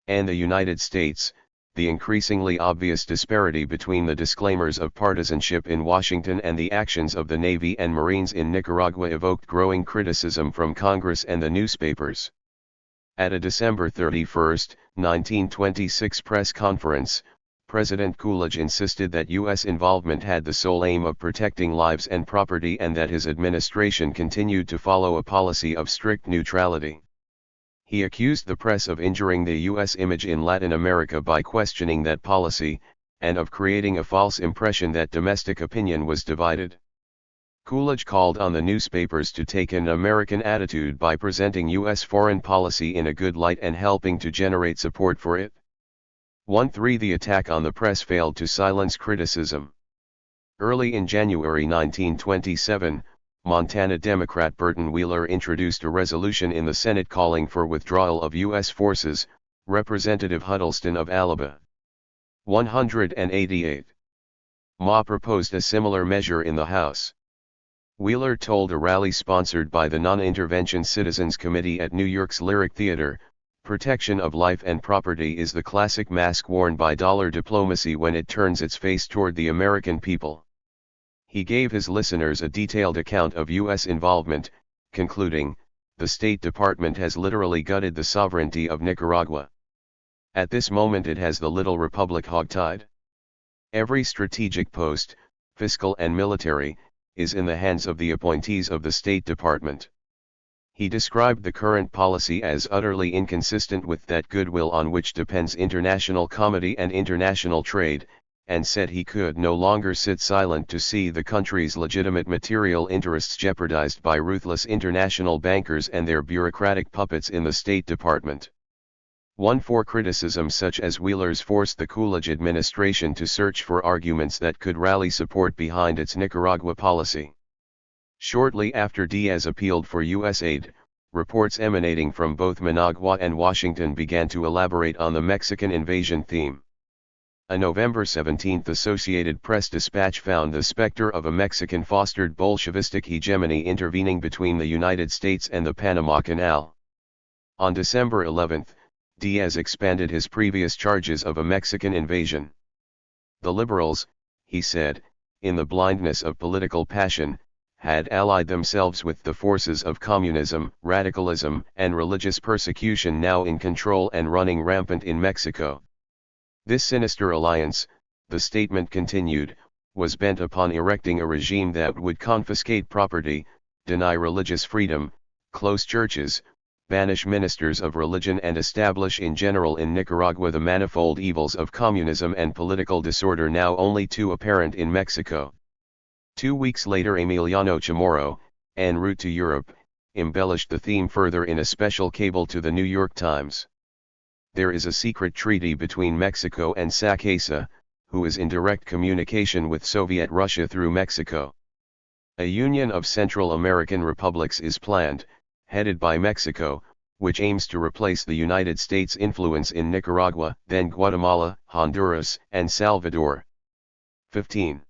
And the United States, the increasingly obvious disparity between the disclaimers of partisanship in Washington and the actions of the Navy and Marines in Nicaragua evoked growing criticism from Congress and the newspapers. At a December 31, 1926 press conference, President Coolidge insisted that U.S. involvement had the sole aim of protecting lives and property and that his administration continued to follow a policy of strict neutrality. He accused the press of injuring the U.S. image in Latin America by questioning that policy, and of creating a false impression that domestic opinion was divided. Coolidge called on the newspapers to take an American attitude by presenting U.S. foreign policy in a good light and helping to generate support for it. 1-3 The attack on the press failed to silence criticism. Early in January 1927, Montana Democrat Burton Wheeler introduced a resolution in the Senate calling for withdrawal of U.S. forces, Representative Huddleston of Alabama. 188. Ma proposed a similar measure in the House. Wheeler told a rally sponsored by the Non-Intervention Citizens Committee at New York's Lyric Theater, "Protection of life and property is the classic mask worn by dollar diplomacy when it turns its face toward the American people." He gave his listeners a detailed account of U.S. involvement, concluding, "The State Department has literally gutted the sovereignty of Nicaragua. At this moment it has the little republic hogtied. Every strategic post, fiscal and military, is in the hands of the appointees of the State Department." He described the current policy as utterly inconsistent with that goodwill on which depends international comity and international trade, and said he could no longer sit silent to see the country's legitimate material interests jeopardized by ruthless international bankers and their bureaucratic puppets in the State Department. 1-4 Criticism such as Wheeler's forced the Coolidge administration to search for arguments that could rally support behind its Nicaragua policy. Shortly after Diaz appealed for U.S. aid, reports emanating from both Managua and Washington began to elaborate on the Mexican invasion theme. A November 17 Associated Press dispatch found the specter of a Mexican-fostered Bolshevistic hegemony intervening between the United States and the Panama Canal. On December 11, Diaz expanded his previous charges of a Mexican invasion. The liberals, he said, in the blindness of political passion, had allied themselves with the forces of communism, radicalism, and religious persecution now in control and running rampant in Mexico. This sinister alliance, the statement continued, was bent upon erecting a regime that would confiscate property, deny religious freedom, close churches, banish ministers of religion and establish in general in Nicaragua the manifold evils of communism and political disorder now only too apparent in Mexico. 2 weeks later Emiliano Chamorro, en route to Europe, embellished the theme further in a special cable to the New York Times. There is a secret treaty between Mexico and Sacasa, who is in direct communication with Soviet Russia through Mexico. A union of Central American republics is planned, headed by Mexico, which aims to replace the United States' influence in Nicaragua, then Guatemala, Honduras, and Salvador. 15.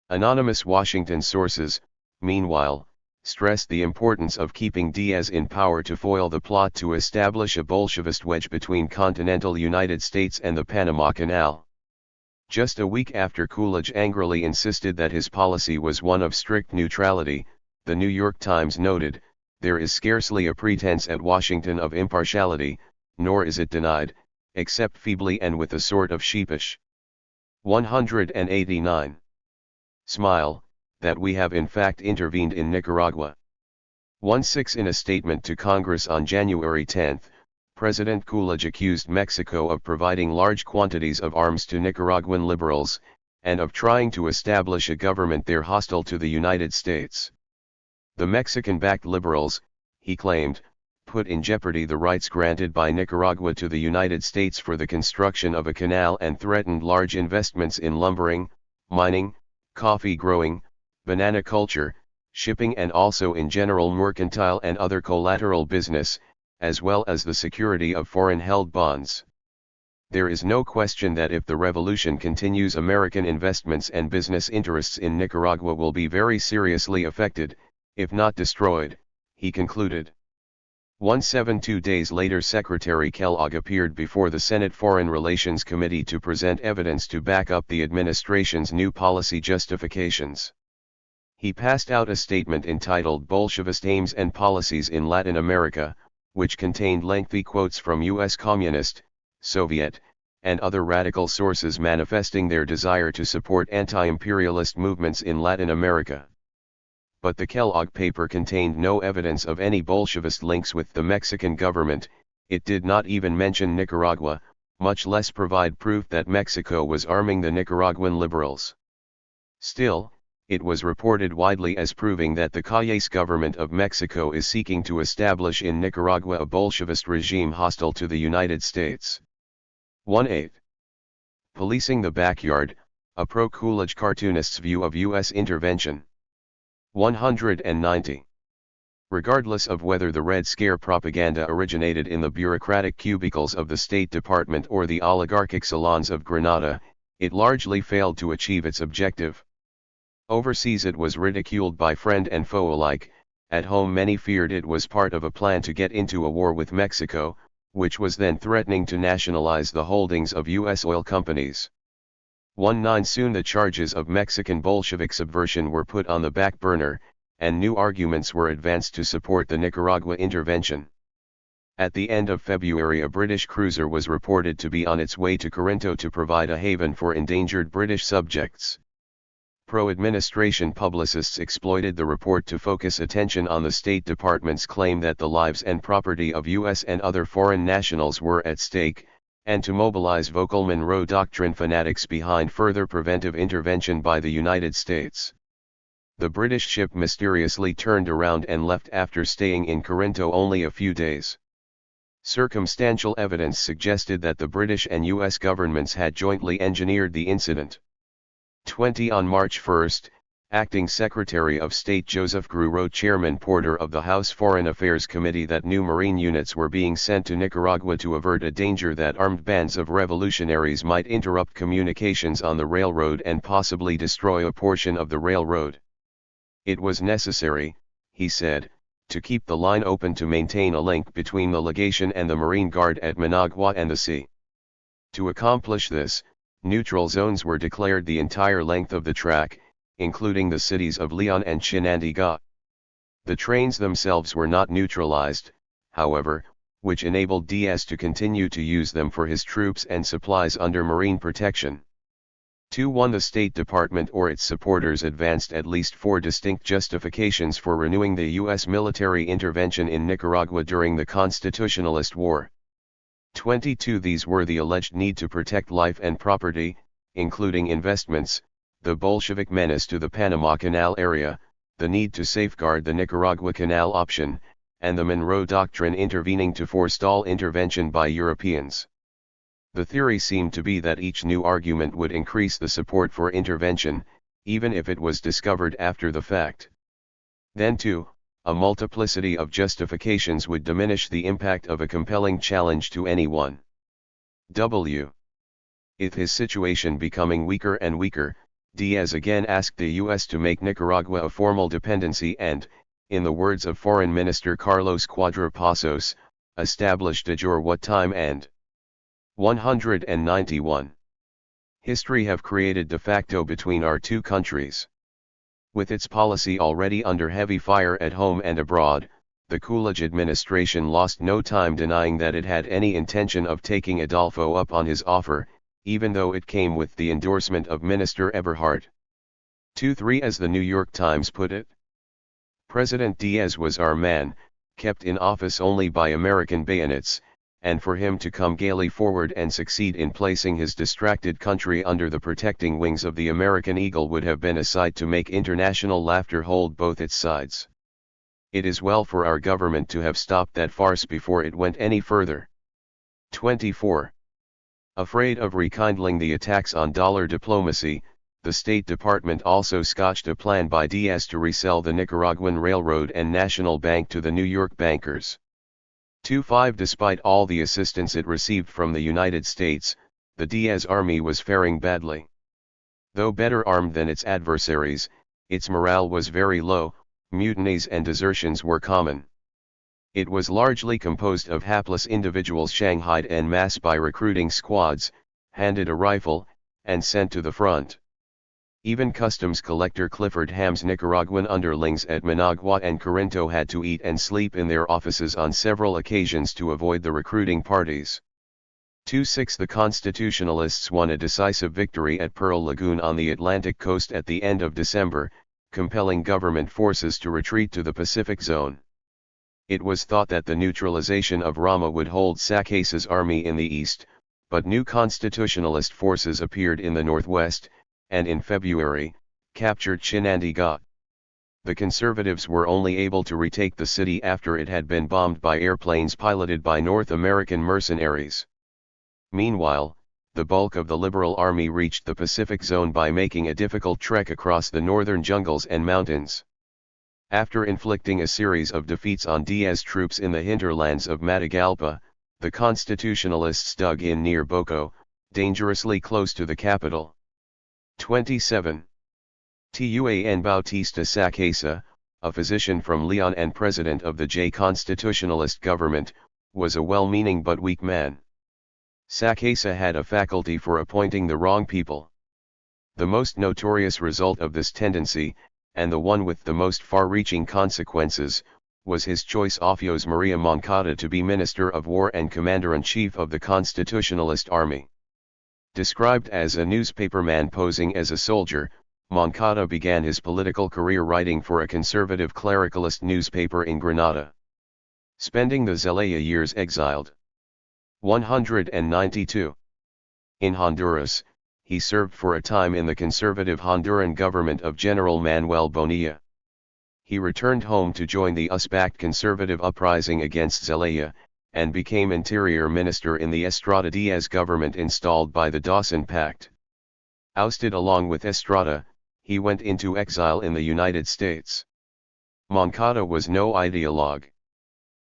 Anonymous Washington sources, meanwhile, stressed the importance of keeping Diaz in power to foil the plot to establish a Bolshevist wedge between continental United States and the Panama Canal. Just a week after Coolidge angrily insisted that his policy was one of strict neutrality, the New York Times noted, "There is scarcely a pretense at Washington of impartiality, nor is it denied, except feebly and with a sort of sheepish 189 smile, that we have in fact intervened in Nicaragua." 16 In a statement to Congress on January 10, President Coolidge accused Mexico of providing large quantities of arms to Nicaraguan liberals, and of trying to establish a government there hostile to the United States. The Mexican-backed liberals, he claimed, put in jeopardy the rights granted by Nicaragua to the United States for the construction of a canal and threatened large investments in lumbering, mining, coffee growing, banana culture, shipping and also in general mercantile and other collateral business, as well as the security of foreign-held bonds. There is no question that if the revolution continues, American investments and business interests in Nicaragua will be very seriously affected, if not destroyed, he concluded. 2 days later, Secretary Kellogg appeared before the Senate Foreign Relations Committee to present evidence to back up the administration's new policy justifications. He passed out a statement entitled "Bolshevist Aims and Policies in Latin America," which contained lengthy quotes from U.S. Communist, Soviet, and other radical sources manifesting their desire to support anti-imperialist movements in Latin America. But the Kellogg paper contained no evidence of any Bolshevist links with the Mexican government. It did not even mention Nicaragua, much less provide proof that Mexico was arming the Nicaraguan liberals. Still, it was reported widely as proving that the Calles government of Mexico is seeking to establish in Nicaragua a Bolshevist regime hostile to the United States. 18. Policing the Backyard, a pro-Coolidge cartoonist's view of U.S. intervention. 190. Regardless of whether the Red Scare propaganda originated in the bureaucratic cubicles of the State Department or the oligarchic salons of Granada, it largely failed to achieve its objective. Overseas it was ridiculed by friend and foe alike. At home many feared it was part of a plan to get into a war with Mexico, which was then threatening to nationalize the holdings of U.S. oil companies. 19 Soon the charges of Mexican Bolshevik subversion were put on the back burner, and new arguments were advanced to support the Nicaragua intervention. At the end of February, a British cruiser was reported to be on its way to Corinto to provide a haven for endangered British subjects. Pro-administration publicists exploited the report to focus attention on the State Department's claim that the lives and property of U.S. and other foreign nationals were at stake, and to mobilize vocal Monroe Doctrine fanatics behind further preventive intervention by the United States. The British ship mysteriously turned around and left after staying in Corinto only a few days. Circumstantial evidence suggested that the British and U.S. governments had jointly engineered the incident. 20 On March 1, Acting Secretary of State Joseph Grew wrote Chairman Porter of the House Foreign Affairs Committee that new Marine units were being sent to Nicaragua to avert a danger that armed bands of revolutionaries might interrupt communications on the railroad and possibly destroy a portion of the railroad. It was necessary, he said, to keep the line open to maintain a link between the legation and the Marine Guard at Managua and the sea. To accomplish this, neutral zones were declared the entire length of the track, including the cities of Leon and Chinandega. The trains themselves were not neutralized, however, which enabled Diaz to continue to use them for his troops and supplies under Marine protection. 2-1 The State Department or its supporters advanced at least 4 distinct justifications for renewing the U.S. military intervention in Nicaragua during the Constitutionalist War. 22 These were the alleged need to protect life and property, including investments, the Bolshevik menace to the Panama Canal area, the need to safeguard the Nicaragua Canal option, and the Monroe Doctrine intervening to forestall intervention by Europeans. The theory seemed to be that each new argument would increase the support for intervention, even if it was discovered after the fact. Then too, a multiplicity of justifications would diminish the impact of a compelling challenge to anyone. With his situation becoming weaker and weaker, Diaz again asked the U.S. to make Nicaragua a formal dependency and, in the words of Foreign Minister Carlos Cuadra-Pasos, established de jure what time and 191. History have created de facto between our two countries. With its policy already under heavy fire at home and abroad, the Coolidge administration lost no time denying that it had any intention of taking Adolfo up on his offer, even though it came with the endorsement of Minister Eberhard. 2-3 As the New York Times put it, President Diaz was our man, kept in office only by American bayonets, and for him to come gaily forward and succeed in placing his distracted country under the protecting wings of the American eagle would have been a sight to make international laughter hold both its sides. It is well for our government to have stopped that farce before it went any further. 24. Afraid of rekindling the attacks on dollar diplomacy, the State Department also scotched a plan by Diaz to resell the Nicaraguan Railroad and National Bank to the New York bankers. 25 Despite all the assistance it received from the United States, the Diaz army was faring badly. Though better armed than its adversaries, its morale was very low, mutinies and desertions were common. It was largely composed of hapless individuals shanghaied en masse by recruiting squads, handed a rifle, and sent to the front. Even Customs Collector Clifford Ham's Nicaraguan underlings at Managua and Corinto had to eat and sleep in their offices on several occasions to avoid the recruiting parties. 2-6 The Constitutionalists won a decisive victory at Pearl Lagoon on the Atlantic coast at the end of December, compelling government forces to retreat to the Pacific Zone. It was thought that the neutralization of Rama would hold Sackesa's army in the east, but new constitutionalist forces appeared in the northwest, and in February, captured Chinandega. The conservatives were only able to retake the city after it had been bombed by airplanes piloted by North American mercenaries. Meanwhile, the bulk of the Liberal Army reached the Pacific Zone by making a difficult trek across the northern jungles and mountains. After inflicting a series of defeats on Diaz troops in the hinterlands of Matagalpa, the Constitutionalists dug in near Boco, dangerously close to the capital. 27. Juan Bautista Saccesa, a physician from Leon and president of the J Constitutionalist government, was a well-meaning but weak man. Saccesa had a faculty for appointing the wrong people. The most notorious result of this tendency, and the one with the most far-reaching consequences, was his choice of Jose Maria Moncada to be Minister of War and Commander-in-Chief of the Constitutionalist Army. Described as a newspaperman posing as a soldier, Moncada began his political career writing for a conservative clericalist newspaper in Granada. Spending the Zelaya years exiled. 192. In Honduras, he served for a time in the conservative Honduran government of General Manuel Bonilla. He returned home to join the US-backed conservative uprising against Zelaya, and became Interior Minister in the Estrada Diaz government installed by the Dawson Pact. Ousted along with Estrada, he went into exile in the United States. Moncada was no ideologue.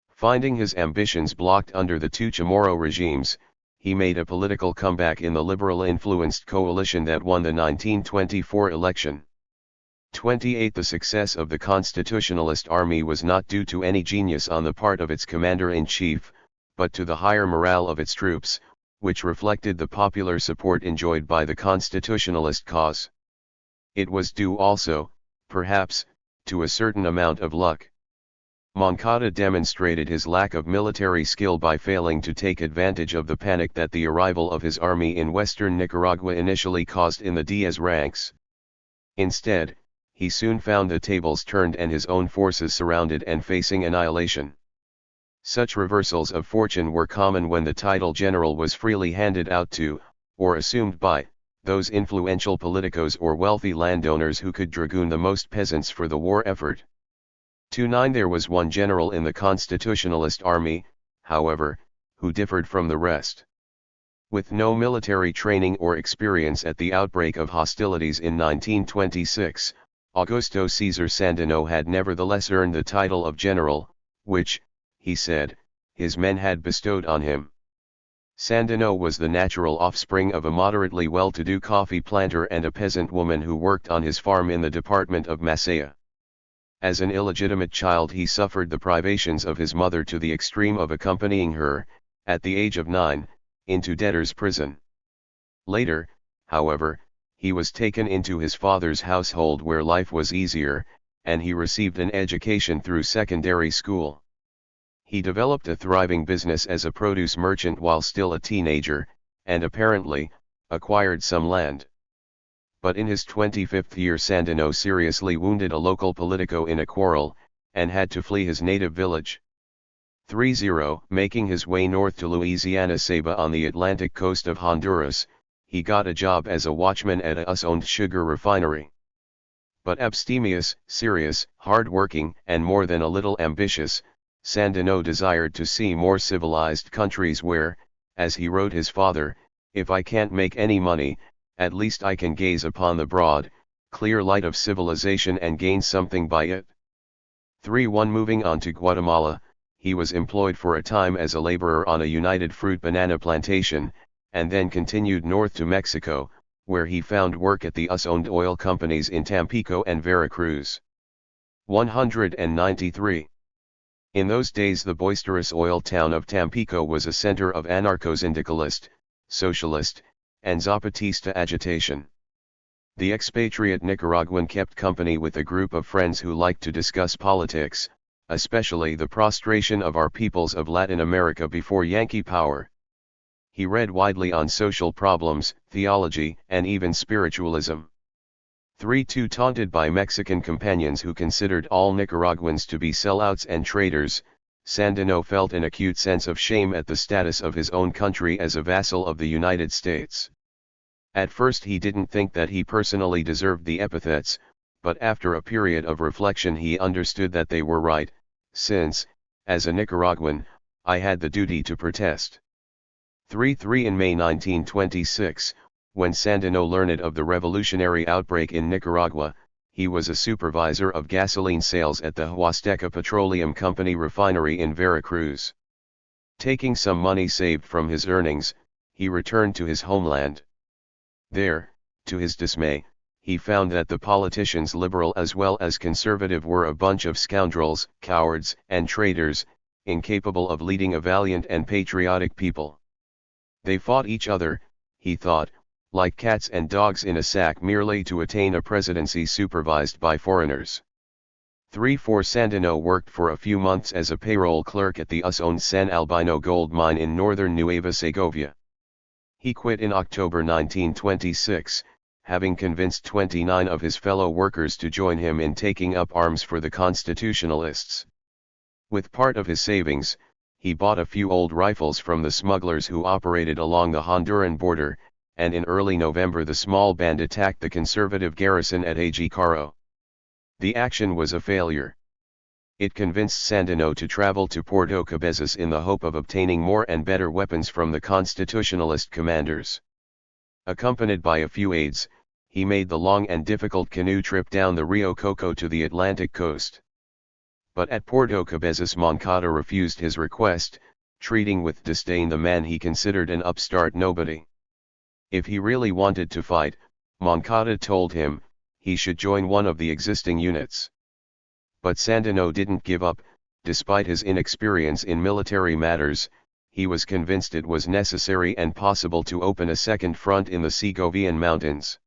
Finding his ambitions blocked under the two Chamorro regimes, he made a political comeback in the liberal-influenced coalition that won the 1924 election. 28 The success of the Constitutionalist Army was not due to any genius on the part of its commander-in-chief, but to the higher morale of its troops, which reflected the popular support enjoyed by the Constitutionalist cause. It was due also, perhaps, to a certain amount of luck. Moncada demonstrated his lack of military skill by failing to take advantage of the panic that the arrival of his army in western Nicaragua initially caused in the Diaz ranks. Instead, he soon found the tables turned and his own forces surrounded and facing annihilation. Such reversals of fortune were common when the title general was freely handed out to, or assumed by, those influential politicos or wealthy landowners who could dragoon the most peasants for the war effort. 29 There was one general in the Constitutionalist Army, however, who differed from the rest. With no military training or experience at the outbreak of hostilities in 1926, Augusto Cesar Sandino had nevertheless earned the title of general, which, he said, his men had bestowed on him. Sandino was the natural offspring of a moderately well-to-do coffee planter and a peasant woman who worked on his farm in the department of Masaya. As an illegitimate child he suffered the privations of his mother to the extreme of accompanying her, at the age of 9, into debtor's prison. Later, however, he was taken into his father's household where life was easier, and he received an education through secondary school. He developed a thriving business as a produce merchant while still a teenager, and apparently, acquired some land. But in his 25th year Sandino seriously wounded a local politico in a quarrel, and had to flee his native village. 30. Making his way north to Louisiana Ceiba on the Atlantic coast of Honduras, he got a job as a watchman at a US-owned sugar refinery. But abstemious, serious, hard-working, and more than a little ambitious, Sandino desired to see more civilized countries where, as he wrote his father, "If I can't make any money, at least I can gaze upon the broad, clear light of civilization and gain something by it." 31. Moving on to Guatemala, he was employed for a time as a laborer on a United Fruit banana plantation, and then continued north to Mexico, where he found work at the US-owned oil companies in Tampico and Veracruz. 193. In those days the boisterous oil town of Tampico was a center of anarcho-syndicalist, socialist, and Zapatista agitation. The expatriate Nicaraguan kept company with a group of friends who liked to discuss politics, especially the prostration of our peoples of Latin America before Yankee power. He read widely on social problems, theology, and even spiritualism. 3. Taunted by Mexican companions who considered all Nicaraguans to be sellouts and traitors, Sandino felt an acute sense of shame at the status of his own country as a vassal of the United States. At first he didn't think that he personally deserved the epithets, but after a period of reflection he understood that they were right, since, as a Nicaraguan, I had the duty to protest. 3. In May 1926, when Sandino learned of the revolutionary outbreak in Nicaragua, he was a supervisor of gasoline sales at the Huasteca Petroleum Company refinery in Veracruz. Taking some money saved from his earnings, he returned to his homeland. There, to his dismay, he found that the politicians, liberal as well as conservative, were a bunch of scoundrels, cowards, and traitors, incapable of leading a valiant and patriotic people. They fought each other, he thought, like cats and dogs in a sack merely to attain a presidency supervised by foreigners. 3. Sandino worked for a few months as a payroll clerk at the US-owned San Albino gold mine in northern Nueva Segovia. He quit in October 1926, having convinced 29 of his fellow workers to join him in taking up arms for the Constitutionalists. With part of his savings, he bought a few old rifles from the smugglers who operated along the Honduran border, and in early November the small band attacked the conservative garrison at Agicaro. The action was a failure. It convinced Sandino to travel to Puerto Cabezas in the hope of obtaining more and better weapons from the Constitutionalist commanders. Accompanied by a few aides, he made the long and difficult canoe trip down the Rio Coco to the Atlantic coast. But at Puerto Cabezas Moncada refused his request, treating with disdain the man he considered an upstart nobody. If he really wanted to fight, Moncada told him, he should join one of the existing units. But Sandino didn't give up. Despite his inexperience in military matters, he was convinced it was necessary and possible to open a second front in the Segovian mountains.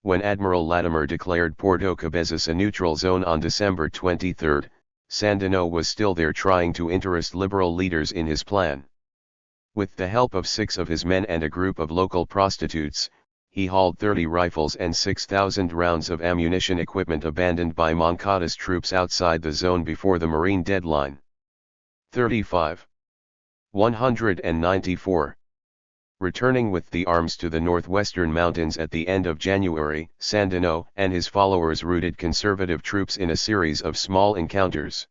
When Admiral Latimer declared Puerto Cabezas a neutral zone on December 23, Sandino was still there trying to interest liberal leaders in his plan. With the help of 6 of his men and a group of local prostitutes, he hauled 30 rifles and 6,000 rounds of ammunition, equipment abandoned by Moncada's troops outside the zone before the Marine deadline. 35. 194. Returning with the arms to the northwestern mountains at the end of January, Sandino and his followers routed conservative troops in a series of small encounters.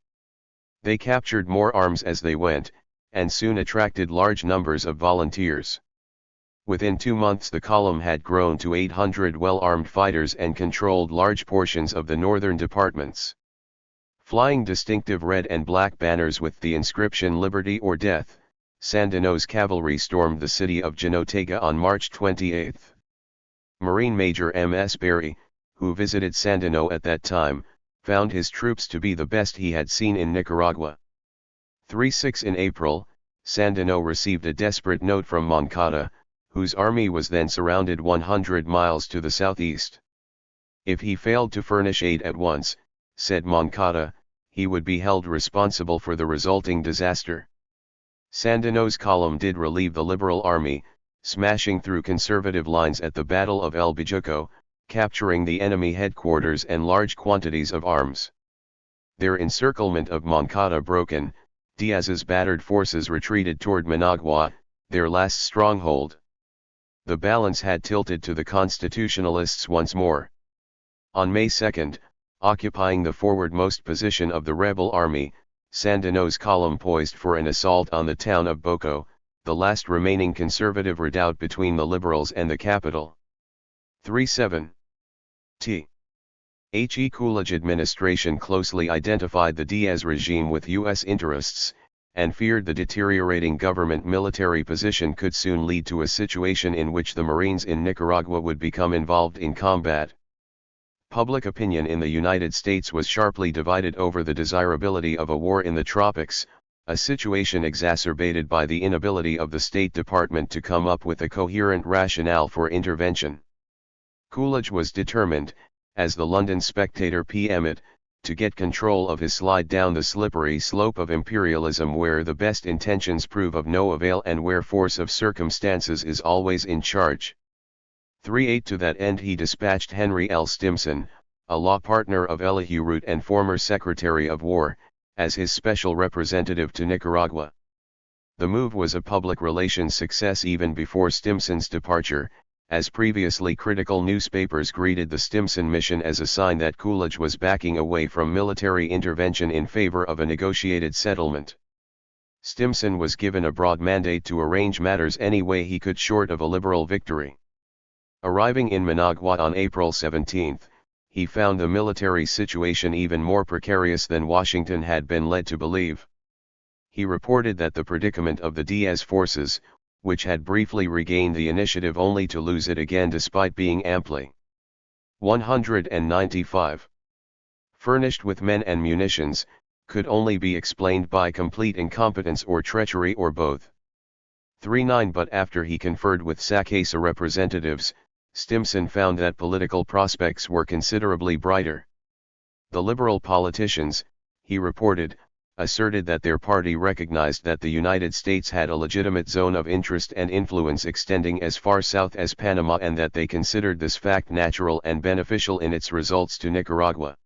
They captured more arms as they went, and soon attracted large numbers of volunteers. Within 2 months the column had grown to 800 well-armed fighters and controlled large portions of the northern departments. Flying distinctive red and black banners with the inscription "Liberty or Death," Sandino's cavalry stormed the city of Jinotega on March 28. Marine Major M.S. Berry, who visited Sandino at that time, found his troops to be the best he had seen in Nicaragua. 3-6 In April, Sandino received a desperate note from Moncada, whose army was then surrounded 100 miles to the southeast. If he failed to furnish aid at once, said Moncada, he would be held responsible for the resulting disaster. Sandino's column did relieve the Liberal army, smashing through conservative lines at the Battle of El Bijuco, capturing the enemy headquarters and large quantities of arms. Their encirclement of Moncada broken, Diaz's battered forces retreated toward Managua, their last stronghold. The balance had tilted to the Constitutionalists once more. On May 2, occupying the forwardmost position of the rebel army, Sandino's column poised for an assault on the town of Boco, the last remaining conservative redoubt between the Liberals and the capital. 3-7 The Coolidge administration closely identified the Diaz regime with U.S. interests, and feared the deteriorating government military position could soon lead to a situation in which the Marines in Nicaragua would become involved in combat. Public opinion in the United States was sharply divided over the desirability of a war in the tropics, a situation exacerbated by the inability of the State Department to come up with a coherent rationale for intervention. Coolidge was determined, as the London Spectator p.m.'d, to get control of his slide down the slippery slope of imperialism where the best intentions prove of no avail and where force of circumstances is always in charge. 3-8 To that end he dispatched Henry L. Stimson, a law partner of Elihu Root and former Secretary of War, as his special representative to Nicaragua. The move was a public relations success even before Stimson's departure, as previously critical newspapers greeted the Stimson mission as a sign that Coolidge was backing away from military intervention in favor of a negotiated settlement. Stimson was given a broad mandate to arrange matters any way he could short of a Liberal victory. Arriving in Managua on April 17, he found the military situation even more precarious than Washington had been led to believe. He reported that the predicament of the Diaz forces, which had briefly regained the initiative only to lose it again despite being amply 195 furnished with men and munitions, could only be explained by complete incompetence or treachery or both. 3-9 But after he conferred with Sacasa representatives, Stimson found that political prospects were considerably brighter. The Liberal politicians, he reported, asserted that their party recognized that the United States had a legitimate zone of interest and influence extending as far south as Panama and that they considered this fact natural and beneficial in its results to Nicaragua.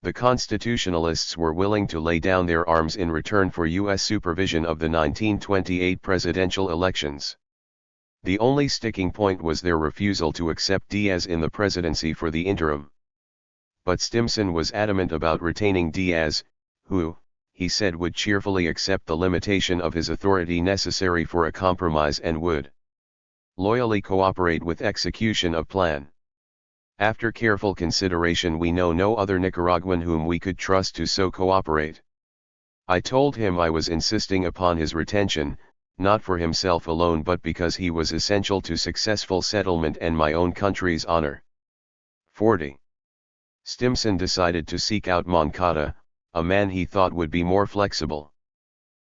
The Constitutionalists were willing to lay down their arms in return for U.S. supervision of the 1928 presidential elections. The only sticking point was their refusal to accept Diaz in the presidency for the interim. But Stimson was adamant about retaining Diaz, who, he said, would cheerfully accept the limitation of his authority necessary for a compromise and would loyally cooperate with execution of plan. After careful consideration we know no other Nicaraguan whom we could trust to so cooperate. I told him I was insisting upon his retention, not for himself alone but because he was essential to successful settlement and my own country's honor. 40. Stimson decided to seek out Moncada, a man he thought would be more flexible.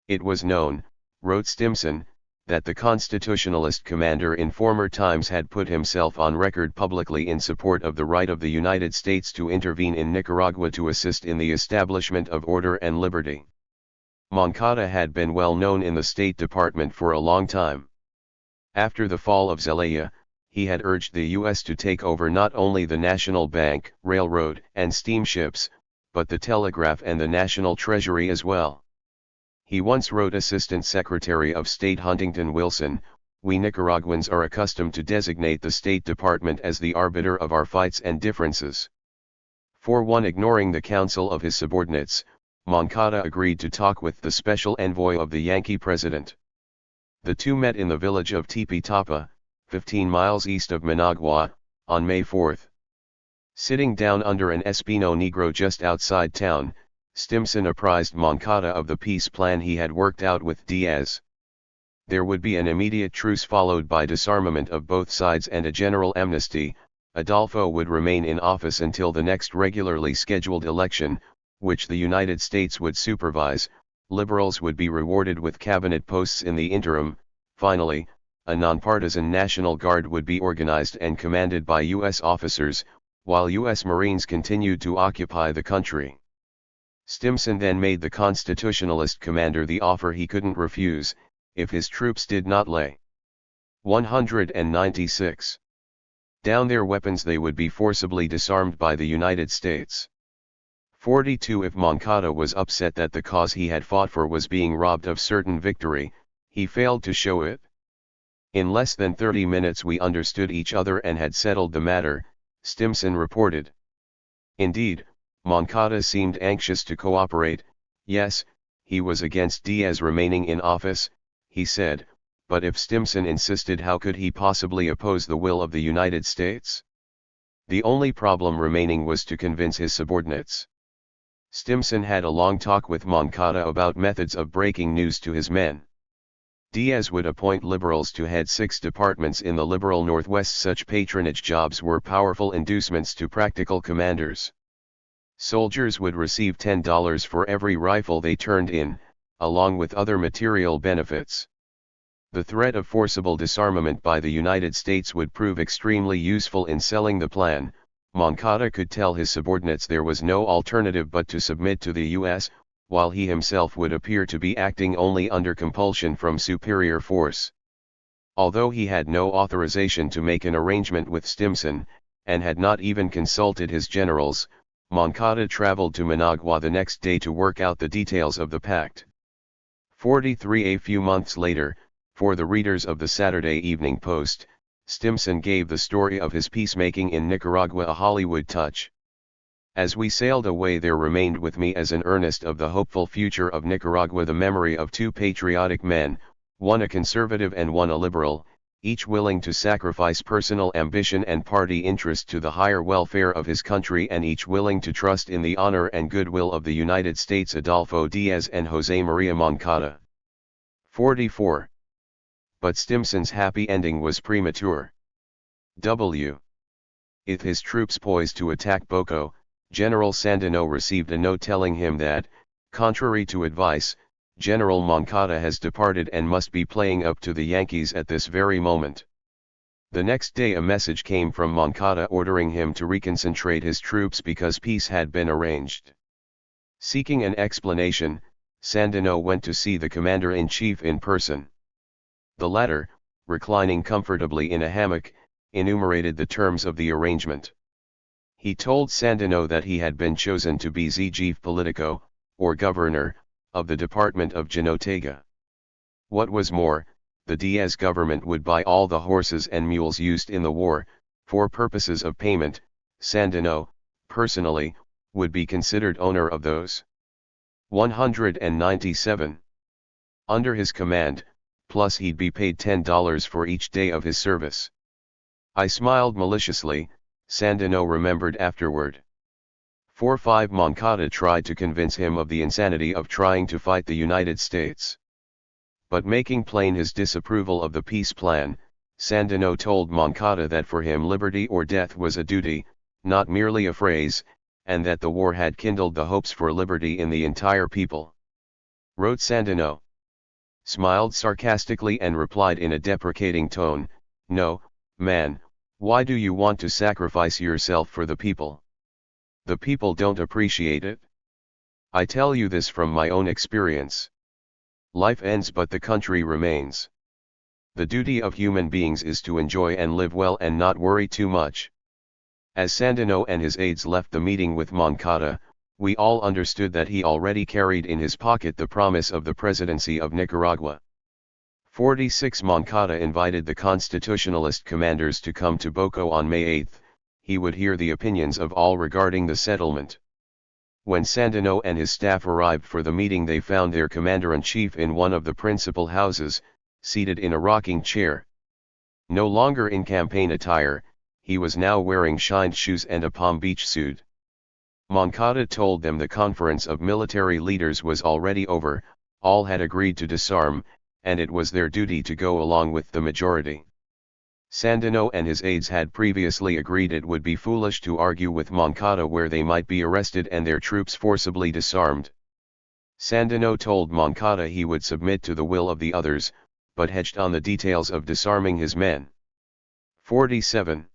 It was known, wrote Stimson, that the constitutionalist commander in former times had put himself on record publicly in support of the right of the United States to intervene in Nicaragua to assist in the establishment of order and liberty. Moncada had been well known in the State Department for a long time. After the fall of Zelaya, he had urged the U.S. to take over not only the National Bank, Railroad, and steamships, but the telegraph and the National Treasury as well. He once wrote Assistant Secretary of State Huntington Wilson, "We Nicaraguans are accustomed to designate the State Department as the arbiter of our fights and differences." 4-1 Ignoring the counsel of his subordinates, Moncada agreed to talk with the special envoy of the Yankee president. The two met in the village of Tipitapa, 15 miles east of Managua, on May 4. Sitting down under an Espino Negro just outside town, Stimson apprised Moncada of the peace plan he had worked out with Diaz. There would be an immediate truce followed by disarmament of both sides and a general amnesty, Adolfo would remain in office until the next regularly scheduled election, which the United States would supervise. Liberals would be rewarded with cabinet posts in the interim. Finally, a nonpartisan National Guard would be organized and commanded by U.S. officers, while U.S. Marines continued to occupy the country. Stimson then made the constitutionalist commander the offer he couldn't refuse, if his troops did not lay 196 down their weapons, they would be forcibly disarmed by the United States. 42 If Moncada was upset that the cause he had fought for was being robbed of certain victory, he failed to show it. In less than 30 minutes we understood each other and had settled the matter, Stimson reported. Indeed, Moncada seemed anxious to cooperate. Yes, he was against Diaz remaining in office, he said, but if Stimson insisted, how could he possibly oppose the will of the United States? The only problem remaining was to convince his subordinates. Stimson had a long talk with Moncada about methods of breaking news to his men. Diaz would appoint liberals to head 6 departments in the liberal Northwest. Such patronage jobs were powerful inducements to practical commanders. Soldiers would receive $10 for every rifle they turned in, along with other material benefits. The threat of forcible disarmament by the United States would prove extremely useful in selling the plan. Moncada could tell his subordinates there was no alternative but to submit to the U.S., while he himself would appear to be acting only under compulsion from superior force. Although he had no authorization to make an arrangement with Stimson, and had not even consulted his generals, Moncada traveled to Managua the next day to work out the details of the pact. 43 A few months later, for the readers of the Saturday Evening Post, Stimson gave the story of his peacemaking in Nicaragua a Hollywood touch. As we sailed away, there remained with me as an earnest of the hopeful future of Nicaragua the memory of 2 patriotic men, one a conservative and one a liberal, each willing to sacrifice personal ambition and party interest to the higher welfare of his country, and each willing to trust in the honor and goodwill of the United States. Adolfo Diaz and José María Moncada. 44. But Stimson's happy ending was premature. With his troops poised to attack Boko, General Sandino received a note telling him that, contrary to advice, General Moncada has departed and must be playing up to the Yankees at this very moment. The next day a message came from Moncada ordering him to reconcentrate his troops because peace had been arranged. Seeking an explanation, Sandino went to see the commander-in-chief in person. The latter, reclining comfortably in a hammock, enumerated the terms of the arrangement. He told Sandino that he had been chosen to be Chief Politico, or governor, of the Department of Jinotega. What was more, the Diaz government would buy all the horses and mules used in the war, for purposes of payment. Sandino, personally, would be considered owner of those 197. Under his command, plus he'd be paid $10 for each day of his service. I smiled maliciously, Sandino remembered afterward. 45 Moncada tried to convince him of the insanity of trying to fight the United States. But making plain his disapproval of the peace plan, Sandino told Moncada that for him liberty or death was a duty, not merely a phrase, and that the war had kindled the hopes for liberty in the entire people. Wrote Sandino. Smiled sarcastically and replied in a deprecating tone, "No, man, why do you want to sacrifice yourself for the people? The people don't appreciate it. I tell you this from my own experience. Life ends but the country remains. The duty of human beings is to enjoy and live well and not worry too much." As Sandino and his aides left the meeting with Moncada, we all understood that he already carried in his pocket the promise of the presidency of Nicaragua. 46 Moncada invited the constitutionalist commanders to come to Boko on May 8. He would hear the opinions of all regarding the settlement. When Sandino and his staff arrived for the meeting, they found their commander-in-chief in one of the principal houses, seated in a rocking chair. No longer in campaign attire, he was now wearing shined shoes and a Palm Beach suit. Moncada told them the conference of military leaders was already over, all had agreed to disarm, and it was their duty to go along with the majority. Sandino and his aides had previously agreed it would be foolish to argue with Moncada where they might be arrested and their troops forcibly disarmed. Sandino told Moncada he would submit to the will of the others, but hedged on the details of disarming his men. 47.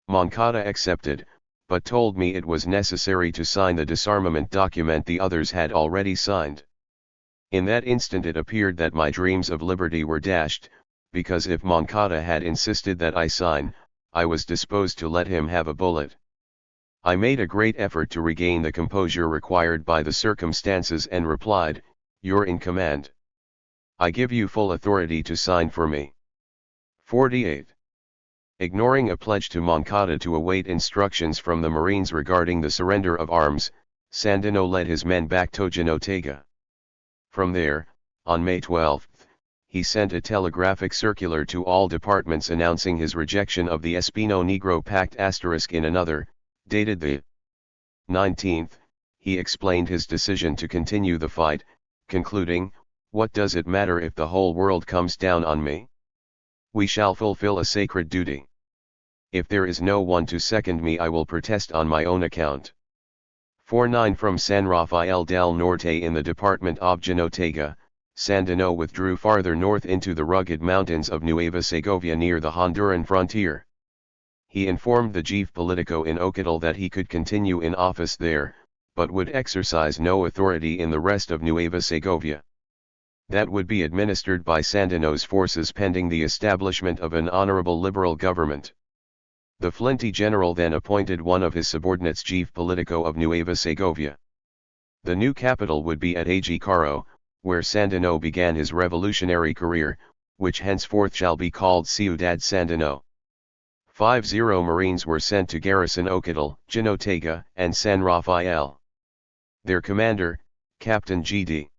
Moncada accepted, but told me it was necessary to sign the disarmament document the others had already signed. In that instant it appeared that my dreams of liberty were dashed, because if Moncada had insisted that I sign, I was disposed to let him have a bullet. I made a great effort to regain the composure required by the circumstances and replied, "You're in command. I give you full authority to sign for me." 48. Ignoring a pledge to Moncada to await instructions from the Marines regarding the surrender of arms, Sandino led his men back to Jinotega. From there, on May 12, he sent a telegraphic circular to all departments announcing his rejection of the Espino-Negro Pact * in another, dated the 19th, he explained his decision to continue the fight, concluding, "What does it matter if the whole world comes down on me? We shall fulfill a sacred duty. If there is no one to second me, I will protest on my own account." 49. From San Rafael del Norte in the department of Jinotega, Sandino withdrew farther north into the rugged mountains of Nueva Segovia near the Honduran frontier. He informed the chief politico in Ocotal that he could continue in office there, but would exercise no authority in the rest of Nueva Segovia. That would be administered by Sandino's forces pending the establishment of an honorable liberal government. The flinty general then appointed one of his subordinates chief politico of Nueva Segovia. The new capital would be at Aguicarro, where Sandino began his revolutionary career, which henceforth shall be called Ciudad Sandino. 50 Marines were sent to garrison Ocotal, Jinotega, and San Rafael. Their commander, Captain G.D.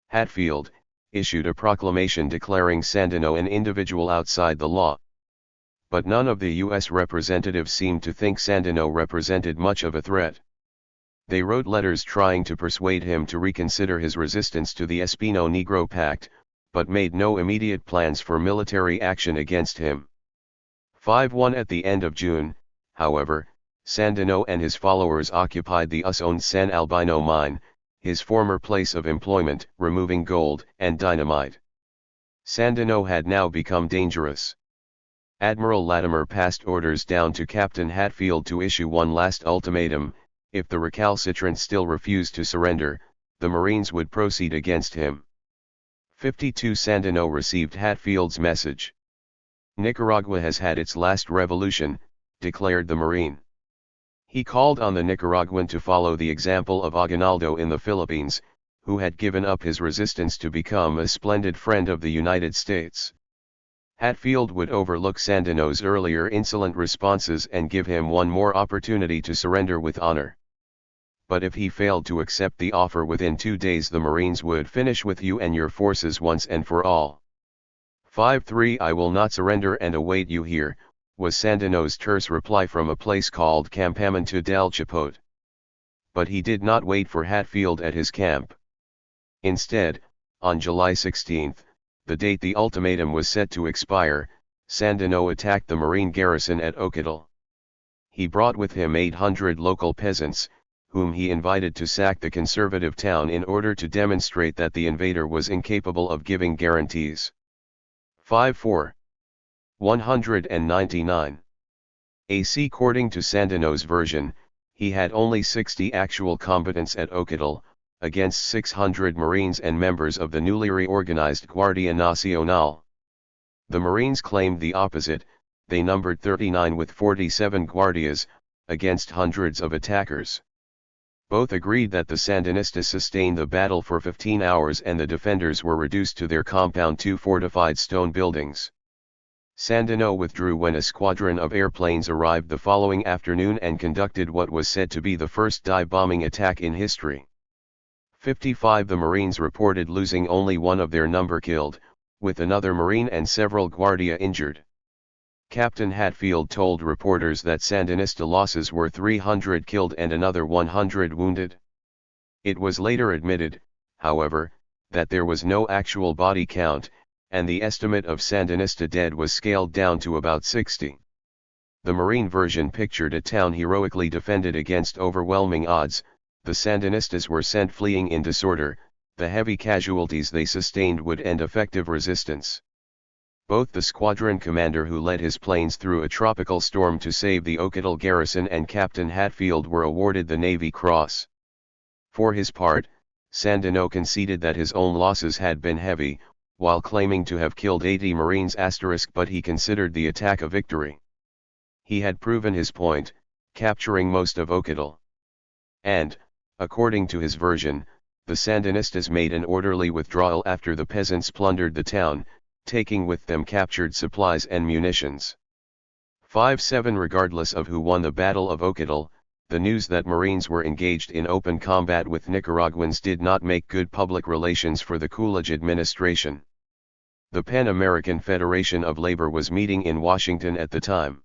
Hatfield, issued a proclamation declaring Sandino an individual outside the law. But none of the U.S. representatives seemed to think Sandino represented much of a threat. They wrote letters trying to persuade him to reconsider his resistance to the Espino-Negro Pact, but made no immediate plans for military action against him. 51 At the end of June, however, Sandino and his followers occupied the us-owned San Albino mine, his former place of employment, removing gold and dynamite. Sandino had now become dangerous. Admiral Latimer passed orders down to Captain Hatfield to issue one last ultimatum: if the recalcitrant still refused to surrender, the Marines would proceed against him. 52 Sandino received Hatfield's message. "Nicaragua has had its last revolution," declared the Marine. He called on the Nicaraguan to follow the example of Aguinaldo in the Philippines, who had given up his resistance to become a splendid friend of the United States. Hatfield would overlook Sandino's earlier insolent responses and give him one more opportunity to surrender with honor. But if he failed to accept the offer within 2 days, the Marines would finish with you and your forces once and for all. 53 I will not surrender and await you here, was Sandino's terse reply from a place called Campamento del Chipote. But he did not wait for Hatfield at his camp. Instead, on July 16, the date the ultimatum was set to expire, Sandino attacked the Marine garrison at Ocotal. He brought with him 800 local peasants, whom he invited to sack the conservative town in order to demonstrate that the invader was incapable of giving guarantees. 54. 199. AC. According to Sandino's version, he had only 60 actual combatants at Ocotal, against 600 Marines and members of the newly reorganized Guardia Nacional. The Marines claimed the opposite: they numbered 39 with 47 guardias, against hundreds of attackers. Both agreed that the Sandinistas sustained the battle for 15 hours and the defenders were reduced to their compound 2 fortified stone buildings. Sandino withdrew when a squadron of airplanes arrived the following afternoon and conducted what was said to be the first dive-bombing attack in history. 55 The Marines reported losing only one of their number killed, with another Marine and several Guardia injured. Captain Hatfield told reporters that Sandinista losses were 300 killed and another 100 wounded. It was later admitted, however, that there was no actual body count, and the estimate of Sandinista dead was scaled down to about 60. The Marine version pictured a town heroically defended against overwhelming odds. The Sandinistas were sent fleeing in disorder. The heavy casualties they sustained would end effective resistance. Both the squadron commander who led his planes through a tropical storm to save the Ocotal garrison and Captain Hatfield were awarded the Navy Cross. For his part, Sandino conceded that his own losses had been heavy, while claiming to have killed 80 Marines*, but he considered the attack a victory. He had proven his point, capturing most of Ocotal. And, according to his version, the Sandinistas made an orderly withdrawal after the peasants plundered the town, taking with them captured supplies and munitions. 5-7 Regardless of who won the Battle of Ocotal, the news that Marines were engaged in open combat with Nicaraguans did not make good public relations for the Coolidge administration. The Pan-American Federation of Labor was meeting in Washington at the time.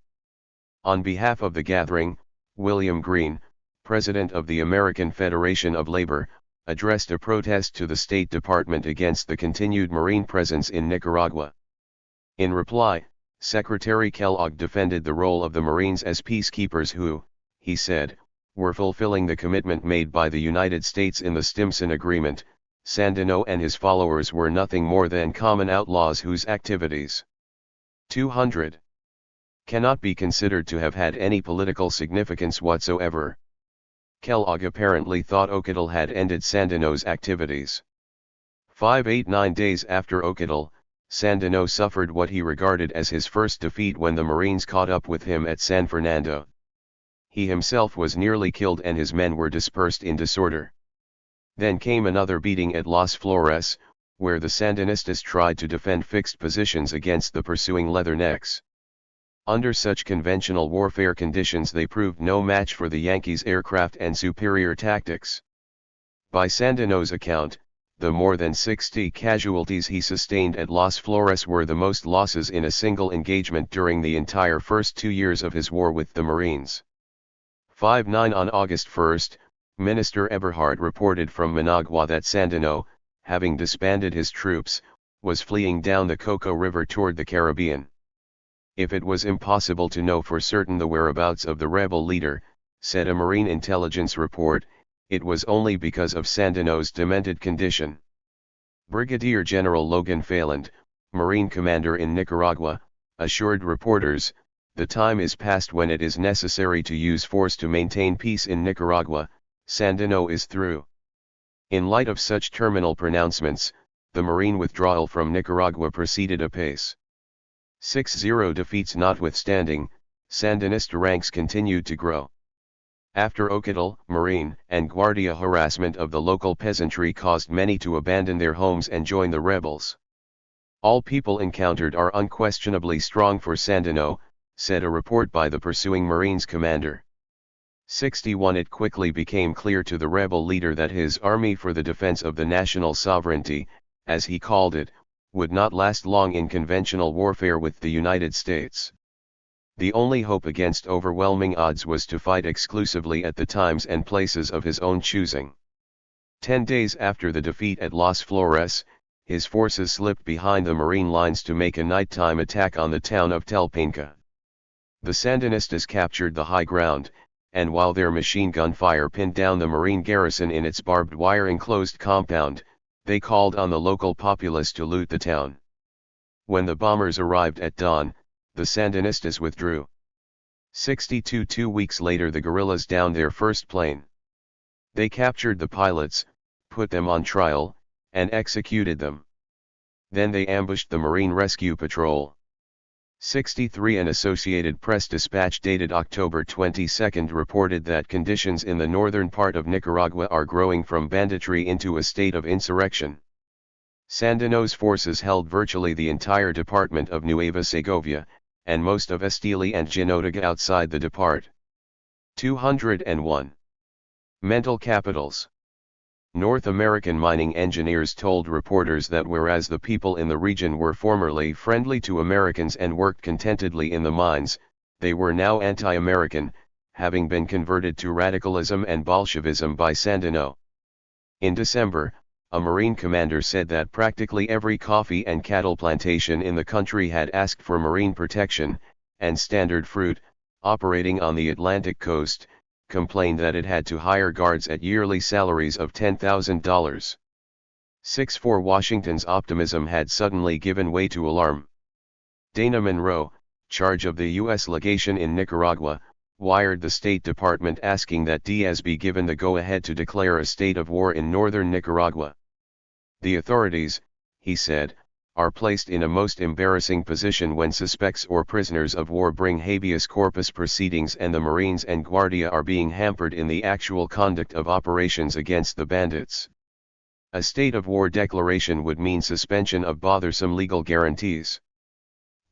On behalf of the gathering, William Greene, president of the American Federation of Labor, addressed a protest to the State Department against the continued Marine presence in Nicaragua. In reply, Secretary Kellogg defended the role of the Marines as peacekeepers who, he said, were fulfilling the commitment made by the United States in the Stimson Agreement. Sandino and his followers were nothing more than common outlaws whose activities 200 cannot be considered to have had any political significance whatsoever. Kellogg apparently thought Ocotal had ended Sandino's activities. 5-9 days after Ocotal, Sandino suffered what he regarded as his first defeat when the Marines caught up with him at San Fernando. He himself was nearly killed and his men were dispersed in disorder. Then came another beating at Las Flores, where the Sandinistas tried to defend fixed positions against the pursuing Leathernecks. Under such conventional warfare conditions they proved no match for the Yankees' aircraft and superior tactics. By Sandino's account, the more than 60 casualties he sustained at Las Flores were the most losses in a single engagement during the entire first 2 years of his war with the Marines. 5-9 On August 1, Minister Eberhard reported from Managua that Sandino, having disbanded his troops, was fleeing down the Coco River toward the Caribbean. If it was impossible to know for certain the whereabouts of the rebel leader, said a Marine intelligence report, it was only because of Sandino's demented condition. Brigadier General Logan Phelan, Marine commander in Nicaragua, assured reporters, "The time is past when it is necessary to use force to maintain peace in Nicaragua. Sandino is through." In light of such terminal pronouncements, the Marine withdrawal from Nicaragua proceeded apace. 6-0 defeats notwithstanding, Sandinista ranks continued to grow. After Ocotal, Marine and Guardia harassment of the local peasantry caused many to abandon their homes and join the rebels. "All people encountered are unquestionably strong for Sandino," said a report by the pursuing Marines commander. 61 It quickly became clear to the rebel leader that his army for the defense of the national sovereignty, as he called it, would not last long in conventional warfare with the United States. The only hope against overwhelming odds was to fight exclusively at the times and places of his own choosing. 10 days after the defeat at Las Flores, his forces slipped behind the Marine lines to make a nighttime attack on the town of Telpanca. The Sandinistas captured the high ground, and while their machine gun fire pinned down the Marine garrison in its barbed wire enclosed compound, they called on the local populace to loot the town. When the bombers arrived at dawn, the Sandinistas withdrew. 62 2 weeks later the guerrillas downed their first plane. They captured the pilots, put them on trial, and executed them. Then they ambushed the Marine Rescue Patrol. 63 An Associated Press dispatch dated October 22 reported that conditions in the northern part of Nicaragua are growing from banditry into a state of insurrection. Sandino's forces held virtually the entire department of Nueva Segovia, and most of Estili and Jinotega outside the depart. 201. Mental capitals. North American mining engineers told reporters that whereas the people in the region were formerly friendly to Americans and worked contentedly in the mines, they were now anti-American, having been converted to radicalism and Bolshevism by Sandino. In December, a Marine commander said that practically every coffee and cattle plantation in the country had asked for Marine protection, and Standard Fruit, operating on the Atlantic coast, complained that it had to hire guards at yearly salaries of $10,000. 6-4 Washington's optimism had suddenly given way to alarm. Dana Monroe, charge of the U.S. legation in Nicaragua, wired the State Department asking that Diaz be given the go-ahead to declare a state of war in northern Nicaragua. The authorities, he said, are placed in a most embarrassing position when suspects or prisoners of war bring habeas corpus proceedings and the Marines and Guardia are being hampered in the actual conduct of operations against the bandits. A state of war declaration would mean suspension of bothersome legal guarantees.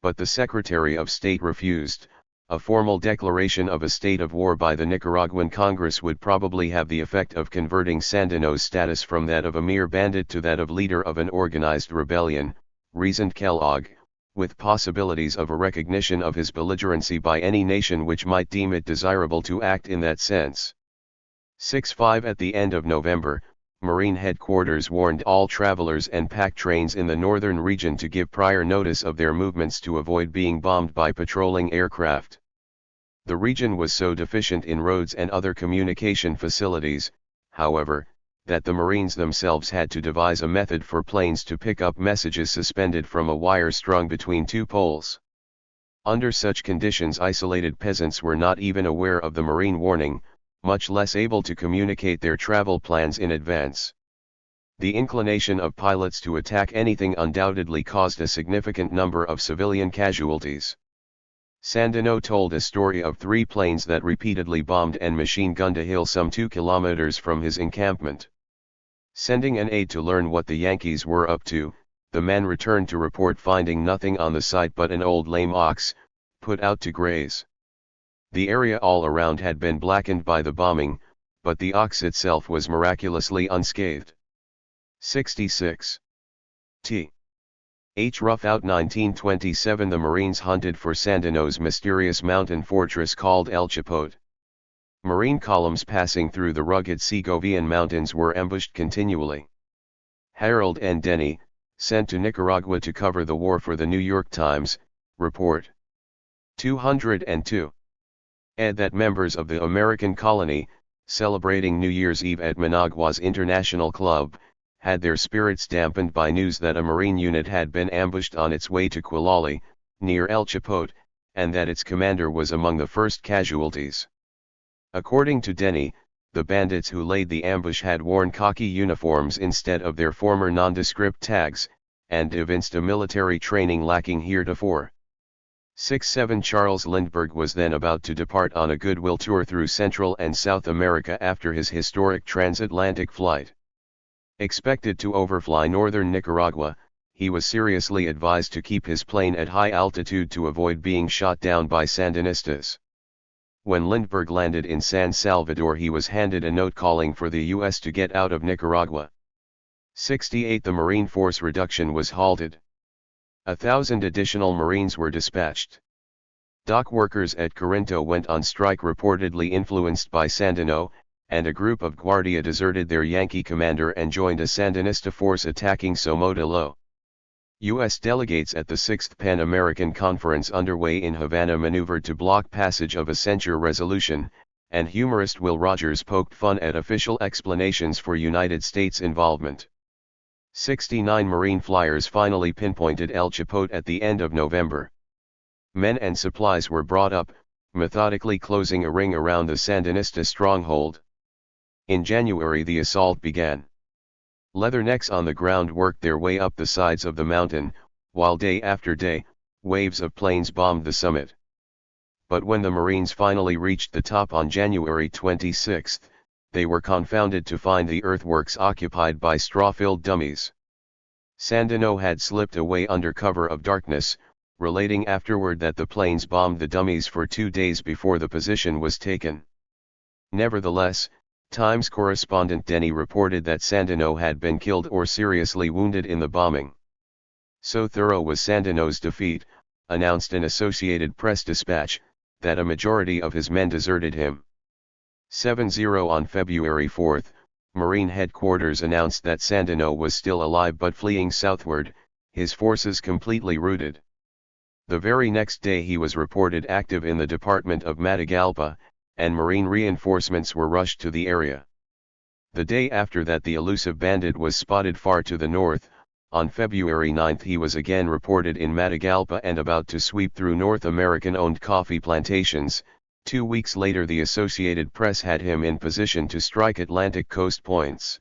But the Secretary of State refused. A formal declaration of a state of war by the Nicaraguan Congress would probably have the effect of converting Sandino's status from that of a mere bandit to that of leader of an organized rebellion, reasoned Kellogg, with possibilities of a recognition of his belligerency by any nation which might deem it desirable to act in that sense. 6-5 At the end of November, Marine headquarters warned all travelers and pack trains in the northern region to give prior notice of their movements to avoid being bombed by patrolling aircraft. The region was so deficient in roads and other communication facilities, however, that the Marines themselves had to devise a method for planes to pick up messages suspended from a wire strung between two poles. Under such conditions, isolated peasants were not even aware of the Marine warning, much less able to communicate their travel plans in advance. The inclination of pilots to attack anything undoubtedly caused a significant number of civilian casualties. Sandino told a story of 3 planes that repeatedly bombed and machine-gunned a hill some 2 kilometers from his encampment. Sending an aide to learn what the Yankees were up to, the man returned to report finding nothing on the site but an old lame ox, put out to graze. The area all around had been blackened by the bombing, but the ox itself was miraculously unscathed. 66. Th. Rough out 1927 The Marines hunted for Sandino's mysterious mountain fortress called El Chipote. Marine columns passing through the rugged Segovian mountains were ambushed continually. Harold N. Denny, sent to Nicaragua to cover the war for the New York Times, report. 202. That members of the American colony, celebrating New Year's Eve at Managua's International Club, had their spirits dampened by news that a Marine unit had been ambushed on its way to Quilali, near El Chipote, and that its commander was among the first casualties. According to Denny, the bandits who laid the ambush had worn khaki uniforms instead of their former nondescript tags, and evinced a military training lacking heretofore. 6-7 Charles Lindbergh was then about to depart on a goodwill tour through Central and South America after his historic transatlantic flight. Expected to overfly northern Nicaragua, he was seriously advised to keep his plane at high altitude to avoid being shot down by Sandinistas. When Lindbergh landed in San Salvador, he was handed a note calling for the U.S. to get out of Nicaragua. 68 The Marine force reduction was halted. 1,000 additional Marines were dispatched. Dock workers at Corinto went on strike, reportedly influenced by Sandino, and a group of Guardia deserted their Yankee commander and joined a Sandinista force attacking Somodelo. U.S. delegates at the 6th Pan American Conference underway in Havana maneuvered to block passage of a censure resolution, and humorist Will Rogers poked fun at official explanations for United States involvement. 69 Marine flyers finally pinpointed El Chipote at the end of November. Men and supplies were brought up, methodically closing a ring around the Sandinista stronghold. In January the assault began. Leathernecks on the ground worked their way up the sides of the mountain, while day after day, waves of planes bombed the summit. But when the Marines finally reached the top on January 26, they were confounded to find the earthworks occupied by straw-filled dummies. Sandino had slipped away under cover of darkness, relating afterward that the planes bombed the dummies for 2 days before the position was taken. Nevertheless, Times correspondent Denny reported that Sandino had been killed or seriously wounded in the bombing. So thorough was Sandino's defeat, announced an Associated Press dispatch, that a majority of his men deserted him. 70 On February 4, Marine headquarters announced that Sandino was still alive but fleeing southward, his forces completely routed. The very next day he was reported active in the department of Matagalpa, and Marine reinforcements were rushed to the area. The day after that the elusive bandit was spotted far to the north. On February 9 he was again reported in Matagalpa and about to sweep through North American-owned coffee plantations. 2 weeks later the Associated Press had him in position to strike Atlantic coast points.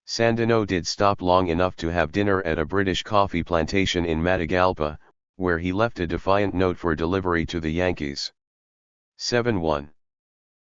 Sandino did stop long enough to have dinner at a British coffee plantation in Matagalpa, where he left a defiant note for delivery to the Yankees. 7-1.